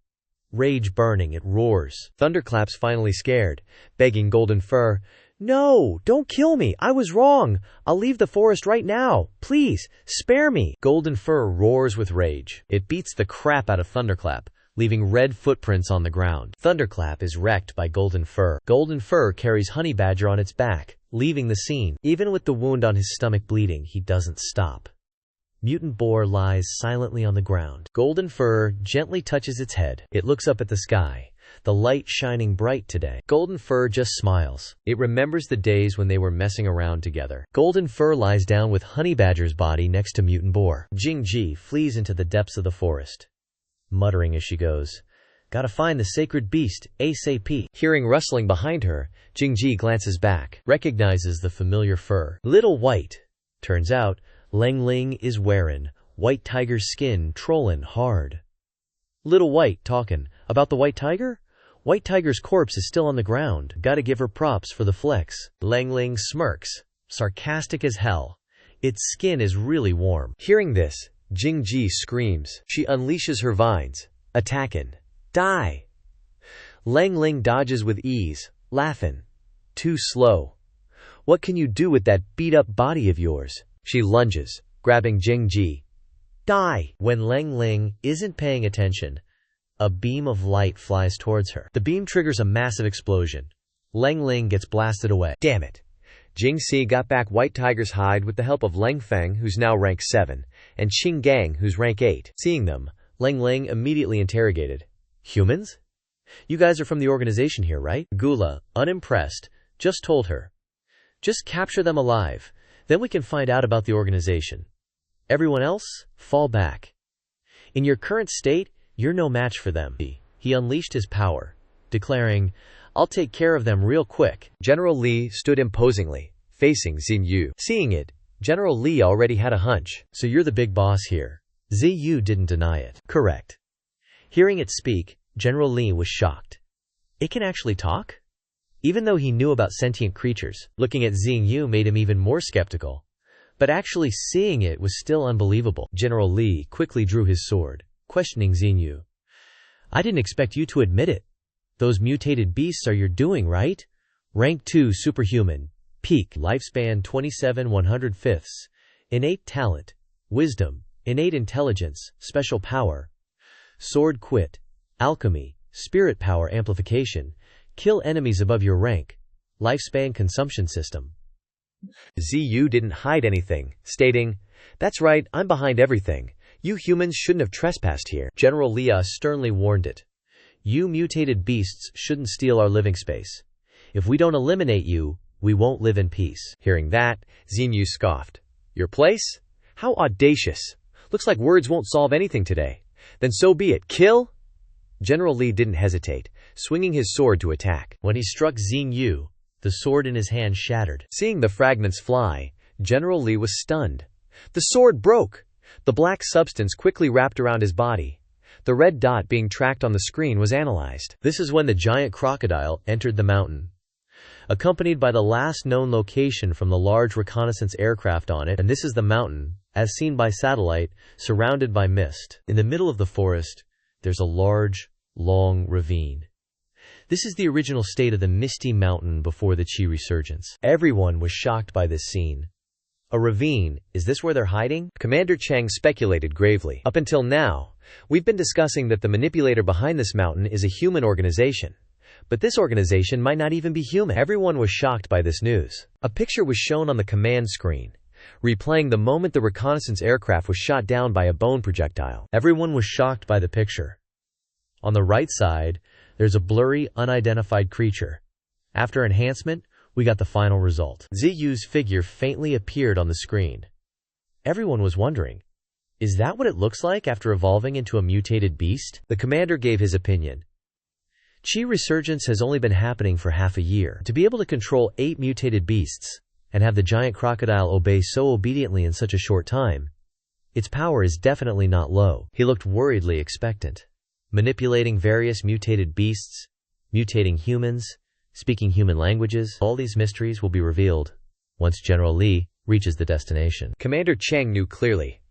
Rage burning, it roars. Thunderclap's finally scared, begging Golden Fur, "No, don't kill me. I was wrong. I'll leave the forest right now. Please, spare me." Golden Fur roars with rage. It beats the crap out of Thunderclap, leaving red footprints on the ground. Thunderclap is wrecked by Golden Fur. Golden Fur carries Honey Badger on its back, leaving the scene. Even with the wound on his stomach bleeding, he doesn't stop. Mutant Boar lies silently on the ground. Golden Fur gently touches its head. It looks up at the sky, the light shining bright today. Golden Fur just smiles. It remembers the days when they were messing around together. Golden Fur lies down with Honey Badger's body next to Mutant Boar. Jingji flees into the depths of the forest, muttering as she goes, "Gotta find the sacred beast, ASAP." Hearing rustling behind her, Jingji glances back, recognizes the familiar fur. Little White. Turns out, Lang Ling is wearing White Tiger's skin, trollin' hard. Little White talking about the White Tiger? White Tiger's corpse is still on the ground. Gotta give her props for the flex. Lang Ling smirks, sarcastic as hell. Its skin is really warm. Hearing this, Jingji screams. She unleashes her vines, attacking. Die! Lang Ling dodges with ease, laughing. Too slow. What can you do with that beat-up body of yours? She lunges, grabbing Jing Ji. Die! When Lang Ling isn't paying attention, a beam of light flies towards her. The beam triggers a massive explosion. Lang Ling gets blasted away. Damn it. Jing Si got back White Tiger's hide with the help of Lang Feng, who's now rank 7, and Qing Gang, who's rank 8. Seeing them, Lang Ling immediately interrogated. Humans? You guys are from the organization here, right? Gula, unimpressed, just told her. Just capture them alive, then we can find out about the organization. Everyone else, fall back. In your current state, you're no match for them. He unleashed his power, declaring, I'll take care of them real quick. General Li stood imposingly, facing Xinyu. Seeing it, General Li already had a hunch. So you're the big boss here. Xinyu didn't deny it. Correct. Hearing it speak, General Li was shocked. It can actually talk? Even though he knew about sentient creatures, looking at Xinyu made him even more skeptical. But actually seeing it was still unbelievable. General Li quickly drew his sword, questioning Xinyu. I didn't expect you to admit it. Those mutated beasts are your doing, right? Rank 2 superhuman. Peak. Lifespan 27 105ths. Innate talent. Wisdom. Innate intelligence. Special power. Sword quit. Alchemy. Spirit power amplification. Kill enemies above your rank. Lifespan consumption system. Ziyu didn't hide anything, stating, That's right, I'm behind everything. You humans shouldn't have trespassed here. General Leah sternly warned it. You mutated beasts shouldn't steal our living space. If we don't eliminate you, we won't live in peace. Hearing that, Xinyu scoffed. Your place? How audacious. Looks like words won't solve anything today. Then so be it. Kill? General Li didn't hesitate, swinging his sword to attack. When he struck Xinyu, the sword in his hand shattered. Seeing the fragments fly, General Li was stunned. The sword broke. The black substance quickly wrapped around his body. The red dot being tracked on the screen was analyzed. This is when the giant crocodile entered the mountain, accompanied by the last known location from the large reconnaissance aircraft on it, and this is the mountain, as seen by satellite, surrounded by mist. In the middle of the forest, there's a large, long ravine. This is the original state of the misty mountain before the Qi resurgence. Everyone was shocked by this scene. A ravine, is this where they're hiding? Commander Cheng speculated gravely. Up until now, we've been discussing that the manipulator behind this mountain is a human organization. But this organization might not even be human. Everyone was shocked by this news. A picture was shown on the command screen, replaying the moment the reconnaissance aircraft was shot down by a bone projectile. Everyone was shocked by the picture. On the right side, there's a blurry, unidentified creature. After enhancement, we got the final result. Ziyu's figure faintly appeared on the screen. Everyone was wondering, is that what it looks like after evolving into a mutated beast? The commander gave his opinion. Qi resurgence has only been happening for half a year. To be able to control 8 mutated beasts, and have the giant crocodile obey so obediently in such a short time, its power is definitely not low. He looked worriedly expectant. Manipulating various mutated beasts, mutating humans, speaking human languages, all these mysteries will be revealed once General Li reaches the destination. Commander Cheng knew clearly.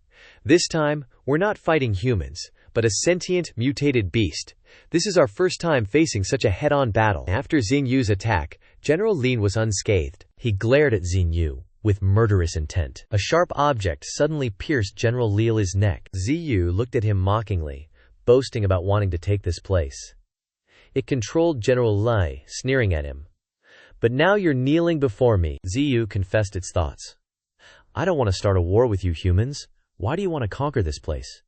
This time, we're not fighting humans, but a sentient, mutated beast. This is our first time facing such a head-on battle. After Xinyu's attack, General Lin was unscathed. He glared at Xinyu with murderous intent. A sharp object suddenly pierced General Li's neck. Ziyu looked at him mockingly, boasting about wanting to take this place. It controlled General Li, sneering at him. But now you're kneeling before me. Ziyu confessed its thoughts. I don't want to start a war with you humans. Why do you want to conquer this place?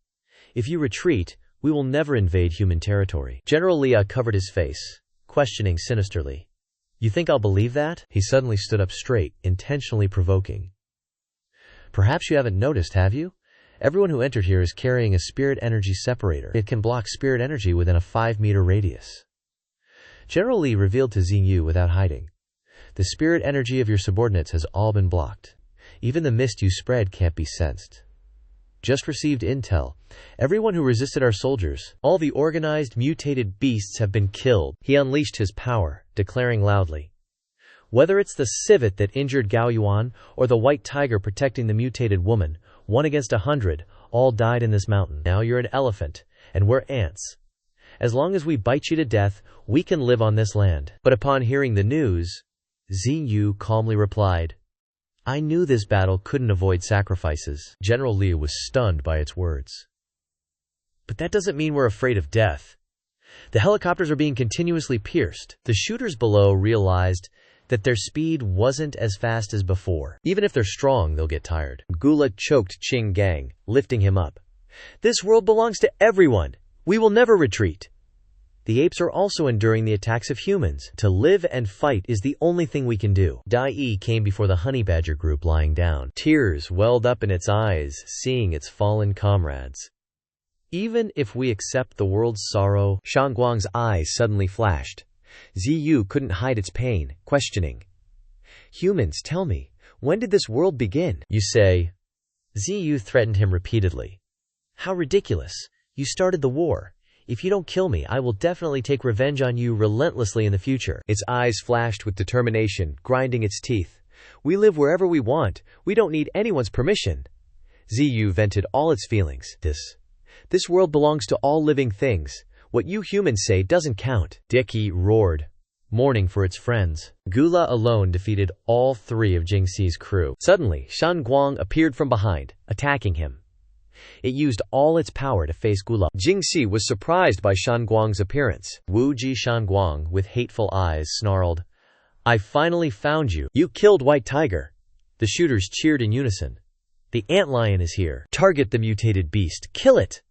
If you retreat, we will never invade human territory. General Li covered his face, questioning sinisterly. You think I'll believe that? He suddenly stood up straight, intentionally provoking. Perhaps you haven't noticed, have you? Everyone who entered here is carrying a spirit energy separator. It can block spirit energy within a 5-meter radius. General Li revealed to Xinyu without hiding. The spirit energy of your subordinates has all been blocked. Even the mist you spread can't be sensed. Just received intel. Everyone who resisted our soldiers, all the organized mutated beasts have been killed. He unleashed his power, declaring loudly. Whether it's the civet that injured Gao Yuan or the white tiger protecting the mutated woman, 1 against 100, all died in this mountain. Now you're an elephant, and we're ants. As long as we bite you to death, we can live on this land." But upon hearing the news, XINH calmly replied, "I knew this battle couldn't avoid sacrifices." General LIEU was stunned by its words. "But that doesn't mean we're afraid of death. The helicopters are being continuously pierced." The shooters below realized that their speed wasn't as fast as before. Even if they're strong, they'll get tired. Gula choked Qing Gang, lifting him up. "This world belongs to everyone. We will never retreat." The apes are also enduring the attacks of humans. To live and fight is the only thing we can do. Dai came before the honey badger group lying down. Tears welled up in its eyes, seeing its fallen comrades. "Even if we accept the world's sorrow," Shangguang's eyes suddenly flashed. Ziyu couldn't hide its pain, questioning. "Humans, tell me, when did this world begin?" "You say." Ziyu threatened him repeatedly. "How ridiculous. You started the war. If you don't kill me, I will definitely take revenge on you relentlessly in the future." Its eyes flashed with determination, grinding its teeth. "We live wherever we want. We don't need anyone's permission." Ziyu vented all its feelings. This world belongs to all living things. What you humans say doesn't count." Dicky roared, mourning for its friends. Gula alone defeated all 3 of Jingxi's crew. Suddenly, Shangguang appeared from behind, attacking him. It used all its power to face Gula. Jingxi was surprised by Shangguang's appearance. Wuji Shangguang, with hateful eyes, snarled, "I finally found you. You killed White Tiger." The shooters cheered in unison. "The antlion is here. Target the mutated beast. Kill it."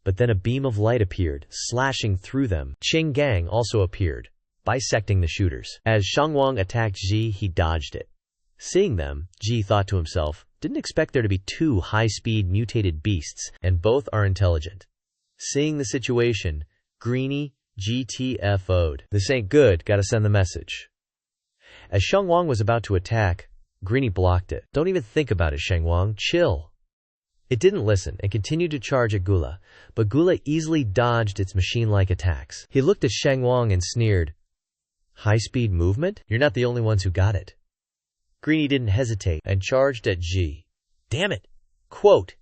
But then a beam of light appeared, slashing through them. Qing Gang also appeared, bisecting the shooters. As Shangguang attacked Ji, he dodged it. Seeing them, Ji thought to himself, "Didn't expect there to be 2 high-speed mutated beasts, and both are intelligent." Seeing the situation, Greenie GTFO'd. "This ain't good, gotta send the message." As Shangguang was about to attack, Greenie blocked it. "Don't even think about it, Shangguang, chill." It didn't listen and continued to charge at Gula, but Gula easily dodged its machine-like attacks. He looked at Shangguang and sneered, "High-speed movement? You're not the only ones who got it." Greenie didn't hesitate and charged at Ji. "Damn it!" Quote.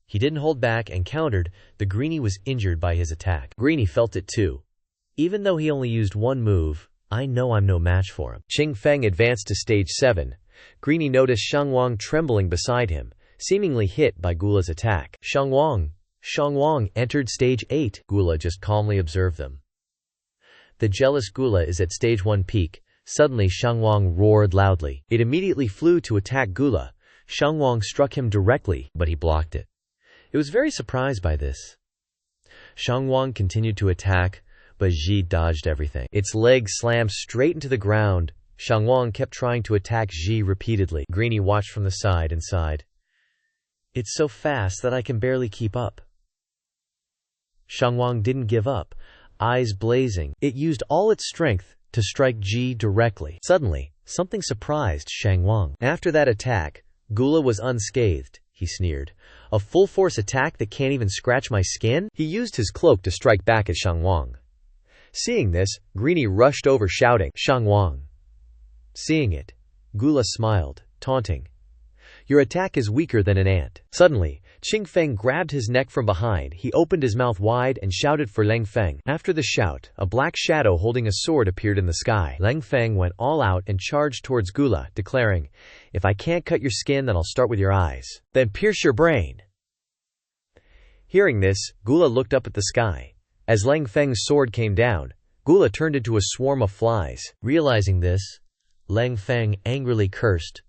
He didn't hold back and countered. The Greenie was injured by his attack. Greenie felt it too. Even though he only used 1 move, I know I'm no match for him. Qing Feng advanced to stage 7. Greenie noticed Shangguang trembling beside him, seemingly hit by Gula's attack. Shangguang entered stage 8. Gula just calmly observed them. The jealous Gula is at stage 1 peak. Suddenly Shangguang roared loudly. It immediately flew to attack Gula. Shangguang struck him directly, but he blocked it. It was very surprised by this. Shangguang continued to attack, but Ji dodged everything. Its legs slammed straight into the ground. Shangguang kept trying to attack Ji repeatedly. Greenie watched from the side and sighed. "It's so fast that I can barely keep up." Shangguang didn't give up. Eyes blazing, it used all its strength to strike Ji directly. Suddenly, something surprised Shangguang. After that attack, Gula was unscathed. He sneered. "A full-force attack that can't even scratch my skin?" He used his cloak to strike back at Shangguang. Seeing this, Greenie rushed over shouting, "Shangguang!" Seeing it, Gula smiled, taunting, "Your attack is weaker than an ant." Suddenly, Qing Feng grabbed his neck from behind. He opened his mouth wide and shouted for Leng Feng. After the shout, a black shadow holding a sword appeared in the sky. Leng Feng went all out and charged towards Gula, declaring, "If I can't cut your skin, then I'll start with your eyes. Then pierce your brain." Hearing this, Gula looked up at the sky. As Leng Feng's sword came down, Gula turned into a swarm of flies. Realizing this, Leng Feng angrily cursed,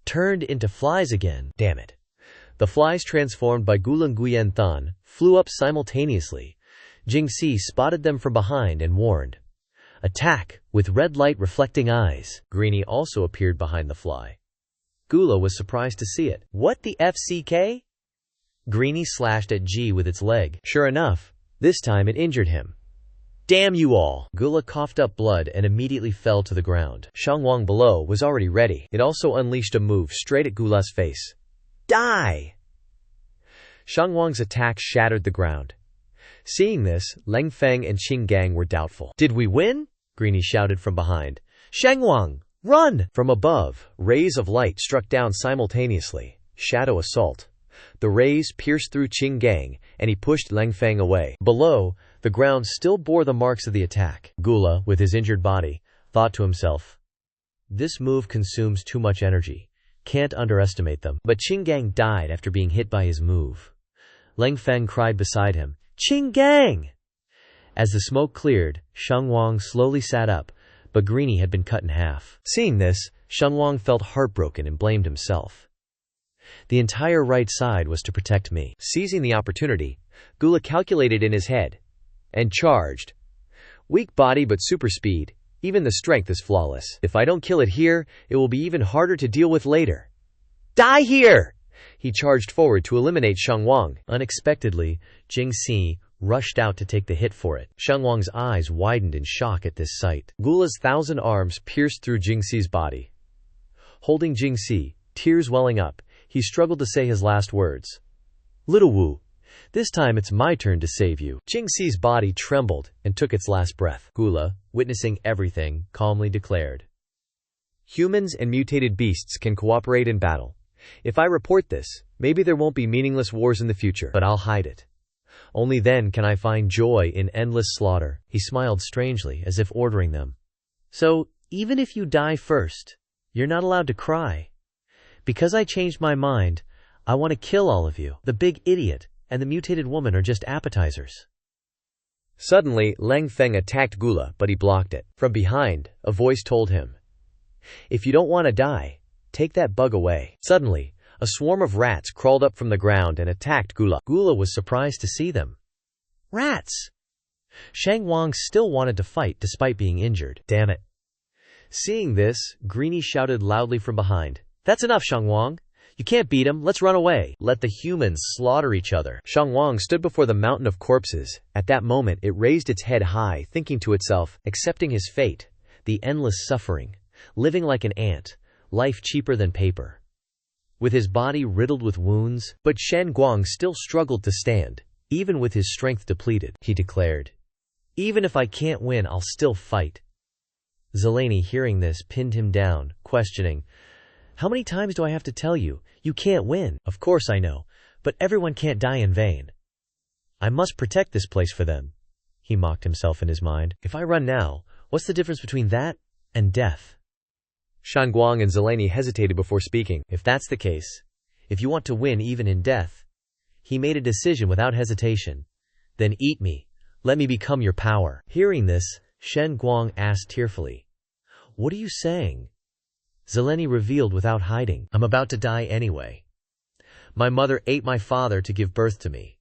"Turned into flies again, damn it." The flies, transformed by Gula Nguyen Than, flew up simultaneously. Jingxi spotted them from behind and warned, "Attack, with red light reflecting eyes." Greenie also appeared behind the fly. Gula was surprised to see it. "What the FCK?" Greenie slashed at Ji with its leg. Sure enough, this time it injured him. "Damn you all!" Gula coughed up blood and immediately fell to the ground. Shangguang below was already ready. It also unleashed a move straight at Gula's face. "Die!" Shangguang's attack shattered the ground. Seeing this, Leng Feng and Qing Gang were doubtful. "Did we win?" Greenie shouted from behind. "Shangguang, run!" From above, rays of light struck down simultaneously. Shadow assault. The rays pierced through Qing Gang, and he pushed Leng Feng away. Below, The ground still bore the marks of the attack. Gula, with his injured body, thought to himself, "This move consumes too much energy. Can't underestimate them." But Qinggang died after being hit by his move. Lang Feng cried beside him, "Qinggang!" As the smoke cleared, Shang Wang slowly sat up, but Greenie had been cut in half. Seeing this, Shang Wang felt heartbroken and blamed himself. The entire right side was to protect me. Seizing the opportunity, Gula calculated in his head and charged. Weak body but super speed, even the strength is flawless. If I don't kill it here, it will be even harder to deal with later. Die here! He charged forward to eliminate Shang Wang. Unexpectedly, Jing Si rushed out to take the hit for it. Shang Wang's eyes widened in shock at this sight. Gula's 1,000 arms pierced through Jing Si's body. Holding Jing Si, tears welling up, he struggled to say his last words. "Little Wu, this time it's my turn to save you." Jing Si's body trembled and took its last breath. Gula, witnessing everything, calmly declared, "Humans and mutated beasts can cooperate in battle. If I report this, maybe there won't be meaningless wars in the future, but I'll hide it. Only then can I find joy in endless slaughter." He smiled strangely, as if ordering them. "So, even if you die first, you're not allowed to cry. Because I changed my mind, I want to kill all of you. The big idiot and the mutated woman are just appetizers." Suddenly, Lang Feng attacked Gula, but he blocked it. From behind, a voice told him, "If you don't want to die, take that bug away." Suddenly, a swarm of rats crawled up from the ground and attacked Gula. Gula was surprised to see them. Rats! Shang Wang still wanted to fight despite being injured. Damn it. Seeing this, Greenie shouted loudly from behind, "That's enough, Shang Wang. You can't beat him. Let's run away. Let the humans slaughter each other." Shang Wang stood before the mountain of corpses. At that moment, it raised its head high, thinking to itself, accepting his fate, the endless suffering, living like an ant, life cheaper than paper. With his body riddled with wounds, but Shen Guang still struggled to stand, even with his strength depleted. He declared, "Even if I can't win, I'll still fight." Zelani, hearing this, pinned him down, questioning, "How many times do I have to tell you, you can't win?" "Of course I know, but everyone can't die in vain. I must protect this place for them," he mocked himself in his mind. "If I run now, what's the difference between that and death?" Shan Guang and Zelani hesitated before speaking. "If that's the case, if you want to win even in death," he made a decision without hesitation, "then eat me. Let me become your power." Hearing this, Shen Guang asked tearfully, "What are you saying?" Zelani revealed without hiding, "I'm about to die anyway. My mother ate my father to give birth to me.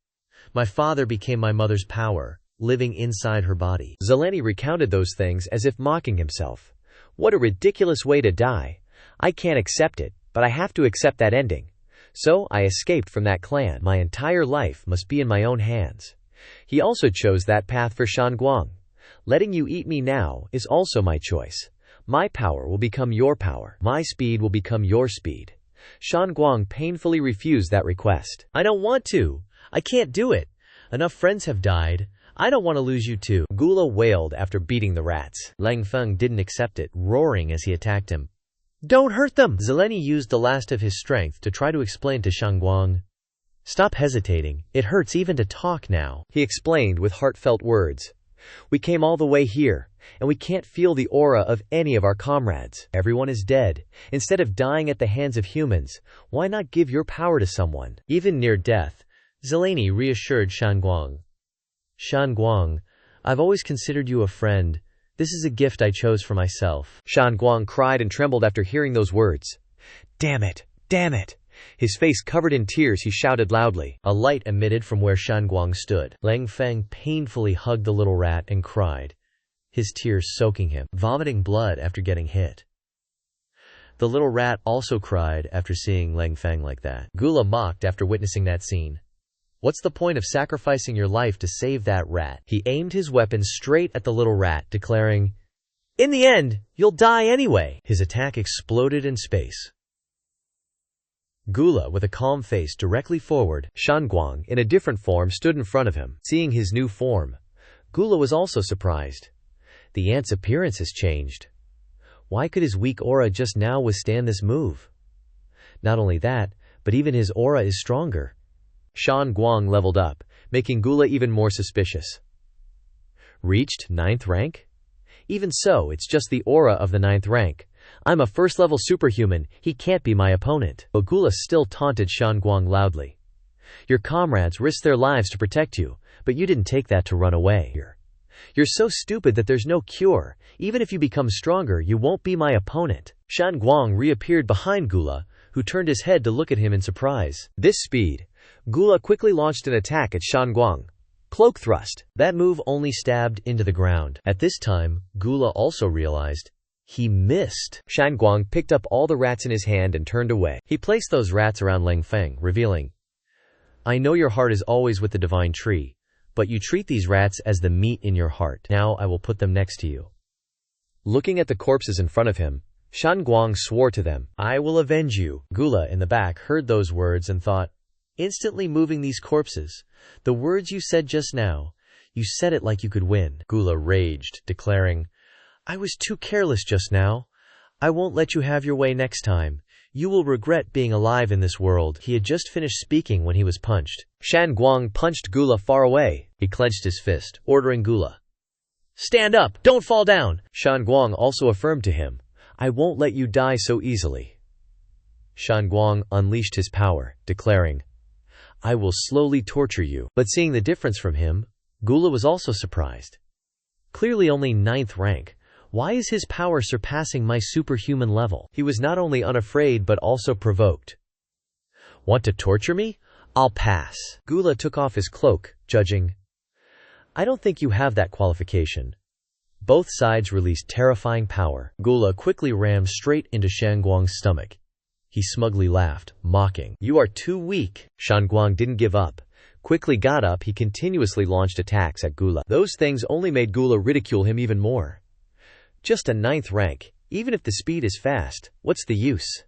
My father became my mother's power, living inside her body." Zelani recounted those things as if mocking himself. "What a ridiculous way to die. I can't accept it, but I have to accept that ending. So I escaped from that clan. My entire life must be in my own hands." He also chose that path for Shan Guang. "Letting you eat me now is also my choice. My power will become your power. My speed will become your speed." Shan Guang painfully refused that request. "I don't want to. I can't do it. Enough friends have died. I don't want to lose you too." Gula wailed after beating the rats. Lang Feng didn't accept it, roaring as he attacked him. "Don't hurt them!" Zelani used the last of his strength to try to explain to Shang Guang. "Stop hesitating. It hurts even to talk now." He explained with heartfelt words. "We came all the way here, and we can't feel the aura of any of our comrades. Everyone is dead. Instead of dying at the hands of humans, why not give your power to someone?" Even near death, Zelani reassured Shan Guang. "Shan Guang, I've always considered you a friend. This is a gift I chose for myself." Shan Guang cried and trembled after hearing those words. "Damn it! Damn it!" His face covered in tears, he shouted loudly. A light emitted from where Shan Guang stood. Lang Feng painfully hugged the little rat and cried, his tears soaking him, vomiting blood after getting hit. The little rat also cried after seeing Lang Feng like that. Gula mocked after witnessing that scene. "What's the point of sacrificing your life to save that rat?" He aimed his weapon straight at the little rat, declaring, "In the end, you'll die anyway." His attack exploded in space. Gula, with a calm face directly forward, Shan Guang, in a different form, stood in front of him. Seeing his new form, Gula was also surprised. The ant's appearance has changed. Why could his weak aura just now withstand this move? Not only that, but even his aura is stronger. Shan Guang leveled up, making Gula even more suspicious. Reached 9th rank? Even so, it's just the aura of the 9th rank. I'm a first-level superhuman, he can't be my opponent. But Gula still taunted Shan Guang loudly. Your comrades risked their lives to protect you, but you didn't take that to run away. You're so stupid that there's no cure. Even if you become stronger, you won't be my opponent. Shan Guang reappeared behind Gula, who turned his head to look at him in surprise. This speed. Gula quickly launched an attack at Shan Guang. Cloak thrust. That move only stabbed into the ground. At this time, Gula also realized he missed. Shan Guang picked up all the rats in his hand and turned away. He placed those rats around Lang Feng, revealing, I know your heart is always with the divine tree, but you treat these rats as the meat in your heart. Now I will put them next to you. Looking at the corpses in front of him, Shan Guang swore to them, I will avenge you. Gula in the back heard those words and thought, instantly moving these corpses. The words you said just now, you said it like you could win. Gula raged, declaring, I was too careless just now. I won't let you have your way next time. You will regret being alive in this world. He had just finished speaking when he was punched. Shan Guang punched Gula far away. He clenched his fist, ordering Gula, stand up, don't fall down. Shan Guang also affirmed to him, I won't let you die so easily. Shan Guang unleashed his power, declaring, I will slowly torture you. But seeing the difference from him, Gula was also surprised. Clearly only 9th rank. Why is his power surpassing my superhuman level? He was not only unafraid but also provoked. Want to torture me? I'll pass. Gula took off his cloak, judging, I don't think you have that qualification. Both sides released terrifying power. Gula quickly rammed straight into Shan Guang's stomach. He smugly laughed, mocking, You are too weak. Shan Guang didn't give up. Quickly got up, he continuously launched attacks at Gula. Those things only made Gula ridicule him even more. Just a 9th rank. Even if the speed is fast, what's the use?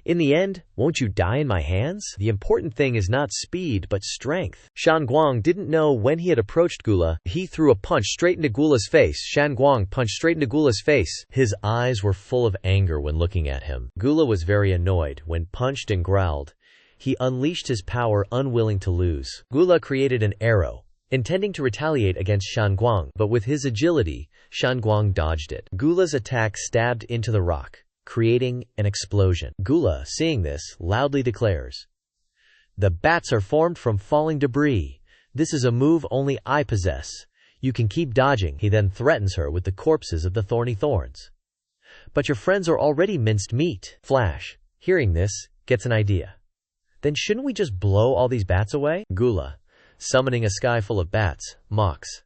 In the end, won't you die in my hands? The important thing is not speed but strength. Shan Guang didn't know when he had approached Gula. He threw a punch straight into Gula's face. Shan Guang punched straight into Gula's face. His eyes were full of anger when looking at him. Gula was very annoyed when punched and growled. He unleashed his power, unwilling to lose. Gula created an arrow, intending to retaliate against Shan Guang, but with his agility, Shan Guang dodged it. Gula's attack stabbed into the rock, creating an explosion. Gula, seeing this, loudly declares, The bats are formed from falling debris. This is a move only I possess. You can keep dodging. He then threatens her with the corpses of the thorny thorns. But your friends are already minced meat. Flash, hearing this, gets an idea. Then shouldn't we just blow all these bats away? Gula, summoning a sky full of bats, mocks.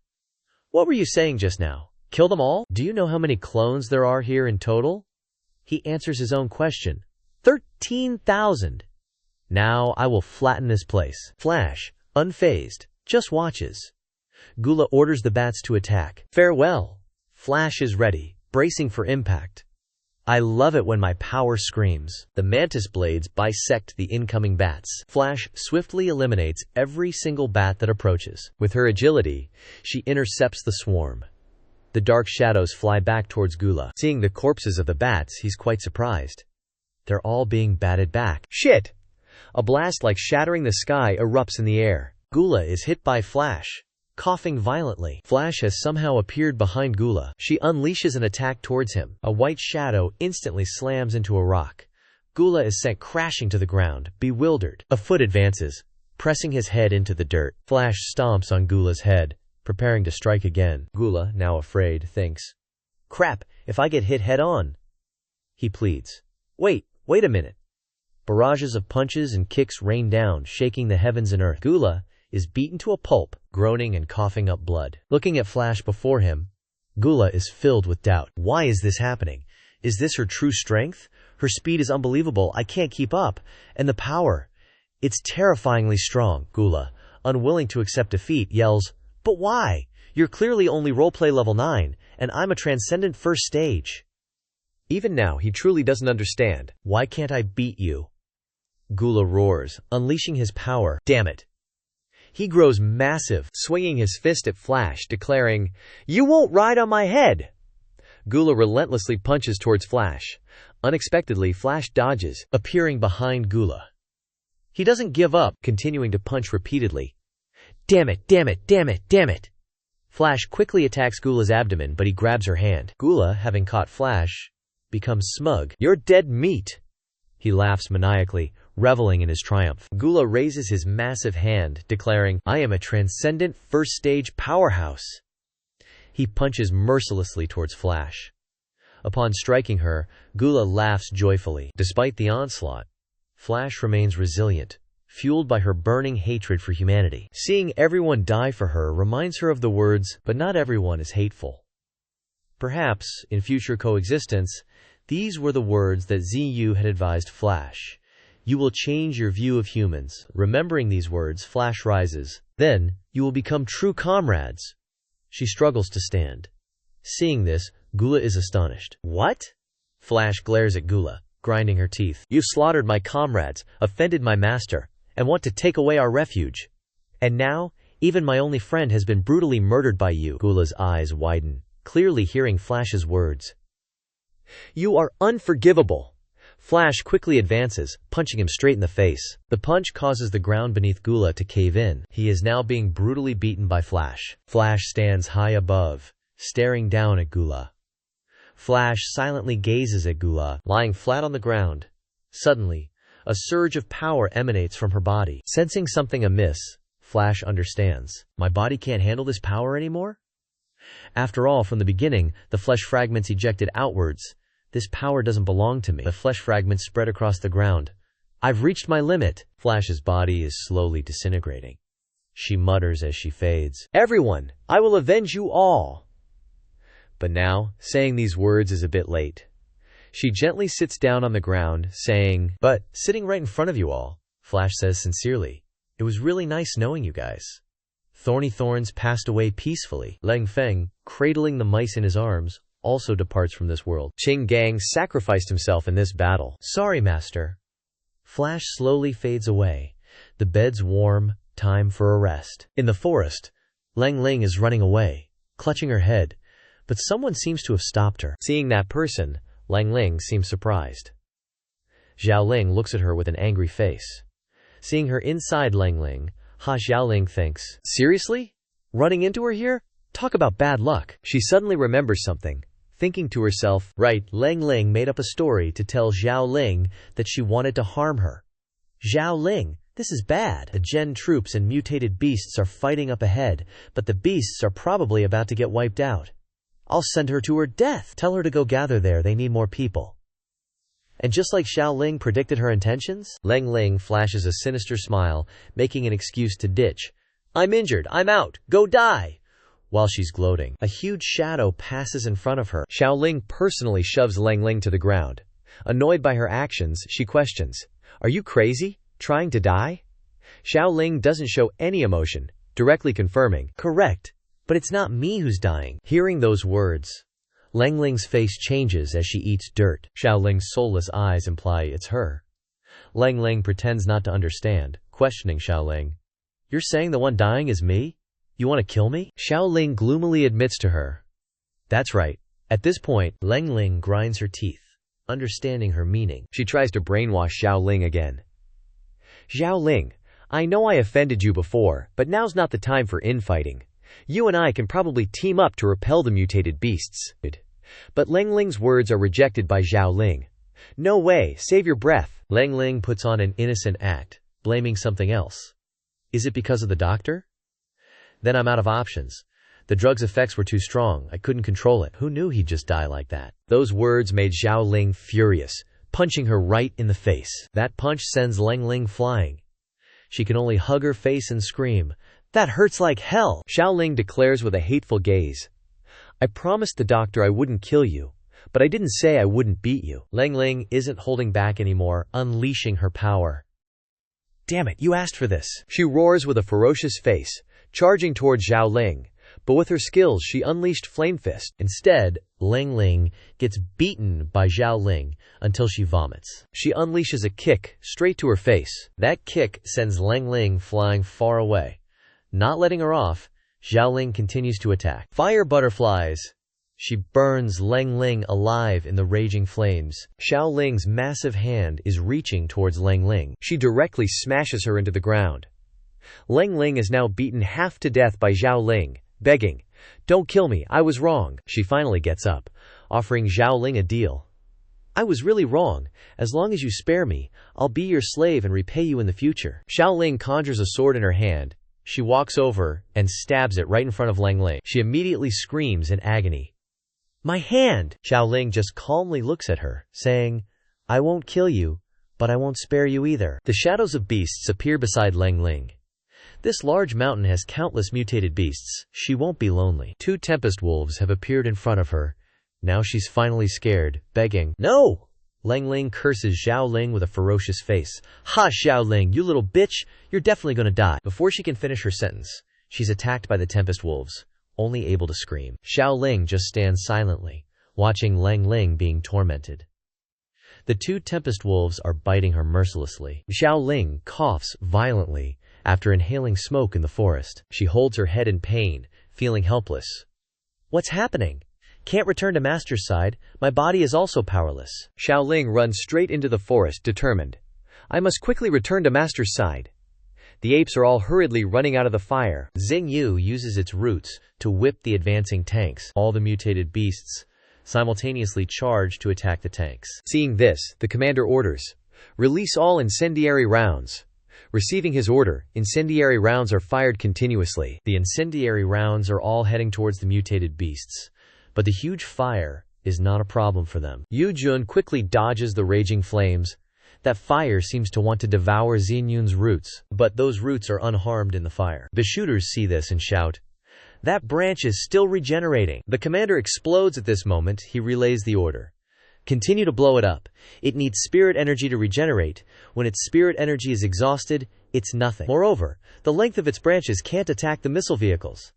What were you saying just now? Kill them all? Do you know how many clones there are here in total? He answers his own question. 13,000. Now I will flatten this place. Flash, unfazed, just watches. Gula orders the bats to attack. Farewell. Flash is ready, bracing for impact. I love it when my power screams. The mantis blades bisect the incoming bats. Flash swiftly eliminates every single bat that approaches. With her agility, she intercepts the swarm. The dark shadows fly back towards Gula. Seeing the corpses of the bats, he's quite surprised. They're all being batted back. Shit! A blast like shattering the sky erupts in the air. Gula is hit by Flash, coughing violently. Flash has somehow appeared behind Gula. She unleashes an attack towards him. A white shadow instantly slams into a rock. Gula is sent crashing to the ground, bewildered. A foot advances, pressing his head into the dirt. Flash stomps on Gula's head, preparing to strike again. Gula, now afraid, thinks, Crap, if I get hit head-on. He pleads, Wait a minute. Barrages of punches and kicks rain down, shaking the heavens and earth. Gula is beaten to a pulp, groaning and coughing up blood. Looking at Flash before him, Gula is filled with doubt. Why is this happening? Is this her true strength? Her speed is unbelievable, I can't keep up. And the power, it's terrifyingly strong. Gula, unwilling to accept defeat, yells, But why? You're clearly only roleplay level 9, and I'm a transcendent first stage. Even now, he truly doesn't understand. Why can't I beat you? Gula roars, unleashing his power. Damn it. He grows massive, swinging his fist at Flash, declaring, You won't ride on my head! Gula relentlessly punches towards Flash. Unexpectedly, Flash dodges, appearing behind Gula. He doesn't give up, continuing to punch repeatedly. Damn it, damn it, damn it, damn it! Flash quickly attacks Gula's abdomen, but he grabs her hand. Gula, having caught Flash, becomes smug. "You're dead meat." He laughs maniacally, reveling in his triumph. Gula raises his massive hand, declaring, "I am a transcendent first-stage powerhouse." He punches mercilessly towards Flash. Upon striking her, Gula laughs joyfully. Despite the onslaught, Flash remains resilient, fueled by her burning hatred for humanity. Seeing everyone die for her reminds her of the words, "But not everyone is hateful." Perhaps, in future coexistence, these were the words that ZU had advised Flash. "You will change your view of humans." Remembering these words, Flash rises. "Then, you will become true comrades." She struggles to stand. Seeing this, Gula is astonished. "What?" Flash glares at Gula, grinding her teeth. "You slaughtered my comrades, offended my master, and want to take away our refuge. And now, even my only friend has been brutally murdered by you." Gula's eyes widen, clearly hearing Flash's words. "You are unforgivable." Flash quickly advances, punching him straight in the face. The punch causes the ground beneath Gula to cave in. He is now being brutally beaten by Flash. Flash stands high above, staring down at Gula. Flash silently gazes at Gula, lying flat on the ground. Suddenly, a surge of power emanates from her body. Sensing something amiss, Flash understands. "My body can't handle this power anymore?" After all, from the beginning, the flesh fragments ejected outwards. This power doesn't belong to me. The flesh fragments spread across the ground. "I've reached my limit." Flash's body is slowly disintegrating. She mutters as she fades, "Everyone, I will avenge you all." But now, saying these words is a bit late. She gently sits down on the ground, saying, "But, sitting right in front of you all," Flash says sincerely, "it was really nice knowing you guys." Thorny Thorns passed away peacefully. Lang Feng, cradling the mice in his arms, also departs from this world. Qing Gang sacrificed himself in this battle. "Sorry, Master." Flash slowly fades away. The bed's warm, time for a rest. In the forest, Lang Ling is running away, clutching her head, but someone seems to have stopped her. Seeing that person, Lang Ling seems surprised. Zhao Ling looks at her with an angry face. Seeing her inside Lang Ling, Ha Xiaoling thinks, "Seriously? Running into her here? Talk about bad luck." She suddenly remembers something, thinking to herself, "Right, Lang Ling made up a story to tell Zhao Ling that she wanted to harm her. Zhao Ling, this is bad. The Gen troops and mutated beasts are fighting up ahead, but the beasts are probably about to get wiped out. I'll send her to her death. Tell her to go gather there, they need more people." And just like Zhao Ling predicted her intentions, Lang Ling flashes a sinister smile, making an excuse to ditch. "I'm injured, I'm out, go die!" While she's gloating, a huge shadow passes in front of her. Zhao Ling personally shoves Lang Ling to the ground. Annoyed by her actions, she questions, "Are you crazy? Trying to die?" Zhao Ling doesn't show any emotion, directly confirming, "Correct, but it's not me who's dying." Hearing those words, Lang Ling's face changes as she eats dirt. Zhao Ling's soulless eyes imply it's her. Lang Ling pretends not to understand, questioning Zhao Ling. "You're saying the one dying is me? You want to kill me?" Zhao Ling gloomily admits to her. That's right. At this point, Lang Ling grinds her teeth, understanding her meaning. She tries to brainwash Zhao Ling again. "Zhao Ling, I know I offended you before, but now's not the time for infighting. You and I can probably team up to repel the mutated beasts." But Lang Ling's words are rejected by Zhao Ling. "No way, save your breath." Lang Ling puts on an innocent act, blaming something else. "Is it because of the doctor? Then I'm out of options. The drug's effects were too strong, I couldn't control it." Who knew he'd just die like that? Those words made Zhao Ling furious, punching her right in the face. That punch sends Lang Ling flying. She can only hug her face and scream, "That hurts like hell!" Zhao Ling declares with a hateful gaze, "I promised the doctor I wouldn't kill you, but I didn't say I wouldn't beat you." Lang Ling isn't holding back anymore, unleashing her power. "Damn it, you asked for this!" She roars with a ferocious face, charging towards Zhao Ling, but with her skills she unleashed Flame Fist. Instead, Lang Ling gets beaten by Zhao Ling until she vomits. She unleashes a kick straight to her face. That kick sends Lang Ling flying far away. Not letting her off, Zhao Ling continues to attack. Fire butterflies! She burns Lang Ling alive in the raging flames. Zhao Ling's massive hand is reaching towards Lang Ling. She directly smashes her into the ground. Lang Ling is now beaten half to death by Zhao Ling, begging, "Don't kill me, I was wrong." She finally gets up, offering Zhao Ling a deal. "I was really wrong. As long as you spare me, I'll be your slave and repay you in the future." Zhao Ling conjures a sword in her hand. She walks over and stabs it right in front of Lang Ling. She immediately screams in agony. "My hand!" Zhao Ling just calmly looks at her, saying, "I won't kill you, but I won't spare you either." The shadows of beasts appear beside Lang Ling. This large mountain has countless mutated beasts. She won't be lonely. 2 tempest wolves have appeared in front of her. Now she's finally scared, begging, "No!" Lang Ling curses Zhao Ling with a ferocious face. "Ha, Zhao Ling, you little bitch! You're definitely gonna die." Before she can finish her sentence, she's attacked by the tempest wolves, only able to scream. Zhao Ling just stands silently, watching Lang Ling being tormented. The 2 tempest wolves are biting her mercilessly. Zhao Ling coughs violently after inhaling smoke in the forest. She holds her head in pain, feeling helpless. "What's happening? Can't return to Master's side. My body is also powerless." Zhao Ling runs straight into the forest, determined. "I must quickly return to Master's side." The apes are all hurriedly running out of the fire. Xingyu uses its roots to whip the advancing tanks. All the mutated beasts simultaneously charge to attack the tanks. Seeing this, the commander orders, "Release all incendiary rounds." Receiving his order, incendiary rounds are fired continuously. The incendiary rounds are all heading towards the mutated beasts, but the huge fire is not a problem for them. Yu Jun quickly dodges the raging flames. That fire seems to want to devour Xingyun's roots, but those roots are unharmed in the fire. The shooters see this and shout, "That branch is still regenerating." The commander explodes at this moment. He relays the order, "Continue to blow it up. It needs spirit energy to regenerate. When its spirit energy is exhausted, it's nothing. Moreover, the length of its branches can't attack the missile vehicles."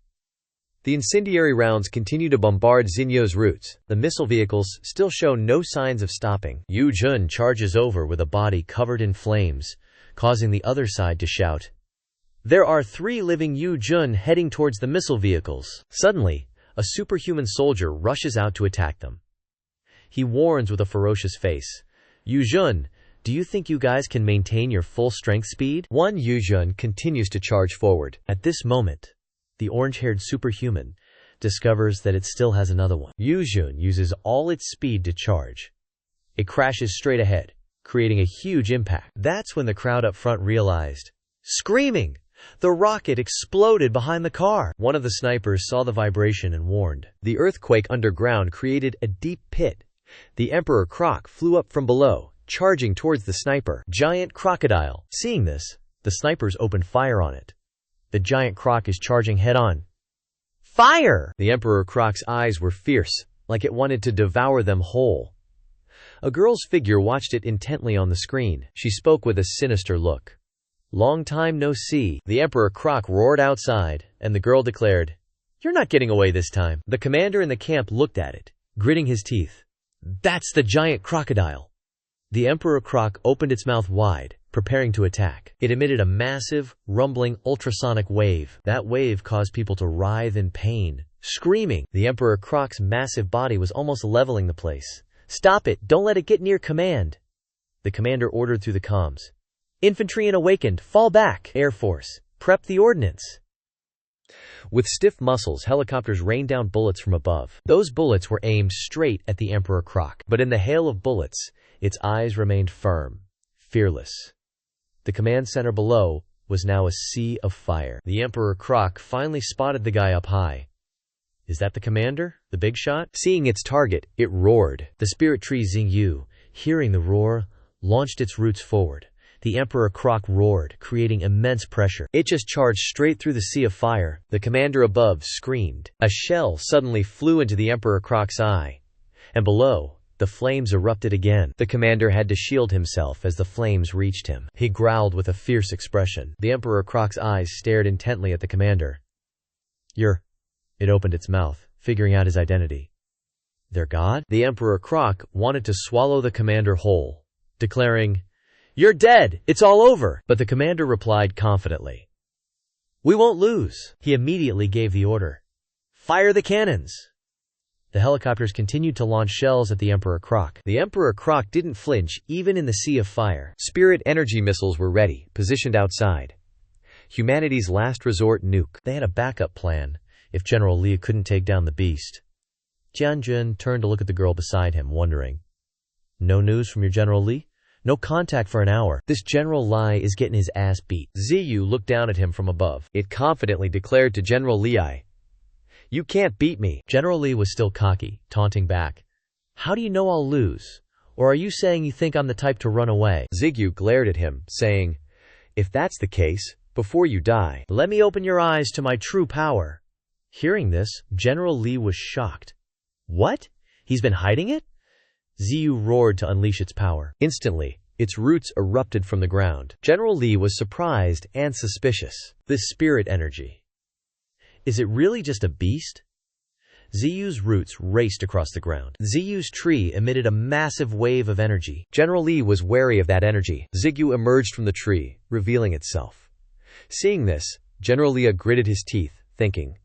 The incendiary rounds continue to bombard Xingyu's roots. The missile vehicles still show no signs of stopping. Yu Jun charges over with a body covered in flames, causing the other side to shout, "There are 3 living Yu Jun heading towards the missile vehicles." Suddenly, a superhuman soldier rushes out to attack them. He warns with a ferocious face, "Yu Jun, do you think you guys can maintain your full strength speed?" One Yu Jun continues to charge forward. At this moment, the orange-haired superhuman discovers that it still has another one. Yu Jun uses all its speed to charge. It crashes straight ahead, creating a huge impact. That's when the crowd up front realized, screaming, the rocket exploded behind the car. One of the snipers saw the vibration and warned. The earthquake underground created a deep pit. The Emperor Croc flew up from below, charging towards the sniper. Giant crocodile. Seeing this, the snipers opened fire on it. The giant croc is charging head-on. Fire! The Emperor Croc's eyes were fierce, like it wanted to devour them whole. A girl's figure watched it intently on the screen. She spoke with a sinister look. "Long time no see." The Emperor Croc roared outside, and the girl declared, "You're not getting away this time." The commander in the camp looked at it, gritting his teeth. "That's the giant crocodile." The Emperor Croc opened its mouth wide, preparing to attack. It emitted a massive, rumbling ultrasonic wave. That wave caused people to writhe in pain, screaming. The Emperor Croc's massive body was almost leveling the place. "Stop it! Don't let it get near command!" The commander ordered through the comms. "Infantry and awakened, fall back! Air Force, prep the ordnance!" With stiff muscles, helicopters rained down bullets from above. Those bullets were aimed straight at the Emperor Croc, but in the hail of bullets, its eyes remained firm, fearless. The command center below was now a sea of fire. The Emperor Croc finally spotted the guy up high. "Is that the commander? The big shot?" Seeing its target, it roared. The spirit tree Xingyu, hearing the roar, launched its roots forward. The Emperor Croc roared, creating immense pressure. It just charged straight through the sea of fire. The commander above screamed. A shell suddenly flew into the Emperor Croc's eye, and below, the flames erupted again. The commander had to shield himself as the flames reached him. He growled with a fierce expression. The Emperor Croc's eyes stared intently at the commander. It opened its mouth, figuring out his identity. "Their god?" The Emperor Croc wanted to swallow the commander whole, declaring, "You're dead! It's all over!" But the commander replied confidently, "We won't lose." He immediately gave the order, "Fire the cannons!" The helicopters continued to launch shells at the Emperor Croc. The Emperor Croc didn't flinch, even in the sea of fire. Spirit energy missiles were ready, positioned outside. Humanity's last resort nuke. They had a backup plan, if General Li couldn't take down the beast. Jianjun turned to look at the girl beside him, wondering. No news from your General Li? No contact for an hour. This General Li is getting his ass beat. Ziyu looked down at him from above. It confidently declared to General Li, You can't beat me. General Li was still cocky, taunting back. How do you know I'll lose? Or are you saying you think I'm the type to run away? Ziyu glared at him, saying, If that's the case, before you die, let me open your eyes to my true power. Hearing this, General Li was shocked. What? He's been hiding it? Ziyu roared to unleash its power. Instantly, its roots erupted from the ground. General Li was surprised and suspicious. This spirit energy. Is it really just a beast? Ziyu's roots raced across the ground. Ziyu's tree emitted a massive wave of energy. General Li was wary of that energy. Ziyu emerged from the tree, revealing itself. Seeing this, General Li gritted his teeth, thinking,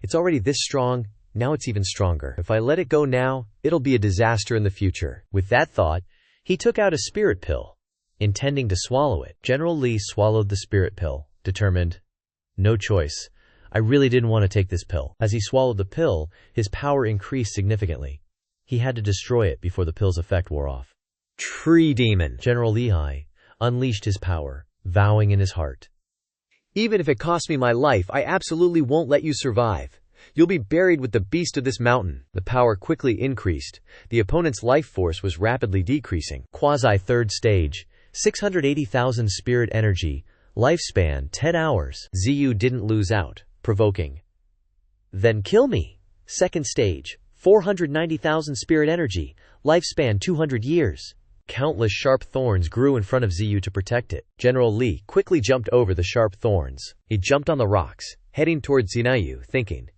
It's already this strong, now it's even stronger. If I let it go now, it'll be a disaster in the future. With that thought, he took out a spirit pill, intending to swallow it. General Li swallowed the spirit pill, determined, No choice. I really didn't want to take this pill. As he swallowed the pill, his power increased significantly. He had to destroy it before the pill's effect wore off. Tree Demon. General Li unleashed his power, vowing in his heart. Even if it costs me my life, I absolutely won't let you survive. You'll be buried with the beast of this mountain. The power quickly increased. The opponent's life force was rapidly decreasing. Quasi-third stage, 680,000 spirit energy, lifespan 10 hours. Ziyu didn't lose out, provoking. Then kill me. Second stage, 490,000 spirit energy, lifespan 200 years. Countless sharp thorns grew in front of Ziyu to protect it. General Li quickly jumped over the sharp thorns. He jumped on the rocks, heading towards Ziyu, thinking,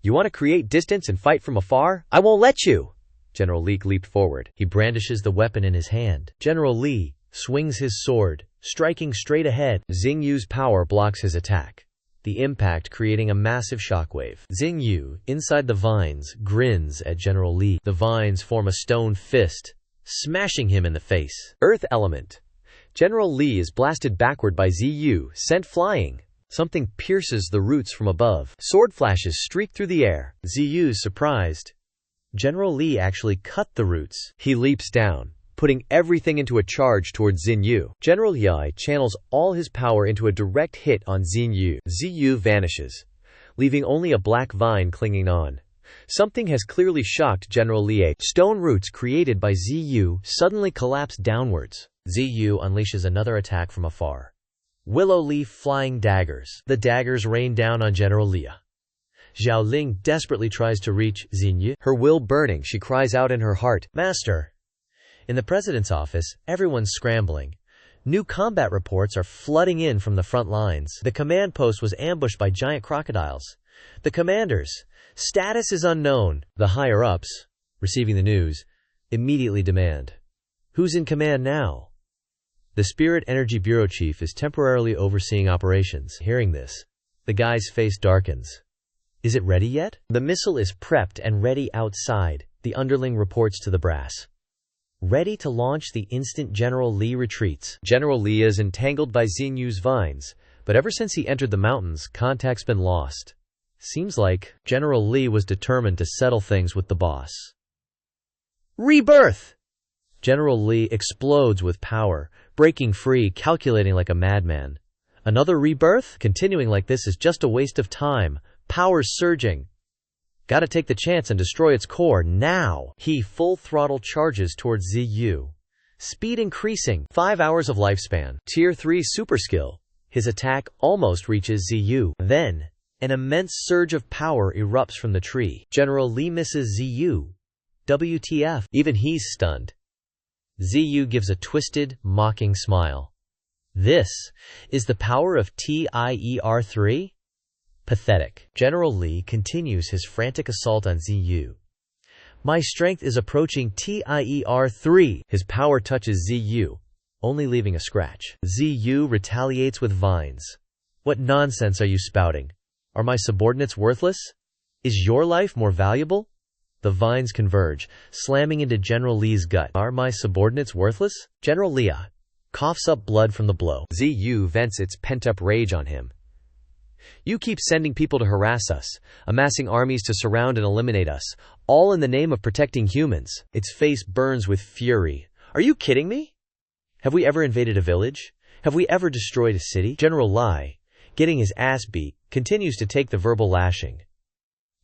You want to create distance and fight from afar? I won't let you! General Li leaped forward. He brandishes the weapon in his hand. General Li swings his sword, striking straight ahead. Xingyu's power blocks his attack, the impact creating a massive shockwave. Xingyu, inside the vines, grins at General Li. The vines form a stone fist, smashing him in the face. Earth element. General Li is blasted backward by Ziyu, sent flying. Something pierces the roots from above. Sword flashes streak through the air. Ziyu's surprised. General Li actually cut the roots. He leaps down, putting everything into a charge towards Xinyu. General Li channels all his power into a direct hit on Xinyu. Ziyu vanishes, leaving only a black vine clinging on. Something has clearly shocked General Li. Stone roots created by Ziyu suddenly collapse downwards. Ziyu unleashes another attack from afar. Willow leaf flying daggers. The daggers rain down on General Li. Zhao Ling desperately tries to reach Xinyu. Her will burning, she cries out in her heart, Master! In the president's office, everyone's scrambling. New combat reports are flooding in from the front lines. The command post was ambushed by giant crocodiles. The commander's status is unknown. The higher-ups, receiving the news, immediately demand, Who's in command now? The Spirit Energy Bureau Chief is temporarily overseeing operations. Hearing this, the guy's face darkens. Is it ready yet? The missile is prepped and ready outside, the underling reports to the brass. Ready to launch the instant General Li retreats. General Li is entangled by Xingyu's vines, but ever since he entered the mountains, contact's been lost. Seems like General Li was determined to settle things with the boss. Rebirth! General Li explodes with power, breaking free, calculating like a madman. Another rebirth? Continuing like this is just a waste of time. Power's surging. Gotta take the chance and destroy its core now. He full throttle charges towards Ziyu. Speed increasing. 5 hours of lifespan. Tier 3 super skill. His attack almost reaches Ziyu. Then, an immense surge of power erupts from the tree. General Li misses Ziyu. WTF. Even he's stunned. Ziyu gives a twisted, mocking smile. This is the power of TIER 3? Pathetic. General Li continues his frantic assault on Ziyu. My strength is approaching TIER 3. His power touches Ziyu, only leaving a scratch. Ziyu retaliates with vines. What nonsense are you spouting? Are my subordinates worthless? Is your life more valuable? The vines converge, slamming into General Li's gut. Are my subordinates worthless? General Li coughs up blood from the blow. Ziyu vents its pent-up rage on him. You keep sending people to harass us, amassing armies to surround and eliminate us, all in the name of protecting humans." Its face burns with fury. "Are you kidding me? Have we ever invaded a village? Have we ever destroyed a city?" General Lai, getting his ass beat, continues to take the verbal lashing.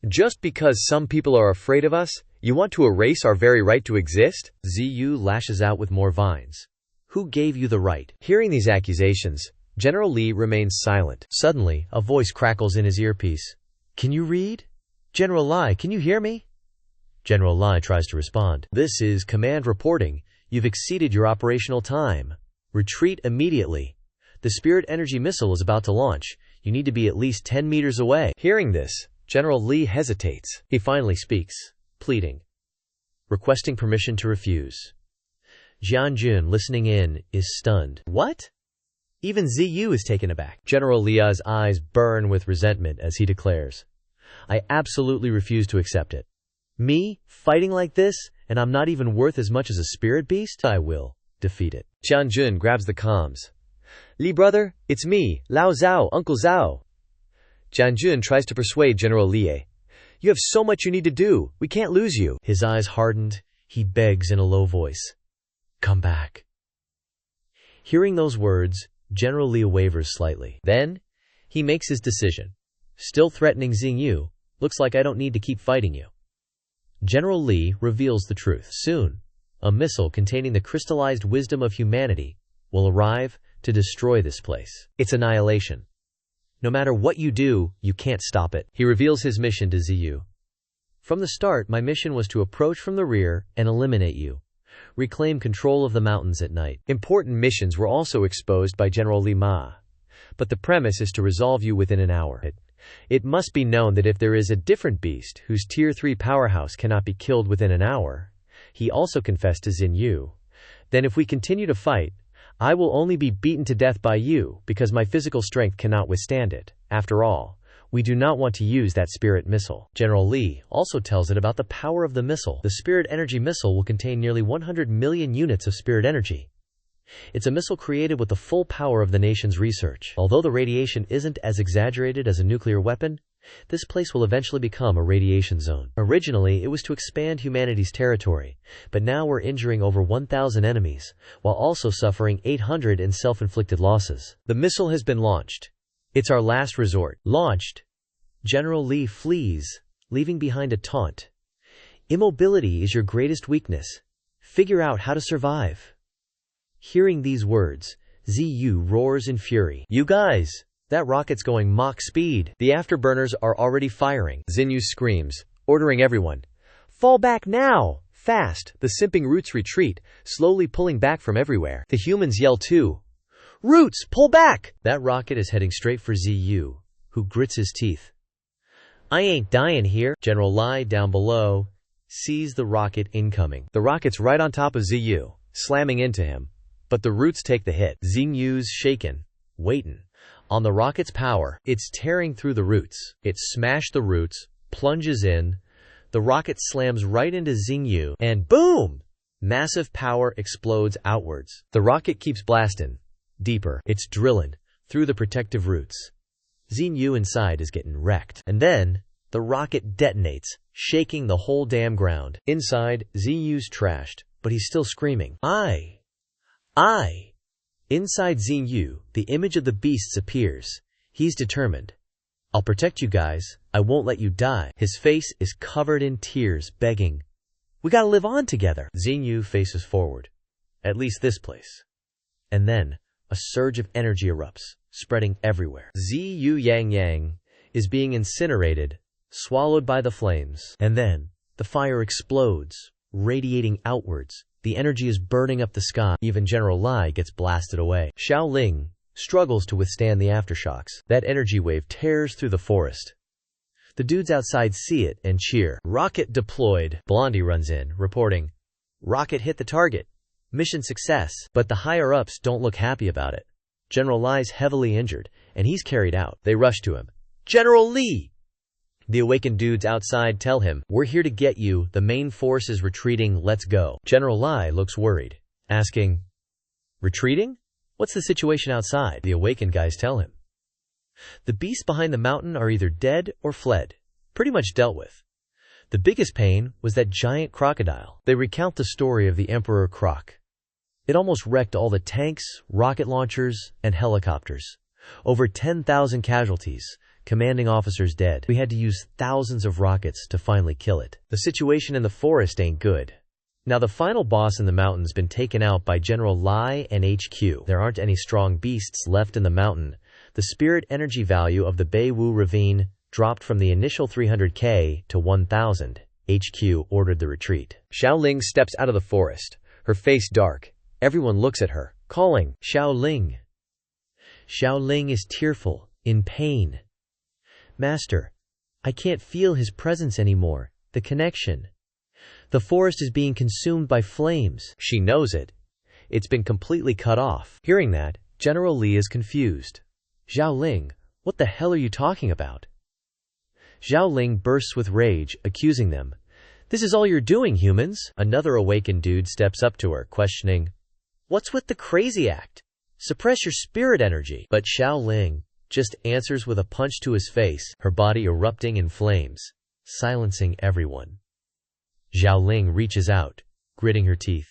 "Just because some people are afraid of us, you want to erase our very right to exist?" ZU lashes out with more vines. "Who gave you the right?" Hearing these accusations, General Li remains silent. Suddenly, a voice crackles in his earpiece. "Can you read? General Lai, can you hear me?" General Lai tries to respond. "This is command reporting. You've exceeded your operational time. Retreat immediately. The spirit energy missile is about to launch. You need to be at least 10 meters away." Hearing this, General Li hesitates. He finally speaks, pleading, requesting permission to refuse. Jianjun, listening in, is stunned. What? Even ZU is taken aback. General Lia's eyes burn with resentment as he declares, "I absolutely refuse to accept it. Me, fighting like this, and I'm not even worth as much as a spirit beast? I will defeat it." Jianjun grabs the comms. "Li brother, it's me, Lao Zhao, Uncle Zhao." Jianjun tries to persuade General Li. "You have so much you need to do, we can't lose you." His eyes hardened, he begs in a low voice, "Come back." Hearing those words, General Li wavers slightly. Then, he makes his decision. Still threatening Xingyu, "Looks like I don't need to keep fighting you." General Li reveals the truth. Soon, a missile containing the crystallized wisdom of humanity will arrive to destroy this place. Its annihilation. No matter what you do, you can't stop it. He reveals his mission to ZU. "From the start, my mission was to approach from the rear and eliminate you. Reclaim control of the mountains at night." Important missions were also exposed by General Li Ma. But the premise is to resolve you within an hour. It must be known that if there is a different beast whose Tier 3 powerhouse cannot be killed within an hour, he also confessed to Xingyu, then if we continue to fight, I will only be beaten to death by you because my physical strength cannot withstand it. After all, we do not want to use that spirit missile. General Li also tells it about the power of the missile. The spirit energy missile will contain nearly 100 million units of spirit energy. It's a missile created with the full power of the nation's research. Although the radiation isn't as exaggerated as a nuclear weapon, this place will eventually become a radiation zone. Originally, it was to expand humanity's territory, but now we're injuring over 1,000 enemies, while also suffering 800 in self-inflicted losses. The missile has been launched. It's our last resort. Launched. General Li flees, leaving behind a taunt. "Immobility is your greatest weakness. Figure out how to survive." Hearing these words, ZU roars in fury. "You guys! That rocket's going Mach speed." The afterburners are already firing. Xingyu screams, ordering everyone, "Fall back now! Fast!" The simping Roots retreat, slowly pulling back from everywhere. The humans yell too, "Roots, pull back!" That rocket is heading straight for ZU, who grits his teeth. "I ain't dying here." General Lai, down below, sees the rocket incoming. The rocket's right on top of ZU, slamming into him. But the Roots take the hit. Xingyu's shaken, waitin' on the rocket's power. It's tearing through the Roots. It smashed the Roots, plunges in. The rocket slams right into Xingyu, and boom! Massive power explodes outwards. The rocket keeps blasting. Deeper. It's drilling through the protective Roots. Xingyu inside is getting wrecked. And then, the rocket detonates, shaking the whole damn ground. Inside, Xingyu's trashed, but he's still screaming, I. Inside Xingyu, the image of the beasts appears. He's determined. "I'll protect you guys. I won't let you die." His face is covered in tears, begging, "We gotta live on together." Xingyu faces forward. "At least this place." And then, a surge of energy erupts, spreading everywhere. ZU Yang is being incinerated, swallowed by the flames. And then, the fire explodes, radiating outwards. The energy is burning up the sky. Even General Lai gets blasted away. Xiao Ling struggles to withstand the aftershocks. That energy wave tears through the forest. The dudes outside see it and cheer. Rocket deployed. Blondie runs in, reporting, "Rocket hit the target. Mission success." But the higher-ups don't look happy about it. General Lai's heavily injured, and he's carried out. They rush to him. "General Li!" The awakened dudes outside tell him, "We're here to get you. The main force is retreating. Let's go." General Lai looks worried, asking, "Retreating? What's the situation outside?" The awakened guys tell him, The beasts behind the mountain are either dead or fled, pretty much dealt with. The biggest pain was that giant crocodile. They recount the story of the Emperor Croc. It almost wrecked all the tanks, rocket launchers, and helicopters. Over 10,000 casualties, commanding officers dead. We had to use thousands of rockets to finally kill it. The situation in the forest ain't good. Now the final boss in the mountain's been taken out by General LIEU and HQ. There aren't any strong beasts left in the mountain. The spirit energy value of the Beiwu ravine dropped from the initial 300K to 1,000. HQ ordered the retreat. Xiaoling steps out of the forest, her face dark. Everyone looks at her, calling, Xiaoling. Xiaoling is tearful, in pain. Master, I can't feel his presence anymore, the connection. The forest is being consumed by flames. She knows it. It's been completely cut off. Hearing that, General Li is confused. Xiaoling, what the hell are you talking about? Xiaoling bursts with rage, accusing them. This is all you're doing, humans. Another awakened dude steps up to her, questioning, What's with the crazy act? Suppress your spirit energy. But Xiaoling just answers with a punch to his face, her body erupting in flames, silencing everyone. Xiaoling reaches out, gritting her teeth.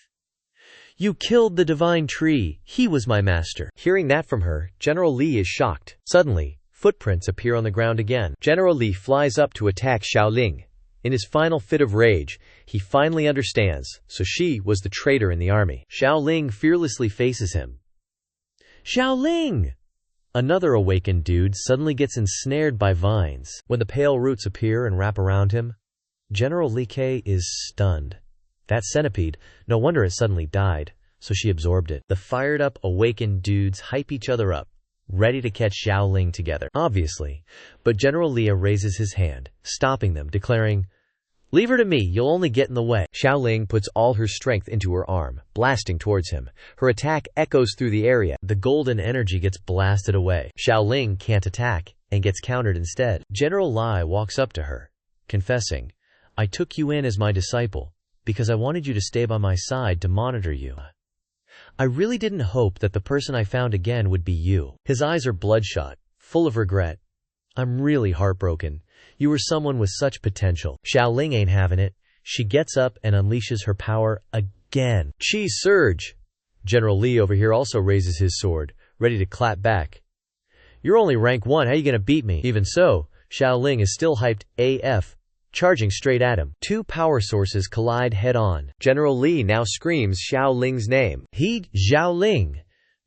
You killed the divine tree. He was my master. Hearing that from her, General Li is shocked. Suddenly, footprints appear on the ground again. General Li flies up to attack Xiaoling. In his final fit of rage, he finally understands, so she was the traitor in the army. Xiaoling fearlessly faces him. Xiaoling! Another awakened dude suddenly gets ensnared by vines. When the pale roots appear and wrap around him, General Li Kay is stunned. That centipede, no wonder it suddenly died, so she absorbed it. The fired-up, awakened dudes hype each other up, ready to catch Xiaoling together. Obviously, but General Li raises his hand, stopping them, declaring, Leave her to me, you'll only get in the way. Xiaoling puts all her strength into her arm, blasting towards him. Her attack echoes through the area. The golden energy gets blasted away. Xiaoling can't attack, and gets countered instead. General Li walks up to her, confessing, I took you in as my disciple, because I wanted you to stay by my side to monitor you. I really didn't hope that the person I found again would be you. His eyes are bloodshot, full of regret. I'm really heartbroken. You were someone with such potential. Xiaoling ain't having it. She gets up and unleashes her power again. Chi surge! General Li over here also raises his sword, ready to clap back. You're only rank 1, how you gonna beat me? Even so, Xiaoling is still hyped AF, charging straight at him. Two power sources collide head-on. General Li now screams Xiaoling's name. Xiaoling!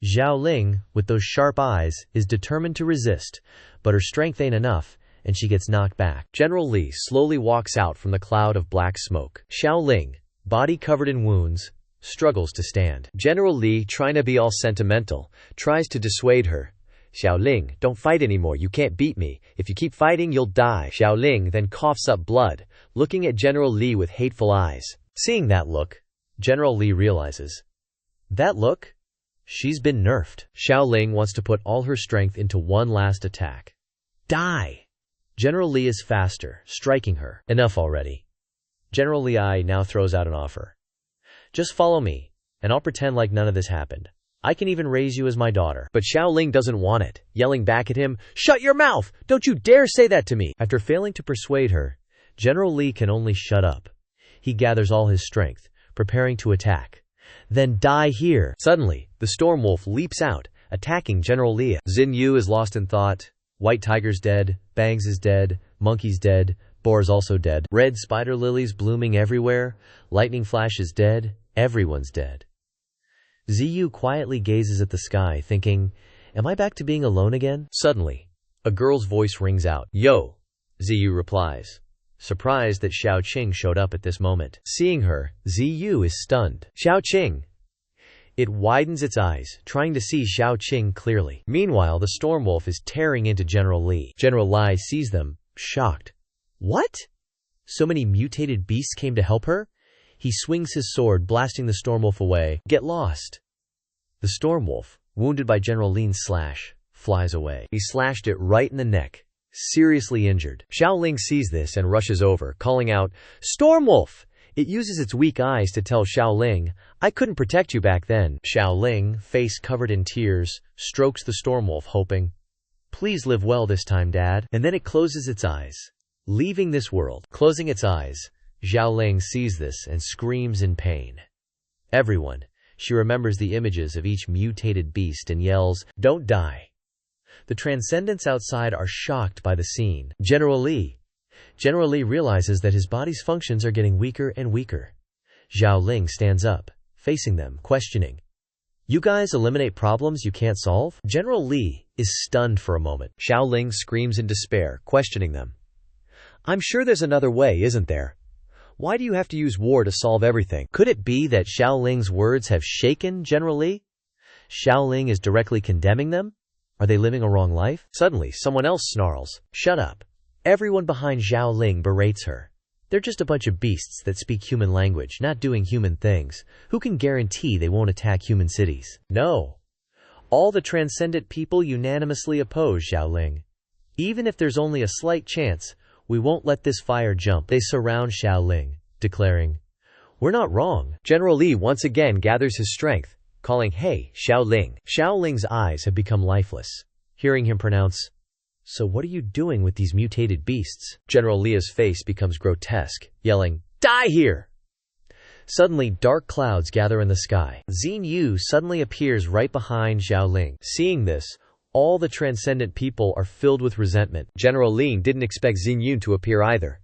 Xiaoling, with those sharp eyes, is determined to resist, but her strength ain't enough, and she gets knocked back. General Li slowly walks out from the cloud of black smoke. Xiaoling, body covered in wounds, struggles to stand. General Li, trying to be all sentimental, tries to dissuade her. Xiaoling, don't fight anymore, you can't beat me. If you keep fighting, you'll die. Xiaoling then coughs up blood, looking at General Li with hateful eyes. Seeing that look, General Li realizes. That look? She's been nerfed. Xiaoling wants to put all her strength into one last attack. Die! General Li is faster, striking her. Enough already. General Li now throws out an offer. Just follow me, and I'll pretend like none of this happened. I can even raise you as my daughter. But Xiaoling doesn't want it, yelling back at him, Shut your mouth! Don't you dare say that to me! After failing to persuade her, General Li can only shut up. He gathers all his strength, preparing to attack. Then die here. Suddenly, the Storm Wolf leaps out, attacking General Li. XINH is lost in thought. White Tiger's dead, Bangs is dead, Monkey's dead, Boar's also dead. Red spider lilies blooming everywhere, Lightning Flash is dead, everyone's dead. ZU quietly gazes at the sky, thinking, Am I back to being alone again? Suddenly, a girl's voice rings out. Yo! ZU replies, surprised that Xiaoqing showed up at this moment. Seeing her, ZU is stunned. Xiaoqing! It widens its eyes, trying to see Xiaoqing clearly. Meanwhile, the Storm Wolf is tearing into General Li. General Li sees them, shocked. What? So many mutated beasts came to help her? He swings his sword, blasting the Storm Wolf away. Get lost! The Storm Wolf, wounded by General Li's slash, flies away. He slashed it right in the neck, seriously injured. Xiaoling sees this and rushes over, calling out, Storm Wolf! It uses its weak eyes to tell Xiaoling, I couldn't protect you back then. Xiaoling, face covered in tears, strokes the Storm Wolf, hoping, Please live well this time, Dad. And then it closes its eyes, leaving this world. Closing its eyes, Xiaoling sees this and screams in pain. Everyone, she remembers the images of each mutated beast and yells, "Don't die." The transcendents outside are shocked by the scene. General Li realizes that his body's functions are getting weaker and weaker. Xiaoling stands up, facing them, questioning. "You guys eliminate problems you can't solve?" General Li is stunned for a moment. Xiaoling screams in despair, questioning them. "I'm sure there's another way, isn't there? Why do you have to use war to solve everything?" Could it be that Xiaoling's words have shaken General Li? Xiaoling is directly condemning them? Are they living a wrong life? Suddenly, someone else snarls, "Shut up." Everyone behind Xiaoling berates her. They're just a bunch of beasts that speak human language, not doing human things. Who can guarantee they won't attack human cities? No. All the transcendent people unanimously oppose Xiaoling. Even if there's only a slight chance, we won't let this fire jump. They surround Xiaoling, declaring, "We're not wrong." General Li once again gathers his strength, calling, "Hey, Xiaoling." Xiaoling's eyes have become lifeless. Hearing him pronounce, "So what are you doing with these mutated beasts?" General Li's face becomes grotesque, yelling, "Die here!" Suddenly, dark clouds gather in the sky. XINH suddenly appears right behind Xiaoling. Seeing this, all the transcendent people are filled with resentment. General Li didn't expect XINH to appear either.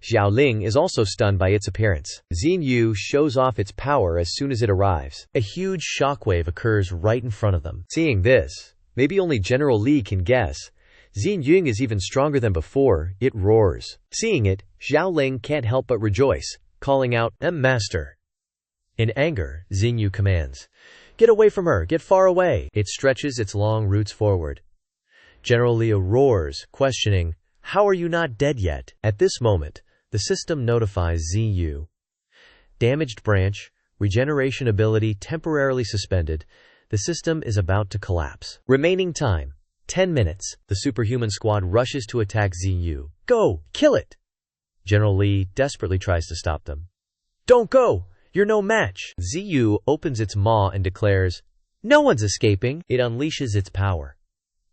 Xiaoling is also stunned by its appearance. XINH shows off its power as soon as it arrives. A huge shockwave occurs right in front of them. Seeing this, maybe only General Li can guess, XINH is even stronger than before. It roars. Seeing it, Xiaoling can't help but rejoice, calling out, "Master." In anger, XINH commands, "Get away from her, get far away." It stretches its long roots forward. General Li roars, questioning, "How are you not dead yet?" At this moment, the system notifies XINH. Damaged branch, regeneration ability temporarily suspended. The system is about to collapse. Remaining time, 10 minutes. The superhuman squad rushes to attack XINH. "Go! Kill it!" General Li desperately tries to stop them. "Don't go! You're no match!" XINH opens its maw and declares, "No one's escaping!" It unleashes its power.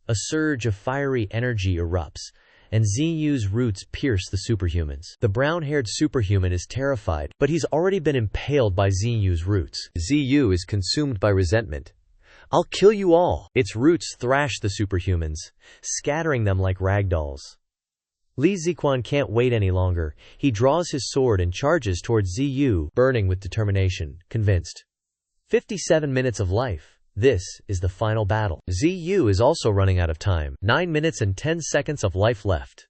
A surge of fiery energy erupts, and XINH's roots pierce the superhumans. The brown-haired superhuman is terrified, but he's already been impaled by XINH's roots. XINH is consumed by resentment. "I'll kill you all!" Its roots thrash the superhumans, scattering them like ragdolls. Li Ziquan can't wait any longer. He draws his sword and charges towards XINH, burning with determination, convinced. 57 minutes of life. This is the final battle. XINH is also running out of time. 9 minutes and 10 seconds of life left.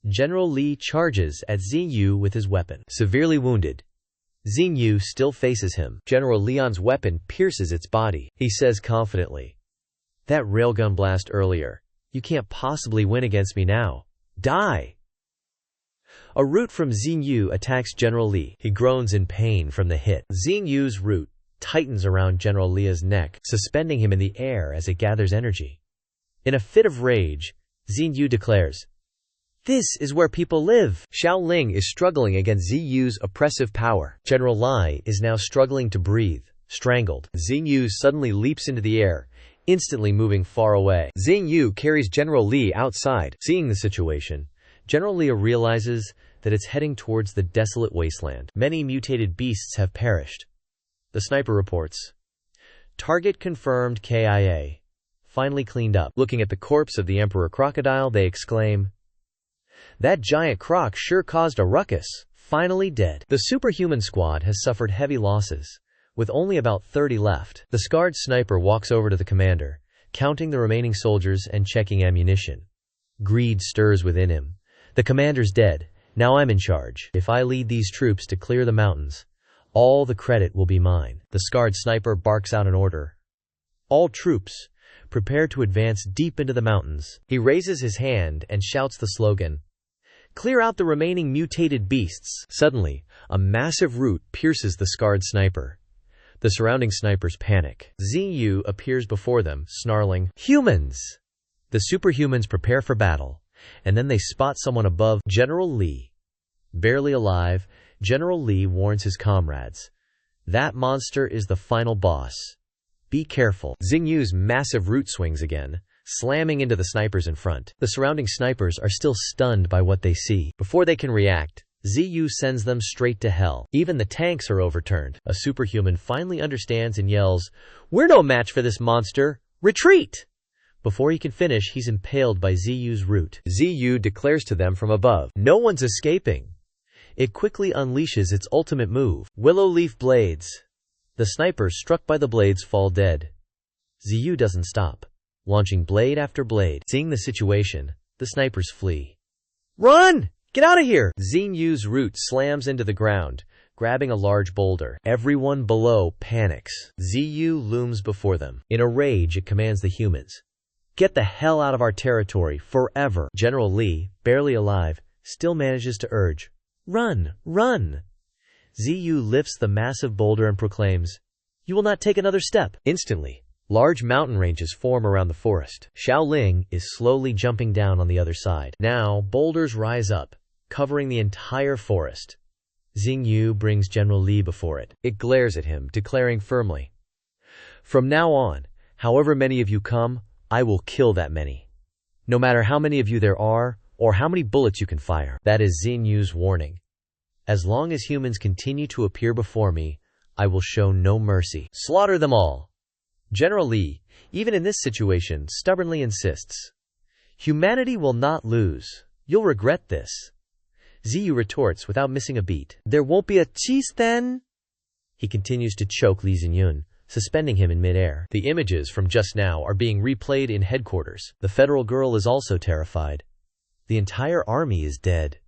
General Li charges at XINH with his weapon. Severely wounded, XINH still faces him. General Leon's weapon pierces its body. He says confidently, "That railgun blast earlier. You can't possibly win against me now. Die!" A root from XINH attacks General Li. He groans in pain from the hit. XINH's root tightens around General Li's neck, suspending him in the air as it gathers energy. In a fit of rage, XINH declares, "This is where people live." Xiaoling is struggling against XINH's oppressive power. General Li is now struggling to breathe, strangled. XINH suddenly leaps into the air, instantly moving far away. XINH carries General Li outside. Seeing the situation, General Li realizes that it's heading towards the desolate wasteland. Many mutated beasts have perished. The sniper reports, "Target confirmed KIA. Finally cleaned up." Looking at the corpse of the Emperor Crocodile, they exclaim, "That giant croc sure caused a ruckus. Finally dead." The superhuman squad has suffered heavy losses, with only about 30 left. The scarred sniper walks over to the commander, counting the remaining soldiers and checking ammunition. Greed stirs within him. The commander's dead. Now I'm in charge. If I lead these troops to clear the mountains, all the credit will be mine. The scarred sniper barks out an order. "All troops, prepare to advance deep into the mountains." He raises his hand and shouts the slogan, "Clear out the remaining mutated beasts." Suddenly, a massive root pierces the scarred sniper. The surrounding snipers panic. XINH appears before them, snarling, "Humans!" The superhumans prepare for battle, and then they spot someone above General Li. Barely alive, General Li warns his comrades, "That monster is the final boss. Be careful." XINH's massive root swings again, slamming into the snipers in front. The surrounding snipers are still stunned by what they see. Before they can react, ZU sends them straight to hell. Even the tanks are overturned. A superhuman finally understands and yells, "We're no match for this monster! Retreat!" Before he can finish, he's impaled by ZU's root. ZU declares to them from above, "No one's escaping." It quickly unleashes its ultimate move, Willow Leaf Blades. The snipers struck by the blades fall dead. ZU doesn't stop, launching blade after blade. Seeing the situation, the snipers flee. "Run! Get out of here!" ZU's root slams into the ground, grabbing a large boulder. Everyone below panics. ZU looms before them. In a rage, it commands the humans, "Get the hell out of our territory, forever." General Lee, barely alive, still manages to urge, "Run, run." ZU lifts the massive boulder and proclaims, "You will not take another step." Instantly, large mountain ranges form around the forest. Xiaoling is slowly jumping down on the other side. Now, boulders rise up, covering the entire forest. ZU brings General Li before it. It glares at him, declaring firmly, "From now on, however many of you come, I will kill that many. No matter how many of you there are, or how many bullets you can fire." That is ZU's warning. "As long as humans continue to appear before me, I will show no mercy. Slaughter them all." General Li, even in this situation, stubbornly insists, "Humanity will not lose. You'll regret this." ZU retorts without missing a beat, "There won't be a cheese then?" He continues to choke Li Zinyun, suspending him in midair. The images from just now are being replayed in headquarters. The federal girl is also terrified. The entire army is dead.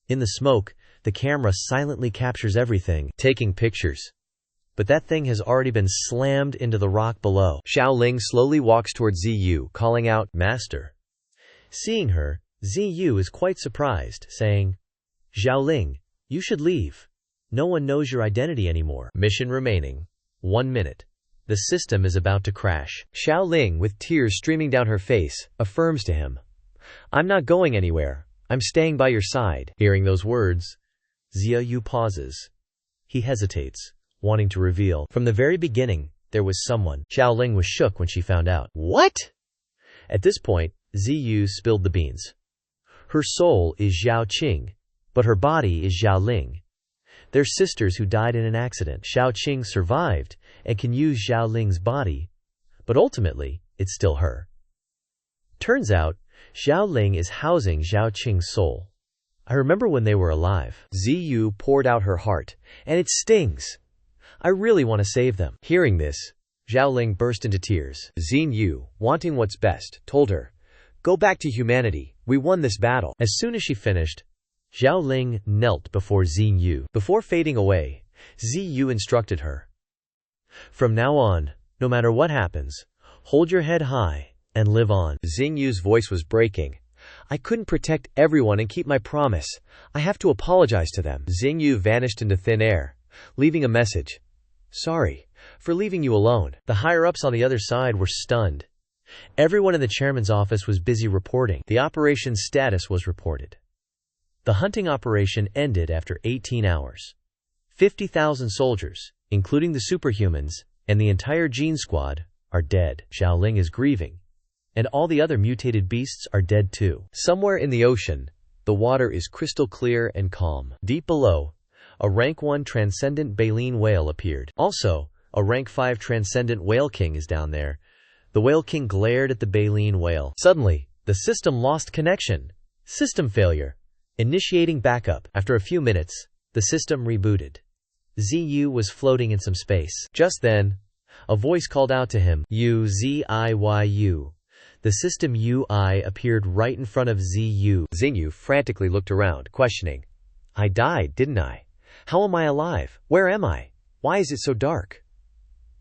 In the smoke, the camera silently captures everything, taking pictures. But that thing has already been slammed into the rock below. Xiaoling slowly walks towards ZU, calling out, "Master." Seeing her, ZU is quite surprised, saying, "Xiaoling, you should leave. No one knows your identity anymore." Mission remaining 1 minute. The system is about to crash. Xiaoling, with tears streaming down her face, affirms to him, "I'm not going anywhere. I'm staying by your side." Hearing those words, ZU pauses. He hesitates, wanting to reveal. From the very beginning, there was someone. Xiaoling was shook when she found out. "What?" At this point, ZU spilled the beans. Her soul is Zhao Qing, but her body is Zhao Ling. They're sisters who died in an accident. Zhao Qing survived and can use Zhao Ling's body, but ultimately, it's still her. Turns out, Zhao Ling is housing Zhao Qing's soul. I remember when they were alive. ZU poured out her heart, and it stings. I really want to save them. Hearing this, Zhao Ling burst into tears. ZU, wanting what's best, told her, "Go back to humanity. We won this battle." As soon as she finished, Zhao Ling knelt before ZU. Before fading away, ZU instructed her, "From now on, no matter what happens, hold your head high and live on." ZU's voice was breaking. "I couldn't protect everyone and keep my promise. I have to apologize to them." ZU vanished into thin air, leaving a message. "Sorry for leaving you alone." The higher-ups on the other side were stunned. Everyone in the chairman's office was busy reporting. The operation's status was reported. The hunting operation ended after 18 hours. 50,000 soldiers, including the superhumans, and the entire Gene Squad, are dead. Xiaoling is grieving, and all the other mutated beasts are dead too. Somewhere in the ocean, the water is crystal clear and calm. Deep below, a rank 1 transcendent baleen whale appeared. Also, a rank 5 transcendent whale king is down there. The whale king glared at the baleen whale. Suddenly, the system lost connection. System failure. Initiating backup. After a few minutes, the system rebooted. ZU was floating in some space. Just then, a voice called out to him, "ZIYU." The system UI appeared right in front of ZU. ZU frantically looked around, questioning, "I died, didn't I? How am I alive? Where am I? Why is it so dark?"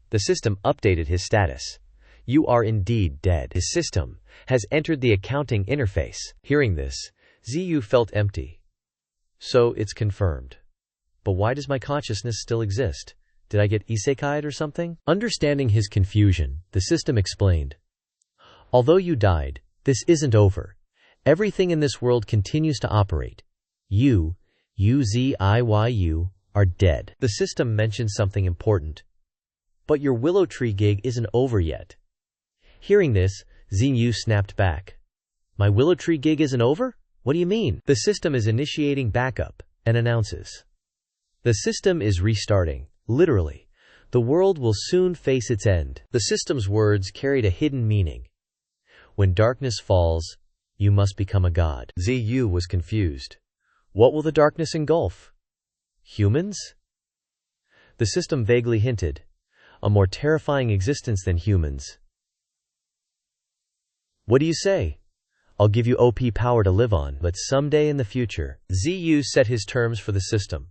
The system updated his status. "You are indeed dead." His system has entered the accounting interface. Hearing this, ZU felt empty. So it's confirmed. But why does my consciousness still exist? Did I get isekai'd or something? Understanding his confusion, the system explained, "Although you died, this isn't over. Everything in this world continues to operate. You, ZIYU, are dead." The system mentioned something important. "But your willow tree gig isn't over yet." Hearing this, Xingyu snapped back. My willow tree gig isn't over? What do you mean? The system is initiating backup, and announces. The system is restarting. Literally. The world will soon face its end. The system's words carried a hidden meaning. When darkness falls, you must become a god. Xingyu was confused. What will the darkness engulf? Humans? The system vaguely hinted. A more terrifying existence than humans. What do you say? I'll give you OP power to live on, but someday in the future. Xingyu set his terms for the system.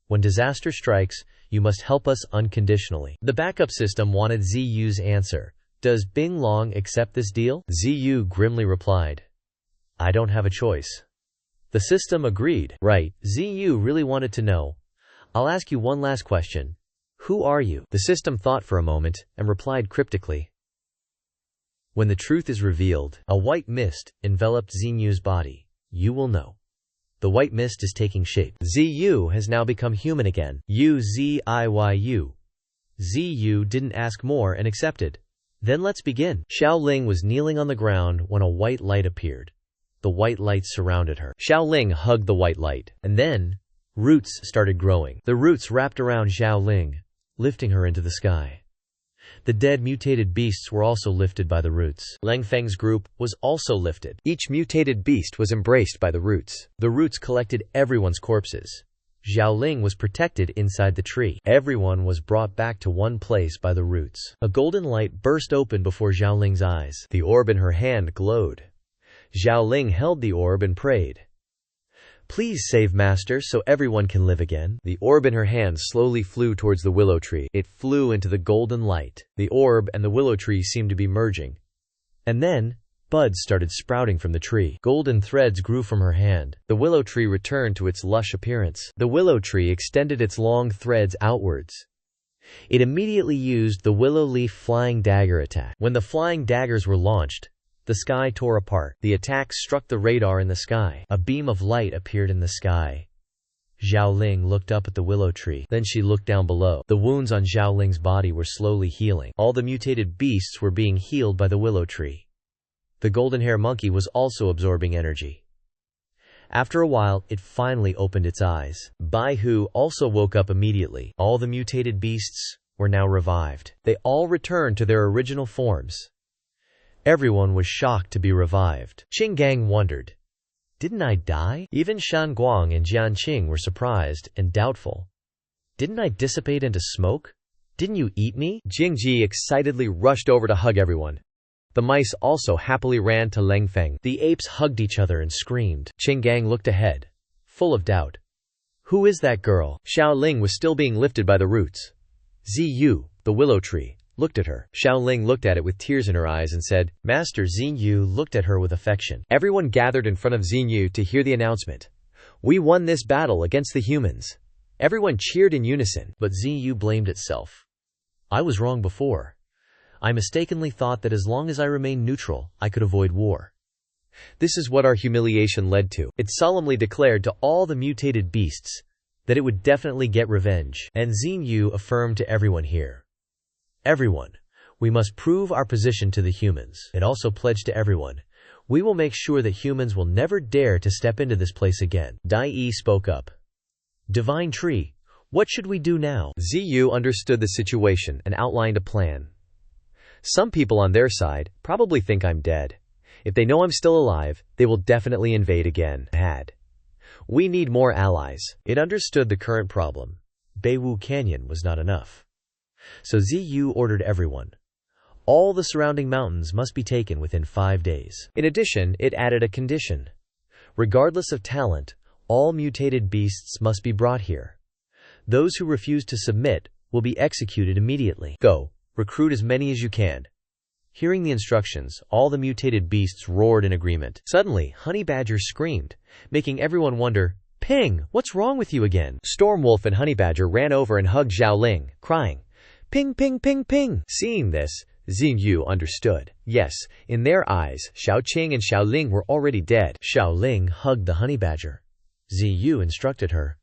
When disaster strikes, you must help us unconditionally. The backup system wanted Ziyu's answer. Does Bing Long accept this deal? Ziyu grimly replied. I don't have a choice. The system agreed. Right, Ziyu really wanted to know. I'll ask you one last question. Who are you? The system thought for a moment, and replied cryptically. When the truth is revealed, a white mist enveloped Zinyu's body. You will know. The white mist is taking shape. Ziyu has now become human again. Ziyu. Ziyu didn't ask more and accepted. Then let's begin. Xiaoling was kneeling on the ground when a white light appeared. The white light surrounded her. Xiaoling hugged the white light. And then, roots started growing. The roots wrapped around Xiaoling, lifting her into the sky. The dead mutated beasts were also lifted by the roots. Lang Feng's group was also lifted. Each mutated beast was embraced by the roots. The roots collected everyone's corpses. Xiaoling was protected inside the tree. Everyone was brought back to one place by the roots. A golden light burst open before Xiaoling's eyes. The orb in her hand glowed. Xiaoling held the orb and prayed. Please save Master so everyone can live again. The orb in her hand slowly flew towards the willow tree. It flew into the golden light. The orb and the willow tree seemed to be merging. And then, buds started sprouting from the tree. Golden threads grew from her hand. The willow tree returned to its lush appearance. The willow tree extended its long threads outwards. It immediately used the willow leaf flying dagger attack. When the flying daggers were launched, the sky tore apart. The attack struck the radar in the sky. A beam of light appeared in the sky. Xiaoling looked up at the willow tree. Then she looked down below. The wounds on Xiaoling's body were slowly healing. All the mutated beasts were being healed by the willow tree. The golden hair monkey was also absorbing energy. After a while, it finally opened its eyes. Baihu also woke up immediately. All the mutated beasts were now revived. They all returned to their original forms. Everyone was shocked to be revived. Qinggang wondered. Didn't I die? Even Shan Guang and Jianqing were surprised and doubtful. Didn't I dissipate into smoke? Didn't you eat me? Jingji excitedly rushed over to hug everyone. The mice also happily ran to Lengfeng. The apes hugged each other and screamed. Qinggang looked ahead, full of doubt. Who is that girl? Xiaoling was still being lifted by the roots. Ziyu, the willow tree, looked at her. Xiaoling looked at it with tears in her eyes and said, Master Xingyu looked at her with affection. Everyone gathered in front of Xingyu to hear the announcement. We won this battle against the humans. Everyone cheered in unison. But Xingyu blamed itself. I was wrong before. I mistakenly thought that as long as I remained neutral, I could avoid war. This is what our humiliation led to. It solemnly declared to all the mutated beasts that it would definitely get revenge. And Xingyu affirmed to everyone here. Everyone, we must prove our position to the humans. It also pledged to everyone, we will make sure that humans will never dare to step into this place again. Dai Yi spoke up. Divine Tree, what should we do now? Ziyu understood the situation and outlined a plan. Some people on their side probably think I'm dead. If they know I'm still alive, they will definitely invade again. We need more allies. It understood the current problem. Beiwu Canyon was not enough. So Ziyu ordered everyone. All the surrounding mountains must be taken within 5 days. In addition, it added a condition. Regardless of talent, all mutated beasts must be brought here. Those who refuse to submit will be executed immediately. Go, recruit as many as you can. Hearing the instructions, all the mutated beasts roared in agreement. Suddenly, Honey Badger screamed, making everyone wonder, Ping, what's wrong with you again? Stormwolf and Honey Badger ran over and hugged Xiaoling, crying, Ping, ping, ping, ping. Seeing this, Xingyu understood. Yes, in their eyes, Xiaoqing and Xiaoling were already dead. Xiaoling hugged the honey badger. Xingyu instructed her.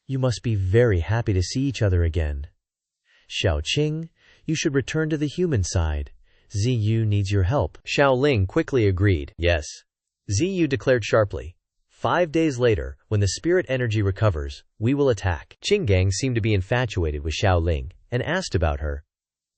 You must be very happy to see each other again. Xiaoqing, you should return to the human side. Ziyu needs your help. Xiaoling quickly agreed. Yes. Ziyu declared sharply. 5 days later, when the spirit energy recovers, we will attack. Qinggang seemed to be infatuated with Xiaoling and asked about her.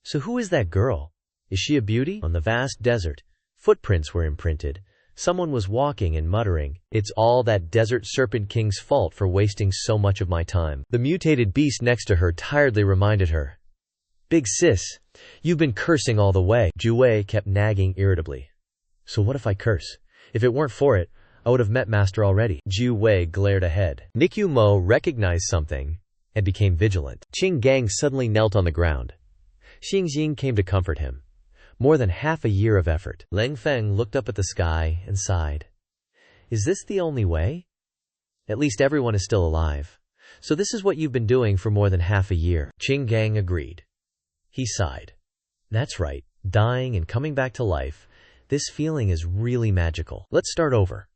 So who is that girl? Is she a beauty? On the vast desert, footprints were imprinted. Someone was walking and muttering, "It's all that desert serpent king's fault for wasting so much of my time." The mutated beast next to her tiredly reminded her. "Big sis, you've been cursing all the way." Juwei kept nagging irritably. "So what if I curse? If it weren't for it, I would have met Master already." Juwei glared ahead. Nikyu Mo recognized something and became vigilant. Qinggang suddenly knelt on the ground. Xingxing came to comfort him. More than half a year of effort. Lang Feng looked up at the sky and sighed. "Is this the only way? At least everyone is still alive. So this is what you've been doing for more than half a year." Qinggang agreed. He sighed. "That's right, dying and coming back to life. This feeling is really magical. Let's start over."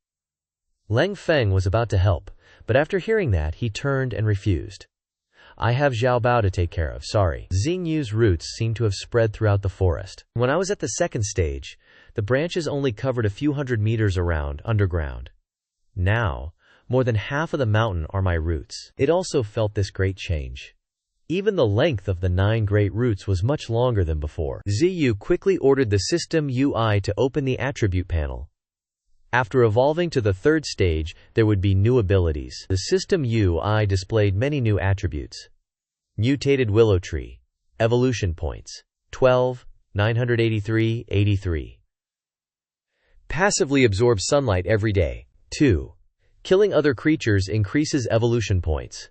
Lang Feng was about to help, but after hearing that, he turned and refused. "I have Zhao Bao to take care of, sorry." Xingyu's roots seemed to have spread throughout the forest. When I was at the second stage, the branches only covered a few hundred meters around, underground. Now, more than half of the mountain are my roots. It also felt this great change. Even the length of the 9 great roots was much longer than before. Ziyu quickly ordered the system UI to open the attribute panel. After evolving to the third stage, there would be new abilities. The system UI displayed many new attributes. Mutated Willow Tree. Evolution points. 12, 983, 83. Passively absorbs sunlight every day. 2. Killing other creatures increases evolution points.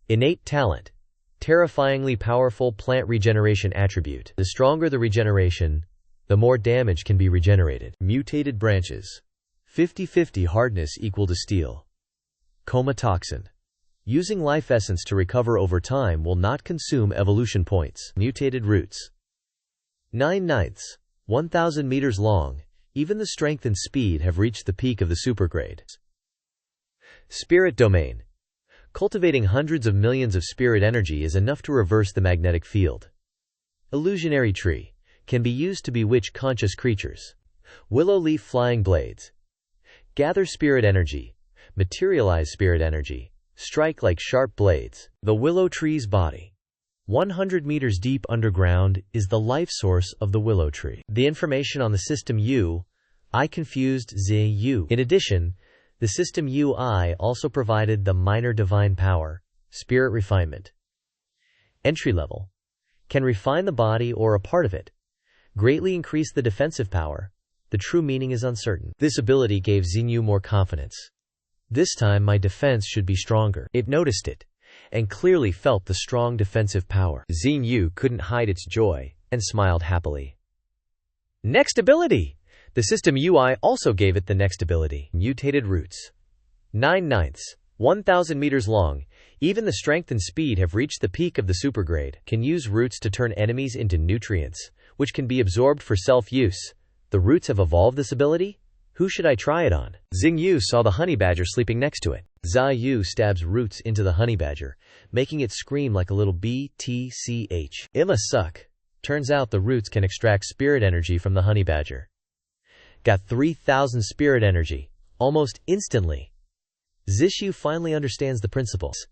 Innate talent. Terrifyingly powerful plant regeneration attribute. The stronger the regeneration, the more damage can be regenerated. Mutated branches. 50-50 hardness equal to steel. Coma toxin. Using life essence to recover over time will not consume evolution points. Mutated roots. 9/9, 1,000 meters long. Even the strength and speed have reached the peak of the supergrade. Spirit domain. Cultivating hundreds of millions of spirit energy is enough to reverse the magnetic field. Illusionary tree. Can be used to bewitch conscious creatures. Willow leaf flying blades. Gather spirit energy. Materialize spirit energy. Strike like sharp blades. The willow tree's body. 100 meters deep underground is the life source of the willow tree. The information on the system UI confused Ziyu. In addition, the system UI also provided the minor divine power, spirit refinement. Entry level. Can refine the body or a part of it. Greatly increase the defensive power. The true meaning is uncertain. This ability gave Xinyu more confidence. This time my defense should be stronger. It noticed it, and clearly felt the strong defensive power. Xinyu couldn't hide its joy, and smiled happily. Next ability! The system UI also gave it the next ability. Mutated roots. 9/9, 1,000 meters long. Even the strength and speed have reached the peak of the supergrade. Can use roots to turn enemies into nutrients, which can be absorbed for self-use. The roots have evolved this ability? Who should I try it on? Xingyu saw the honey badger sleeping next to it. Ziyu stabs roots into the honey badger, making it scream like a little BTCH. It must suck. Turns out the roots can extract spirit energy from the honey badger. Got 3,000 spirit energy, almost instantly. Zishu finally understands the principles.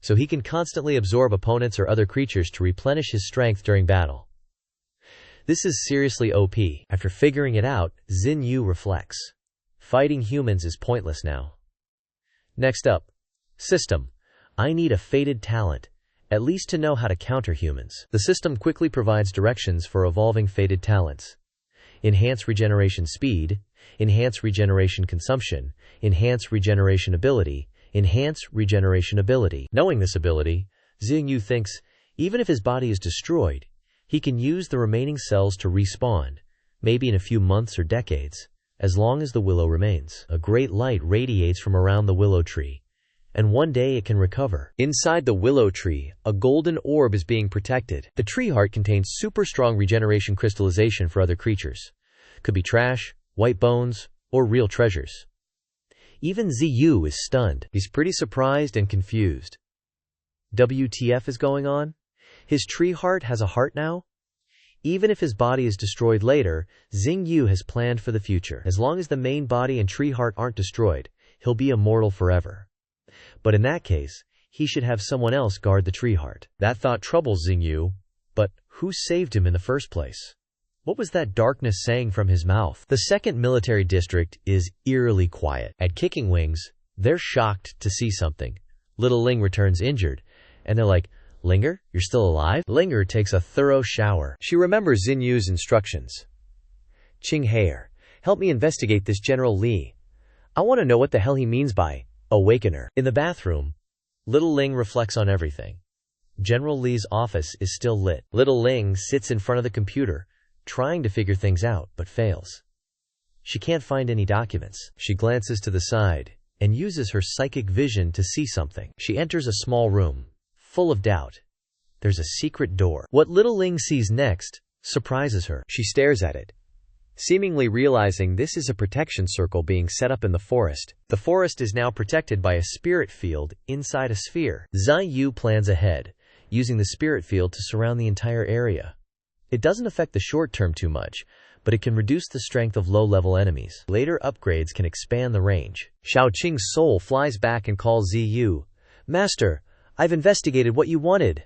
So he can constantly absorb opponents or other creatures to replenish his strength during battle. This is seriously OP. After figuring it out, Xinyu reflects. Fighting humans is pointless now. Next up. System. I need a fated talent, at least to know how to counter humans. The system quickly provides directions for evolving fated talents. Enhance regeneration speed, enhance regeneration consumption, enhance regeneration ability, enhance regeneration ability. Knowing this ability, Xingyu thinks, even if his body is destroyed, he can use the remaining cells to respawn, maybe in a few months or decades, as long as the willow remains. A great light radiates from around the willow tree, and one day it can recover. Inside the willow tree, a golden orb is being protected. The tree heart contains super strong regeneration crystallization for other creatures. Could be trash, white bones, or real treasures. Even Ziyu is stunned. He's pretty surprised and confused. WTF is going on? His tree heart has a heart now? Even if his body is destroyed later, Xingyu has planned for the future. As long as the main body and tree heart aren't destroyed, he'll be immortal forever. But in that case, he should have someone else guard the tree heart. That thought troubles Xingyu, but who saved him in the first place? What was that darkness saying from his mouth? The second military district is eerily quiet. At Kicking Wings, they're shocked to see something. Little Ling returns injured, and they're like, "Linger, you're still alive?" Linger takes a thorough shower. She remembers Xinyu's instructions. "Qing Heier, help me investigate this General Li. I want to know what the hell he means by awakener." In the bathroom, Little Ling reflects on everything. General Li's office is still lit. Little Ling sits in front of the computer, trying to figure things out, but fails. She can't find any documents. She glances to the side and uses her psychic vision to see something. She enters a small room, full of doubt. There's a secret door. What Little Ling sees next surprises her. She stares at it, seemingly realizing this is a protection circle being set up in the forest. The forest is now protected by a spirit field inside a sphere. Xingyu plans ahead, using the spirit field to surround the entire area. It doesn't affect the short term too much, but it can reduce the strength of low-level enemies. Later upgrades can expand the range. Xiao Qing's soul flies back and calls Ziyu. "Master, I've investigated what you wanted."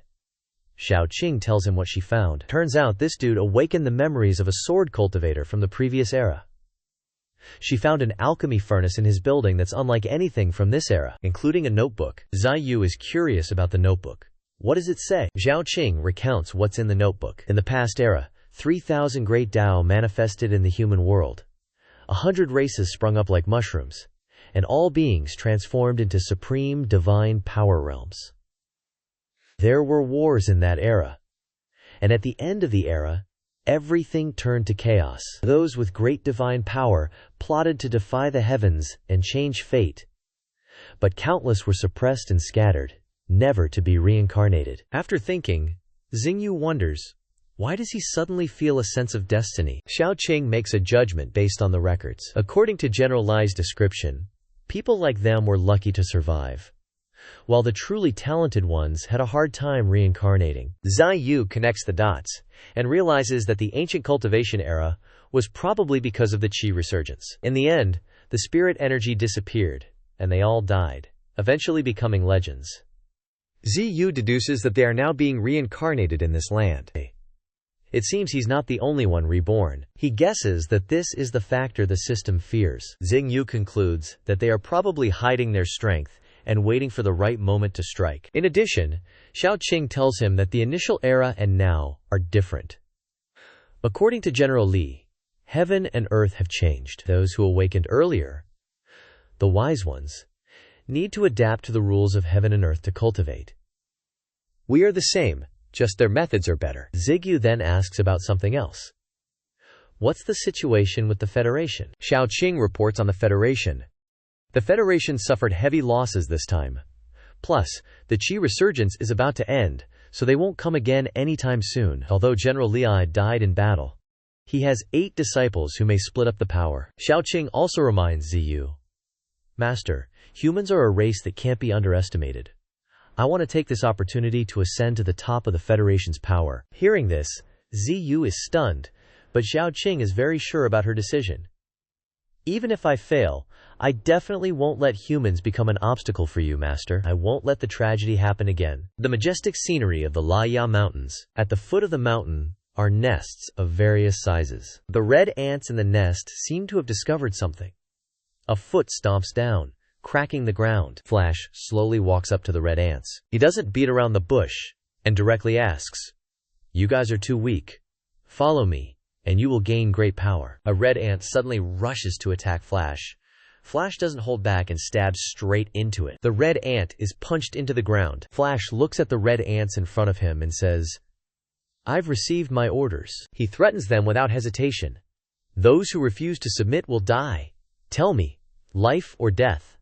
Xiao Qing tells him what she found. Turns out this dude awakened the memories of a sword cultivator from the previous era. She found an alchemy furnace in his building that's unlike anything from this era, including a notebook. Ziyu is curious about the notebook. What does it say? Xiao Qing recounts what's in the notebook. In the past era, 3,000 great Tao manifested in the human world. 100 races sprung up like mushrooms, and all beings transformed into supreme divine power realms. There were wars in that era, and at the end of the era, everything turned to chaos. Those with great divine power plotted to defy the heavens and change fate, but countless were suppressed and scattered, never to be reincarnated. After thinking, Xingyu wonders, why does he suddenly feel a sense of destiny? Xiao Qing makes a judgment based on the records. According to General Li's description, people like them were lucky to survive, while the truly talented ones had a hard time reincarnating. Ziyu connects the dots and realizes that the ancient cultivation era was probably because of the Qi resurgence. In the end, the spirit energy disappeared, and they all died, eventually becoming legends. Ziyu deduces that they are now being reincarnated in this land. It seems he's not the only one reborn. He guesses that this is the factor the system fears. Xingyu concludes that they are probably hiding their strength and waiting for the right moment to strike. In addition, Xiao Qing tells him that the initial era and now are different. According to General Li, heaven and earth have changed. Those who awakened earlier, the wise ones, need to adapt to the rules of heaven and earth to cultivate. We are the same, just their methods are better. Xingyu then asks about something else. What's the situation with the Federation? Xiao Qing reports on the Federation. The Federation suffered heavy losses this time. Plus, the Qi resurgence is about to end, so they won't come again anytime soon. Although General Li died in battle, he has 8 disciples who may split up the power. Xiao Qing also reminds Ziyu, "Master, humans are a race that can't be underestimated. I want to take this opportunity to ascend to the top of the Federation's power." Hearing this, Ziyu is stunned, but Xiao Qing is very sure about her decision. "Even if I fail, I definitely won't let humans become an obstacle for you, Master. I won't let the tragedy happen again." The majestic scenery of the LIEU Mountains. At the foot of the mountain are nests of various sizes. The red ants in the nest seem to have discovered something. A foot stomps down, cracking the ground. Flash slowly walks up to the red ants. He doesn't beat around the bush and directly asks, "You guys are too weak. Follow me, and you will gain great power." A red ant suddenly rushes to attack Flash. Flash doesn't hold back and stabs straight into it. The red ant is punched into the ground. Flash looks at the red ants in front of him and says, "I've received my orders." He threatens them without hesitation. "Those who refuse to submit will die. Tell me, life or death."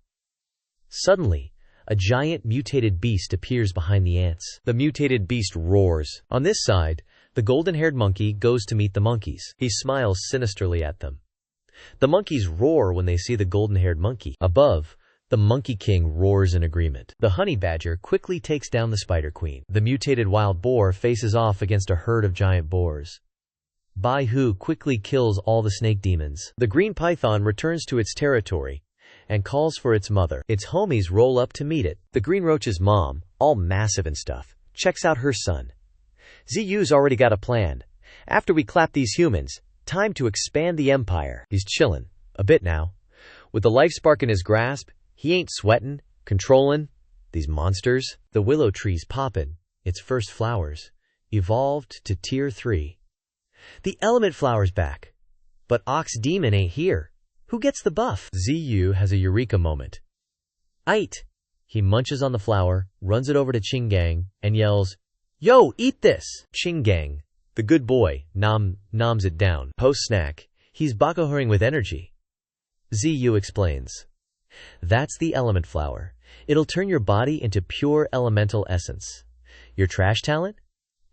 Suddenly, a giant mutated beast appears behind the ants. The mutated beast roars. On this side, the golden-haired monkey goes to meet the monkeys. He smiles sinisterly at them. The monkeys roar when they see the golden-haired monkey. Above, the Monkey King roars in agreement. The honey badger quickly takes down the spider queen. The mutated wild boar faces off against a herd of giant boars. Bai-Hu quickly kills all the snake demons. The green python returns to its territory and calls for its mother. Its homies roll up to meet it. The green roach's mom, all massive and stuff, checks out her son. ZU's already got a plan. After we clap these humans, time to expand the empire. He's chillin', a bit now. With the life spark in his grasp, he ain't sweatin', controllin' these monsters. The willow tree's poppin', its first flowers, evolved to Tier 3. The element flower's back. But Ox Demon ain't here. Who gets the buff? ZU has a eureka moment. Ait! He munches on the flower, runs it over to Chingang, and yells, "Yo, eat this!" Chingang, the good boy, noms it down. Post-snack, he's bakuhoring with energy. ZU explains. That's the element flower. It'll turn your body into pure elemental essence. Your trash talent?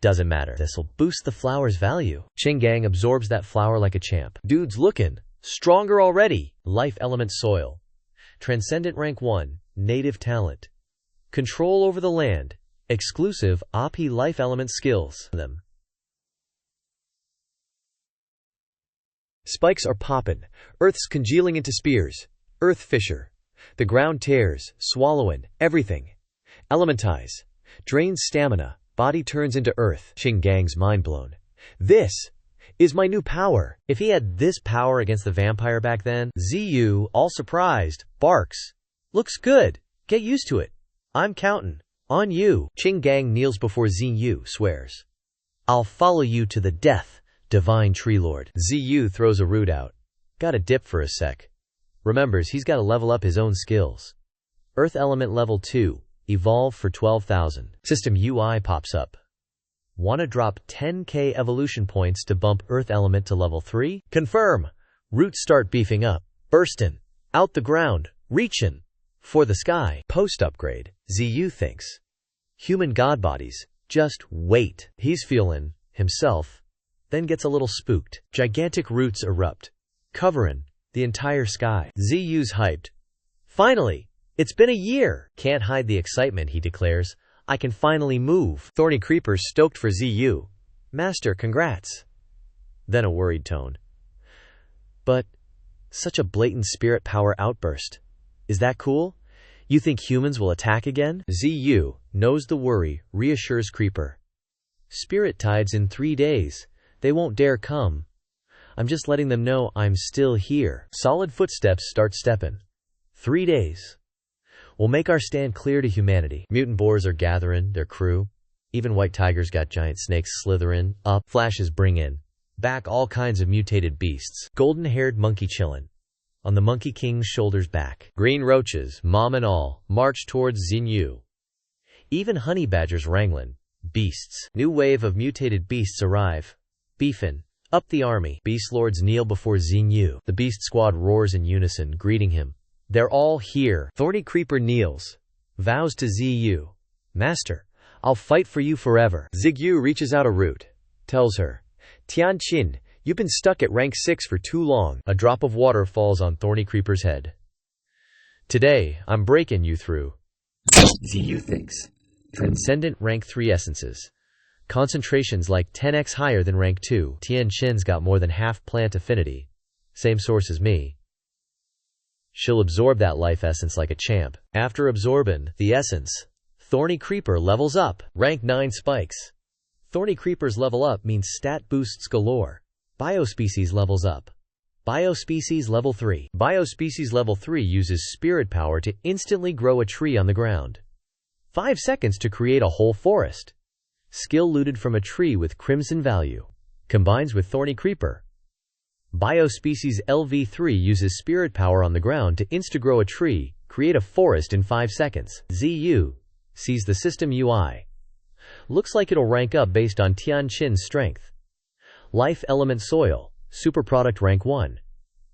Doesn't matter. This'll boost the flower's value. Chingang absorbs that flower like a champ. Dude's looking stronger already. Life element soil. Transcendent rank 1. Native talent. Control over the land. Exclusive OP life element skills. Spikes are poppin'. Earth's congealing into spears. Earth fissure. The ground tears, swallowin' everything. Elementize. Drains stamina. Body turns into earth. Chingang's mind blown. This is my new power. If he had this power against the vampire back then, ZU, all surprised, barks. Looks good. Get used to it. I'm countin' on you. Chingang kneels before ZU, swears. I'll follow you to the death, divine tree lord. ZU throws a root out. Got a dip for a sec. Remembers he's got to level up his own skills. Earth element level 2. Evolve for 12,000. System UI pops up. Wanna drop 10k evolution points to bump Earth element to level 3? Confirm. Roots start beefing up. Burstin'. Out the ground. Reachin'. For the sky. Post-upgrade. ZU thinks. Human god bodies. Just wait. He's feelin' himself. Then gets a little spooked. Gigantic roots erupt. Coverin' the entire sky. ZU's hyped. Finally! It's been a year! Can't hide the excitement, he declares. I can finally move. Thorny Creeper's stoked for ZU. Master, congrats. Then a worried tone. But, such a blatant spirit power outburst. Is that cool? You think humans will attack again? ZU knows the worry, reassures Creeper. Spirit tides in 3 days. They won't dare come. I'm just letting them know I'm still here. Solid footsteps start steppin'. 3 days. We'll make our stand clear to humanity. Mutant boars are gathering their crew. Even white tigers got giant snakes slitherin' up. Flashes bring in back all kinds of mutated beasts. Golden-haired monkey chillin' on the Monkey King's shoulders back. Green roaches, mom and all, march towards Xinyu. Even honey badgers wranglin' beasts. New wave of mutated beasts arrive. Beefin' up the army. Beast lords kneel before Xinyu. The beast squad roars in unison, greeting him. They're all here. Thorny Creeper kneels. Vows to ZU. Master, I'll fight for you forever. Zigyu reaches out a root. Tells her. Tianqin, you've been stuck at rank 6 for too long. A drop of water falls on Thorny Creeper's head. Today, I'm breaking you through. ZU thinks. Transcendent rank 3 essences. Concentrations like 10x higher than rank 2. Tianqin's got more than half plant affinity. Same source as me. She'll absorb that life essence like a champ. After absorbing the essence, Thorny Creeper levels up. Rank 9 spikes. Thorny Creeper's level up means stat boosts galore. Biospecies levels up. Biospecies level 3. Biospecies level 3 uses spirit power to instantly grow a tree on the ground. 5 seconds to create a whole forest. Skill looted from a tree with crimson value. Combines with Thorny Creeper. Biospecies LV3 uses spirit power on the ground to insta-grow a tree, create a forest in 5 seconds. ZU sees the system UI. Looks like it'll rank up based on Tianqin's strength. Life element soil, super product rank 1.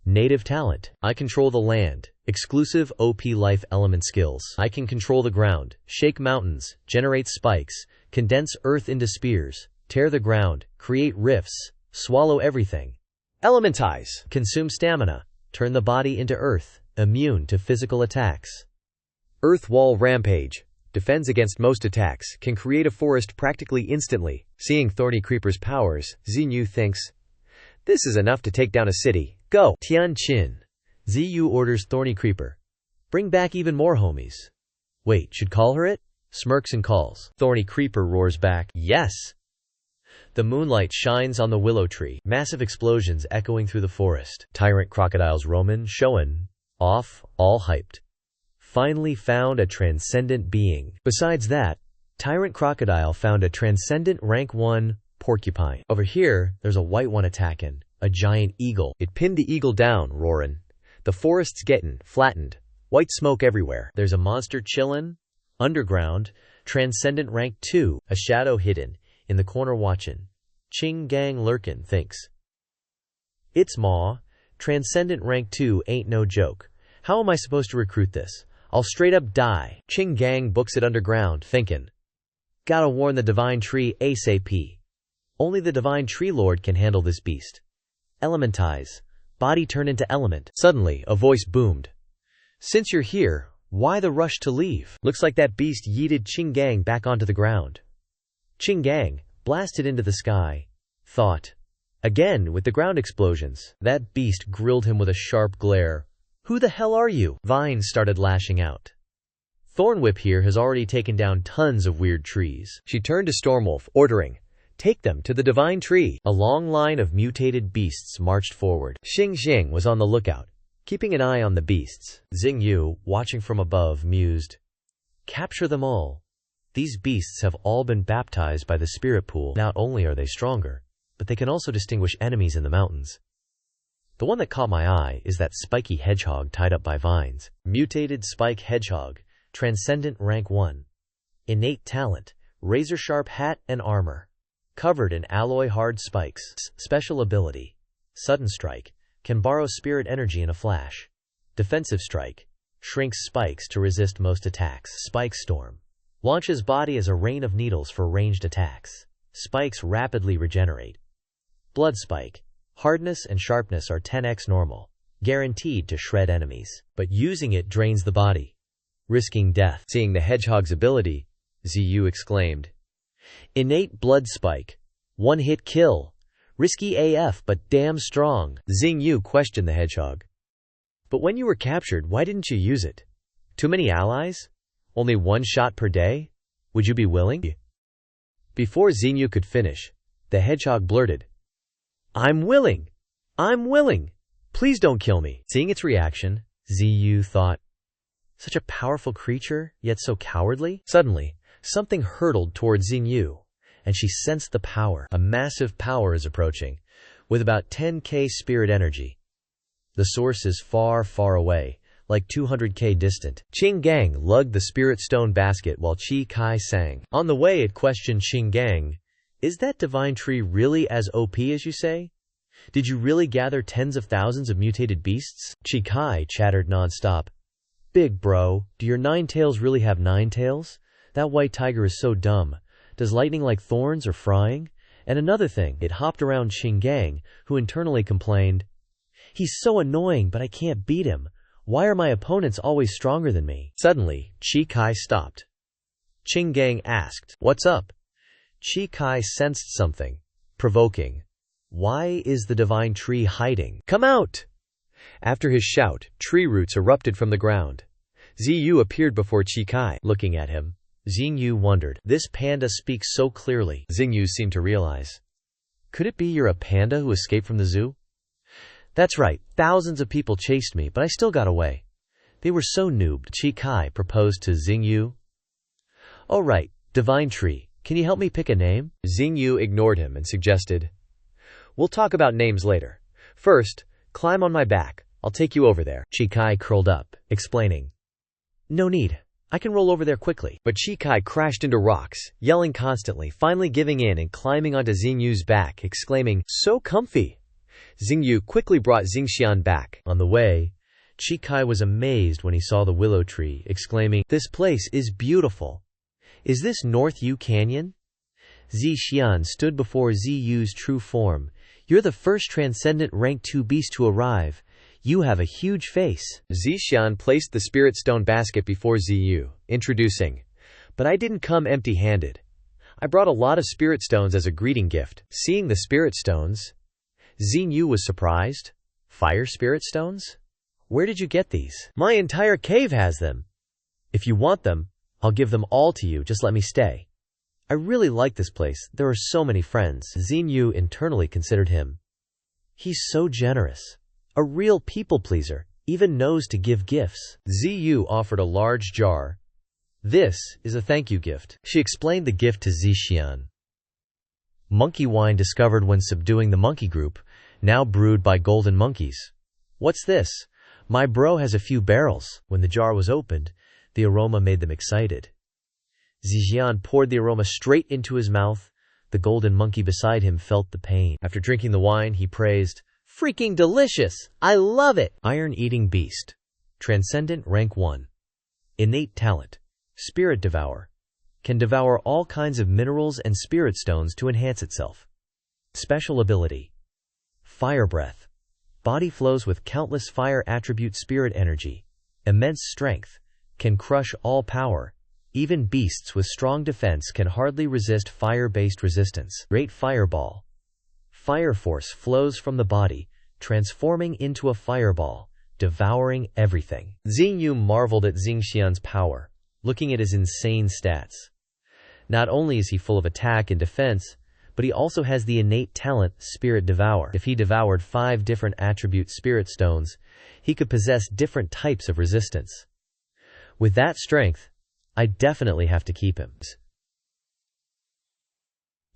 Native talent. I control the land. Exclusive OP life element skills. I can control the ground, shake mountains, generate spikes, condense earth into spears, tear the ground, create rifts, swallow everything. Elementize. Consume stamina. Turn the body into earth. Immune to physical attacks. Earth Wall Rampage. Defends against most attacks. Can create a forest practically instantly. Seeing Thorny Creeper's powers, Xinyu thinks, This is enough to take down a city. Go! Tianqin. ZU orders Thorny Creeper. Bring back even more homies. Wait, should call her it? Smirks and calls. Thorny Creeper roars back, yes! The moonlight shines on the willow tree, massive explosions echoing through the forest. Tyrant crocodiles roaming, showing off, all hyped. Finally found a transcendent being. Besides that, Tyrant Crocodile found a transcendent rank 1 porcupine. Over here, there's a white one attacking, a giant eagle. It pinned the eagle down, roaring. The forest's getting flattened. White smoke everywhere. There's a monster chillin', underground, transcendent rank 2, a shadow hidden, in the corner watching. Ching Gang lurkin' thinks. It's maw, transcendent rank 2 ain't no joke. How am I supposed to recruit this? I'll straight up die. Ching Gang books it underground, thinking. Gotta warn the Divine Tree ASAP. Only the Divine Tree Lord can handle this beast. Elementize. Body turn into element. Suddenly, a voice boomed. Since you're here, why the rush to leave? Looks like that beast yeeted Ching Gang back onto the ground. Ching Gang blasted into the sky. Thought. Again with the ground explosions. That beast grilled him with a sharp glare. Who the hell are you? Vines started lashing out. Thornwhip here has already taken down tons of weird trees. She turned to Stormwolf, ordering, take them to the Divine Tree. A long line of mutated beasts marched forward. Xing Xing was on the lookout, keeping an eye on the beasts. Xingyu, watching from above, mused. Capture them all. These beasts have all been baptized by the spirit pool. Not only are they stronger, but they can also distinguish enemies in the mountains. The one that caught my eye is that spiky hedgehog tied up by vines. Mutated spike hedgehog, transcendent rank 1. Innate talent, razor-sharp hat and armor. Covered in alloy hard spikes. Special ability. Sudden strike, can borrow spirit energy in a flash. Defensive strike, shrinks spikes to resist most attacks. Spike storm, launches body as a rain of needles for ranged attacks. Spikes rapidly regenerate. Blood spike, hardness and sharpness are 10x normal, guaranteed to shred enemies. But using it drains the body, risking death. Seeing the hedgehog's ability, ZU exclaimed. Innate blood spike, one-hit kill. Risky AF but damn strong. Xingyu questioned the hedgehog. But when you were captured, why didn't you use it? Too many allies? Only one shot per day? Would you be willing? Before Xingyu could finish, the hedgehog blurted, I'm willing! I'm willing! Please don't kill me. Seeing its reaction, ZU thought, such a powerful creature, yet so cowardly? Suddenly, something hurtled toward Xingyu, and she sensed the power. A massive power is approaching, with about 10k spirit energy. The source is far, far away, like 200k distant. Ching Gang lugged the spirit stone basket while CAY sang. On the way it questioned Ching Gang, is that divine tree really as OP as you say? Did you really gather tens of thousands of mutated beasts? CAY chattered nonstop. Big bro, do your 9 tails really have 9 tails? That white tiger is so dumb. Does lightning like thorns or frying? And another thing, it hopped around Ching Gang, who internally complained, he's so annoying but I can't beat him. Why are my opponents always stronger than me? Suddenly, CAY stopped. Ching Gang asked, what's up? CAY sensed something provoking. Why is the divine tree hiding? Come out! After his shout, tree roots erupted from the ground. ZU appeared before CAY, looking at him. Xingyu wondered. This panda speaks so clearly. Xingyu seemed to realize. Could it be you're a panda who escaped from the zoo? That's right, thousands of people chased me, but I still got away. They were so noobed. CAY proposed to Xingyu. All right, divine tree, can you help me pick a name? Xingyu ignored him and suggested, we'll talk about names later. First, climb on my back. I'll take you over there. CAY curled up, explaining. No need. I can roll over there quickly. But CAY crashed into rocks, yelling constantly, finally giving in and climbing onto Xingyu's back, exclaiming, so comfy. Xingyu quickly brought Xingxian back. On the way, CAY was amazed when he saw the willow tree, exclaiming, this place is beautiful. Is this North Yu Canyon? Xingxian stood before ZU's true form. You're the first transcendent rank 2 beast to arrive. You have a huge face. Xingxian placed the spirit stone basket before ZU, introducing, but I didn't come empty-handed. I brought a lot of spirit stones as a greeting gift. Seeing the spirit stones, Xing was surprised. Fire spirit stones? Where did you get these? My entire cave has them. If you want them, I'll give them all to you, just let me stay. I really like this place, there are so many friends. Xing internally considered him. He's so generous. A real people pleaser, even knows to give gifts. Ziyu offered a large jar. This is a thank you gift. She explained the gift to Zixian. Monkey wine discovered when subduing the monkey group, now brewed by golden monkeys. What's this? My bro has a few barrels. When the jar was opened, the aroma made them excited. Zixian poured the aroma straight into his mouth. The golden monkey beside him felt the pain. After drinking the wine, he praised, "Freaking delicious! I love it!" Iron-eating beast. Transcendent rank 1. Innate talent. Spirit devour. Can devour all kinds of minerals and spirit stones to enhance itself. Special ability. Fire breath. Body flows with countless fire attribute spirit energy. Immense strength. Can crush all power. Even beasts with strong defense can hardly resist fire-based resistance. Great fireball. Fire force flows from the body, transforming into a fireball, devouring everything. Xing marveled at Xingxian's power, looking at his insane stats. Not only is he full of attack and defense, but he also has the innate talent Spirit Devour. If he devoured 5 different attribute spirit stones, he could possess different types of resistance. With that strength, I definitely have to keep him.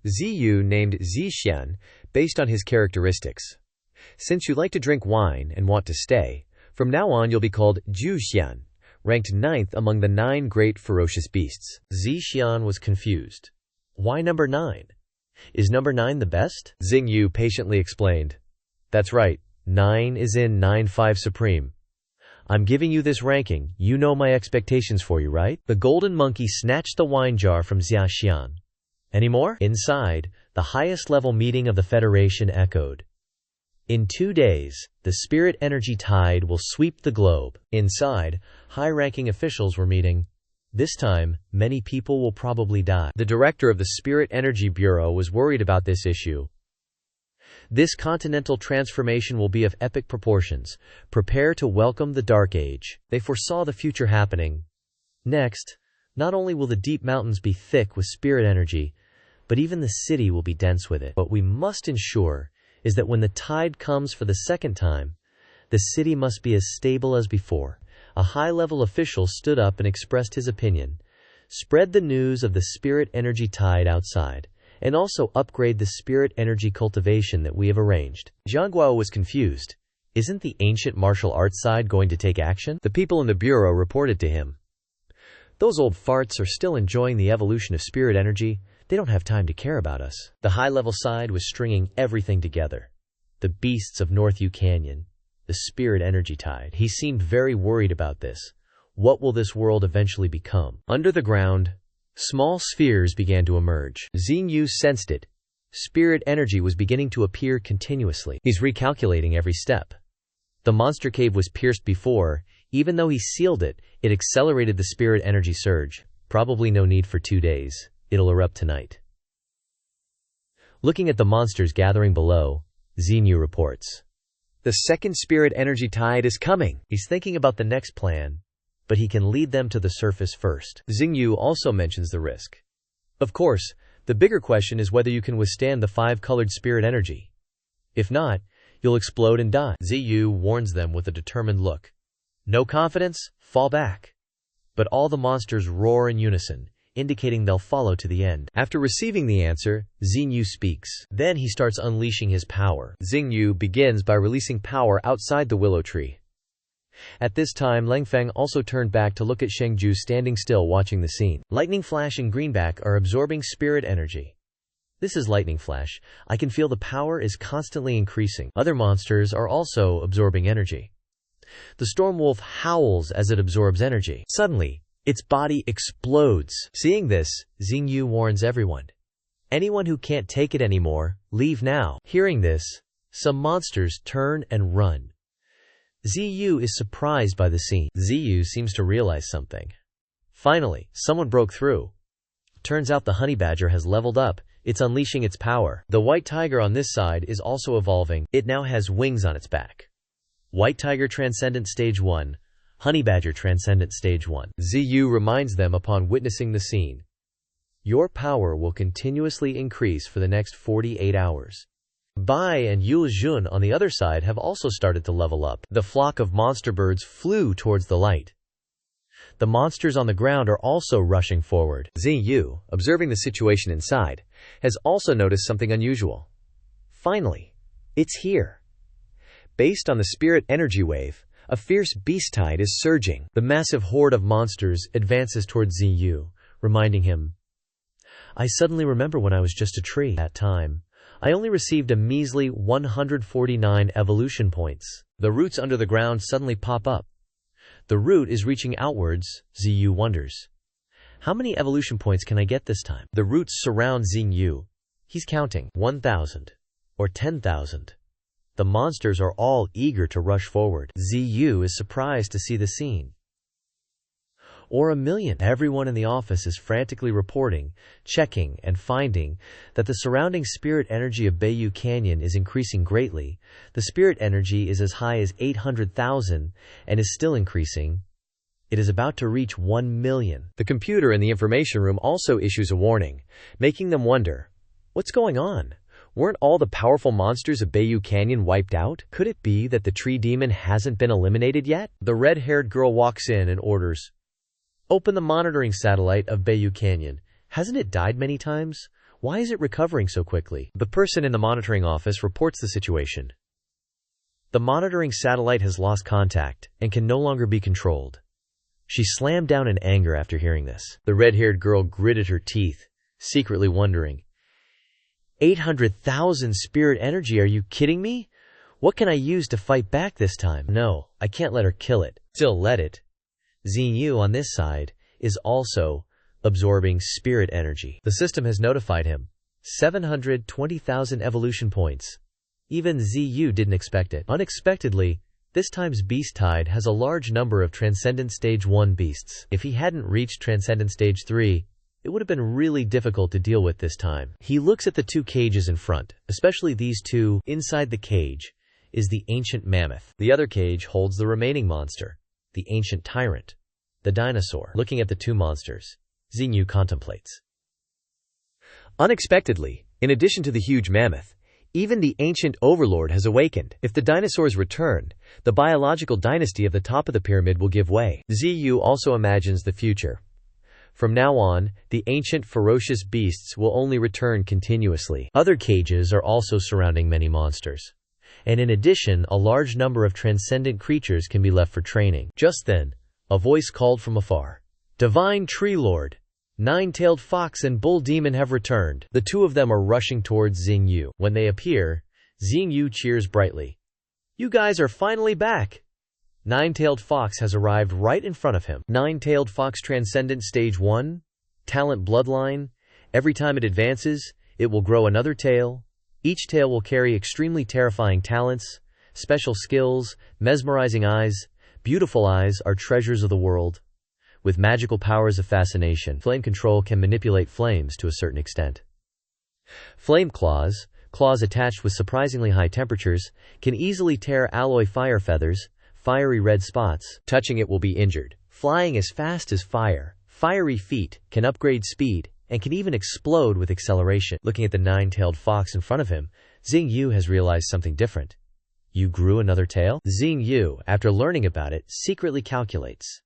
Ziyu named Zixian based on his characteristics. Since you like to drink wine and want to stay, from now on you'll be called Juxian, ranked 9th among the 9 great ferocious beasts. Zixian was confused. Why number 9? Is number 9 the best? Xing patiently explained. That's right, 9 is in 9-5 Supreme. I'm giving you this ranking, you know my expectations for you, right? The golden monkey snatched the wine jar from Zixian. Any more? Inside, the highest level meeting of the Federation echoed. In 2 days, the spirit energy tide will sweep the globe. Inside, high-ranking officials were meeting. This time, many people will probably die. The director of the Spirit Energy Bureau was worried about this issue. This continental transformation will be of epic proportions. Prepare to welcome the Dark Age. They foresaw the future happening. Next, not only will the deep mountains be thick with spirit energy, but even the city will be dense with it. What we must ensure is that when the tide comes for the second time, the city must be as stable as before. A high-level official stood up and expressed his opinion. Spread the news of the spirit energy tide outside, and also upgrade the spirit energy cultivation that we have arranged. Zhangguo was confused. Isn't the ancient martial arts side going to take action? The people in the bureau reported to him. Those old farts are still enjoying the evolution of spirit energy. They don't have time to care about us. The high-level side was stringing everything together. The beasts of North Yu Canyon, the spirit energy tide. He seemed very worried about this. What will this world eventually become? Under the ground, small spheres began to emerge. Xing sensed it. Spirit energy was beginning to appear continuously. He's recalculating every step. The monster cave was pierced before. Even though he sealed it, it accelerated the spirit energy surge. Probably no need for 2 days. It'll erupt tonight. Looking at the monsters gathering below, Xing reports. The second spirit energy tide is coming. He's thinking about the next plan, but he can lead them to the surface first. Xing also mentions the risk. Of course, the bigger question is whether you can withstand the 5-colored spirit energy. If not, you'll explode and die. Ziyu warns them with a determined look. No confidence? Fall back. But all the monsters roar in unison, indicating they'll follow to the end. After receiving the answer, Xing speaks. Then he starts unleashing his power. Xing begins by releasing power outside the willow tree. At this time, Langfeng also turned back to look at Shengju standing still watching the scene. Lightning Flash and Greenback are absorbing spirit energy. This is Lightning Flash. I can feel the power is constantly increasing. Other monsters are also absorbing energy. The Storm Wolf howls as it absorbs energy. Suddenly, its body explodes. Seeing this, Xing warns everyone. Anyone who can't take it anymore, leave now. Hearing this, some monsters turn and run. Ziyu is surprised by the scene. Ziyu seems to realize something. Finally, someone broke through. Turns out the honey badger has leveled up. It's unleashing its power. The white tiger on this side is also evolving. It now has wings on its back. White tiger transcendent stage 1. Honey badger transcendent stage 1. ZIU reminds them upon witnessing the scene. Your power will continuously increase for the next 48 hours. Bai and Yul Jun on the other side have also started to level up. The flock of monster birds flew towards the light. The monsters on the ground are also rushing forward. ZIU, observing the situation inside, has also noticed something unusual. Finally, it's here. Based on the spirit energy wave, a fierce beast tide is surging. The massive horde of monsters advances towards ZIU, reminding him, I suddenly remember when I was just a tree. At that time, I only received a measly 149 evolution points. The roots under the ground suddenly pop up. The root is reaching outwards. ZIU wonders, how many evolution points can I get this time? The roots surround ZIU. He's counting 1,000 or 10,000. The monsters are all eager to rush forward. ZIU is surprised to see the scene. Or 1,000,000. Everyone in the office is frantically reporting, checking, and finding that the surrounding spirit energy of Bayou Canyon is increasing greatly. The spirit energy is as high as 800,000 and is still increasing. It is about to reach 1,000,000. The computer in the information room also issues a warning, making them wonder, what's going on? Weren't all the powerful monsters of Bayou Canyon wiped out? Could it be that the tree demon hasn't been eliminated yet? The red-haired girl walks in and orders, open the monitoring satellite of Bayou Canyon. Hasn't it died many times? Why is it recovering so quickly? The person in the monitoring office reports the situation. The monitoring satellite has lost contact and can no longer be controlled. She slammed down in anger after hearing this. The red-haired girl gritted her teeth, secretly wondering, 800,000 spirit energy, are you kidding me? What can I use to fight back this time? No, I can't let her kill it. Still let it. ZIU on this side is also absorbing spirit energy. The system has notified him. 720,000 evolution points. Even ZIU didn't expect it. Unexpectedly, this time's beast tide has a large number of Transcendent Stage 1 beasts. If he hadn't reached Transcendent Stage 3, it would have been really difficult to deal with this time. He looks at the two cages in front, especially these two. Inside the cage is the ancient mammoth. The other cage holds the remaining monster, the ancient tyrant, the dinosaur. Looking at the two monsters, ZIU contemplates. Unexpectedly, in addition to the huge mammoth, even the ancient overlord has awakened. If the dinosaurs return, the biological dynasty of the top of the pyramid will give way. ZIU also imagines the future. From now on, the ancient ferocious beasts will only return continuously. Other cages are also surrounding many monsters. And in addition, a large number of transcendent creatures can be left for training. Just then, a voice called from afar, Divine Tree Lord, Nine-tailed Fox and Bull Demon have returned. The two of them are rushing towards ZIU. When they appear, ZIU cheers brightly. You guys are finally back! Nine-tailed Fox has arrived right in front of him. Nine-tailed Fox Transcendent Stage 1, Talent Bloodline. Every time it advances, it will grow another tail. Each tail will carry extremely terrifying talents, special skills, mesmerizing eyes. Beautiful eyes are treasures of the world. With magical powers of fascination, flame control can manipulate flames to a certain extent. Flame claws, claws attached with surprisingly high temperatures, can easily tear alloy fire feathers, fiery red spots. Touching it will be injured. Flying as fast as fire, fiery feet, can upgrade speed, and can even explode with acceleration. Looking at the nine-tailed fox in front of him, ZIU has realized something different. You grew another tail? ZIU, after learning about it, secretly calculates.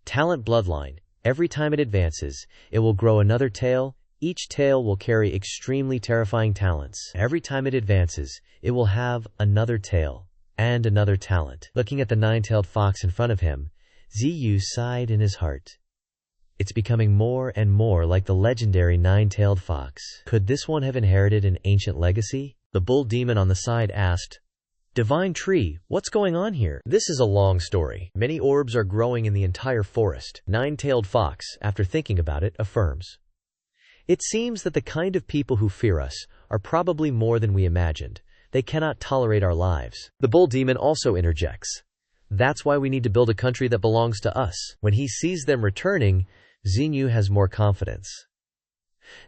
Talent Bloodline. Every time it advances, it will grow another tail. Each tail will carry extremely terrifying talents. Every time it advances, it will have another tail and another talent. Looking at the nine-tailed fox in front of him, ZIU sighed in his heart. It's becoming more and more like the legendary nine-tailed fox. Could this one have inherited an ancient legacy? The bull demon on the side asked, Divine Tree, what's going on here? This is a long story. Many orbs are growing in the entire forest. Nine-tailed Fox, after thinking about it, affirms. It seems that the kind of people who fear us are probably more than we imagined. They cannot tolerate our lives. The bull demon also interjects. That's why we need to build a country that belongs to us. When he sees them returning, ZIU has more confidence.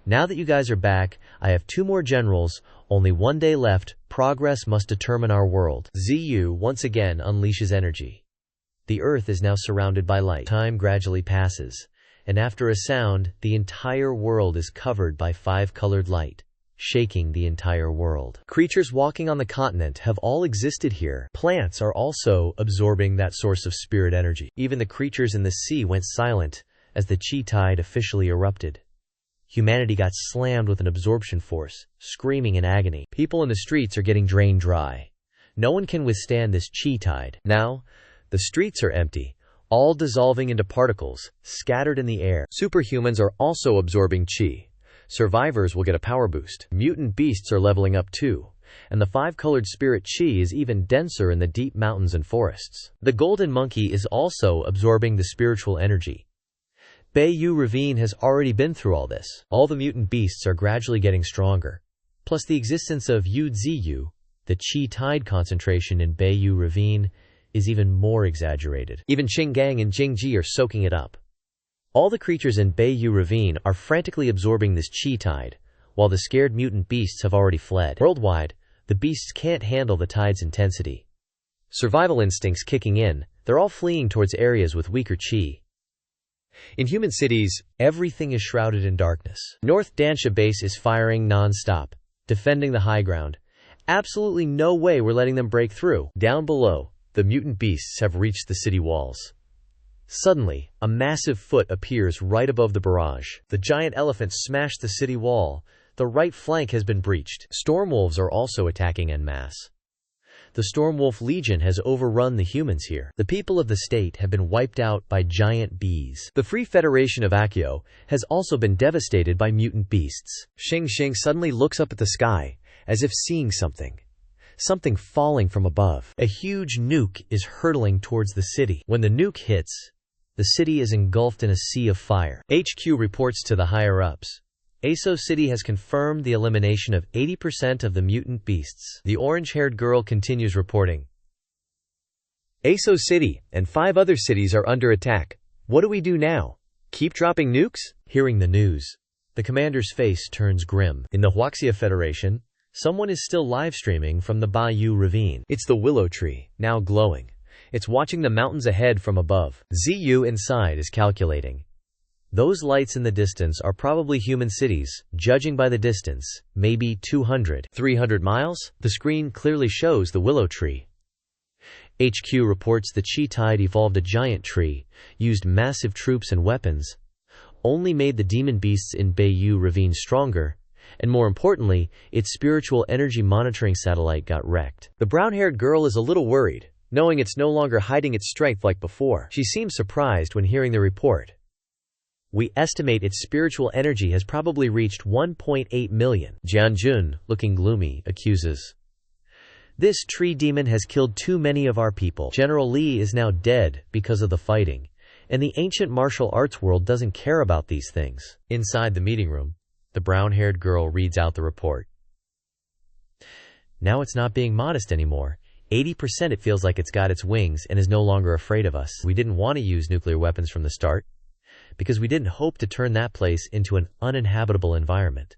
Now that you guys are back, I have 2 more generals, only 1 day left, progress must determine our world. ZU once again unleashes energy. The Earth is now surrounded by light. Time gradually passes, and after a sound, the entire world is covered by 5-colored light, shaking the entire world. Creatures walking on the continent have all existed here. Plants are also absorbing that source of spirit energy. Even the creatures in the sea went silent as the chi tide officially erupted. Humanity got slammed with an absorption force, screaming in agony. People in the streets are getting drained dry. No one can withstand this chi tide. Now, the streets are empty, all dissolving into particles, scattered in the air. Superhumans are also absorbing chi. Survivors will get a power boost. Mutant beasts are leveling up too, and the 5-colored spirit chi is even denser in the deep mountains and forests. The golden monkey is also absorbing the spiritual energy. LIEU ravine has already been through all this. All the mutant beasts are gradually getting stronger. Plus the existence of ZU, the chi tide concentration in LIEU ravine, is even more exaggerated. Even Qinggang and Jingji are soaking it up. All the creatures in LIEU ravine are frantically absorbing this chi tide, while the scared mutant beasts have already fled. Worldwide, the beasts can't handle the tide's intensity. Survival instincts kicking in, they're all fleeing towards areas with weaker chi. In human cities, everything is shrouded in darkness. North Dansha base is firing non-stop, defending the high ground. Absolutely no way we're letting them break through. Down below, the mutant beasts have reached the city walls. Suddenly, a massive foot appears right above the barrage. The giant elephant smashed the city wall. The right flank has been breached. Stormwolves are also attacking en masse. The Stormwolf Legion has overrun the humans here. The people of the state have been wiped out by giant bees. The Free Federation of Akio has also been devastated by mutant beasts. Xing suddenly looks up at the sky, as if seeing something. Something falling from above. A huge nuke is hurtling towards the city. When the nuke hits, the city is engulfed in a sea of fire. HQ reports to the higher-ups. ASO City has confirmed the elimination of 80% of the mutant beasts. The orange-haired girl continues reporting. ASO City and 5 other cities are under attack. What do we do now? Keep dropping nukes? Hearing the news, the commander's face turns grim. In the Huaxia Federation, someone is still live-streaming from the LIEU ravine. It's the willow tree, now glowing. It's watching the mountains ahead from above. ZU inside is calculating. Those lights in the distance are probably human cities, judging by the distance, maybe 200, 300 miles. The screen clearly shows the willow tree. HQ reports the chi tide evolved a giant tree, used massive troops and weapons, only made the demon beasts in LIEU ravine stronger, and more importantly, its spiritual energy monitoring satellite got wrecked. The brown-haired girl is a little worried, knowing it's no longer hiding its strength like before. She seems surprised when hearing the report. We estimate its spiritual energy has probably reached 1.8 million. Jianjun, looking gloomy, accuses. This tree demon has killed too many of our people. General Li is now dead because of the fighting, and the ancient martial arts world doesn't care about these things. Inside the meeting room, the brown-haired girl reads out the report. Now it's not being modest anymore. 80% it feels like it's got its wings and is no longer afraid of us. We didn't want to use nuclear weapons from the start, because we didn't hope to turn that place into an uninhabitable environment.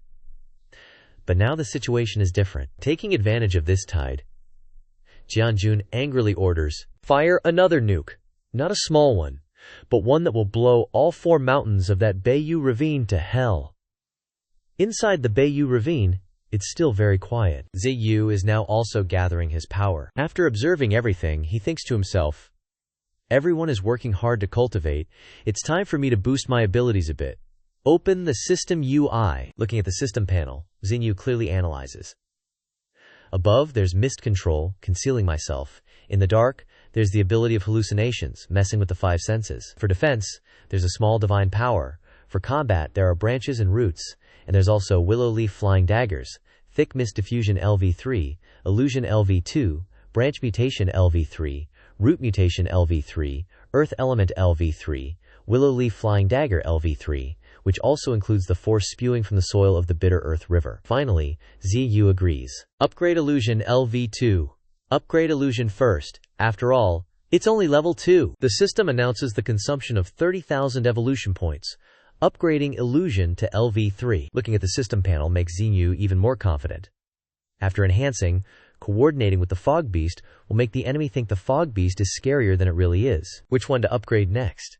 But now the situation is different. Taking advantage of this tide, Jianjun angrily orders, "Fire another nuke. Not a small one, but one that will blow all 4 mountains of that LIEU ravine to hell." Inside the LIEU ravine, it's still very quiet. ZU is now also gathering his power. After observing everything, he thinks to himself, everyone is working hard to cultivate. It's time for me to boost my abilities a bit. Open the system UI. Looking at the system panel, Xinyu clearly analyzes. Above, there's mist control, concealing myself. In the dark, there's the ability of hallucinations, messing with the 5 senses. For defense, there's a small divine power. For combat, there are branches and roots, and there's also willow leaf flying daggers, thick mist diffusion LV3, illusion LV2, branch mutation LV3, root mutation LV3, earth element LV3, willow leaf flying dagger LV3, which also includes the force spewing from the soil of the bitter earth river. Finally, ZU agrees. Upgrade illusion LV2. Upgrade illusion first. After all, it's only level 2. The system announces the consumption of 30,000 evolution points, Upgrading illusion to LV3. Looking at the system panel makes Xinyu even more confident. After enhancing, coordinating with the fog beast will make the enemy think the fog beast is scarier than it really is. Which one to upgrade next?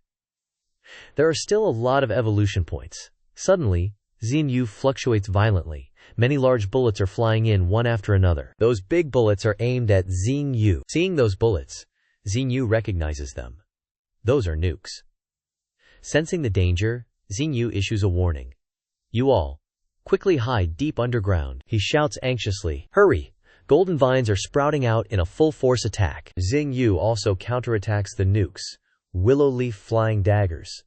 There are still a lot of evolution points. Suddenly, Xinyu fluctuates violently. Many large bullets are flying in one after another. Those big bullets are aimed at Xinyu. Seeing those bullets, Xinyu recognizes them. Those are nukes. Sensing the danger, Xinyu issues a warning. You all, quickly hide deep underground. He shouts anxiously, hurry! Golden vines are sprouting out in a full-force attack. Xinyu also counterattacks the nukes, willow leaf flying daggers.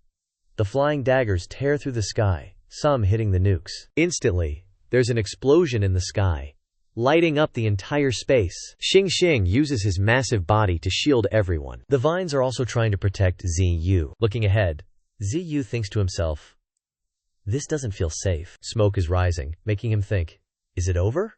The flying daggers tear through the sky, some hitting the nukes. Instantly, there's an explosion in the sky, lighting up the entire space. Xing uses his massive body to shield everyone. The vines are also trying to protect Xinyu. Looking ahead, Xinyu thinks to himself, this doesn't feel safe. Smoke is rising, making him think, is it over?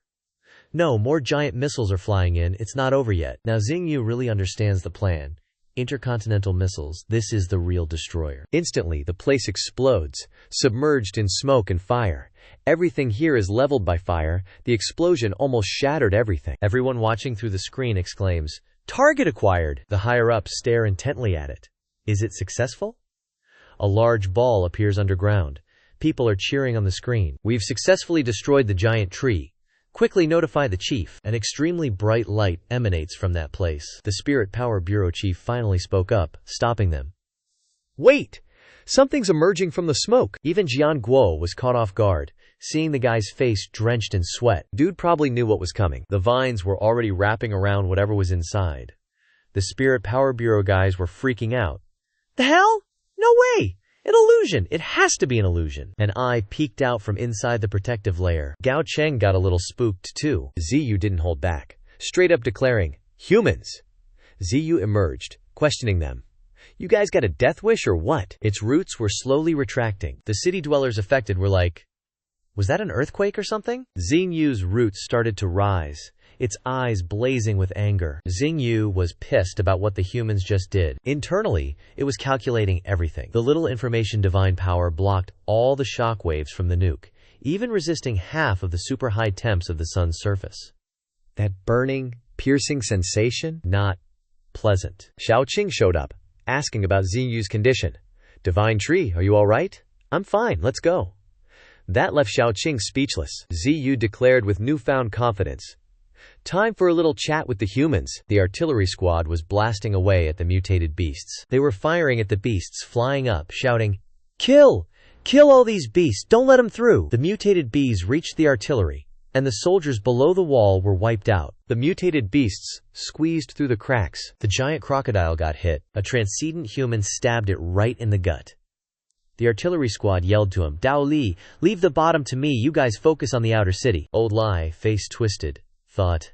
No, more giant missiles are flying in, it's not over yet. Now Xinyu really understands the plan. Intercontinental missiles, this is the real destroyer. Instantly, the place explodes, submerged in smoke and fire. Everything here is leveled by fire. The explosion almost shattered everything. Everyone watching through the screen exclaims, target acquired! The higher-ups stare intently at it. Is it successful? A large ball appears underground. People are cheering on the screen. We've successfully destroyed the giant tree. Quickly notify the chief. An extremely bright light emanates from that place. The Spirit Power Bureau chief finally spoke up, stopping them. Wait! Something's emerging from the smoke. Even Jian Guo was caught off guard, seeing the guy's face drenched in sweat. Dude probably knew what was coming. The vines were already wrapping around whatever was inside. The Spirit Power Bureau guys were freaking out. The hell? No way! An illusion! It has to be an illusion! An eye peeked out from inside the protective layer. Gao Cheng got a little spooked too. Ziyu didn't hold back, straight up declaring, humans! Ziyu emerged, questioning them. You guys got a death wish or what? Its roots were slowly retracting. The city dwellers affected were like, was that an earthquake or something? Xingyu's roots started to rise, its eyes blazing with anger. Xinyu was pissed about what the humans just did. Internally, it was calculating everything. The little information divine power blocked all the shock waves from the nuke, even resisting half of the super high temps of the sun's surface. That burning, piercing sensation? Not pleasant. Xiaoqing showed up, asking about Xinyu's condition. Divine Tree, are you alright? I'm fine, let's go. That left Xiaoqing speechless. Ziyu declared with newfound confidence. Time for a little chat with the humans. The artillery squad was blasting away at the mutated beasts. They were firing at the beasts flying up, shouting, kill! Kill all these beasts, don't let them through! The mutated bees reached the artillery, and the soldiers below the wall were wiped out. The mutated beasts squeezed through the cracks. The giant crocodile got hit. A transcendent human stabbed it right in the gut. The artillery squad yelled to him, Dao Li, leave the bottom to me, you guys focus on the outer city. Old Lai, face twisted, thought,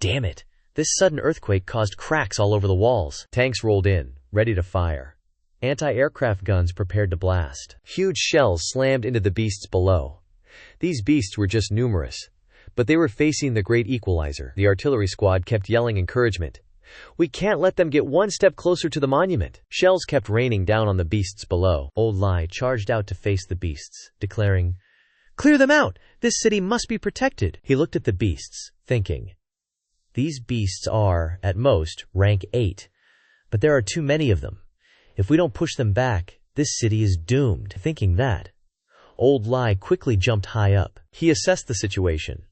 damn it, this sudden earthquake caused cracks all over the walls. Tanks rolled in, ready to fire. Anti-aircraft guns prepared to blast. Huge shells slammed into the beasts below. These beasts were just numerous, but they were facing the great equalizer. The artillery squad kept yelling encouragement. We can't let them get one step closer to the monument. Shells kept raining down on the beasts below. Old Lai charged out to face the beasts, declaring, clear them out! This city must be protected! He looked at the beasts, thinking, these beasts are, at most, rank 8, but there are too many of them. If we don't push them back, this city is doomed. Thinking that, Old Lai quickly jumped high up. He assessed the situation.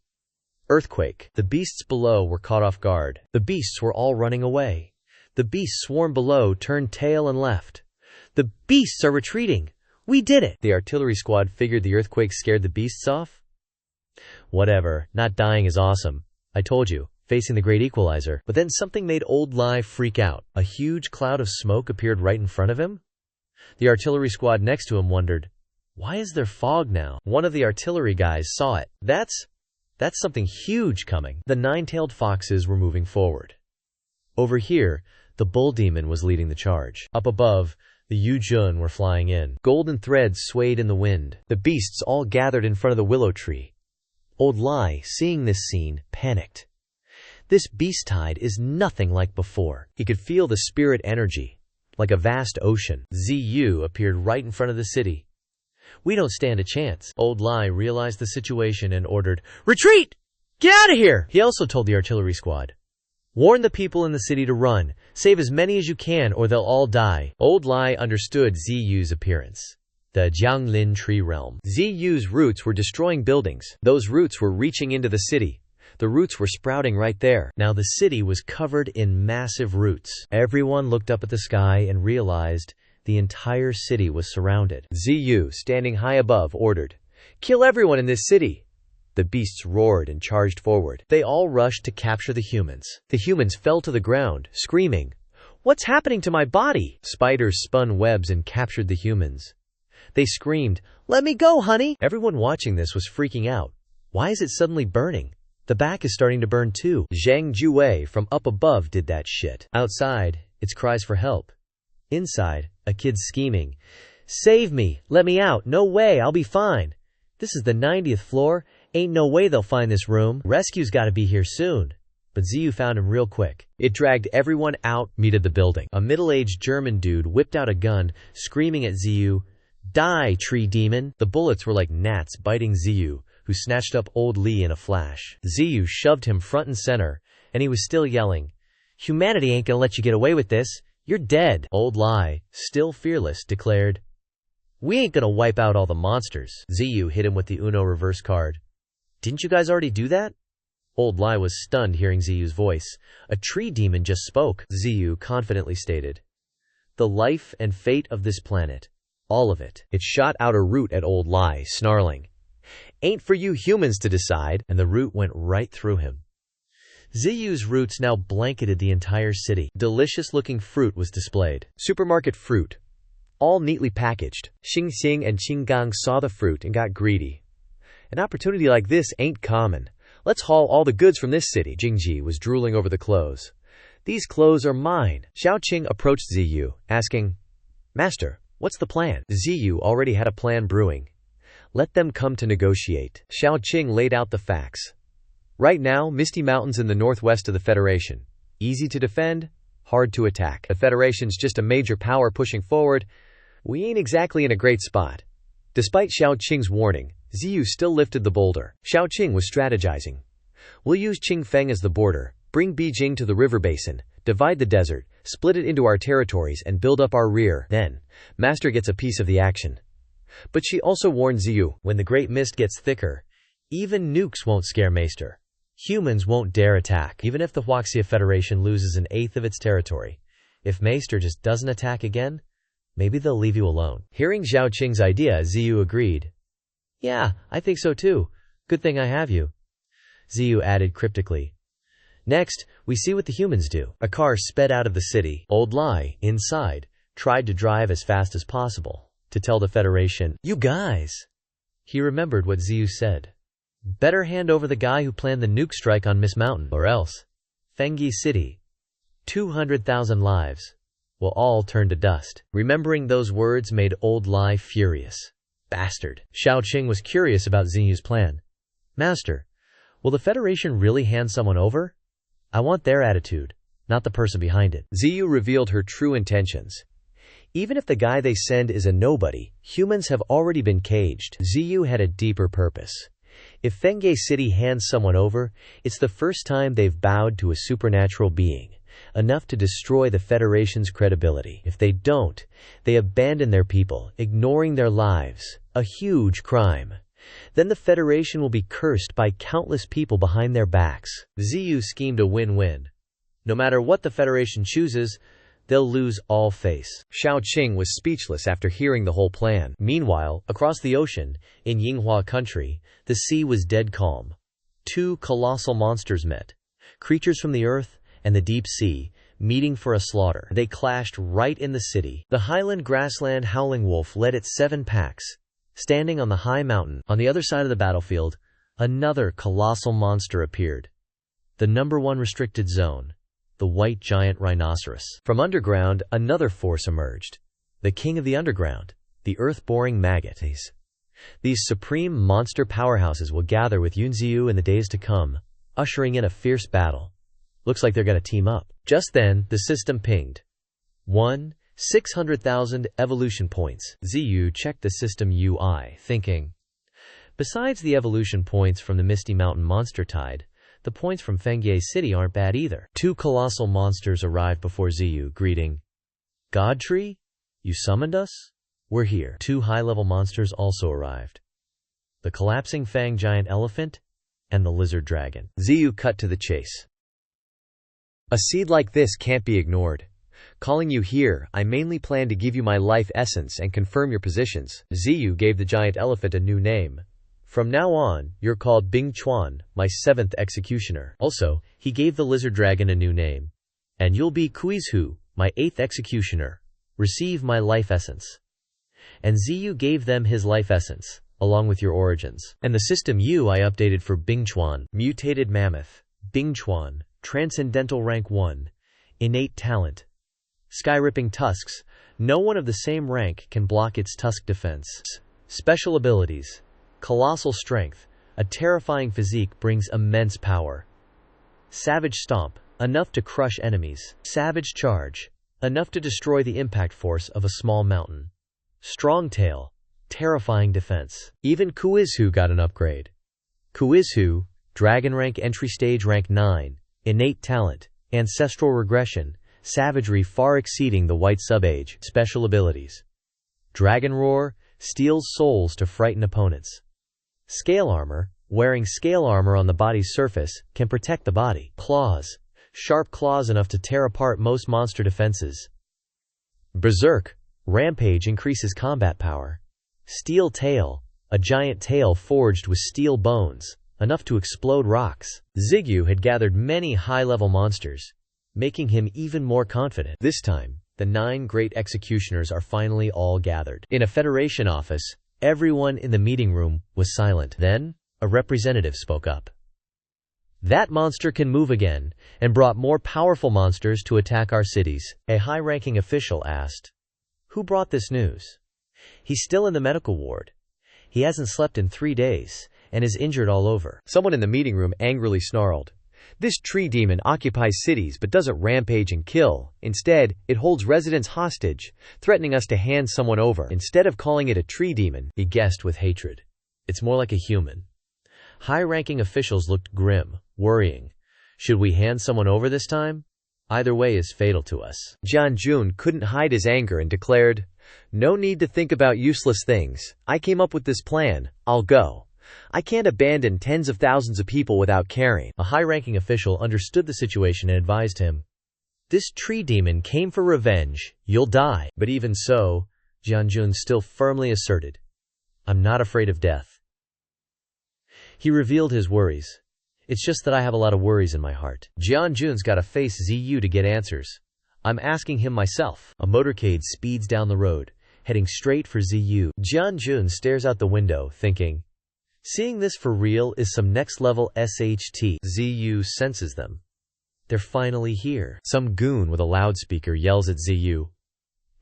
Earthquake. The beasts below were caught off guard. The beasts were all running away. The beasts swarmed below turned tail and left. The beasts are retreating. We did it! The artillery squad figured the earthquake scared the beasts off. Whatever, not dying is awesome. I told you, facing the great equalizer. But then something made Old Lai freak out. A huge cloud of smoke appeared right in front of him. The artillery squad next to him wondered, why is there fog now? One of the artillery guys saw it. That's something huge coming. The nine-tailed foxes were moving forward. Over here, the bull demon was leading the charge. Up above, the Yujun were flying in. Golden threads swayed in the wind. The beasts all gathered in front of the willow tree. Old Lai, seeing this scene, panicked. This beast tide is nothing like before. He could feel the spirit energy, like a vast ocean. Ziyu appeared right in front of the city. We don't stand a chance. Old Lai realized the situation and ordered, "Retreat! Get out of here!" He also told the artillery squad, "Warn the people in the city to run. Save as many as you can or they'll all die." Old Lai understood Ziyu's appearance. The Jianglin tree realm. Ziyu's roots were destroying buildings. Those roots were reaching into the city. The roots were sprouting right there. Now the city was covered in massive roots. Everyone looked up at the sky and realized the entire city was surrounded. Ziyu, standing high above, ordered, "Kill everyone in this city." The beasts roared and charged forward. They all rushed to capture the humans. The humans fell to the ground, screaming, "What's happening to my body?" Spiders spun webs and captured the humans. They screamed, "Let me go, honey!" Everyone watching this was freaking out. Why is it suddenly burning? The back is starting to burn too. Zhang Juwei from up above did that shit. Outside, it's cries for help. Inside, a kid's scheming, "Save me! Let me out! No way! I'll be fine! This is the 90th floor. Ain't no way they'll find this room. Rescue's gotta be here soon." But Ziyu found him real quick. It dragged everyone out, meted the building. A middle-aged German dude whipped out a gun, screaming at Ziyu, "Die, tree demon!" The bullets were like gnats biting Ziyu, who snatched up old Li in a flash. Ziyu shoved him front and center, and he was still yelling, "Humanity ain't gonna let you get away with this. You're dead." Old Li, still fearless, declared, "We ain't gonna wipe out all the monsters." Ziyu hit him with the Uno reverse card. "Didn't you guys already do that?" Old Lai was stunned hearing Ziyu's voice. A tree demon just spoke. Ziyu confidently stated, "The life and fate of this planet. All of it." It shot out a root at Old Lai, snarling, "Ain't for you humans to decide," and the root went right through him. Ziyu's roots now blanketed the entire city. Delicious-looking fruit was displayed. Supermarket fruit, all neatly packaged. Xing Xing and Qinggang saw the fruit and got greedy. "An opportunity like this ain't common. Let's haul all the goods from this city." Jingji was drooling over the clothes. "These clothes are mine." Xiaoqing approached Ziyu, asking, "Master, what's the plan?" Ziyu already had a plan brewing. Let them come to negotiate. Xiaoqing laid out the facts. Right now, Misty Mountains in the northwest of the Federation. Easy to defend, hard to attack. The Federation's just a major power pushing forward. We ain't exactly in a great spot. Despite Xiaoqing's warning, Ziyu still lifted the boulder. Xiaoqing was strategizing. "We'll use Qingfeng as the border, bring Beijing to the river basin, divide the desert, split it into our territories and build up our rear. Then, Master gets a piece of the action." But she also warned Ziyu, "When the Great Mist gets thicker, even nukes won't scare Maester. Humans won't dare attack, even if the Huaxia Federation loses an eighth of its territory. If Maester just doesn't attack again, maybe they'll leave you alone." Hearing Xiaoqing's idea, Ziyu agreed. "Yeah, I think so too. Good thing I have you." Ziyu added cryptically, "Next, we see what the humans do." A car sped out of the city. Old Lai, inside, tried to drive as fast as possible, to tell the Federation, "You guys." He remembered what Ziyu said. Better hand over the guy who planned the nuke strike on Miss Mountain, or else Fengyi City, 200,000 lives, will all turn to dust. Remembering those words made Old Lai furious. Bastard. Xiaoqing was curious about Ziyu's plan. "Master, will the Federation really hand someone over? I want their attitude, not the person behind it." Ziyu revealed her true intentions. Even if the guy they send is a nobody, humans have already been caged. Ziyu had a deeper purpose. If Fengyi City hands someone over, it's the first time they've bowed to a supernatural being, enough to destroy the Federation's credibility. If they don't, they abandon their people, ignoring their lives, a huge crime. Then the Federation will be cursed by countless people behind their backs. Ziyu schemed a win-win. No matter what the Federation chooses, they'll lose all face. Xiaoqing was speechless after hearing the whole plan. Meanwhile, across the ocean, in Yinghua country, the sea was dead calm. Two colossal monsters met. Creatures from the earth and the deep sea, meeting for a slaughter. They clashed right in the city. The highland grassland howling wolf led its 7 packs. Standing on the high mountain, on the other side of the battlefield, another colossal monster appeared. The #1 restricted zone. The white giant rhinoceros. From underground, another force emerged. The king of the underground, the earth-boring maggot. These supreme monster powerhouses will gather with Yunziyu in the days to come, ushering in a fierce battle. Looks like they're gonna team up. Just then, the system pinged. 1 600,000 evolution points. Ziyu checked the system UI, thinking, besides the evolution points from the Misty Mountain monster tide, the points from Fengye City aren't bad either. 2 colossal monsters arrived before Ziyu, greeting, God Tree? You summoned us? We're here. 2 high-level monsters also arrived. The collapsing fang giant elephant and the lizard dragon. Ziyu cut to the chase. A seed like this can't be ignored. Calling you here, I mainly plan to give you my life essence and confirm your positions. Ziyu gave the giant elephant a new name. From now on, you're called Bing Chuan, my 7th executioner. Also, he gave the lizard dragon a new name. And you'll be Kuizhu, my 8th executioner. Receive my life essence. And Ziyu gave them his life essence, along with your origins. And the system UI updated for Bing Chuan, mutated mammoth, Bing Chuan, transcendental rank 1, innate talent, sky-ripping tusks. No one of the same rank can block its tusk defense. Special abilities. Colossal strength. A terrifying physique brings immense power. Savage stomp. Enough to crush enemies. Savage charge. Enough to destroy the impact force of a small mountain. Strong tail. Terrifying defense. Even Kuizhu got an upgrade. Kuizhu, dragon rank entry stage rank 9, innate talent, ancestral regression, savagery far exceeding the white sub-age. Special abilities. Dragon roar, steals souls to frighten opponents. Scale armor, wearing scale armor on the body's surface, can protect the body. Claws, sharp claws enough to tear apart most monster defenses. Berserk, rampage increases combat power. Steel tail, a giant tail forged with steel bones, enough to explode rocks. Ziyu had gathered many high-level monsters, making him even more confident. This time, the 9 great executioners are finally all gathered. In a Federation office, everyone in the meeting room was silent. Then, a representative spoke up. That monster can move again, and brought more powerful monsters to attack our cities. A high-ranking official asked, who brought this news? He's still in the medical ward. He hasn't slept in 3 days, and is injured all over. Someone in the meeting room angrily snarled, this tree demon occupies cities but doesn't rampage and kill. Instead, it holds residents hostage, threatening us to hand someone over. Instead of calling it a tree demon, he guessed with hatred. It's more like a human. High-ranking officials looked grim, worrying. Should we hand someone over this time? Either way is fatal to us. Jianjun couldn't hide his anger and declared, no need to think about useless things. I came up with this plan. I'll go. I can't abandon tens of thousands of people without caring. A high-ranking official understood the situation and advised him. This tree demon came for revenge. You'll die. But even so, Jianjun still firmly asserted, I'm not afraid of death. He revealed his worries. It's just that I have a lot of worries in my heart. Jianjun's gotta face Ziyu to get answers. I'm asking him myself. A motorcade speeds down the road, heading straight for Ziyu. Jianjun stares out the window, thinking, seeing this for real is some next-level SHT. Ziyu senses them. They're finally here. Some goon with a loudspeaker yells at Ziyu,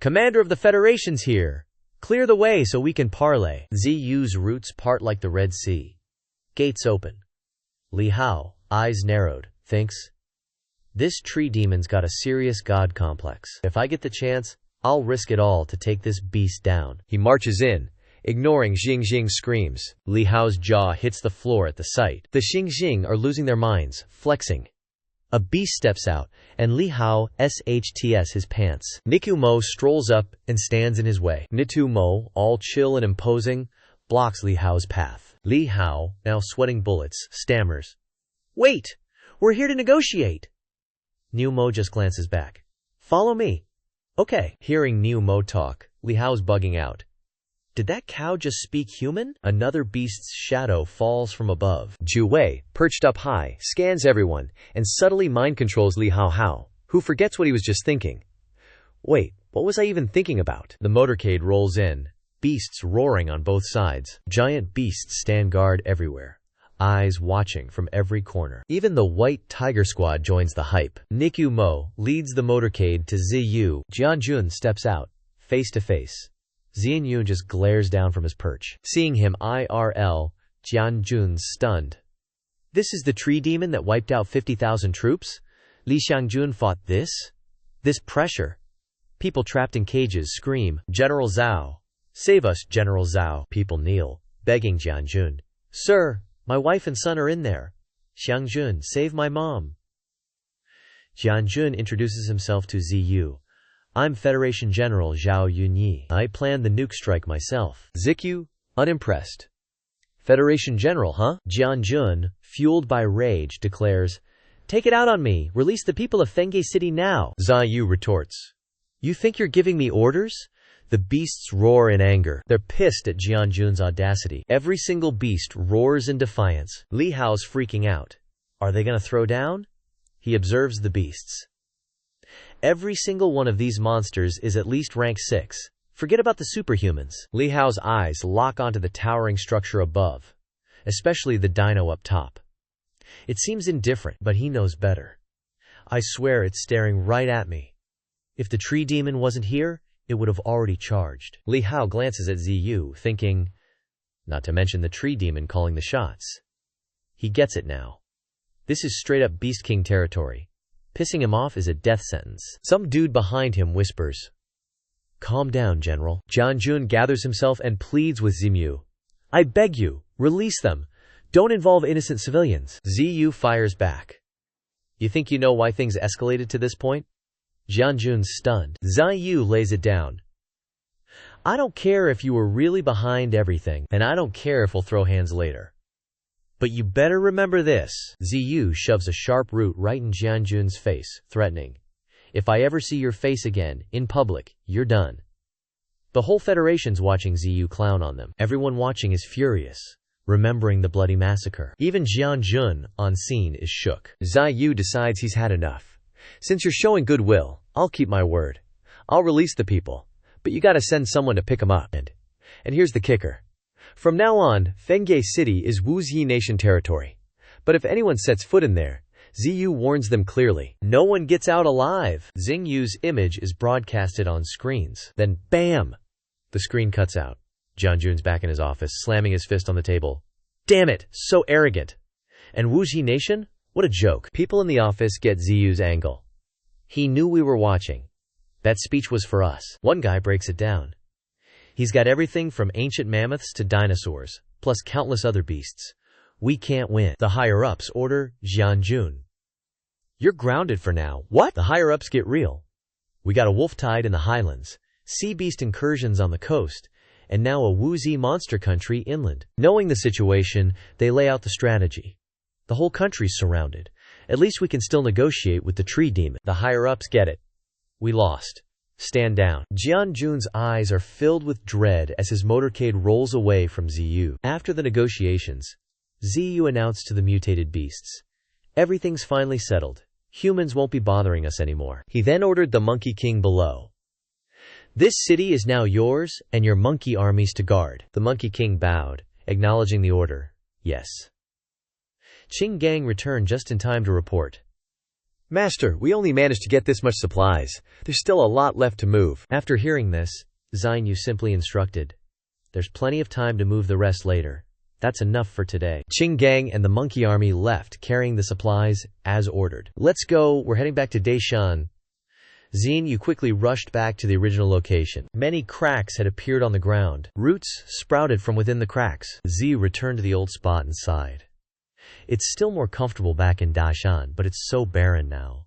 Commander of the Federation's here. Clear the way so we can parley. Ziyu's roots part like the Red Sea. Gates open. Li Hao, eyes narrowed, thinks, this tree demon's got a serious god complex. If I get the chance, I'll risk it all to take this beast down. He marches in, ignoring Xingxing's screams. Li Hao's jaw hits the floor at the sight. The Xingxing are losing their minds, flexing. A beast steps out, and Li Hao shts his pants. Niku Mo strolls up and stands in his way. Nitu Mo, all chill and imposing, blocks Li Hao's path. Li Hao, now sweating bullets, stammers, wait! We're here to negotiate! Niu Mo just glances back. Follow me. Okay. Hearing Niu Mo talk, Li Hao's bugging out. Did that cow just speak human? Another beast's shadow falls from above. Ju Wei, perched up high, scans everyone, and subtly mind-controls Li Hao, who forgets what he was just thinking. Wait, what was I even thinking about? The motorcade rolls in, beasts roaring on both sides. Giant beasts stand guard everywhere, eyes watching from every corner. Even the white tiger squad joins the hype. Niku Mo leads the motorcade to Ziyu. Jianjun steps out, face to face. Ziyu just glares down from his perch. Seeing him IRL, Jianjun's stunned. This is the tree demon that wiped out 50,000 troops? Li Xiangjun fought this? This pressure? People trapped in cages scream, "General Zhao! Save us, General Zhao!" People kneel, begging Jianjun. "Sir, my wife and son are in there. Xiangjun, save my mom." Jianjun introduces himself to Ziyu. "I'm Federation General Zhao Yunyi. I planned the nuke strike myself." Ziyu, unimpressed. "Federation General, huh?" Jianjun, fueled by rage, declares, "Take it out on me. Release the people of Fenghe City now." Ziyu retorts, "You think you're giving me orders?" The beasts roar in anger. They're pissed at Jianjun's audacity. Every single beast roars in defiance. Li Hao's freaking out. Are they gonna throw down? He observes the beasts. Every single one of these monsters is at least rank 6. Forget about the superhumans. Li Hao's eyes lock onto the towering structure above, especially the dino up top. It seems indifferent, but he knows better. I swear it's staring right at me. If the tree demon wasn't here, it would have already charged. Li Hao glances at Ziyu, thinking, not to mention the tree demon calling the shots. He gets it now. This is straight up Beast King territory. Pissing him off is a death sentence. Some dude behind him whispers, "Calm down, General." Jianjun gathers himself and pleads with Ziyu. "I beg you, release them. Don't involve innocent civilians." Ziyu fires back. "You think you know why things escalated to this point?" Jianjun's stunned. Ziyu lays it down. "I don't care if you were really behind everything, and I don't care if we'll throw hands later. But you better remember this." Ziyu shoves a sharp root right in Jianjun's face, threatening, "If I ever see your face again, in public, you're done." The whole Federation's watching Ziyu clown on them. Everyone watching is furious, remembering the bloody massacre. Even Jianjun, on scene, is shook. Ziyu decides he's had enough. "Since you're showing goodwill, I'll keep my word. I'll release the people, but you gotta send someone to pick them up. And here's the kicker. From now on, Fenghe City is Wuxi Nation territory. But if anyone sets foot in there," Ziyu warns them clearly, "no one gets out alive." Xingyu's image is broadcasted on screens. Then BAM! The screen cuts out. Jianjun's back in his office, slamming his fist on the table. "Damn it, so arrogant. And Wuxi Nation? What a joke." People in the office get Ziyu's angle. "He knew we were watching. That speech was for us." One guy breaks it down. "He's got everything from ancient mammoths to dinosaurs, plus countless other beasts. We can't win." The higher-ups order Jianjun, "You're grounded for now." "What?" The higher-ups get real. "We got a wolf tide in the highlands, sea beast incursions on the coast, and now a Wuxi monster country inland." Knowing the situation, they lay out the strategy. "The whole country's surrounded. At least we can still negotiate with the tree demon." The higher-ups get it. "We lost. Stand down." Jianjun's eyes are filled with dread as his motorcade rolls away from Ziyu. After the negotiations, Ziyu announced to the mutated beasts, "Everything's finally settled. Humans won't be bothering us anymore." He then ordered the Monkey King below, "This city is now yours and your monkey armies to guard." The Monkey King bowed, acknowledging the order. "Yes." Qing Gang returned just in time to report, "Master, we only managed to get this much supplies. There's still a lot left to move." After hearing this, Xinyu simply instructed, "There's plenty of time to move the rest later. That's enough for today." Qing Gang and the monkey army left, carrying the supplies, as ordered. "Let's go, we're heading back to Daishan." Xinyu quickly rushed back to the original location. Many cracks had appeared on the ground. Roots sprouted from within the cracks. Ziyu returned to the old spot and sighed. It's still more comfortable back in Daishan, but it's so barren now.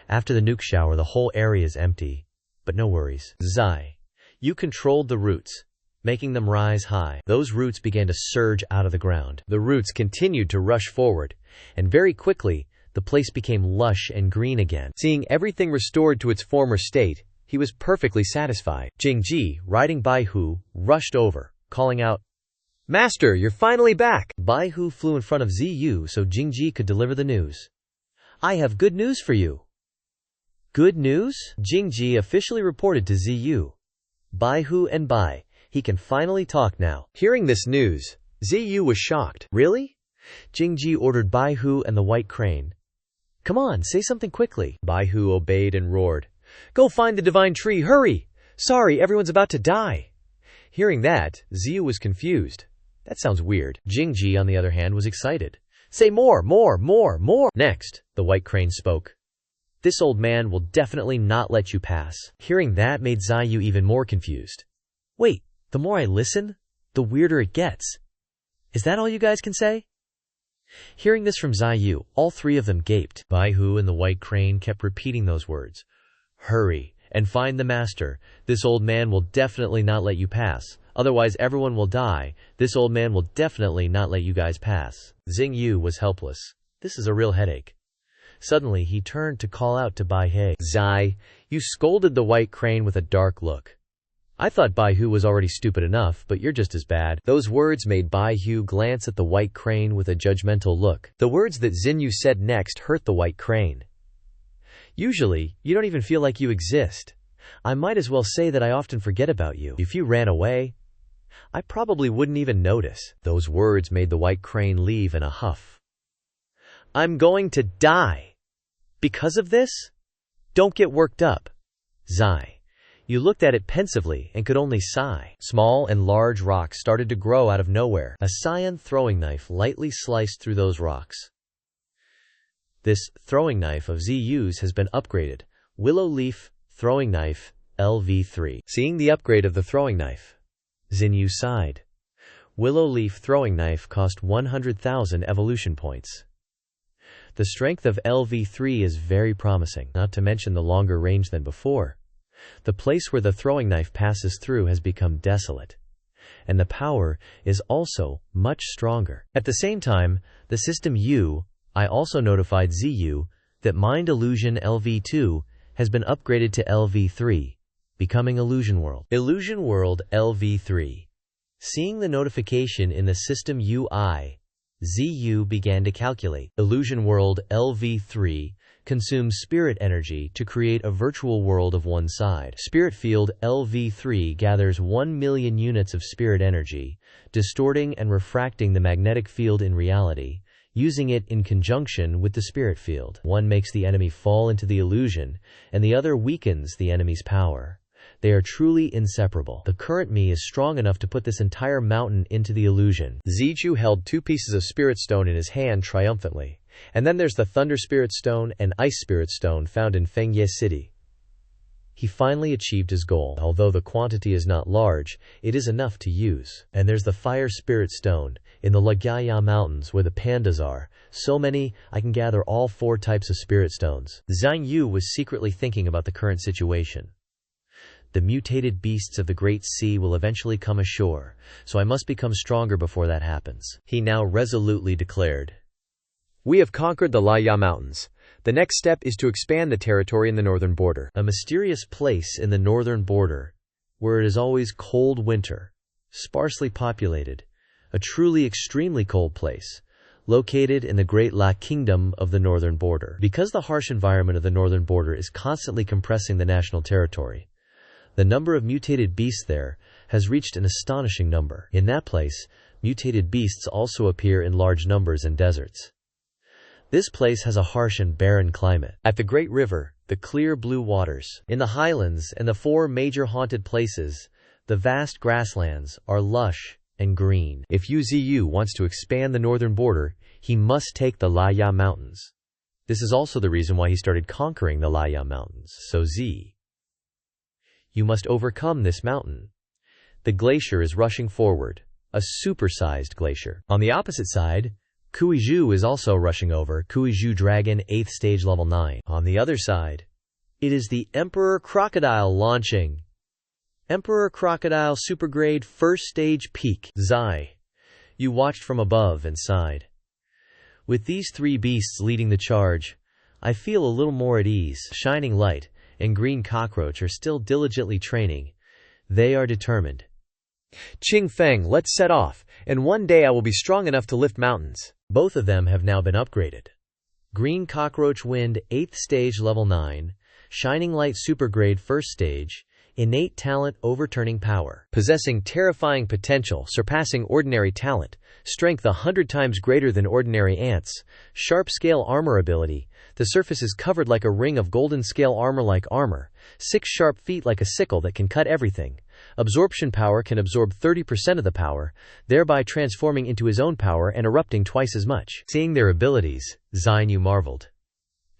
After the nuke shower, the whole area is empty. But no worries. Zai, you controlled the roots, making them rise high. Those roots began to surge out of the ground. The roots continued to rush forward, and very quickly, the place became lush and green again. Seeing everything restored to its former state, he was perfectly satisfied. Jingji, riding Baihu, rushed over, calling out, "Master, you're finally back!" Baihu flew in front of Ziyu so Jingji could deliver the news. "I have good news for you." "Good news?" Jingji officially reported to Ziyu. "Baihu and Bai, he can finally talk now." Hearing this news, Ziyu was shocked. "Really?" Jingji ordered Baihu and the white crane. "Come on, say something quickly." Baihu obeyed and roared, "Go find the divine tree, hurry! Sorry, everyone's about to die." Hearing that, Ziyu was confused. That sounds weird. Jingji, on the other hand, was excited. "Say more, more, more, more!" Next, the white crane spoke. This old man will definitely not let you pass." Hearing that made Ziyu even more confused. Wait, the more I listen, the weirder it gets. Is that all you guys can say? Hearing this from Ziyu, all three of them gaped. Baihu and the White Crane kept repeating those words. "Hurry and find the master. This old man will definitely not let you pass. Otherwise everyone will die. This old man will definitely not let you guys pass." Xingyu was helpless. This is a real headache. Suddenly he turned to call out to Bai He. "Zai, you scolded the White Crane with a dark look. I thought Baihu was already stupid enough, but you're just as bad." Those words made Baihu glance at the White Crane with a judgmental look. The words that Xingyu said next hurt the White Crane. "Usually, you don't even feel like you exist. I might as well say that I often forget about you. If you ran away, I probably wouldn't even notice." Those words made the White Crane leave in a huff. "I'm going to die. Because of this? Don't get worked up." Zai. You looked at it pensively and could only sigh. Small and large rocks started to grow out of nowhere. A cyan throwing knife lightly sliced through those rocks. This throwing knife of Ziyu's has been upgraded. Willow Leaf Throwing Knife, LV3. Seeing the upgrade of the throwing knife, Xingyu sighed. Willow Leaf Throwing Knife cost 100,000 evolution points. The strength of LV3 is very promising, not to mention the longer range than before. The place where the throwing knife passes through has become desolate, and the power is also much stronger. At the same time, the system I also notified Ziyu that Mind Illusion LV2 has been upgraded to LV3, becoming Illusion World. Illusion World LV3. Seeing the notification in the system UI, Ziyu began to calculate. Illusion World LV3 consumes spirit energy to create a virtual world of one side. Spirit Field LV3 gathers 1 million units of spirit energy, distorting and refracting the magnetic field in reality, using it in conjunction with the spirit field. One makes the enemy fall into the illusion, and the other weakens the enemy's power. They are truly inseparable. The current me is strong enough to put this entire mountain into the illusion. Ziyu held 2 pieces of Spirit Stone in his hand triumphantly. And then there's the Thunder Spirit Stone and Ice Spirit Stone found in Fengye City. He finally achieved his goal. Although the quantity is not large, it is enough to use. And there's the Fire Spirit Stone in the Lieu Mountains where the pandas are. So many, I can gather all 4 types of Spirit Stones. Xingyu was secretly thinking about the current situation. The mutated beasts of the Great Sea will eventually come ashore, so I must become stronger before that happens. He now resolutely declared. We have conquered the Lieu Mountains. The next step is to expand the territory in the northern border. A mysterious place in the northern border, where it is always cold winter, sparsely populated, a truly extremely cold place, located in the Great La Kingdom of the northern border. Because the harsh environment of the northern border is constantly compressing the national territory, the number of mutated beasts there has reached an astonishing number. In that place, mutated beasts also appear in large numbers in deserts. This place has a harsh and barren climate. At the Great River, the clear blue waters, in the highlands and the 4 major haunted places, the vast grasslands are lush and green. If Ziyu wants to expand the northern border, he must take the Lieu Mountains. This is also the reason why he started conquering the Lieu Mountains. So you must overcome this mountain. The glacier is rushing forward, a supersized glacier. On the opposite side, Kuizhu is also rushing over, Kuizhu Dragon 8th stage level 9. On the other side, it is the Emperor Crocodile launching. Emperor Crocodile Supergrade 1st stage peak. Zai. You watched from above and sighed. With these 3 beasts leading the charge, I feel a little more at ease. Shining Light and Green Cockroach are still diligently training. They are determined. Qing Feng, let's set off, and one day I will be strong enough to lift mountains. Both of them have now been upgraded. Green Cockroach Wind 8th stage level 9, Shining Light Supergrade 1st stage, Innate Talent Overturning Power. Possessing terrifying potential, surpassing ordinary talent, strength 100 times greater than ordinary ants, sharp scale armor ability, the surface is covered like a ring of golden scale armor like armor, 6 sharp feet like a sickle that can cut everything. Absorption power can absorb 30% of the power, thereby transforming into his own power and erupting twice as much. Seeing their abilities, Xingyu marveled.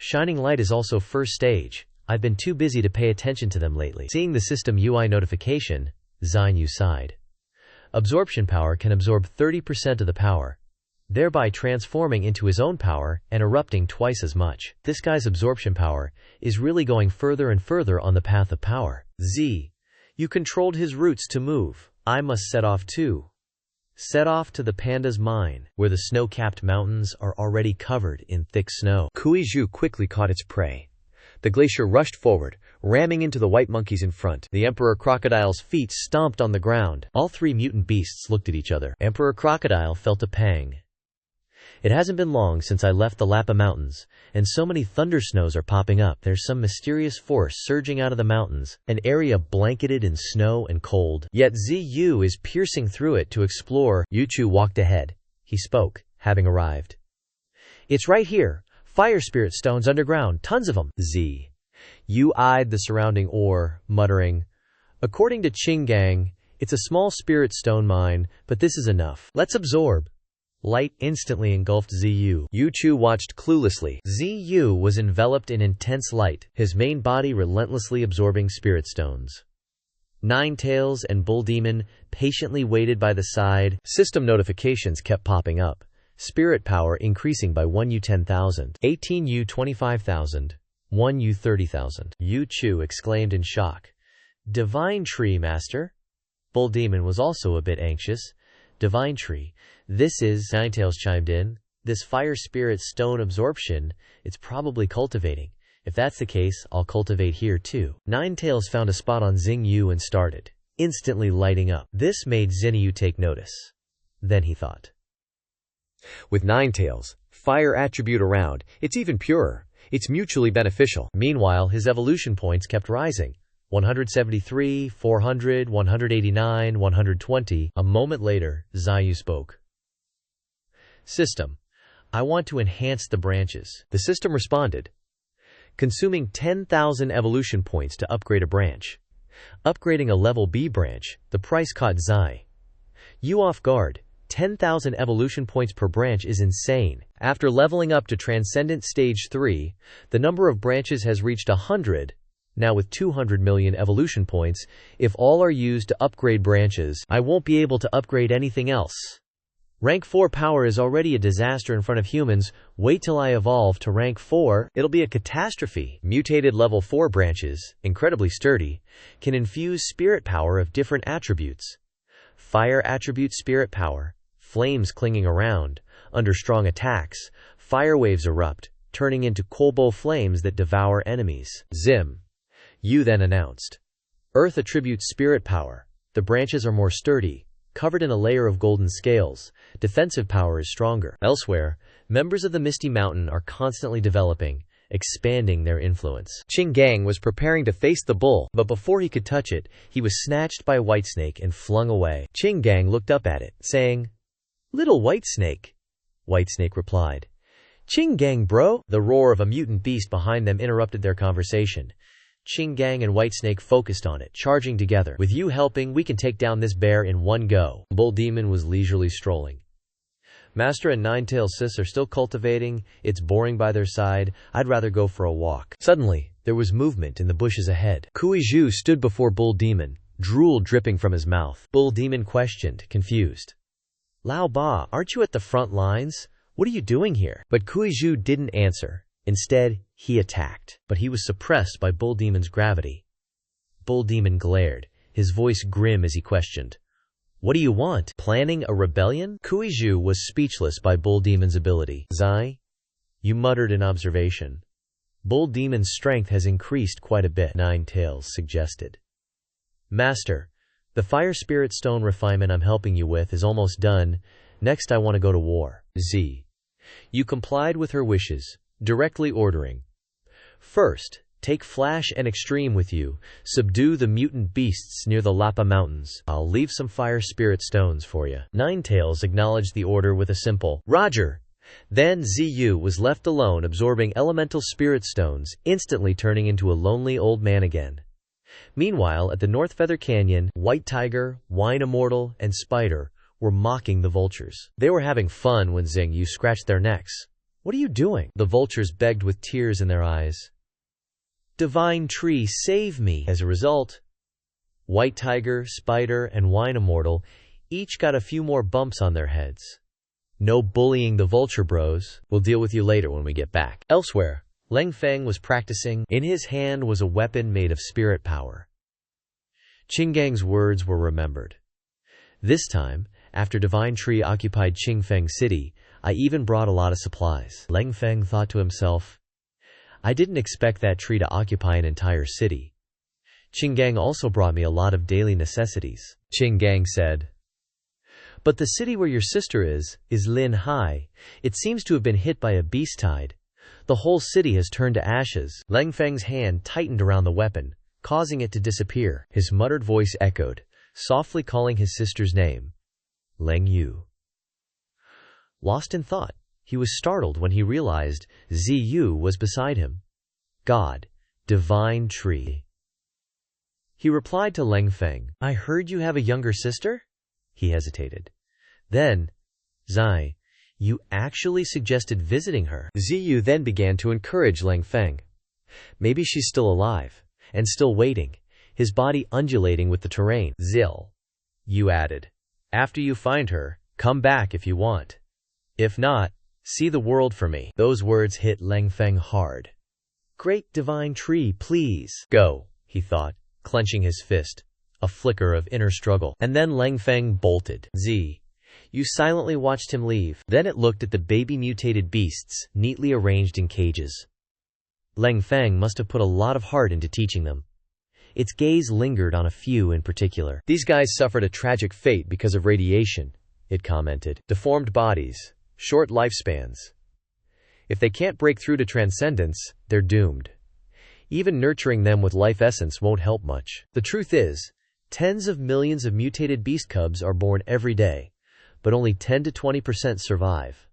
Shining light is also first stage. I've been too busy to pay attention to them lately. Seeing the system UI notification, XINH sighed. Absorption power can absorb 30% of the power, thereby transforming into his own power and erupting twice as much. This guy's absorption power is really going further and further on the path of power. You controlled his roots to move. I must set off too. Set off to the panda's mine, where the snow-capped mountains are already covered in thick snow. Kuei-ju quickly caught its prey. The glacier rushed forward, ramming into the white monkeys in front. The Emperor Crocodile's feet stomped on the ground. All three mutant beasts looked at each other. Emperor Crocodile felt a pang. It hasn't been long since I left the Lapa Mountains, and so many thunder snows are popping up. There's some mysterious force surging out of the mountains, an area blanketed in snow and cold. Yet ZU is piercing through it to explore. Yuchu walked ahead. He spoke, having arrived. It's right here. Fire spirit stones underground, tons of them. You eyed the surrounding ore, muttering. According to Qinggang, it's a small spirit stone mine, but this is enough. Let's absorb. Light instantly engulfed Ziyu. Yuchu watched cluelessly. Ziyu was enveloped in intense light, his main body relentlessly absorbing spirit stones. Ninetails and Bull Demon patiently waited by the side. System notifications kept popping up. Spirit power increasing by 1U 10,000, 18U 25,000, 1U 30,000. Yuchu exclaimed in shock. Divine Tree, Master? Bull Demon was also a bit anxious. Divine Tree. This is, Ninetails chimed in. This fire spirit stone absorption, it's probably cultivating. If that's the case, I'll cultivate here too. Ninetails found a spot on Xingyu and started, instantly lighting up. This made Xingyu take notice. Then he thought. With Ninetails, fire attribute around, it's even purer. It's mutually beneficial. Meanwhile, his evolution points kept rising. 173, 400, 189, 120. A moment later, Ziyu spoke. System. I want to enhance the branches. The system responded, consuming 10,000 evolution points to upgrade a branch. Upgrading a level B branch, the price caught Ziyu off guard. 10,000 evolution points per branch is insane. After leveling up to Transcendent Stage 3, the number of branches has reached 100. Now with 200 million evolution points, if all are used to upgrade branches, I won't be able to upgrade anything else. Rank 4 power is already a disaster in front of humans. Wait till I evolve to rank 4, it'll be a catastrophe. Mutated level 4 branches, incredibly sturdy, can infuse spirit power of different attributes. Fire attribute spirit power, flames clinging around, under strong attacks, fire waves erupt, turning into Kolbo flames that devour enemies. You then announced. Earth attributes spirit power, the branches are more sturdy, covered in a layer of golden scales, defensive power is stronger. Elsewhere, members of the Misty Mountain are constantly developing, expanding their influence. Qinggang was preparing to face the bull, but before he could touch it, he was snatched by Whitesnake and flung away. Qinggang looked up at it, saying, Little Whitesnake. Whitesnake replied, Qinggang bro. The roar of a mutant beast behind them interrupted their conversation. Qinggang and Whitesnake focused on it, charging together. With you helping, we can take down this bear in one go. Bull Demon was leisurely strolling. Master and Ninetail Sis are still cultivating. It's boring by their side. I'd rather go for a walk. Suddenly, there was movement in the bushes ahead. Kuei-ju stood before Bull Demon, drool dripping from his mouth. Bull Demon questioned, confused. Lao Ba, aren't you at the front lines? What are you doing here? But Kuei-ju didn't answer. Instead, he attacked, but he was suppressed by Bull Demon's gravity. Bull Demon glared, his voice grim as he questioned. What do you want? Planning a rebellion? Kuei-ju was speechless by Bull Demon's ability. You muttered in observation. Bull Demon's strength has increased quite a bit, Ninetails suggested. Master, the Fire Spirit Stone refinement I'm helping you with is almost done. Next I want to go to war. You complied with her wishes, directly ordering. First, take Flash and Extreme with you, subdue the mutant beasts near the Lapa Mountains. I'll leave some Fire Spirit Stones for you. Ninetails acknowledged the order with a simple, Roger. Then Ziyu was left alone absorbing elemental spirit stones, instantly turning into a lonely old man again. Meanwhile, at the North Feather Canyon, White Tiger, Wine Immortal, and Spider were mocking the vultures. They were having fun when Xingyu scratched their necks. What are you doing? The vultures begged with tears in their eyes. Divine tree, save me! As a result, White Tiger, Spider, and Wine Immortal each got a few more bumps on their heads. No bullying the vulture bros. We'll deal with you later when we get back. Elsewhere, Leng Feng was practicing. In his hand was a weapon made of spirit power. Qinggang's words were remembered. This time, after Divine Tree occupied Qingfeng City, I even brought a lot of supplies. Leng Feng thought to himself, I didn't expect that tree to occupy an entire city. Qinggang also brought me a lot of daily necessities. Qinggang said, but the city where your sister is Lin Hai. It seems to have been hit by a beast tide. The whole city has turned to ashes. Leng Feng's hand tightened around the weapon, causing it to disappear. His muttered voice echoed, softly calling his sister's name. LIEU. Lost in thought, he was startled when he realized Ziyu was beside him. God, Divine Tree. He replied to Leng Feng, I heard you have a younger sister? He hesitated. Then, Zai, you actually suggested visiting her. Ziyu then began to encourage Leng Feng. Maybe she's still alive, and still waiting, his body undulating with the terrain. Zil, you added. After you find her, come back if you want. If not, see the world for me. Those words hit Leng Feng hard. Great Divine Tree, please. Go, he thought, clenching his fist. A flicker of inner struggle. And then Leng Feng bolted. You silently watched him leave. Then it looked at the baby mutated beasts, neatly arranged in cages. Leng Feng must have put a lot of heart into teaching them. Its gaze lingered on a few in particular. These guys suffered a tragic fate because of radiation, it commented. Deformed bodies, short lifespans. If they can't break through to transcendence, they're doomed. Even nurturing them with life essence won't help much. The truth is, tens of millions of mutated beast cubs are born every day, but only 10 to 20% survive.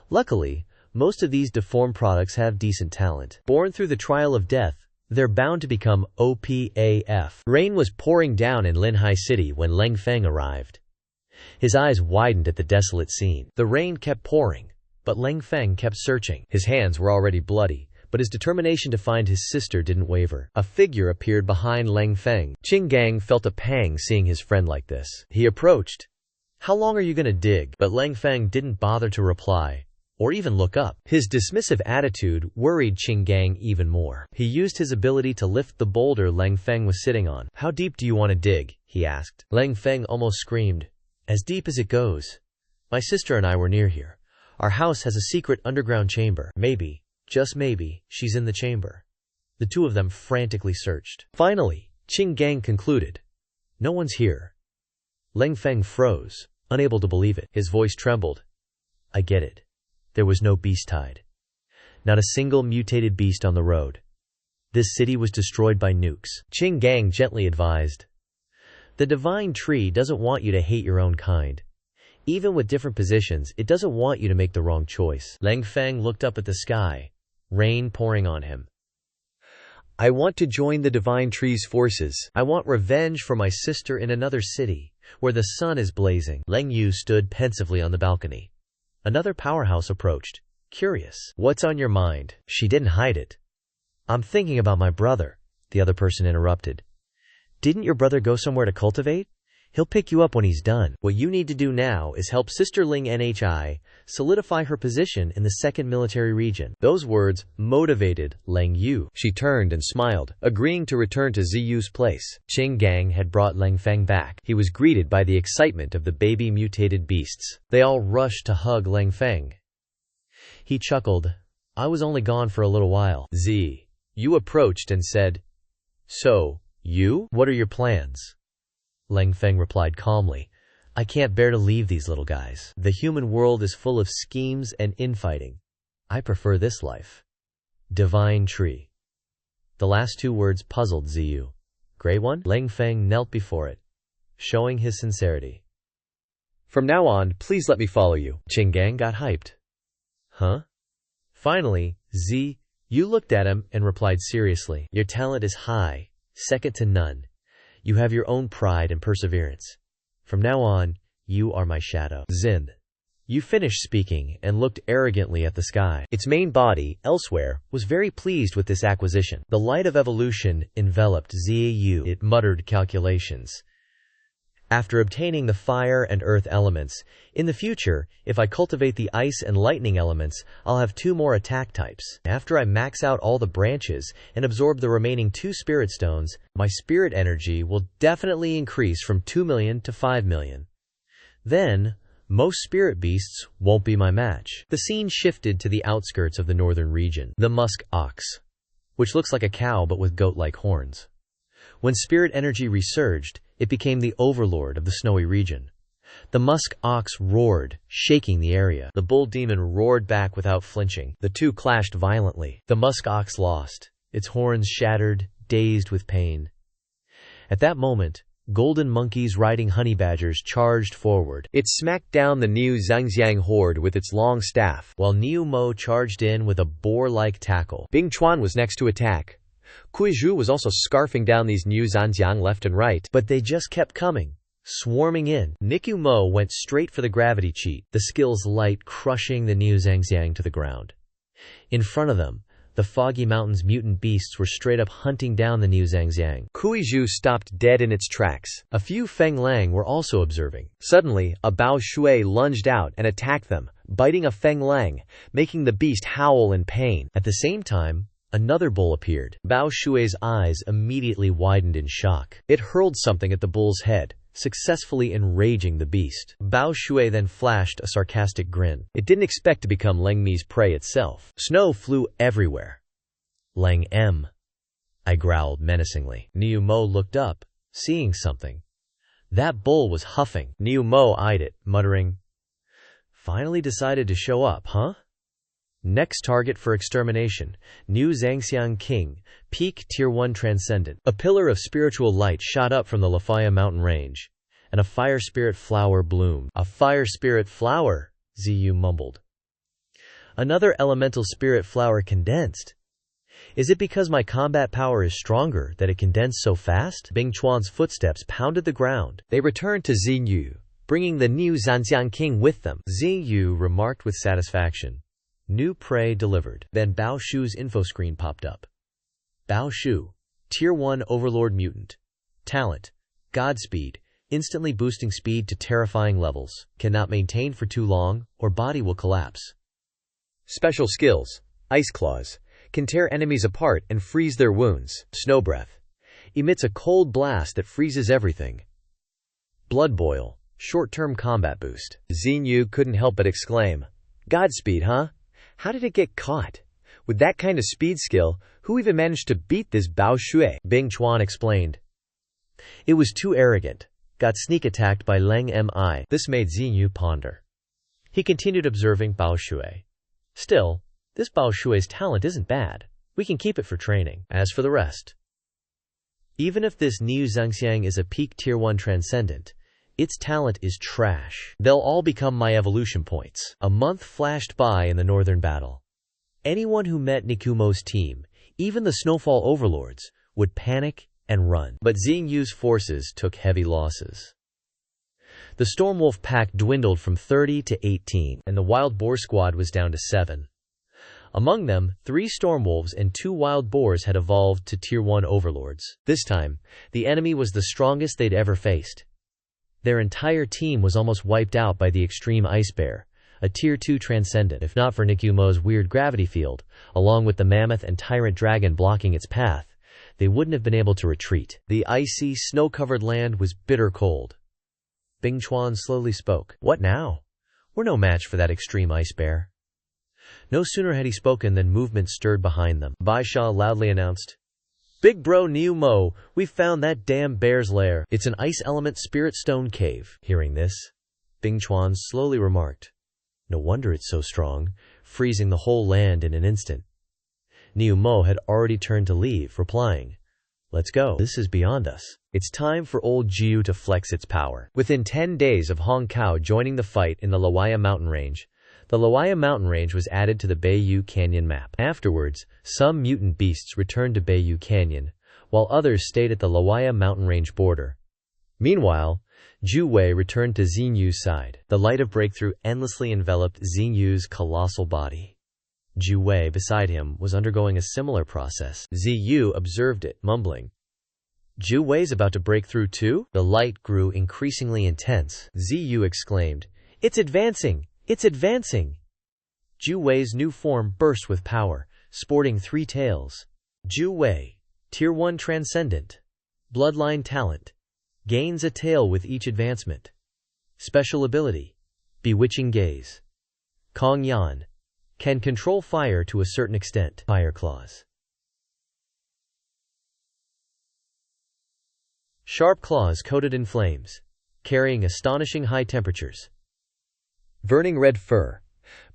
Luckily, most of these deformed products have decent talent. Born through the trial of death, they're bound to become OPAF. Rain was pouring down in Linhai City when Leng Feng arrived. His eyes widened at the desolate scene. The rain kept pouring, but Leng Feng kept searching. His hands were already bloody, but his determination to find his sister didn't waver. A figure appeared behind Leng Feng. Qinggang felt a pang seeing his friend like this. He approached. How long are you gonna dig? But Leng Feng didn't bother to reply, or even look up. His dismissive attitude worried Qinggang even more. He used his ability to lift the boulder Leng Feng was sitting on. How deep do you want to dig? He asked. Leng Feng almost screamed. As deep as it goes. My sister and I were near here. Our house has a secret underground chamber. Maybe, just maybe, she's in the chamber. The two of them frantically searched. Finally, Qinggang concluded. No one's here. Leng Feng froze, unable to believe it. His voice trembled. I get it. There was no beast tide. Not a single mutated beast on the road. This city was destroyed by nukes. Qinggang gently advised. The Divine Tree doesn't want you to hate your own kind. Even with different positions, it doesn't want you to make the wrong choice. Leng Feng looked up at the sky, rain pouring on him. I want to join the Divine Tree's forces. I want revenge for my sister in another city, where the sun is blazing. LIEU stood pensively on the balcony. Another powerhouse approached, curious. What's on your mind? She didn't hide it. I'm thinking about my brother, the other person interrupted. Didn't your brother go somewhere to cultivate? He'll pick you up when he's done. What you need to do now is help Sister Ling Nhi solidify her position in the second military region. Those words motivated Leng Yu. She turned and smiled, agreeing to return to Ziyu's place. Qinggang had brought Leng Feng back. He was greeted by the excitement of the baby mutated beasts. They all rushed to hug Leng Feng. He chuckled. I was only gone for a little while. Yu approached and said, So, you? What are your plans? Leng Feng replied calmly, I can't bear to leave these little guys. The human world is full of schemes and infighting. I prefer this life. Divine Tree. The last two words puzzled Ziyu. Gray one? Leng Feng knelt before it, showing his sincerity. From now on, please let me follow you. Qinggang got hyped. Huh? Finally, Ziyu looked at him and replied seriously. Your talent is high, second to none. You have your own pride and perseverance. From now on, you are my shadow. Xin. Yu finished speaking and looked arrogantly at the sky. Its main body, elsewhere, was very pleased with this acquisition. The light of evolution enveloped Yu. It muttered calculations. After obtaining the fire and earth elements, in the future, if I cultivate the ice and lightning elements, I'll have 2 more attack types. After I max out all the branches and absorb the remaining 2 spirit stones, my spirit energy will definitely increase from 2 million to 5 million. Then, most spirit beasts won't be my match. The scene shifted to the outskirts of the northern region. The musk ox, which looks like a cow but with goat-like horns. When spirit energy resurged, it became the overlord of the snowy region. The musk ox roared, shaking the area. The bull demon roared back without flinching. The two clashed violently. The musk ox lost, its horns shattered, dazed with pain. At that moment, golden monkeys riding honey badgers charged forward. It smacked down the Niu Zhangjiang horde with its long staff, while Niu Mo charged in with a boar-like tackle. Bing Chuan was next to attack. Cui Zhu was also scarfing down these Niu Zhangjiang left and right, but they just kept coming, swarming in. Niku Mo went straight for the gravity cheat, the skill's light crushing the Niu Zhangjiang to the ground. In front of them, the Foggy Mountains mutant beasts were straight up hunting down the Niu Zhangjiang. Cui Zhu stopped dead in its tracks. A few Feng Lang were also observing. Suddenly, a Bao Shui lunged out and attacked them, biting a Feng Lang, making the beast howl in pain. At the same time, another bull appeared. Bao Shui's eyes immediately widened in shock. It hurled something at the bull's head, successfully enraging the beast. Bao Shui then flashed a sarcastic grin. It didn't expect to become Lang Mi's prey itself. Snow flew everywhere. Lang M, I growled menacingly. Niu Mo looked up, seeing something. That bull was huffing. Niu Mo eyed it, muttering, "Finally decided to show up, huh?" Next target for extermination, Niu Zhangxiang King, Peak Tier 1 Transcendent. A pillar of spiritual light shot up from the Lafaya mountain range, and a fire spirit flower bloomed. A fire spirit flower, Ziyu mumbled. Another elemental spirit flower condensed. Is it because my combat power is stronger that it condensed so fast? Bing Chuan's footsteps pounded the ground. They returned to Ziyu, bringing the Niu Zhangjiang King with them. Ziyu remarked with satisfaction. New prey delivered. Then Bao Shu's info screen popped up. Bao Shu, Tier 1 Overlord Mutant. Talent, Godspeed, instantly boosting speed to terrifying levels. Cannot maintain for too long, or body will collapse. Special skills, Ice Claws, can tear enemies apart and freeze their wounds. Snow Breath, emits a cold blast that freezes everything. Blood Boil, short-term combat boost. Xinyu couldn't help but exclaim, Godspeed, huh? How did it get caught? With that kind of speed skill, who even managed to beat this Bao Shui? Bing Chuan explained. It was too arrogant. Got sneak attacked by Lang Mi. This made Xinyu ponder. He continued observing Bao Shui. Still, this Bao Shui's talent isn't bad. We can keep it for training. As for the rest, even if this Niu Zhangxiang is a peak Tier 1 Transcendent, its talent is trash. They'll all become my evolution points. A month flashed by in the northern battle. Anyone who met Nikumo's team, even the Snowfall Overlords, would panic and run. But Xingyu's forces took heavy losses. The Stormwolf pack dwindled from 30 to 18, and the Wild Boar squad was down to 7. Among them, 3 Stormwolves and 2 Wild Boars had evolved to Tier 1 Overlords. This time, the enemy was the strongest they'd ever faced. Their entire team was almost wiped out by the Extreme Ice Bear, a Tier 2 Transcendent. If not for Nikumo's weird gravity field, along with the Mammoth and Tyrant Dragon blocking its path, they wouldn't have been able to retreat. The icy, snow-covered land was bitter cold. Bing Chuan slowly spoke. What now? We're no match for that Extreme Ice Bear. No sooner had he spoken than movement stirred behind them. Bai Sha loudly announced, Big bro Niu Mo, we found that damn bear's lair. It's an ice element spirit stone cave. Hearing this, Bing Chuan slowly remarked, No wonder it's so strong, freezing the whole land in an instant. Niu Mo had already turned to leave, replying, Let's go. This is beyond us. It's time for old Jiu to flex its power. Within 10 days of Hong Kao joining the fight in the Lawaya mountain range, the Lawaya mountain range was added to the Beiyu Canyon map. Afterwards, some mutant beasts returned to Beiyu Canyon, while others stayed at the Lawaya mountain range border. Meanwhile, Zhu Wei returned to Xingyu's side. The light of breakthrough endlessly enveloped Xingyu's colossal body. Zhu Wei, beside him, was undergoing a similar process. Xinyu observed it, mumbling, "Zhu Wei's about to break through too?" The light grew increasingly intense. Xinyu exclaimed, "It's advancing! It's advancing!" Zhu Wei's new form burst with power, sporting 3 tails. Zhu Wei, Tier 1 Transcendent. Bloodline talent. Gains a tail with each advancement. Special ability. Bewitching gaze. Kong Yan. Can control fire to a certain extent. Fire claws. Sharp claws coated in flames, carrying astonishing high temperatures. Burning red fur.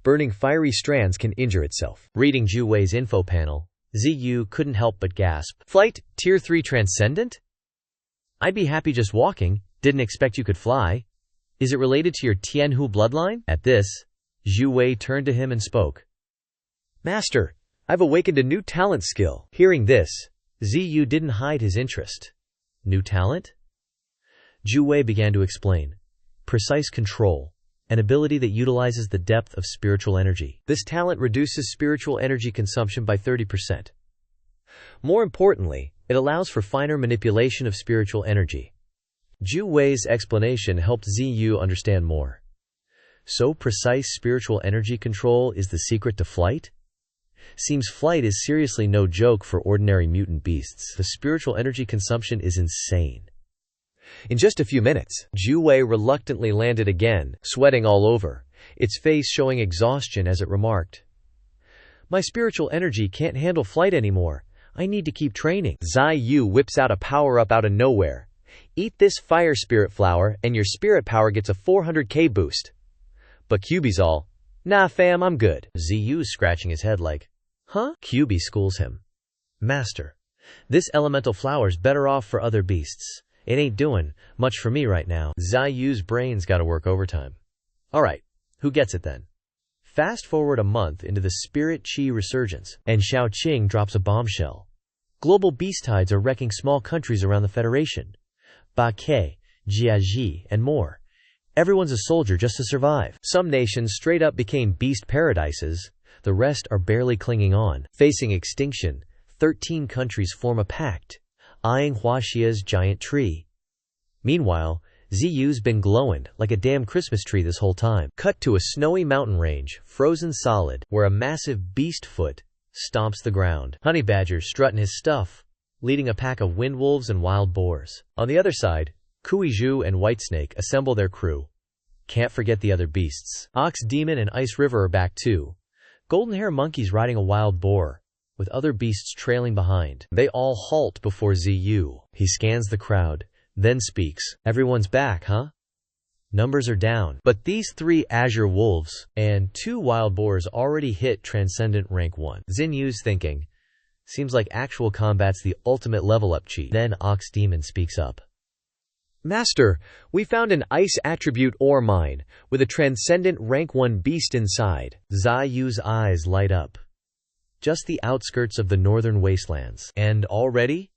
Burning fiery strands can injure itself. Reading Zhu Wei's info panel, Ziyu couldn't help but gasp. Flight, Tier 3 Transcendent? I'd be happy just walking, didn't expect you could fly. Is it related to your Tianhu bloodline? At this, Zhu Wei turned to him and spoke. Master, I've awakened a new talent skill. Hearing this, Ziyu didn't hide his interest. New talent? Zhu Wei began to explain. Precise control. An ability that utilizes the depth of spiritual energy. This talent reduces spiritual energy consumption by 30%. More importantly, it allows for finer manipulation of spiritual energy. Zhu Wei's explanation helped Ziyu understand more. So precise spiritual energy control is the secret to flight? Seems flight is seriously no joke for ordinary mutant beasts. The spiritual energy consumption is insane. In just a few minutes, Zhu Wei reluctantly landed again, sweating all over, its face showing exhaustion as it remarked, "My spiritual energy can't handle flight anymore. I need to keep training." Ziyu whips out a power-up out of nowhere. Eat this fire spirit flower and your spirit power gets a 400k boost. But QB's all, "Nah fam, I'm good." Ziyu's scratching his head like, "Huh?" QB schools him. "Master, this elemental flower's better off for other beasts. It ain't doing much for me right now." Ziyu's brain's gotta work overtime. Alright, who gets it then? Fast forward a month into the spirit chi resurgence, and Shaoqing drops a bombshell. Global beast tides are wrecking small countries around the Federation. CAY, Jiaji, and more. Everyone's a soldier just to survive. Some nations straight up became beast paradises, the rest are barely clinging on. Facing extinction, 13 countries form a pact, eyeing Huaxia's giant tree. Meanwhile, Ziyu's been glowing like a damn Christmas tree this whole time. Cut to a snowy mountain range, frozen solid, where a massive beast foot stomps the ground. Honey Badger strutting his stuff, leading a pack of wind wolves and wild boars. On the other side, Kuizhu and Whitesnake assemble their crew. Can't forget the other beasts. Ox Demon and Ice River are back too. Golden Hair Monkey's riding a wild boar, with other beasts trailing behind. They all halt before Ziyu. He scans the crowd, then speaks. Everyone's back, huh? Numbers are down. But these 3 azure wolves and 2 wild boars already hit Transcendent Rank 1. Xinyu's thinking, seems like actual combat's the ultimate level up cheat. Then Ox Demon speaks up. Master, we found an ice attribute ore mine, with a Transcendent Rank 1 beast inside. Ziyu's eyes light up. Just the outskirts of the northern wastelands. And already?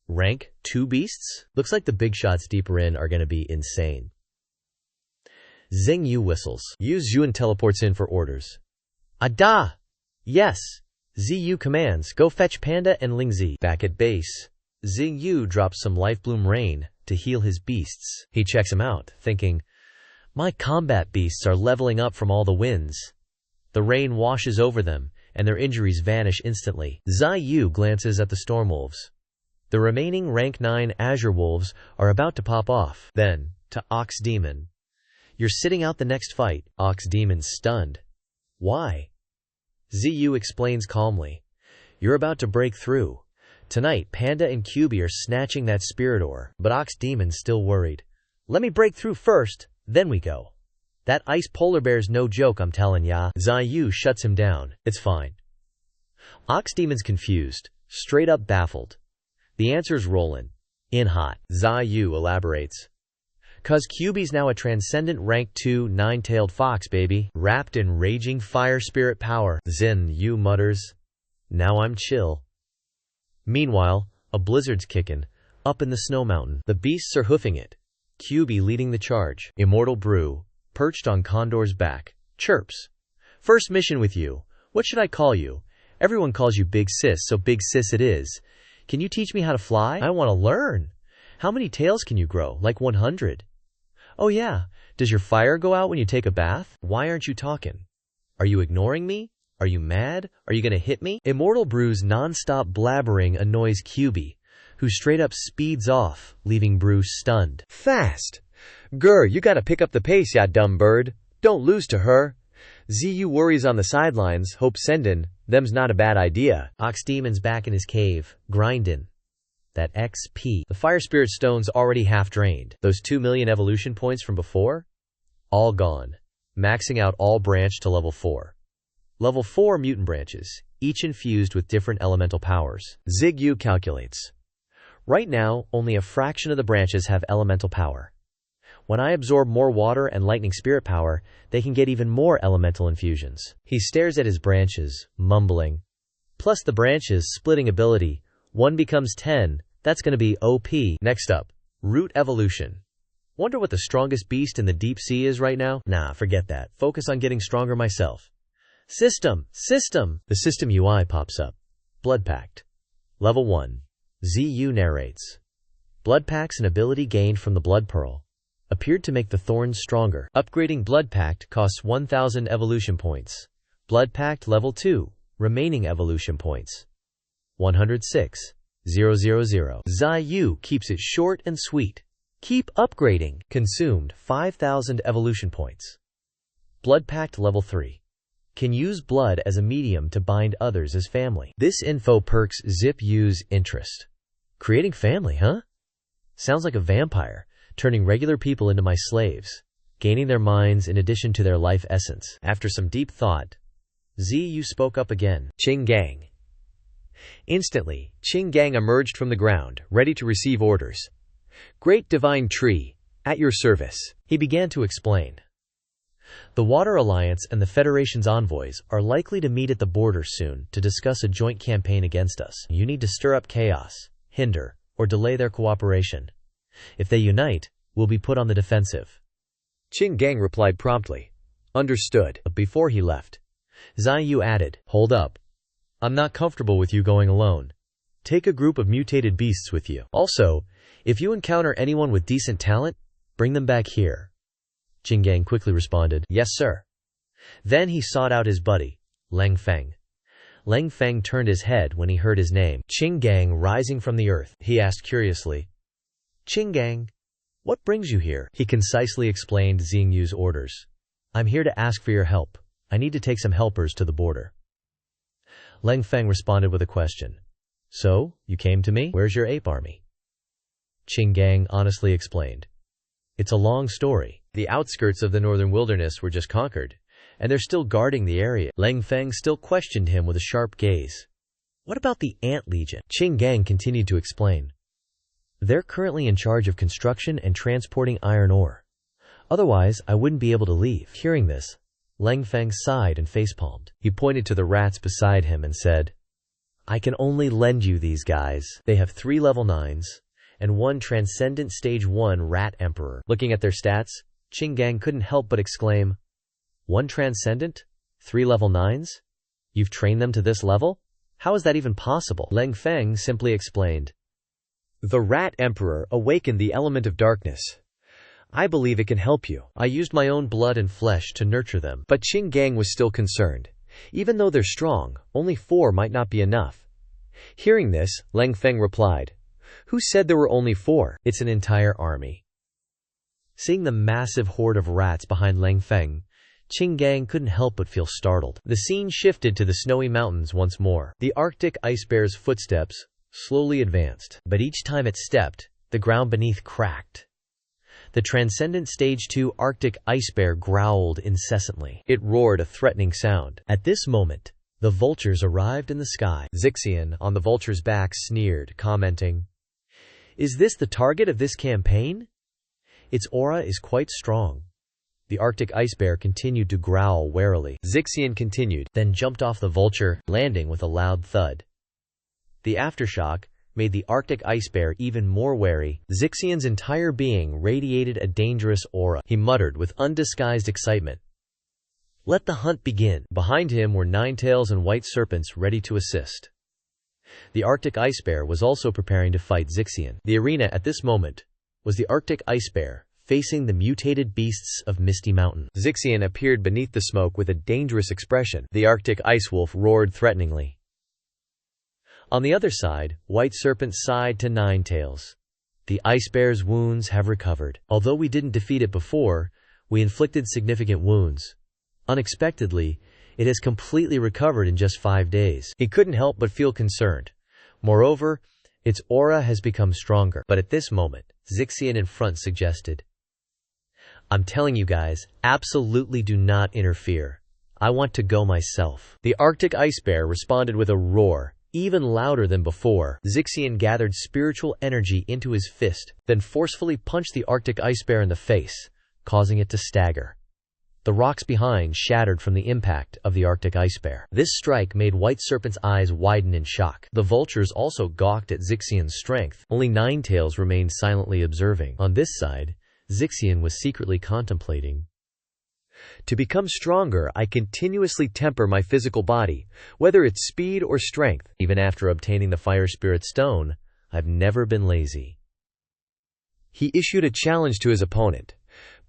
Rank 2 beasts? Looks like the big shots deeper in are gonna be insane. Xingyu whistles. Yu Zhuan teleports in for orders. Ada! Yes! Ziyu commands, go fetch Panda and Lingzi. Back at base, Xingyu drops some Lifebloom Rain to heal his beasts. He checks them out, thinking, my combat beasts are leveling up from all the wins. The rain washes over them, and their injuries vanish instantly. Ziyu glances at the Stormwolves. The remaining Rank 9 Azure Wolves are about to pop off. Then, to Ox Demon. You're sitting out the next fight. Ox Demon's stunned. Why? Ziyu explains calmly. You're about to break through. Tonight, Panda and QB are snatching that spirit ore, but Ox Demon's still worried. Let me break through first, then we go. That ice polar bear's no joke, I'm telling ya. Ziyu shuts him down. It's fine. Ox Demon's confused, straight up baffled. The answer's rollin'. In hot. Ziyu elaborates. Cause QB's now a Transcendent Rank 2 9-tailed fox, baby. Wrapped in raging fire spirit power. Xinyu mutters. Now I'm chill. Meanwhile, a blizzard's kickin', up in the snow mountain. The beasts are hoofing it. QB leading the charge. Immortal Brew, perched on Condor's back, chirps. First mission with you. What should I call you? Everyone calls you Big Sis, so Big Sis it is. Can you teach me how to fly? I want to learn. How many tails can you grow? Like 100. Oh yeah. Does your fire go out when you take a bath? Why aren't you talking? Are you ignoring me? Are you mad? Are you gonna hit me? Immortal Brew's non-stop blabbering annoys QB, who straight up speeds off, leaving Brew stunned. Fast! Grr, you gotta pick up the pace, ya dumb bird. Don't lose to her. ZU worries on the sidelines, hope sendin', them's not a bad idea. Ox Demon's back in his cave, grindin'. That XP. The Fire Spirit Stone's already half drained. Those 2 million evolution points from before? All gone. Maxing out all branch to level 4. Level 4 mutant branches, each infused with different elemental powers. ZU calculates. Right now, only a fraction of the branches have elemental power. When I absorb more water and lightning spirit power, they can get even more elemental infusions. He stares at his branches, mumbling. Plus the branches splitting ability. 1 becomes 10, that's gonna be OP. Next up, root evolution. Wonder what the strongest beast in the deep sea is right now? Nah, forget that. Focus on getting stronger myself. System! The system UI pops up. Blood Pact. Level 1. ZU narrates. Blood Pact's an ability gained from the Blood Pearl. Appeared to make the thorns stronger. Upgrading Blood Pact costs 1,000 evolution points. Blood Pact Level 2. Remaining evolution points. 106,000. ZU keeps it short and sweet. Keep upgrading. Consumed 5,000 evolution points. Blood Pact Level 3. Can use blood as a medium to bind others as family. This info perks ZU's interest. Creating family, huh? Sounds like a vampire, turning regular people into my slaves, gaining their minds in addition to their life essence. After some deep thought, ZU spoke up again. Ching Gang. Instantly, Ching Gang emerged from the ground, ready to receive orders. Great Divine Tree, at your service. He began to explain. The Water Alliance and the Federation's envoys are likely to meet at the border soon to discuss a joint campaign against us. You need to stir up chaos, hinder, or delay their cooperation. If they unite, we'll be put on the defensive. Ching Gang replied promptly. Understood. But before he left, ZU added, Hold up. I'm not comfortable with you going alone. Take a group of mutated beasts with you. Also, if you encounter anyone with decent talent, bring them back here. Ching Gang quickly responded, Yes, sir. Then he sought out his buddy, Leng Feng. Leng Feng turned his head when he heard his name. Ching Gang rising from the earth. He asked curiously, Ching Gang, what brings you here? He concisely explained Xingyu's orders. I'm here to ask for your help. I need to take some helpers to the border. Leng Feng responded with a question. So, you came to me? Where's your ape army? Ching Gang honestly explained. It's a long story. The outskirts of the northern wilderness were just conquered, and they're still guarding the area. Leng Feng still questioned him with a sharp gaze. What about the Ant Legion? Ching Gang continued to explain. They're currently in charge of construction and transporting iron ore. Otherwise, I wouldn't be able to leave. Hearing this, Leng Feng sighed and facepalmed. He pointed to the rats beside him and said, I can only lend you these guys. They have 3 level 9s, and 1 Transcendent Stage 1 Rat Emperor. Looking at their stats, Ching Gang couldn't help but exclaim, 1 Transcendent? 3 level 9s? You've trained them to this level? How is that even possible? Leng Feng simply explained. The Rat Emperor awakened the element of darkness. I believe it can help you. I used my own blood and flesh to nurture them. But Ching Gang was still concerned. Even though they're strong, only 4 might not be enough. Hearing this, Leng Feng replied, Who said there were only 4? It's an entire army. Seeing the massive horde of rats behind Leng Feng, Ching Gang couldn't help but feel startled. The scene shifted to the snowy mountains once more. The Arctic ice bear's footsteps slowly advanced, but each time it stepped, the ground beneath cracked. The Transcendent Stage 2 Arctic ice bear growled incessantly. It roared a threatening sound. At this moment, the vultures arrived in the sky. Zixian, on the vulture's back, sneered, commenting, Is this the target of this campaign? Its aura is quite strong. The Arctic ice bear continued to growl warily. Zixian continued, then jumped off the vulture, landing with a loud thud. The aftershock, made the Arctic ice bear even more wary. Zixian's entire being radiated a dangerous aura. He muttered with undisguised excitement, "Let the hunt begin." Behind him were Ninetails and White Serpents ready to assist. The Arctic ice bear was also preparing to fight Zixian. The arena at this moment was the Arctic ice bear facing the mutated beasts of Misty Mountain. Zixian appeared beneath the smoke with a dangerous expression. The Arctic ice wolf roared threateningly. On the other side, White Serpent sighed to Ninetails. "The ice bear's wounds have recovered. Although we didn't defeat it before, we inflicted significant wounds. Unexpectedly, it has completely recovered in just 5 days." He couldn't help but feel concerned. Moreover, its aura has become stronger. But at this moment, Zixian in front suggested, "I'm telling you guys, absolutely do not interfere. I want to go myself." The Arctic ice bear responded with a roar, even louder than before. Zixian gathered spiritual energy into his fist, then forcefully punched the Arctic ice bear in the face, causing it to stagger. The rocks behind shattered from the impact of the Arctic ice bear. This strike made White Serpent's eyes widen in shock. The vultures also gawked at Zixian's strength. Only Ninetails remained silently observing. On this side, Zixian was secretly contemplating. "To become stronger, I continuously temper my physical body, whether it's speed or strength. Even after obtaining the Fire Spirit Stone, I've never been lazy." He issued a challenge to his opponent.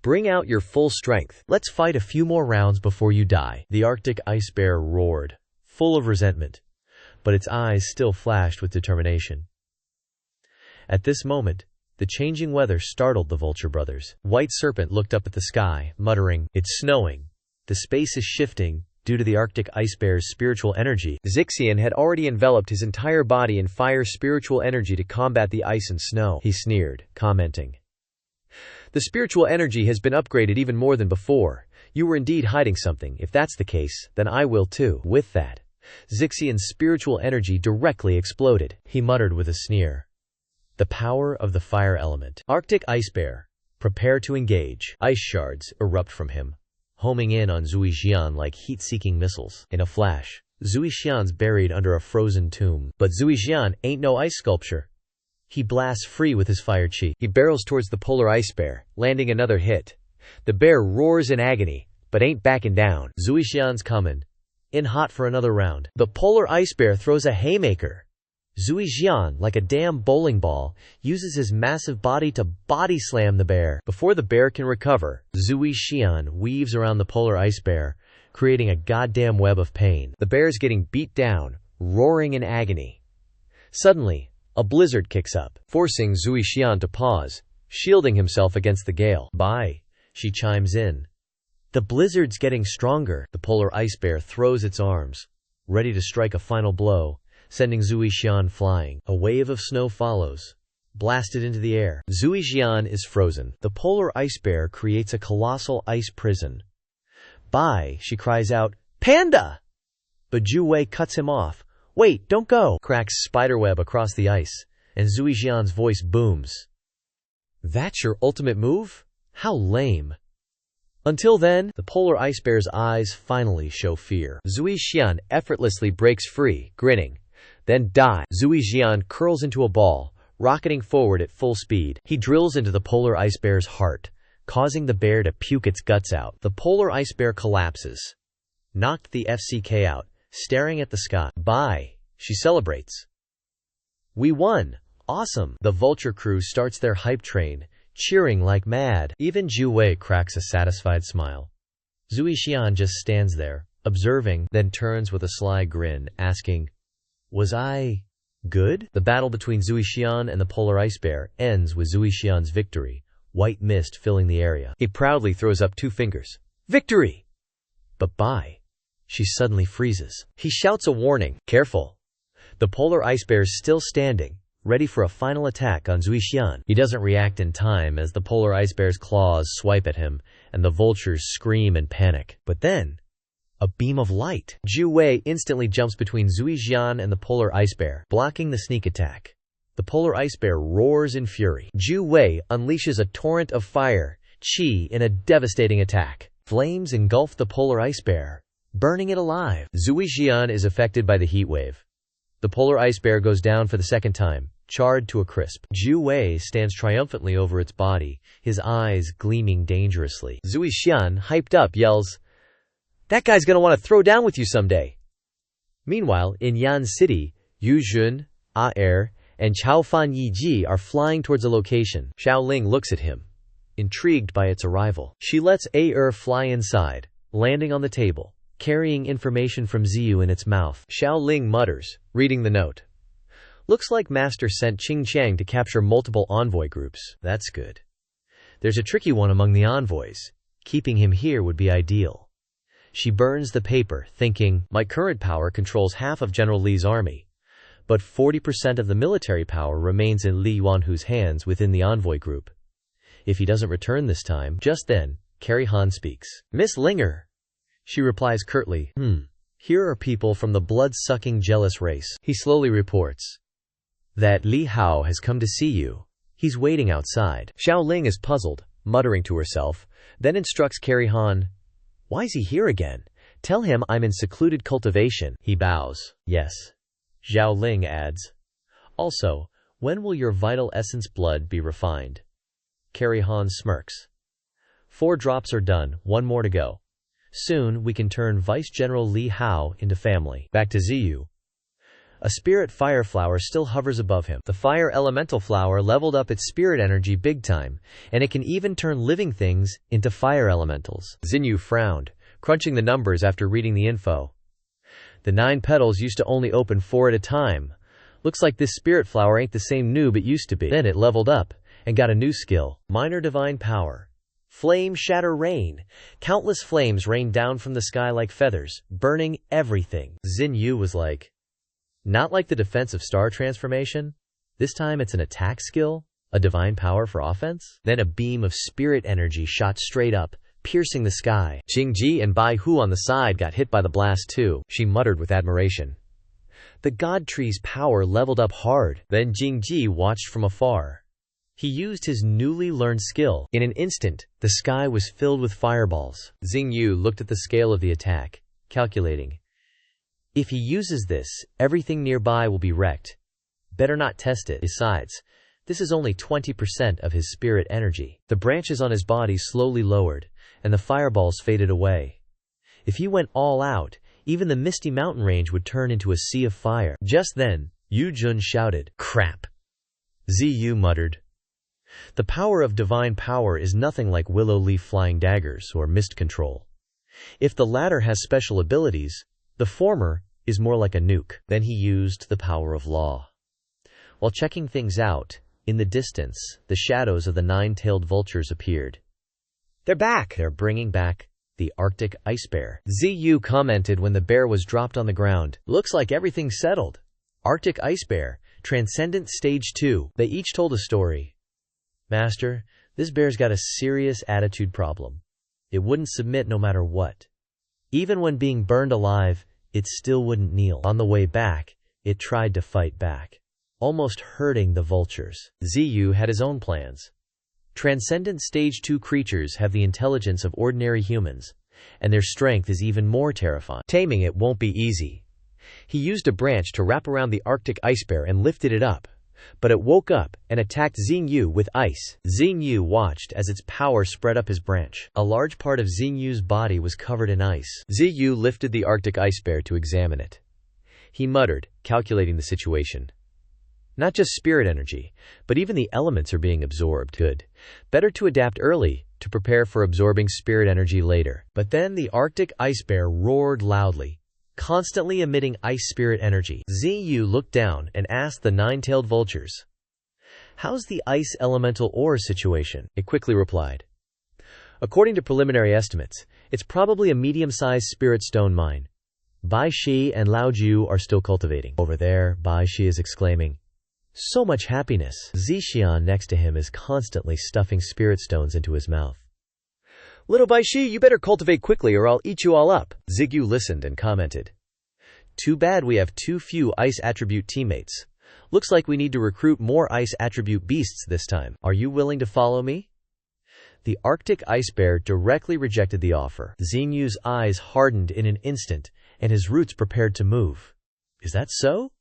"Bring out your full strength. Let's fight a few more rounds before you die." The Arctic ice bear roared, full of resentment, but its eyes still flashed with determination. At this moment, the changing weather startled the Vulture brothers. White Serpent looked up at the sky, muttering, "It's snowing. The space is shifting due to the Arctic ice bear's spiritual energy." Zixian had already enveloped his entire body in fire spiritual energy to combat the ice and snow. He sneered, commenting, "The spiritual energy has been upgraded even more than before. You were indeed hiding something. If that's the case, then I will too." With that, Zixian's spiritual energy directly exploded. He muttered with a sneer, "The power of the fire element." Arctic ice bear, prepare to engage. Ice shards erupt from him, homing in on Zuixian like heat-seeking missiles. In a flash, Zuixian's buried under a frozen tomb. But Zuixian ain't no ice sculpture. He blasts free with his fire chi. He barrels towards the polar ice bear, landing another hit. The bear roars in agony, but ain't backing down. Zuixian's coming in hot for another round. The polar ice bear throws a haymaker. Zuixian, like a damn bowling ball, uses his massive body to body slam the bear. Before the bear can recover, Zuixian weaves around the polar ice bear, creating a goddamn web of pain. The bear's getting beat down, roaring in agony. Suddenly, a blizzard kicks up, forcing Zuixian to pause, shielding himself against the gale. "Bye," she chimes in. "The blizzard's getting stronger." The polar ice bear throws its arms, ready to strike a final blow, sending Zuixian flying. A wave of snow follows, blasted into the air. Zuixian is frozen. The polar ice bear creates a colossal ice prison. "Bye," she cries out, "Panda!" But Zhu Wei cuts him off. "Wait, don't go!" Cracks spiderweb across the ice, and Zuixian's voice booms. "That's your ultimate move? How lame." Until then, the polar ice bear's eyes finally show fear. Zuixian effortlessly breaks free, grinning. Then die. Zuixian curls into a ball, rocketing forward at full speed. He drills into the polar ice bear's heart, causing the bear to puke its guts out. The polar ice bear collapses, knocked the FCK out, staring at the sky. "Bye," she celebrates. "We won! Awesome!" The Vulture crew starts their hype train, cheering like mad. Even Zhu Wei cracks a satisfied smile. Zuixian just stands there, observing, then turns with a sly grin, asking, "Was I good?" The battle between Zuixian and the polar ice bear ends with Zuixian's victory, white mist filling the area. He proudly throws up 2 fingers. "Victory!" But bye. She suddenly freezes. He shouts a warning, "Careful!" The polar ice bear's still standing, ready for a final attack on Zuixian. He doesn't react in time as the polar ice bear's claws swipe at him, and the vultures scream in panic. But then, a beam of light. Zhu Wei instantly jumps between Zuixian and the polar ice bear, blocking the sneak attack. The polar ice bear roars in fury. Zhu Wei unleashes a torrent of fire, chi in a devastating attack. Flames engulf the polar ice bear, burning it alive. Zuixian is affected by the heat wave. The polar ice bear goes down for the second time, charred to a crisp. Zhu Wei stands triumphantly over its body, his eyes gleaming dangerously. Zui Xian, hyped up, yells, "That guy's gonna want to throw down with you someday." Meanwhile, in Yan City, Yu Jun, A Er, and Chao Fan Yiji are flying towards a location. Xiao Ling looks at him, intrigued by its arrival. She lets A Er fly inside, landing on the table, carrying information from Ziyu in its mouth. Xiao Ling mutters, reading the note. Looks like Master sent Qing Chang to capture multiple envoy groups. That's good. There's a tricky one among the envoys. Keeping him here would be ideal. She burns the paper, thinking, my current power controls half of General Li's army, but 40% of the military power remains in Li Yuanhu's hands within the envoy group. If he doesn't return this time, just then, Carrie Han speaks. Miss Linger. She replies curtly, Here are people from the blood-sucking jealous race. He slowly reports that Li Hao has come to see you. He's waiting outside. Xiao Ling is puzzled, muttering to herself, then instructs Carrie Han, Why's he here again? Tell him I'm in secluded cultivation. He bows. Yes. Xiao Ling adds, Also, when will your vital essence blood be refined? Carrie Han smirks. 4 drops are done, 1 more to go. Soon we can turn Vice General Li Hao into family. Back to Ziyu. A spirit fire flower still hovers above him. The fire elemental flower leveled up its spirit energy big time, and it can even turn living things into fire elementals. Xinyu frowned, crunching the numbers after reading the info. The 9 petals used to only open 4 at a time. Looks like this spirit flower ain't the same noob it used to be. Then it leveled up, and got a new skill. Minor divine power. Flame shatter rain. Countless flames rained down from the sky like feathers, burning everything. Xinyu was like, not like the defensive star transformation. This time it's an attack skill, a divine power for offense. Then a beam of spirit energy shot straight up, piercing the sky. Jingji and Bai Hu on the side got hit by the blast too. She muttered with admiration. The god tree's power leveled up hard. Then Jingji watched from afar. He used his newly learned skill. In an instant, the sky was filled with fireballs. Xingyu looked at the scale of the attack, calculating. If he uses this, everything nearby will be wrecked. Better not test it. Besides, this is only 20% of his spirit energy. The branches on his body slowly lowered, and the fireballs faded away. If he went all out, even the misty mountain range would turn into a sea of fire. Just then, Yu Jun shouted, Crap! Ziyu muttered. The power of divine power is nothing like willow leaf flying daggers or mist control. If the latter has special abilities, the former is more like a nuke. Then he used the power of law. While checking things out, in the distance, the shadows of the 9-tailed vultures appeared. They're back! They're bringing back the Arctic ice bear. Ziyu commented when the bear was dropped on the ground. Looks like everything's settled. Arctic ice bear, Transcendent Stage 2. They each told a story. Master, this bear's got a serious attitude problem. It wouldn't submit no matter what. Even when being burned alive, it still wouldn't kneel. On the way back, it tried to fight back, almost hurting the vultures. Ziyu had his own plans. Transcendent Stage 2 creatures have the intelligence of ordinary humans, and their strength is even more terrifying. Taming it won't be easy. He used a branch to wrap around the Arctic ice bear and lifted it up, but it woke up and attacked Xingyu with ice. Xingyu watched as its power spread up his branch. A large part of Xingyu's body was covered in ice. Ziyu lifted the Arctic ice bear to examine it. He muttered, calculating the situation. Not just spirit energy, but even the elements are being absorbed. Good. Better to adapt early, to prepare for absorbing spirit energy later. But then the Arctic ice bear roared loudly, constantly emitting ice spirit energy. Ziyu looked down and asked the 9-tailed vultures, How's the ice elemental ore situation? It quickly replied. According to preliminary estimates, it's probably a medium-sized spirit stone mine. Bai Shi and Lao Ju are still cultivating. Over there, Bai Shi is exclaiming, So much happiness. Zixian next to him is constantly stuffing spirit stones into his mouth. Little Bai Shi, you better cultivate quickly or I'll eat you all up. Zigyu listened and commented. Too bad we have too few ice attribute teammates. Looks like we need to recruit more ice attribute beasts this time. Are you willing to follow me? The Arctic ice bear directly rejected the offer. Xingyu's eyes hardened in an instant, and his roots prepared to move. Is that so?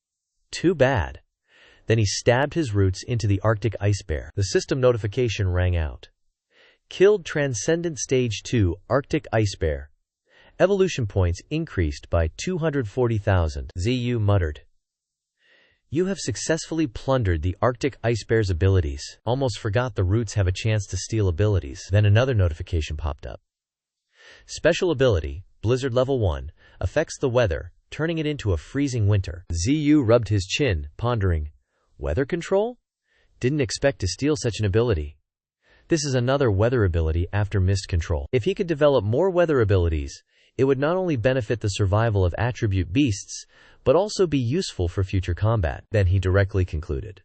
Too bad. Then he stabbed his roots into the Arctic ice bear. The system notification rang out. Killed Transcendent Stage 2 Arctic ice bear. Evolution points increased by 240,000. ZU muttered. You have successfully plundered the Arctic ice bear's abilities. Almost forgot the roots have a chance to steal abilities. Then another notification popped up. Special ability, Blizzard Level 1, affects the weather, turning it into a freezing winter. ZU rubbed his chin, pondering. Weather control? Didn't expect to steal such an ability. This is another weather ability after mist control. If he could develop more weather abilities, it would not only benefit the survival of attribute beasts, but also be useful for future combat. Then he directly concluded.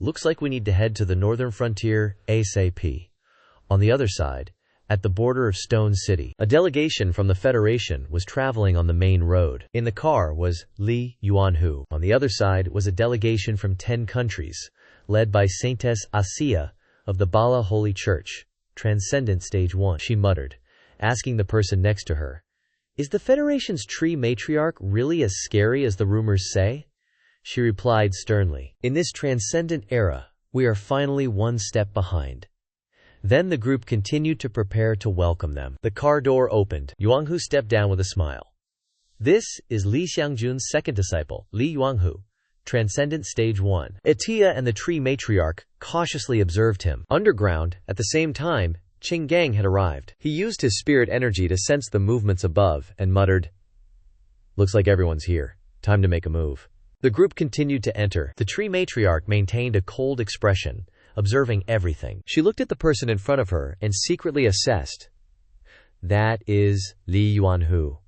Looks like we need to head to the northern frontier ASAP. On the other side, at the border of Stone City, a delegation from the Federation was traveling on the main road. In the car was Li Yuanhu. On the other side was a delegation from 10 countries, led by Saintess Asiya of the Bala Holy Church. Transcendent Stage 1, she muttered, asking the person next to her. Is the Federation's tree matriarch really as scary as the rumors say? She replied sternly. In this transcendent era, we are finally one step behind. Then the group continued to prepare to welcome them. The car door opened. Yuanhu stepped down with a smile. This is Li Xiangjun's second disciple, Li Yuanhu, Transcendent Stage 1. Atiya and the tree matriarch cautiously observed him. Underground, at the same time, Qinggang had arrived. He used his spirit energy to sense the movements above and muttered, Looks like everyone's here. Time to make a move. The group continued to enter. The tree matriarch maintained a cold expression, observing everything. She looked at the person in front of her and secretly assessed. That is Li Yuanhu.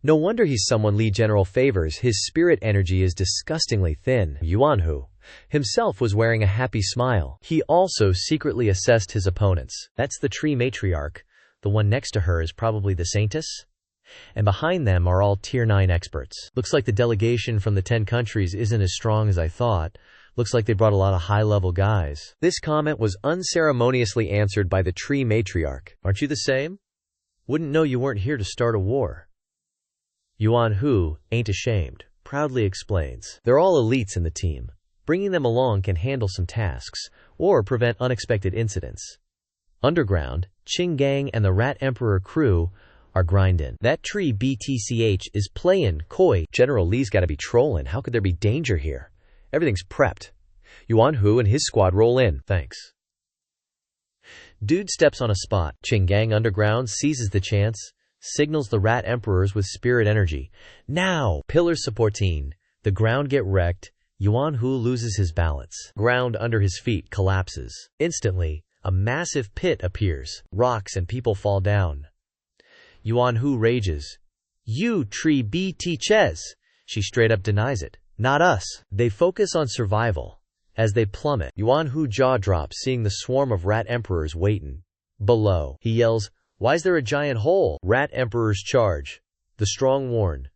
No wonder he's someone Li General favors. His spirit energy is disgustingly thin. Yuanhu himself was wearing a happy smile. He also secretly assessed his opponents. That's the tree matriarch. The one next to her is probably the Saintess. And behind them are all Tier 9 experts. Looks like the delegation from the 10 countries isn't as strong as I thought. Looks like they brought a lot of high-level guys. This comment was unceremoniously answered by the tree matriarch. Aren't you the same? Wouldn't know you weren't here to start a war. Yuanhu ain't ashamed, proudly explains. They're all elites in the team. Bringing them along can handle some tasks, or prevent unexpected incidents. Underground, Qinggang and the Rat Emperor crew are grindin'. That tree BTCH is playin' CAY. General Li's gotta be trollin'. How could there be danger here? Everything's prepped. Yuanhu and his squad roll in. Thanks. Dude steps on a spot. Qinggang underground seizes the chance, signals the Rat Emperors with spirit energy. Now! Pillars supporting. The ground get wrecked. Yuanhu loses his balance. Ground under his feet collapses. Instantly, a massive pit appears. Rocks and people fall down. Yuanhu rages. You tree BT Ches! She straight up denies it. Not us. They focus on survival. As they plummet, Yuanhu jaw drops seeing the swarm of Rat Emperors waitin' below. He yells, Why's there a giant hole? Rat Emperors charge. The strong warn.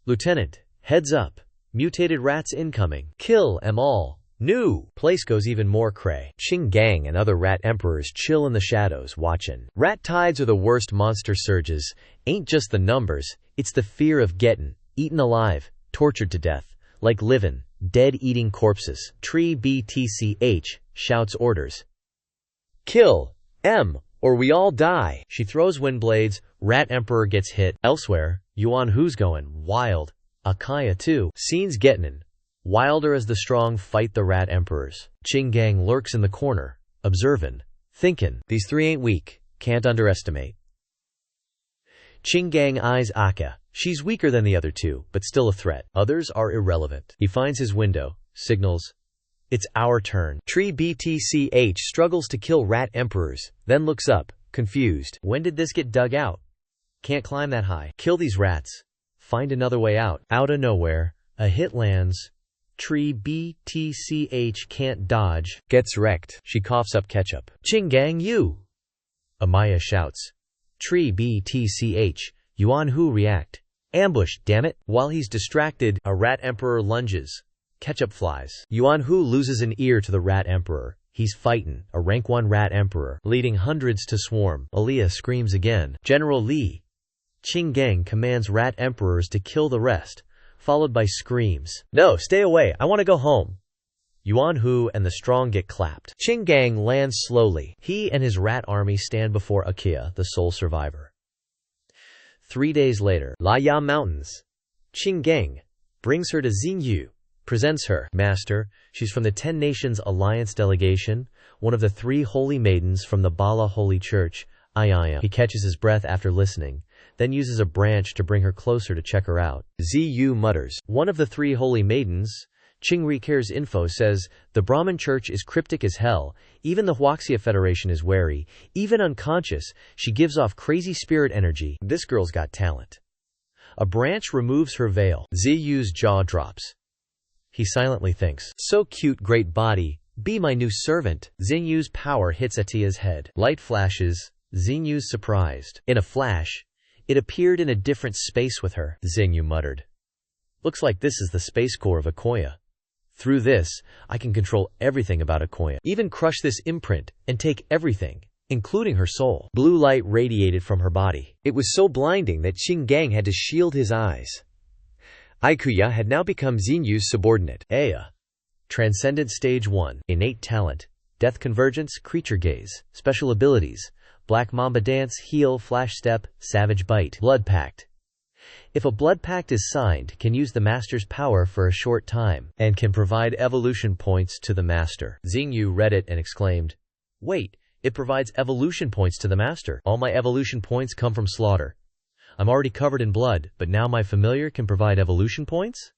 Lieutenant, heads up. Mutated rats incoming. Kill 'em all. New. Place goes even more cray. Qinggang and other Rat Emperors chill in the shadows, watchin'. Rat tides are the worst monster surges. Ain't just the numbers, it's the fear of gettin' eaten alive, tortured to death, like livin', dead eating corpses. Tree BTCH shouts orders. Kill 'em, or we all die. She throws wind blades. Rat Emperor gets hit. Elsewhere, Yuanhu's going wild. Akaya too. Scene's gettin' wilder as the strong fight the Rat Emperors. Qinggang lurks in the corner, observin', thinkin', these three ain't weak, can't underestimate. Qinggang eyes Aka. She's weaker than the other two, but still a threat. Others are irrelevant. He finds his window, signals, it's our turn. Tree BTCH struggles to kill Rat Emperors, then looks up, confused. When did this get dug out? Can't climb that high. Kill these rats. Find another way out. Out of nowhere, a hit lands. Tree BTCH can't dodge. Gets wrecked. She coughs up ketchup. Qinggang you! Amaya shouts. Tree BTCH. Yuanhu react. Ambush, damn it! While he's distracted, a Rat Emperor lunges. Ketchup flies. Yuanhu loses an ear to the Rat Emperor. He's fightin', a rank 1 Rat Emperor, leading hundreds to swarm. Aliyah screams again. General Li. Qinggang commands Rat Emperors to kill the rest, followed by screams. No, stay away, I want to go home. Yuan Hu and the strong get clapped. Qing Gang lands slowly. He and his rat army stand before Akia, the sole survivor. 3 days later, LIEU Mountains. Qing Gang brings her to Xingyu, presents her. Master, she's from the 10 Nations Alliance delegation, one of the 3 holy maidens from the Bala Holy Church. He catches his breath after listening, then uses a branch to bring her closer to check her out. Ziyu mutters. One of the 3 holy maidens, Qingri Care's info says, the Brahmin church is cryptic as hell, even the Huaxia Federation is wary, even unconscious, she gives off crazy spirit energy. This girl's got talent. A branch removes her veil. Ziyu's jaw drops. He silently thinks, so cute, great body, be my new servant. Xinyu's power hits Atia's head. Light flashes, Xinyu's surprised. In a flash, it appeared in a different space with her. Xinyu muttered. Looks like this is the space core of Akoya. Through this, I can control everything about Akoya. Even crush this imprint and take everything, including her soul. Blue light radiated from her body. It was so blinding that Qing Gang had to shield his eyes. Aikuya had now become Xinyu's subordinate. Aya. Transcendent Stage 1. Innate talent. Death convergence, creature gaze. Special abilities. Black Mamba Dance, Heal, Flash Step, Savage Bite. Blood Pact. If a blood pact is signed, can use the master's power for a short time, and can provide evolution points to the master. Xingyu read it and exclaimed, wait, it provides evolution points to the master. All my evolution points come from slaughter. I'm already covered in blood, but now my familiar can provide evolution points?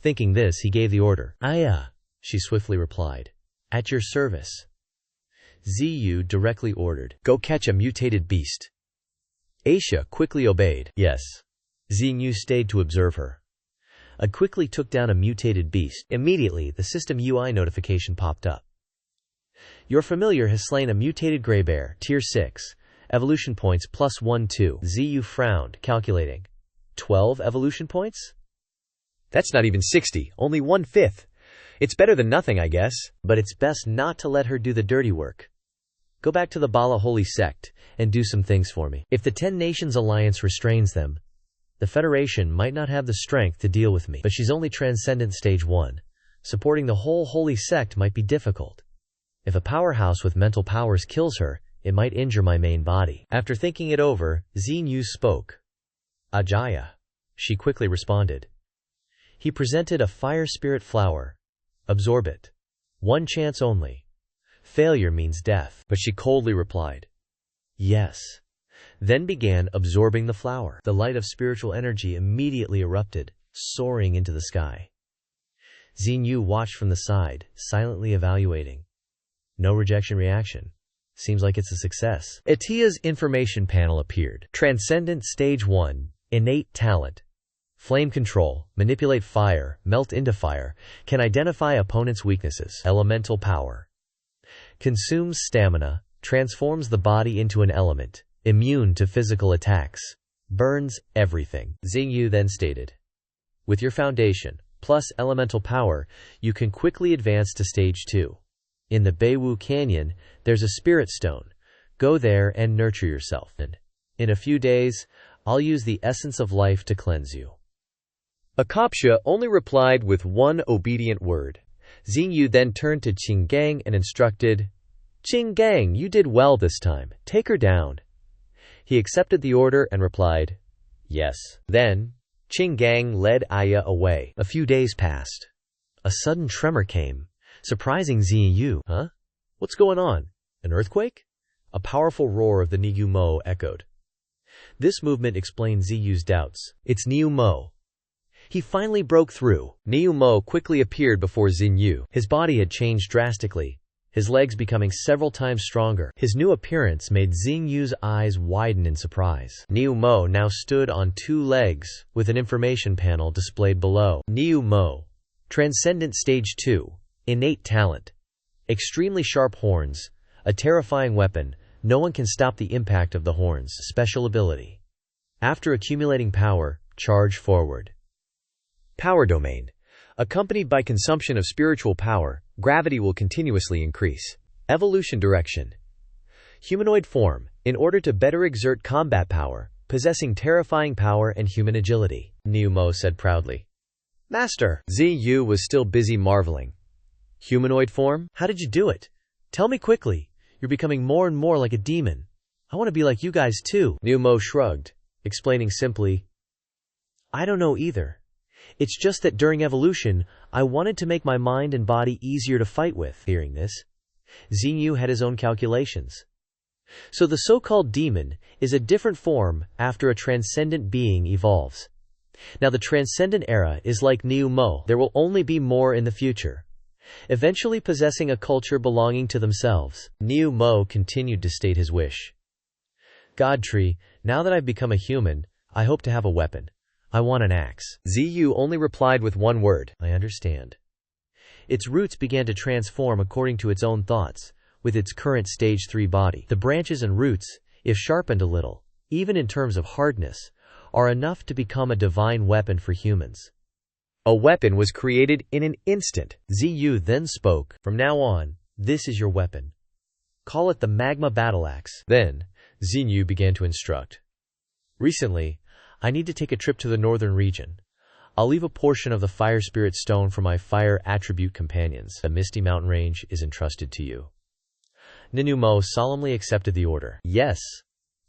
Thinking this, he gave the order. Aya, she swiftly replied. At your service. Ziyu directly ordered, go catch a mutated beast. Aisha quickly obeyed. Yes. Xingyu stayed to observe her. I quickly took down a mutated beast. Immediately, the system UI notification popped up. Your familiar has slain a mutated gray bear, tier 6. Evolution points +1-2. Ziyu frowned, calculating. 12 evolution points? That's not even 60, only 1/5. It's better than nothing, I guess. But it's best not to let her do the dirty work. Go back to the Bala Holy Sect and do some things for me. If the 10 Nations Alliance restrains them, the Federation might not have the strength to deal with me. But she's only Transcendent Stage 1. Supporting the whole Holy Sect might be difficult. If a powerhouse with mental powers kills her, it might injure my main body. After thinking it over, Xinyu spoke. Ajaya. She quickly responded. He presented a fire spirit flower. Absorb it. 1 chance only. Failure means death. But she coldly replied. Yes. Then began absorbing the flower. The light of spiritual energy immediately erupted, soaring into the sky. Xinyu watched from the side, silently evaluating. No rejection reaction. Seems like it's a success. Atia's information panel appeared. Transcendent Stage 1. Innate talent. Flame control, manipulate fire, melt into fire, can identify opponent's weaknesses. Elemental power. Consumes stamina, transforms the body into an element, immune to physical attacks. Burns everything. Xingyu then stated. With your foundation, plus elemental power, you can quickly advance to Stage 2. In the Beiwu Canyon, there's a spirit stone. Go there and nurture yourself. And in a few days, I'll use the essence of life to cleanse you. Akapsha only replied with one obedient word. Xingyu then turned to Qing Gang and instructed, Qing Gang, you did well this time. Take her down. He accepted the order and replied, yes. Then, Qing Gang led Aya away. A few days passed. A sudden tremor came, surprising Xingyu. Huh? What's going on? An earthquake? A powerful roar of the Niu Mo echoed. This movement explained Ziyu's doubts. It's Niu Mo. He finally broke through. Niu Mo quickly appeared before Xingyu. His body had changed drastically, his legs becoming several times stronger. His new appearance made Xingyu's eyes widen in surprise. Niu Mo now stood on 2 legs, with an information panel displayed below. Niu Mo. Transcendent Stage 2. Innate talent. Extremely sharp horns. A terrifying weapon. No one can stop the impact of the horns. Special ability. After accumulating power, charge forward. Power domain. Accompanied by consumption of spiritual power, gravity will continuously increase. Evolution direction. Humanoid form, in order to better exert combat power, possessing terrifying power and human agility. Niu Mo said proudly. Master! ZU was still busy marveling. Humanoid form? How did you do it? Tell me quickly. You're becoming more and more like a demon. I want to be like you guys too. Liu Mo shrugged, explaining simply, I don't know either. It's just that during evolution, I wanted to make my mind and body easier to fight with. Hearing this, Xinyu had his own calculations. So the so-called demon is a different form after a transcendent being evolves. Now the transcendent era is like Liu Mo. There will only be more in the future, eventually possessing a culture belonging to themselves. Liu Mo continued to state his wish. Godtree, now that I've become a human, I hope to have a weapon. I want an axe. ZU only replied with one word. I understand. Its roots began to transform according to its own thoughts, with its current stage 3 body. The branches and roots, if sharpened a little, even in terms of hardness, are enough to become a divine weapon for humans. A weapon was created in an instant. ZU then spoke. From now on, this is your weapon. Call it the Magma Battle Axe. Then, Xinyu began to instruct. Recently, I need to take a trip to the northern region. I'll leave a portion of the Fire Spirit Stone for my fire attribute companions. The Misty Mountain Range is entrusted to you. Ninu Mo solemnly accepted the order. Yes.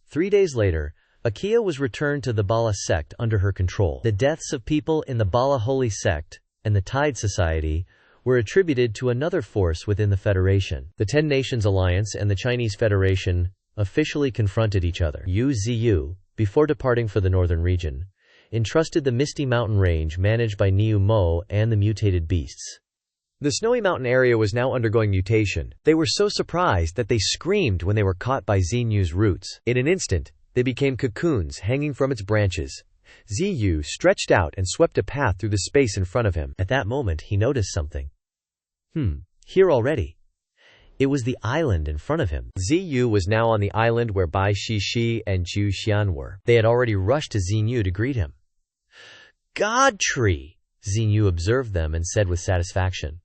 3 days later, Akia was returned to the Bala sect under her control. The deaths of people in the Bala Holy Sect and the Tide Society were attributed to another force within the Federation. The 10 Nations Alliance and the Chinese Federation officially confronted each other. Yu Ziyu, before departing for the northern region, entrusted the Misty Mountain Range managed by Niu Mo and the mutated beasts. The Snowy Mountain area was now undergoing mutation. They were so surprised that they screamed when they were caught by Xinyu's roots. In an instant, they became cocoons hanging from its branches. Ziyu stretched out and swept a path through the space in front of him. At that moment, he noticed something. Here already. It was the island in front of him. Ziyu was now on the island where Bai Shishi and Zhu Xian were. They had already rushed to Xinyu to greet him. Godtree! Xinyu observed them and said with satisfaction.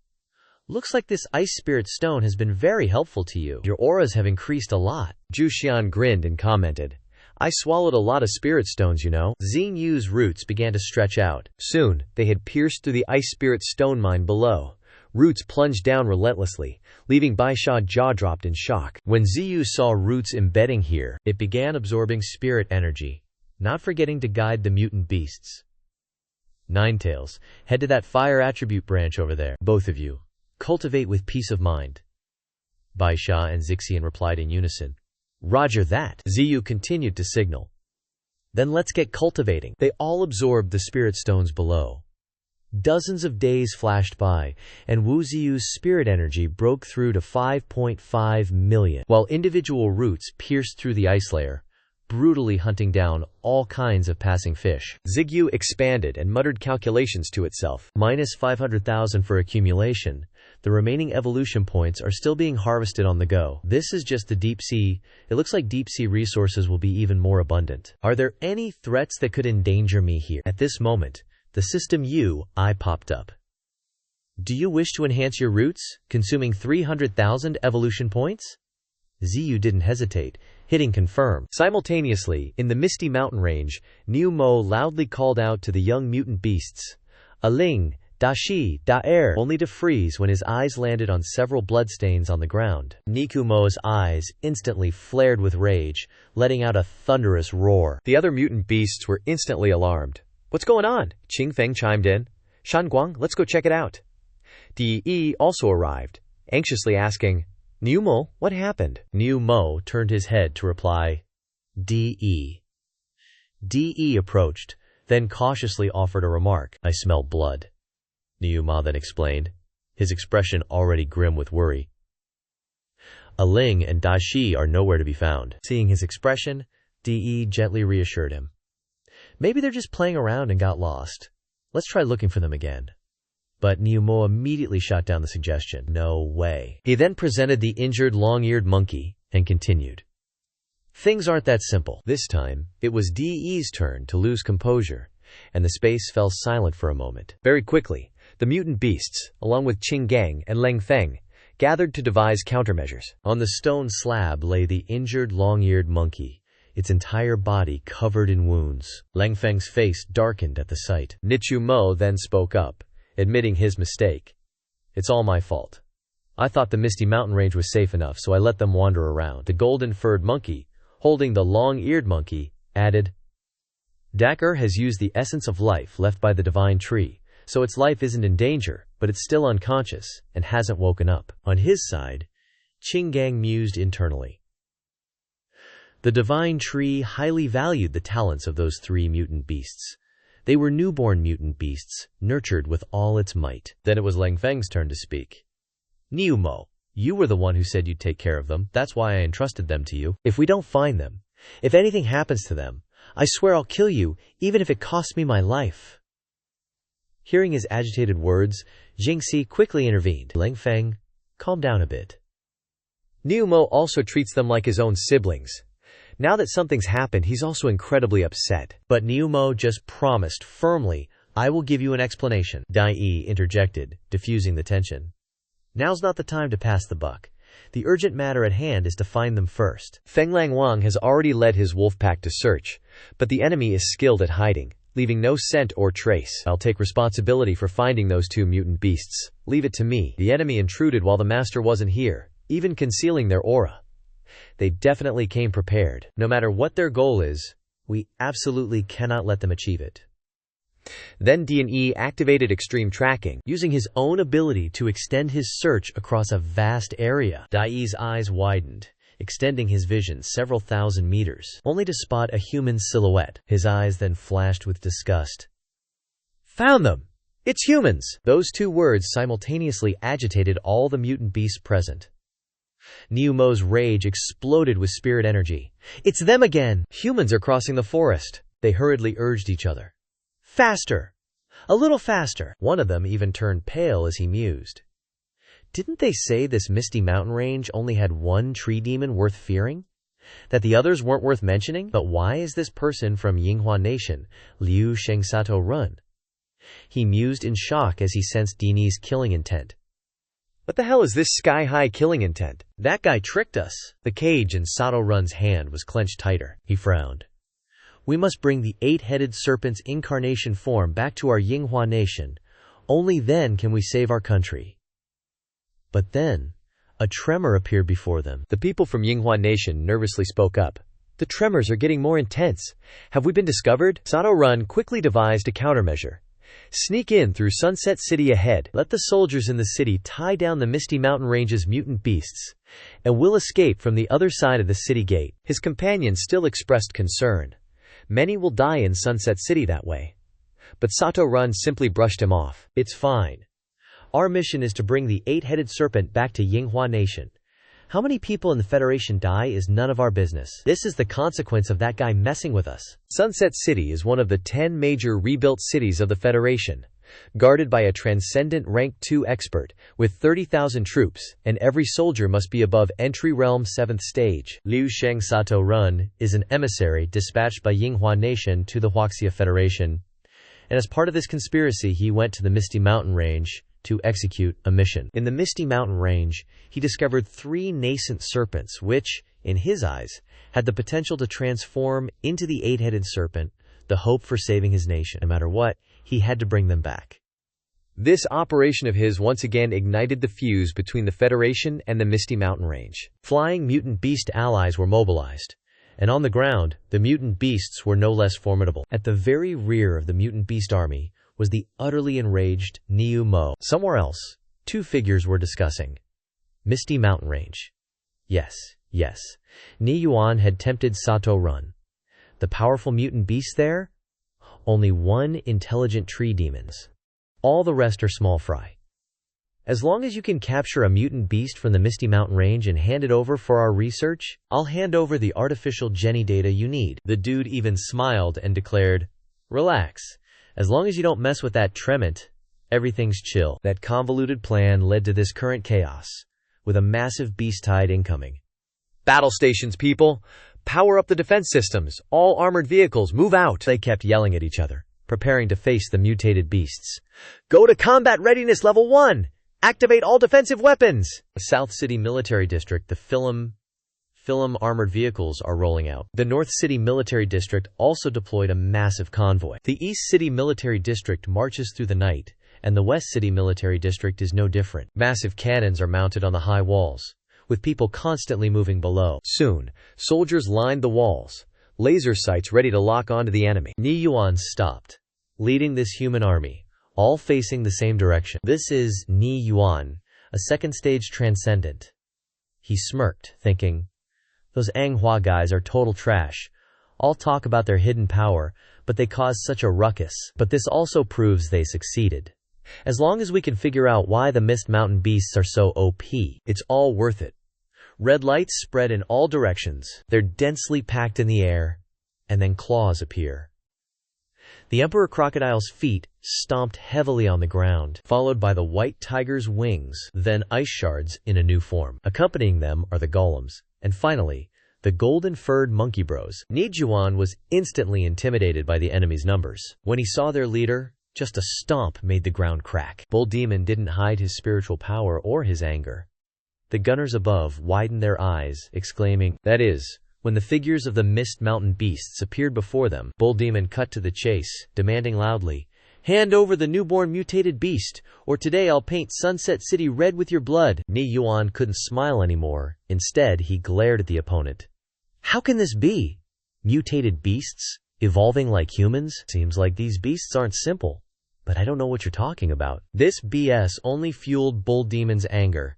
Looks like this Ice Spirit Stone has been very helpful to you. Your auras have increased a lot. Zhu Xian grinned and commented, I swallowed a lot of spirit stones, you know. Xinyu's roots began to stretch out. Soon, they had pierced through the Ice Spirit Stone mine below. Roots plunged down relentlessly, leaving Baisha jaw-dropped in shock. When Ziyu saw roots embedding here, it began absorbing spirit energy, not forgetting to guide the mutant beasts. Ninetails, head to that fire attribute branch over there. Both of you. Cultivate with peace of mind. Baisha and Zixian replied in unison. Roger that. Ziyu continued to signal. Then let's get cultivating. They all absorbed the spirit stones below. Dozens of days flashed by, and Wu Ziyu's spirit energy broke through to 5.5 million, while individual roots pierced through the ice layer, brutally hunting down all kinds of passing fish. Zigyu expanded and muttered calculations to itself. Minus 500,000 for accumulation. The remaining evolution points are still being harvested on the go. This is just the deep sea. It looks like deep sea resources will be even more abundant. Are there any threats that could endanger me here? At this moment, the system UI popped up. Do you wish to enhance your roots, consuming 300,000 evolution points? Ziyu didn't hesitate, hitting confirm. Simultaneously, in the Misty Mountain Range, Niu Mo loudly called out to the young mutant beasts. Aling, Dashi, Daer, only to freeze when his eyes landed on several bloodstains on the ground. Nikumo's eyes instantly flared with rage, letting out a thunderous roar. The other mutant beasts were instantly alarmed. What's going on? Qing Feng chimed in. Shanguang, let's go check it out. Di also arrived, anxiously asking, Niu Mo, what happened? Niu Mo turned his head to reply, De. De approached, then cautiously offered a remark. I smell blood. Niu Mo then explained, his expression already grim with worry. Aling and Dashi are nowhere to be found. Seeing his expression, De gently reassured him. Maybe they're just playing around and got lost. Let's try looking for them again. But Niu Mo immediately shot down the suggestion. No way. He then presented the injured long-eared monkey and continued. Things aren't that simple. This time, it was De's turn to lose composure, and the space fell silent for a moment. Very quickly, the mutant beasts, along with Qing Gang and Leng Feng, gathered to devise countermeasures. On the stone slab lay the injured long-eared monkey, its entire body covered in wounds. Lang Feng's face darkened at the sight. Nichu Mo then spoke up, admitting his mistake. "It's all my fault. I thought the Misty Mountain Range was safe enough, so I let them wander around." The golden-furred monkey, holding the long-eared monkey, added, "Dakar has used the essence of life left by the divine tree, so its life isn't in danger, but it's still unconscious and hasn't woken up." On his side, Qinggang mused internally. The divine tree highly valued the talents of those 3 mutant beasts. They were newborn mutant beasts, nurtured with all its might. Then it was Lang Feng's turn to speak. "Liu Mo, you were the one who said you'd take care of them. That's why I entrusted them to you. If we don't find them, if anything happens to them, I swear I'll kill you, even if it costs me my life." Hearing his agitated words, Jingxi quickly intervened. "Lang Feng, calm down a bit. Liu Mo also treats them like his own siblings. Now that something's happened, he's also incredibly upset." But Liu Mo just promised firmly, "I will give you an explanation." Dai Yi interjected, diffusing the tension. "Now's not the time to pass the buck. The urgent matter at hand is to find them first." Feng Lang Wang has already led his wolf pack to search, but the enemy is skilled at hiding, leaving no scent or trace. "I'll take responsibility for finding those 2 mutant beasts. Leave it to me." The enemy intruded while the master wasn't here, even concealing their aura. They definitely came prepared. No matter what their goal is, we absolutely cannot let them achieve it. Then D&E activated extreme tracking, using his own ability to extend his search across a vast area. Dai Yi's eyes widened, extending his vision several thousand meters, only to spot a human silhouette. His eyes then flashed with disgust. "Found them! It's humans!" Those 2 words simultaneously agitated all the mutant beasts present. Liu Mo's rage exploded with spirit energy. "It's them again! Humans are crossing the forest!" They hurriedly urged each other. "Faster! A little faster!" One of them even turned pale as he mused. Didn't they say this Misty Mountain Range only had 1 tree demon worth fearing? That the others weren't worth mentioning? But why is this person from Yinghua Nation, Liu Shengsato, run? He mused in shock as he sensed Dini's killing intent. What the hell is this sky-high killing intent? That guy tricked us. The cage in Sato Run's hand was clenched tighter. He frowned. "We must bring the 8-headed serpent's incarnation form back to our Yinghua Nation. Only then can we save our country." But then, a tremor appeared before them. The people from Yinghua Nation nervously spoke up. "The tremors are getting more intense. Have we been discovered?" Sato Run quickly devised a countermeasure. "Sneak in through Sunset City ahead. Let the soldiers in the city tie down the Misty Mountain Range's mutant beasts, and we'll escape from the other side of the city gate." His companions still expressed concern. Many will die in Sunset City that way. But Sato Run simply brushed him off. "It's fine. Our mission is to bring the 8-headed serpent back to Yinghua Nation. How many people in the Federation die is none of our business. This is the consequence of that guy messing with us." Sunset City is one of the 10 major rebuilt cities of the Federation, guarded by a transcendent rank 2 expert, with 30,000 troops, and every soldier must be above entry realm 7th stage. Liu Shengsato Run is an emissary dispatched by Yinghua Nation to the Huaxia Federation, and as part of this conspiracy he went to the Misty Mountain Range to execute a mission. In the Misty Mountain Range, he discovered 3 nascent serpents which, in his eyes, had the potential to transform into the 8-headed serpent, the hope for saving his nation. No matter what, he had to bring them back. This operation of his once again ignited the fuse between the Federation and the Misty Mountain Range. Flying mutant beast allies were mobilized, and on the ground, the mutant beasts were no less formidable. At the very rear of the mutant beast army was the utterly enraged Liu Mo. Somewhere else, 2 figures were discussing. Misty Mountain Range. Yes. Ni Yuan had tempted Sato Run. The powerful mutant beasts there? Only 1 intelligent tree demons. All the rest are small fry. As long as you can capture a mutant beast from the Misty Mountain Range and hand it over for our research, I'll hand over the artificial Jenny data you need. The dude even smiled and declared, "Relax. As long as you don't mess with that Tremont, everything's chill." That convoluted plan led to this current chaos, with a massive beast tide incoming. "Battle stations, people! Power up the defense systems! All armored vehicles, move out!" They kept yelling at each other, preparing to face the mutated beasts. "Go to combat readiness level 1! Activate all defensive weapons!" The South City Military District, the film armored vehicles are rolling out. The North City Military District also deployed a massive convoy. The East City Military District marches through the night, and the West City Military District is no different. Massive cannons are mounted on the high walls, with people constantly moving below. Soon, soldiers lined the walls, laser sights ready to lock onto the enemy. Ni Yuan stopped, leading this human army, all facing the same direction. This is Ni Yuan, a second-stage transcendent. He smirked, thinking, those Anghua guys are total trash. All talk about their hidden power, but they caused such a ruckus. But this also proves they succeeded. As long as we can figure out why the Mist Mountain beasts are so OP, it's all worth it. Red lights spread in all directions. They're densely packed in the air, and then claws appear. The Emperor Crocodile's feet stomped heavily on the ground, followed by the White Tiger's wings, then ice shards in a new form. Accompanying them are the golems, and finally, the golden-furred monkey bros. Ni Yuan was instantly intimidated by the enemy's numbers. When he saw their leader, just a stomp made the ground crack. Bull Demon didn't hide his spiritual power or his anger. The gunners above widened their eyes, exclaiming, that is, when the figures of the Mist Mountain beasts appeared before them, Bull Demon cut to the chase, demanding loudly, hand over the newborn mutated beast, or today I'll paint Sunset City red with your blood. Ni Yuan couldn't smile anymore. Instead, he glared at the opponent. How can this be? Mutated beasts? Evolving like humans? Seems like these beasts aren't simple. But I don't know what you're talking about. This BS only fueled Bull Demon's anger.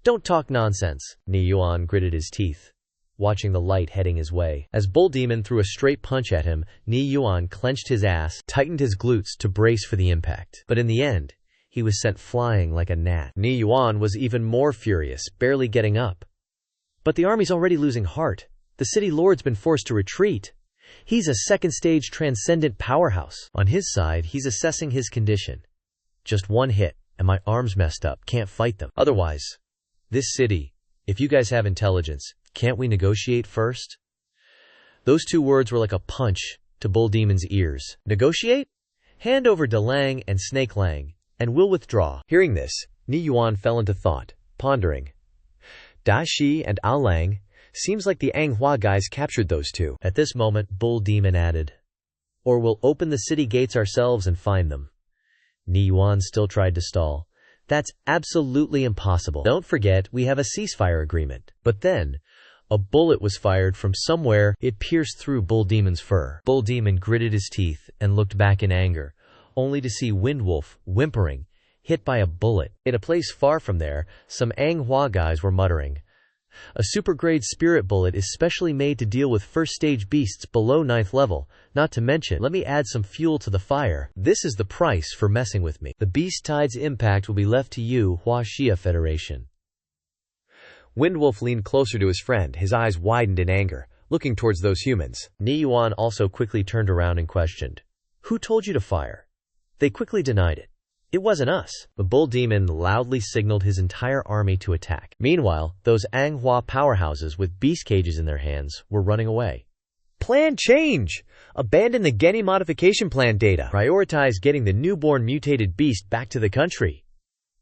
Don't talk nonsense. Ni Yuan gritted his teeth, watching the light heading his way. As Bull Demon threw a straight punch at him, Ni Yuan clenched his ass, tightened his glutes to brace for the impact. But in the end, he was sent flying like a gnat. Ni Yuan was even more furious, barely getting up. But the army's already losing heart. The city lord's been forced to retreat. He's a second-stage transcendent powerhouse. On his side, he's assessing his condition. Just one hit, and my arm's messed up. Can't fight them. Otherwise, this city, if you guys have intelligence, can't we negotiate first? Those two words were like a punch to Bull Demon's ears. Negotiate? Hand over Dalang and Snake Lang, and we'll withdraw. Hearing this, Ni Yuan fell into thought, pondering. Da Shi and Ao Lang, seems like the Anghua guys captured those two. At this moment, Bull Demon added, or we'll open the city gates ourselves and find them. Ni Yuan still tried to stall. That's absolutely impossible. Don't forget, we have a ceasefire agreement. But then, a bullet was fired from somewhere. It pierced through Bull Demon's fur. Bull Demon gritted his teeth and looked back in anger, only to see Windwolf, whimpering, hit by a bullet. In a place far from there, some Anghua guys were muttering, a super-grade spirit bullet is specially made to deal with first-stage beasts below 9th level, not to mention, let me add some fuel to the fire. This is the price for messing with me. The Beast Tide's impact will be left to you, Hua Xia Federation. Windwolf leaned closer to his friend, his eyes widened in anger, looking towards those humans. Ni Yuan also quickly turned around and questioned, who told you to fire? They quickly denied it. It wasn't us. The Bull Demon loudly signaled his entire army to attack. Meanwhile, those Anghua powerhouses with beast cages in their hands were running away. Plan change! Abandon the Geni modification plan data. Prioritize getting the newborn mutated beast back to the country.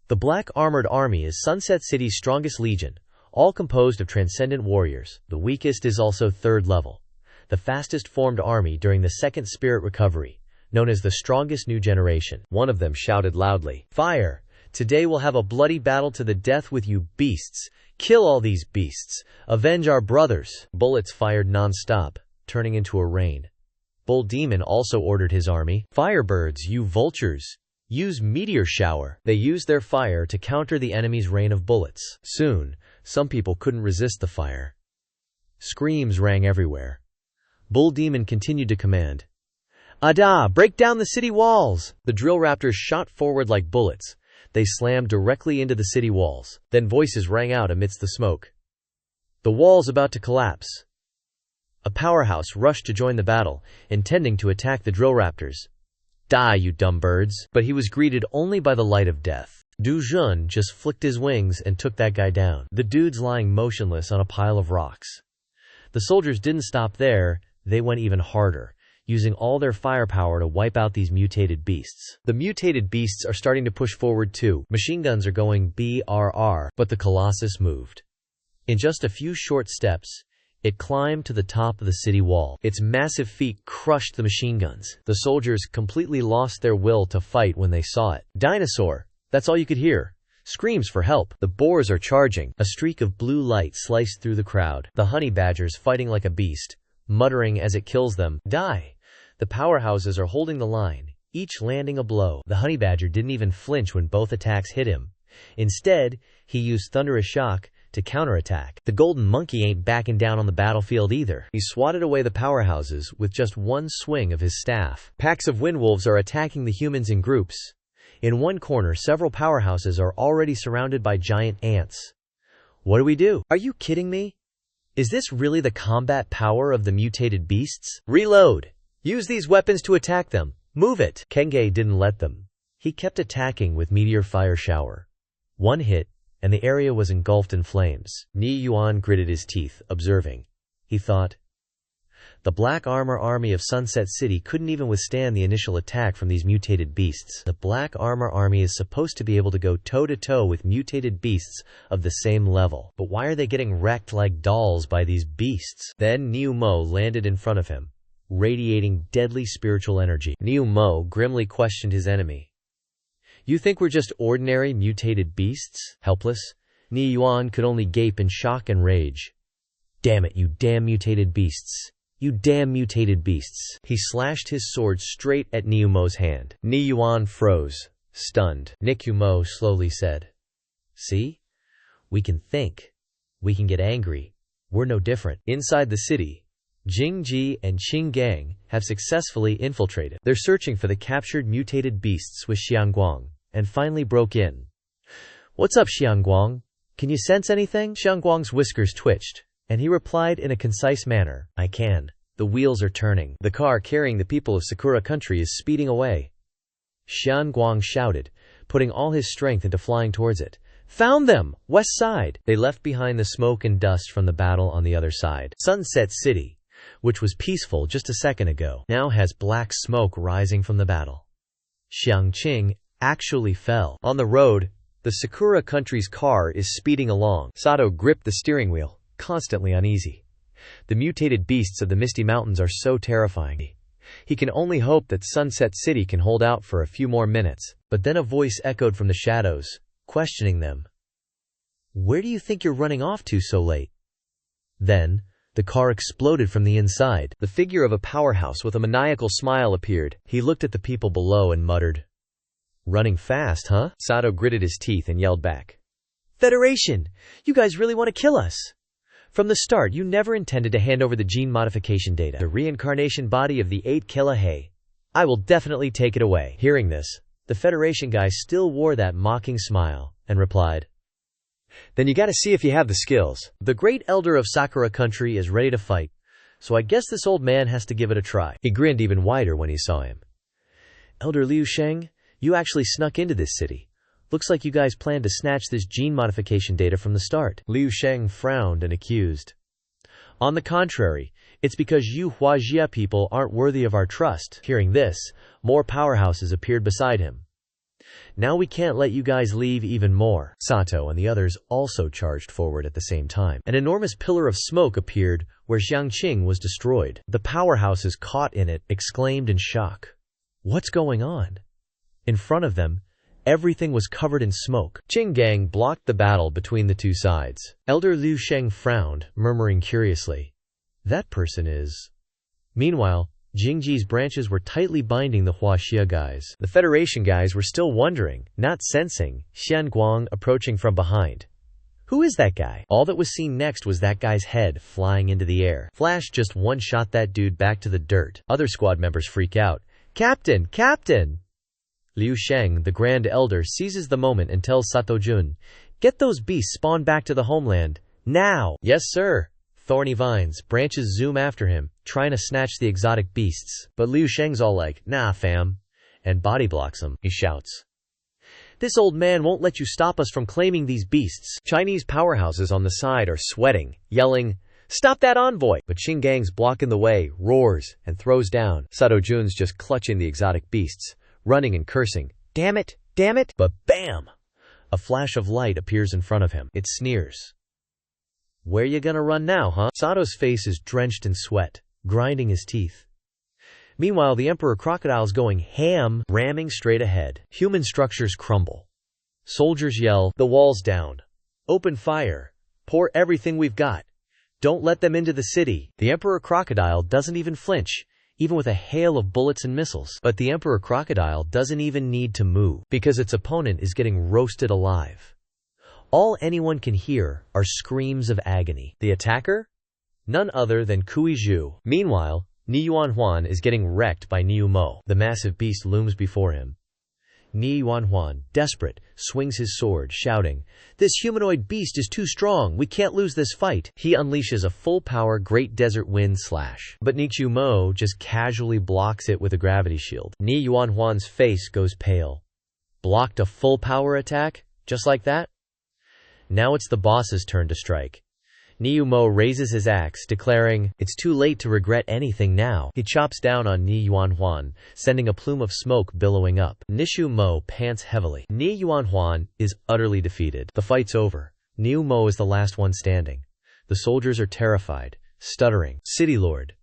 The Black Armored Army is Sunset City's strongest legion, all composed of transcendent warriors. The weakest is also 3rd level. The fastest formed army during the second spirit recovery, known as the strongest new generation. One of them shouted loudly, fire! Today we'll have a bloody battle to the death with you beasts. Kill all these beasts. Avenge our brothers. Bullets fired non-stop, turning into a rain. Bull Demon also ordered his army, firebirds, you vultures. Use meteor shower. They used their fire to counter the enemy's rain of bullets. Soon, some people couldn't resist the fire. Screams rang everywhere. Bull Demon continued to command, Ada, break down the city walls! The drill raptors shot forward like bullets. They slammed directly into the city walls. Then voices rang out amidst the smoke. The wall's about to collapse. A powerhouse rushed to join the battle, intending to attack the drill raptors. Die, you dumb birds! But he was greeted only by the light of death. Du Jun just flicked his wings and took that guy down. The dude's lying motionless on a pile of rocks. The soldiers didn't stop there. They went even harder, using all their firepower to wipe out these mutated beasts. The mutated beasts are starting to push forward too. Machine guns are going BRR, but the Colossus moved. In just a few short steps, It climbed to the top of the city wall. Its massive feet crushed the machine guns. The soldiers completely lost their will to fight when they saw it. Dinosaur! That's all you could hear. Screams for help. The boars are charging. A streak of blue light sliced through the crowd. The honey badgers fighting like a beast, muttering as it kills them. Die! The powerhouses are holding the line, each landing a blow. The honey badger didn't even flinch when both attacks hit him. Instead, he used thunderous shock to counterattack. The golden monkey ain't backing down on the battlefield either. He swatted away the powerhouses with just one swing of his staff. Packs of windwolves are attacking the humans in groups. In one corner, several powerhouses are already surrounded by giant ants. What do we do? Are you kidding me? Is this really the combat power of the mutated beasts? Reload! Use these weapons to attack them. Move it! Kenge didn't let them. He kept attacking with meteor fire shower. One hit, and the area was engulfed in flames. Ni Yuan gritted his teeth, observing. He thought, the Black Armor Army of Sunset City couldn't even withstand the initial attack from these mutated beasts. The Black Armor Army is supposed to be able to go toe-to-toe with mutated beasts of the same level. But why are they getting wrecked like dolls by these beasts? Then Niu Mo landed in front of him, radiating deadly spiritual energy. Niu Mo grimly questioned his enemy. You think we're just ordinary mutated beasts? Helpless? Ni Yuan could only gape in shock and rage. Damn it, you damn mutated beasts. You damn mutated beasts. He slashed his sword straight at Niu Mo's hand. Ni Yuan froze, stunned. Niu Mo slowly said, see? We can think. We can get angry. We're no different. Inside the city, Jing Ji and Qing Gang have successfully infiltrated. They're searching for the captured mutated beasts with Xiangguang, and finally broke in. What's up, Xiangguang? Can you sense anything? Xiangguang's whiskers twitched, and he replied in a concise manner, I can. The wheels are turning. The car carrying the people of Sakura Country is speeding away. Xiangguang shouted, putting all his strength into flying towards it. Found them! West side! They left behind the smoke and dust from the battle on the other side. Sunset City, which was peaceful just a second ago, now has black smoke rising from the battle. Xiangqing actually fell. On the road, the Sakura Country's car is speeding along. Sato gripped the steering wheel, constantly uneasy. The mutated beasts of the Misty Mountains are so terrifying. He can only hope that Sunset City can hold out for a few more minutes. But then a voice echoed from the shadows, questioning them. Where do you think you're running off to so late? Then, the car exploded from the inside. The figure of a powerhouse with a maniacal smile appeared. He looked at the people below and muttered, running fast, huh? Sato gritted his teeth and yelled back. Federation! You guys really want to kill us! From the start, you never intended to hand over the gene modification data, the reincarnation body of the 8 Kilahe. I will definitely take it away. Hearing this, the Federation guy still wore that mocking smile, and replied, then you gotta see if you have the skills. The great elder of Sakura Country is ready to fight, so I guess this old man has to give it a try. He grinned even wider when he saw him. Elder Liu Sheng, you actually snuck into this city. Looks like you guys planned to snatch this gene modification data from the start. Liu Sheng frowned and accused. On the contrary, it's because you Huajia people aren't worthy of our trust. Hearing this, more powerhouses appeared beside him. Now we can't let you guys leave even more. Sato and the others also charged forward at the same time. An enormous pillar of smoke appeared where Xiangqing was destroyed. The powerhouses caught in it exclaimed in shock. What's going on? In front of them, everything was covered in smoke. Qing Gang blocked the battle between the two sides. Elder Liu Sheng frowned, murmuring curiously, that person is... Meanwhile, Jingji's branches were tightly binding the Huaxia guys. The Federation guys were still wondering, not sensing, Xiangguang approaching from behind. Who is that guy? All that was seen next was that guy's head flying into the air. Flash just one-shot that dude back to the dirt. Other squad members freak out. Captain! Captain! Liu Sheng, the Grand Elder, seizes the moment and tells Satojun, get those beasts spawned back to the homeland. Now! Yes, sir! Thorny vines, branches zoom after him, trying to snatch the exotic beasts. But Liu Sheng's all like, nah fam, and body blocks him. He shouts, this old man won't let you stop us from claiming these beasts. Chinese powerhouses on the side are sweating, yelling, stop that envoy! But Qing Gang's blocking the way, roars, and throws down. Satojun's just clutching the exotic beasts, running and cursing, damn it, damn it! But bam! A flash of light appears in front of him. It sneers. Where you gonna run now, huh? Sato's face is drenched in sweat, grinding his teeth. Meanwhile, the Emperor Crocodile's going ham, ramming straight ahead. Human structures crumble. Soldiers yell, "The wall's down. Open fire. Pour everything we've got. Don't let them into the city." The Emperor Crocodile doesn't even flinch, even with a hail of bullets and missiles. But the Emperor Crocodile doesn't even need to move, because its opponent is getting roasted alive. All anyone can hear are screams of agony. The attacker? None other than Kui Zhu. Meanwhile, Ni Yuanhuan is getting wrecked by Niu Mo. The massive beast looms before him. Ni Yuanhuan, desperate, swings his sword, shouting, "This humanoid beast is too strong, we can't lose this fight." He unleashes a full-power Great Desert Wind slash. But Niu Mo just casually blocks it with a gravity shield. Ni Yuanhuan's face goes pale. Blocked a full-power attack? Just like that? Now it's the boss's turn to strike. Niu Mo raises his axe, declaring, "It's too late to regret anything now." He chops down on Ni Yuanhuan, sending a plume of smoke billowing up. Niu Mo pants heavily. Ni Yuanhuan is utterly defeated. The fight's over. Niu Mo is the last one standing. The soldiers are terrified, stuttering. City Lord.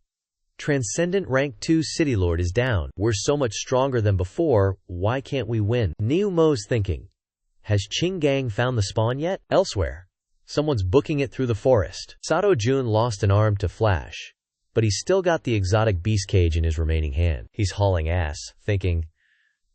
Transcendent Rank 2 City Lord is down. We're so much stronger than before, why can't we win? Niu Mo's thinking. Has Qing Gang found the spawn yet? Elsewhere. Someone's booking it through the forest. Sato Jun lost an arm to Flash, but he's still got the exotic beast cage in his remaining hand. He's hauling ass, thinking,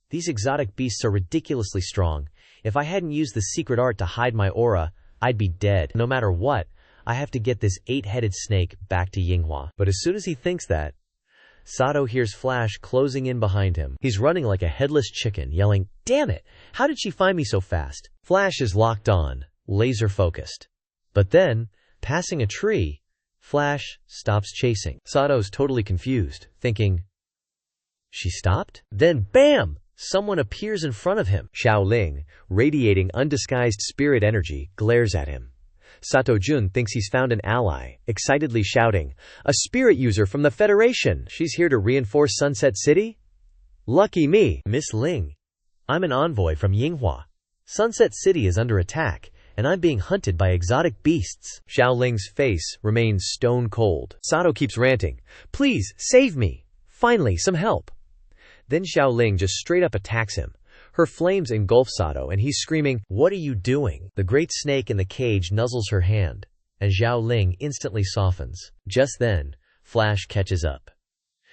"These exotic beasts are ridiculously strong. If I hadn't used the secret art to hide my aura, I'd be dead. No matter what, I have to get this 8-headed snake back to Yinghua." But as soon as he thinks that, Sato hears Flash closing in behind him. He's running like a headless chicken, yelling, "Damn it! How did she find me so fast?" Flash is locked on, laser-focused. But then, passing a tree, Flash stops chasing. Sato's totally confused, thinking, "She stopped?" Then BAM! Someone appears in front of him. Xiao Ling, radiating undisguised spirit energy, glares at him. Sato Jun thinks he's found an ally, excitedly shouting, "A spirit user from the Federation! She's here to reinforce Sunset City? Lucky me!" "Miss Ling, I'm an envoy from Yinghua. Sunset City is under attack, and I'm being hunted by exotic beasts." Xiao Ling's face remains stone cold. Sato keeps ranting, "Please, save me! Finally, some help!" Then Xiao Ling just straight up attacks him. Her flames engulf Sato, and he's screaming, "What are you doing?" The great snake in the cage nuzzles her hand, and Xiao Ling instantly softens. Just then, Flash catches up.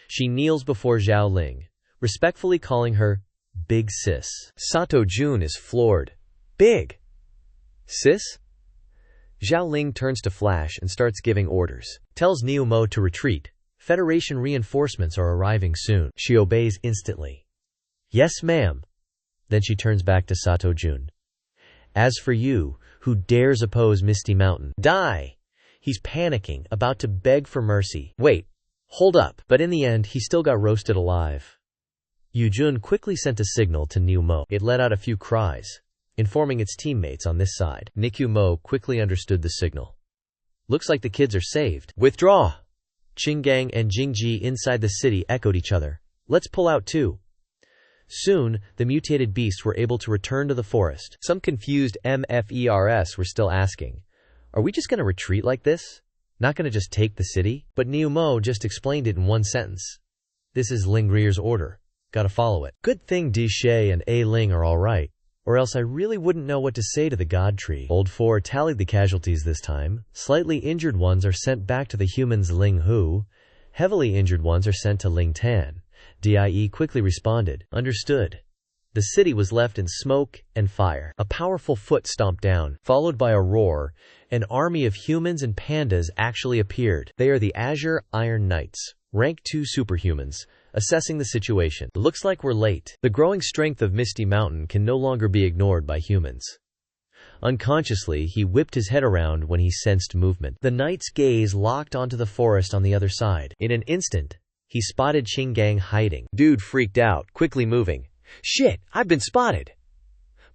She kneels before Xiao Ling, respectfully calling her Big Sis. Sato Jun is floored. Big Sis? Xiao Ling turns to Flash and starts giving orders. Tells Niu Mo to retreat. Federation reinforcements are arriving soon. She obeys instantly. "Yes, ma'am." Then she turns back to Sato Jun. "As for you, who dares oppose Misty Mountain, die!" He's panicking, about to beg for mercy. Wait, hold up. But in the end, he still got roasted alive. Yu Jun quickly sent a signal to Niu Mo. It let out a few cries, informing its teammates on this side. Niu Mo quickly understood the signal. Looks like the kids are saved. Withdraw! Qing Gang and Jingji inside the city echoed each other. Let's pull out too. Soon, the mutated beasts were able to return to the forest. Some confused MFERS were still asking, "Are we just going to retreat like this? Not going to just take the city?" But Niu Mo just explained it in one sentence. "This is Ling Rier's order. Gotta follow it." Good thing Di Shay and A Ling are alright, or else I really wouldn't know what to say to the God Tree. Old 4 tallied the casualties this time. Slightly injured ones are sent back to the humans Ling Hu. Heavily injured ones are sent to Ling Tan. DIE quickly responded. Understood. The city was left in smoke and fire. A powerful foot stomped down, followed by a roar. An army of humans and pandas actually appeared. They are the Azure Iron Knights, rank 2 superhumans, assessing the situation. Looks like we're late. The growing strength of Misty Mountain can no longer be ignored by humans. Unconsciously, he whipped his head around when he sensed movement. The knight's gaze locked onto the forest on the other side. In an instant, he spotted Qing Gang hiding. Dude freaked out, quickly moving. "Shit, I've been spotted!"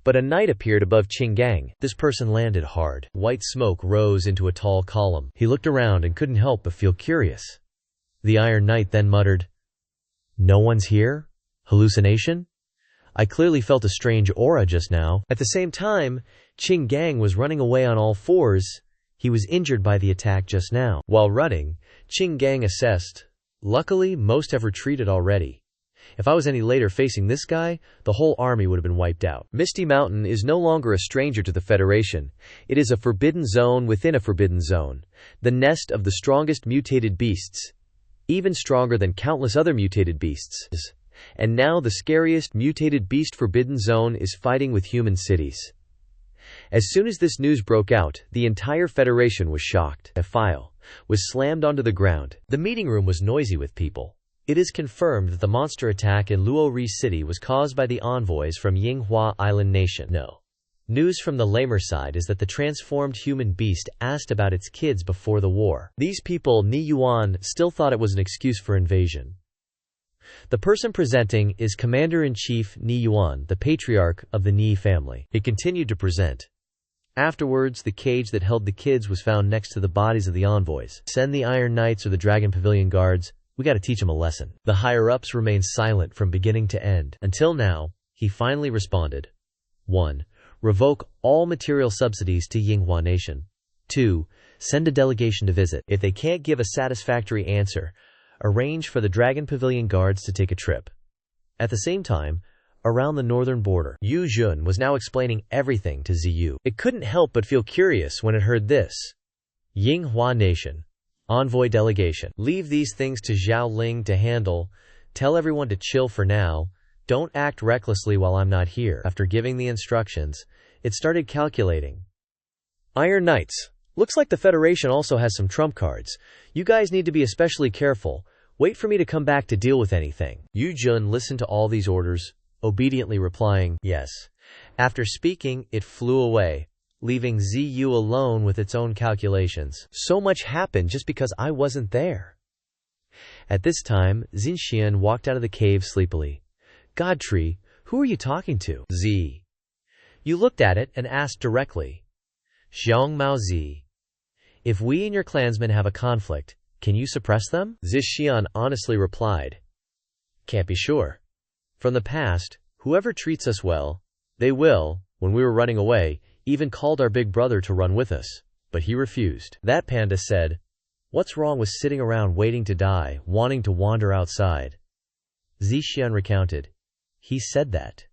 But a knight appeared above Qing Gang. This person landed hard. White smoke rose into a tall column. He looked around and couldn't help but feel curious. The Iron Knight then muttered, "No one's here? Hallucination? I clearly felt a strange aura just now." At the same time, Qing Gang was running away on all fours. He was injured by the attack just now. While running, Qing Gang assessed. Luckily, most have retreated already. If I was any later facing this guy, the whole army would have been wiped out. Misty Mountain is no longer a stranger to the Federation. It is a forbidden zone within a forbidden zone. The nest of the strongest mutated beasts. Even stronger than countless other mutated beasts. And now the scariest mutated beast forbidden zone is fighting with human cities. As soon as this news broke out, the entire Federation was shocked. A file was slammed onto the ground. The meeting room was noisy with people. It is confirmed that the monster attack in Luori City was caused by the envoys from Yinghua Island Nation. No. News from the lamer side is that the transformed human beast asked about its kids before the war. These people, Ni Yuan, still thought it was an excuse for invasion. The person presenting is Commander-in-Chief Ni Yuan, the patriarch of the Ni family. He continued to present. Afterwards, the cage that held the kids was found next to the bodies of the envoys. Send the Iron Knights or the Dragon Pavilion Guards. We gotta teach them a lesson. The higher-ups remained silent from beginning to end. Until now, he finally responded. 1. Revoke all material subsidies to Yinghua Nation. 2. Send a delegation to visit. If they can't give a satisfactory answer, arrange for the Dragon Pavilion Guards to take a trip. At the same time, around the northern border, Yu Jun was now explaining everything to Ziyu. It couldn't help but feel curious when it heard this. Yinghua Nation. Envoy delegation. Leave these things to Zhao Ling to handle. Tell everyone to chill for now. Don't act recklessly while I'm not here. After giving the instructions, it started calculating. Iron Knights. Looks like the Federation also has some trump cards. You guys need to be especially careful. Wait for me to come back to deal with anything. Yu Jun listened to all these orders, obediently replying, yes. After speaking, it flew away, leaving Ziyu alone with its own calculations. So much happened just because I wasn't there. At this time, Xinxian walked out of the cave sleepily. Godtree, who are you talking to? Z. You looked at it and asked directly. Xiang Mao Zi. If we and your clansmen have a conflict, can you suppress them? Zishian honestly replied. Can't be sure. From the past, whoever treats us well, they will, when we were running away, even called our big brother to run with us, but he refused. That panda said, what's wrong with sitting around waiting to die, wanting to wander outside? Zishian recounted. He said that.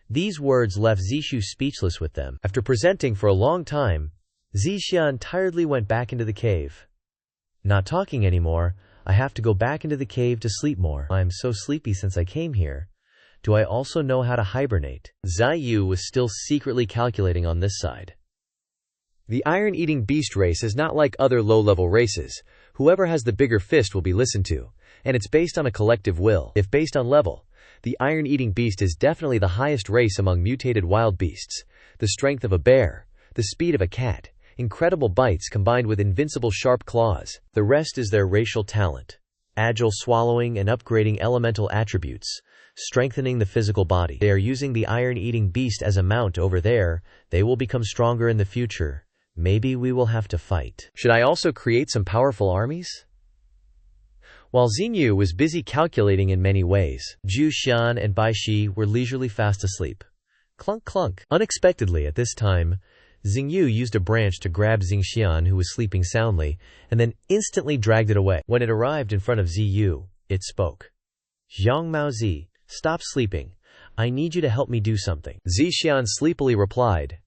These words left Zishu speechless with them. After presenting for a long time, Zishian tiredly went back into the cave. Not talking anymore, I have to go back into the cave to sleep more. I'm so sleepy since I came here. Do I also know how to hibernate? Ziyu was still secretly calculating on this side. The iron-eating beast race is not like other low-level races. Whoever has the bigger fist will be listened to, and it's based on a collective will. If based on level, the iron-eating beast is definitely the highest race among mutated wild beasts. The strength of a bear, the speed of a cat, incredible bites combined with invincible sharp claws. The rest is their racial talent. Agile swallowing and upgrading elemental attributes, strengthening the physical body. They are using the iron-eating beast as a mount over there. They will become stronger in the future. Maybe we will have to fight. Should I also create some powerful armies? While Xinyu was busy calculating in many ways, Zhu Xian and Bai Shi were leisurely fast asleep. Clunk clunk. Unexpectedly at this time, Xingyu used a branch to grab Xingxian, who was sleeping soundly, and then instantly dragged it away. When it arrived in front of Ziyu, it spoke. Zhang Maozi, stop sleeping. I need you to help me do something. Zixian sleepily replied.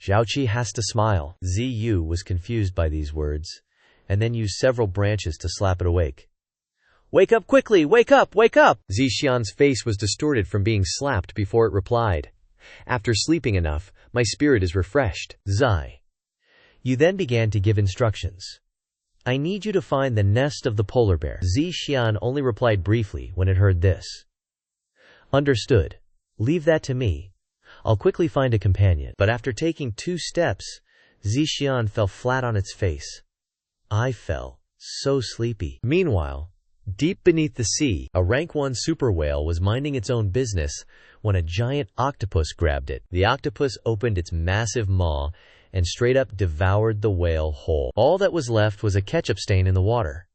Zhaoqi has to smile. Ziyu was confused by these words, and then used several branches to slap it awake. Wake up quickly! Wake up! Wake up! Zixian's face was distorted from being slapped before it replied. After sleeping enough, my spirit is refreshed. Zai. You then began to give instructions. I need you to find the nest of the polar bear. Zixian only replied briefly when it heard this. Understood. Leave that to me. I'll quickly find a companion. But after taking 2 steps, Zixian fell flat on its face. I fell so sleepy. Meanwhile, deep beneath the sea, a rank 1 super whale was minding its own business when a giant octopus grabbed it. The octopus opened its massive maw and straight up devoured the whale whole. All that was left was a ketchup stain in the water.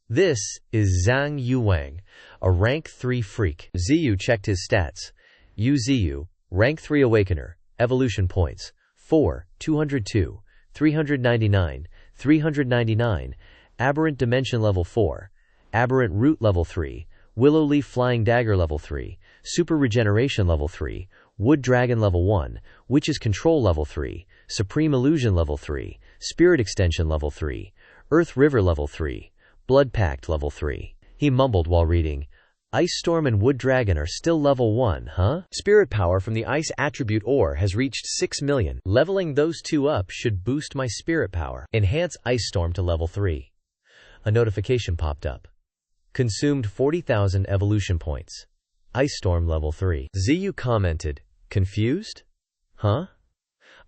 This is Zhang Yuwang, a rank 3 freak. Ziyu checked his stats. Yu Ziyu, rank 3 awakener, evolution points, 4, 202, 399, 399, Aberrant Dimension Level 4, Aberrant Root Level 3, Willow Leaf Flying Dagger Level 3, Super Regeneration Level 3, Wood Dragon Level 1, Witch's Control Level 3, Supreme Illusion Level 3, Spirit Extension Level 3, Earth River Level 3, Blood Pact Level 3. He mumbled while reading, Ice Storm and Wood Dragon are still level 1, huh? Spirit power from the Ice attribute ore has reached 6 million. Leveling those two up should boost my spirit power. Enhance Ice Storm to level 3. A notification popped up. Consumed 40,000 evolution points. Ice Storm level 3. ZU commented, confused? Huh?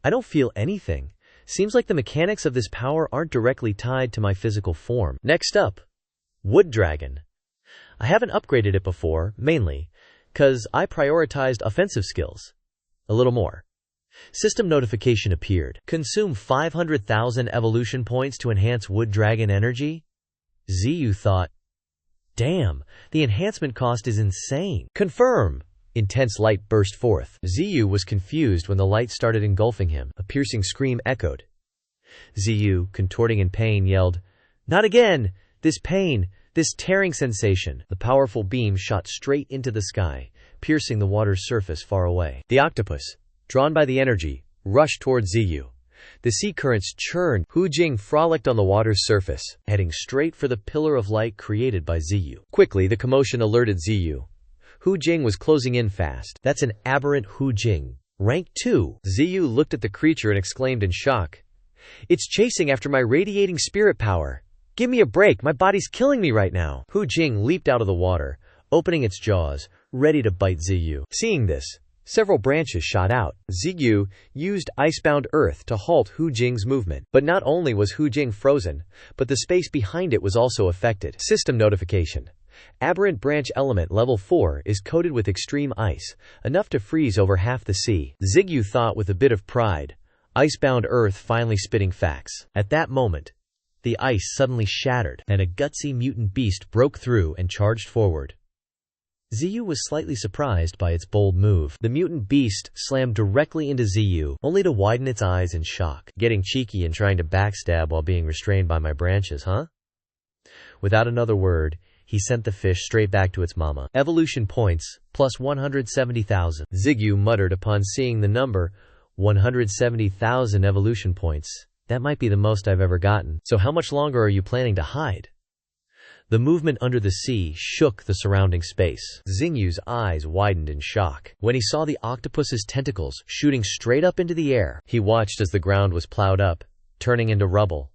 I don't feel anything. Seems like the mechanics of this power aren't directly tied to my physical form. Next up, Wood Dragon. I haven't upgraded it before, mainly, 'cause I prioritized offensive skills. A little more. System notification appeared. Consume 500,000 evolution points to enhance Wood Dragon energy? ZU thought, damn, the enhancement cost is insane. Confirm! Intense light burst forth. ZU was confused when the light started engulfing him. A piercing scream echoed. ZU, contorting in pain, yelled, not again! This pain! This tearing sensation! The powerful beam shot straight into the sky, piercing the water's surface far away. The octopus, drawn by the energy, rushed toward ZU. The sea currents churned. Hu Jing frolicked on the water's surface, heading straight for the pillar of light created by ZU. Quickly, the commotion alerted ZU. Hu Jing was closing in fast. That's an aberrant Hu Jing. Rank 2. ZU looked at the creature and exclaimed in shock. It's chasing after my radiating spirit power. Give me a break, my body's killing me right now. Hu Jing leaped out of the water, opening its jaws, ready to bite ZU. Seeing this, several branches shot out. ZU used Icebound Earth to halt Hu Jing's movement. But not only was Hu Jing frozen, but the space behind it was also affected. System notification. Aberrant Branch Element Level 4 is coated with extreme ice, enough to freeze over half the sea. ZU thought with a bit of pride. Icebound Earth finally spitting facts. At that moment, the ice suddenly shattered, and a gutsy mutant beast broke through and charged forward. ZU was slightly surprised by its bold move. The mutant beast slammed directly into ZU, only to widen its eyes in shock. Getting cheeky and trying to backstab while being restrained by my branches, huh? Without another word, he sent the fish straight back to its mama. Evolution points, plus 170,000. ZU muttered upon seeing the number, 170,000 evolution points. That might be the most I've ever gotten. So how much longer are you planning to hide? The movement under the sea shook the surrounding space. Xingyu's eyes widened in shock. When he saw the octopus's tentacles shooting straight up into the air, he watched as the ground was plowed up, turning into rubble.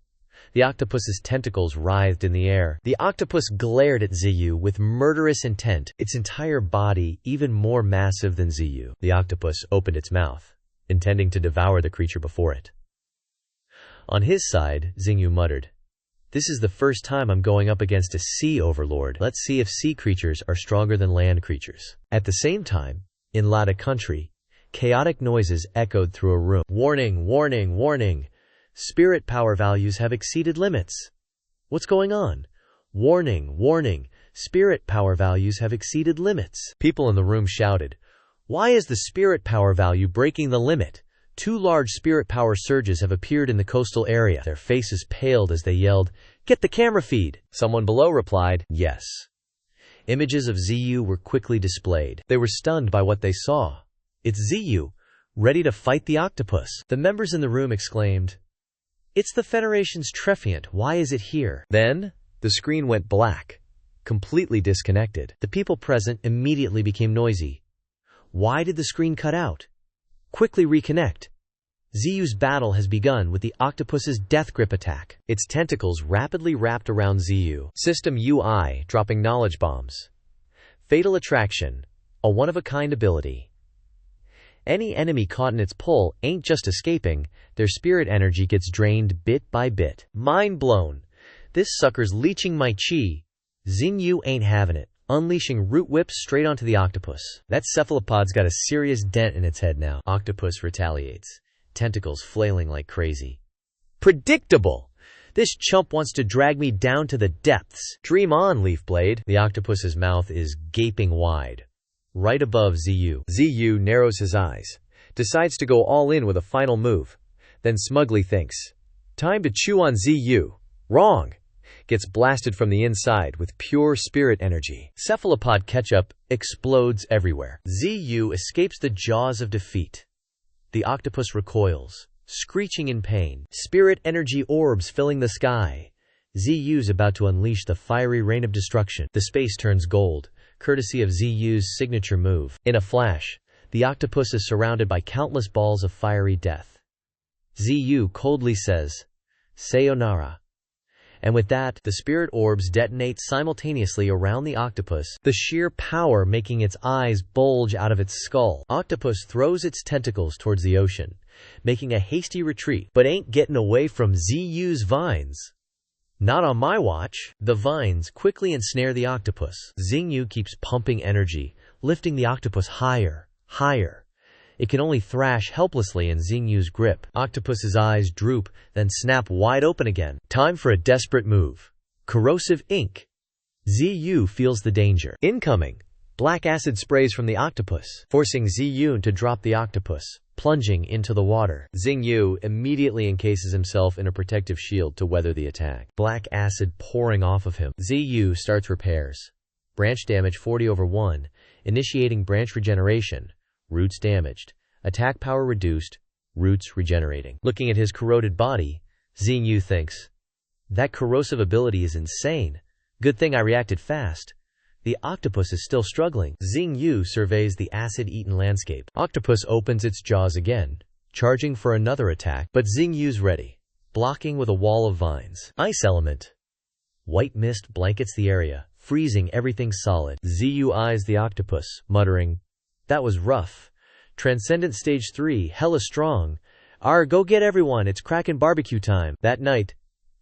The octopus's tentacles writhed in the air. The octopus glared at ZU with murderous intent, its entire body even more massive than ZU. The octopus opened its mouth, intending to devour the creature before it. On his side, Xingyu muttered, this is the first time I'm going up against a sea overlord. Let's see if sea creatures are stronger than land creatures. At the same time, in Lada country, chaotic noises echoed through a room. Warning, warning, warning. Spirit power values have exceeded limits. What's going on? Warning, warning. Spirit power values have exceeded limits. People in the room shouted, why is the spirit power value breaking the limit? 2 large spirit power surges have appeared in the coastal area. Their faces paled as they yelled, get the camera feed. Someone below replied, yes. Images of ZU were quickly displayed. They were stunned by what they saw. It's ZU, ready to fight the octopus. The members in the room exclaimed, it's the Federation's Trefiant, why is it here? Then, the screen went black, completely disconnected. The people present immediately became noisy. Why did the screen cut out? Quickly reconnect. ZU's battle has begun with the octopus's death grip attack. Its tentacles rapidly wrapped around ZU. System UI dropping knowledge bombs. Fatal Attraction, a one-of-a-kind ability. Any enemy caught in its pull ain't just escaping, their spirit energy gets drained bit by bit. Mind blown. This sucker's leeching my chi. Xingyu ain't having it. Unleashing root whips straight onto the octopus. That cephalopod's got a serious dent in its head now. Octopus retaliates, tentacles flailing like crazy. Predictable! This chump wants to drag me down to the depths. Dream on, Leafblade. The octopus's mouth is gaping wide, right above ZU. ZU narrows his eyes, decides to go all in with a final move, then smugly thinks, Time to chew on ZU. Wrong. Gets blasted from the inside with pure spirit energy. Cephalopod ketchup explodes everywhere. ZU escapes the jaws of defeat. The octopus recoils, screeching in pain. Spirit energy orbs filling the sky. ZU's about to unleash the fiery rain of destruction. The space turns gold, courtesy of ZU's signature move. In a flash, the octopus is surrounded by countless balls of fiery death. ZU coldly says, "Sayonara." And with that, the spirit orbs detonate simultaneously around the octopus, the sheer power making its eyes bulge out of its skull. Octopus throws its tentacles towards the ocean, making a hasty retreat, but ain't getting away from ZU's vines. Not on my watch. The vines quickly ensnare the octopus. ZU keeps pumping energy, lifting the octopus higher, higher. It can only thrash helplessly in ZU's grip. Octopus's eyes droop, then snap wide open again. Time for a desperate move. Corrosive ink. ZU feels the danger. Incoming. Black acid sprays from the octopus, forcing ZU to drop the octopus, plunging into the water. ZU immediately encases himself in a protective shield to weather the attack. Black acid pouring off of him. ZU starts repairs. Branch damage 40/1, initiating branch regeneration. Roots damaged. Attack power reduced. Roots regenerating. Looking at his corroded body, ZU thinks, "That corrosive ability is insane. Good thing I reacted fast." The octopus is still struggling. ZU surveys the acid-eaten landscape. Octopus opens its jaws again, charging for another attack, but ZU's ready, blocking with a wall of vines. Ice element. White mist blankets the area, freezing everything solid. ZU eyes the octopus, muttering, "That was rough. Transcendent Stage 3, hella strong. Go get everyone, it's Kraken barbecue time." That night,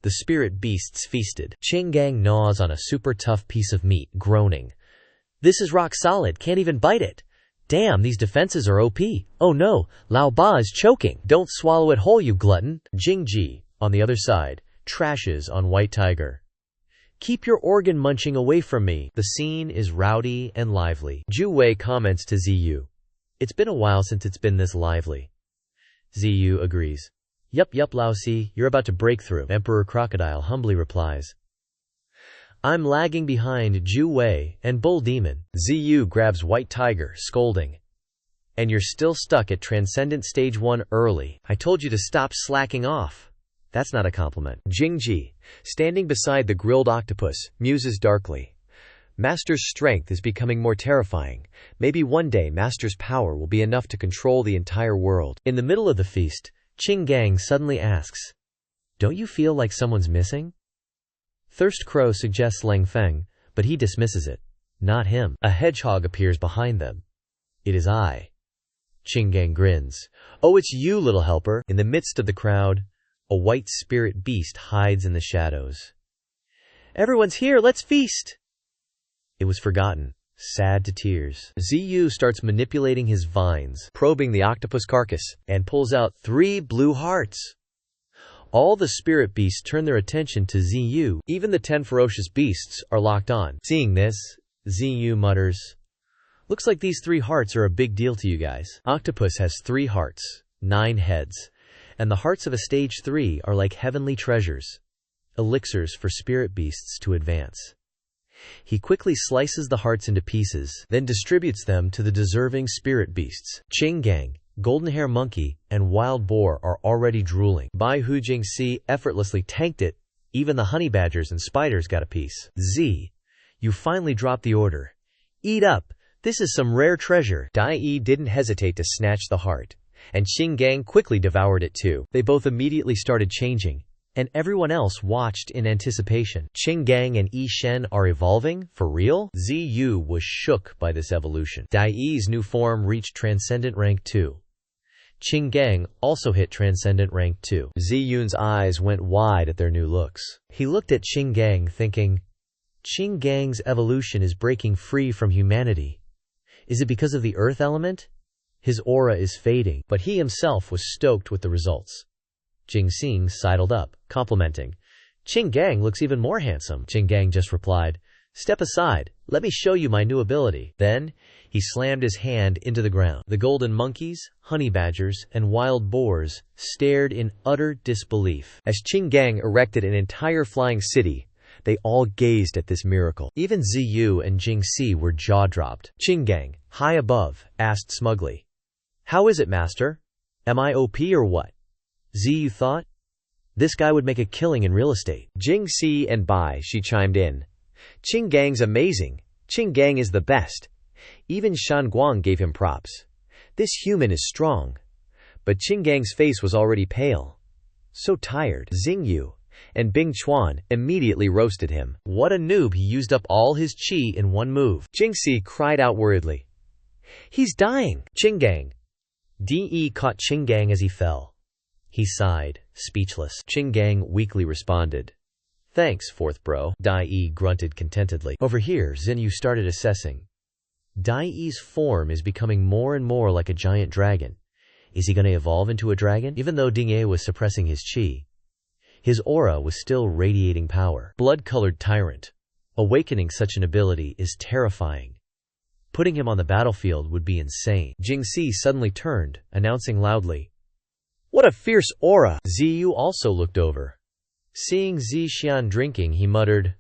the spirit beasts feasted. Chingang gnaws on a super tough piece of meat, groaning, "This is rock solid, can't even bite it. Damn, these defenses are OP. Oh no, Lao Ba is choking. Don't swallow it whole, you glutton." Jingji, on the other side, trashes on White Tiger. "Keep your organ munching away from me." The scene is rowdy and lively. Ju Wei comments to ZU, "It's been a while since it's been this lively." ZU agrees. Yup, Lao Si, you're about to break through." Emperor Crocodile humbly replies, "I'm lagging behind Ju Wei and Bull Demon." ZU grabs White Tiger, scolding, "And you're still stuck at Transcendent Stage 1 early. I told you to stop slacking off." That's not a compliment. Jingji, standing beside the grilled octopus, muses darkly, "Master's strength is becoming more terrifying. Maybe one day Master's power will be enough to control the entire world." In the middle of the feast, Qinggang suddenly asks, "Don't you feel like someone's missing?" Thirst Crow suggests Lang Feng, but he dismisses it. Not him. A hedgehog appears behind them. "It is I." Qinggang grins. "Oh, it's you, little helper." In the midst of the crowd, a white spirit beast hides in the shadows. "Everyone's here, let's feast." It was forgotten, sad to tears. ZU starts manipulating his vines, probing the octopus carcass, and pulls out 3 blue hearts. All the spirit beasts turn their attention to ZU. Even the 10 ferocious beasts are locked on. Seeing this, ZU mutters, "Looks like these 3 hearts are a big deal to you guys." Octopus has 3 hearts, 9 heads, and the hearts of a Stage 3 are like heavenly treasures, elixirs for spirit beasts to advance. He quickly slices the hearts into pieces, then distributes them to the deserving spirit beasts. Qinggang, Golden Hair Monkey, and Wild Boar are already drooling. Bai Hujing Si effortlessly tanked it. Even the honey badgers and spiders got a piece. Z, you finally dropped the order. Eat up. This is some rare treasure. Dai Yi didn't hesitate to snatch the heart, and Qinggang quickly devoured it too. They both immediately started changing, and everyone else watched in anticipation. Qinggang and Yi Shen are evolving? For real? ZU was shook by this evolution. Dai Yi's new form reached Transcendent Rank 2. Qinggang also hit Transcendent Rank 2. Ziyun's eyes went wide at their new looks. He looked at Qinggang thinking, Qinggang's evolution is breaking free from humanity. Is it because of the earth element? His aura is fading, but he himself was stoked with the results. Jingxing sidled up, complimenting. Qinggang looks even more handsome. Qinggang just replied, Step aside, let me show you my new ability. Then, he slammed his hand into the ground. The golden monkeys, honey badgers, and wild boars stared in utter disbelief. As Qinggang erected an entire flying city, they all gazed at this miracle. Even Ziyu and Jingxi were jaw-dropped. Qinggang, high above, asked smugly, "How is it, master? Am I OP or what?" Ziyu thought, "This guy would make a killing in real estate." Jingxi and Bai Shi chimed in. "Qinggang's amazing. Qinggang is the best." Even Shanguang gave him props. "This human is strong." But Qinggang's face was already pale. So tired. Xingyu and Bing Chuan immediately roasted him. What a noob, he used up all his qi in one move. Jingxi cried out worriedly, "He's dying!" Qinggang. De caught Qinggang as he fell. He sighed, speechless. Qinggang weakly responded, "Thanks, fourth bro." Dai grunted contentedly. Over here, Xinyu started assessing. Dai's form is becoming more and more like a giant dragon. Is he going to evolve into a dragon? Even though Dingye was suppressing his qi, his aura was still radiating power. Blood-colored tyrant. Awakening such an ability is terrifying. Putting him on the battlefield would be insane. Jingxi suddenly turned, announcing loudly, "What a fierce aura!" Ziyu also looked over. Seeing Zixian drinking, he muttered,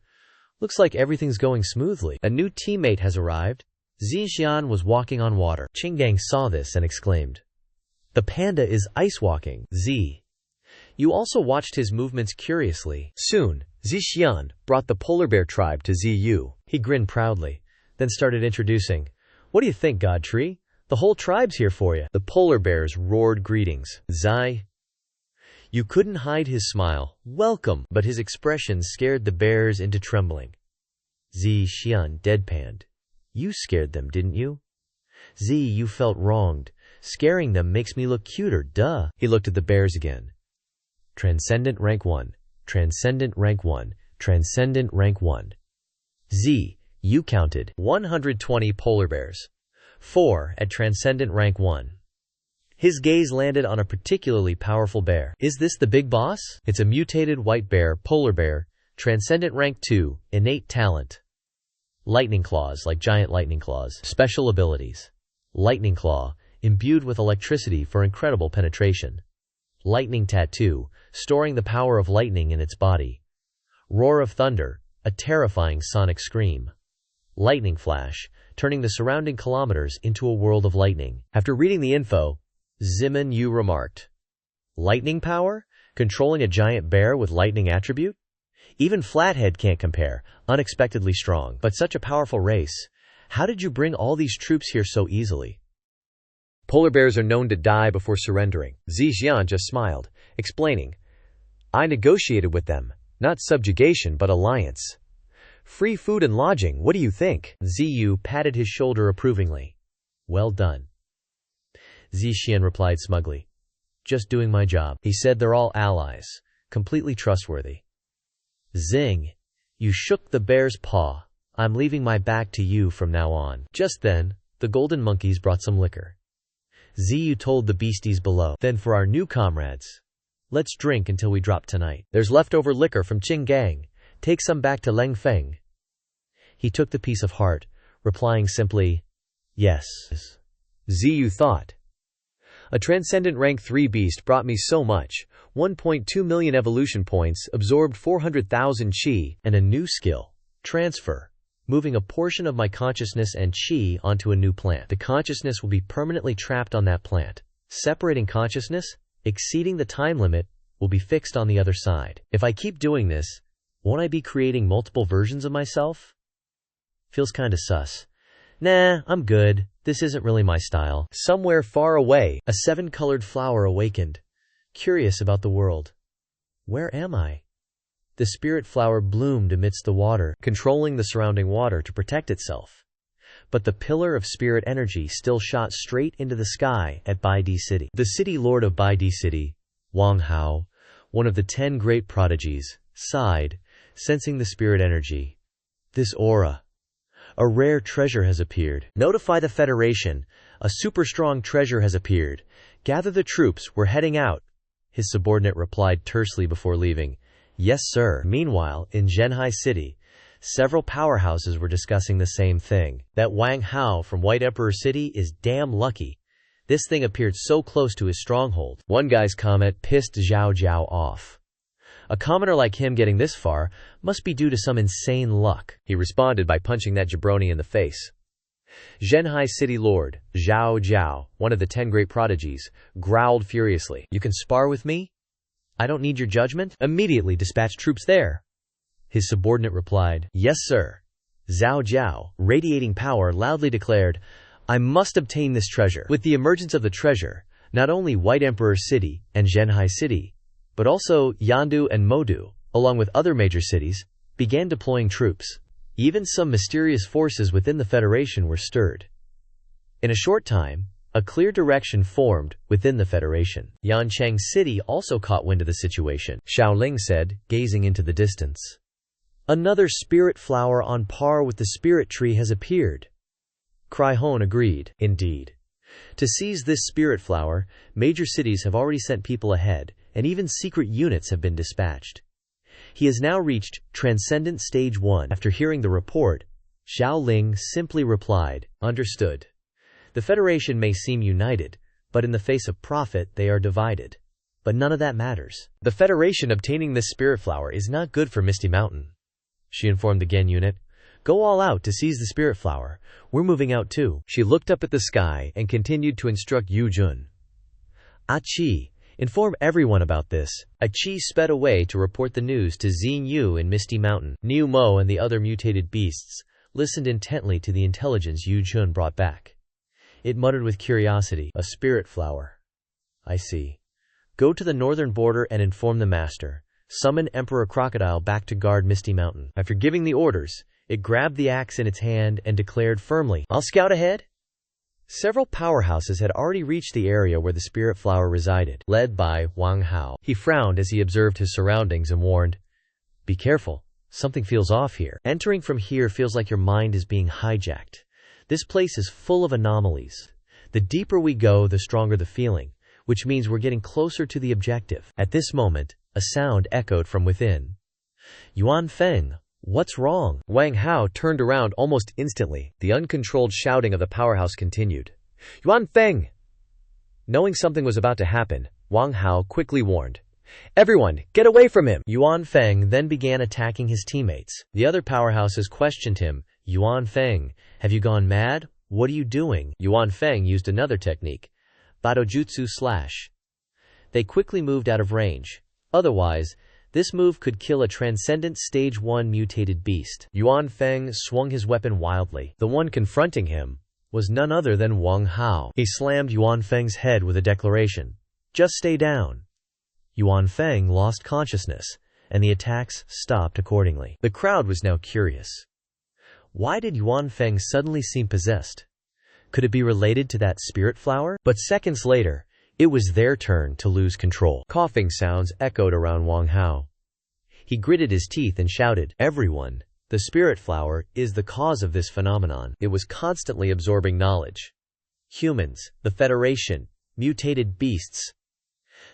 "Looks like everything's going smoothly. A new teammate has arrived." Zixian was walking on water. Qinggang saw this and exclaimed, "The panda is ice walking." You also watched his movements curiously. Soon, Zixian brought the polar bear tribe to Ziyu. He grinned proudly, then started introducing, "What do you think, God Tree? The whole tribe's here for you." The polar bears roared greetings. You couldn't hide his smile, "Welcome," but his expression scared the bears into trembling. Zixian deadpanned, "You scared them, didn't you?" You felt wronged. "Scaring them makes me look cuter, duh." He looked at the bears again. Transcendent rank 1, Transcendent rank 1, Transcendent rank 1. You counted 120 polar bears. 4 at Transcendent rank 1. His gaze landed on a particularly powerful bear. Is this the big boss? It's a mutated white bear, polar bear, Transcendent rank 2, innate talent. Lightning claws, like giant lightning claws. Special abilities. Lightning claw, imbued with electricity for incredible penetration. Lightning tattoo, storing the power of lightning in its body. Roar of thunder, a terrifying sonic scream. Lightning flash, turning the surrounding kilometers into a world of lightning. After reading the info, Zimin Yu remarked, "Lightning power? Controlling a giant bear with lightning attribute? Even Flathead can't compare, unexpectedly strong. But such a powerful race. How did you bring all these troops here so easily?" Polar bears are known to die before surrendering. Zixian just smiled, explaining, "I negotiated with them. Not subjugation, but alliance. Free food and lodging, what do you think?" Ziyu patted his shoulder approvingly. "Well done." Zixian replied smugly, "Just doing my job." He said, "They're all allies, completely trustworthy." Zing, you shook the bear's paw. "I'm leaving my back to you from now on." Just then, the golden monkeys brought some liquor. Ziyu told the beasties below, "Then for our new comrades, let's drink until we drop tonight. There's leftover liquor from Qinggang. Take some back to Leng Feng." He took the piece of heart, replying simply, "Yes." Ziyu thought, "A Transcendent rank 3 beast brought me so much, 1.2 million evolution points, absorbed 400,000 qi, and a new skill, transfer, moving a portion of my consciousness and qi onto a new plant. The consciousness will be permanently trapped on that plant. Separating consciousness, exceeding the time limit, will be fixed on the other side. If I keep doing this, won't I be creating multiple versions of myself? Feels kinda sus. Nah, I'm good. This isn't really my style." Somewhere far away, a 7-colored flower awakened, curious about the world. Where am I? The spirit flower bloomed amidst the water, controlling the surrounding water to protect itself. But the pillar of spirit energy still shot straight into the sky at Baidi City. The city lord of Baidi City, Wang Hao, one of the 10 great prodigies, sighed, sensing the spirit energy. "This aura. A rare treasure has appeared. Notify the Federation. A super strong treasure has appeared. Gather the troops, we're heading out." His subordinate replied tersely before leaving, "Yes, sir." Meanwhile, in Zhenhai City, Several powerhouses were discussing the same thing. That Wang Hao from White Emperor City is damn lucky. This thing appeared so close to his stronghold. One guy's comment pissed Zhao Jiao off. A commoner like him getting this far must be due to some insane luck. He responded by punching that jabroni in the face. Zhenhai City Lord, Zhao Jiao, one of the 10 great prodigies, growled furiously. You can spar with me? I don't need your judgment? Immediately dispatch troops there. His subordinate replied, Yes, sir. Zhao Jiao, radiating power, loudly declared, I must obtain this treasure. With the emergence of the treasure, not only White Emperor City and Zhenhai City, but also Yandu and Modu, along with other major cities, began deploying troops. Even some mysterious forces within the Federation were stirred. In a short time, a clear direction formed within the Federation. Yancheng City also caught wind of the situation. Xiaoling said, gazing into the distance. Another spirit flower on par with the spirit tree has appeared. Cryhone agreed. Indeed. To seize this spirit flower, major cities have already sent people ahead, and even secret units have been dispatched. He has now reached Transcendent Stage 1. After hearing the report, Xiaoling simply replied, Understood. The Federation may seem united, but in the face of profit they are divided. But none of that matters. The Federation obtaining this spirit flower is not good for Misty Mountain. She informed the Gen unit. Go all out to seize the spirit flower. We're moving out too. She looked up at the sky and continued to instruct Yu Jun. Qi, inform everyone about this. Qi sped away to report the news to Xinyu in Misty Mountain. Niu Mo and the other mutated beasts listened intently to the intelligence Yu Jun brought back. It muttered with curiosity, A spirit flower. I see. Go to the northern border and inform the master. Summon Emperor Crocodile back to guard Misty Mountain. After giving the orders, it grabbed the axe in its hand and declared firmly, I'll scout ahead. Several powerhouses had already reached the area where the spirit flower resided, led by Wang Hao. He frowned as he observed his surroundings and warned, Be careful, something feels off here. Entering from here feels like your mind is being hijacked. This place is full of anomalies. The deeper we go, the stronger the feeling, which means we're getting closer to the objective. At this moment, a sound echoed from within. Yuan Feng, what's wrong? Wang Hao turned around almost instantly. The uncontrolled shouting of the powerhouse continued. Yuan Feng! Knowing something was about to happen, Wang Hao quickly warned. Everyone, get away from him! Yuan Feng then began attacking his teammates. The other powerhouses questioned him. Yuan Feng, have you gone mad? What are you doing? Yuan Feng used another technique, Badojutsu Slash. They quickly moved out of range. Otherwise, this move could kill a Transcendent Stage 1 mutated beast. Yuan Feng swung his weapon wildly. The one confronting him was none other than Wang Hao. He slammed Yuan Feng's head with a declaration. Just stay down. Yuan Feng lost consciousness, and the attacks stopped accordingly. The crowd was now curious. Why did Yuan Feng suddenly seem possessed? Could it be related to that spirit flower? But seconds later, it was their turn to lose control. Coughing sounds echoed around Wang Hao. He gritted his teeth and shouted, Everyone, the spirit flower is the cause of this phenomenon. It was constantly absorbing knowledge. Humans, the Federation, mutated beasts.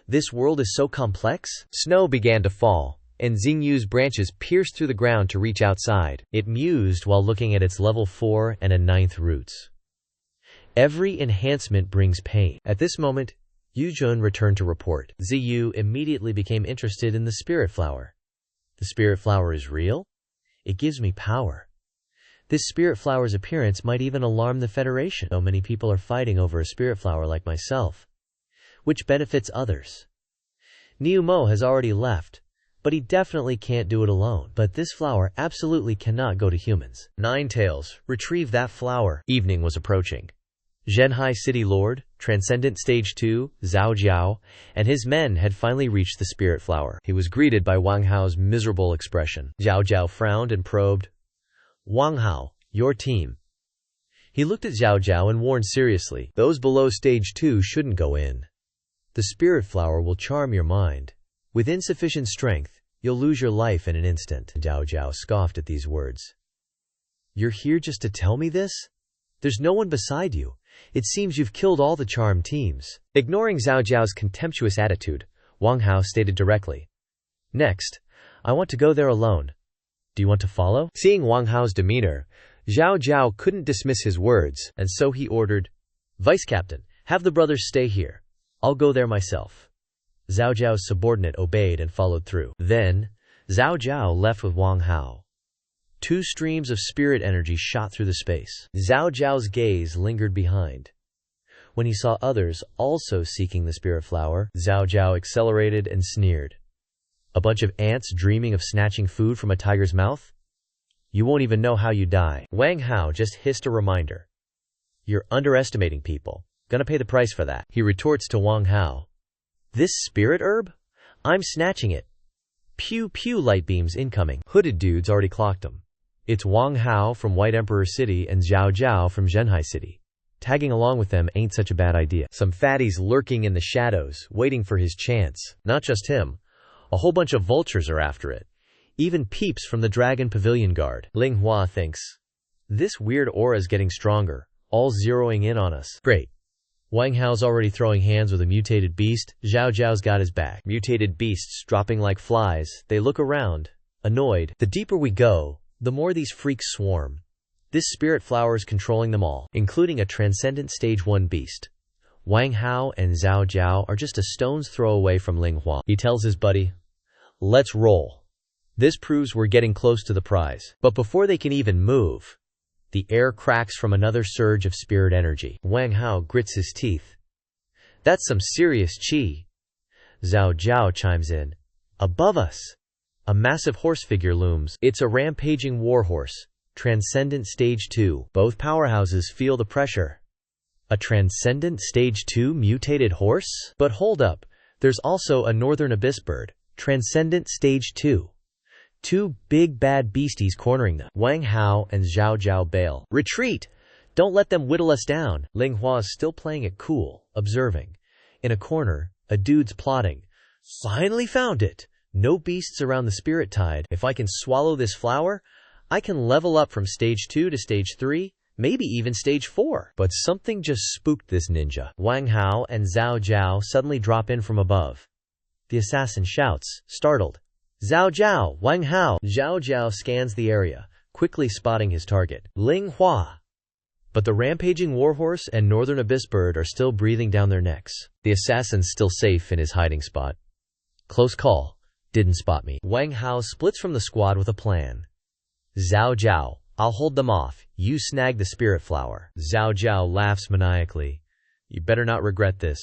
This world is so complex? Snow began to fall, and Xingyu's branches pierced through the ground to reach outside. It mused while looking at its level 4 and a 9th roots. Every enhancement brings pain. At this moment, Yu Jun returned to report. Ziyu immediately became interested in the spirit flower. The spirit flower is real? It gives me power. This spirit flower's appearance might even alarm the Federation. So many people are fighting over a spirit flower like myself, which benefits others. Niu Mo has already left, but he definitely can't do it alone. But this flower absolutely cannot go to humans. Nine Tails, retrieve that flower. Evening was approaching. Zhenhai City Lord, Transcendent Stage 2, Zhao Jiao, and his men had finally reached the spirit flower. He was greeted by Wang Hao's miserable expression. Zhao Jiao frowned and probed. Wang Hao, your team. He looked at Zhao Jiao and warned seriously, those below Stage 2 shouldn't go in. The spirit flower will charm your mind. With insufficient strength, you'll lose your life in an instant. Zhao Jiao scoffed at these words. You're here just to tell me this? There's no one beside you. It seems you've killed all the charmed teams. Ignoring Zhao Jiao's contemptuous attitude, Wang Hao stated directly. Next, I want to go there alone. Do you want to follow? Seeing Wang Hao's demeanor, Zhao Zhao couldn't dismiss his words, and so he ordered, "Vice Captain, have the brothers stay here. I'll go there myself." Zhao Zhao's subordinate obeyed and followed through. Then, Zhao Zhao left with Wang Hao. Two streams of spirit energy shot through the space. Zhao Zhao's gaze lingered behind. When he saw others also seeking the spirit flower, Zhao Zhao accelerated and sneered. "A bunch of ants dreaming of snatching food from a tiger's mouth? You won't even know how you die." Wang Hao just hissed a reminder. "You're underestimating people. Gonna pay the price for that." He retorts to Wang Hao. "This spirit herb? I'm snatching it. Pew pew, light beams incoming." Hooded dudes already clocked him. It's Wang Hao from White Emperor City and Zhao Zhao from Zhenhai City. Tagging along with them ain't such a bad idea. Some fatties lurking in the shadows, waiting for his chance. Not just him. A whole bunch of vultures are after it. Even peeps from the Dragon Pavilion Guard. Ling Hua thinks, "This weird aura's getting stronger, all zeroing in on us." Great. Wang Hao's already throwing hands with a mutated beast. Zhao Zhao's got his back. Mutated beasts dropping like flies. They look around, annoyed. The deeper we go, the more these freaks swarm. This spirit flower is controlling them all, including a transcendent stage 1 beast. Wang Hao and Zhao Zhao are just a stone's throw away from Ling Hua. He tells his buddy, "Let's roll." This proves we're getting close to the prize. But before they can even move, the air cracks from another surge of spirit energy. Wang Hao grits his teeth. "That's some serious chi." Zhao Zhao chimes in. "Above us, a massive horse figure looms. It's a rampaging warhorse. Transcendent Stage 2. Both powerhouses feel the pressure." A Transcendent Stage 2 mutated horse? But hold up, there's also a Northern Abyss bird. Transcendent Stage 2. Two big bad beasties cornering them. Wang Hao and Zhao Zhao bail. "Retreat! Don't let them whittle us down." Ling Hua is still playing it cool, observing. In a corner, a dude's plotting. "Finally found it! No beasts around the spirit tide. If I can swallow this flower, I can level up from Stage 2 to Stage 3, maybe even Stage 4. But something just spooked this ninja. Wang Hao and Zhao Zhao suddenly drop in from above. The assassin shouts, startled, "Zhao Zhao, Wang Hao!" Zhao Zhao scans the area, quickly spotting his target, Ling Hua. But the rampaging warhorse and Northern Abyss bird are still breathing down their necks. The assassin's still safe in his hiding spot. Close call. Didn't spot me. Wang Hao splits from the squad with a plan. "Zhao Zhao, I'll hold them off. You snag the spirit flower." Zhao Zhao laughs maniacally. "You better not regret this."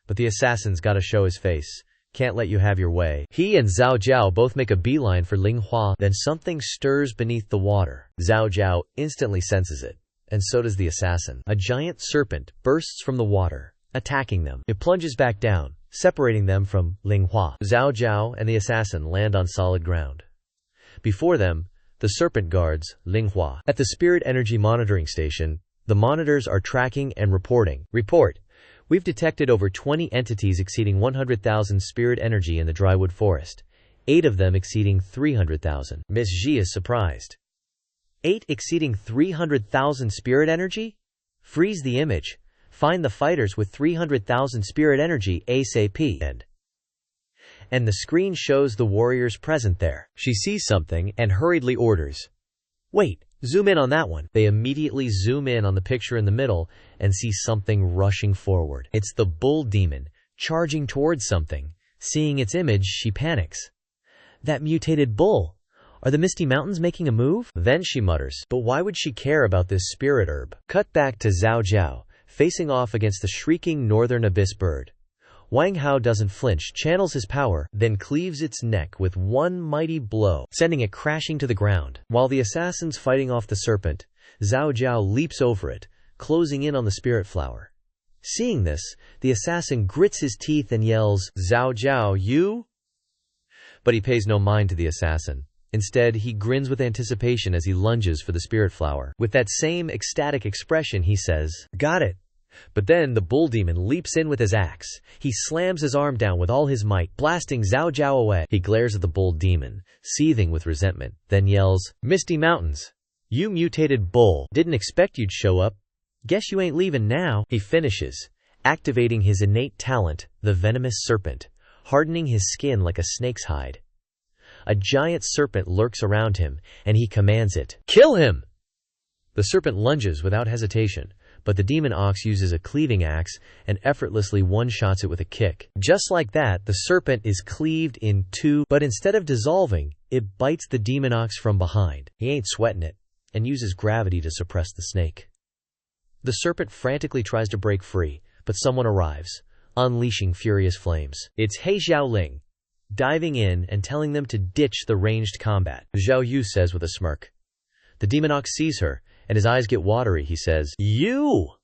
But the assassin's gotta show his face. Can't let you have your way. He and Zhao Zhao both make a beeline for Ling Hua. Then something stirs beneath the water. Zhao Zhao instantly senses it. And so does the assassin. A giant serpent bursts from the water, attacking them. It plunges back down, separating them from Ling Hua. Zhao Zhao and the assassin land on solid ground. Before them, the serpent guards Ling Hua. At the spirit energy monitoring station, the monitors are tracking and reporting. Report. We've detected over 20 entities exceeding 100,000 spirit energy in the drywood forest. 8 of them exceeding 300,000. Miss Ji is surprised. 8 exceeding 300,000 spirit energy? Freeze the image. Find the fighters with 300,000 spirit energy ASAP. And the screen shows the warriors present there. She sees something and hurriedly orders, "Wait, zoom in on that one." They immediately zoom in on the picture in the middle and see something rushing forward. It's the bull demon, charging towards something. Seeing its image, she panics. "That mutated bull. Are the Misty Mountains making a move?" Then she mutters, "But why would she care about this spirit herb?" Cut back to Zhao Zhao, facing off against the shrieking Northern Abyss bird. Wang Hao doesn't flinch, channels his power, then cleaves its neck with one mighty blow, sending it crashing to the ground. While the assassin's fighting off the serpent, Zhao Zhao leaps over it, closing in on the spirit flower. Seeing this, the assassin grits his teeth and yells, "Zhao Zhao, you?" But he pays no mind to the assassin. Instead, he grins with anticipation as he lunges for the spirit flower. With that same ecstatic expression, he says, "Got it." But then the bull demon leaps in with his axe. He slams his arm down with all his might, blasting Zhao Zhao away. He glares at the bull demon, seething with resentment, then yells, "Misty Mountains! You mutated bull! Didn't expect you'd show up. Guess you ain't leaving now." He finishes, activating his innate talent, the venomous serpent, hardening his skin like a snake's hide. A giant serpent lurks around him, and he commands it, "Kill him!" The serpent lunges without hesitation, but the demon ox uses a cleaving axe and effortlessly one-shots it with a kick. Just like that, the serpent is cleaved in two, but instead of dissolving, it bites the demon ox from behind. He ain't sweating it, and uses gravity to suppress the snake. The serpent frantically tries to break free, but someone arrives, unleashing furious flames. It's He Xiaoling, diving in and telling them to ditch the ranged combat. Zhao Yu says with a smirk. The demon ox sees her, and his eyes get watery. He says, "You!"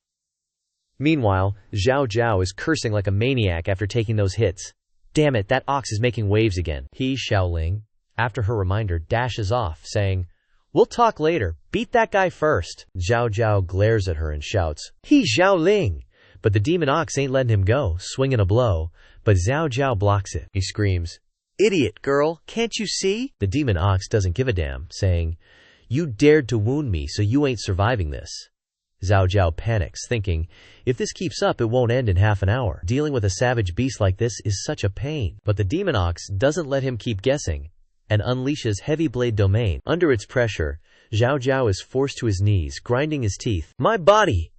Meanwhile, Zhao Zhao is cursing like a maniac after taking those hits. Damn it, that ox is making waves again. He Xiaoling, after her reminder, dashes off, saying, "We'll talk later. Beat that guy first." Zhao Zhao glares at her and shouts, "He Xiaoling!" But the demon ox ain't letting him go, swinging a blow, but Zhao Zhao blocks it. He screams, "Idiot girl, can't you see?" The demon ox doesn't give a damn, saying, "You dared to wound me, so you ain't surviving this." Zhao Zhao panics, thinking, if this keeps up, it won't end in half an hour. Dealing with a savage beast like this is such a pain. But the demon ox doesn't let him keep guessing, and unleashes heavy blade domain. Under its pressure, Zhao Zhao is forced to his knees, grinding his teeth. "My body!"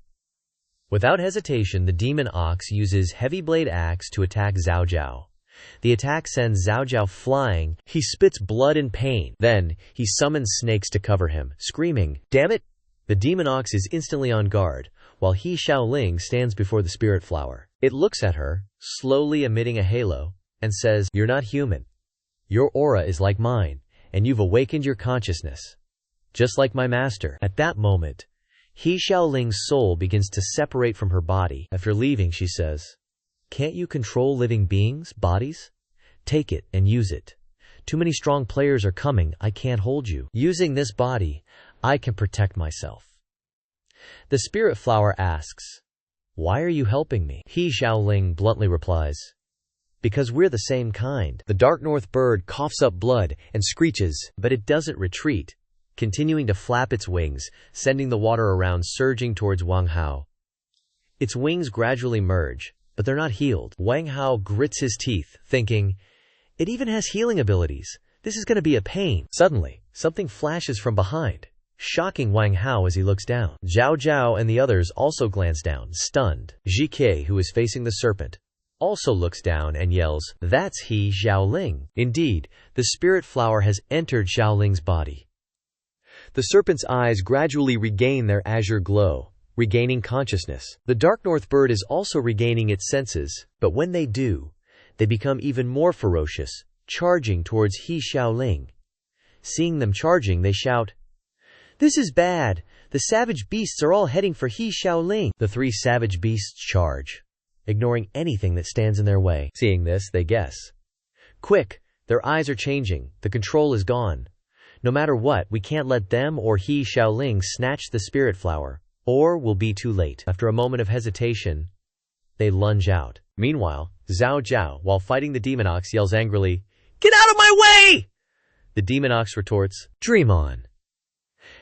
Without hesitation, the demon ox uses heavy blade axe to attack Zhao Zhao. The attack sends Zhao Zhao flying. He spits blood in pain. Then, he summons snakes to cover him, screaming, "Damn it!" The demon ox is instantly on guard, while He Xiaoling stands before the spirit flower. It looks at her, slowly emitting a halo, and says, "You're not human. Your aura is like mine, and you've awakened your consciousness, just like my master." At that moment, He Xiaoling's soul begins to separate from her body. After leaving, she says, "Can't you control living beings' bodies? Take it and use it. Too many strong players are coming, I can't hold you. Using this body, I can protect myself." The spirit flower asks, "Why are you helping me?" He Xiaoling bluntly replies, "Because we're the same kind." The dark north bird coughs up blood and screeches, but it doesn't retreat, continuing to flap its wings, sending the water around surging towards Wang Hao. Its wings gradually merge, but they're not healed. Wang Hao grits his teeth, thinking, it even has healing abilities. This is going to be a pain. Suddenly, something flashes from behind, shocking Wang Hao as he looks down. Zhao Zhao and the others also glance down, stunned. CAY, who is facing the serpent, also looks down and yells, "That's He Xiaoling." Indeed, the spirit flower has entered Xiaoling's body. The serpent's eyes gradually regain their azure glow, regaining consciousness. The dark north bird is also regaining its senses, but when they do, they become even more ferocious, charging towards He Xiaoling. Seeing them charging, they shout, "This is bad! The savage beasts are all heading for He Xiaoling." The three savage beasts charge, ignoring anything that stands in their way. Seeing this, they guess. Quick, their eyes are changing, the control is gone. No matter what, we can't let them or He Xiaoling snatch the spirit flower, or we'll be too late. After a moment of hesitation, they lunge out. Meanwhile, Zhao Zhao, while fighting the demon ox, yells angrily, "Get out of my way!" The demon ox retorts, "Dream on."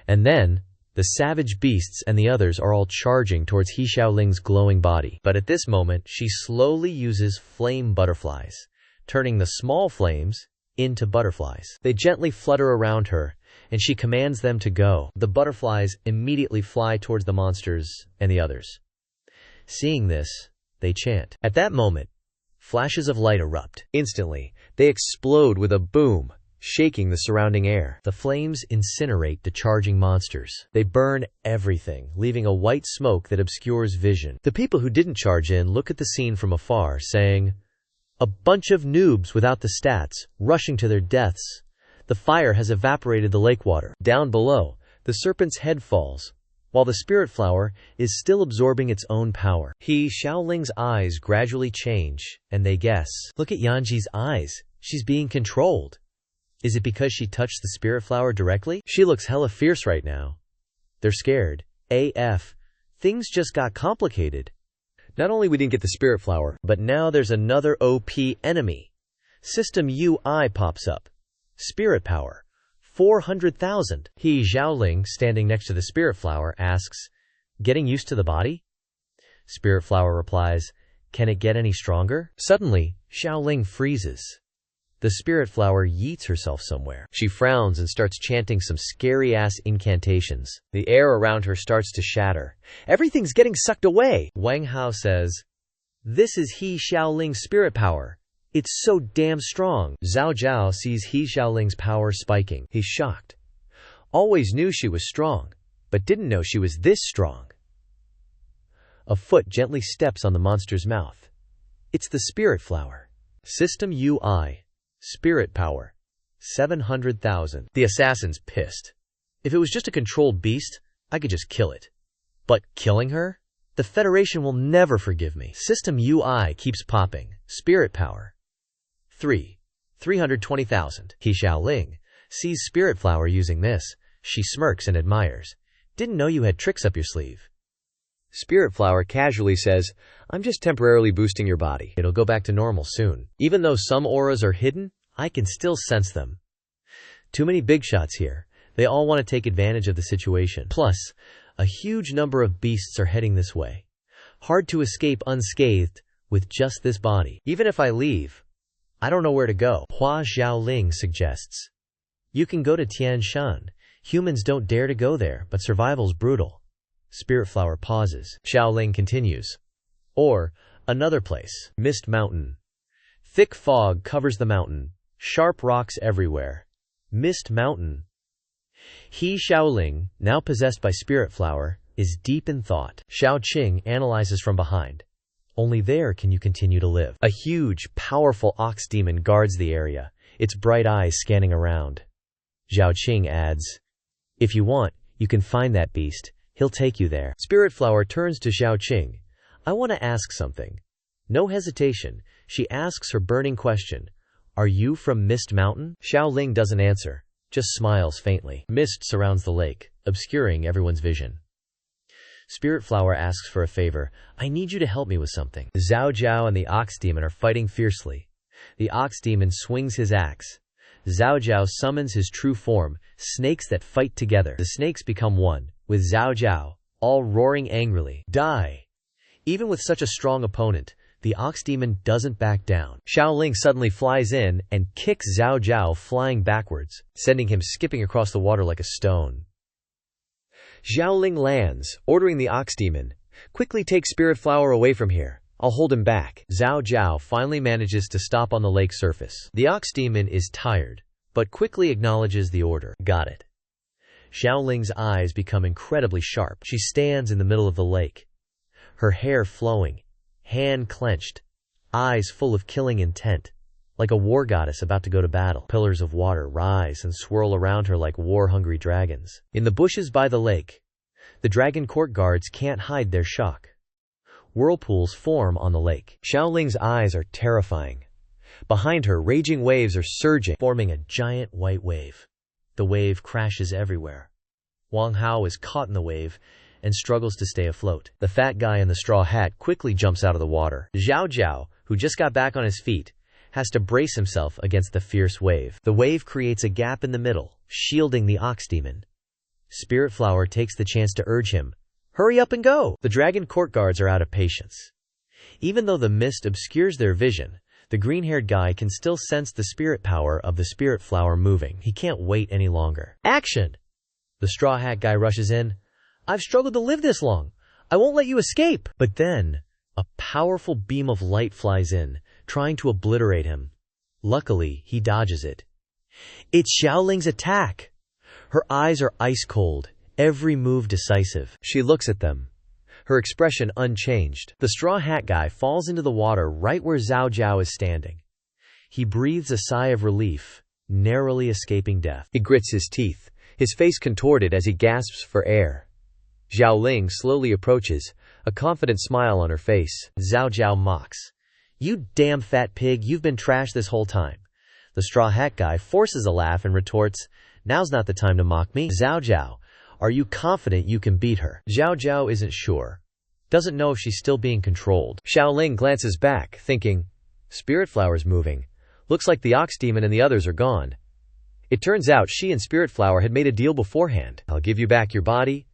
And then, the savage beasts and the others are all charging towards He Xiaoling's glowing body. But at this moment, she slowly uses flame butterflies, turning the small flames into butterflies. They gently flutter around her, and she commands them to go. The butterflies immediately fly towards the monsters and the others. Seeing this, they chant. At that moment, flashes of light erupt. Instantly, they explode with a boom, shaking the surrounding air. The flames incinerate the charging monsters. They burn everything, leaving a white smoke that obscures vision. The people who didn't charge in look at the scene from afar, saying, "A bunch of noobs without the stats, rushing to their deaths. The fire has evaporated the lake water." Down below, the serpent's head falls, while the spirit flower is still absorbing its own power. He Xiaoling's eyes gradually change, and they guess, "Look at Yanji's eyes. She's being controlled. Is it because she touched the spirit flower directly? She looks hella fierce right now." They're scared. AF. Things just got complicated. Not only we didn't get the spirit flower, but now there's another OP enemy. System UI pops up. Spirit power. 400,000. He Xiaoling, standing next to the spirit flower, asks, "Getting used to the body?" Spirit flower replies, "Can it get any stronger?" Suddenly, Xiaoling freezes. The spirit flower yeets herself somewhere. She frowns and starts chanting some scary-ass incantations. The air around her starts to shatter. Everything's getting sucked away. Wang Hao says, "This is He Xiaoling's spirit power. It's so damn strong." Zhao Zhao sees He Xiaoling's power spiking. He's shocked. Always knew she was strong, but didn't know she was this strong. A foot gently steps on the monster's mouth. It's the spirit flower. System UI. Spirit power. 700,000. The assassin's pissed. If it was just a controlled beast, I could just kill it. But killing her? The Federation will never forgive me. System UI keeps popping. Spirit power. 320,000. He Xiaoling sees spirit flower using this. She smirks and admires. Didn't know you had tricks up your sleeve. Spirit flower casually says, "I'm just temporarily boosting your body. It'll go back to normal soon. Even though some auras are hidden, I can still sense them." Too many big shots here. They all want to take advantage of the situation. Plus, a huge number of beasts are heading this way. Hard to escape unscathed with just this body. Even if I leave, I don't know where to go. Hua Xiaoling suggests, "You can go to Tianshan. Humans don't dare to go there, but survival's brutal." Spirit flower pauses. Xiaoling continues. "Or another place. Mist Mountain. Thick fog covers the mountain. Sharp rocks everywhere. Mist Mountain." He Xiaoling, now possessed by spirit flower, is deep in thought. Xiao Qing analyzes from behind. Only there can you continue to live. A huge, powerful ox demon guards the area, its bright eyes scanning around. Zhao Qing adds, "If you want, you can find that beast. He'll take you there." Spirit flower turns to Xiao Qing. "I want to ask something." No hesitation, she asks her burning question. "Are you from Mist Mountain?" Xiaoling doesn't answer, just smiles faintly. Mist surrounds the lake, obscuring everyone's vision. Spirit flower asks for a favor. "I need you to help me with something." Zhao Zhao and the ox demon are fighting fiercely. The ox demon swings his axe. Zhao Zhao summons his true form, snakes that fight together. The snakes become one, with Zhao Zhao, all roaring angrily. "Die!" Even with such a strong opponent, the ox demon doesn't back down. Xiaoling suddenly flies in and kicks Zhao Zhao flying backwards, sending him skipping across the water like a stone. Xiaoling lands, ordering the ox demon, "Quickly take spirit flower away from here. I'll hold him back." Zhao Zhao finally manages to stop on the lake surface. The ox demon is tired, but quickly acknowledges the order. "Got it." Xiaoling's eyes become incredibly sharp. She stands in the middle of the lake, her hair flowing, hand clenched, eyes full of killing intent, like a war goddess about to go to battle. Pillars of water rise and swirl around her like war-hungry dragons. In the bushes by the lake, the dragon court guards can't hide their shock. Whirlpools form on the lake. Xiaoling's eyes are terrifying. Behind her, raging waves are surging, forming a giant white wave. The wave crashes everywhere. Wang Hao is caught in the wave and struggles to stay afloat. The fat guy in the straw hat quickly jumps out of the water. Zhao Zhao, who just got back on his feet, has to brace himself against the fierce wave. The wave creates a gap in the middle, shielding the ox demon. Spirit flower takes the chance to urge him, "Hurry up and go!" The dragon court guards are out of patience. Even though the mist obscures their vision, the green-haired guy can still sense the spirit power of the spirit flower moving. He can't wait any longer. "Action!" The straw hat guy rushes in. "I've struggled to live this long. I won't let you escape." But then, a powerful beam of light flies in, trying to obliterate him. Luckily, he dodges it. It's Xiaoling's attack. Her eyes are ice cold, every move decisive. She looks at them, her expression unchanged. The straw hat guy falls into the water right where Zhao Zhao is standing. He breathes a sigh of relief, narrowly escaping death. He grits his teeth, his face contorted as he gasps for air. Xiaoling slowly approaches, a confident smile on her face. Zhao Zhao mocks. "You damn fat pig, you've been trash this whole time." The straw hat guy forces a laugh and retorts, "Now's not the time to mock me." "Zhao Zhao, are you confident you can beat her?" Zhao Zhao isn't sure. Doesn't know if she's still being controlled. Xiaoling glances back, thinking, "Spirit flower's moving. Looks like the ox demon and the others are gone." It turns out she and Spirit flower had made a deal beforehand. "I'll give you back your body.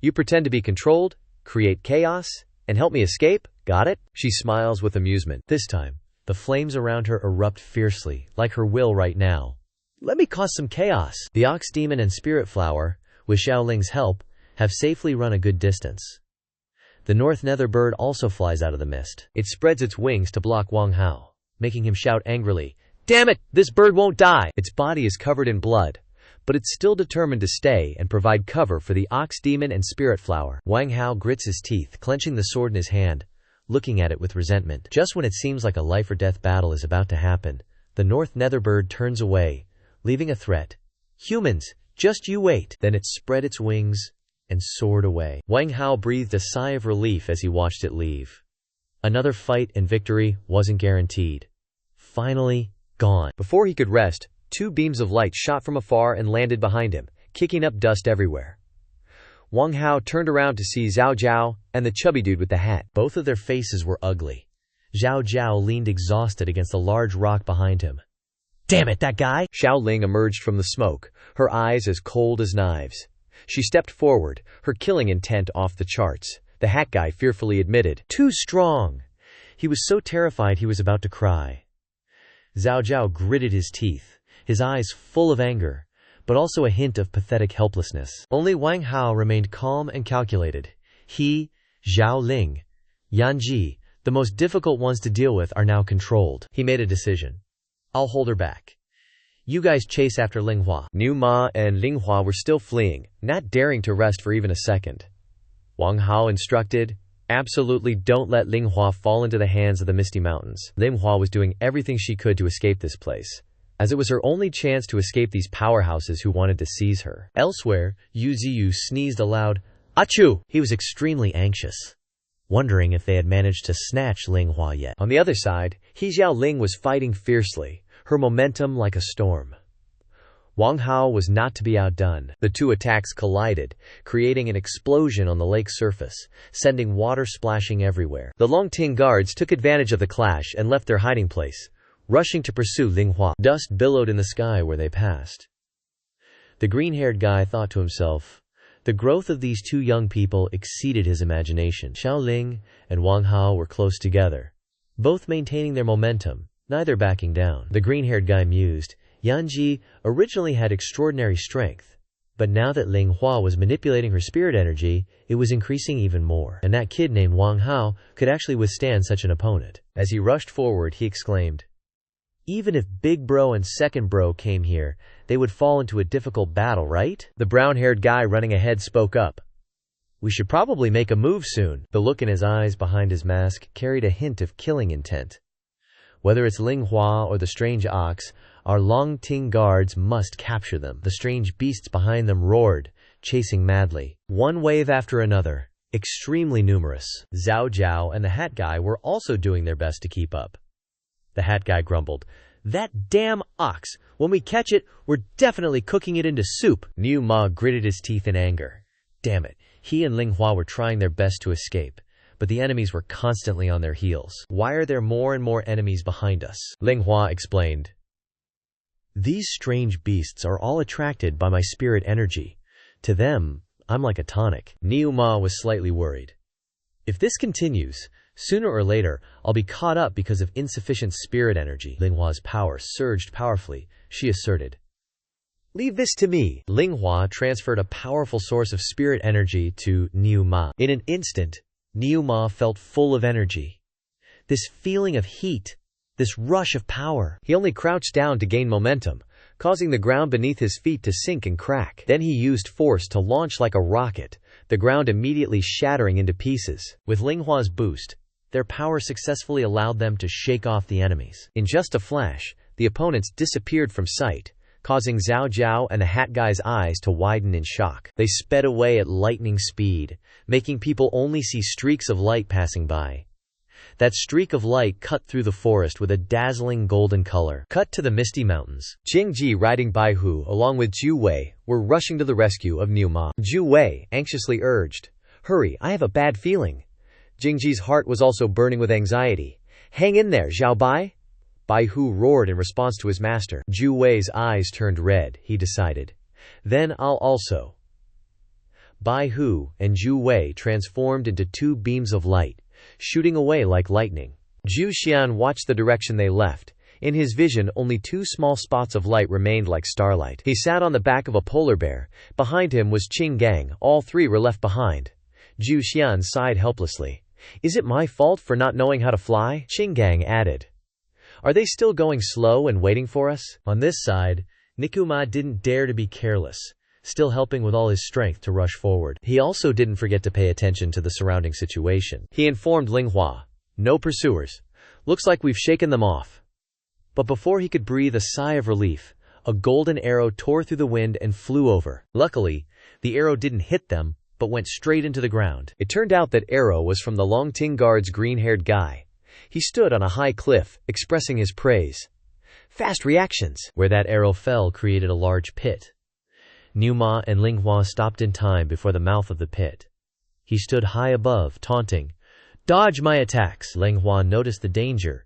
You pretend to be controlled, create chaos, and help me escape. Got it?" She smiles with amusement. This time, The flames around her erupt fiercely, like her will right now. Let me cause some chaos. The ox demon and spirit flower, with Xiaoling's help, have safely run a good distance. The north nether bird also flies out of the mist. It spreads its wings to block Wang Hao, making him shout angrily, "Damn it! This bird won't die!" Its body is covered in blood, but it's still determined to stay and provide cover for the ox demon and spirit flower. Wang Hao grits his teeth, clenching the sword in his hand, looking at it with resentment. Just when it seems like a life-or-death battle is about to happen, the north nether bird turns away, leaving a threat. "Humans, just you wait." Then it spread its wings and soared away. Wang Hao breathed a sigh of relief as he watched it leave. Another fight and victory wasn't guaranteed. Finally, gone. Before he could rest, 2 beams of light shot from afar and landed behind him, kicking up dust everywhere. Wang Hao turned around to see Zhao Zhao and the chubby dude with the hat. Both of their faces were ugly. Zhao Zhao leaned exhausted against a large rock behind him. "Damn it, that guy!" Xiaoling emerged from the smoke, her eyes as cold as knives. She stepped forward, her killing intent off the charts. The hat guy fearfully admitted, "Too strong." He was so terrified he was about to cry. Zhao Zhao gritted his teeth, his eyes full of anger, but also a hint of pathetic helplessness. Only Wang Hao remained calm and calculated. He, Zhao Ling, Yan Ji, the most difficult ones to deal with, are now controlled. He made a decision. "I'll hold her back. You guys chase after Ling Hua." Niu Ma and Ling Hua were still fleeing, not daring to rest for even a second. Wang Hao instructed, "Absolutely don't let Ling Hua fall into the hands of the Misty Mountains." Ling Hua was doing everything she could to escape this place, as it was her only chance to escape these powerhouses who wanted to seize her. Elsewhere, Yu Ziyu sneezed aloud. "Achoo!" He was extremely anxious, wondering if they had managed to snatch Ling Hua yet. On the other side, He Xiaoling was fighting fiercely, her momentum like a storm. Wang Hao was not to be outdone. The 2 attacks collided, creating an explosion on the lake surface, sending water splashing everywhere. The Longting guards took advantage of the clash and left their hiding place, rushing to pursue Ling Hua. Dust billowed in the sky where they passed. The green-haired guy thought to himself, the growth of these 2 young people exceeded his imagination. Xiaoling and Wang Hao were close together, both maintaining their momentum, neither backing down. The green-haired guy mused, Yanji originally had extraordinary strength, but now that Ling Hua was manipulating her spirit energy, it was increasing even more. And that kid named Wang Hao could actually withstand such an opponent. As he rushed forward, he exclaimed, "Even if Big Bro and Second Bro came here, they would fall into a difficult battle, right?" The brown-haired guy running ahead spoke up. "We should probably make a move soon." The look in his eyes behind his mask carried a hint of killing intent. "Whether it's Ling Hua or the strange ox, our Longting guards must capture them." The strange beasts behind them roared, chasing madly. One wave after another, extremely numerous. Zhao Zhao and the hat guy were also doing their best to keep up. The hat guy grumbled, "That damn ox! When we catch it, we're definitely cooking it into soup." Niu Ma gritted his teeth in anger. Damn it, he and Ling Hua were trying their best to escape, but the enemies were constantly on their heels. "Why are there more and more enemies behind us?" Ling Hua explained. "These strange beasts are all attracted by my spirit energy. To them, I'm like a tonic." Niu Ma was slightly worried. "If this continues, sooner or later, I'll be caught up because of insufficient spirit energy." Ling Hua's power surged powerfully. She asserted, "Leave this to me." Ling Hua transferred a powerful source of spirit energy to Niu Ma. In an instant, Niu Ma felt full of energy. This feeling of heat, this rush of power. He only crouched down to gain momentum, causing the ground beneath his feet to sink and crack. Then he used force to launch like a rocket, the ground immediately shattering into pieces. With Ling Hua's boost, their power successfully allowed them to shake off the enemies. In just a flash, the opponents disappeared from sight, causing Zhao Zhao and the hat guy's eyes to widen in shock. They sped away at lightning speed, making people only see streaks of light passing by. That streak of light cut through the forest with a dazzling golden color. Cut to the Misty Mountains. Jingji riding Bai Hu along with Zhu Wei were rushing to the rescue of Niu Ma. Zhu Wei anxiously urged, "Hurry, I have a bad feeling." Jingji's heart was also burning with anxiety. "Hang in there, Zhao Bai." Bai Hu roared in response to his master. Zhu Wei's eyes turned red, he decided. "Then I'll also." Bai Hu and Zhu Wei transformed into 2 beams of light, shooting away like lightning. Zhu Xian watched the direction they left. In his vision, only 2 small spots of light remained like starlight. He sat on the back of a polar bear. Behind him was Qing Gang. All 3 were left behind. Zhu Xian sighed helplessly. Is it my fault for not knowing how to fly? Qing Gang added. Are they still going slow and waiting for us? On this side, Nikuma didn't dare to be careless, still helping with all his strength to rush forward. He also didn't forget to pay attention to the surrounding situation. He informed Ling Hua. No pursuers. Looks like we've shaken them off. But before he could breathe a sigh of relief, a golden arrow tore through the wind and flew over. Luckily, the arrow didn't hit them, but went straight into the ground. It turned out that arrow was from the Longting Guard's green-haired guy. He stood on a high cliff, expressing his praise. Fast reactions. Where that arrow fell created a large pit. Niu Ma and Ling Hua stopped in time before the mouth of the pit. He stood high above, taunting, "Dodge my attacks!" Ling Hua noticed the danger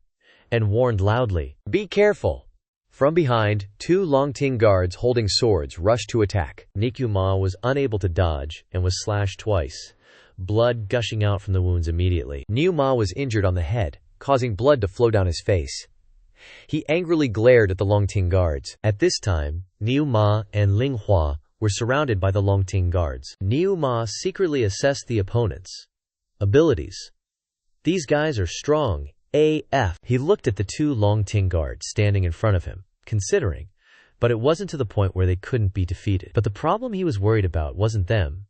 and warned loudly, "Be careful!" From behind, 2 Longting Guards holding swords rushed to attack. Nikuma was unable to dodge and was slashed twice, blood gushing out from the wounds immediately. Niu Ma was injured on the head, causing blood to flow down his face. He angrily glared at the Longting Guards. At this time, Niu Ma and Ling Hua were surrounded by the Longting Guards. Niu Ma secretly assessed the opponents' abilities. These guys are strong AF. He looked at the 2 Longting Guards standing in front of him, considering, but it wasn't to the point where they couldn't be defeated. But the problem he was worried about wasn't them.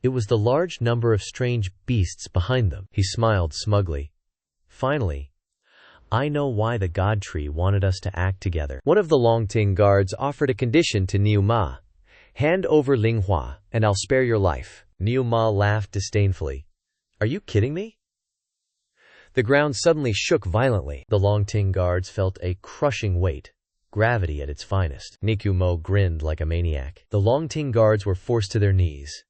It was the large number of strange beasts behind them. He smiled smugly. Finally, I know why the God Tree wanted us to act together. One of the Longting Guards offered a condition to Niu Ma. Hand over Ling Hua, and I'll spare your life. Niu Ma laughed disdainfully. Are you kidding me? The ground suddenly shook violently. The Longting Guards felt a crushing weight, gravity at its finest. Nikuma grinned like a maniac. The Longting Guards were forced to their knees.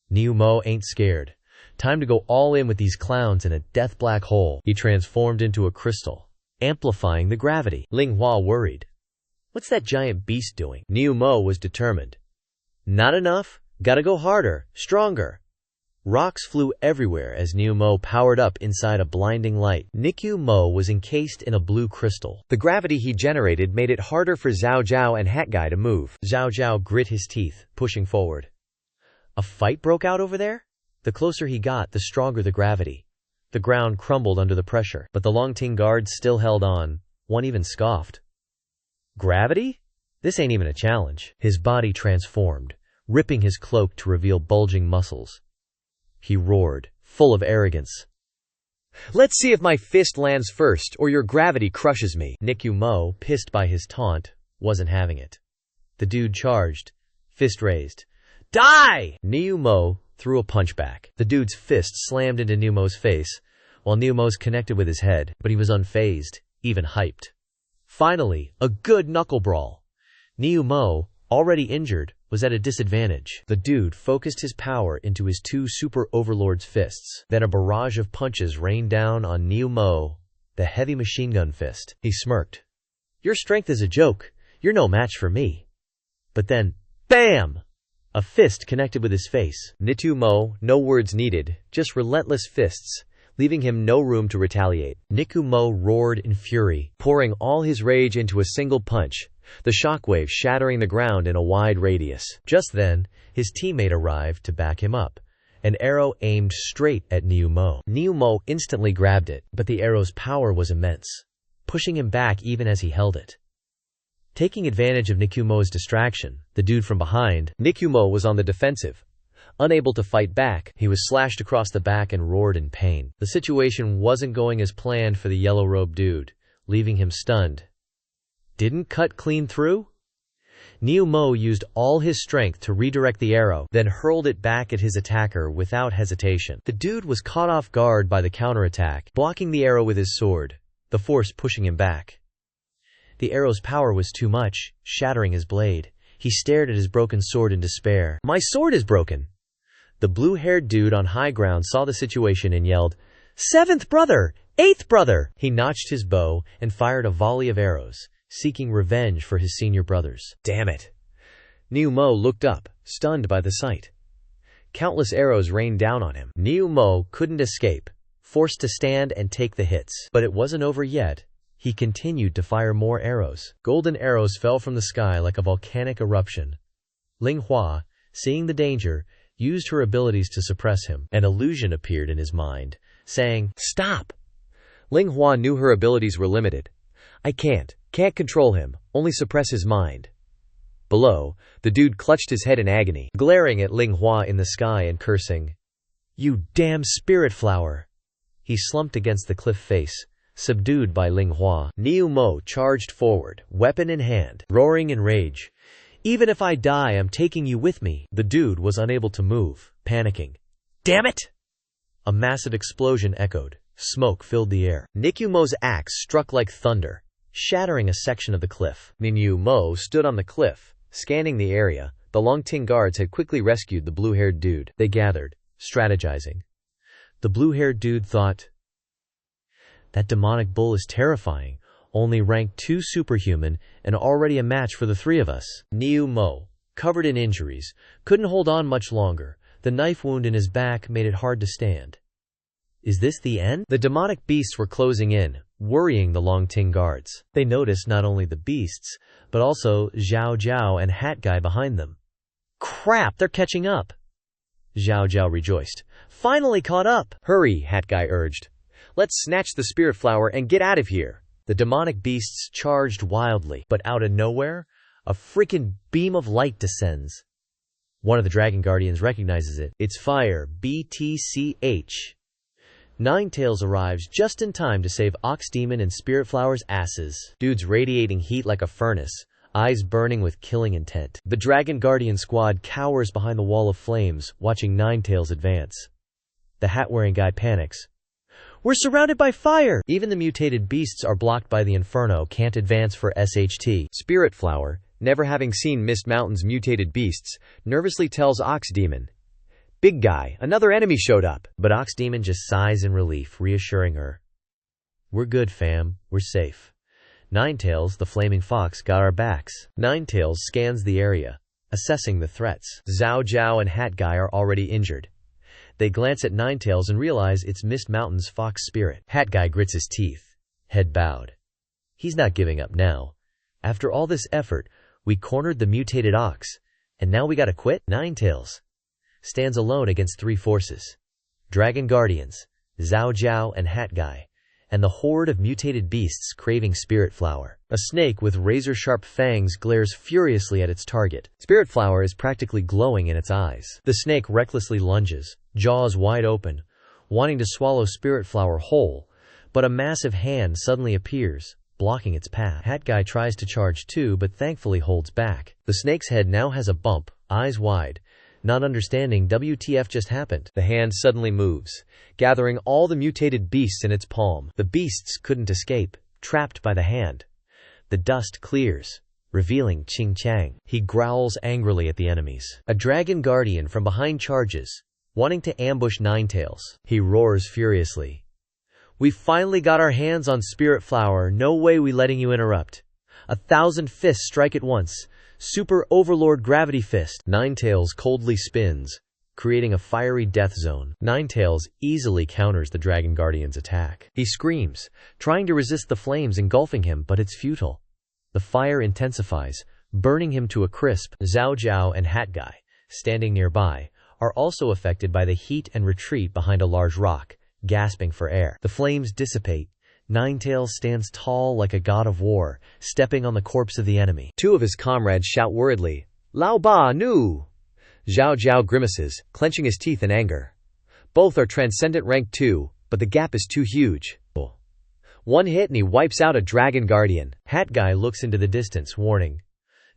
Niu Ma ain't scared. Time to go all in with these clowns in a death black hole. He transformed into a crystal, amplifying the gravity. Ling Hua worried. What's that giant beast doing? Niu Ma was determined. Not enough. Gotta go harder, stronger. Rocks flew everywhere as Niu Ma powered up inside a blinding light. Nikuma was encased in a blue crystal. The gravity he generated made it harder for Zhao Zhao and Hat Guy to move. Zhao Zhao grit his teeth, pushing forward. A fight broke out over there? The closer he got, the stronger the gravity. The ground crumbled under the pressure, but the Longting Guards still held on. One even scoffed. Gravity? This ain't even a challenge. His body transformed, ripping his cloak to reveal bulging muscles. He roared, full of arrogance. Let's see if my fist lands first, or your gravity crushes me. Nikuma, pissed by his taunt, wasn't having it. The dude charged, fist raised. Die! Niu Ma threw a punch back. The dude's fist slammed into Niu Ma's face, while Niu Ma's connected with his head, but he was unfazed, even hyped. Finally, a good knuckle brawl. Niu Ma, already injured, was at a disadvantage. The dude focused his power into his 2 super overlords' fists. Then a barrage of punches rained down on Niu Ma, the heavy machine gun fist. He smirked. Your strength is a joke. You're no match for me. But then, BAM! A fist connected with his face. Niu Ma, no words needed, just relentless fists, leaving him no room to retaliate. Nikuma roared in fury, pouring all his rage into a single punch, the shockwave shattering the ground in a wide radius. Just then, his teammate arrived to back him up. An arrow aimed straight at Niu Ma. Niu Ma instantly grabbed it, but the arrow's power was immense, pushing him back even as he held it. Taking advantage of Nikuma's distraction, the dude from behind, Nikuma was on the defensive. Unable to fight back, he was slashed across the back and roared in pain. The situation wasn't going as planned for the yellow-robed dude, leaving him stunned. Didn't cut clean through? Niu Ma used all his strength to redirect the arrow, then hurled it back at his attacker without hesitation. The dude was caught off guard by the counterattack, blocking the arrow with his sword, the force pushing him back. The arrow's power was too much, shattering his blade. He stared at his broken sword in despair. My sword is broken! The blue-haired dude on high ground saw the situation and yelled, 7th brother! 8th brother! He notched his bow and fired a volley of arrows, seeking revenge for his senior brothers. Damn it! Niu Ma looked up, stunned by the sight. Countless arrows rained down on him. Niu Ma couldn't escape, forced to stand and take the hits. But it wasn't over yet. He continued to fire more arrows. Golden arrows fell from the sky like a volcanic eruption. Ling Hua, seeing the danger, used her abilities to suppress him. An illusion appeared in his mind, saying, "Stop!" Ling Hua knew her abilities were limited. I can't control him, only suppress his mind. Below, the dude clutched his head in agony, glaring at Ling Hua in the sky and cursing, "You damn spirit flower!" He slumped against the cliff face, subdued by Ling Hua. Liu Mo charged forward, weapon in hand, roaring in rage. "Even if I die, I'm taking you with me." The dude was unable to move, panicking. "Damn it!" A massive explosion echoed. Smoke filled the air. Liu Mo's axe struck like thunder, shattering a section of the cliff. Liu Mo stood on the cliff, scanning the area. The Longting guards had quickly rescued the blue-haired dude. They gathered, strategizing. The blue-haired dude thought, "That demonic bull is terrifying, only rank 2 superhuman and already a match for the 3 of us." Liu Mo, covered in injuries, couldn't hold on much longer. The knife wound in his back made it hard to stand. Is this the end? The demonic beasts were closing in, worrying the Longting guards. They noticed not only the beasts, but also Zhao Zhao and Hat Guy behind them. "Crap, they're catching up!" Zhao Zhao rejoiced. "Finally caught up!" "Hurry," Hat Guy urged. "Let's snatch the spirit flower and get out of here." The demonic beasts charged wildly, but out of nowhere, a freaking beam of light descends. One of the Dragon Guardians recognizes it. It's fire, BTCH. Ninetails arrives just in time to save Ox Demon and Spirit Flower's asses. Dude's radiating heat like a furnace, eyes burning with killing intent. The Dragon Guardian squad cowers behind the wall of flames, watching Ninetails advance. The hat-wearing guy panics. "We're surrounded by fire!" Even the mutated beasts are blocked by the inferno, can't advance for SHT. Spirit Flower, never having seen Mist Mountain's mutated beasts, nervously tells Ox Demon, "Big guy, another enemy showed up." But Ox Demon just sighs in relief, reassuring her. "We're good, fam. We're safe. Ninetails, the flaming fox, got our backs." Ninetails scans the area, assessing the threats. Zhao Zhao and Hat Guy are already injured. They glance at Ninetails and realize it's Mist Mountain's fox spirit. Hat Guy grits his teeth, head bowed. He's not giving up now. After all this effort, we cornered the mutated ox, and now we gotta quit? Ninetails stands alone against 3 forces. Dragon Guardians, Zhao Zhao and Hat Guy, and the horde of mutated beasts craving Spirit Flower. A snake with razor-sharp fangs glares furiously at its target. Spirit Flower is practically glowing in its eyes. The snake recklessly lunges, jaws wide open, wanting to swallow Spirit Flower whole, but a massive hand suddenly appears, blocking its path. Hat Guy tries to charge too, but thankfully holds back. The snake's head now has a bump, eyes wide, not understanding WTF just happened. The hand suddenly moves, gathering all the mutated beasts in its palm. The beasts couldn't escape, trapped by the hand. The dust clears, revealing Ching Chang. He growls angrily at the enemies. A Dragon Guardian from behind charges, wanting to ambush Ninetails. He roars furiously. "We finally got our hands on Spirit Flower. No way we letting you interrupt. 1,000 fists strike at once. Super Overlord Gravity Fist." Ninetails coldly spins, creating a fiery death zone. Ninetails easily counters the Dragon Guardian's attack. He screams, trying to resist the flames engulfing him, but it's futile. The fire intensifies, burning him to a crisp. Zhao Zhao and Hat Guy, standing nearby, are also affected by the heat and retreat behind a large rock, gasping for air. The flames dissipate. Ninetails stands tall like a god of war, stepping on the corpse of the enemy. 2 of his comrades shout worriedly, "Lao Ba Nu!" Zhao Zhao grimaces, clenching his teeth in anger. Both are Transcendent Rank 2, but the gap is too huge. One hit and he wipes out a Dragon Guardian. Hat Guy looks into the distance, warning.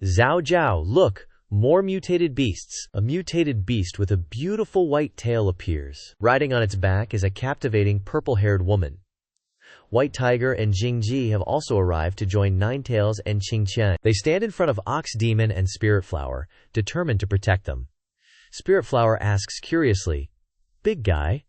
"Zhao Zhao, look! More mutated beasts." A mutated beast with a beautiful white tail appears. Riding on its back is a captivating purple-haired woman. White Tiger and Jingji have also arrived to join Ninetails and Ching Chang. They stand in front of Ox Demon and Spirit Flower, determined to protect them. Spirit Flower asks curiously, "Big guy,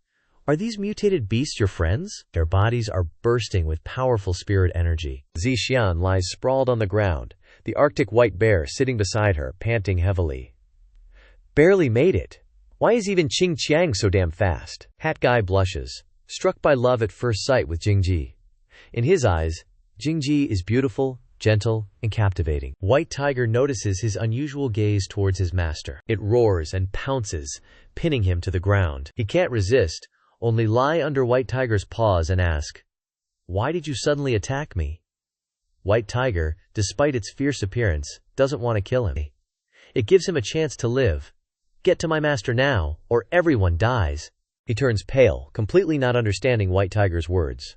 are these mutated beasts your friends?" Their bodies are bursting with powerful spirit energy. Zixian lies sprawled on the ground, the Arctic white bear sitting beside her, panting heavily. "Barely made it. Why is even Ching Chiang so damn fast?" Hat Guy blushes, struck by love at first sight with Jingji. In his eyes, Jingji is beautiful, gentle, and captivating. White Tiger notices his unusual gaze towards his master. It roars and pounces, pinning him to the ground. He can't resist, only lie under White Tiger's paws and ask, "Why did you suddenly attack me?" White Tiger, despite its fierce appearance, doesn't want to kill him. It gives him a chance to live. "Get to my master now, or everyone dies." He turns pale, completely not understanding White Tiger's words.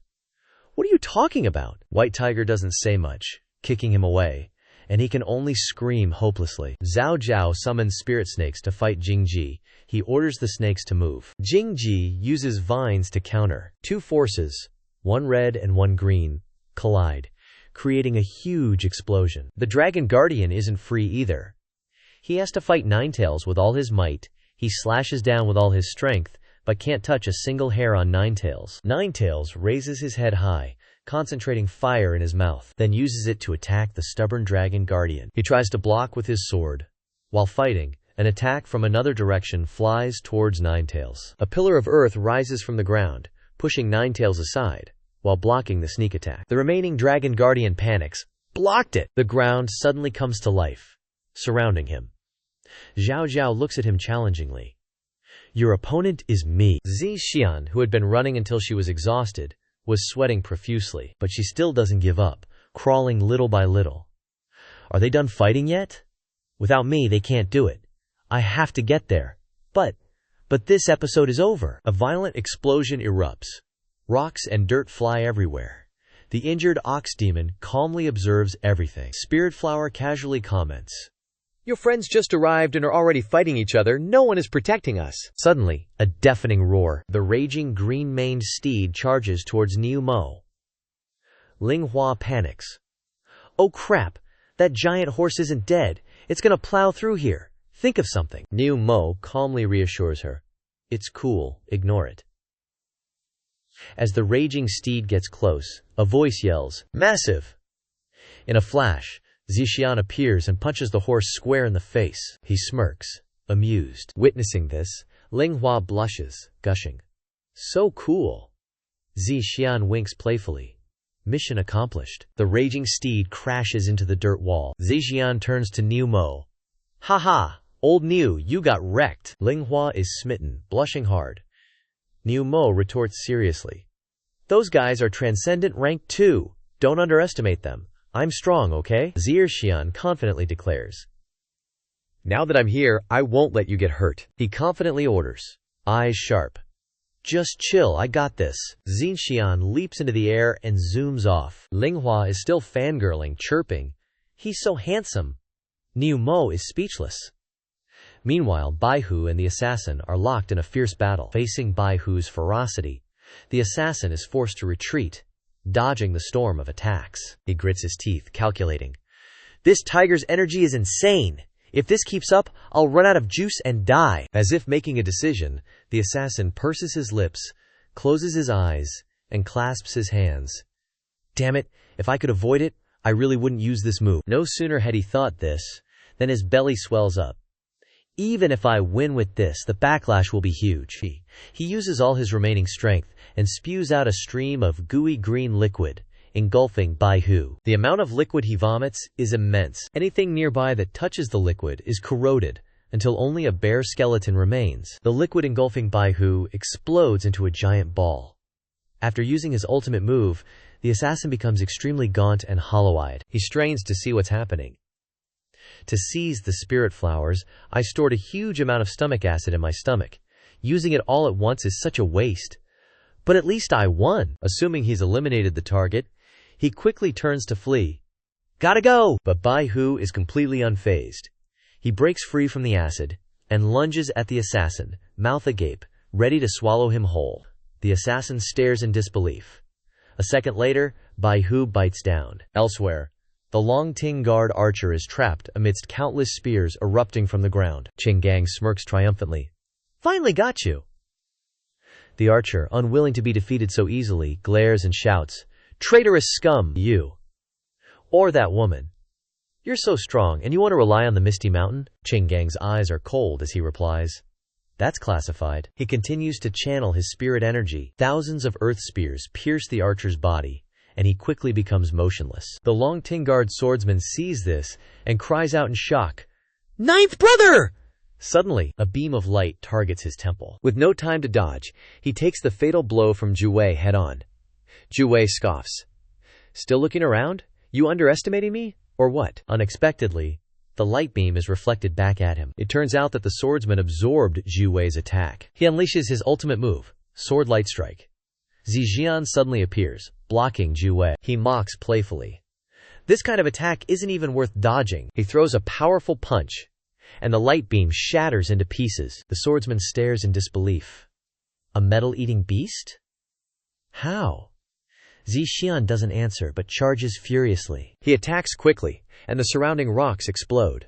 "What are you talking about?" White Tiger doesn't say much, kicking him away, and he can only scream hopelessly. Zhao Zhao summons spirit snakes to fight Jingji. He orders the snakes to move. Jingji uses vines to counter. Two forces, one red and one green, collide, creating a huge explosion. The Dragon Guardian isn't free either. He has to fight Ninetails with all his might. He slashes down with all his strength, but can't touch a single hair on Ninetails. Ninetails raises his head high, concentrating fire in his mouth, then uses it to attack the stubborn Dragon Guardian. He tries to block with his sword. While fighting, an attack from another direction flies towards Ninetails. A pillar of earth rises from the ground, pushing Ninetails aside, while blocking the sneak attack. The remaining Dragon Guardian panics. Blocked it! The ground suddenly comes to life, surrounding him. Zhao Zhao looks at him challengingly. "Your opponent is me." Zixian, who had been running until she was exhausted, was sweating profusely, but she still doesn't give up, crawling little by little. "Are they done fighting yet? Without me, they can't do it. I have to get there. But this episode is over." A violent explosion erupts. Rocks and dirt fly everywhere. The injured ox demon calmly observes everything. Spirit Flower casually comments, "Your friends just arrived and are already fighting each other. No one is protecting us." Suddenly, a deafening roar. The raging green-maned steed charges towards Liu Mo. Ling Hua panics. "Oh crap! That giant horse isn't dead. It's gonna plow through here. Think of something." Liu Mo calmly reassures her. "It's cool. Ignore it." As the raging steed gets close, a voice yells, "Massive!" In a flash, Zixian appears and punches the horse square in the face. He smirks, amused. Witnessing this, Ling Hua blushes, gushing, "So cool." Zixian winks playfully. Mission accomplished. The raging steed crashes into the dirt wall. Zixian turns to Liu Mo. "Haha, old Liu, you got wrecked." Ling Hua is smitten, blushing hard. Liu Mo retorts seriously, "Those guys are transcendent rank 2. Don't underestimate them. I'm strong, okay?" Zixian confidently declares. "Now that I'm here, I won't let you get hurt," he confidently orders, eyes sharp. "Just chill, I got this." Zixian leaps into the air and zooms off. Ling Hua is still fangirling, chirping, "He's so handsome." Liu Mo is speechless. Meanwhile, Baihu and the assassin are locked in a fierce battle. Facing Baihu's ferocity, the assassin is forced to retreat, dodging the storm of attacks. He grits his teeth, calculating. "This tiger's energy is insane. If this keeps up, I'll run out of juice and die." As if making a decision, the assassin purses his lips, closes his eyes, and clasps his hands. "Damn it, if I could avoid it, I really wouldn't use this move." No sooner had he thought this, than his belly swells up. "Even if I win with this, the backlash will be huge." He uses all his remaining strength and spews out a stream of gooey green liquid, engulfing Baihu. The amount of liquid he vomits is immense. Anything nearby that touches the liquid is corroded until only a bare skeleton remains. The liquid engulfing Baihu explodes into a giant ball. After using his ultimate move, the assassin becomes extremely gaunt and hollow-eyed. He strains to see what's happening. To seize the spirit flowers, I stored a huge amount of stomach acid in my stomach. Using it all at once is such a waste. But at least I won. Assuming he's eliminated the target, he quickly turns to flee. "Gotta go!" But Baihu is completely unfazed. He breaks free from the acid and lunges at the assassin, mouth agape, ready to swallow him whole. The assassin stares in disbelief. A second later, Baihu bites down. Elsewhere, the Longting Guard archer is trapped amidst countless spears erupting from the ground. Qinggang smirks triumphantly. "Finally got you!" The archer, unwilling to be defeated so easily, glares and shouts, "Traitorous scum, you! Or that woman! You're so strong, and you want to rely on the Misty Mountain?" Qinggang's eyes are cold as he replies, That's classified. He continues to channel his spirit energy. Thousands of earth spears pierce the archer's body, and he quickly becomes motionless. The Long Tingard swordsman sees this and cries out in shock, "Ninth brother!" Suddenly, a beam of light targets his temple. With no time to dodge, he takes the fatal blow from Jue head-on. Jue scoffs. "Still looking around? You underestimating me? Or what?" Unexpectedly, the light beam is reflected back at him. It turns out that the swordsman absorbed Jue's attack. He unleashes his ultimate move, Sword Light Strike. Zixian suddenly appears, blocking Jue. He mocks playfully. This kind of attack isn't even worth dodging. He throws a powerful punch, and the light beam shatters into pieces. The swordsman stares in disbelief. A metal-eating beast? How? Zixian doesn't answer but charges furiously. He attacks quickly, and the surrounding rocks explode.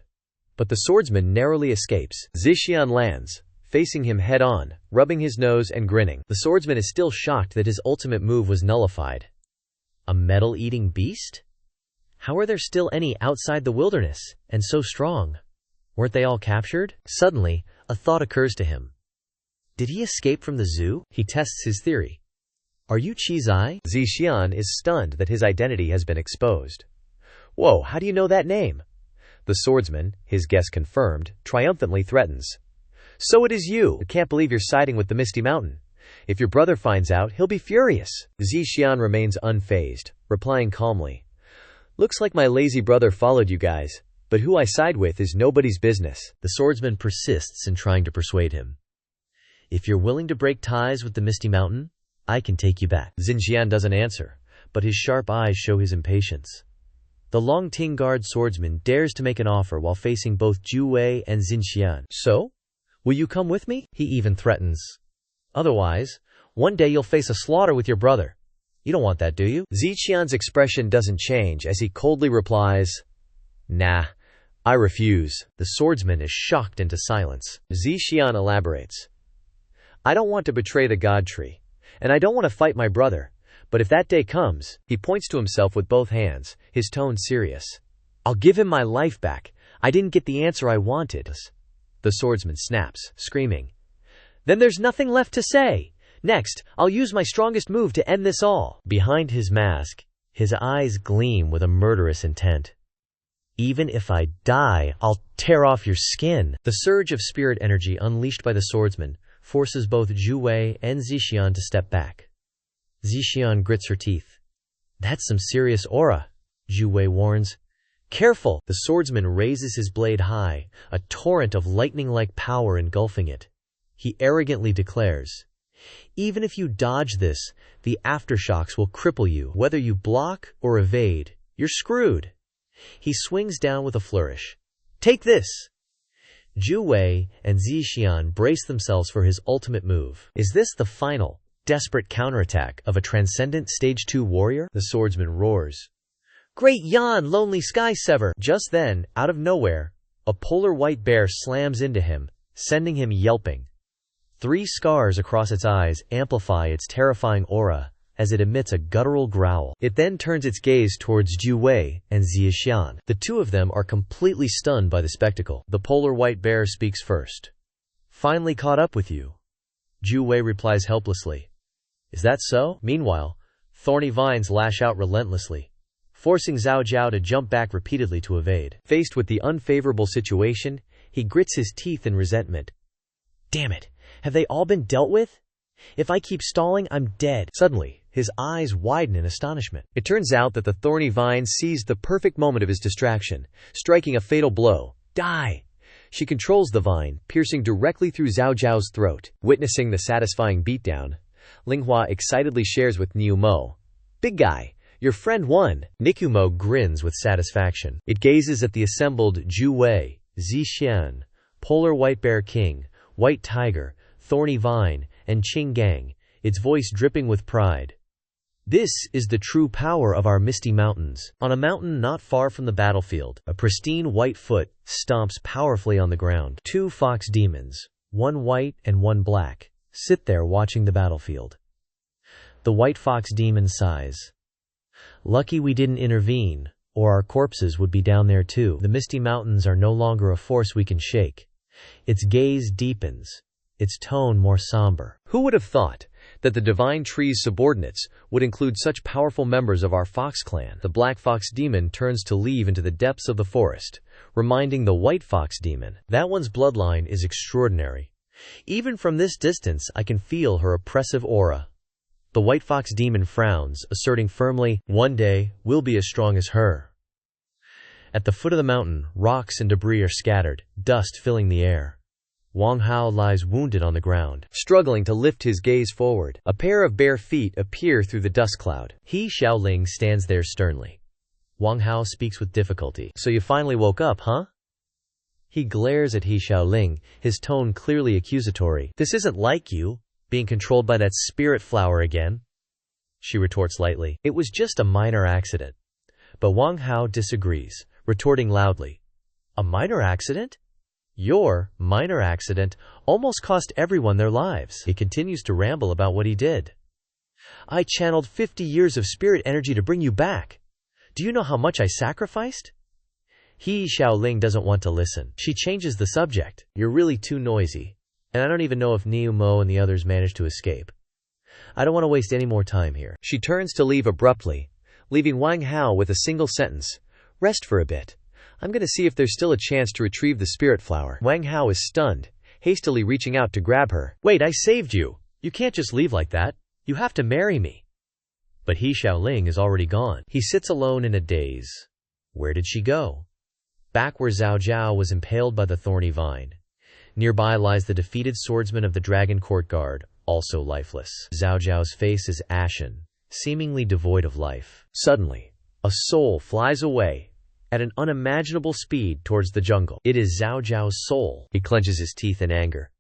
But the swordsman narrowly escapes. Zixian lands, facing him head-on, rubbing his nose and grinning. The swordsman is still shocked that his ultimate move was nullified. A metal-eating beast? How are there still any outside the wilderness, and so strong? Weren't they all captured? Suddenly, a thought occurs to him. Did he escape from the zoo? He tests his theory. Are you Chizai? Zixian is stunned that his identity has been exposed. Whoa, how do you know that name? The swordsman, his guess confirmed, triumphantly threatens. So it is you. I can't believe you're siding with the Misty Mountain. If your brother finds out, he'll be furious. Zixian remains unfazed, replying calmly. Looks like my lazy brother followed you guys, but who I side with is nobody's business. The swordsman persists in trying to persuade him. If you're willing to break ties with the Misty Mountain, I can take you back. Zixian doesn't answer, but his sharp eyes show his impatience. The Long Tingard swordsman dares to make an offer while facing both Jue and Zixian. So? Will you come with me? He even threatens. Otherwise, one day you'll face a slaughter with your brother. You don't want that, do you? Zixian's expression doesn't change as he coldly replies, Nah, I refuse. The swordsman is shocked into silence. Zixian elaborates. I don't want to betray the God Tree, and I don't want to fight my brother, but if that day comes, he points to himself with both hands, his tone serious. I'll give him my life back. I didn't get the answer I wanted. The swordsman snaps, screaming. Then there's nothing left to say. Next, I'll use my strongest move to end this all. Behind his mask, his eyes gleam with a murderous intent. Even if I die, I'll tear off your skin. The surge of spirit energy unleashed by the swordsman forces both Jue and Zixian to step back. Zixian grits her teeth. That's some serious aura, Jue warns. Careful! The swordsman raises his blade high, a torrent of lightning-like power engulfing it. He arrogantly declares, even if you dodge this, the aftershocks will cripple you. Whether you block or evade, you're screwed. He swings down with a flourish. Take this! Jue and Zixian brace themselves for his ultimate move. Is this the final, desperate counterattack of a transcendent Stage 2 warrior? The swordsman roars. Great Yan, lonely sky sever! Just then, out of nowhere, a polar white bear slams into him, sending him yelping. 3 scars across its eyes amplify its terrifying aura as it emits a guttural growl. It then turns its gaze towards Jue and Zixian. The two of them are completely stunned by the spectacle. The polar white bear speaks first. Finally caught up with you. Jue replies helplessly. Is that so? Meanwhile, thorny vines lash out relentlessly, forcing Zhao Jiao to jump back repeatedly to evade. Faced with the unfavorable situation, he grits his teeth in resentment. Damn it! Have they all been dealt with? If I keep stalling, I'm dead. Suddenly, his eyes widen in astonishment. It turns out that the thorny vine seized the perfect moment of his distraction, striking a fatal blow. Die! She controls the vine, piercing directly through Zhao Jiao's throat. Witnessing the satisfying beatdown, Linghua excitedly shares with Niu Mo. Big guy, your friend won. Nikumo grins with satisfaction. It gazes at the assembled Jue, Zixian, Polar White Bear King, White Tiger, Thorny Vine, and Qing Gang, its voice dripping with pride. This is the true power of our Misty Mountains. On a mountain not far from the battlefield, a pristine white foot stomps powerfully on the ground. 2 fox demons, one white and one black, sit there watching the battlefield. The white fox demon sighs. Lucky we didn't intervene, or our corpses would be down there too. The Misty Mountains are no longer a force we can shake. Its gaze deepens, its tone more somber. Who would have thought that the Divine Tree's subordinates would include such powerful members of our Fox clan? The Black Fox Demon turns to leave into the depths of the forest, reminding the White Fox Demon. That one's bloodline is extraordinary. Even from this distance, I can feel her oppressive aura. The White Fox Demon frowns, asserting firmly, "One day, we'll be as strong as her." At the foot of the mountain, rocks and debris are scattered, dust filling the air. Wang Hao lies wounded on the ground, struggling to lift his gaze forward. A pair of bare feet appear through the dust cloud. He Xiaoling stands there sternly. Wang Hao speaks with difficulty. "So you finally woke up, huh?" He glares at He Xiaoling, his tone clearly accusatory. "This isn't like you, being controlled by that spirit flower again." She retorts lightly, "It was just a minor accident." But Wang Hao disagrees, retorting loudly, "A minor accident? Your minor accident almost cost everyone their lives." He continues to ramble about what he did. "I channeled 50 years of spirit energy to bring you back. Do you know how much I sacrificed?" He Xiaoling doesn't want to listen. She changes the subject. "You're really too noisy. And I don't even know if Niu Mo and the others managed to escape. I don't want to waste any more time here." She turns to leave abruptly, leaving Wang Hao with a single sentence. "Rest for a bit. I'm going to see if there's still a chance to retrieve the spirit flower." Wang Hao is stunned, hastily reaching out to grab her. "Wait, I saved you. You can't just leave like that. You have to marry me." But He Xiaoling is already gone. He sits alone in a daze. Where did she go? Back where Zhao Zhao was impaled by the thorny vine. Nearby lies the defeated swordsman of the Dragon Court Guard, also lifeless. Zhao Zhao's face is ashen, seemingly devoid of life. Suddenly, a soul flies away at an unimaginable speed towards the jungle. It is Zhao Zhao's soul. He clenches his teeth in anger.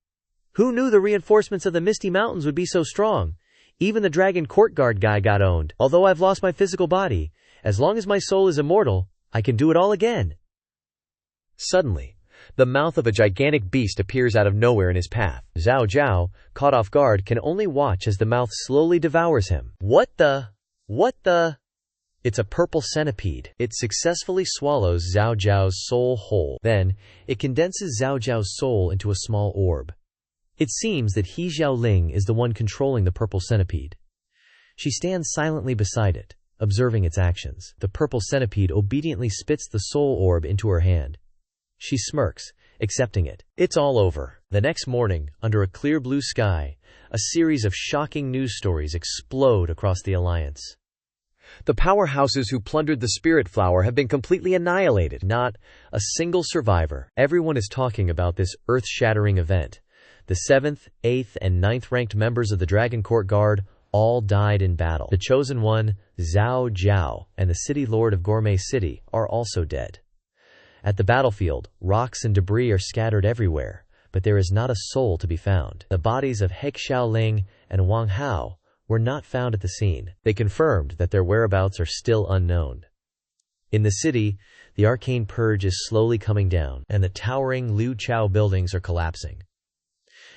"Who knew the reinforcements of the Misty Mountains would be so strong? Even the Dragon Court Guard guy got owned. Although I've lost my physical body, as long as my soul is immortal, I can do it all again." Suddenly, the mouth of a gigantic beast appears out of nowhere in his path. Zhao Zhao, caught off guard, can only watch as the mouth slowly devours him. What the? It's a purple centipede. It successfully swallows Zhao Zhao's soul whole. Then, it condenses Zhao Zhao's soul into a small orb. It seems that He Xiaoling is the one controlling the purple centipede. She stands silently beside it, observing its actions. The purple centipede obediently spits the soul orb into her hand. She smirks, accepting it. It's all over. The next morning, under a clear blue sky, a series of shocking news stories explode across the Alliance. The powerhouses who plundered the spirit flower have been completely annihilated. Not a single survivor. Everyone is talking about this earth-shattering event. The 7th, 8th, and 9th ranked members of the Dragon Court Guard all died in battle. The Chosen One, Zhao Zhao, and the City Lord of Gourmet City are also dead. At the battlefield, rocks and debris are scattered everywhere, but there is not a soul to be found. The bodies of He Xiaoling and Wang Hao were not found at the scene. They confirmed that their whereabouts are still unknown. In the city, the arcane purge is slowly coming down, and the towering Liu Chao buildings are collapsing.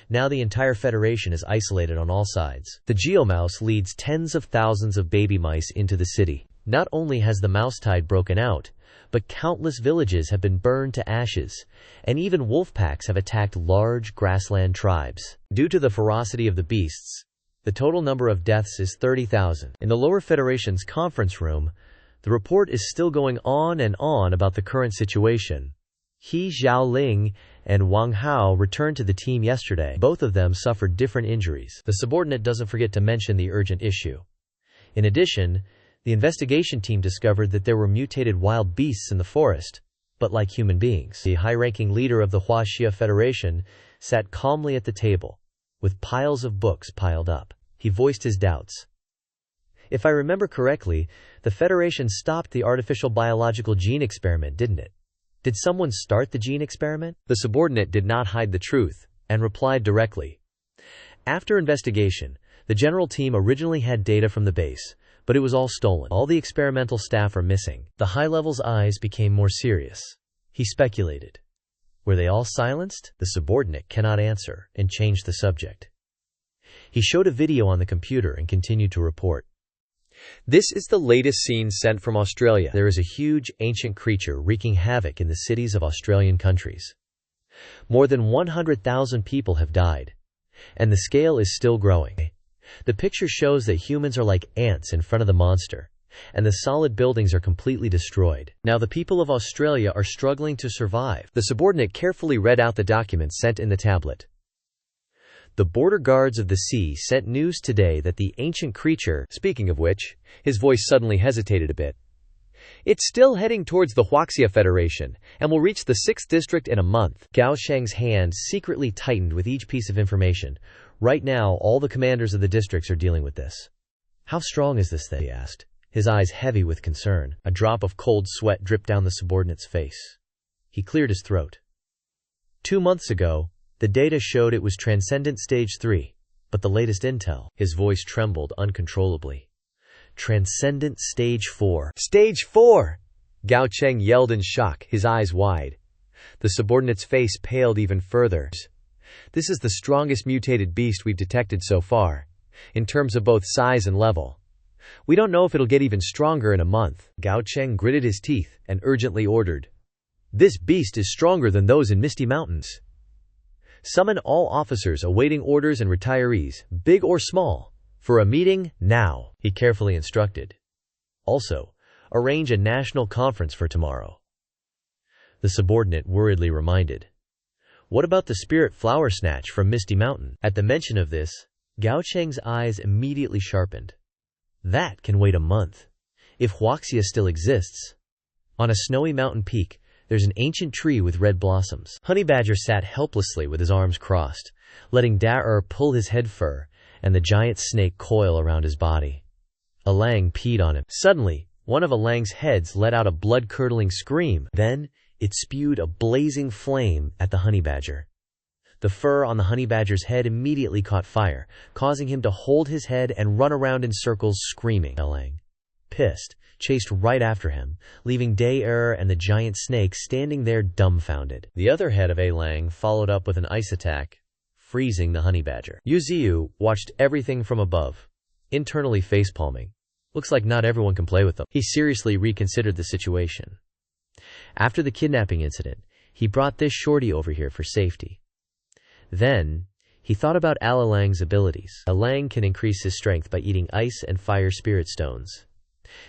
Now the entire Federation is isolated on all sides. The Geomouse leads tens of thousands of baby mice into the city. Not only has the mouse tide broken out, but countless villages have been burned to ashes, and even wolf packs have attacked large grassland tribes. Due to the ferocity of the beasts, the total number of deaths is 30,000. In the Lower Federation's conference room, the report is still going on and on about the current situation. He Xiaoling and Wang Hao returned to the team yesterday. Both of them suffered different injuries. The subordinate doesn't forget to mention the urgent issue. In addition, the investigation team discovered that there were mutated wild beasts in the forest, but like human beings. The high-ranking leader of the Huaxia Federation sat calmly at the table, with piles of books piled up. He voiced his doubts. If I remember correctly, the Federation stopped the artificial biological gene experiment, didn't it? Did someone start the gene experiment? The subordinate did not hide the truth, and replied directly. After investigation, the general team originally had data from the base, but it was all stolen. All the experimental staff are missing. The high-level's eyes became more serious. He speculated. Were they all silenced? The subordinate cannot answer, and changed the subject. He showed a video on the computer and continued to report. This is the latest scene sent from Australia. There is a huge, ancient creature wreaking havoc in the cities of Australian countries. More than 100,000 people have died, And the scale is still growing. The picture shows that humans are like ants in front of the monster, and the solid buildings are completely destroyed. Now the people of Australia are struggling to survive. The subordinate carefully read out the documents sent in the tablet. The border guards of the sea sent news today that the ancient creature, speaking of which, his voice suddenly hesitated a bit. It's still heading towards the Huaxia Federation, and will reach the 6th district in a month. Gao Sheng's hand secretly tightened with each piece of information. Right now, all the commanders of the districts are dealing with this. How strong is this thing? He asked, his eyes heavy with concern. A drop of cold sweat dripped down the subordinate's face. He cleared his throat. 2 months ago, the data showed it was Transcendent Stage 3, but the latest intel. His voice trembled uncontrollably. Transcendent Stage 4. Stage 4! Gao Cheng yelled in shock, his eyes wide. The subordinate's face paled even further. This is the strongest mutated beast we've detected so far, in terms of both size and level. We don't know if it'll get even stronger in a month. Gao Cheng gritted his teeth and urgently ordered. This beast is stronger than those in Misty Mountains. Summon all officers awaiting orders and retirees, big or small, for a meeting now, he carefully instructed. Also, arrange a national conference for tomorrow. The subordinate worriedly reminded. What about the spirit flower snatch from Misty Mountain? At the mention of this, Gao Cheng's eyes immediately sharpened. That can wait a month. If Huaxia still exists. On a snowy mountain peak, there's an ancient tree with red blossoms. Honey Badger sat helplessly with his arms crossed, letting Da pull his head fur and the giant snake coil around his body. Alang peed on him. Suddenly, one of Alang's heads let out a blood-curdling scream. Then, it spewed a blazing flame at the honey badger. The fur on the honey badger's head immediately caught fire, causing him to hold his head and run around in circles screaming. Alang, pissed, chased right after him, leaving Da and the giant snake standing there dumbfounded. The other head of Alang followed up with an ice attack, freezing the honey badger. Yu Ziyu watched everything from above, internally facepalming. Looks like not everyone can play with them. He seriously reconsidered the situation. After the kidnapping incident, he brought this shorty over here for safety. Then, he thought about Alang's abilities. Alang can increase his strength by eating ice and fire spirit stones.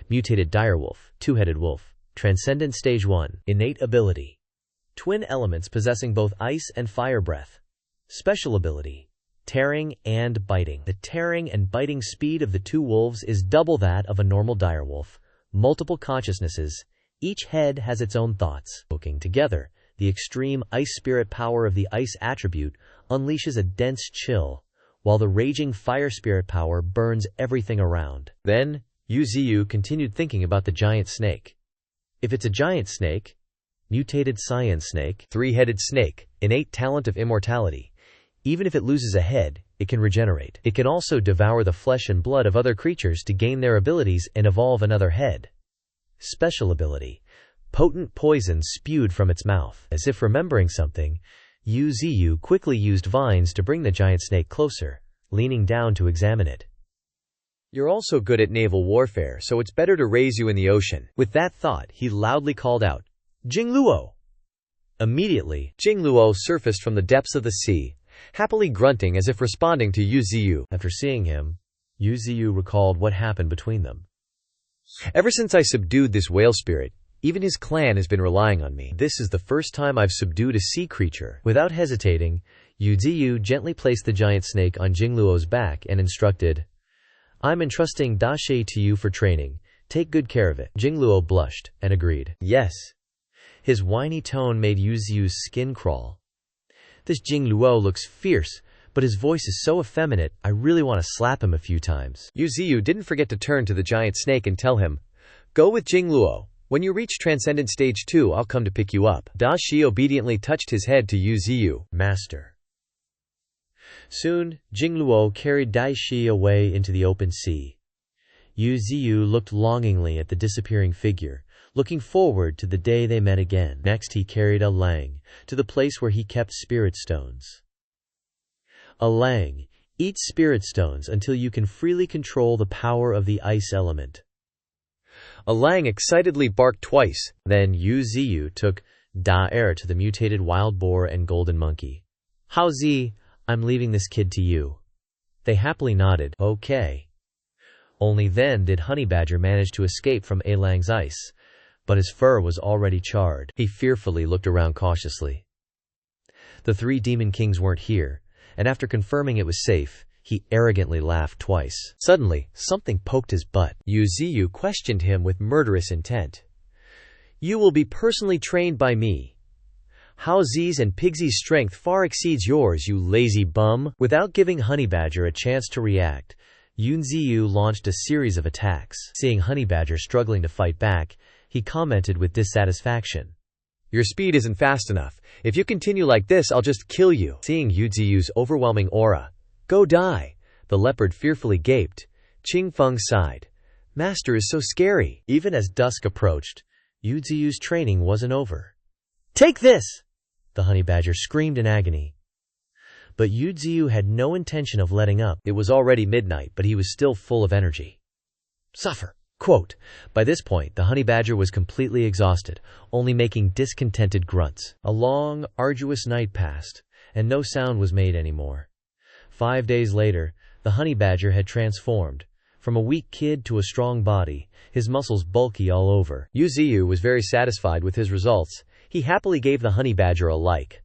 Mutated direwolf, two-headed wolf, Transcendent Stage 1, innate ability. Twin elements possessing both ice and fire breath. Special ability, tearing and biting. The tearing and biting speed of the two wolves is double that of a normal direwolf. Multiple consciousnesses. Each head has its own thoughts. Working together, the extreme ice spirit power of the ice attribute unleashes a dense chill, while the raging fire spirit power burns everything around. Then, Yu Ziyu continued thinking about the giant snake. If it's a giant snake, mutated cyan snake, three-headed snake, innate talent of immortality. Even if it loses a head, it can regenerate. It can also devour the flesh and blood of other creatures to gain their abilities and evolve another head. Special ability. Potent poison spewed from its mouth. As if remembering something, Yu Ziyu quickly used vines to bring the giant snake closer, leaning down to examine it. You're also good at naval warfare, so it's better to raise you in the ocean. With that thought, he loudly called out, Jingluo! Immediately, Jingluo surfaced from the depths of the sea, happily grunting as if responding to Yu Ziyu. After seeing him, Yu Ziyu recalled what happened between them. Ever since I subdued this whale spirit, even his clan has been relying on me. This is the first time I've subdued a sea creature. Without hesitating, Yu Ziyu gently placed the giant snake on Jingluo's back and instructed, I'm entrusting Da Shi to you for training. Take good care of it. Jingluo blushed and agreed. Yes. His whiny tone made Yu Ziyu's skin crawl. This Jingluo looks fierce, but his voice is so effeminate, I really want to slap him a few times. Yu Ziyu didn't forget to turn to the giant snake and tell him, Go with Jingluo. When you reach Transcendent Stage 2, I'll come to pick you up. Da Shi obediently touched his head to Yu Ziyu. Master. Soon, Jingluo carried Da Shi away into the open sea. Yu Ziyu looked longingly at the disappearing figure, looking forward to the day they met again. Next he carried Alang to the place where he kept spirit stones. Alang, eat spirit stones until you can freely control the power of the ice element. Alang excitedly barked twice. Then Yu Ziyu took Da to the mutated wild boar and golden monkey. Hao Zi, I'm leaving this kid to you." They happily nodded, "Okay." Only then did Honey Badger manage to escape from A Lang's ice, but his fur was already charred. He fearfully looked around cautiously. The 3 demon kings weren't here, and after confirming it was safe, he arrogantly laughed twice. Suddenly, something poked his butt. Yu Ziyu questioned him with murderous intent. "You will be personally trained by me. Hao Zi's and Pigsy's strength far exceeds yours, you lazy bum." Without giving Honey Badger a chance to react, Yun Ziyu launched a series of attacks. Seeing Honey Badger struggling to fight back, he commented with dissatisfaction. "Your speed isn't fast enough. If you continue like this, I'll just kill you." Seeing Yu Ziyu's overwhelming aura, "Go die," the leopard fearfully gaped. Qing Feng sighed. "Master is so scary." Even as dusk approached, Yu Ziyu's training wasn't over. "Take this!" the Honey Badger screamed in agony. But Yu Ziyu had no intention of letting up. It was already midnight, but he was still full of energy. "Suffer." Quote, by this point, the Honey Badger was completely exhausted, only making discontented grunts. A long, arduous night passed, and no sound was made anymore. 5 days later, the Honey Badger had transformed. From a weak kid to a strong body, his muscles bulky all over. Yu Ziyu was very satisfied with his results. He happily gave the Honey Badger a like.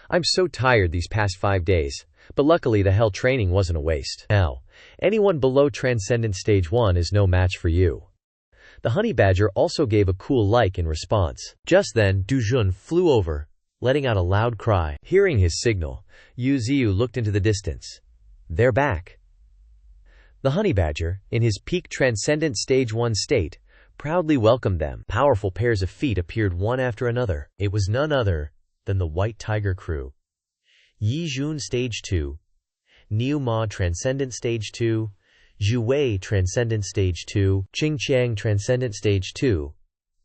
"I'm so tired these past 5 days, but luckily the hell training wasn't a waste. Now, anyone below Transcendent Stage 1 is no match for you." The Honey Badger also gave a cool like in response. Just then, Du Jun flew over, letting out a loud cry. Hearing his signal, Yu Ziyu looked into the distance. "They're back." The Honey Badger, in his peak Transcendent Stage 1 state, proudly welcomed them. Powerful pairs of feet appeared one after another. It was none other than the White Tiger crew. Yi Jun Stage 2, Niu Ma Transcendent Stage 2, Zhu Wei Transcendent Stage 2, Qing Qiang Transcendent Stage 2,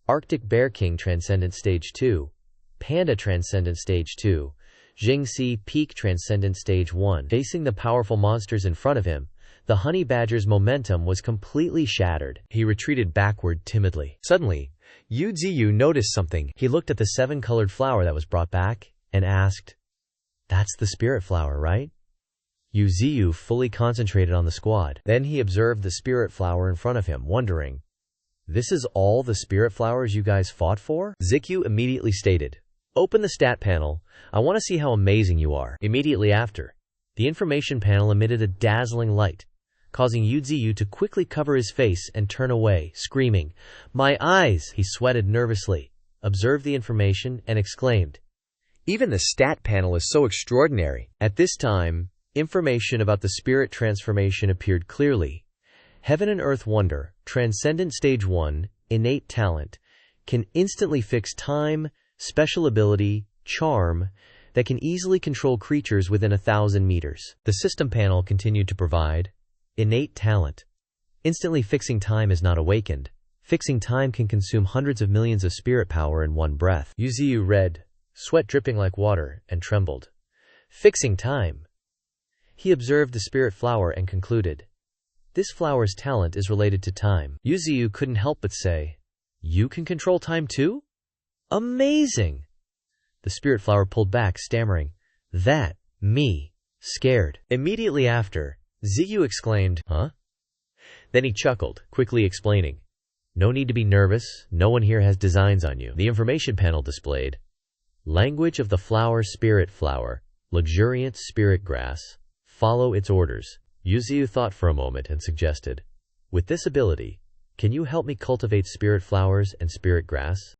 Arctic Bear King Transcendent Stage 2, Panda Transcendent Stage 2, Jingxi Peak Transcendent Stage 1. Facing the powerful monsters in front of him, the Honey Badger's momentum was completely shattered. He retreated backward timidly. Suddenly, Yu Ziyu noticed something. He looked at the 7-colored flower that was brought back and asked, "That's the spirit flower, right?" Yu Ziyu fully concentrated on the squad. Then he observed the spirit flower in front of him, wondering, "This is all the spirit flowers you guys fought for?" Zikyu immediately stated, "Open the stat panel. I want to see how amazing you are." Immediately after, the information panel emitted a dazzling light, causing Yu Ziyu to quickly cover his face and turn away, screaming, "My eyes!" He sweated nervously, observed the information, and exclaimed, "Even the stat panel is so extraordinary." At this time, information about the spirit transformation appeared clearly. Heaven and Earth Wonder, Transcendent Stage 1, Innate Talent, can instantly fix time, special ability, charm, that can easily control creatures within 1,000 meters. The system panel continued to provide Innate Talent. Instantly fixing time is not awakened. Fixing time can consume hundreds of millions of spirit power in one breath. Yu Ziyu read, sweat dripping like water, and trembled. Fixing time. He observed the spirit flower and concluded, this flower's talent is related to time. Yu Ziyu couldn't help but say, "You can control time too? Amazing!" The spirit flower pulled back, stammering, "That, me, scared." Immediately after, Ziyu exclaimed, "Huh?" Then he chuckled, quickly explaining, "No need to be nervous, no one here has designs on you." The information panel displayed, Language of the flower, spirit flower, luxuriant spirit grass, follow its orders. Yu Ziyu thought for a moment and suggested, "With this ability, can you help me cultivate spirit flowers and spirit grass?"